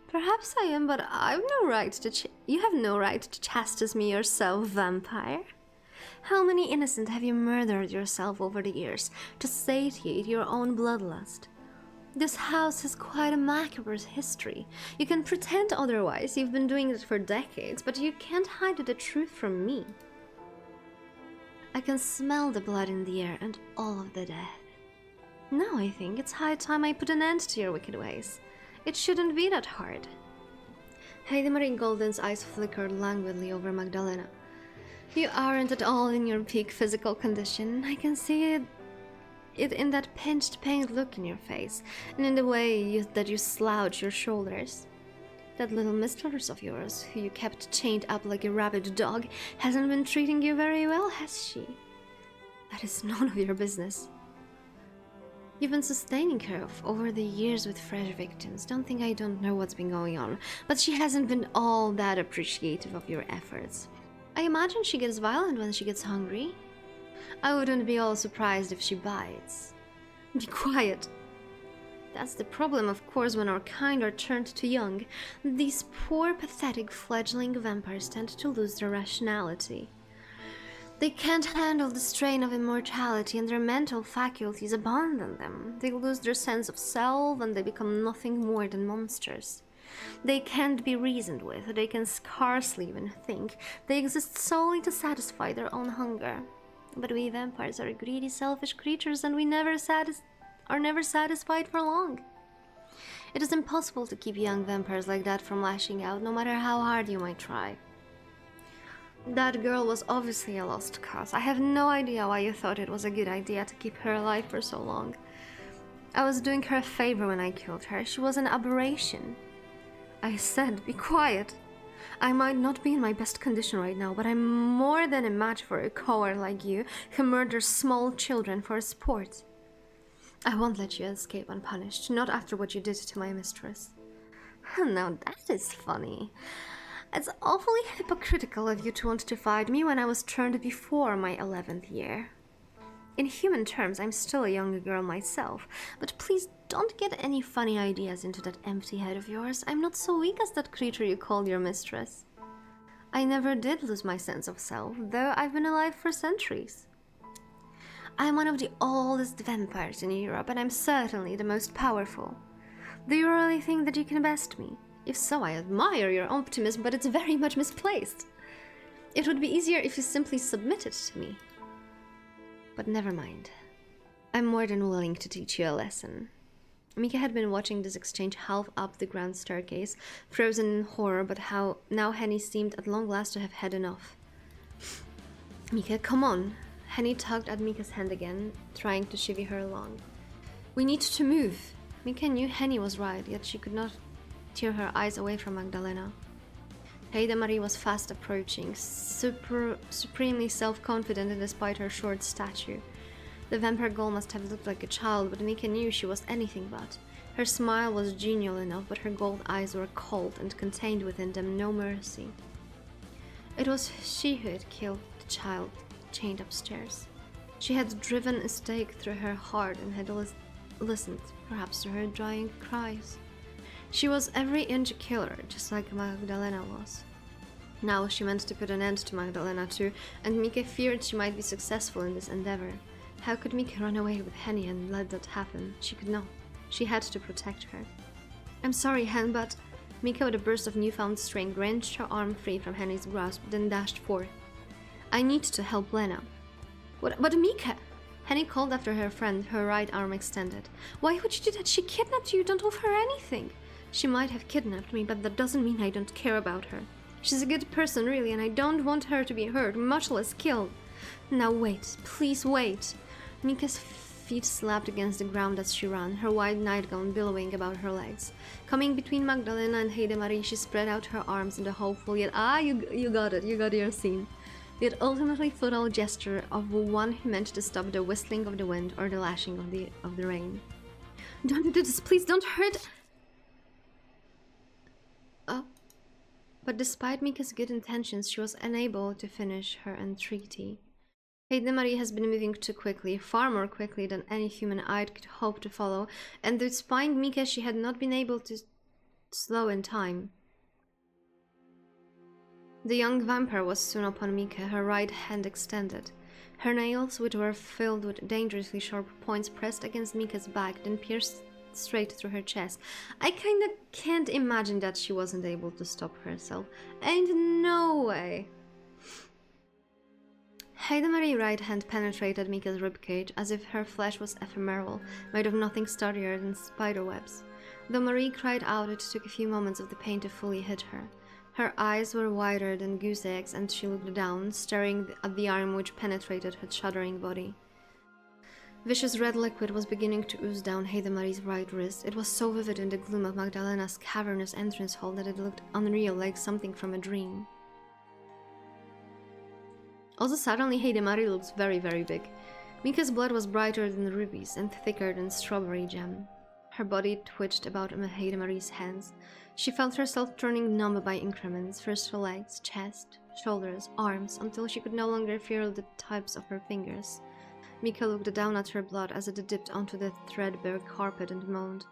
Perhaps I am, but I've no right to you have no right to chastise me yourself, vampire. How many innocent have you murdered yourself over the years to satiate your own bloodlust? This house has quite a macabre history. You can pretend otherwise, you've been doing it for decades, but you can't hide the truth from me. I can smell the blood in the air and all of the death. Now I think it's high time I put an end to your wicked ways. It shouldn't be that hard. Heide Marie Golden's eyes flickered languidly over Magdalena. You aren't at all in your peak physical condition. I can see it in that pinched, pained look in your face, and in the way that you slouch your shoulders. That little mistress of yours, who you kept chained up like a rabid dog, hasn't been treating you very well, has she? That is none of your business. You've been sustaining her over the years with fresh victims. Don't think I don't know what's been going on, but she hasn't been all that appreciative of your efforts. I imagine she gets violent when she gets hungry. I wouldn't be all surprised if she bites. Be quiet. That's the problem, of course, when our kind are turned too young. These poor, pathetic, fledgling vampires tend to lose their rationality. They can't handle the strain of immortality, and their mental faculties abandon them. They lose their sense of self, and they become nothing more than monsters. They can't be reasoned with, they can scarcely even think. They exist solely to satisfy their own hunger. But we vampires are greedy, selfish creatures, and we are never satisfied for long. It is impossible to keep young vampires like that from lashing out, no matter how hard you might try. That girl was obviously a lost cause. I have no idea why you thought it was a good idea to keep her alive for so long. I was doing her a favor when I killed her. She was an aberration. I said, be quiet. I might not be in my best condition right now, but I'm more than a match for a coward like you who murders small children for sport. I won't let you escape unpunished, not after what you did to my mistress. Now that is funny. It's awfully hypocritical of you to want to fight me when I was turned before my 11th year. In human terms, I'm still a young girl myself, but please don't get any funny ideas into that empty head of yours. I'm not so weak as that creature you call your mistress. I never did lose my sense of self, though I've been alive for centuries. I'm one of the oldest vampires in Europe, and I'm certainly the most powerful. Do you really think that you can best me? If so, I admire your optimism, but it's very much misplaced. It would be easier if you simply submitted to me. But never mind. I'm more than willing to teach you a lesson. Mika had been watching this exchange half up the grand staircase, frozen in horror, but how now Henny seemed at long last to have had enough. Mika, come on. Henny tugged at Mika's hand again, trying to chivvy her along. We need to move. Mika knew Henny was right, yet she could not tear her eyes away from Magdalena. Heide Marie was fast approaching, supremely self-confident despite her short stature. The vampire girl must have looked like a child, but Mika knew she was anything but. Her smile was genial enough, but her gold eyes were cold and contained within them no mercy. It was she who had killed the child chained upstairs. She had driven a stake through her heart and had listened, perhaps, to her dying cries. She was every inch a killer, just like Magdalena was. Now she meant to put an end to Magdalena too, and Mika feared she might be successful in this endeavor. How could Mika run away with Henny and let that happen? She could not. She had to protect her. I'm sorry, Hen, but... Mika, with a burst of newfound strength, wrenched her arm free from Henny's grasp, then dashed forth. I need to help Lena. But Mika! Henny called after her friend, her right arm extended. Why would you do that? She kidnapped you. Don't offer her anything. She might have kidnapped me, but that doesn't mean I don't care about her. She's a good person, really, and I don't want her to be hurt, much less killed. Now wait, please wait. Mika's feet slapped against the ground as she ran, her white nightgown billowing about her legs. Coming between Magdalena and Heide Marie, she spread out her arms in the hopeful yet you got it, you got your scene. Yet ultimately futile gesture of one who meant to stop the whistling of the wind or the lashing of the rain. Don't do this, please don't hurt. but despite Mika's good intentions, she was unable to finish her entreaty. Heidemarie has been moving too quickly, far more quickly than any human eye could hope to follow, and despite Mika, she had not been able to slow in time. The young vampire was soon upon Mika, her right hand extended. Her nails, which were filled with dangerously sharp points, pressed against Mika's back, then pierced straight through her chest. I kinda can't imagine that she wasn't able to stop herself. Ain't no way. Heidemarie's right hand penetrated Mika's ribcage as if her flesh was ephemeral, made of nothing sturdier than spiderwebs. Though Marie cried out, it took a few moments of the pain to fully hit her. Her eyes were wider than goose eggs, and she looked down, staring at the arm which penetrated her shuddering body. Vicious red liquid was beginning to ooze down Heidemarie's right wrist. It was so vivid in the gloom of Magdalena's cavernous entrance hall that it looked unreal, like something from a dream. Also, suddenly Heidemarie looks very, very big. Mika's blood was brighter than rubies and thicker than strawberry jam. Her body twitched about in Heidemarie's hands. She felt herself turning numb by increments, first her legs, chest, shoulders, arms, until she could no longer feel the tips of her fingers. Mika looked down at her blood as it dipped onto the threadbare carpet and moaned.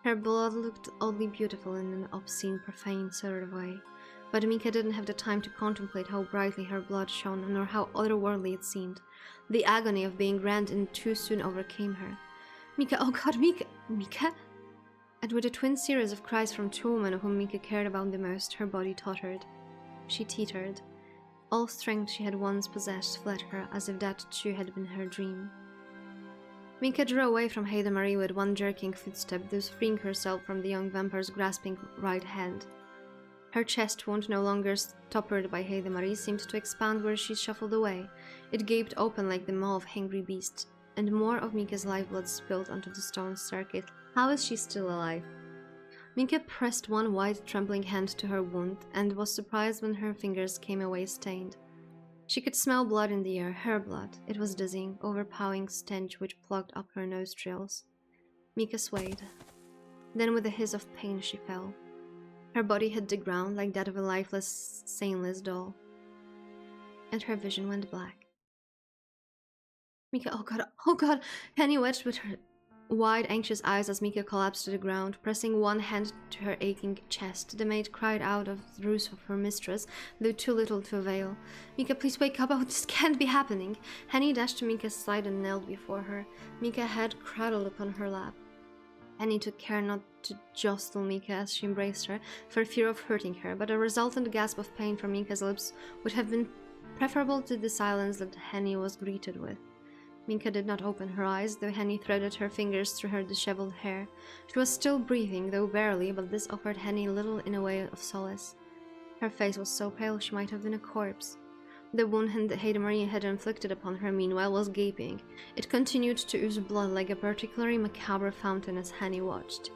Her blood looked oddly beautiful in an obscene, profane sort of way. But Mika didn't have the time to contemplate how brightly her blood shone, nor how otherworldly it seemed. The agony of being rammed in too soon overcame her. Mika, oh god, Mika! Mika? And with a twin series of cries from two women whom Mika cared about the most, her body tottered. She teetered. All strength she had once possessed fled her, as if that too had been her dream. Mika drew away from Heidemarie with one jerking footstep, thus freeing herself from the young vampire's grasping right hand. Her chest wound, no longer stoppered by Heidemarie, seemed to expand where she shuffled away. It gaped open like the maw of hungry beasts, and more of Mika's lifeblood spilled onto the stone staircase. How is she still alive? Mika pressed one white, trembling hand to her wound, and was surprised when her fingers came away stained. She could smell blood in the air, her blood. It was dizzying, overpowering stench which plugged up her nostrils. Mika swayed. Then with a hiss of pain she fell. Her body hit the ground like that of a lifeless, saneless doll. And her vision went black. Mika, oh god! Henny wedged with her wide, anxious eyes as Mika collapsed to the ground, pressing one hand to her aching chest. The maid cried out of the ruse of her mistress, though too little to avail. Mika, please wake up! Oh, this can't be happening! Henny dashed to Mika's side and knelt before her. Mika's head cradled upon her lap. Henny took care not to jostle Mika as she embraced her, for fear of hurting her, but a resultant gasp of pain from Mika's lips would have been preferable to the silence that Henny was greeted with. Mika did not open her eyes, though Henny threaded her fingers through her disheveled hair. She was still breathing, though barely, but this offered Henny little in a way of solace. Her face was so pale she might have been a corpse. The wound Heidemarie had inflicted upon her meanwhile was gaping. It continued to ooze blood like a particularly macabre fountain as Henny watched.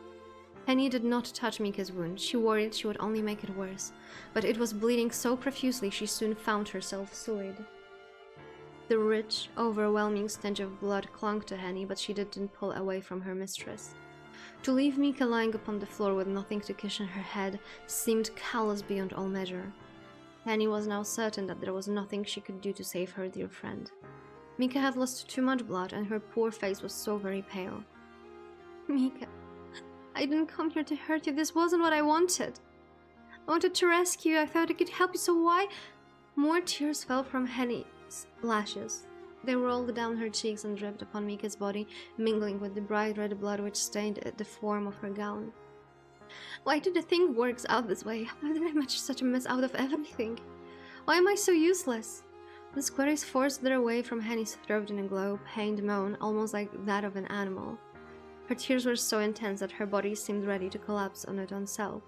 Henny did not touch Mika's wound. She worried she would only make it worse, but it was bleeding so profusely she soon found herself sullied. The rich, overwhelming stench of blood clung to Henny, but she didn't pull away from her mistress. To leave Mika lying upon the floor with nothing to cushion her head seemed callous beyond all measure. Henny was now certain that there was nothing she could do to save her dear friend. Mika had lost too much blood, and her poor face was so very pale. Mika, I didn't come here to hurt you. This wasn't what I wanted. I wanted to rescue you. I thought I could help you, so why? More tears fell from Henny's lashes. They rolled down her cheeks and dripped upon Mika's body, mingling with the bright red blood which stained the form of her gown. Why do the thing works out this way? How did I make such a mess out of everything? Why am I so useless? The queries forced their way from Henny's throat in a low, pained moan, almost like that of an animal. Her tears were so intense that her body seemed ready to collapse on its own self.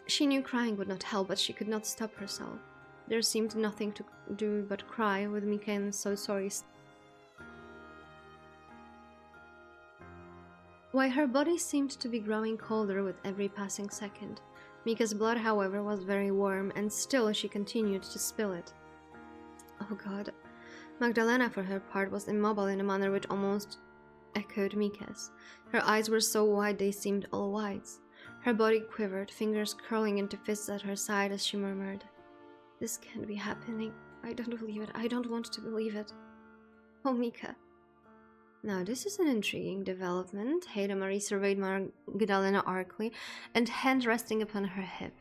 She knew crying would not help, but she could not stop herself. There seemed nothing to do but cry, with Mika in so sorry. While her body seemed to be growing colder with every passing second. Mika's blood, however, was very warm, and still she continued to spill it. Oh god. Magdalena, for her part, was immobile in a manner which almost echoed Mika's. Her eyes were so wide they seemed all whites. Her body quivered, fingers curling into fists at her side as she murmured, "This can't be happening. I don't believe it. I don't want to believe it. Oh, Mika." Now, this is an intriguing development. Marie surveyed Magdalena arcly, and hand resting upon her hip.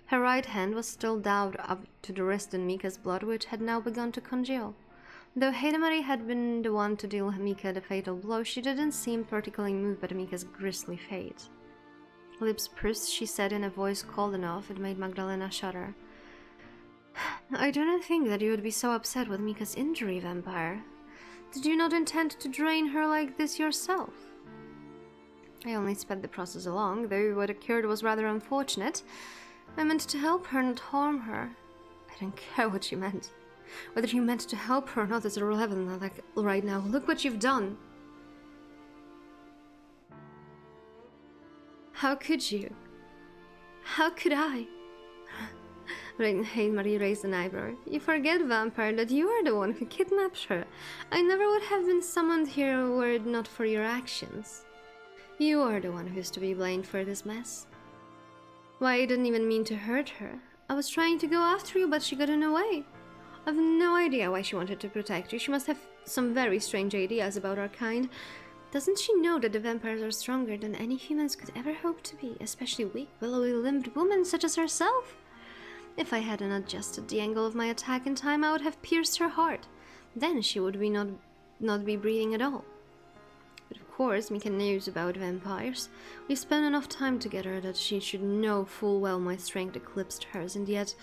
Her right hand was still daubed up to the wrist in Mika's blood, which had now begun to congeal. Though Marie had been the one to deal Mika the fatal blow, she didn't seem particularly moved by Mika's grisly fate. Lips pursed, she said in a voice cold enough it made Magdalena shudder, "I do not think that you would be so upset with Mika's injury, vampire. Did you not intend to drain her like this yourself?" "I only sped the process along, though what occurred was rather unfortunate. I meant to help her, not harm her." "I don't care what you meant. Whether you meant to help her or not is irrelevant like right now. Look what you've done." "How could you? How could I?" Marie raised an eyebrow. "You forget, vampire, that you are the one who kidnapped her. I never would have been summoned here were it not for your actions. You are the one who's to be blamed for this mess." "Why, I didn't even mean to hurt her. I was trying to go after you, but she got in the way. I've no idea why she wanted to protect you. She must have some very strange ideas about our kind. Doesn't she know that the vampires are stronger than any humans could ever hope to be, especially weak, willowy-limbed women such as herself? If I hadn't adjusted the angle of my attack in time, I would have pierced her heart. Then she would not be breathing at all. But of course, Mika knows about vampires. We spent enough time together that she should know full well my strength eclipsed hers, and yet..."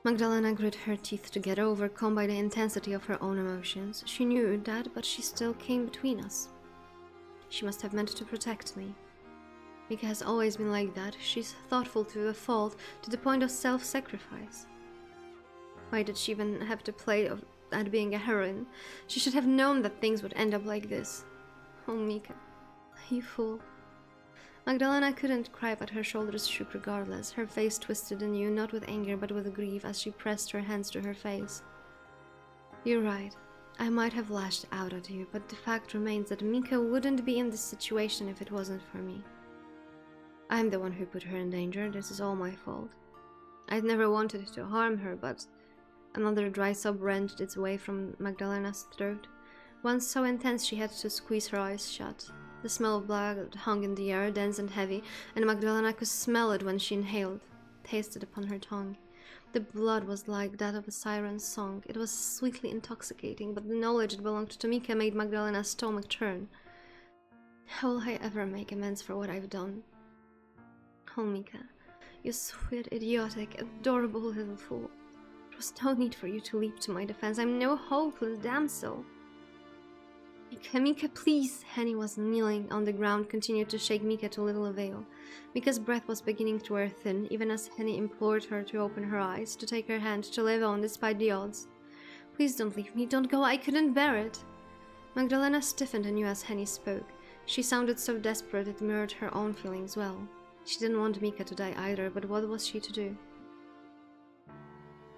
Magdalena grit her teeth together, overcome by the intensity of her own emotions. She knew that, but she still came between us. She must have meant to protect me. Mika has always been like that. She's thoughtful to a fault, to the point of self-sacrifice. Why did she even have to play at being a heroine? She should have known that things would end up like this. Oh, Mika, you fool. Magdalena couldn't cry, but her shoulders shook regardless. Her face twisted anew, not with anger, but with grief, as she pressed her hands to her face. "You're right. I might have lashed out at you, but the fact remains that Mika wouldn't be in this situation if it wasn't for me. I'm the one who put her in danger. This is all my fault. I'd never wanted to harm her, but..." Another dry sob wrenched its way from Magdalena's throat, one so intense she had to squeeze her eyes shut. The smell of blood hung in the air, dense and heavy, and Magdalena could smell it when she inhaled, tasted upon her tongue. The blood was like that of a siren's song. It was sweetly intoxicating, but the knowledge it belonged to Mika made Magdalena's stomach turn. How will I ever make amends for what I've done? Oh, Mika, you sweet, idiotic, adorable little fool. There was no need for you to leap to my defense. I'm no hopeless damsel. Mika, please! Henny was kneeling on the ground, continued to shake Mika to little avail. Mika's breath was beginning to wear thin, even as Henny implored her to open her eyes, to take her hand, to live on despite the odds. "Please don't leave me, don't go, I couldn't bear it!" Magdalena stiffened anew as Henny spoke. She sounded so desperate it mirrored her own feelings well. She didn't want Mika to die either, but what was she to do?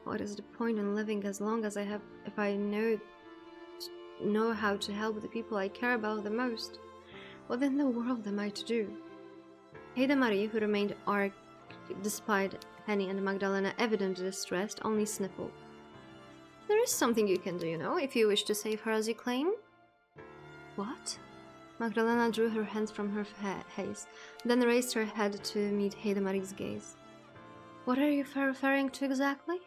What is the point in living as long as if I know how to help the people I care about the most? What in the world am I to do? Marie, who remained arch despite Henny and Magdalena evidently distressed, only sniffled. "There is something you can do, you know, if you wish to save her as you claim." "What?" Magdalena drew her hands from her face, then raised her head to meet Marie's gaze. "What are you referring to exactly?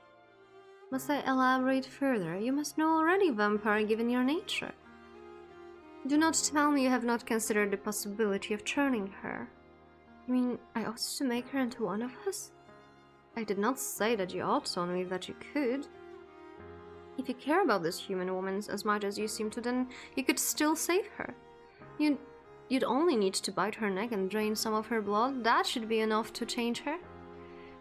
Must I elaborate further? You must know already, vampire, given your nature. Do not tell me you have not considered the possibility of turning her. You mean I ought to make her into one of us? I did not say that you ought, only that you could. If you care about this human woman as much as you seem to, then you could still save her. You'd only need to bite her neck and drain some of her blood. That should be enough to change her.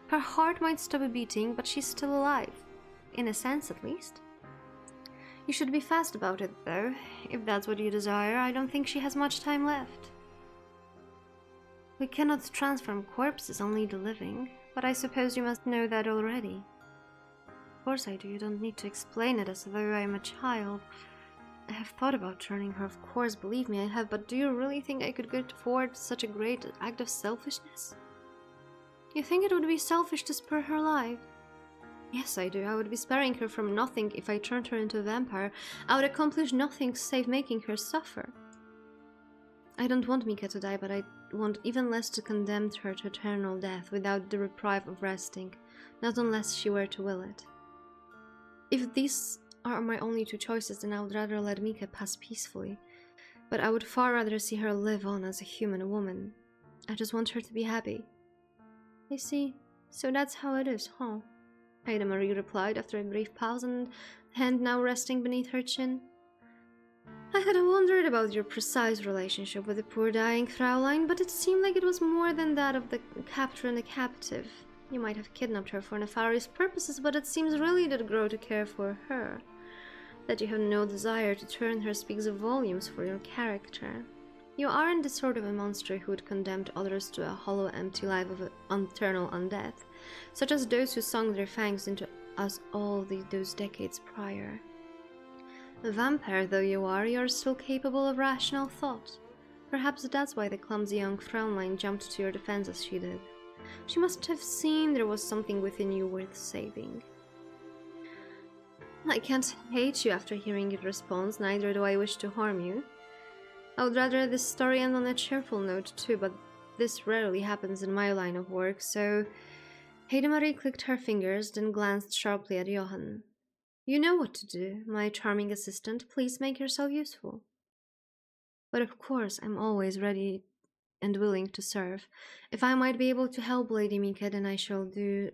Her heart might stop beating, but she's still alive. In a sense, at least. You should be fast about it, though. If that's what you desire, I don't think she has much time left. We cannot transform corpses, only the living, but I suppose you must know that already." "Of course I do. You don't need to explain it as though I am a child." I have thought about turning her, of course, believe me, I have, but do you really think I could get forward such a great act of selfishness? You think it would be selfish to spare her life? Yes, I do. I would be sparing her from nothing if I turned her into a vampire. I would accomplish nothing save making her suffer. I don't want Mika to die, but I want even less to condemn her to eternal death without the reprieve of resting, not unless she were to will it. If these are my only two choices, then I would rather let Mika pass peacefully, but I would far rather see her live on as a human woman. I just want her to be happy. I see. So that's how it is, huh? Ada Marie replied after a brief pause, and hand now resting beneath her chin. I had wondered about your precise relationship with the poor dying Fraulein, but it seemed like it was more than that of the captor and the captive. You might have kidnapped her for nefarious purposes, but it seems really did grow to care for her. That you have no desire to turn her speaks volumes for your character. You aren't the sort of a monster who would condemn others to a hollow, empty life of eternal undeath, such as those who sunk their fangs into us all those decades prior. A vampire though you are still capable of rational thought. Perhaps that's why the clumsy young Fraulein jumped to your defense as she did. She must have seen there was something within you worth saving. I can't hate you after hearing your response, neither do I wish to harm you. I would rather this story end on a cheerful note too, but this rarely happens in my line of work, so... Marie clicked her fingers, then glanced sharply at Johann. You know what to do, my charming assistant. Please make yourself useful. But of course, I'm always ready and willing to serve. If I might be able to help Lady Mika, then I shall do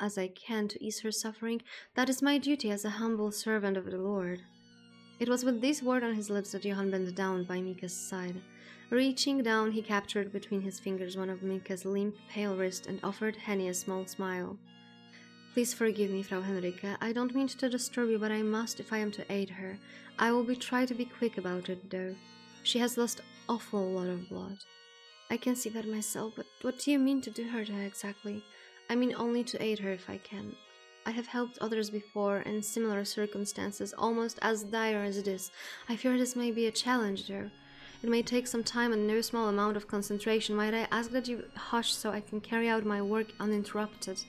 as I can to ease her suffering. That is my duty as a humble servant of the Lord. It was with these words on his lips that Johann bent down by Mika's side. Reaching down, he captured between his fingers one of Mika's limp, pale wrist and offered Henny a small smile. Please forgive me, Frau Henrika. I don't mean to disturb you, but I must if I am to aid her. I will try to be quick about it, though. She has lost awful lot of blood. I can see that myself, but what do you mean to do her to exactly? I mean only to aid her if I can. I have helped others before in similar circumstances, almost as dire as this. I fear this may be a challenge, though. It may take some time and no small amount of concentration. Might I ask that you hush so I can carry out my work uninterrupted?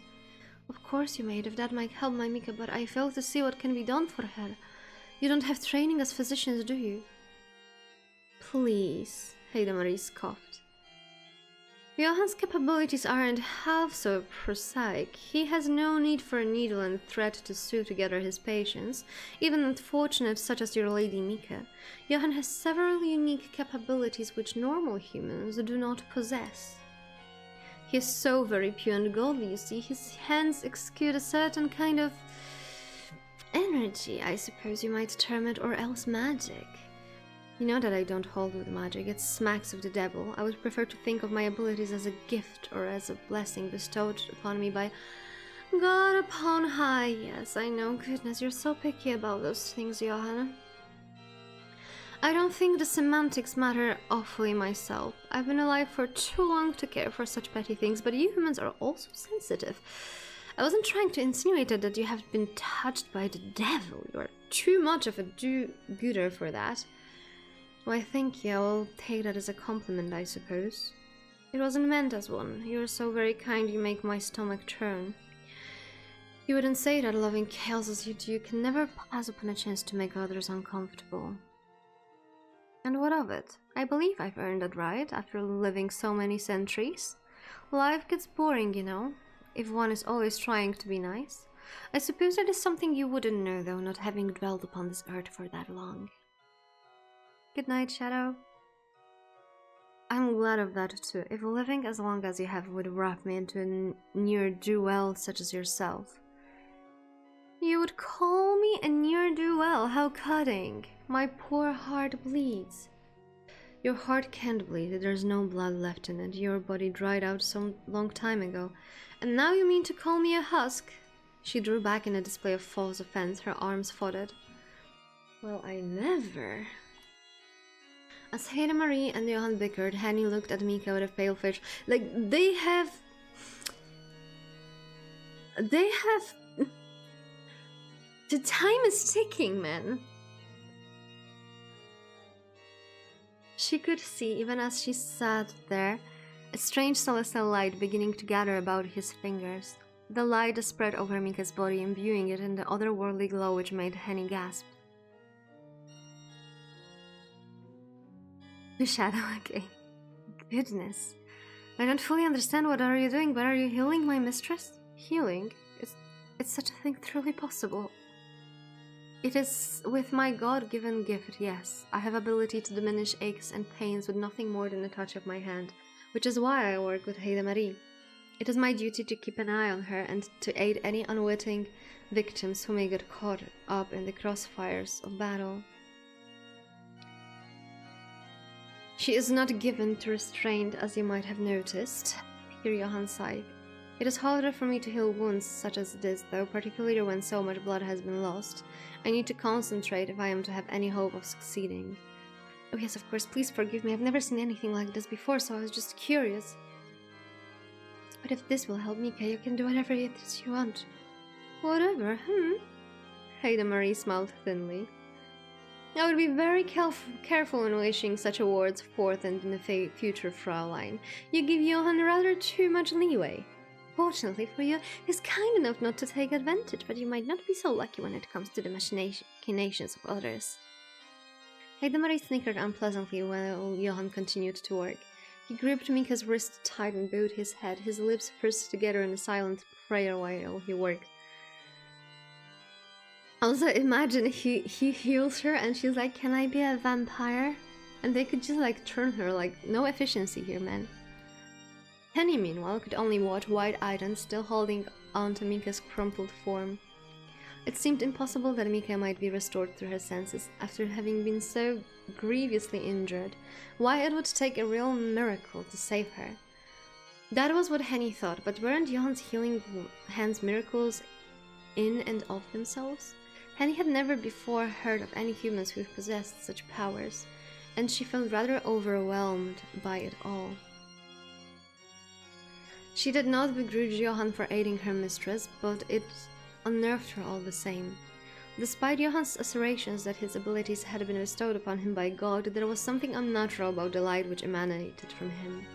Of course you may, if that might help my Mika, but I fail to see what can be done for her. You don't have training as physicians, do you? Please, Marie scoffed. Johann's capabilities aren't half so prosaic. He has no need for a needle and thread to sew together his patients, even unfortunate such as your Lady Mika. Johann has several unique capabilities which normal humans do not possess. He is so very pure and godly, you see. His hands exude a certain kind of energy, I suppose you might term it, or else magic. You know that I don't hold with magic, it smacks of the devil. I would prefer to think of my abilities as a gift or as a blessing bestowed upon me by God upon high. Yes, I know, goodness, you're so picky about those things, Johanna. I don't think the semantics matter awfully myself. I've been alive for too long to care for such petty things, but you humans are also sensitive. I wasn't trying to insinuate that you have been touched by the devil. You are too much of a do-gooder for that. Why, thank you. I'll take that as a compliment, I suppose. It wasn't meant as one. You're so very kind you make my stomach turn. You wouldn't say that, loving chaos as you do. You can never pass upon a chance to make others uncomfortable. And what of it? I believe I've earned that right after living so many centuries. Life gets boring, you know, if one is always trying to be nice. I suppose that is something you wouldn't know, though, not having dwelled upon this earth for that long. Good night, Shadow. I'm glad of that too. If living as long as you have would wrap me into a ne'er-do-well such as yourself. You would call me a ne'er-do-well? How cutting. My poor heart bleeds. Your heart can't bleed. There's no blood left in it. Your body dried out some long time ago. And now you mean to call me a husk? She drew back in a display of false offense, her arms folded. Well, I never... As Marie and Johann bickered, Henny looked at Mika with a pale face. Like, they have... The time is ticking, man. She could see, even as she sat there, a strange celestial light beginning to gather about his fingers. The light spread over Mika's body, imbuing it in the otherworldly glow which made Henny gasp. The shadow again. Goodness. I don't fully understand what are you doing, but are you healing my mistress? Healing? Is such a thing truly possible? It is with my God-given gift, yes. I have ability to diminish aches and pains with nothing more than a touch of my hand, which is why I work with Heide Marie. It is my duty to keep an eye on her and to aid any unwitting victims who may get caught up in the crossfires of battle. She is not given to restraint, as you might have noticed. Here Johann sighed. It is harder for me to heal wounds such as this, though, particularly when so much blood has been lost. I need to concentrate if I am to have any hope of succeeding. Oh yes, of course, please forgive me. I've never seen anything like this before, so I was just curious. But if this will help Mika, you can do whatever it is you want. Whatever, Heide Marie smiled thinly. I would be very careful when wishing such awards forth in the future, Fraulein. You give Johann rather too much leeway. Fortunately for you, he's kind enough not to take advantage, but you might not be so lucky when it comes to the machinations of others. Heide Marie snickered unpleasantly while Johann continued to work. He gripped Mika's wrist tight and bowed his head, his lips pursed together in a silent prayer while he worked. Also, imagine he heals her and she's like, "Can I be a vampire?" And they could just like turn her, like, no efficiency here, man. Henny, meanwhile, could only watch wide-eyed and still holding on to Mika's crumpled form. It seemed impossible that Mika might be restored to her senses after having been so grievously injured. Why, it would take a real miracle to save her. That was what Henny thought, but weren't Johann's healing hands miracles in and of themselves? Henny had never before heard of any humans who possessed such powers, and she felt rather overwhelmed by it all. She did not begrudge Johann for aiding her mistress, but it unnerved her all the same. Despite Johann's assertions that his abilities had been bestowed upon him by God, there was something unnatural about the light which emanated from him.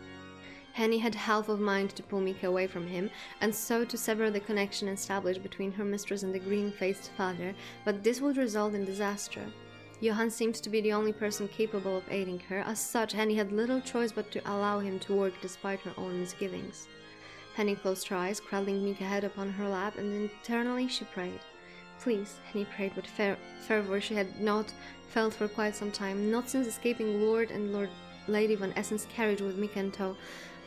Henny had half of mind to pull Mika away from him, and so to sever the connection established between her mistress and the green-faced father, but this would result in disaster. Johann seemed to be the only person capable of aiding her. As such, Henny had little choice but to allow him to work despite her own misgivings. Henny closed her eyes, cradling Mika's head upon her lap, and internally she prayed. Please, Henny prayed with fervor she had not felt for quite some time, not since escaping Lord and Lady Von Essen's carriage with Mika in tow.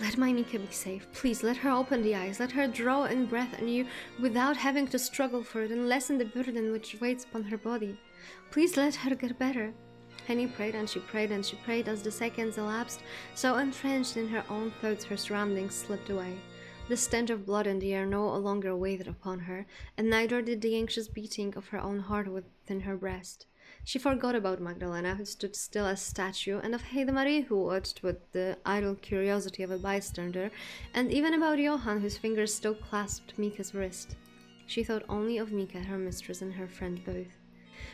Let my Mika be safe. Please, let her open the eyes, let her draw in breath anew without having to struggle for it, and lessen the burden which weighs upon her body. Please let her get better. Henny prayed and she prayed and she prayed as the seconds elapsed, so entrenched in her own thoughts her surroundings slipped away. The stench of blood in the air no longer weighed upon her, and neither did the anxious beating of her own heart within her breast. She forgot about Magdalena, who stood still as a statue, and of Heide Marie, who watched with the idle curiosity of a bystander, and even about Johann, whose fingers still clasped Mika's wrist. She thought only of Mika, her mistress, and her friend both.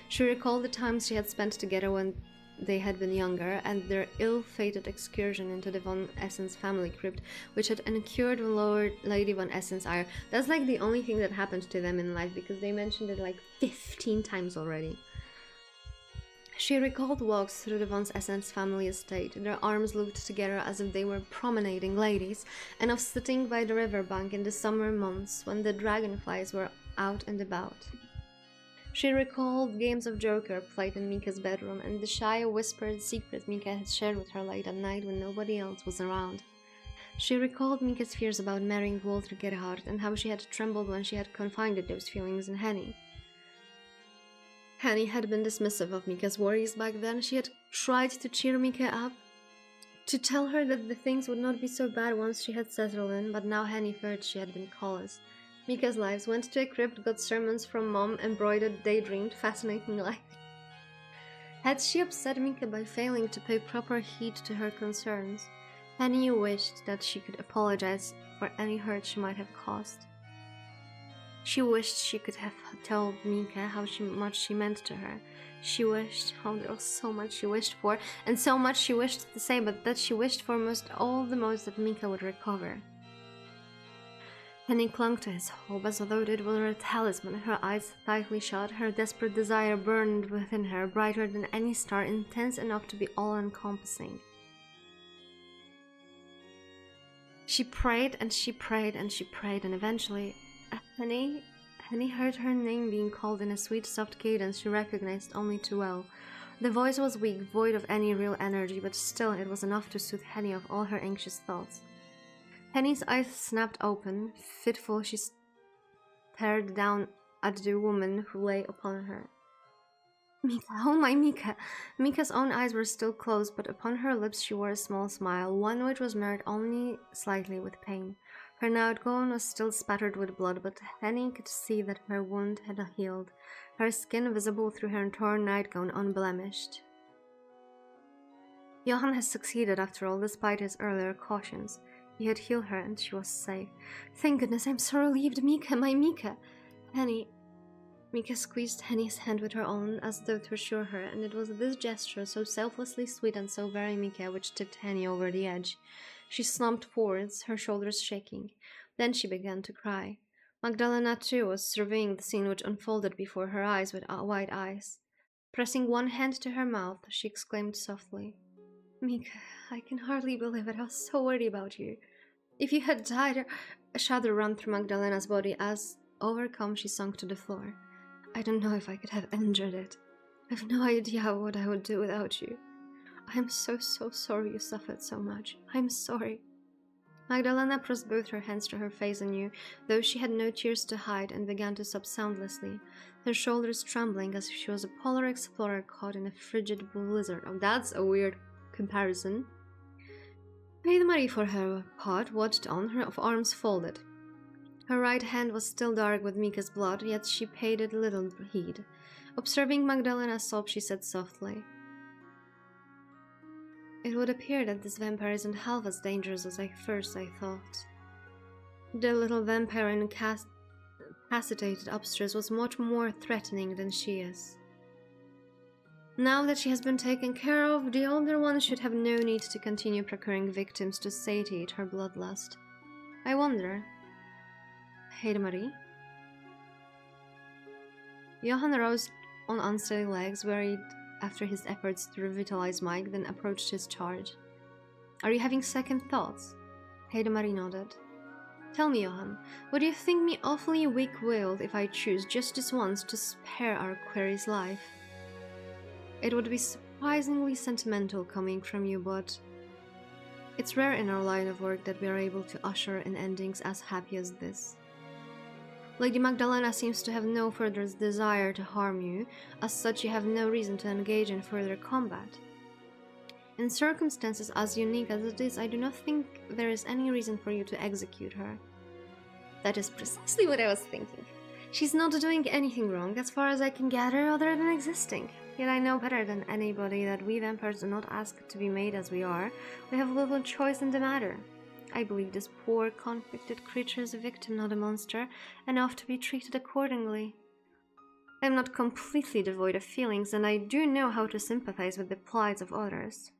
She recalled the times she had spent together when they had been younger, and their ill-fated excursion into the Von Essen's family crypt, which had incurred Lady Von Essen's ire. That's like the only thing that happened to them in life, because they mentioned it like 15 times already. She recalled walks through the Von Essen's family estate, their arms looped together as if they were promenading ladies, and of sitting by the riverbank in the summer months when the dragonflies were out and about. She recalled games of Joker played in Mika's bedroom, and the shy, whispered secrets Mika had shared with her late at night when nobody else was around. She recalled Mika's fears about marrying Walter Gerhard, and how she had trembled when she had confided those feelings in Henny. Henny had been dismissive of Mika's worries back then. She had tried to cheer Mika up, to tell her that the things would not be so bad once she had settled in, but now Henny feared she had been callous. Mika's lives went to a crypt, got sermons from Mom, embroidered, daydreamed, fascinating life. Had she upset Mika by failing to pay proper heed to her concerns? Henny wished that she could apologize for any hurt she might have caused. She wished she could have told Mika how much she meant to her. She wished, oh, there was so much she wished for, and so much she wished to say, but that she wished for most that Mika would recover. Penny clung to his hope as though it were a talisman, her eyes tightly shut, her desperate desire burned within her, brighter than any star, intense enough to be all-encompassing. She prayed and she prayed and she prayed, and eventually, Penny heard her name being called in a sweet, soft cadence she recognized only too well. The voice was weak, void of any real energy, but still it was enough to soothe Penny of all her anxious thoughts. Penny's eyes snapped open. Fitful, she stared down at the woman who lay upon her. Mika, oh my Mika! Mika's own eyes were still closed, but upon her lips she wore a small smile, one which was marred only slightly with pain. Her nightgown was still spattered with blood, but Penny could see that her wound had healed, her skin visible through her torn nightgown unblemished. Johan has succeeded after all, despite his earlier cautions. He had healed her and she was safe. Thank goodness, I'm so relieved, Mika, my Mika! Mika squeezed Henny's hand with her own as though to assure her, and it was this gesture, so selflessly sweet and so very Mika, which tipped Henny over the edge. She slumped forwards, her shoulders shaking. Then she began to cry. Magdalena, too, was surveying the scene which unfolded before her eyes with wide eyes. Pressing one hand to her mouth, she exclaimed softly, Mika, I can hardly believe it. I was so worried about you. If you had died... A shudder ran through Magdalena's body as, overcome, she sunk to the floor. I don't know if I could have endured it. I've no idea what I would do without you. I am so sorry you suffered so much. I'm sorry. Magdalena pressed both her hands to her face anew, though she had no tears to hide, and began to sob soundlessly, her shoulders trembling as if she was a polar explorer caught in a frigid blizzard. Oh, that's a weird comparison. Marie, for her part, watched on, her arms folded. Her right hand was still dark with Mika's blood, yet she paid it little heed. Observing Magdalena's sob, she said softly, It would appear that this vampire isn't half as dangerous as I thought. The little vampire incapacitated upstairs was much more threatening than she is. Now that she has been taken care of, the older one should have no need to continue procuring victims to satiate her bloodlust. I wonder... Marie? Johan rose on unsteady legs, wearied after his efforts to revitalize Mike, then approached his charge. Are you having second thoughts? Marie nodded. Tell me, Johan, would you think me awfully weak-willed if I choose just this once to spare our query's life? It would be surprisingly sentimental coming from you, but it's rare in our line of work that we are able to usher in endings as happy as this. Lady Magdalena seems to have no further desire to harm you, as such you have no reason to engage in further combat. In circumstances as unique as it is, I do not think there is any reason for you to execute her. That is precisely what I was thinking. She's not doing anything wrong, as far as I can gather, other than existing. Yet I know better than anybody that we vampires do not ask to be made as we are. We have little choice in the matter. I believe this poor, convicted creature is a victim, not a monster, and ought to be treated accordingly. I am not completely devoid of feelings, and I do know how to sympathize with the plights of others.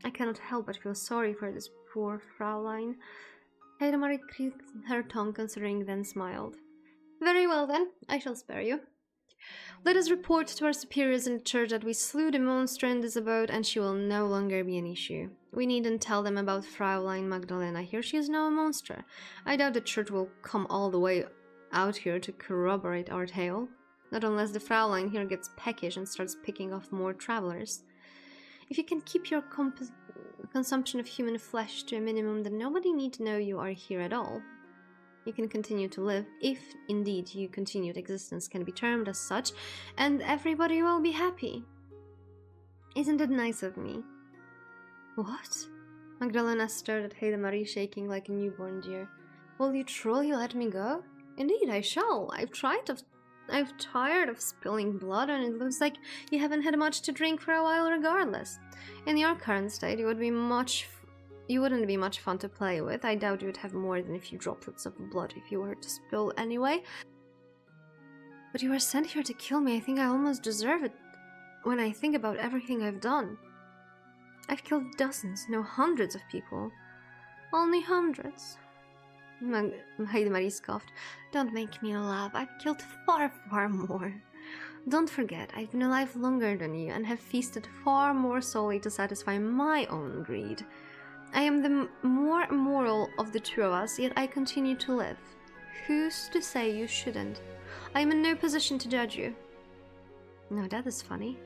I cannot help but feel sorry for this poor Fraulein. Marie clicked her tongue, considering, then smiled. Very well, then. I shall spare you. Let us report to our superiors in the church that we slew the monster in this abode, and she will no longer be an issue. We needn't tell them about Fraulein Magdalena here. She is now a monster. I doubt the church will come all the way out here to corroborate our tale. Not unless the Fraulein here gets peckish and starts picking off more travelers. If you can keep your consumption of human flesh to a minimum, then nobody need to know you are here at all. You can continue to live, if indeed your continued existence can be termed as such, and everybody will be happy. Isn't it nice of me? What? Magdalena stared at Marie, shaking like a newborn deer. Will you truly let me go? Indeed, I shall. I've tired of spilling blood, and it looks like you haven't had much to drink for a while regardless. In your current state, you wouldn't be much fun to play with. I doubt you would have more than a few droplets of blood if you were to spill anyway. But you were sent here to kill me. I think I almost deserve it when I think about everything I've done. I've killed dozens, no hundreds of people. Only hundreds. Heidemarie scoffed. Don't make me laugh. I've killed far, far more. Don't forget, I've been alive longer than you and have feasted far more solely to satisfy my own greed. I am the more moral of the two of us, yet I continue to live. Who's to say you shouldn't? I am in no position to judge you. No, that is funny.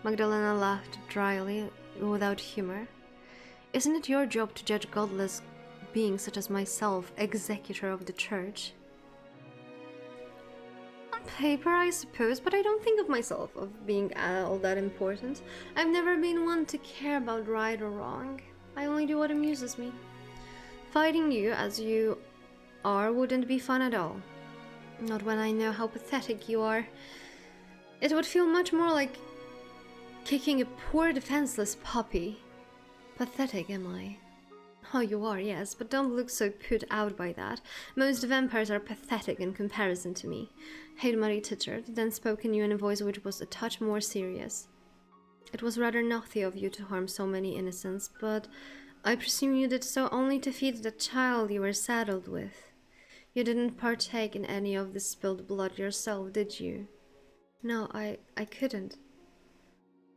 Magdalena laughed dryly, without humor. Isn't it your job to judge godless beings such as myself, executor of the church? On paper, I suppose, but I don't think of myself of being all that important. I've never been one to care about right or wrong. I only do what amuses me. Fighting you as you are wouldn't be fun at all. Not when I know how pathetic you are. It would feel much more like kicking a poor defenseless puppy. Pathetic, am I? Oh, you are, yes, but don't look so put out by that. Most vampires are pathetic in comparison to me. Heidemarie tittered, then spoke anew in a voice which was a touch more serious. It was rather naughty of you to harm so many innocents, but I presume you did so only to feed the child you were saddled with. You didn't partake in any of the spilled blood yourself, did you? No, I couldn't.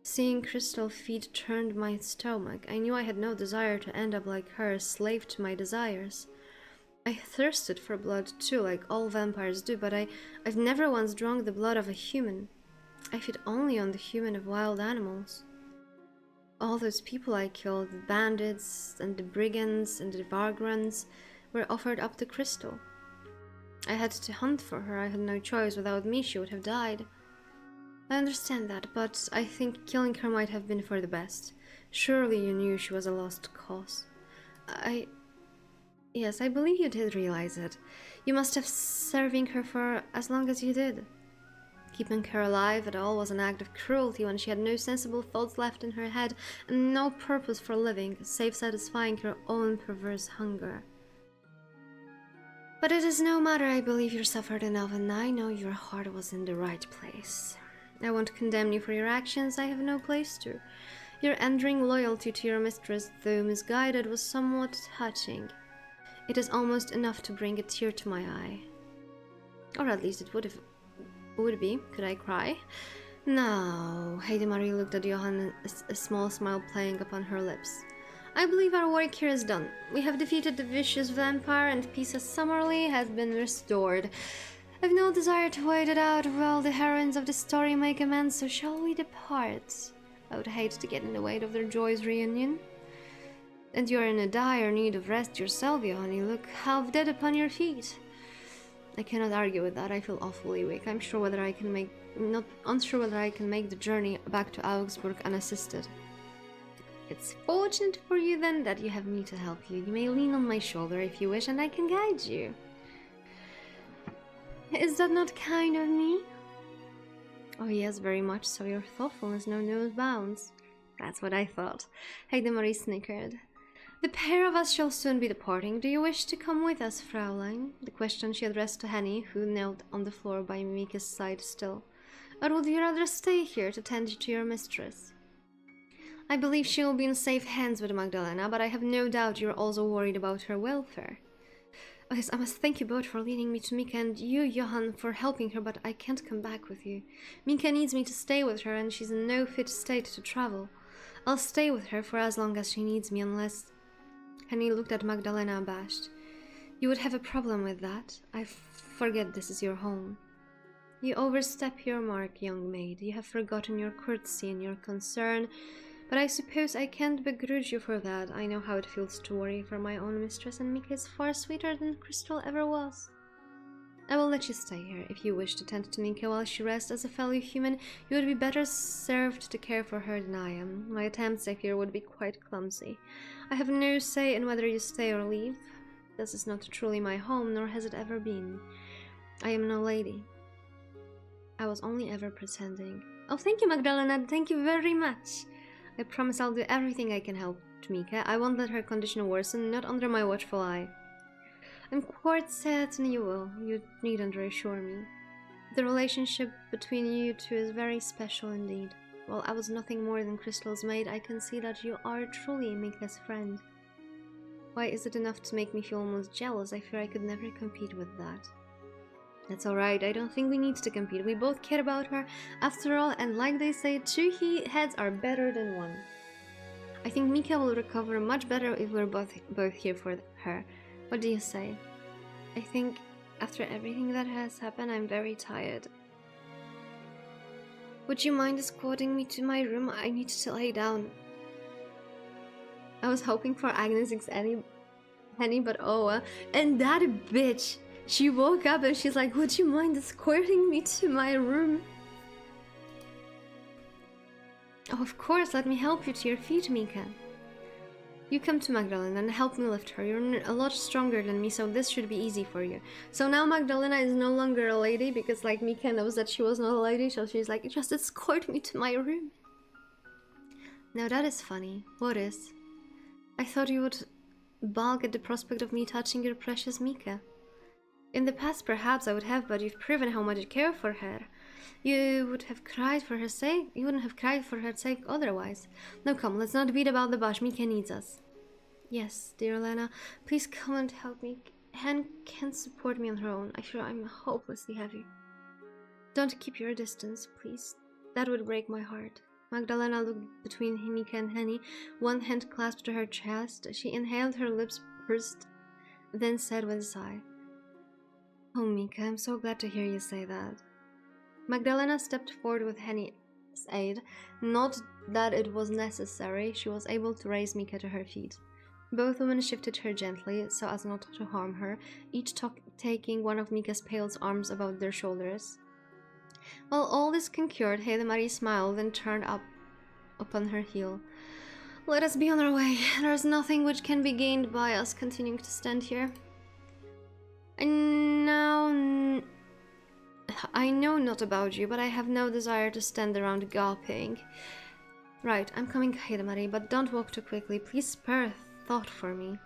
Seeing Crystal feed turned my stomach. I knew I had no desire to end up like her, a slave to my desires. I thirsted for blood too, like all vampires do, but I've never once drunk the blood of a human. I feed only on the human of wild animals. All those people I killed, the bandits and the brigands and the vagrants, were offered up to Crystal. I had to hunt for her. I had no choice. Without me, she would have died. I understand that, but I think killing her might have been for the best. Surely you knew she was a lost cause. Yes, I believe you did realize it. You must have serving her for as long as you did. Keeping her alive at all was an act of cruelty when she had no sensible thoughts left in her head and no purpose for living, save satisfying her own perverse hunger. But it is no matter. I believe you suffered enough, and I know your heart was in the right place. I won't condemn you for your actions. I have no place to. Your enduring loyalty to your mistress, though misguided, was somewhat touching. It is almost enough to bring a tear to my eye. Or at least it would be. Could I cry? No. Heidemarie looked at Johann, a small smile playing upon her lips. I believe our work here is done. We have defeated the vicious vampire, and peace as Summerlee has been restored. I've no desire to wait it out while the heroines of the story make amends, so shall we depart? I would hate to get in the way of their joyous reunion. And you are in a dire need of rest yourself, Johann. You look half dead upon your feet. I cannot argue with that. I feel awfully weak. I'm unsure whether I can make the journey back to Augsburg unassisted. It's fortunate for you then that you have me to help you. You may lean on my shoulder if you wish, and I can guide you. Is that not kind of me? Oh yes, very much so. Your thoughtfulness knows bounds. That's what I thought. Heidemarie snickered. The pair of us shall soon be departing. Do you wish to come with us, Fraulein? The question she addressed to Henny, who knelt on the floor by Mimi's side still. Or would you rather stay here to tend to your mistress? I believe she will be in safe hands with Magdalena, but I have no doubt you're also worried about her welfare. Oh yes, I must thank you both for leading me to Mika, and you, Johann, for helping her, but I can't come back with you. Mika needs me to stay with her, and she's in no fit state to travel. I'll stay with her for as long as she needs me, unless... Henny looked at Magdalena abashed. You would have a problem with that? I forget this is your home. You overstep your mark, young maid. You have forgotten your courtesy and your concern, but I suppose I can't begrudge you for that. I know how it feels to worry for my own mistress, and Mika is far sweeter than Crystal ever was. I will let you stay here. If you wish to tend to Mika while she rests as a fellow human, you would be better served to care for her than I am. My attempts, I fear, would be quite clumsy. I have no say in whether you stay or leave. This is not truly my home, nor has it ever been. I am no lady. I was only ever pretending. Oh, thank you, Magdalena. Thank you very much. I promise I'll do everything I can help Mika. I won't let her condition worsen, not under my watchful eye. I'm quite certain you will. You needn't reassure me. The relationship between you two is very special indeed. While I was nothing more than Crystal's maid, I can see that you are truly Mika's friend. Why is it enough to make me feel almost jealous? I fear I could never compete with that. That's alright, I don't think we need to compete. We both care about her after all, and like they say, two heads are better than one. I think Mika will recover much better if we're both here for her. What do you say? I think after everything that has happened, I'm very tired. Would you mind escorting me to my room? I need to lay down. I was hoping for Agnes X Henny, but oh well. And that bitch! She woke up and she's like, would you mind escorting me to my room? Oh, of course, let me help you to your feet, Mika. You come to Magdalena and help me lift her. You're a lot stronger than me, so this should be easy for you. So now Magdalena is no longer a lady, because like Mika knows that she was not a lady, so she's like, just escort me to my room. Now that is funny. What is? I thought you would balk at the prospect of me touching your precious Mika. In the past perhaps I would have, but you've proven how much you care for her. You would have cried for her sake. You wouldn't have cried for her sake otherwise. Now come, let's not beat about the bush. Mika needs us. Yes, dear Lena, please come and help me. Hen can't support me on her own. I feel I'm hopelessly heavy. Don't keep your distance, please. That would break my heart. Magdalena looked between Mika and Henny, one hand clasped to her chest. She inhaled, her lips pursed, then said with a sigh, "Oh, Mika, I'm so glad to hear you say that." Magdalena stepped forward with Henny's aid. Not that it was necessary, she was able to raise Mika to her feet. Both women shifted her gently, so as not to harm her, each taking one of Mika's pale arms about their shoulders. While all this concurred, Marie smiled and turned up upon her heel. "Let us be on our way. There is nothing which can be gained by us continuing to stand here. And now, I know not about you, but I have no desire to stand around gawping. Right, I'm coming, Marie, but don't walk too quickly. Please spare a thought for me."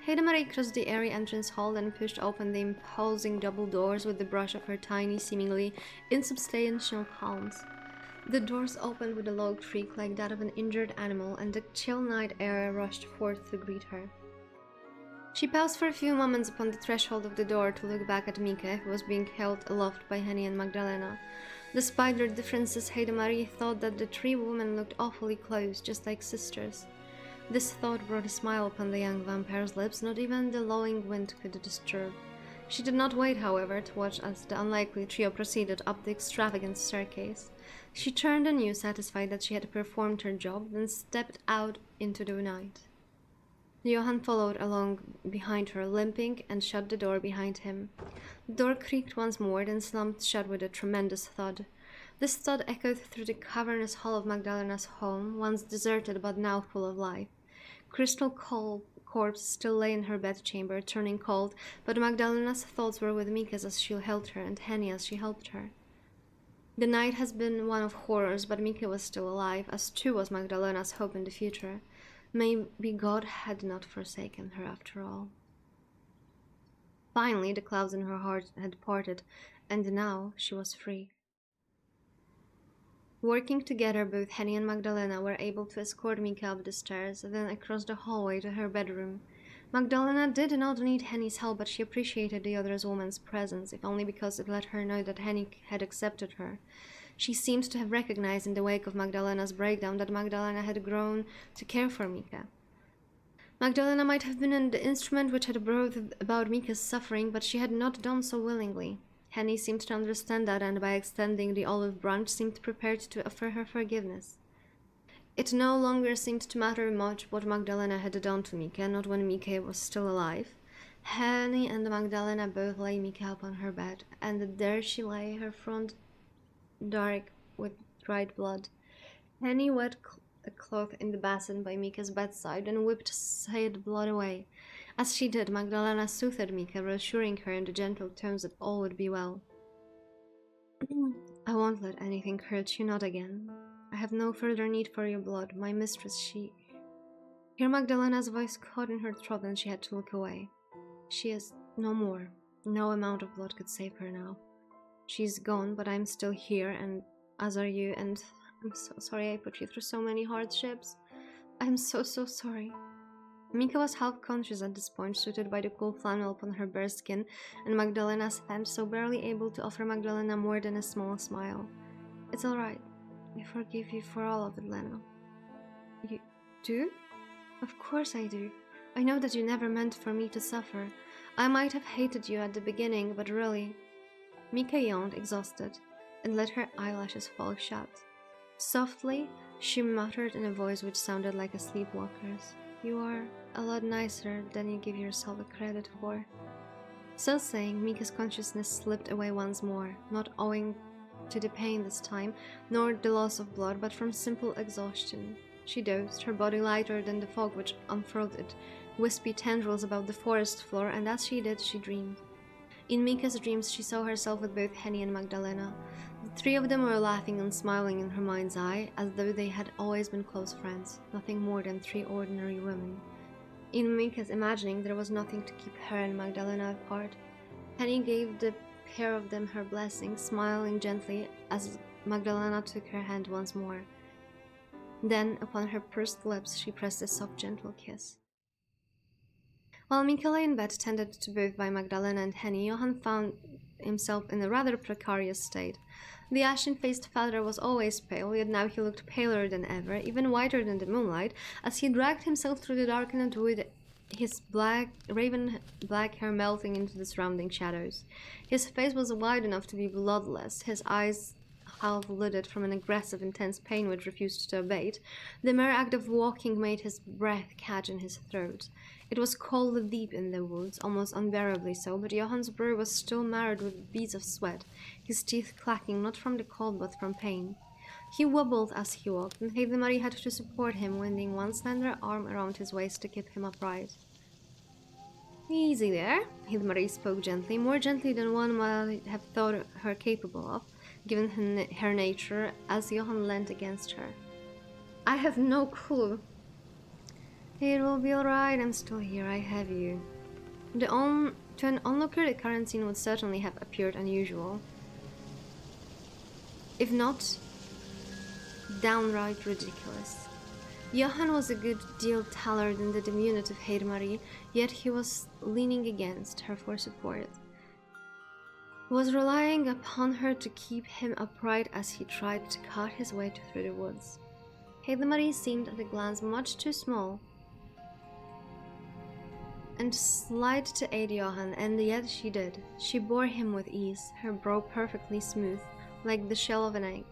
Marie crossed the airy entrance hall and pushed open the imposing double doors with the brush of her tiny, seemingly insubstantial palms. The doors opened with a low creak like that of an injured animal, and the chill night air rushed forth to greet her. She paused for a few moments upon the threshold of the door to look back at Mika, who was being held aloft by Henny and Magdalena. Despite their differences, Marie thought that the three women looked awfully close, just like sisters. This thought brought a smile upon the young vampire's lips not even the lowing wind could disturb. She did not wait, however, to watch as the unlikely trio proceeded up the extravagant staircase. She turned anew, satisfied that she had performed her job, then stepped out into the night. Johann followed along behind her, limping, and shut the door behind him. The door creaked once more, then slumped shut with a tremendous thud. This thud echoed through the cavernous hall of Magdalena's home, once deserted but now full of life. Crystal corpse still lay in her bedchamber, turning cold, but Magdalena's thoughts were with Mika's as she held her, and Henny as she helped her. The night has been one of horrors, but Mika was still alive, as too was Magdalena's hope in the future. Maybe God had not forsaken her after all. Finally, the clouds in her heart had parted, and now she was free. Working together, both Henny and Magdalena were able to escort Mika up the stairs, then across the hallway to her bedroom. Magdalena did not need Henny's help, but she appreciated the other woman's presence, if only because it let her know that Henny had accepted her. She seemed to have recognized in the wake of Magdalena's breakdown that Magdalena had grown to care for Mika. Magdalena might have been the instrument which had brought about Mika's suffering, but she had not done so willingly. Henny seemed to understand that, and by extending the olive branch seemed prepared to offer her forgiveness. It no longer seemed to matter much what Magdalena had done to Mika, not when Mika was still alive. Henny and Magdalena both lay Mika upon her bed, and there she lay, her front dark with dried blood. Henny wet a cloth in the basin by Mika's bedside and whipped said blood away. As she did, Magdalena soothed Mika, reassuring her in the gentle tones that all would be well. "I won't let anything hurt you, not again. I have no further need for your blood. My mistress, she..." Here Magdalena's voice caught in her throat and she had to look away. "She is no more. No amount of blood could save her now. She's gone, but I'm still here, and as are you, and I'm so sorry I put you through so many hardships. I'm so sorry. Mika was half conscious at this point, suited by the cool flannel upon her bare skin and Magdalena's scent, so barely able to offer Magdalena more than a small smile. It's alright. I forgive you for all of it, Lena. You do? Of course I do. I know that you never meant for me to suffer. I might have hated you at the beginning, but really... Mika yawned, exhausted, and let her eyelashes fall shut. Softly, she muttered in a voice which sounded like a sleepwalker's. You are a lot nicer than you give yourself a credit for. So saying, Mika's consciousness slipped away once more, not owing to the pain this time, nor the loss of blood, but from simple exhaustion. She dozed, her body lighter than the fog which unfurled its wispy tendrils about the forest floor, and as she did, she dreamed. In Mika's dreams, she saw herself with both Henny and Magdalena. The three of them were laughing and smiling in her mind's eye, as though they had always been close friends, nothing more than three ordinary women. In Mika's imagining, there was nothing to keep her and Magdalena apart. Henny gave the pair of them her blessing, smiling gently as Magdalena took her hand once more. Then, upon her pursed lips, she pressed a soft, gentle kiss. While Mika lay in bed, tended to both by Magdalena and Henny, Johann found himself in a rather precarious state. The ashen-faced father was always pale, yet now he looked paler than ever, even whiter than the moonlight, as he dragged himself through the darkened wood, his raven black hair melting into the surrounding shadows. His face was wide enough to be bloodless, his eyes half-lidded from an aggressive, intense pain which refused to abate. The mere act of walking made his breath catch in his throat. It was cold deep in the woods, almost unbearably so, but Johann's brow was still marred with beads of sweat, his teeth clacking not from the cold but from pain. He wobbled as he walked, and Heidemarie had to support him, winding one slender arm around his waist to keep him upright. Easy there, Heidemarie spoke gently, more gently than one might have thought her capable of, given her nature, as Johann leant against her. I have no clue. It will be alright, I'm still here, I have you. To an onlooker, the current scene would certainly have appeared unusual. If not, downright ridiculous. Johann was a good deal taller than the diminutive Heidemarie, yet he was leaning against her for support. He was relying upon her to keep him upright as he tried to cut his way through the woods. Heidemarie seemed at a glance much too small and slight to aid Johann, and yet she did. She bore him with ease, her brow perfectly smooth, like the shell of an egg.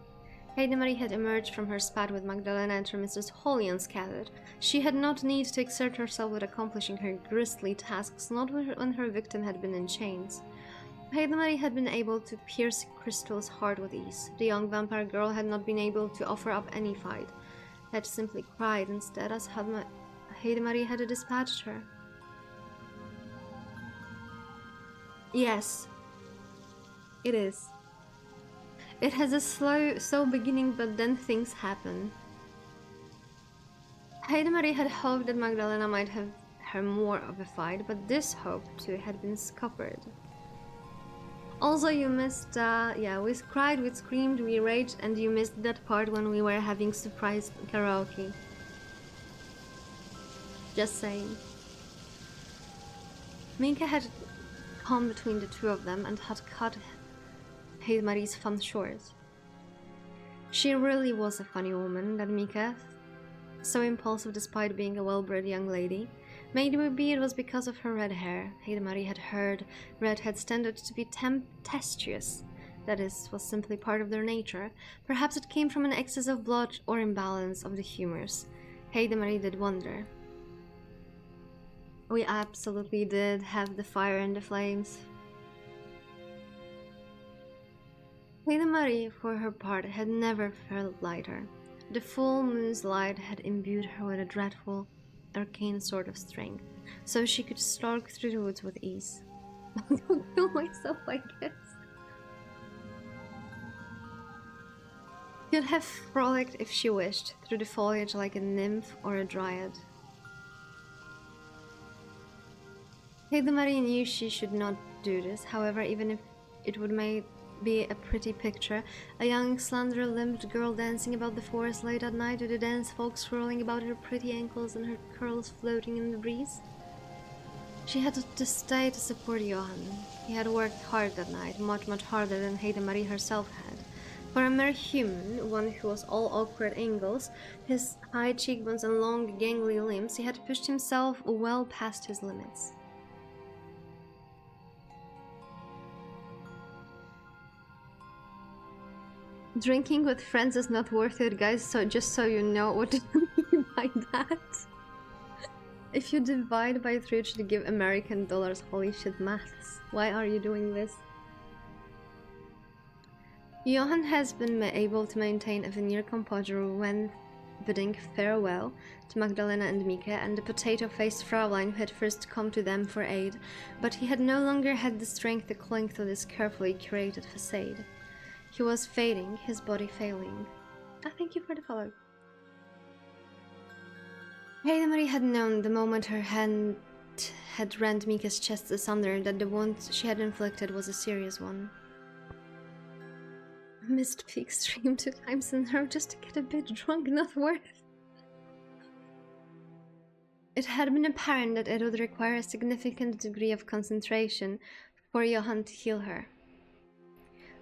Heidemarie had emerged from her spat with Magdalena and her mistress wholly unscathed. She had not need to exert herself with accomplishing her grisly tasks, not when her victim had been in chains. Heidemarie had been able to pierce Crystal's heart with ease. The young vampire girl had not been able to offer up any fight, had simply cried instead as Heidemarie had dispatched her. Yes, it is. It has a slow beginning, but then things happen. Heidemarie had hoped that Magdalena might have her more of a fight, but this hope too had been scuppered. Also, you missed, we cried, we screamed, we raged, and you missed that part when we were having surprise karaoke. Just saying. Minka had come between the two of them and had cut Heidemarie's fun short. She really was a funny woman, that Mika, so impulsive despite being a well-bred young lady. Maybe it was because of her red hair. Heidemarie had heard redheads tended to be tempestuous. That is, was simply part of their nature. Perhaps it came from an excess of blood or imbalance of the humors. Heidemarie did wonder. We absolutely did have the fire and the flames. Heidemarie, for her part, had never felt lighter. The full moon's light had imbued her with a dreadful, arcane sort of strength, so she could stalk through the woods with ease. I don't kill myself, I guess. Could have frolicked if she wished, through the foliage like a nymph or a dryad. Heidemarie knew she should not do this, however, even if it would make be a pretty picture. A young, slender-limbed girl dancing about the forest late at night with the dance folk swirling about her pretty ankles and her curls floating in the breeze. She had to stay to support Johan. He had worked hard that night, much, much harder than Heidemarie herself had. For a mere human, one who was all awkward angles, his high cheekbones and long, gangly limbs, he had pushed himself well past his limits. Drinking with friends is not worth it, guys, so just so you know what do you mean by that. If you divide by 3 to give American dollars, holy shit maths. Why are you doing this? Johan has been able to maintain a veneer composure when bidding farewell to Magdalena and Mika and the potato-faced Fraulein who had first come to them for aid, but he had no longer had the strength to cling to this carefully curated facade. He was fading, his body failing. Thank you for the follow. Heidemarie had known the moment her hand had rent Mika's chest asunder that the wound she had inflicted was a serious one. Missed peak stream 2 times in a row just to get a bit drunk, not worth. It had been apparent that it would require a significant degree of concentration for Johan to heal her.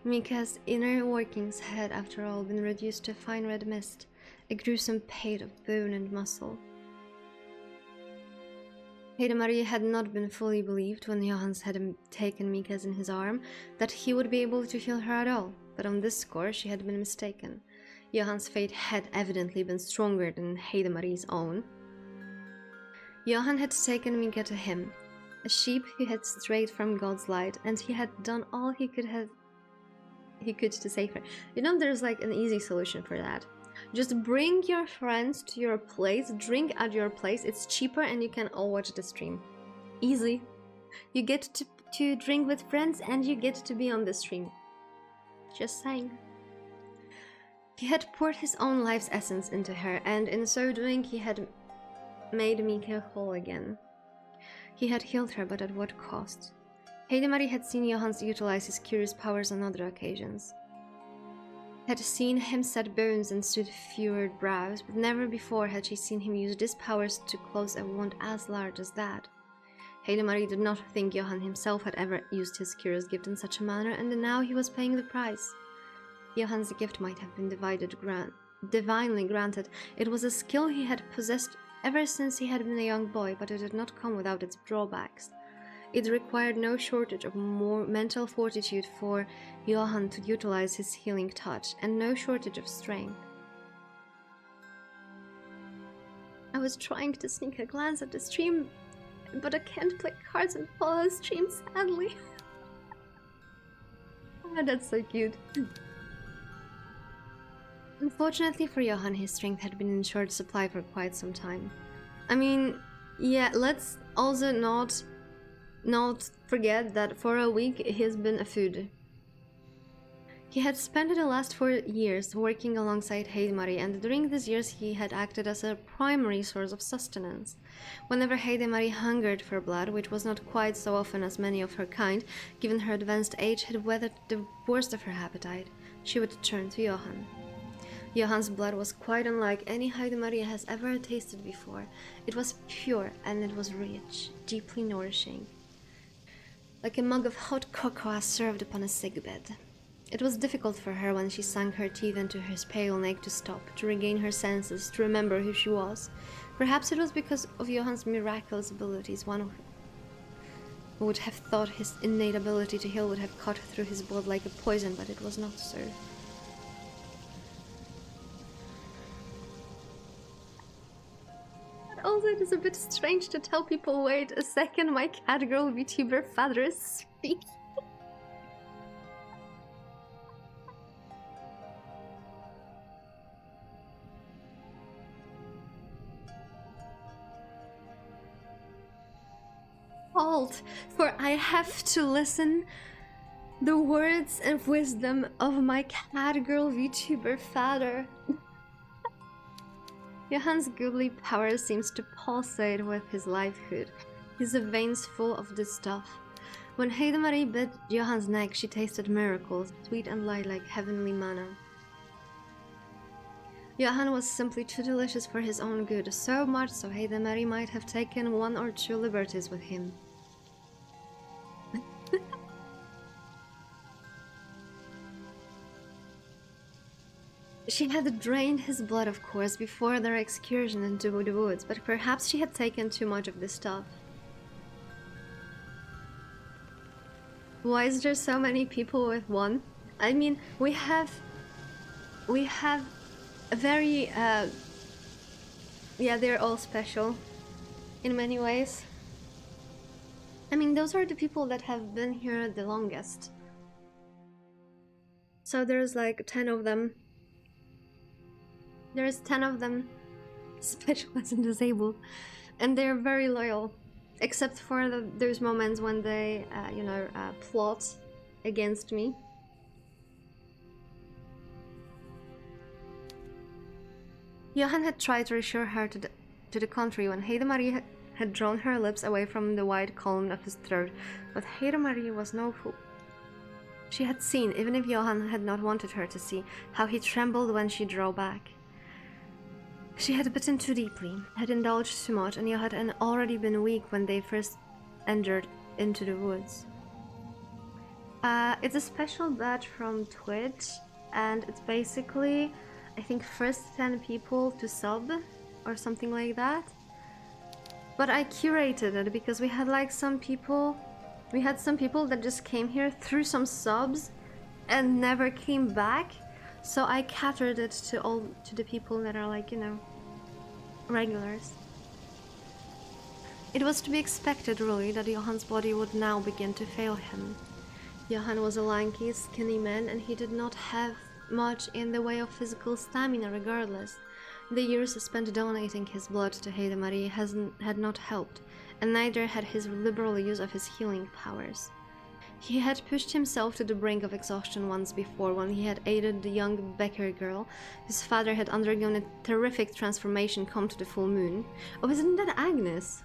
Mika's inner workings had, after all, been reduced to a fine red mist, a gruesome pate of bone and muscle. Heidemarie had not been fully believed when Johans had taken Mika's in his arm that he would be able to heal her at all, but on this score she had been mistaken. Johan's fate had evidently been stronger than Heidemarie's own. Johan had taken Mika to him, a sheep who had strayed from God's light, and he had done all he could to save her. You know, there's like an easy solution for that. Just bring your friends to your place, drink at your place, it's cheaper and you can all watch the stream. Easy. You get to drink with friends and you get to be on the stream. Just saying. He had poured his own life's essence into her, and in so doing he had made Mika whole again. He had healed her, but at what cost? Heidemarie had seen Johans utilize his curious powers on other occasions. Had seen him set bones and soothe furrowed brows, but never before had she seen him use these powers to close a wound as large as that. Heidemarie did not think Johan himself had ever used his curious gift in such a manner, and now he was paying the price. Johan's gift might have been divinely granted. It was a skill he had possessed ever since he had been a young boy, but it did not come without its drawbacks. It required no shortage of more mental fortitude for Johan to utilize his healing touch, and no shortage of strength. I was trying to sneak a glance at the stream, but I can't play cards and follow the stream, sadly. Oh, that's so cute. Unfortunately for Johan, his strength had been in short supply for quite some time. I mean, yeah, let's also not forget that for a week he's been a food. He had spent the last 4 years working alongside Heidemarie, and during these years he had acted as a primary source of sustenance. Whenever Heidemarie hungered for blood, which was not quite so often as many of her kind, given her advanced age had weathered the worst of her appetite, she would turn to Johan. Johan's blood was quite unlike any Heidemarie has ever tasted before. It was pure and it was rich, deeply nourishing, like a mug of hot cocoa served upon a sick bed. It was difficult for her when she sunk her teeth into his pale neck to stop, to regain her senses, to remember who she was. Perhaps it was because of Johan's miraculous abilities. One would have thought his innate ability to heal would have cut through his blood like a poison, but it was not so. Also, it is a bit strange to tell people, wait a second, my catgirl Vtuber father is speaking. Halt, for I have to listen the words and wisdom of my catgirl Vtuber father. Johan's goodly power seems to pulsate with his livelihood, his veins full of this stuff. When Heidemarie bit Johann's neck, she tasted miracles, sweet and light like heavenly manna. Johann was simply too delicious for his own good, so much so Heidemarie might have taken 1 or 2 liberties with him. She had drained his blood, of course, before their excursion into the woods, but perhaps she had taken too much of this stuff. Why is there so many people with one? I mean, we have a very, yeah, they're all special in many ways. I mean, those are the people that have been here the longest. So there's like 10 of them. There's 10 of them, specialized and disabled, and they're very loyal, except for those moments when they, plot against me. Johann had tried to reassure her to the contrary when Heidemarie had drawn her lips away from the wide column of his throat, but Heidemarie was no fool. She had seen, even if Johann had not wanted her to see, how he trembled when she drew back. She had bitten too deeply, had indulged too much, and Johann had already been weak when they first entered into the woods. It's a special badge from Twitch, and it's basically, I think, first 10 people to sub, or something like that. But I curated it because we had like some people that just came here through some subs and never came back. So I catered it to the people that are like, regulars. It was to be expected, really, that Johann's body would now begin to fail him. Johann was a lanky, skinny man, and he did not have much in the way of physical stamina regardless. The years spent donating his blood to Heidemarie had not helped, and neither had his liberal use of his healing powers. He had pushed himself to the brink of exhaustion once before when he had aided the young Becker girl, whose father had undergone a terrific transformation come to the full moon. Oh, isn't that Agnes?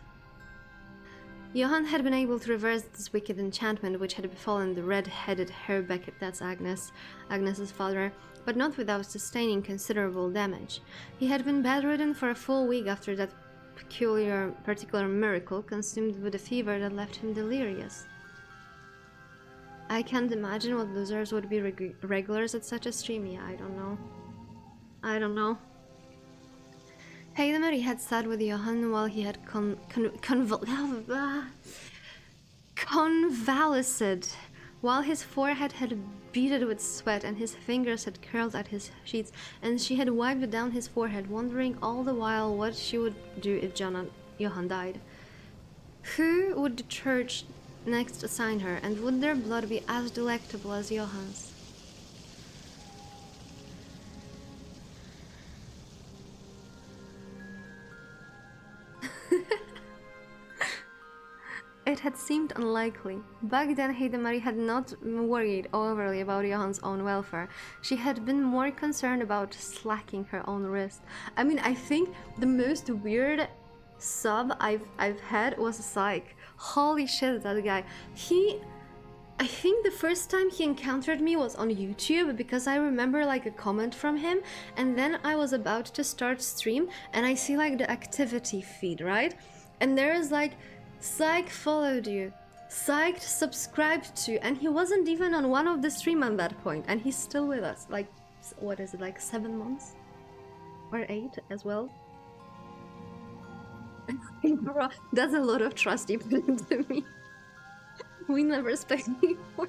Johann had been able to reverse this wicked enchantment which had befallen the red-headed Herr Becker, that's Agnes's father, but not without sustaining considerable damage. He had been bedridden for a full week after that particular miracle, consumed with a fever that left him delirious. I can't imagine what losers would be regulars at such a stream. Yeah, I don't know. Heidemarie had sat with Johann while he had convalesced, while his forehead had beaded with sweat and his fingers had curled at his sheets, and she had wiped down his forehead, wondering all the while what she would do if Johann died. Who would the church next assign her, and would their blood be as delectable as Johann's? It had seemed unlikely. Back then, Heidemarie had not worried overly about Johann's own welfare. She had been more concerned about slacking her own wrist. I mean, I think the most weird sub I've had was Psych. Holy shit, that guy. I think the first time he encountered me was on YouTube, because I remember like a comment from him, and then I was about to start stream and I see like the activity feed, right? And there is like, Psych followed you, Psych subscribed to, and he wasn't even on one of the stream at that point, and he's still with us. Like, what is it, like 7 months? Or 8 as well? Bro, that's a lot of trust you put into me. We never spoke before.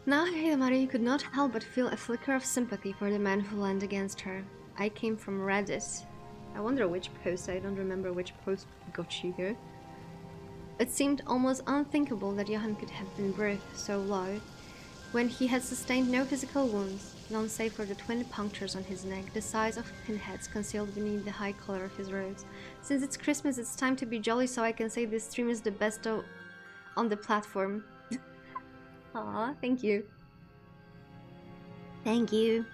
Now Heidemarie could not help but feel a flicker of sympathy for the man who leaned against her. I came from Reddit. I wonder which post, I don't remember which post got you here. It seemed almost unthinkable that Johann could have been breathed so low, when he had sustained no physical wounds, none save for the twin punctures on his neck, the size of pinheads concealed beneath the high collar of his robes. Since it's Christmas, it's time to be jolly, so I can say this stream is the best on the platform. Aw, thank you. Thank you.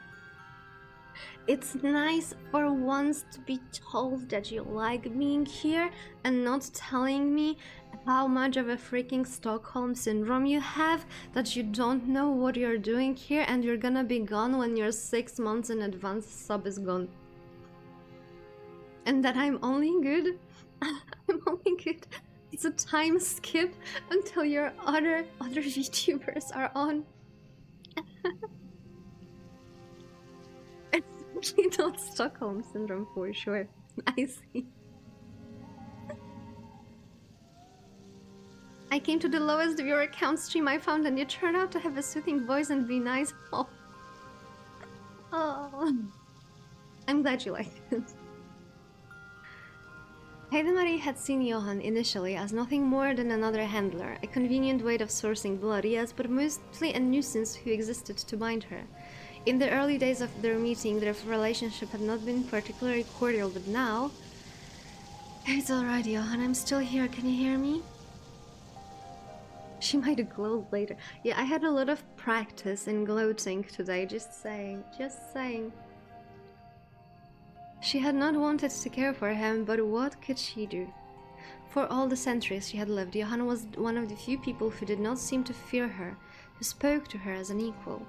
It's nice for once to be told that you like being here and not telling me how much of a freaking Stockholm syndrome you have, that you don't know what you're doing here and you're gonna be gone when your 6 months in advance sub is gone. And that I'm only good. I'm only good. It's a time skip until your other VTubers are on. It's actually not Stockholm syndrome for sure. I see. I came to the lowest viewer count stream I found, and you turned out to have a soothing voice and be nice. Oh. Oh. I'm glad you liked it. Heidemarie had seen Johan initially as nothing more than another handler, a convenient way of sourcing blood, yes, but mostly a nuisance who existed to bind her. In the early days of their meeting, their relationship had not been particularly cordial, but now... It's alright, Johan, I'm still here, can you hear me? She might glow later. Yeah, I had a lot of practice in gloating today, just saying, just saying. She had not wanted to care for him, but what could she do? For all the centuries she had lived, Johan was one of the few people who did not seem to fear her, who spoke to her as an equal.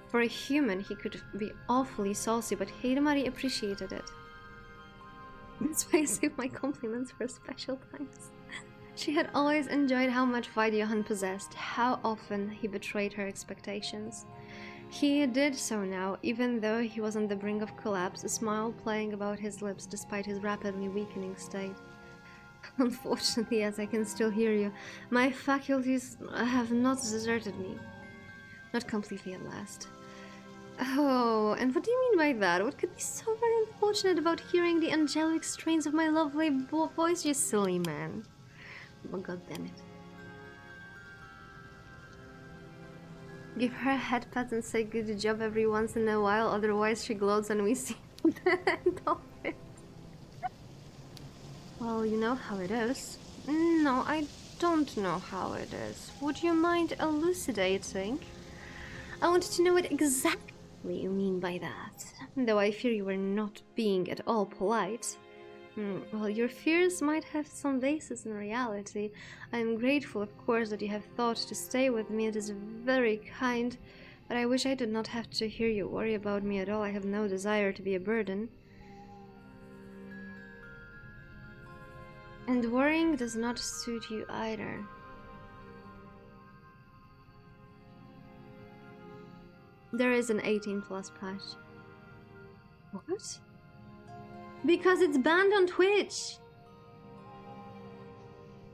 For a human, he could be awfully saucy, but Heidemarie appreciated it. That's why I save my compliments for special times. She had always enjoyed how much fight Johan possessed, how often he betrayed her expectations. He did so now, even though he was on the brink of collapse, a smile playing about his lips despite his rapidly weakening state. Unfortunately, as I can still hear you, my faculties have not deserted me. Not completely at last. Oh, and what do you mean by that? What could be so very unfortunate about hearing the angelic strains of my lovely voice, you silly man? Oh, god damn it. Give her a head pat and say good job every once in a while, otherwise she gloats and we see the end of it. Well, you know how it is. No, I don't know how it is. Would you mind elucidating? I want to know what exactly you mean by that. Though I fear you were not being at all polite. Well, your fears might have some basis in reality. I am grateful, of course, that you have thought to stay with me. It is very kind, but I wish I did not have to hear you worry about me at all. I have no desire to be a burden. And worrying does not suit you either. There is an 18+ patch. What? Because it's banned on Twitch!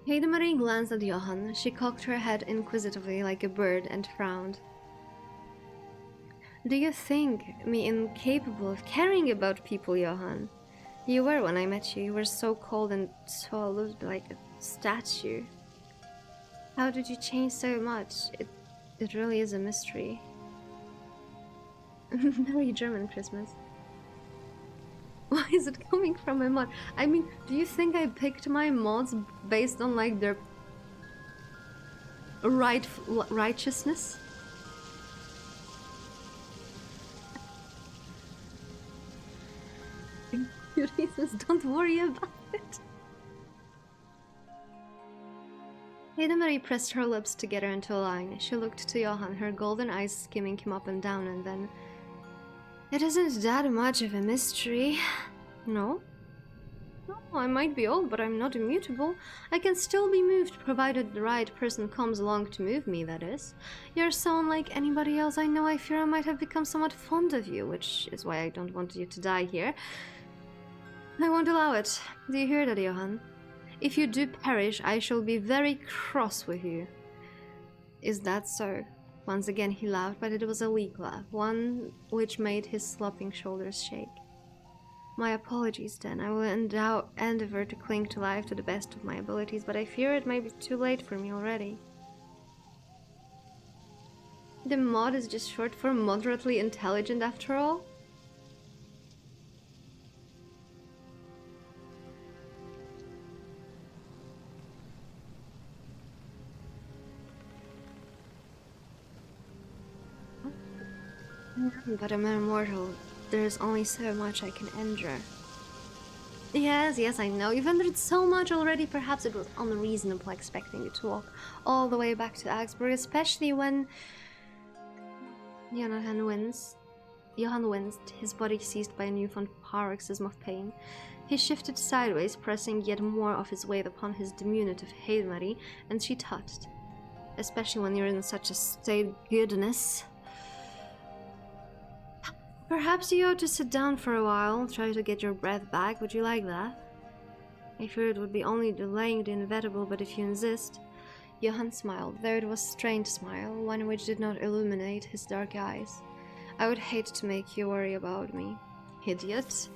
Heidemarie glanced at Johan. She cocked her head inquisitively like a bird and frowned. Do you think me incapable of caring about people, Johan? You were when I met you. You were so cold and so aloof, like a statue. How did you change so much? It really is a mystery. Merry German Christmas. Why is it coming from a mod? I mean, do you think I picked my mods based on like their righteousness? Your reasons, don't worry about it. Heidemarie pressed her lips together into a line. She looked to Johan, her golden eyes skimming him up and down, and then... It isn't that much of a mystery. No? No, I might be old, but I'm not immutable. I can still be moved, provided the right person comes along to move me, that is. You're so unlike anybody else I know. I fear I might have become somewhat fond of you, which is why I don't want you to die here. I won't allow it. Do you hear that, Johan? If you do perish, I shall be very cross with you. Is that so? Once again he laughed, but it was a weak laugh, one which made his slopping shoulders shake. My apologies then. I will endeavor to cling to life to the best of my abilities, but I fear it may be too late for me already. The mod is just short for moderately intelligent after all? But I'm immortal. There's only so much I can endure. Yes, I know. You've endured so much already. Perhaps it was unreasonable expecting you to walk all the way back to Augsburg, especially when Johan winced, his body seized by a newfound paroxysm of pain. He shifted sideways, pressing yet more of his weight upon his diminutive Heidmari, and she touched. Especially when you're in such a state, goodness. Perhaps you ought to sit down for a while, try to get your breath back. Would you like that? I fear it would be only delaying the inevitable, but if you insist. Johan smiled, though it was a strained smile, one which did not illuminate his dark eyes. I would hate to make you worry about me. Idiot.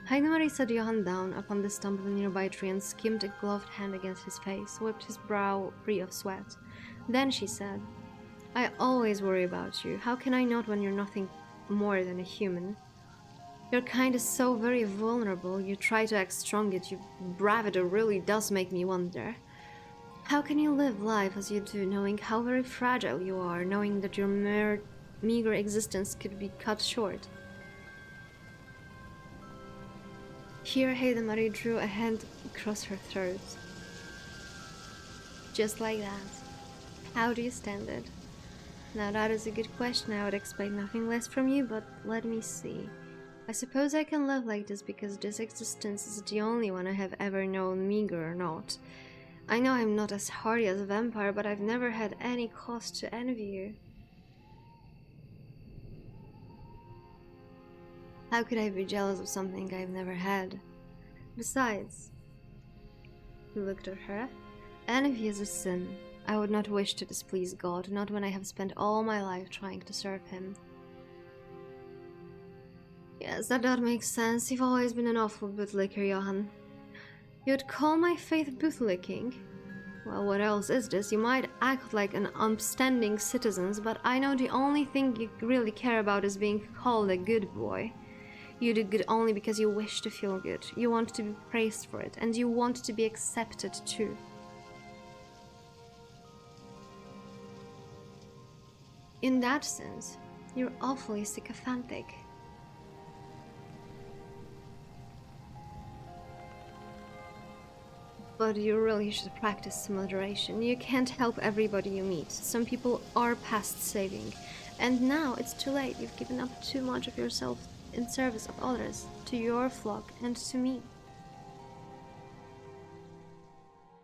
Heidmari set Johan down upon the stump of a nearby tree and skimmed a gloved hand against his face, wiped his brow free of sweat. Then she said, I always worry about you. How can I not when you're nothing more than a human? Your kind is so very vulnerable. You try to act strong, yet your bravado really does make me wonder. How can you live life as you do, knowing how very fragile you are, knowing that your meager existence could be cut short? Here Heidmari drew a hand across her throat. Just like that. How do you stand it? Now that is a good question. I would expect nothing less from you, but let me see. I suppose I can live like this because this existence is the only one I have ever known, meager or not. I know I'm not as hardy as a vampire, but I've never had any cause to envy you. How could I be jealous of something I've never had? Besides, he looked at her, envy is a sin. I would not wish to displease God, not when I have spent all my life trying to serve him. Yes, that makes sense. You've always been an awful bootlicker, Johan. You'd call my faith bootlicking? Well, what else is this? You might act like an upstanding citizen, but I know the only thing you really care about is being called a good boy. You do good only because you wish to feel good. You want to be praised for it, and you want to be accepted too. In that sense, you're awfully sycophantic. But you really should practice moderation. You can't help everybody you meet. Some people are past saving. And now it's too late. You've given up too much of yourself in service of others, to your flock and to me.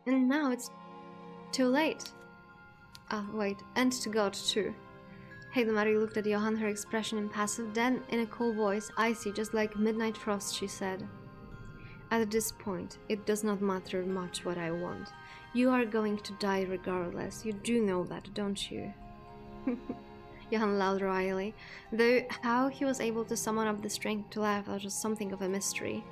And now it's too late. Wait, and to God too. Heidmari looked at Johan, her expression impassive. Then, in a cool voice, icy, just like midnight frost, she said, At this point, it does not matter much what I want. You are going to die regardless. You do know that, don't you? Johan laughed wryly, though how he was able to summon up the strength to laugh was something of a mystery.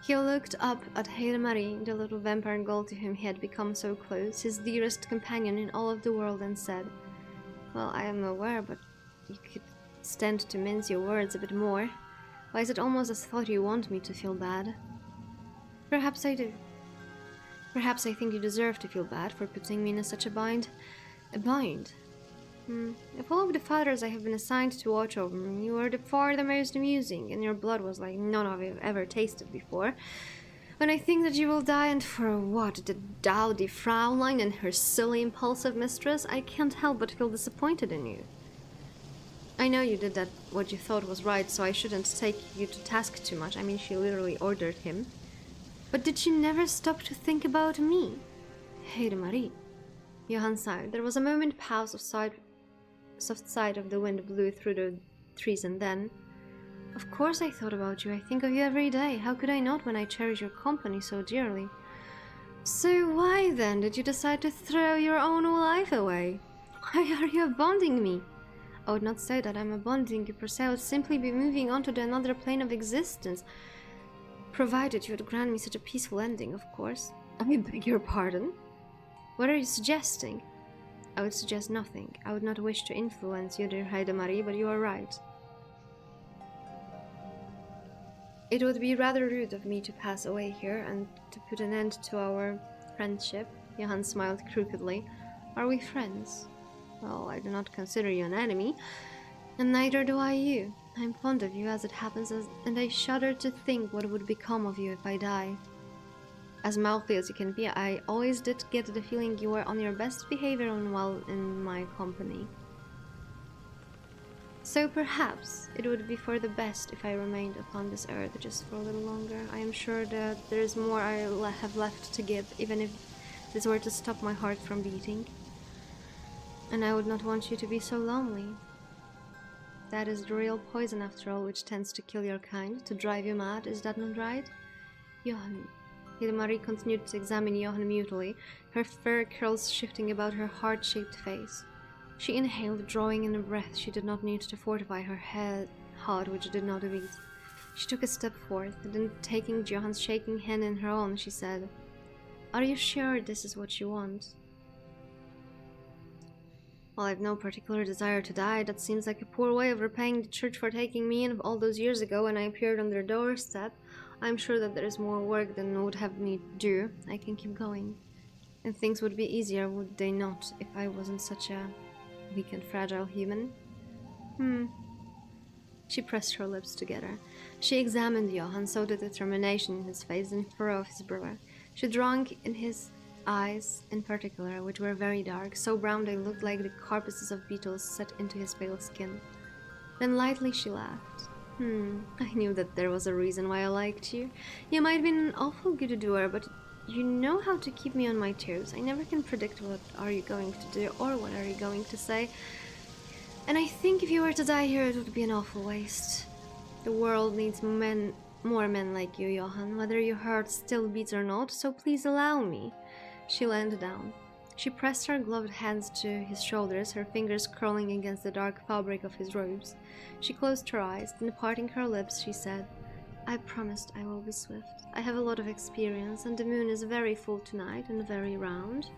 He looked up at Heidmari, the little vampire girl to whom he had become so close, his dearest companion in all of the world, and said, Well, I am aware, but you could stand to mince your words a bit more. Why is it almost as though you want me to feel bad? Perhaps I do. Perhaps I think you deserve to feel bad for putting me in such a bind. A bind? Of all of the fathers I have been assigned to watch over me, you were far the most amusing, and your blood was like none I've ever tasted before. When I think that you will die, and for what, the dowdy Fraulein and her silly, impulsive mistress, I can't help but feel disappointed in you. I know you did that what you thought was right, so I shouldn't take you to task too much. I mean, she literally ordered him. But did you never stop to think about me? Heidmari. Johan sighed. There was a moment pause of soft sigh of the wind blew through the trees, and then, Of course I thought about you. I think of you every day. How could I not when I cherish your company so dearly? So why then did you decide to throw your own life away? Why are you abandoning me? I would not say that I'm abandoning you per se. I would simply be moving on to another plane of existence. Provided you would grant me such a peaceful ending, of course. I beg your pardon? What are you suggesting? I would suggest nothing. I would not wish to influence you, dear Heidmari, but you are right. It would be rather rude of me to pass away here and to put an end to our friendship. Johan smiled crookedly. Are we friends? Well, I do not consider you an enemy. And neither do I you. I'm fond of you as it happens, and I shudder to think what would become of you if I die. As mouthy as you can be, I always did get the feeling you were on your best behavior when while in my company. So perhaps it would be for the best if I remained upon this earth just for a little longer. I am sure that there is more I have left to give, even if this were to stop my heart from beating. And I would not want you to be so lonely. That is the real poison after all, which tends to kill your kind, to drive you mad, is that not right? Johan. Hilmarie continued to examine Johan mutely, her fair curls shifting about her heart-shaped face. She inhaled, drawing in a breath she did not need to fortify her heart, which did not beat. She took a step forth, and then taking Johan's shaking hand in her own, she said, "Are you sure this is what you want?" "Well, I've no particular desire to die. That seems like a poor way of repaying the church for taking me in all those years ago when I appeared on their doorstep. I'm sure that there is more work than would have me do. I can keep going. And things would be easier, would they not, if I wasn't such a weak and fragile human?" She pressed her lips together. She examined Johann, saw the determination in his face and furrow of his brow. She drank in his eyes in particular, which were very dark, so brown they looked like the carapaces of beetles set into his pale skin. Then lightly she laughed. I knew that there was a reason why I liked you. You might have been an awful good doer, but you know how to keep me on my toes. I never can predict what are you going to do or what are you going to say. And I think if you were to die here, it would be an awful waste. The world needs more men like you, Johan, whether your heart still beats or not, so please allow me. She leaned down. She pressed her gloved hands to his shoulders, her fingers curling against the dark fabric of his robes. She closed her eyes, then parting her lips, she said, "I promised I will be swift. I have a lot of experience, and the moon is very full tonight and very round.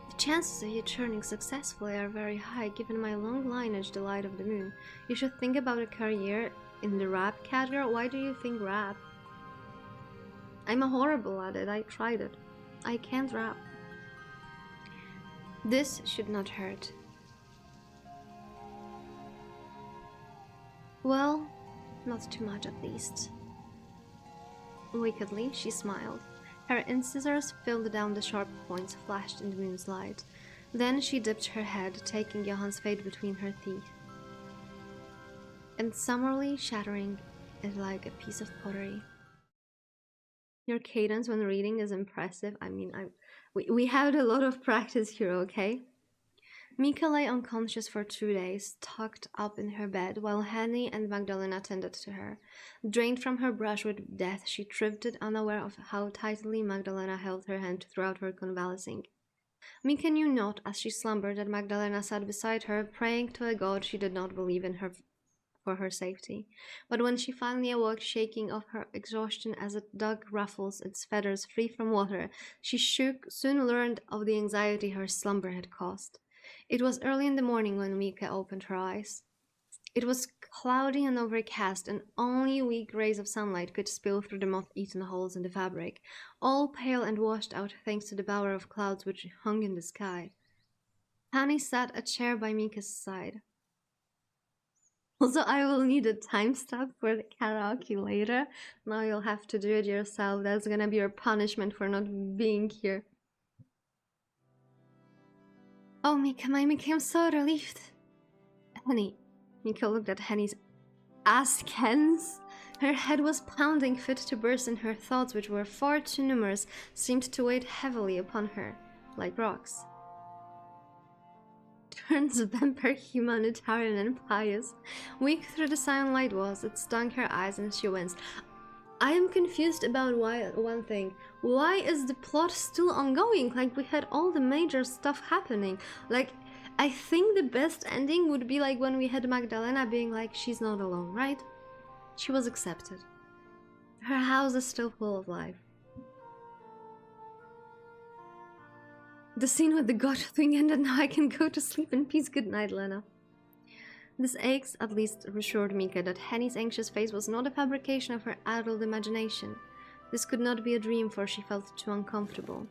The chances of you turning successfully are very high, given my long lineage, the light of the moon. You should think about a career in the rap, catgirl. Why do you think rap? I'm horrible at it. I tried it. I can't rap. This should not hurt." "Well, not too much at least." Wickedly, she smiled. Her incisors filled down the sharp points flashed in the moon's light. Then she dipped her head, taking Johann's fate between her teeth, and summarily shattering it like a piece of pottery. Your cadence when reading is impressive. I mean, we had a lot of practice here, okay? Mika lay unconscious for 2 days, tucked up in her bed, while Henny and Magdalena tended to her. Drained from her brush with death, she drifted, unaware of how tightly Magdalena held her hand throughout her convalescing. Mika knew not, as she slumbered, that Magdalena sat beside her, praying to a god she did not believe in for her safety. But when she finally awoke, shaking off her exhaustion as a dog ruffles its feathers free from water, she soon learned of the anxiety her slumber had caused. It was early in the morning when Mika opened her eyes. It was cloudy and overcast, and only weak rays of sunlight could spill through the moth-eaten holes in the fabric, all pale and washed out thanks to the bower of clouds which hung in the sky. Hani sat a chair by Mika's side. Also, I will need a timestamp for the karaoke later. Now you'll have to do it yourself. That's gonna be your punishment for not being here. "Oh, Mika, I'm so relieved." Henny. Mika looked at Henny's askens. Her head was pounding fit to burst, and her thoughts, which were far too numerous, seemed to weigh heavily upon her, like rocks. Turns vampire, humanitarian, and pious. Weak through the sunlight was, it stung her eyes, and she winced. I am confused about one thing. Why is the plot still ongoing? Like, we had all the major stuff happening. Like, I think the best ending would be like when we had Magdalena being like, she's not alone, right? She was accepted. Her house is still full of life. The scene with the god thing ended. Now I can go to sleep in peace. Good night, Lena. This aches at least reassured Mika that Henny's anxious face was not a fabrication of her addled imagination. This could not be a dream, for she felt too uncomfortable.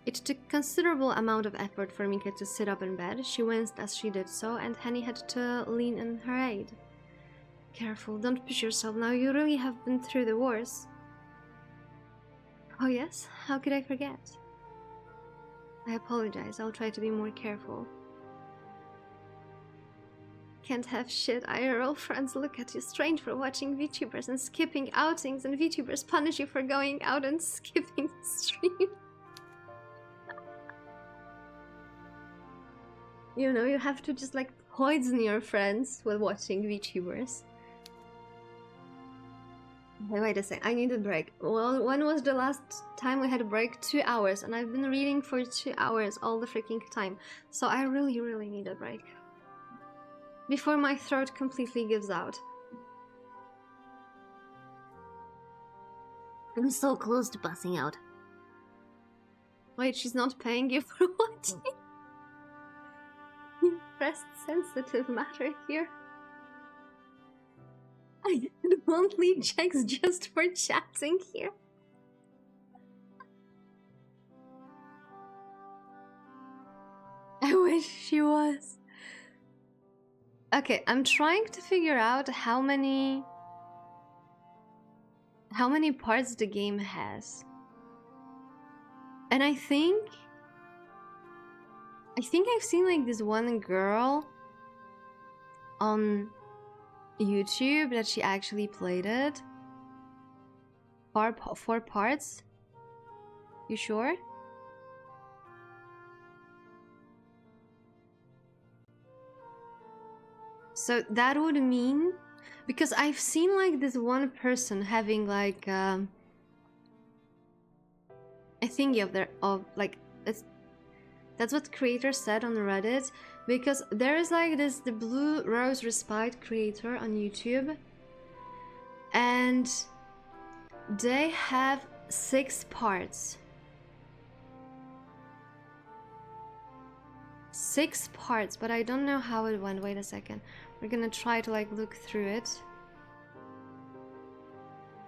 It took considerable amount of effort for Mika to sit up in bed. She winced as she did so, and Henny had to lean in her aid. Careful, don't push yourself now. You really have been through the wars. Oh yes? How could I forget? I apologize. I'll try to be more careful. Can't have shit. IRL friends look at you strange for watching VTubers and skipping outings, and VTubers punish you for going out and skipping the stream. You know, you have to just like poison your friends while watching VTubers. Wait a sec, I need a break. Well, when was the last time we had a break? 2 hours, and I've been reading for 2 hours all the freaking time. So I really, really need a break. Before my throat completely gives out. I'm so close to passing out. Wait, she's not paying you for watching? You pressed sensitive matter here. I did monthly checks just for chatting here. I wish she was. Okay, I'm trying to figure out how many parts the game has. And I think I've seen like this one girl on YouTube that she actually played it. 4 parts? You sure? So that would mean, because I've seen like this one person having like a thingy that's what creator said on Reddit, because there is like the Blue Rose Respite creator on YouTube, and they have 6 parts. 6 parts, but I don't know how it went. Wait a second. We're gonna try to like look through it.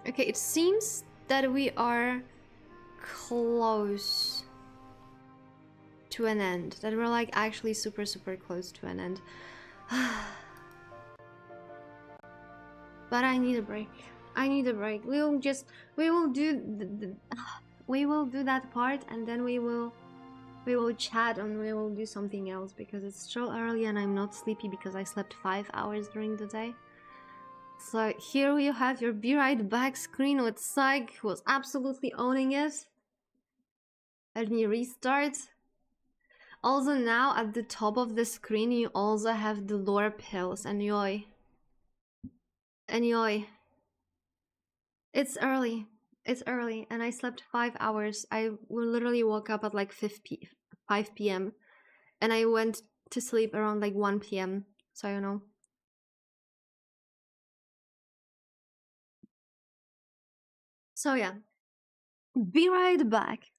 Okay, it seems that we are close to an end. That we're like actually super close to an end. But I need a break. I need a break. We will do we will do that part, and then we will chat and we will do something else, because it's so early and I'm not sleepy because I slept 5 hours during the day. So here you have your Be Right Back screen with Psych, who was absolutely owning it. Let me restart. Also now at the top of the screen you also have the lore pills, and yoy. And yoy. It's early. It's early and I slept 5 hours. I literally woke up at like 5 p.m. and I went to sleep around like 1 p.m. So you know. So yeah. Be right back.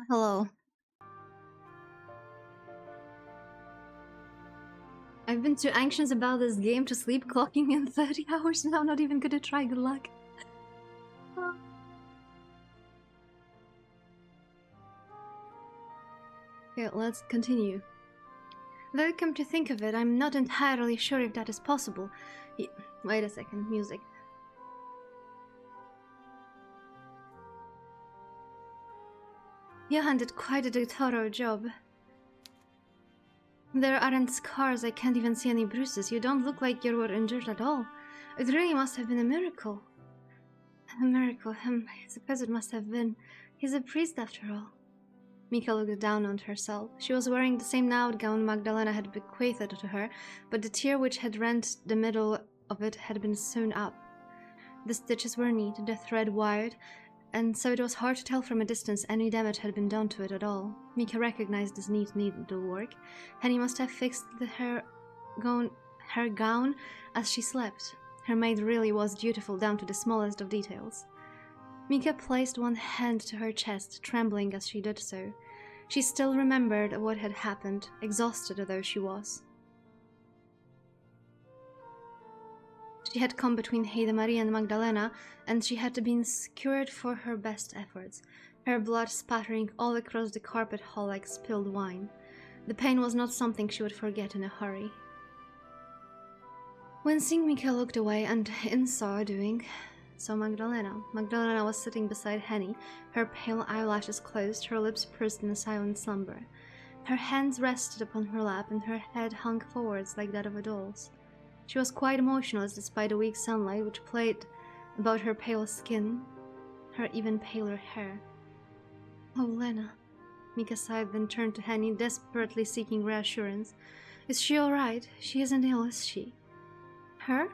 Hello. I've been too anxious about this game to sleep, clocking in 30 hours now. Not even gonna try. Good luck. Okay, let's continue. Though, come to think of it, I'm not entirely sure if that is possible. Wait a second, music. Johan did quite a thorough job. There aren't scars, I can't even see any bruises. You don't look like you were injured at all. It really must have been a miracle. A miracle, I suppose it must have been. He's a priest after all. Mika looked down on herself. She was wearing the same nightgown Magdalena had bequeathed to her, but the tear which had rent the middle of it had been sewn up. The stitches were neat, the thread wired, and so it was hard to tell from a distance any damage had been done to it at all. Mika recognized this neat needlework. Henny must have fixed her gown as she slept. Her maid really was dutiful down to the smallest of details. Mika placed one hand to her chest, trembling as she did so. She still remembered what had happened, exhausted though she was. She had come between Heide Marie and Magdalena, and she had been skewered for her best efforts, her blood spattering all across the carpet hall like spilled wine. The pain was not something she would forget in a hurry. Wincing, Mika looked away and in saw Magdalena. Magdalena was sitting beside Henny, her pale eyelashes closed, her lips pursed in a silent slumber. Her hands rested upon her lap, and her head hung forwards like that of a doll's. She was quite motionless despite the weak sunlight which played about her pale skin, her even paler hair. "Oh, Lena," Mika sighed, then turned to Henny, desperately seeking reassurance. "Is she all right? She isn't ill, is she?" "Her?"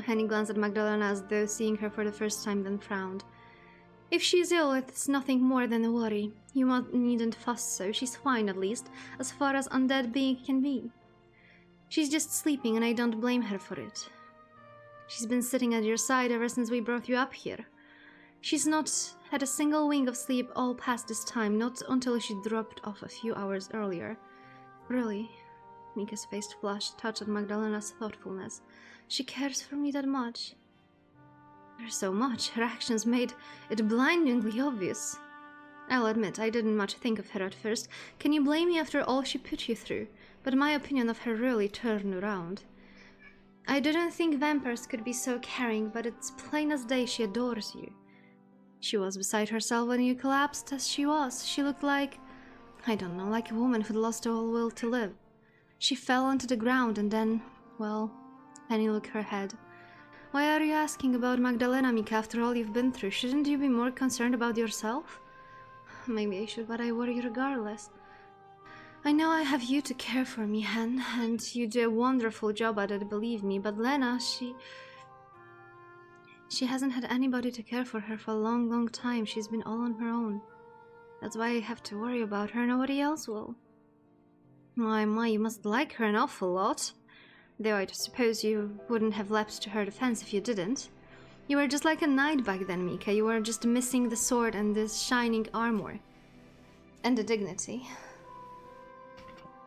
Henny glanced at Magdalena as though seeing her for the first time, then frowned. "If she's ill, it's nothing more than a worry. You needn't fuss so. She's fine, at least, as far as undead being can be. She's just sleeping, and I don't blame her for it. She's been sitting at your side ever since we brought you up here. She's not had a single wink of sleep all past this time, not until she dropped off a few hours earlier." "Really?" Mika's face flushed, touched at Magdalena's thoughtfulness. "She cares for me that much?" "There's so much. Her actions made it blindingly obvious. I'll admit, I didn't much think of her at first. Can you blame me after all she put you through? But my opinion of her really turned around. I didn't think vampires could be so caring, but it's plain as day she adores you. She was beside herself when you collapsed as she was. She looked like, I don't know, like a woman who'd lost all will to live. She fell onto the ground and then, well..." Penny looked her head. "Why are you asking about Magdalena, Mika, after all you've been through? Shouldn't you be more concerned about yourself?" "Maybe I should, but I worry regardless. I know I have you to care for me, Hen, and you do a wonderful job at it, believe me, but Lena, she hasn't had anybody to care for her for a long, long time. She's been all on her own. That's why I have to worry about her. Nobody else will." My, you must like her an awful lot. Though I suppose you wouldn't have leapt to her defense if you didn't. You were just like a knight back then, Mika. You were just missing the sword and the shining armor. And the dignity.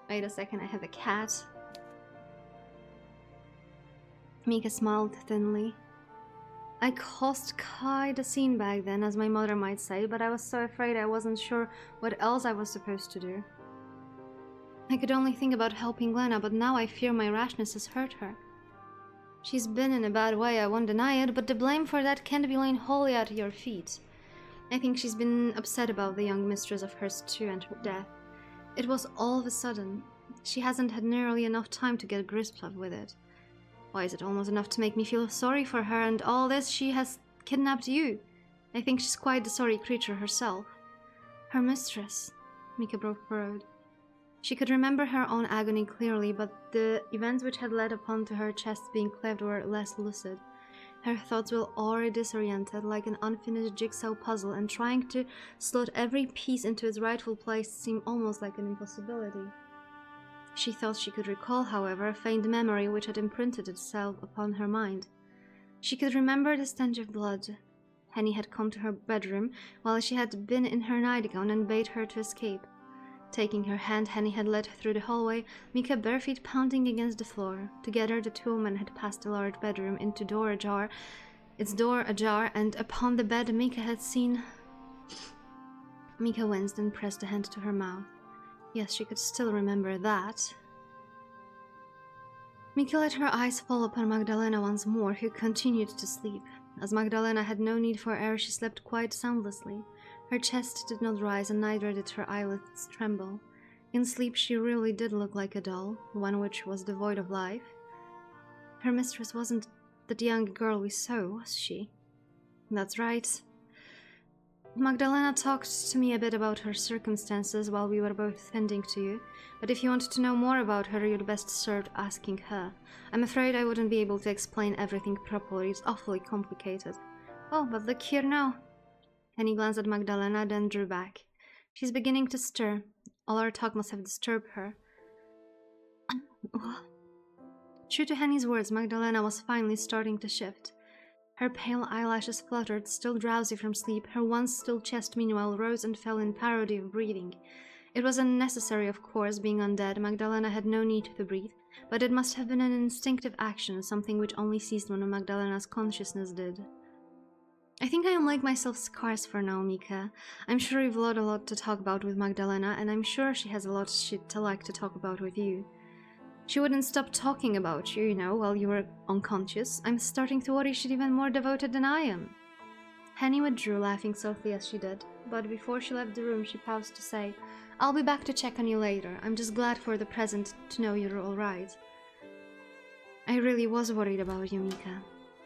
Wait a second, I have a cat. Mika smiled thinly. "I caused quite a scene back then, as my mother might say, but I was so afraid I wasn't sure what else I was supposed to do. I could only think about helping Lena, but now I fear my rashness has hurt her. She's been in a bad way, I won't deny it, but the blame for that can't be laid wholly at your feet. I think she's been upset about the young mistress of hers too and her death. It was all of a sudden. She hasn't had nearly enough time to get grist up with it. Why is it almost enough to make me feel sorry for her, and all this she has kidnapped you? I think she's quite the sorry creature herself." "Her mistress," Mika burrowed. She could remember her own agony clearly, but the events which had led upon to her chest being cleft were less lucid. Her thoughts were already disoriented, like an unfinished jigsaw puzzle, and trying to slot every piece into its rightful place seemed almost like an impossibility. She thought she could recall, however, a faint memory which had imprinted itself upon her mind. She could remember the stench of blood, Henny had come to her bedroom while she had been in her nightgown and bade her to escape. Taking her hand, Henny had led her through the hallway, Mika bare feet pounding against the floor. Together the two women had passed the large bedroom, its door ajar, and upon the bed Mika had seen... Mika winced and pressed a hand to her mouth. Yes, she could still remember that. Mika let her eyes fall upon Magdalena once more, who continued to sleep. As Magdalena had no need for air, she slept quite soundlessly. Her chest did not rise, and neither did her eyelids tremble. In sleep she really did look like a doll, one which was devoid of life. Her mistress wasn't that young girl we saw, was she? That's right. Magdalena talked to me a bit about her circumstances while we were both tending to you, but if you wanted to know more about her, you'd best served asking her. I'm afraid I wouldn't be able to explain everything properly, it's awfully complicated. Oh, but look here now. Henny glanced at Magdalena, then drew back. She's beginning to stir. All our talk must have disturbed her. True to Henny's words, Magdalena was finally starting to shift. Her pale eyelashes fluttered, still drowsy from sleep. Her once still chest meanwhile rose and fell in parody of breathing. It was unnecessary, of course, being undead. Magdalena had no need to breathe, but it must have been an instinctive action, something which only ceased when Magdalena's consciousness did. I think I am like myself scarce for now, Mika. I'm sure you've a lot to talk about with Magdalena, and I'm sure she has a lot of shit to like to talk about with you. She wouldn't stop talking about you, while you were unconscious. I'm starting to worry she's even more devoted than I am. Henny withdrew, laughing softly as she did, but before she left the room she paused to say, I'll be back to check on you later. I'm just glad for the present to know you're alright. I really was worried about you, Mika.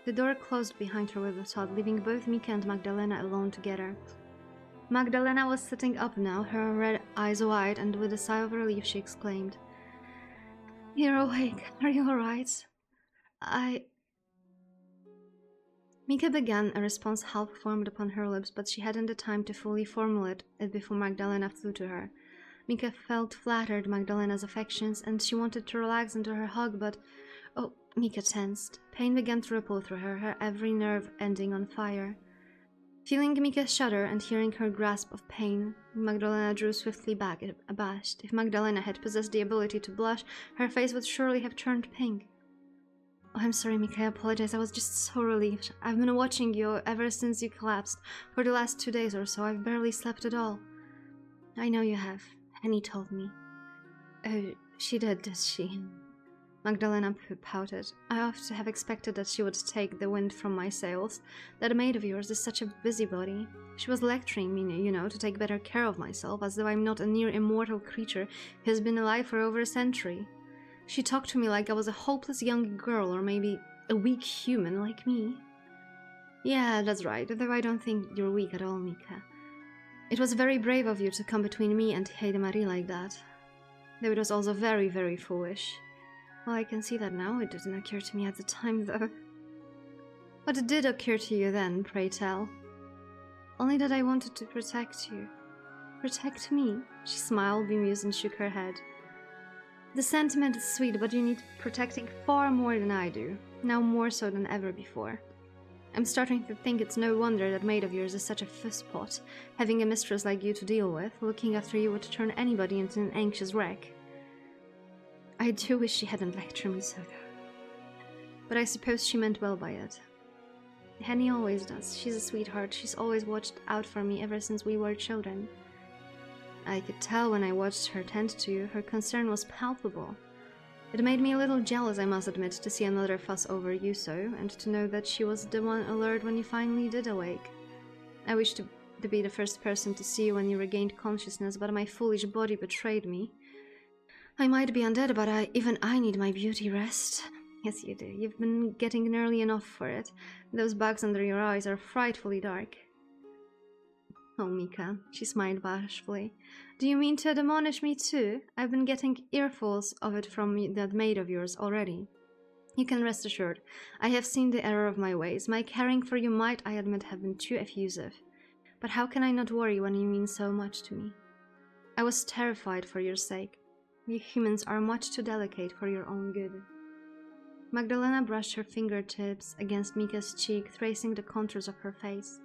The door closed behind her with a thud, leaving both Mika and Magdalena alone together. Magdalena was sitting up now, her red eyes wide, and with a sigh of relief she exclaimed, You're awake. Are you alright? Mika began, a response half formed upon her lips, but she hadn't the time to fully formulate it before Magdalena flew to her. Mika felt flattered Magdalena's affections, and she wanted to relax into her hug, but... Oh, Mika tensed. Pain began to ripple through her, her every nerve ending on fire. Feeling Mika shudder and hearing her grasp of pain, Magdalena drew swiftly back, abashed. If Magdalena had possessed the ability to blush, her face would surely have turned pink. Oh, I'm sorry, Mika, I apologize. I was just so relieved. I've been watching you ever since you collapsed. For the last 2 days or so, I've barely slept at all. I know you have. Henny told me. Oh, she did, does she? Magdalena pouted. I ought to have expected that she would take the wind from my sails. That maid of yours is such a busybody. She was lecturing me, to take better care of myself, as though I'm not a near immortal creature who has been alive for over a century. She talked to me like I was a hopeless young girl, or maybe a weak human like me. Yeah, that's right, though I don't think you're weak at all, Mika. It was very brave of you to come between me and Heide Marie like that. Though it was also very, very foolish. Well, I can see that now. It didn't occur to me at the time, though. What did occur to you then, pray tell? Only that I wanted to protect you. Protect me? She smiled, bemused, and shook her head. The sentiment is sweet, but you need protecting far more than I do. Now more so than ever before. I'm starting to think it's no wonder that maid of yours is such a fusspot. Having a mistress like you to deal with, looking after you would turn anybody into an anxious wreck. I do wish she hadn't lectured me so, though. But I suppose she meant well by it. Henny always does. She's a sweetheart. She's always watched out for me ever since we were children. I could tell when I watched her tend to you. Her concern was palpable. It made me a little jealous, I must admit, to see another fuss over you so, and to know that she was the one alert when you finally did awake. I wished to be the first person to see you when you regained consciousness, but my foolish body betrayed me. I might be undead, but even I need my beauty rest. Yes, you do. You've been getting nearly enough for it. Those bags under your eyes are frightfully dark. Oh, Mika, she smiled bashfully. Do you mean to admonish me too? I've been getting earfuls of it from that maid of yours already. You can rest assured. I have seen the error of my ways. My caring for you might, I admit, have been too effusive. But how can I not worry when you mean so much to me? I was terrified for your sake. You humans are much too delicate for your own good. Magdalena brushed her fingertips against Mika's cheek, tracing the contours of her face.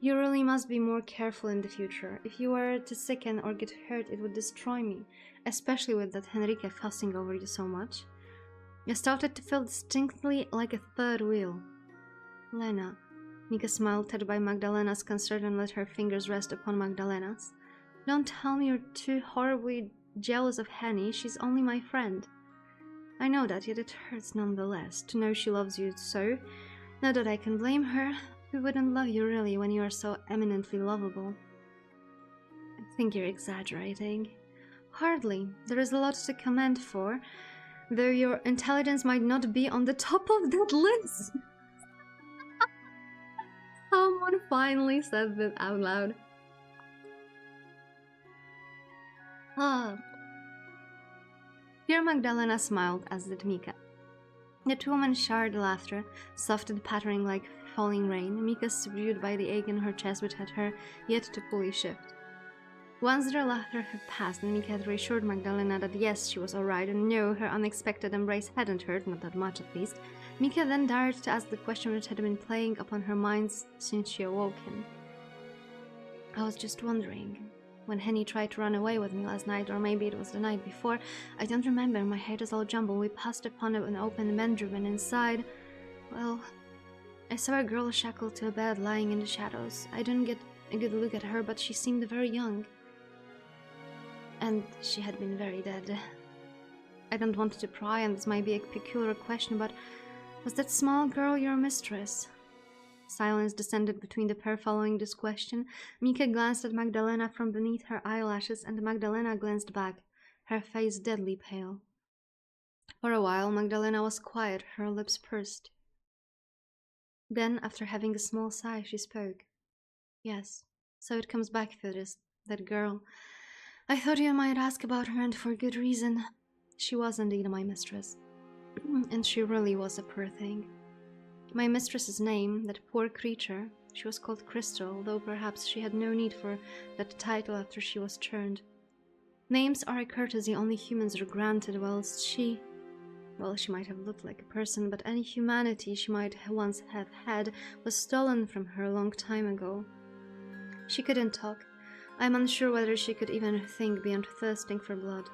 You really must be more careful in the future. If you were to sicken or get hurt, it would destroy me, especially with that Henrique fussing over you so much. I started to feel distinctly like a third wheel. Lena. Mika smiled, touched by Magdalena's concern, and let her fingers rest upon Magdalena's. Don't tell me you're too horribly jealous of Henny. She's only my friend. I know that, yet it hurts nonetheless to know she loves you so. Not that I can blame her. Who wouldn't love you really when you are so eminently lovable? I think you're exaggerating. Hardly. There is a lot to commend for, though your intelligence might not be on the top of that list. Someone finally said this out loud. Ah. Here Magdalena smiled, as did Mika. The two women shared laughter, soft and pattering like falling rain, Mika subdued by the ache in her chest which had her yet to fully shift. Once their laughter had passed, and Mika had reassured Magdalena that yes, she was alright, and no, her unexpected embrace hadn't hurt, not that much at least, Mika then dared to ask the question which had been playing upon her mind since she awoke him. I was just wondering, when Henny tried to run away with me last night, or maybe it was the night before, I don't remember, my head is all jumbled, we passed upon an open bedroom, and inside, well, I saw a girl shackled to a bed lying in the shadows. I didn't get a good look at her, but she seemed very young. And she had been very dead. I don't want to pry, and this might be a peculiar question, but was that small girl your mistress? Silence descended between the pair following this question. Mika glanced at Magdalena from beneath her eyelashes, and Magdalena glanced back, her face deadly pale. For a while, Magdalena was quiet, her lips pursed. Then, after having a small sigh, she spoke. Yes, so it comes back to this, that girl. I thought you might ask about her, and for good reason. She was indeed my mistress, and she really was a poor thing. My mistress's name, that poor creature, she was called Crystal, though perhaps she had no need for that title after she was turned. Names are a courtesy only humans are granted, whilst she... Well, she might have looked like a person, but any humanity she might once have had was stolen from her a long time ago. She couldn't talk. I am unsure whether she could even think beyond thirsting for blood.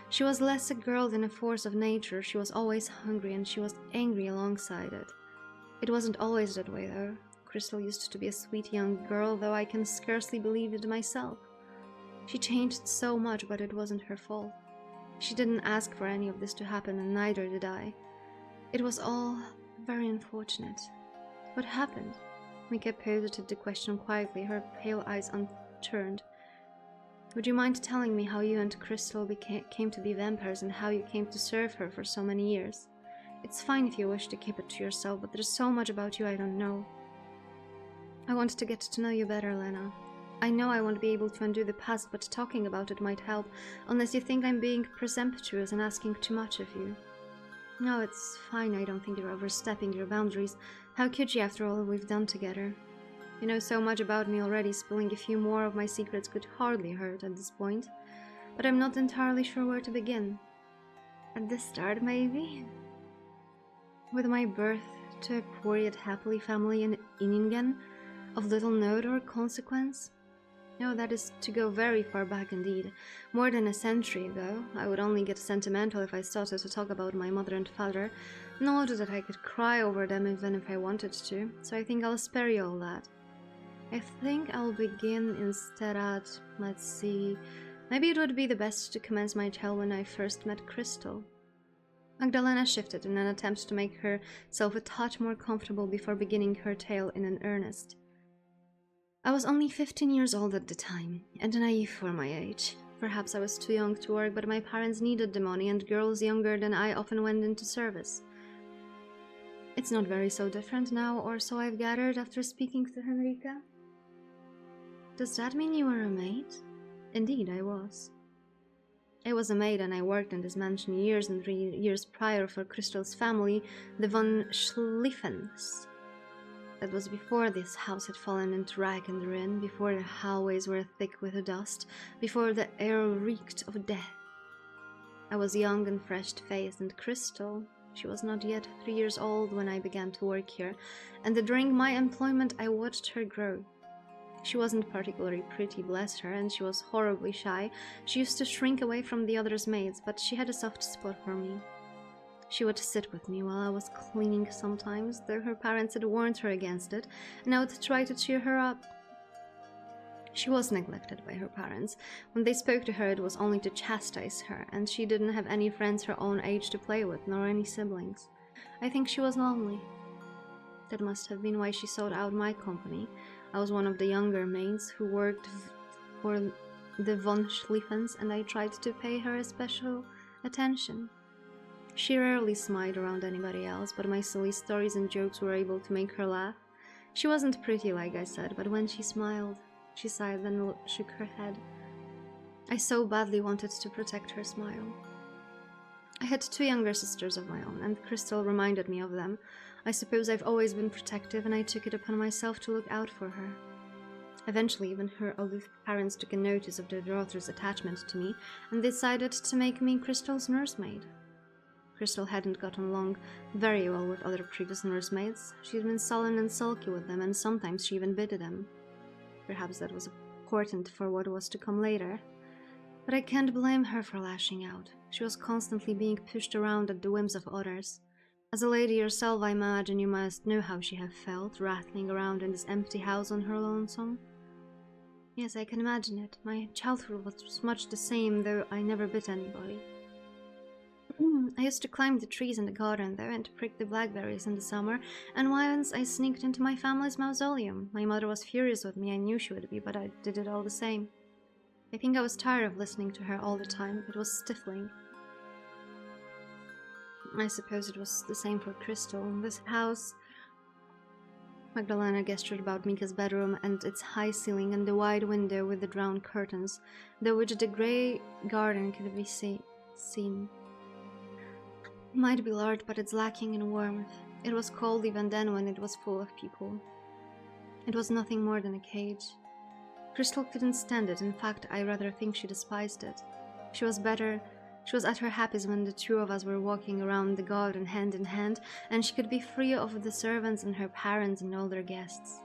She was less a girl than a force of nature. She was always hungry, and she was angry alongside it. It wasn't always that way, though. Crystal used to be a sweet young girl, though I can scarcely believe it myself. She changed so much, but it wasn't her fault. She didn't ask for any of this to happen, and neither did I. It was all very unfortunate. What happened? Mika posed the question quietly, her pale eyes unturned. Would you mind telling me how you and Crystal came to be vampires, and how you came to serve her for so many years? It's fine if you wish to keep it to yourself, but there's so much about you I don't know. I want to get to know you better, Lena. I know I won't be able to undo the past, but talking about it might help, unless you think I'm being presumptuous and asking too much of you. No, it's fine, I don't think you're overstepping your boundaries. How could you, after all we've done together? You know so much about me already, spilling a few more of my secrets could hardly hurt at this point. But I'm not entirely sure where to begin. At the start, maybe? With my birth to a poor yet happily family in Inningen, of little note or consequence? No, that is to go very far back indeed. More than a century ago. I would only get sentimental if I started to talk about my mother and father. Not that I could cry over them even if I wanted to, so I think I'll spare you all that. I think I'll begin instead at, let's see, maybe it would be the best to commence my tale when I first met Crystal. Magdalena shifted in an attempt to make herself a touch more comfortable before beginning her tale in an earnest. I was only 15 years old at the time, and naive for my age. Perhaps I was too young to work, but my parents needed the money, and girls younger than I often went into service. It's not very so different now, or so I've gathered after speaking to Henrika. Does that mean you were a maid? Indeed, I was. I was a maid, and I worked in this mansion years and 3 years prior for Crystal's family, the von Schlieffens. That was before this house had fallen into wreck and ruin, before the hallways were thick with dust, before the air reeked of death. I was young and fresh-faced, and Crystal, she was not yet 3 years old when I began to work here, and during my employment I watched her grow. She wasn't particularly pretty, bless her, and she was horribly shy. She used to shrink away from the others' maids, but she had a soft spot for me. She would sit with me while I was cleaning sometimes, though her parents had warned her against it, and I would try to cheer her up. She was neglected by her parents. When they spoke to her, it was only to chastise her, and she didn't have any friends her own age to play with, nor any siblings. I think she was lonely. That must have been why she sought out my company. I was one of the younger maids who worked for the von Schlieffens, and I tried to pay her special attention. She rarely smiled around anybody else, but my silly stories and jokes were able to make her laugh. She wasn't pretty, like I said, but when she smiled, she sighed and shook her head. I so badly wanted to protect her smile. I had 2 younger sisters of my own, and Crystal reminded me of them. I suppose I've always been protective, and I took it upon myself to look out for her. Eventually, even her aloof parents took a notice of their daughter's attachment to me, and decided to make me Crystal's nursemaid. Crystal hadn't gotten along very well with other previous nursemaids. She'd been sullen and sulky with them, and sometimes she even bit them. Perhaps that was important for what was to come later. But I can't blame her for lashing out. She was constantly being pushed around at the whims of others. As a lady yourself, I imagine you must know how she have felt, rattling around in this empty house on her lonesome. Yes, I can imagine it. My childhood was much the same, though I never bit anybody. I used to climb the trees in the garden, though, and prick the blackberries in the summer, and once I sneaked into my family's mausoleum. My mother was furious with me, I knew she would be, but I did it all the same. I think I was tired of listening to her all the time. It was stifling. I suppose it was the same for Crystal. This house... Magdalena gestured about Mika's bedroom and its high ceiling and the wide window with the drawn curtains, through which the grey garden could be seen. It might be large, but it's lacking in warmth. It was cold even then when it was full of people. It was nothing more than a cage. Crystal couldn't stand it. In fact, I rather think she despised it. She was at her happiest when the 2 of us were walking around the garden hand in hand, and she could be free of the servants and her parents and all their guests.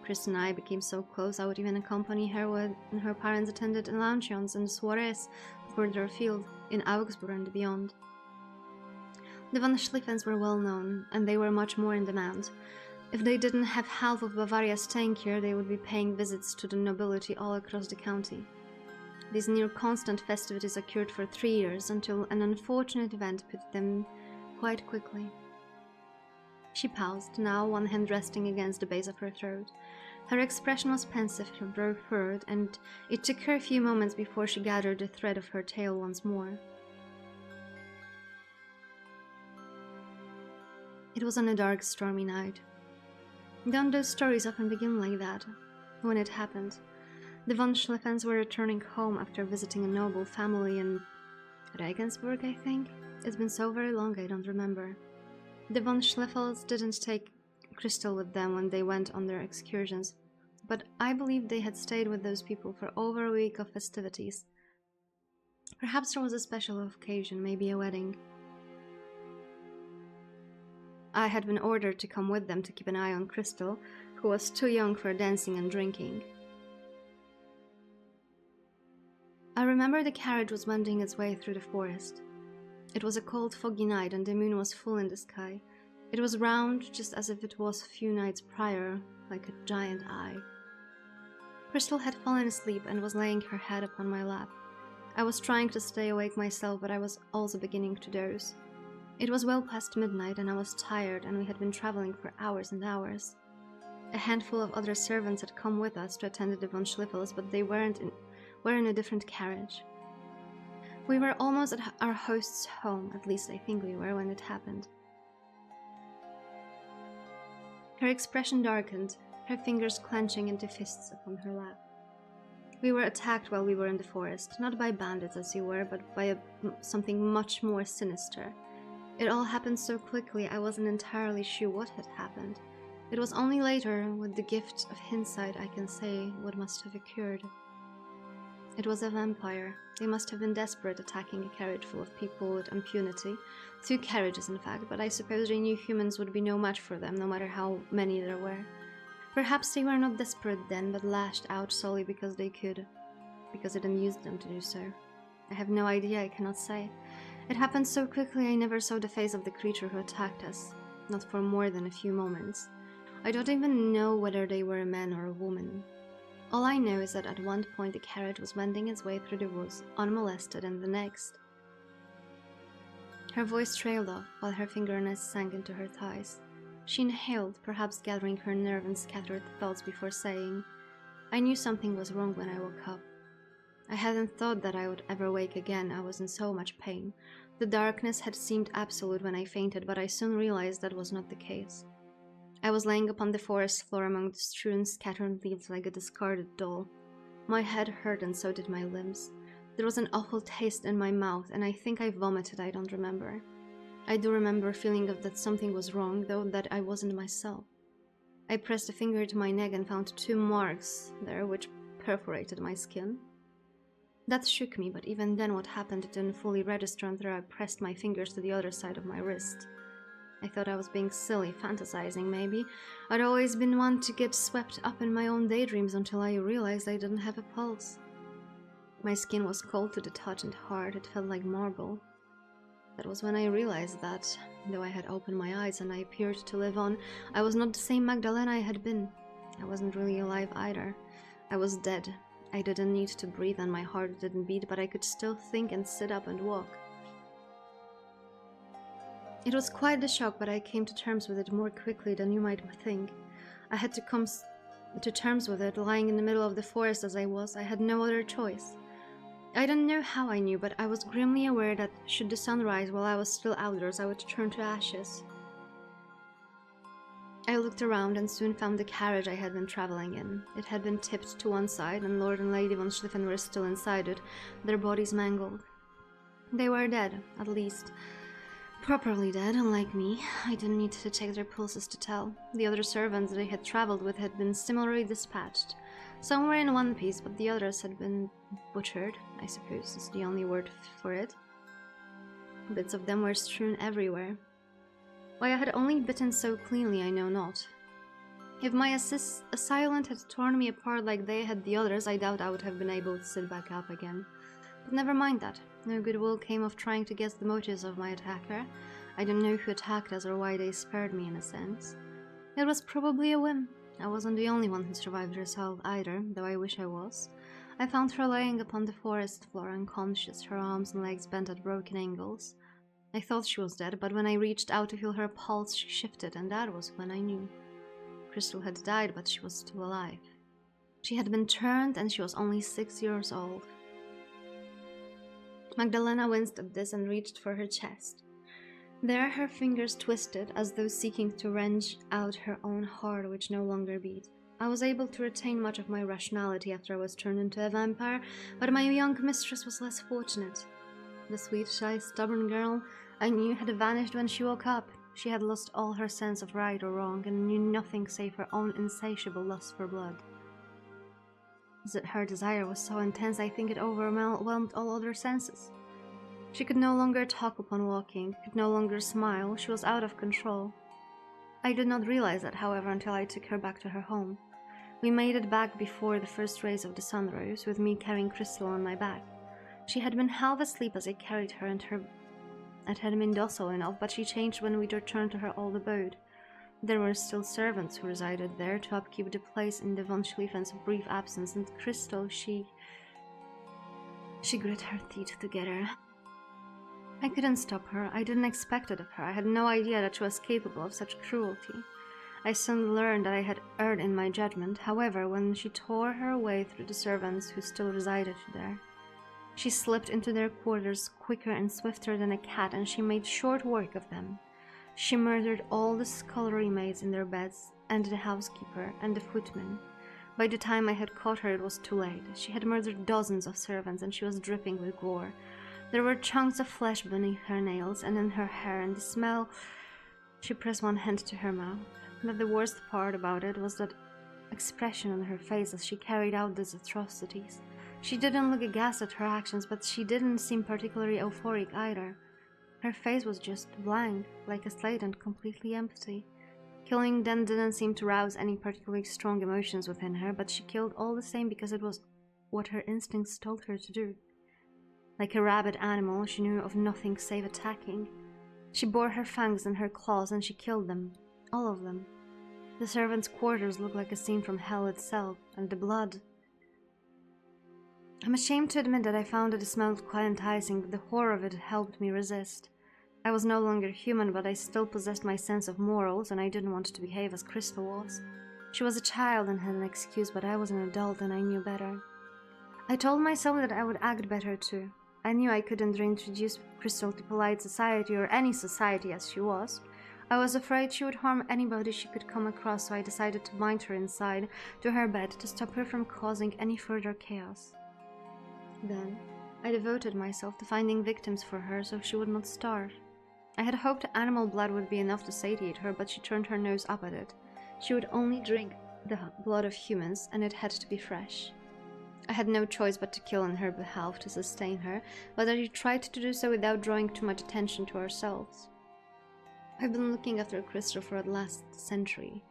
Chris and I became so close I would even accompany her when her parents attended luncheons and soirees further afield, in Augsburg and beyond. The von Schlieffens were well known, and they were much more in demand. If they didn't have half of Bavaria staying here, they would be paying visits to the nobility all across the county. These near-constant festivities occurred for 3 years, until an unfortunate event put them quite quickly. She paused, now one hand resting against the base of her throat. Her expression was pensive, her brow furrowed, and it took her a few moments before she gathered the thread of her tale once more. It was on a dark, stormy night. Don't those stories often begin like that? When it happened, the von Schlieffens were returning home after visiting a noble family in Regensburg, I think? It's been so very long I don't remember. The von Schlieffels didn't take Crystal with them when they went on their excursions, but I believe they had stayed with those people for over a week of festivities. Perhaps there was a special occasion, maybe a wedding. I had been ordered to come with them to keep an eye on Crystal, who was too young for dancing and drinking. I remember the carriage was wending its way through the forest. It was a cold, foggy night, and the moon was full in the sky. It was round, just as if it was a few nights prior, like a giant eye. Crystal had fallen asleep and was laying her head upon my lap. I was trying to stay awake myself, but I was also beginning to doze. It was well past midnight, and I was tired, and we had been traveling for hours and hours. A handful of other servants had come with us to attend the von Schlieffels, but they were in a different carriage. We were almost at our host's home, at least I think we were, when it happened. Her expression darkened, her fingers clenching into fists upon her lap. We were attacked while we were in the forest, not by bandits as you were, but by something much more sinister. It all happened so quickly I wasn't entirely sure what had happened. It was only later, with the gift of hindsight, I can say what must have occurred. It was a vampire. They must have been desperate, attacking a carriage full of people with impunity. 2 carriages, in fact, but I suppose they knew humans would be no match for them, no matter how many there were. Perhaps they were not desperate then, but lashed out solely because they could, because it amused them to do so. I have no idea, I cannot say. It happened so quickly I never saw the face of the creature who attacked us, not for more than a few moments. I don't even know whether they were a man or a woman. All I know is that at one point the carriage was wending its way through the woods, unmolested, and the next. Her voice trailed off, while her fingernails sank into her thighs. She inhaled, perhaps gathering her nerve and scattered thoughts before saying, "I knew something was wrong when I woke up. I hadn't thought that I would ever wake again. I was in so much pain. The darkness had seemed absolute when I fainted, but I soon realized that was not the case. I was laying upon the forest floor among the strewn, scattered leaves like a discarded doll. My head hurt and so did my limbs. There was an awful taste in my mouth, and I think I vomited. I don't remember. I do remember feeling that something was wrong, though that I wasn't myself. I pressed a finger to my neck and found 2 marks there which perforated my skin. That shook me, but even then what happened didn't fully register until I pressed my fingers to the other side of my wrist. I thought I was being silly, fantasizing maybe. I'd always been one to get swept up in my own daydreams until I realized I didn't have a pulse. My skin was cold to the touch and hard, it felt like marble. That was when I realized that, though I had opened my eyes and I appeared to live on, I was not the same Magdalena I had been. I wasn't really alive either. I was dead. I didn't need to breathe and my heart didn't beat, but I could still think and sit up and walk. It was quite the shock, but I came to terms with it more quickly than you might think. I had to come to terms with it, lying in the middle of the forest as I was. I had no other choice. I don't know how I knew, but I was grimly aware that should the sun rise while I was still outdoors, I would turn to ashes. I looked around and soon found the carriage I had been traveling in. It had been tipped to one side, and Lord and Lady von Schliffen were still inside it, their bodies mangled. They were dead, at least. Properly dead, unlike me. I didn't need to check their pulses to tell. The other servants they had traveled with had been similarly dispatched. Some were in one piece, but the others had been butchered, I suppose is the only word for it. Bits of them were strewn everywhere. Why I had only bitten so cleanly, I know not. If my assailant had torn me apart like they had the others, I doubt I would have been able to sit back up again. But never mind that. No goodwill came of trying to guess the motives of my attacker. I don't know who attacked us or why they spared me, in a sense. It was probably a whim. I wasn't the only one who survived herself either, though I wish I was. I found her laying upon the forest floor unconscious, her arms and legs bent at broken angles. I thought she was dead, but when I reached out to feel her pulse, she shifted, and that was when I knew. Crystal had died, but she was still alive. She had been turned, and she was only 6 years old. Magdalena winced at this and reached for her chest. There her fingers twisted, as though seeking to wrench out her own heart, which no longer beat. I was able to retain much of my rationality after I was turned into a vampire, but my young mistress was less fortunate. The sweet, shy, stubborn girl I knew had vanished when she woke up. She had lost all her sense of right or wrong, and knew nothing save her own insatiable lust for blood. Her desire was so intense, I think it overwhelmed all other senses. She could no longer talk upon walking, could no longer smile. She was out of control. I did not realize that, however, until I took her back to her home. We made it back before the first rays of the sun rose, with me carrying Crystal on my back. She had been half asleep as I carried her, and it had been docile enough, but she changed when we returned to her old abode. There were still servants who resided there to upkeep the place in the von Schlieffen's brief absence, and Crystal, she grit her teeth together. I couldn't stop her. I didn't expect it of her. I had no idea that she was capable of such cruelty. I soon learned that I had erred in my judgment, however, when she tore her way through the servants who still resided there. She slipped into their quarters quicker and swifter than a cat, and she made short work of them. She murdered all the scullery maids in their beds, and the housekeeper, and the footman. By the time I had caught her, it was too late. She had murdered dozens of servants, and she was dripping with gore. There were chunks of flesh beneath her nails and in her hair, and the smell... She pressed one hand to her mouth. But the worst part about it was that expression on her face as she carried out these atrocities. She didn't look aghast at her actions, but she didn't seem particularly euphoric either. Her face was just blank, like a slate, and completely empty. Killing then didn't seem to rouse any particularly strong emotions within her, but she killed all the same because it was what her instincts told her to do. Like a rabid animal, she knew of nothing save attacking. She bore her fangs in her claws and she killed them. All of them. The servants' quarters looked like a scene from hell itself, and the blood. I'm ashamed to admit that I found it smelled quite enticing, but the horror of it helped me resist. I was no longer human, but I still possessed my sense of morals, and I didn't want to behave as Crystal was. She was a child and had an excuse, but I was an adult and I knew better. I told myself that I would act better too. I knew I couldn't reintroduce Crystal to polite society, or any society as she was. I was afraid she would harm anybody she could come across, so I decided to bind her inside to her bed to stop her from causing any further chaos. Then, I devoted myself to finding victims for her so she would not starve. I had hoped animal blood would be enough to satiate her, but she turned her nose up at it. She would only drink the blood of humans, and it had to be fresh. I had no choice but to kill on her behalf to sustain her, but I tried to do so without drawing too much attention to ourselves. I've been looking after Crystal for the last century.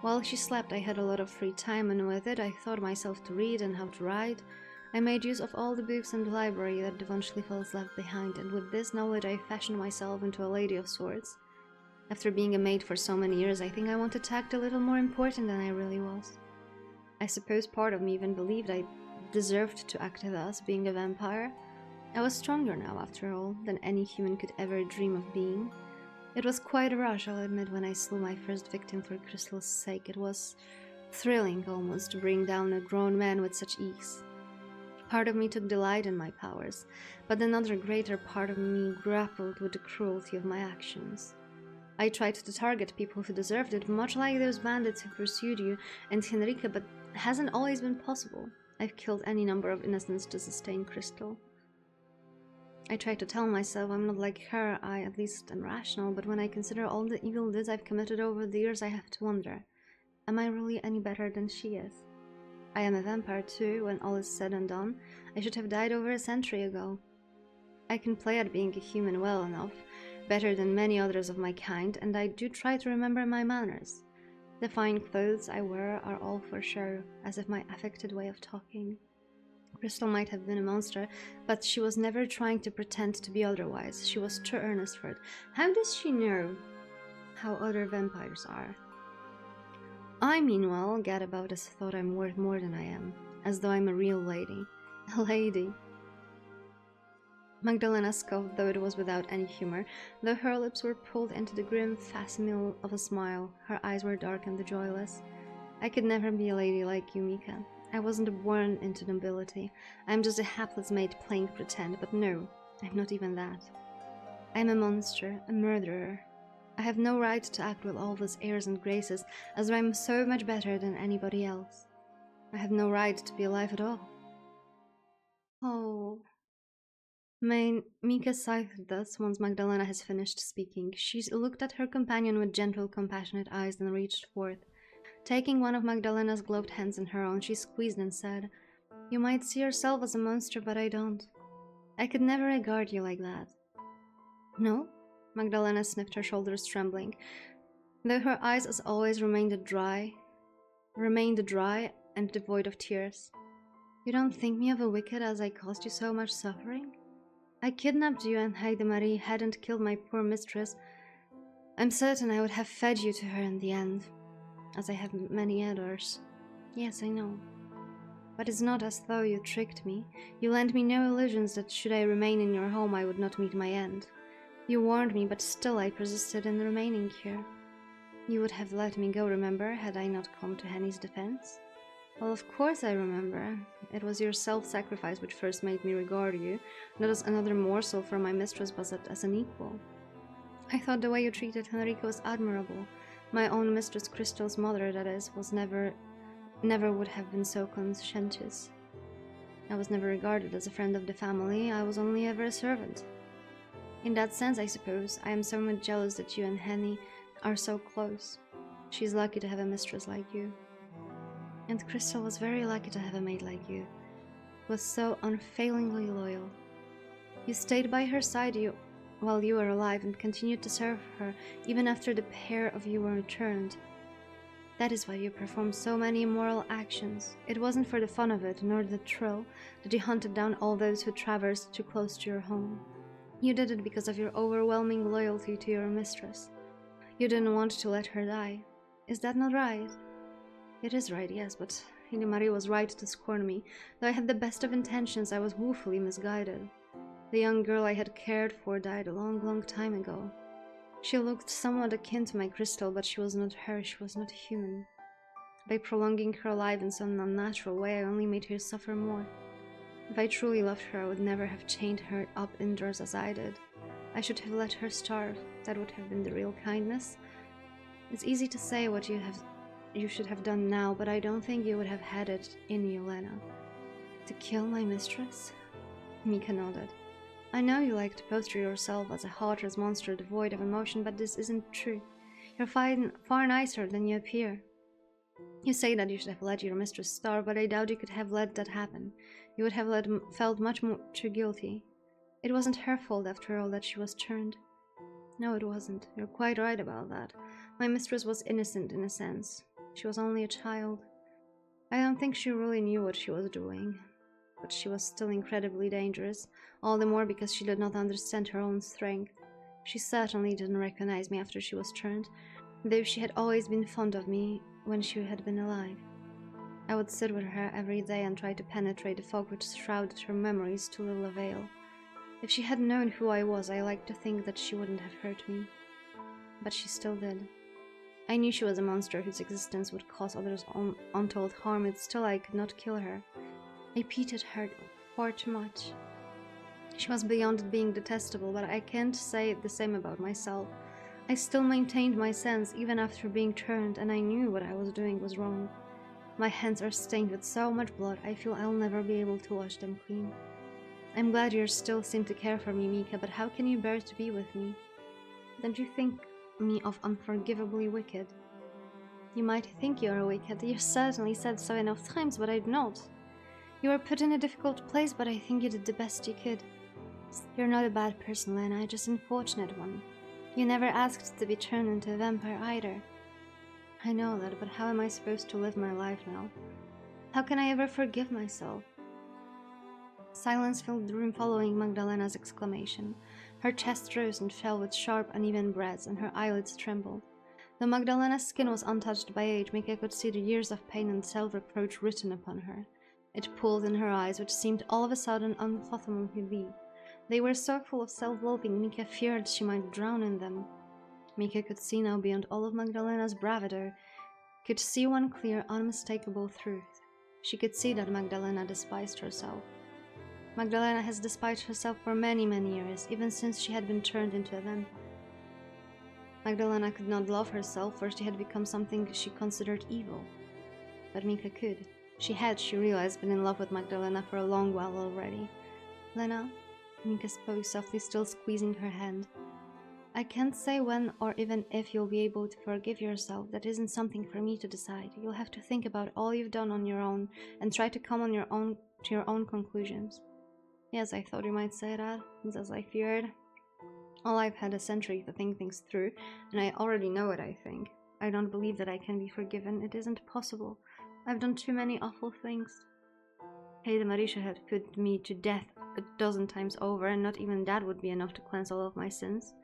While she slept, I had a lot of free time, and with it I taught myself to read and how to write. I made use of all the books in the library that the von Schlieffels left behind, and with this knowledge I fashioned myself into a lady of sorts. After being a maid for so many years, I think I wanted to act a little more important than I really was. I suppose part of me even believed I deserved to act thus, being a vampire. I was stronger now, after all, than any human could ever dream of being. It was quite a rush, I'll admit, when I slew my first victim for Crystal's sake. It was thrilling, almost, to bring down a grown man with such ease. Part of me took delight in my powers, but another greater part of me grappled with the cruelty of my actions. I tried to target people who deserved it, much like those bandits who pursued you and Henrika, but it hasn't always been possible. I've killed any number of innocents to sustain Crystal. I try to tell myself I'm not like her, I at least am rational, but when I consider all the evil deeds I've committed over the years, I have to wonder, am I really any better than she is? I am a vampire too, when all is said and done. I should have died over a century ago. I can play at being a human well enough, better than many others of my kind, and I do try to remember my manners. The fine clothes I wear are all for show, as if my affected way of talking. Crystal might have been a monster, but she was never trying to pretend to be otherwise. She was too earnest for it. How does she know how other vampires are? I, meanwhile, get about as thought I'm worth more than I am, as though I'm a real lady. A lady. Magdalena scoffed, though it was without any humor, though her lips were pulled into the grim facsimile of a smile. Her eyes were dark and joyless. I could never be a lady like you, Mika. I wasn't born into nobility. I'm just a hapless maid playing pretend, but no, I'm not even that. I'm a monster, a murderer. I have no right to act with all these airs and graces, as though I'm so much better than anybody else. I have no right to be alive at all. Oh. Mika sighed thus once Magdalena has finished speaking. She looked at her companion with gentle, compassionate eyes and reached forth. Taking one of Magdalena's gloved hands in her own, she squeezed and said, "You might see yourself as a monster, but I don't. I could never regard you like that." "No?" Magdalena sniffed, her shoulders trembling, though her eyes as always remained dry and devoid of tears. "You don't think me of a wicked as I caused you so much suffering? I kidnapped you, and Heide Marie hadn't killed my poor mistress. I'm certain I would have fed you to her in the end, as I have many others. Yes, I know. But it's not as though you tricked me. You lent me no illusions that should I remain in your home I would not meet my end. You warned me, but still I persisted in remaining here. You would have let me go, remember, had I not come to Henny's defense? Well, of course I remember. It was your self-sacrifice which first made me regard you, not as another morsel for my mistress, but as an equal. I thought the way you treated Henrika was admirable. My own mistress, Crystal's mother, that is, was never would have been so conscientious. I was never regarded as a friend of the family, I was only ever a servant. In that sense, I suppose, I am so much jealous that you and Henny are so close. She's lucky to have a mistress like you. And Crystal was very lucky to have a maid like you, who was so unfailingly loyal. You stayed by her side, you while you were alive and continued to serve her even after the pair of you were returned. That is why you performed so many immoral actions. It wasn't for the fun of it, nor the thrill, that you hunted down all those who traversed too close to your home. You did it because of your overwhelming loyalty to your mistress. You didn't want to let her die. Is that not right? It is right, yes, but Hilary was right to scorn me. Though I had the best of intentions, I was woefully misguided. The young girl I had cared for died a long, long time ago. She looked somewhat akin to my crystal, but she was not her, she was not human. By prolonging her life in some unnatural way, I only made her suffer more. If I truly loved her, I would never have chained her up indoors as I did. I should have let her starve. That would have been the real kindness. It's easy to say what you should have done now, but I don't think you would have had it in you, Lena. To kill my mistress? Mika nodded. I know you like to poster yourself as a heartless monster devoid of emotion, but this isn't true. You're far nicer than you appear. You say that you should have let your mistress starve, but I doubt you could have let that happen. You would have felt much more too guilty. It wasn't her fault, after all, that she was turned. No, it wasn't. You're quite right about that. My mistress was innocent in a sense. She was only a child. I don't think she really knew what she was doing. But she was still incredibly dangerous, all the more because she did not understand her own strength. She certainly didn't recognize me after she was turned, though she had always been fond of me when she had been alive. I would sit with her every day and try to penetrate the fog which shrouded her memories to little avail. If she had known who I was, I like to think that she wouldn't have hurt me. But she still did. I knew she was a monster whose existence would cause others untold harm, and still I could not kill her. I pitied her far too much. She was beyond being detestable, but I can't say the same about myself. I still maintained my sense even after being turned, and I knew what I was doing was wrong. My hands are stained with so much blood, I feel I'll never be able to wash them clean. I'm glad you still seem to care for me, Mika, but how can you bear to be with me? Don't you think me of unforgivably wicked? You might think you are wicked. You certainly said so enough times, but I do not. You were put in a difficult place, but I think you did the best you could. You're not a bad person, Lena, just an unfortunate one. You never asked to be turned into a vampire either. I know that, but how am I supposed to live my life now? How can I ever forgive myself? Silence filled the room following Magdalena's exclamation. Her chest rose and fell with sharp, uneven breaths, and her eyelids trembled. Though Magdalena's skin was untouched by age, Mika could see the years of pain and self-reproach written upon her. It pulled in her eyes, which seemed all of a sudden unfathomably deep. They were so full of self-loathing, Mika feared she might drown in them. Mika could see now beyond all of Magdalena's bravado, could see one clear, unmistakable truth. She could see that Magdalena despised herself. Magdalena has despised herself for many, many years, even since she had been turned into a vampire. Magdalena could not love herself, for she had become something she considered evil. But Mika could. She realized, been in love with Magdalena for a long while already. Lena, Mika spoke softly, still squeezing her hand. I can't say when or even if you'll be able to forgive yourself. That isn't something for me to decide. You'll have to think about all you've done on your own and try to come to your own conclusions. Yes, I thought you might say that, as I feared. I've had a century to think things through, and I already know what I think. I don't believe that I can be forgiven. It isn't possible. I've done too many awful things. Haida Marisha had put me to death a dozen times over, and not even that would be enough to cleanse all of my sins.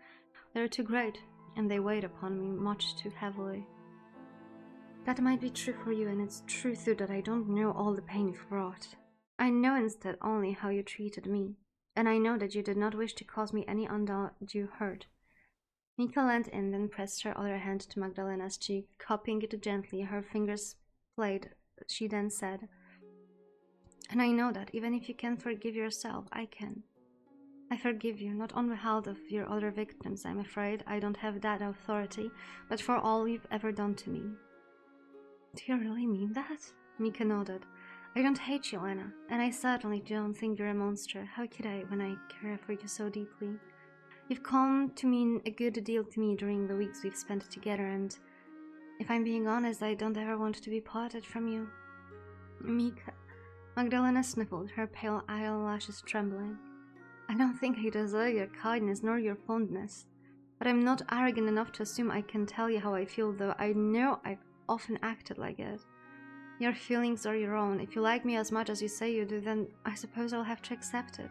They're too great, and they weigh upon me much too heavily. That might be true for you, and it's true too that I don't know all the pain you've brought. I know instead only how you treated me, and I know that you did not wish to cause me any undue hurt. Mika leaned in, then pressed her other hand to Magdalena's cheek, cupping it gently. Her fingers played. She then said, "And I know that even if you can't forgive yourself, I can. I forgive you, not on behalf of your other victims, I'm afraid. I don't have that authority, but for all you've ever done to me." Do you really mean that? Mika nodded. I don't hate you, Lena, and I certainly don't think you're a monster. How could I, when I care for you so deeply? You've come to mean a good deal to me during the weeks we've spent together, and if I'm being honest, I don't ever want to be parted from you. Mika. Magdalena sniffled, her pale eyelashes trembling. I don't think I deserve your kindness nor your fondness. But I'm not arrogant enough to assume I can tell you how I feel, though I know I've often acted like it. Your feelings are your own. If you like me as much as you say you do, then I suppose I'll have to accept it.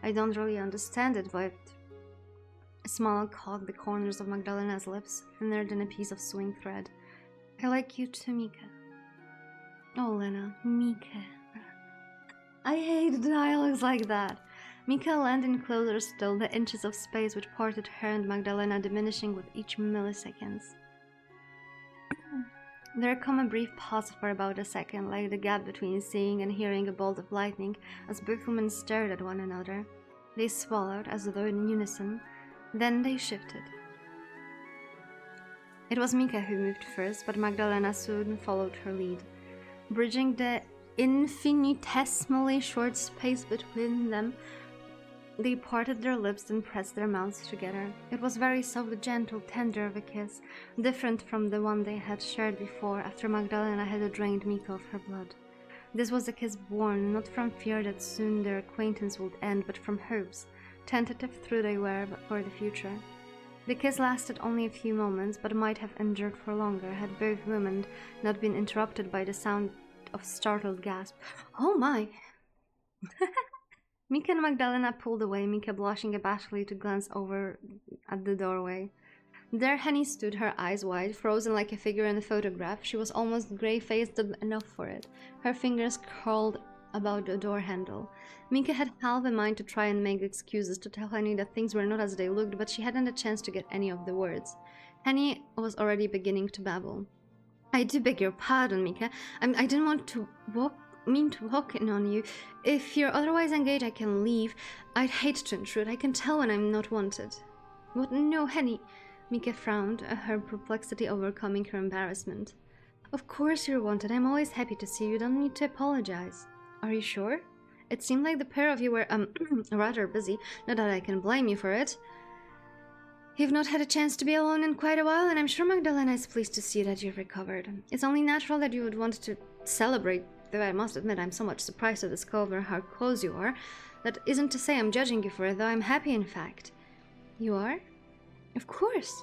I don't really understand it, but a smile caught the corners of Magdalena's lips, thinner than a piece of sewing thread. I like you too, Mika. Oh, Lena, Mika. I hate dialogues like that. Mika leaned in closer still, the inches of space which parted her and Magdalena diminishing with each millisecond. There came a brief pause for about a second, like the gap between seeing and hearing a bolt of lightning, as both women stared at one another. They swallowed, as though in unison. Then they shifted. It was Mika who moved first, but Magdalena soon followed her lead. Bridging the infinitesimally short space between them, they parted their lips and pressed their mouths together. It was very soft, gentle, tender of a kiss, different from the one they had shared before, after Magdalena had drained Mika of her blood. This was a kiss born not from fear that soon their acquaintance would end, but from hopes, tentative though they were, but for the future. The kiss lasted only a few moments, but might have endured for longer had both women not been interrupted by the sound of startled gasp. Oh my! Mika and Magdalena pulled away, Mika blushing abashedly to glance over at the doorway. There Henny stood, her eyes wide, frozen like a figure in a photograph. She was almost grey-faced enough for it, her fingers curled about the door handle. Mika had half a mind to try and make excuses to tell Henny that things were not as they looked, but she hadn't a chance to get any of the words. Henny was already beginning to babble. I do beg your pardon, Mika. I didn't want to walk in on you. If you're otherwise engaged, I can leave. I'd hate to intrude. I can tell when I'm not wanted. What? No, Henny. Mika frowned, her perplexity overcoming her embarrassment. Of course you're wanted. I'm always happy to see you. You don't need to apologize. Are you sure? It seemed like the pair of you were, rather busy. Not that I can blame you for it. You've not had a chance to be alone in quite a while, and I'm sure Magdalena is pleased to see that you've recovered. It's only natural that you would want to celebrate, though I must admit I'm somewhat surprised to discover how close you are. That isn't to say I'm judging you for it, though I'm happy in fact. You are? Of course.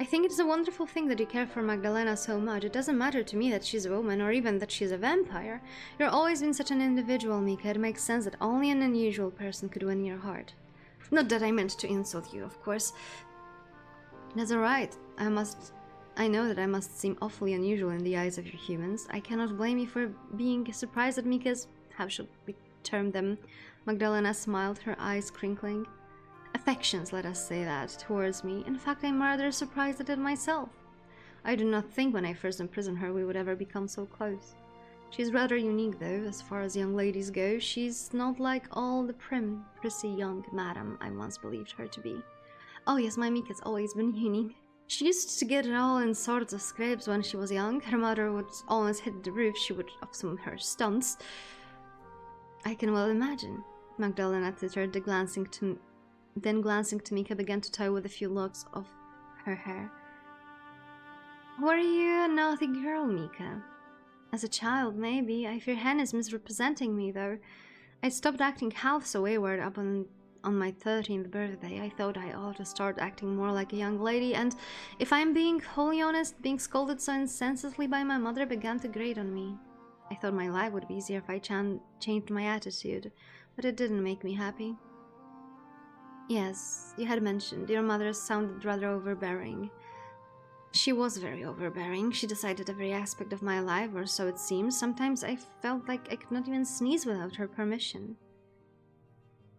I think it's a wonderful thing that you care for Magdalena so much. It doesn't matter to me that she's a woman or even that she's a vampire. You've always been such an individual, Mika. It makes sense that only an unusual person could win your heart. Not that I meant to insult you, of course. That's alright. I know that I must seem awfully unusual in the eyes of your humans. I cannot blame you for being surprised at Mika's, how should we term them? Magdalena smiled, her eyes crinkling. Affections, let us say that, towards me. In fact, I'm rather surprised at it myself. I do not think when I first imprisoned her we would ever become so close. She's rather unique, though, as far as young ladies go. She's not like all the prim, prissy young madam I once believed her to be. Oh yes, my Mika's always been unique. She used to get it all in sorts of scrapes when she was young. Her mother would almost hit the roof. She would of some of her stunts. I can well imagine. Magdalena tittered, then glancing to Mika began to toy with a few locks of her hair. Were you a naughty girl, Mika? As a child, maybe. I fear Hen is misrepresenting me, though. I stopped acting half so wayward up on my 13th birthday. I thought I ought to start acting more like a young lady, and if I'm being wholly honest, being scolded so incessantly by my mother began to grate on me. I thought my life would be easier if I changed my attitude, but it didn't make me happy. Yes, you had mentioned your mother sounded rather overbearing. She was very overbearing. She decided every aspect of my life, or so it seems. Sometimes I felt like I could not even sneeze without her permission.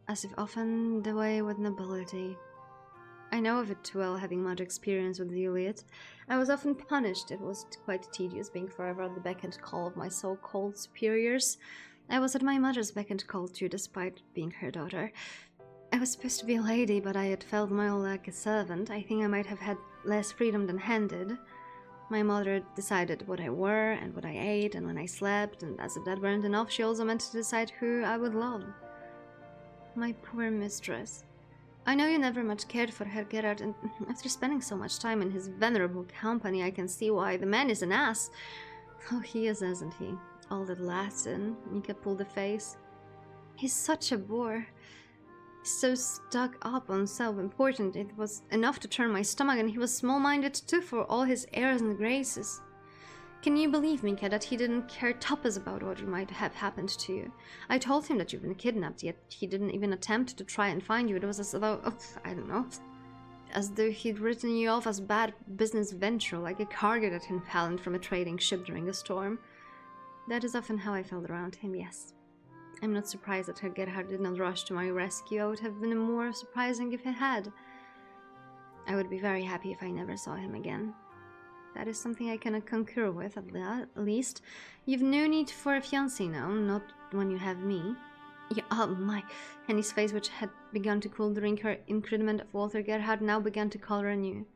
As if often the way with nobility. I know of it too well, having much experience with Juliet. I was often punished. It was quite tedious being forever at the beck and call of my so-called superiors. I was at my mother's beck and call too, despite being her daughter. I was supposed to be a lady, but I had felt more like a servant. I think I might have had less freedom than Hen did. My mother decided what I wore and what I ate and when I slept, and as if that weren't enough, she also meant to decide who I would love. My poor mistress. I know you never much cared for Herr Gerard, and after spending so much time in his venerable company, I can see why the man is an ass. Oh, he is, isn't he? All that Latin. Mika pulled a face. He's such a bore. So stuck up on self-importance, it was enough to turn my stomach, and he was small-minded too for all his airs and graces. Can you believe, Mika, that he didn't care tuppence about what might have happened to you? I told him that you've been kidnapped, yet he didn't even attempt to try and find you. It was as though, I don't know, as though he'd written you off as bad business venture, like a cargo that had fallen from a trading ship during a storm. That is often how I felt around him, yes. I'm not surprised that Gerhard did not rush to my rescue. I would have been more surprising if he had. I would be very happy if I never saw him again. That is something I can concur with, at least. You've no need for a fiancé now, not when you have me. Yeah, oh my. Henny's face, which had begun to cool during her increment of Walter Gerhard, now began to color anew.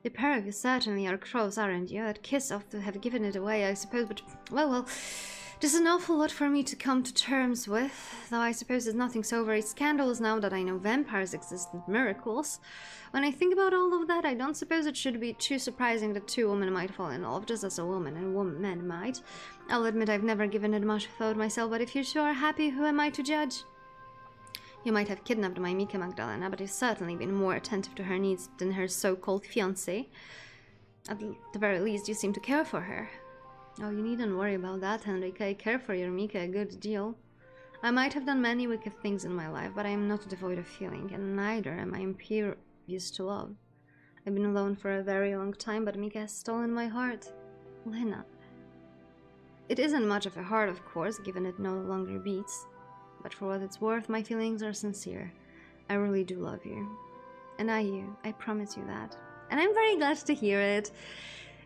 The pair of you certainly are crows, aren't you? That kiss ought to have given it away, I suppose, but well, this is an awful lot for me to come to terms with, though I suppose it's nothing so very scandalous now that I know vampires exist and miracles. When I think about all of that, I don't suppose it should be too surprising that two women might fall in love, just as a woman and men might. I'll admit I've never given it much thought myself, but if you two are happy, who am I to judge? You might have kidnapped my Mika Magdalena, but you've certainly been more attentive to her needs than her so-called fiancé. At the very least, you seem to care for her. Oh, you needn't worry about that, Henrik. I care for your Mika a good deal. I might have done many wicked things in my life, but I am not devoid of feeling, and neither am I impervious to love. I've been alone for a very long time, but Mika has stolen my heart. Lena. It isn't much of a heart, of course, given it no longer beats. But for what it's worth, my feelings are sincere. I really do love you. And I promise you that. And I'm very glad to hear it.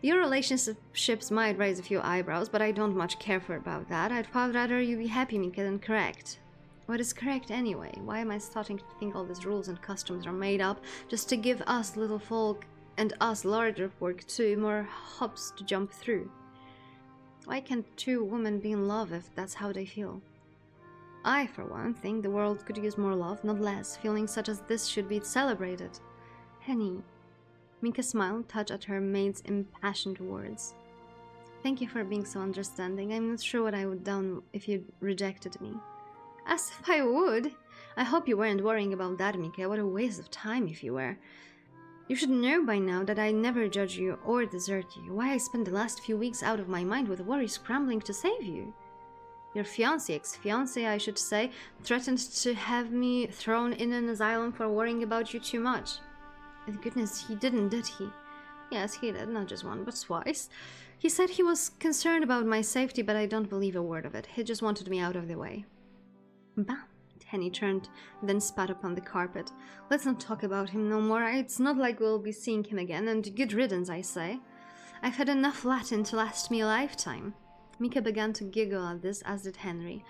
Your relationships might raise a few eyebrows, but I don't much care for about that. I'd far rather you be happy, Mika, than correct. What is correct anyway? Why am I starting to think all these rules and customs are made up just to give us little folk and us larger folk too more hops to jump through? Why can't two women be in love if that's how they feel? I, for one, think the world could use more love, not less. Feelings such as this should be celebrated. Henny. Mika smiled, touched at her maid's impassioned words. Thank you for being so understanding. I'm not sure what I would have done if you'd rejected me. As if I would. I hope you weren't worrying about that, Mika. What a waste of time if you were. You should know by now that I never judge you or desert you. Why I spent the last few weeks out of my mind with worry scrambling to save you. Your fiancé, ex-fiancé, I should say, threatened to have me thrown in an asylum for worrying about you too much. Thank goodness he didn't, did he? Yes, he did, not just one, but twice. He said he was concerned about my safety, but I don't believe a word of it. He just wanted me out of the way. Bah! Henny turned, then spat upon the carpet. Let's not talk about him no more. It's not like we'll be seeing him again, and good riddance, I say. I've had enough Latin to last me a lifetime. Mika began to giggle at this, as did Henry.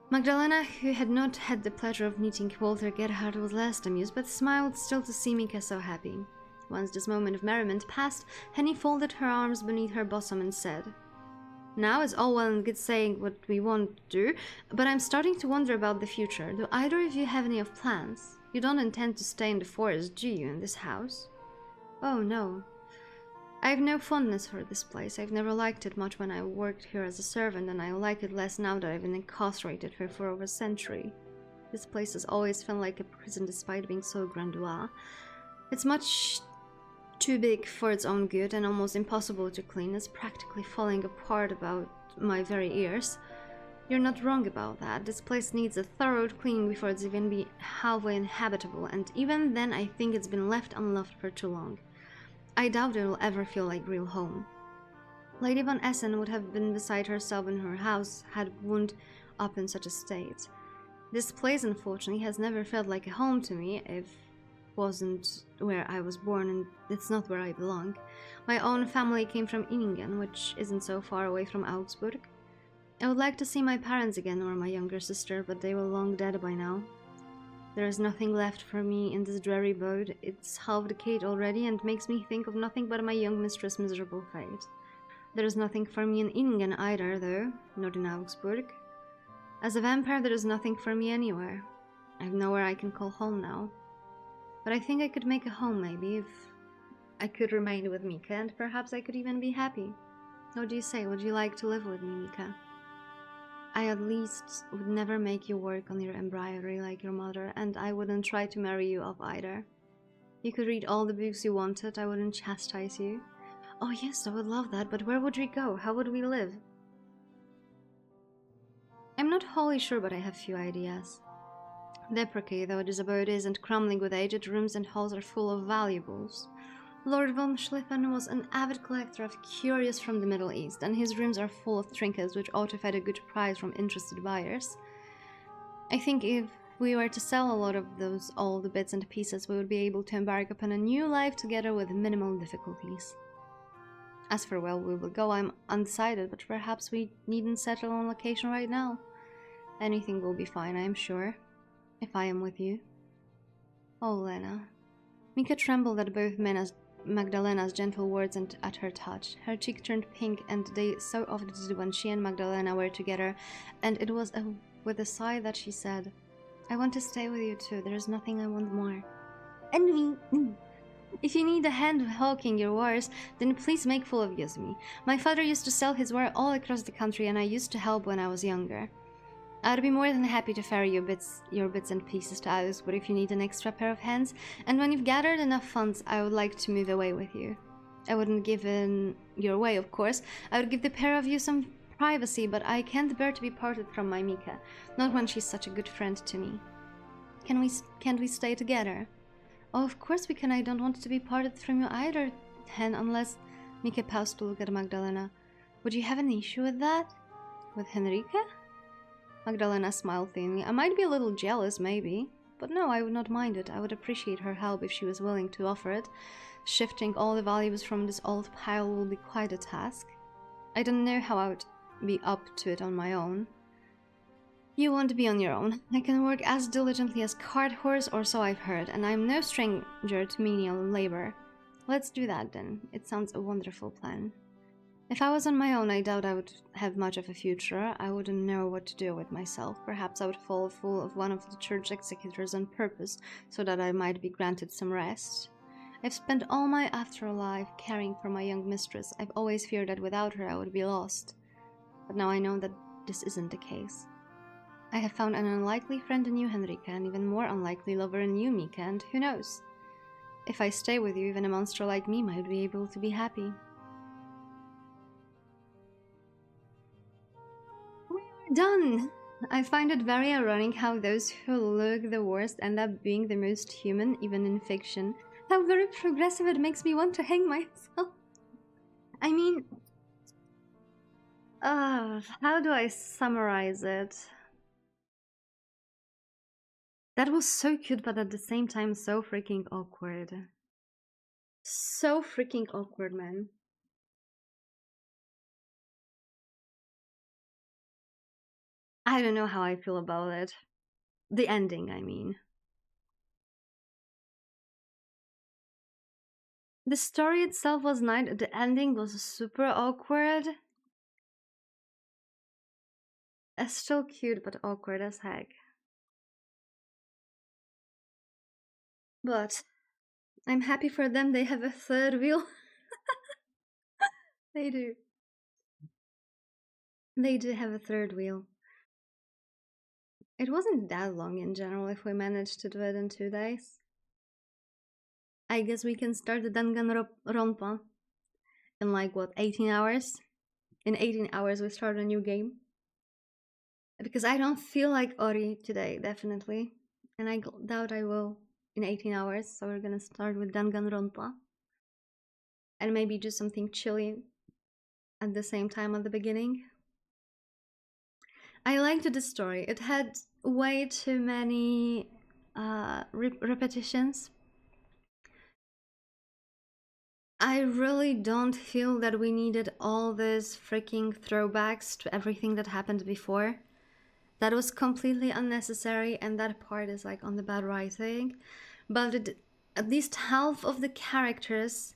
Magdalena, who had not had the pleasure of meeting Walter Gerhard, was less amused, but smiled still to see Mika so happy. Once this moment of merriment passed, Henny folded her arms beneath her bosom and said, Now it's all well and good saying what we won't do, but I'm starting to wonder about the future. Do either of you have any of plans? You don't intend to stay in the forest, do you, in this house? Oh, no. I have no fondness for this place. I've never liked it much when I worked here as a servant, and I like it less now that I've been incarcerated here for over a century. This place has always felt like a prison despite being so grandeur. It's much too big for its own good and almost impossible to clean. It's practically falling apart about my very ears. You're not wrong about that. This place needs a thorough cleaning before it's even be halfway inhabitable, and even then I think it's been left unloved for too long. I doubt it will ever feel like real home. Lady Van Essen would have been beside herself in her house had wound up in such a state. This place, unfortunately, has never felt like a home to me. It wasn't where I was born, and it's not where I belong. My own family came from Inningen, which isn't so far away from Augsburg. I would like to see my parents again or my younger sister, but they were long dead by now. There is nothing left for me in this dreary abode. It's half decayed already and makes me think of nothing but my young mistress' miserable fate. There is nothing for me in Inningen either, though, not in Augsburg. As a vampire, there is nothing for me anywhere. I have nowhere I can call home now. But I think I could make a home, maybe, if I could remain with Mika, and perhaps I could even be happy. What do you say? Would you like to live with me, Mika? I at least would never make you work on your embroidery like your mother, and I wouldn't try to marry you off either. You could read all the books you wanted, I wouldn't chastise you. Oh yes, I would love that, but where would we go? How would we live? I'm not wholly sure, but I have few ideas. Deprecate though this abode is and crumbling with age, its rooms and halls are full of valuables. Lord von Schlieffen was an avid collector of curios from the Middle East, and his rooms are full of trinkets which ought to fetch a good price from interested buyers. I think if we were to sell a lot of those old bits and pieces, we would be able to embark upon a new life together with minimal difficulties. As for where we will go, I'm undecided, but perhaps we needn't settle on location right now. Anything will be fine, I am sure, if I am with you. Oh, Lena. Mika trembled at both Magdalena's gentle words and at her touch. Her cheek turned pink, and they so often did when she and Magdalena were together, and it was with a sigh that she said, I want to stay with you too, there is nothing I want more. And me. If you need a hand hawking your wares, then please make full of use of me. My father used to sell his ware all across the country, and I used to help when I was younger. I'd be more than happy to ferry your bits and pieces to Augsburg if you need an extra pair of hands, and when you've gathered enough funds, I would like to move away with you. I wouldn't give in your way, of course. I would give the pair of you some privacy, but I can't bear to be parted from my Mika, not when she's such a good friend to me. Can't we stay together? Oh, of course we can. I don't want to be parted from you either, Hen, unless... Mika paused to look at Magdalena. Would you have an issue with that? With Henrike? Magdalena smiled thinly. I might be a little jealous, maybe. But no, I would not mind it. I would appreciate her help if she was willing to offer it. Shifting all the valuables from this old pile will be quite a task. I don't know how I would be up to it on my own. You won't be on your own. I can work as diligently as cart horse, or so I've heard, and I'm no stranger to menial labor. Let's do that then. It sounds a wonderful plan. If I was on my own, I doubt I would have much of a future. I wouldn't know what to do with myself. Perhaps I would fall full of one of the church executors on purpose, so that I might be granted some rest. I've spent all my afterlife caring for my young mistress. I've always feared that without her I would be lost. But now I know that this isn't the case. I have found an unlikely friend in you, Henrika, and even more unlikely lover in you, Mika, and who knows? If I stay with you, even a monster like me might be able to be happy. We are done! I find it very ironic how those who look the worst end up being the most human, even in fiction. How very progressive it makes me want to hang myself. I mean... how do I summarize it? That was so cute, but at the same time so freaking awkward. So freaking awkward, man. I don't know how I feel about it. The ending, I mean. The story itself was nice, the ending was super awkward. It's still cute, but awkward as heck. But I'm happy for them, they have a third wheel. They do. They do have a third wheel. It wasn't that long in general if we managed to do it in 2 days. I guess we can start the Danganronpa in like, what, 18 hours? In 18 hours we start a new game. Because I don't feel like Ori today, definitely. And I doubt I will in 18 hours, so we're gonna start with Danganronpa. And maybe do something chilly at the same time at the beginning. I liked the story. It had way too many repetitions. I really don't feel that we needed all these freaking throwbacks to everything that happened before. That was completely unnecessary, and that part is like on the bad writing. But at least half of the characters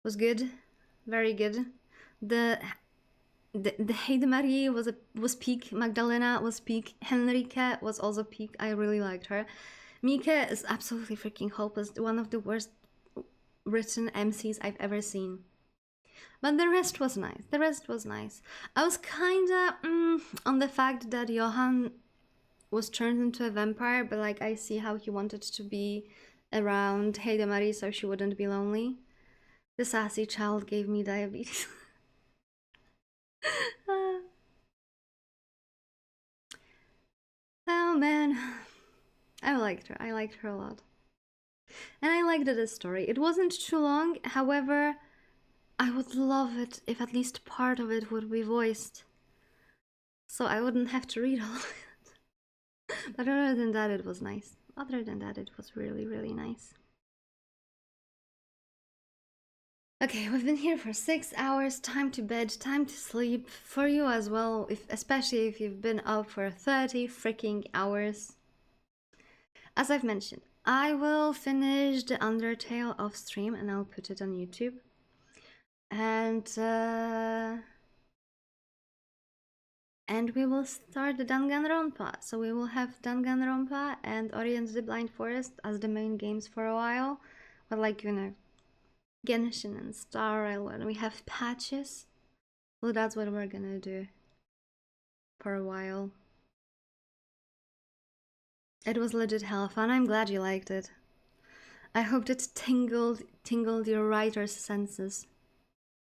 was good, very good. The Heidemarie was peak. Magdalena was peak. Henrike was also peak. I really liked her. Mika is absolutely freaking hopeless. One of the worst written MCs I've ever seen. But the rest was nice. The rest was nice. I was kinda on the fact that Johan was turned into a vampire, but like I see how he wanted to be around Heide Marie so she wouldn't be lonely. The sassy child gave me diabetes. Oh man. I liked her. I liked her a lot. And I liked the story. It wasn't too long, however, I would love it if at least part of it would be voiced. So I wouldn't have to read all of it. But other than that, it was nice. Other than that, it was really, really nice. Okay, we've been here for 6 hours. Time to bed, time to sleep. For you as well, especially if you've been up for 30 freaking hours. As I've mentioned, I will finish the Undertale off stream and I'll put it on YouTube. And we will start the Danganronpa. So we will have Danganronpa and Orient the Blind Forest as the main games for a while. But like, you know, Genshin and Star Rail when we have patches. So that's what we're gonna do for a while. It was legit hell fun. I'm glad you liked it. I hoped it tingled your writer's senses.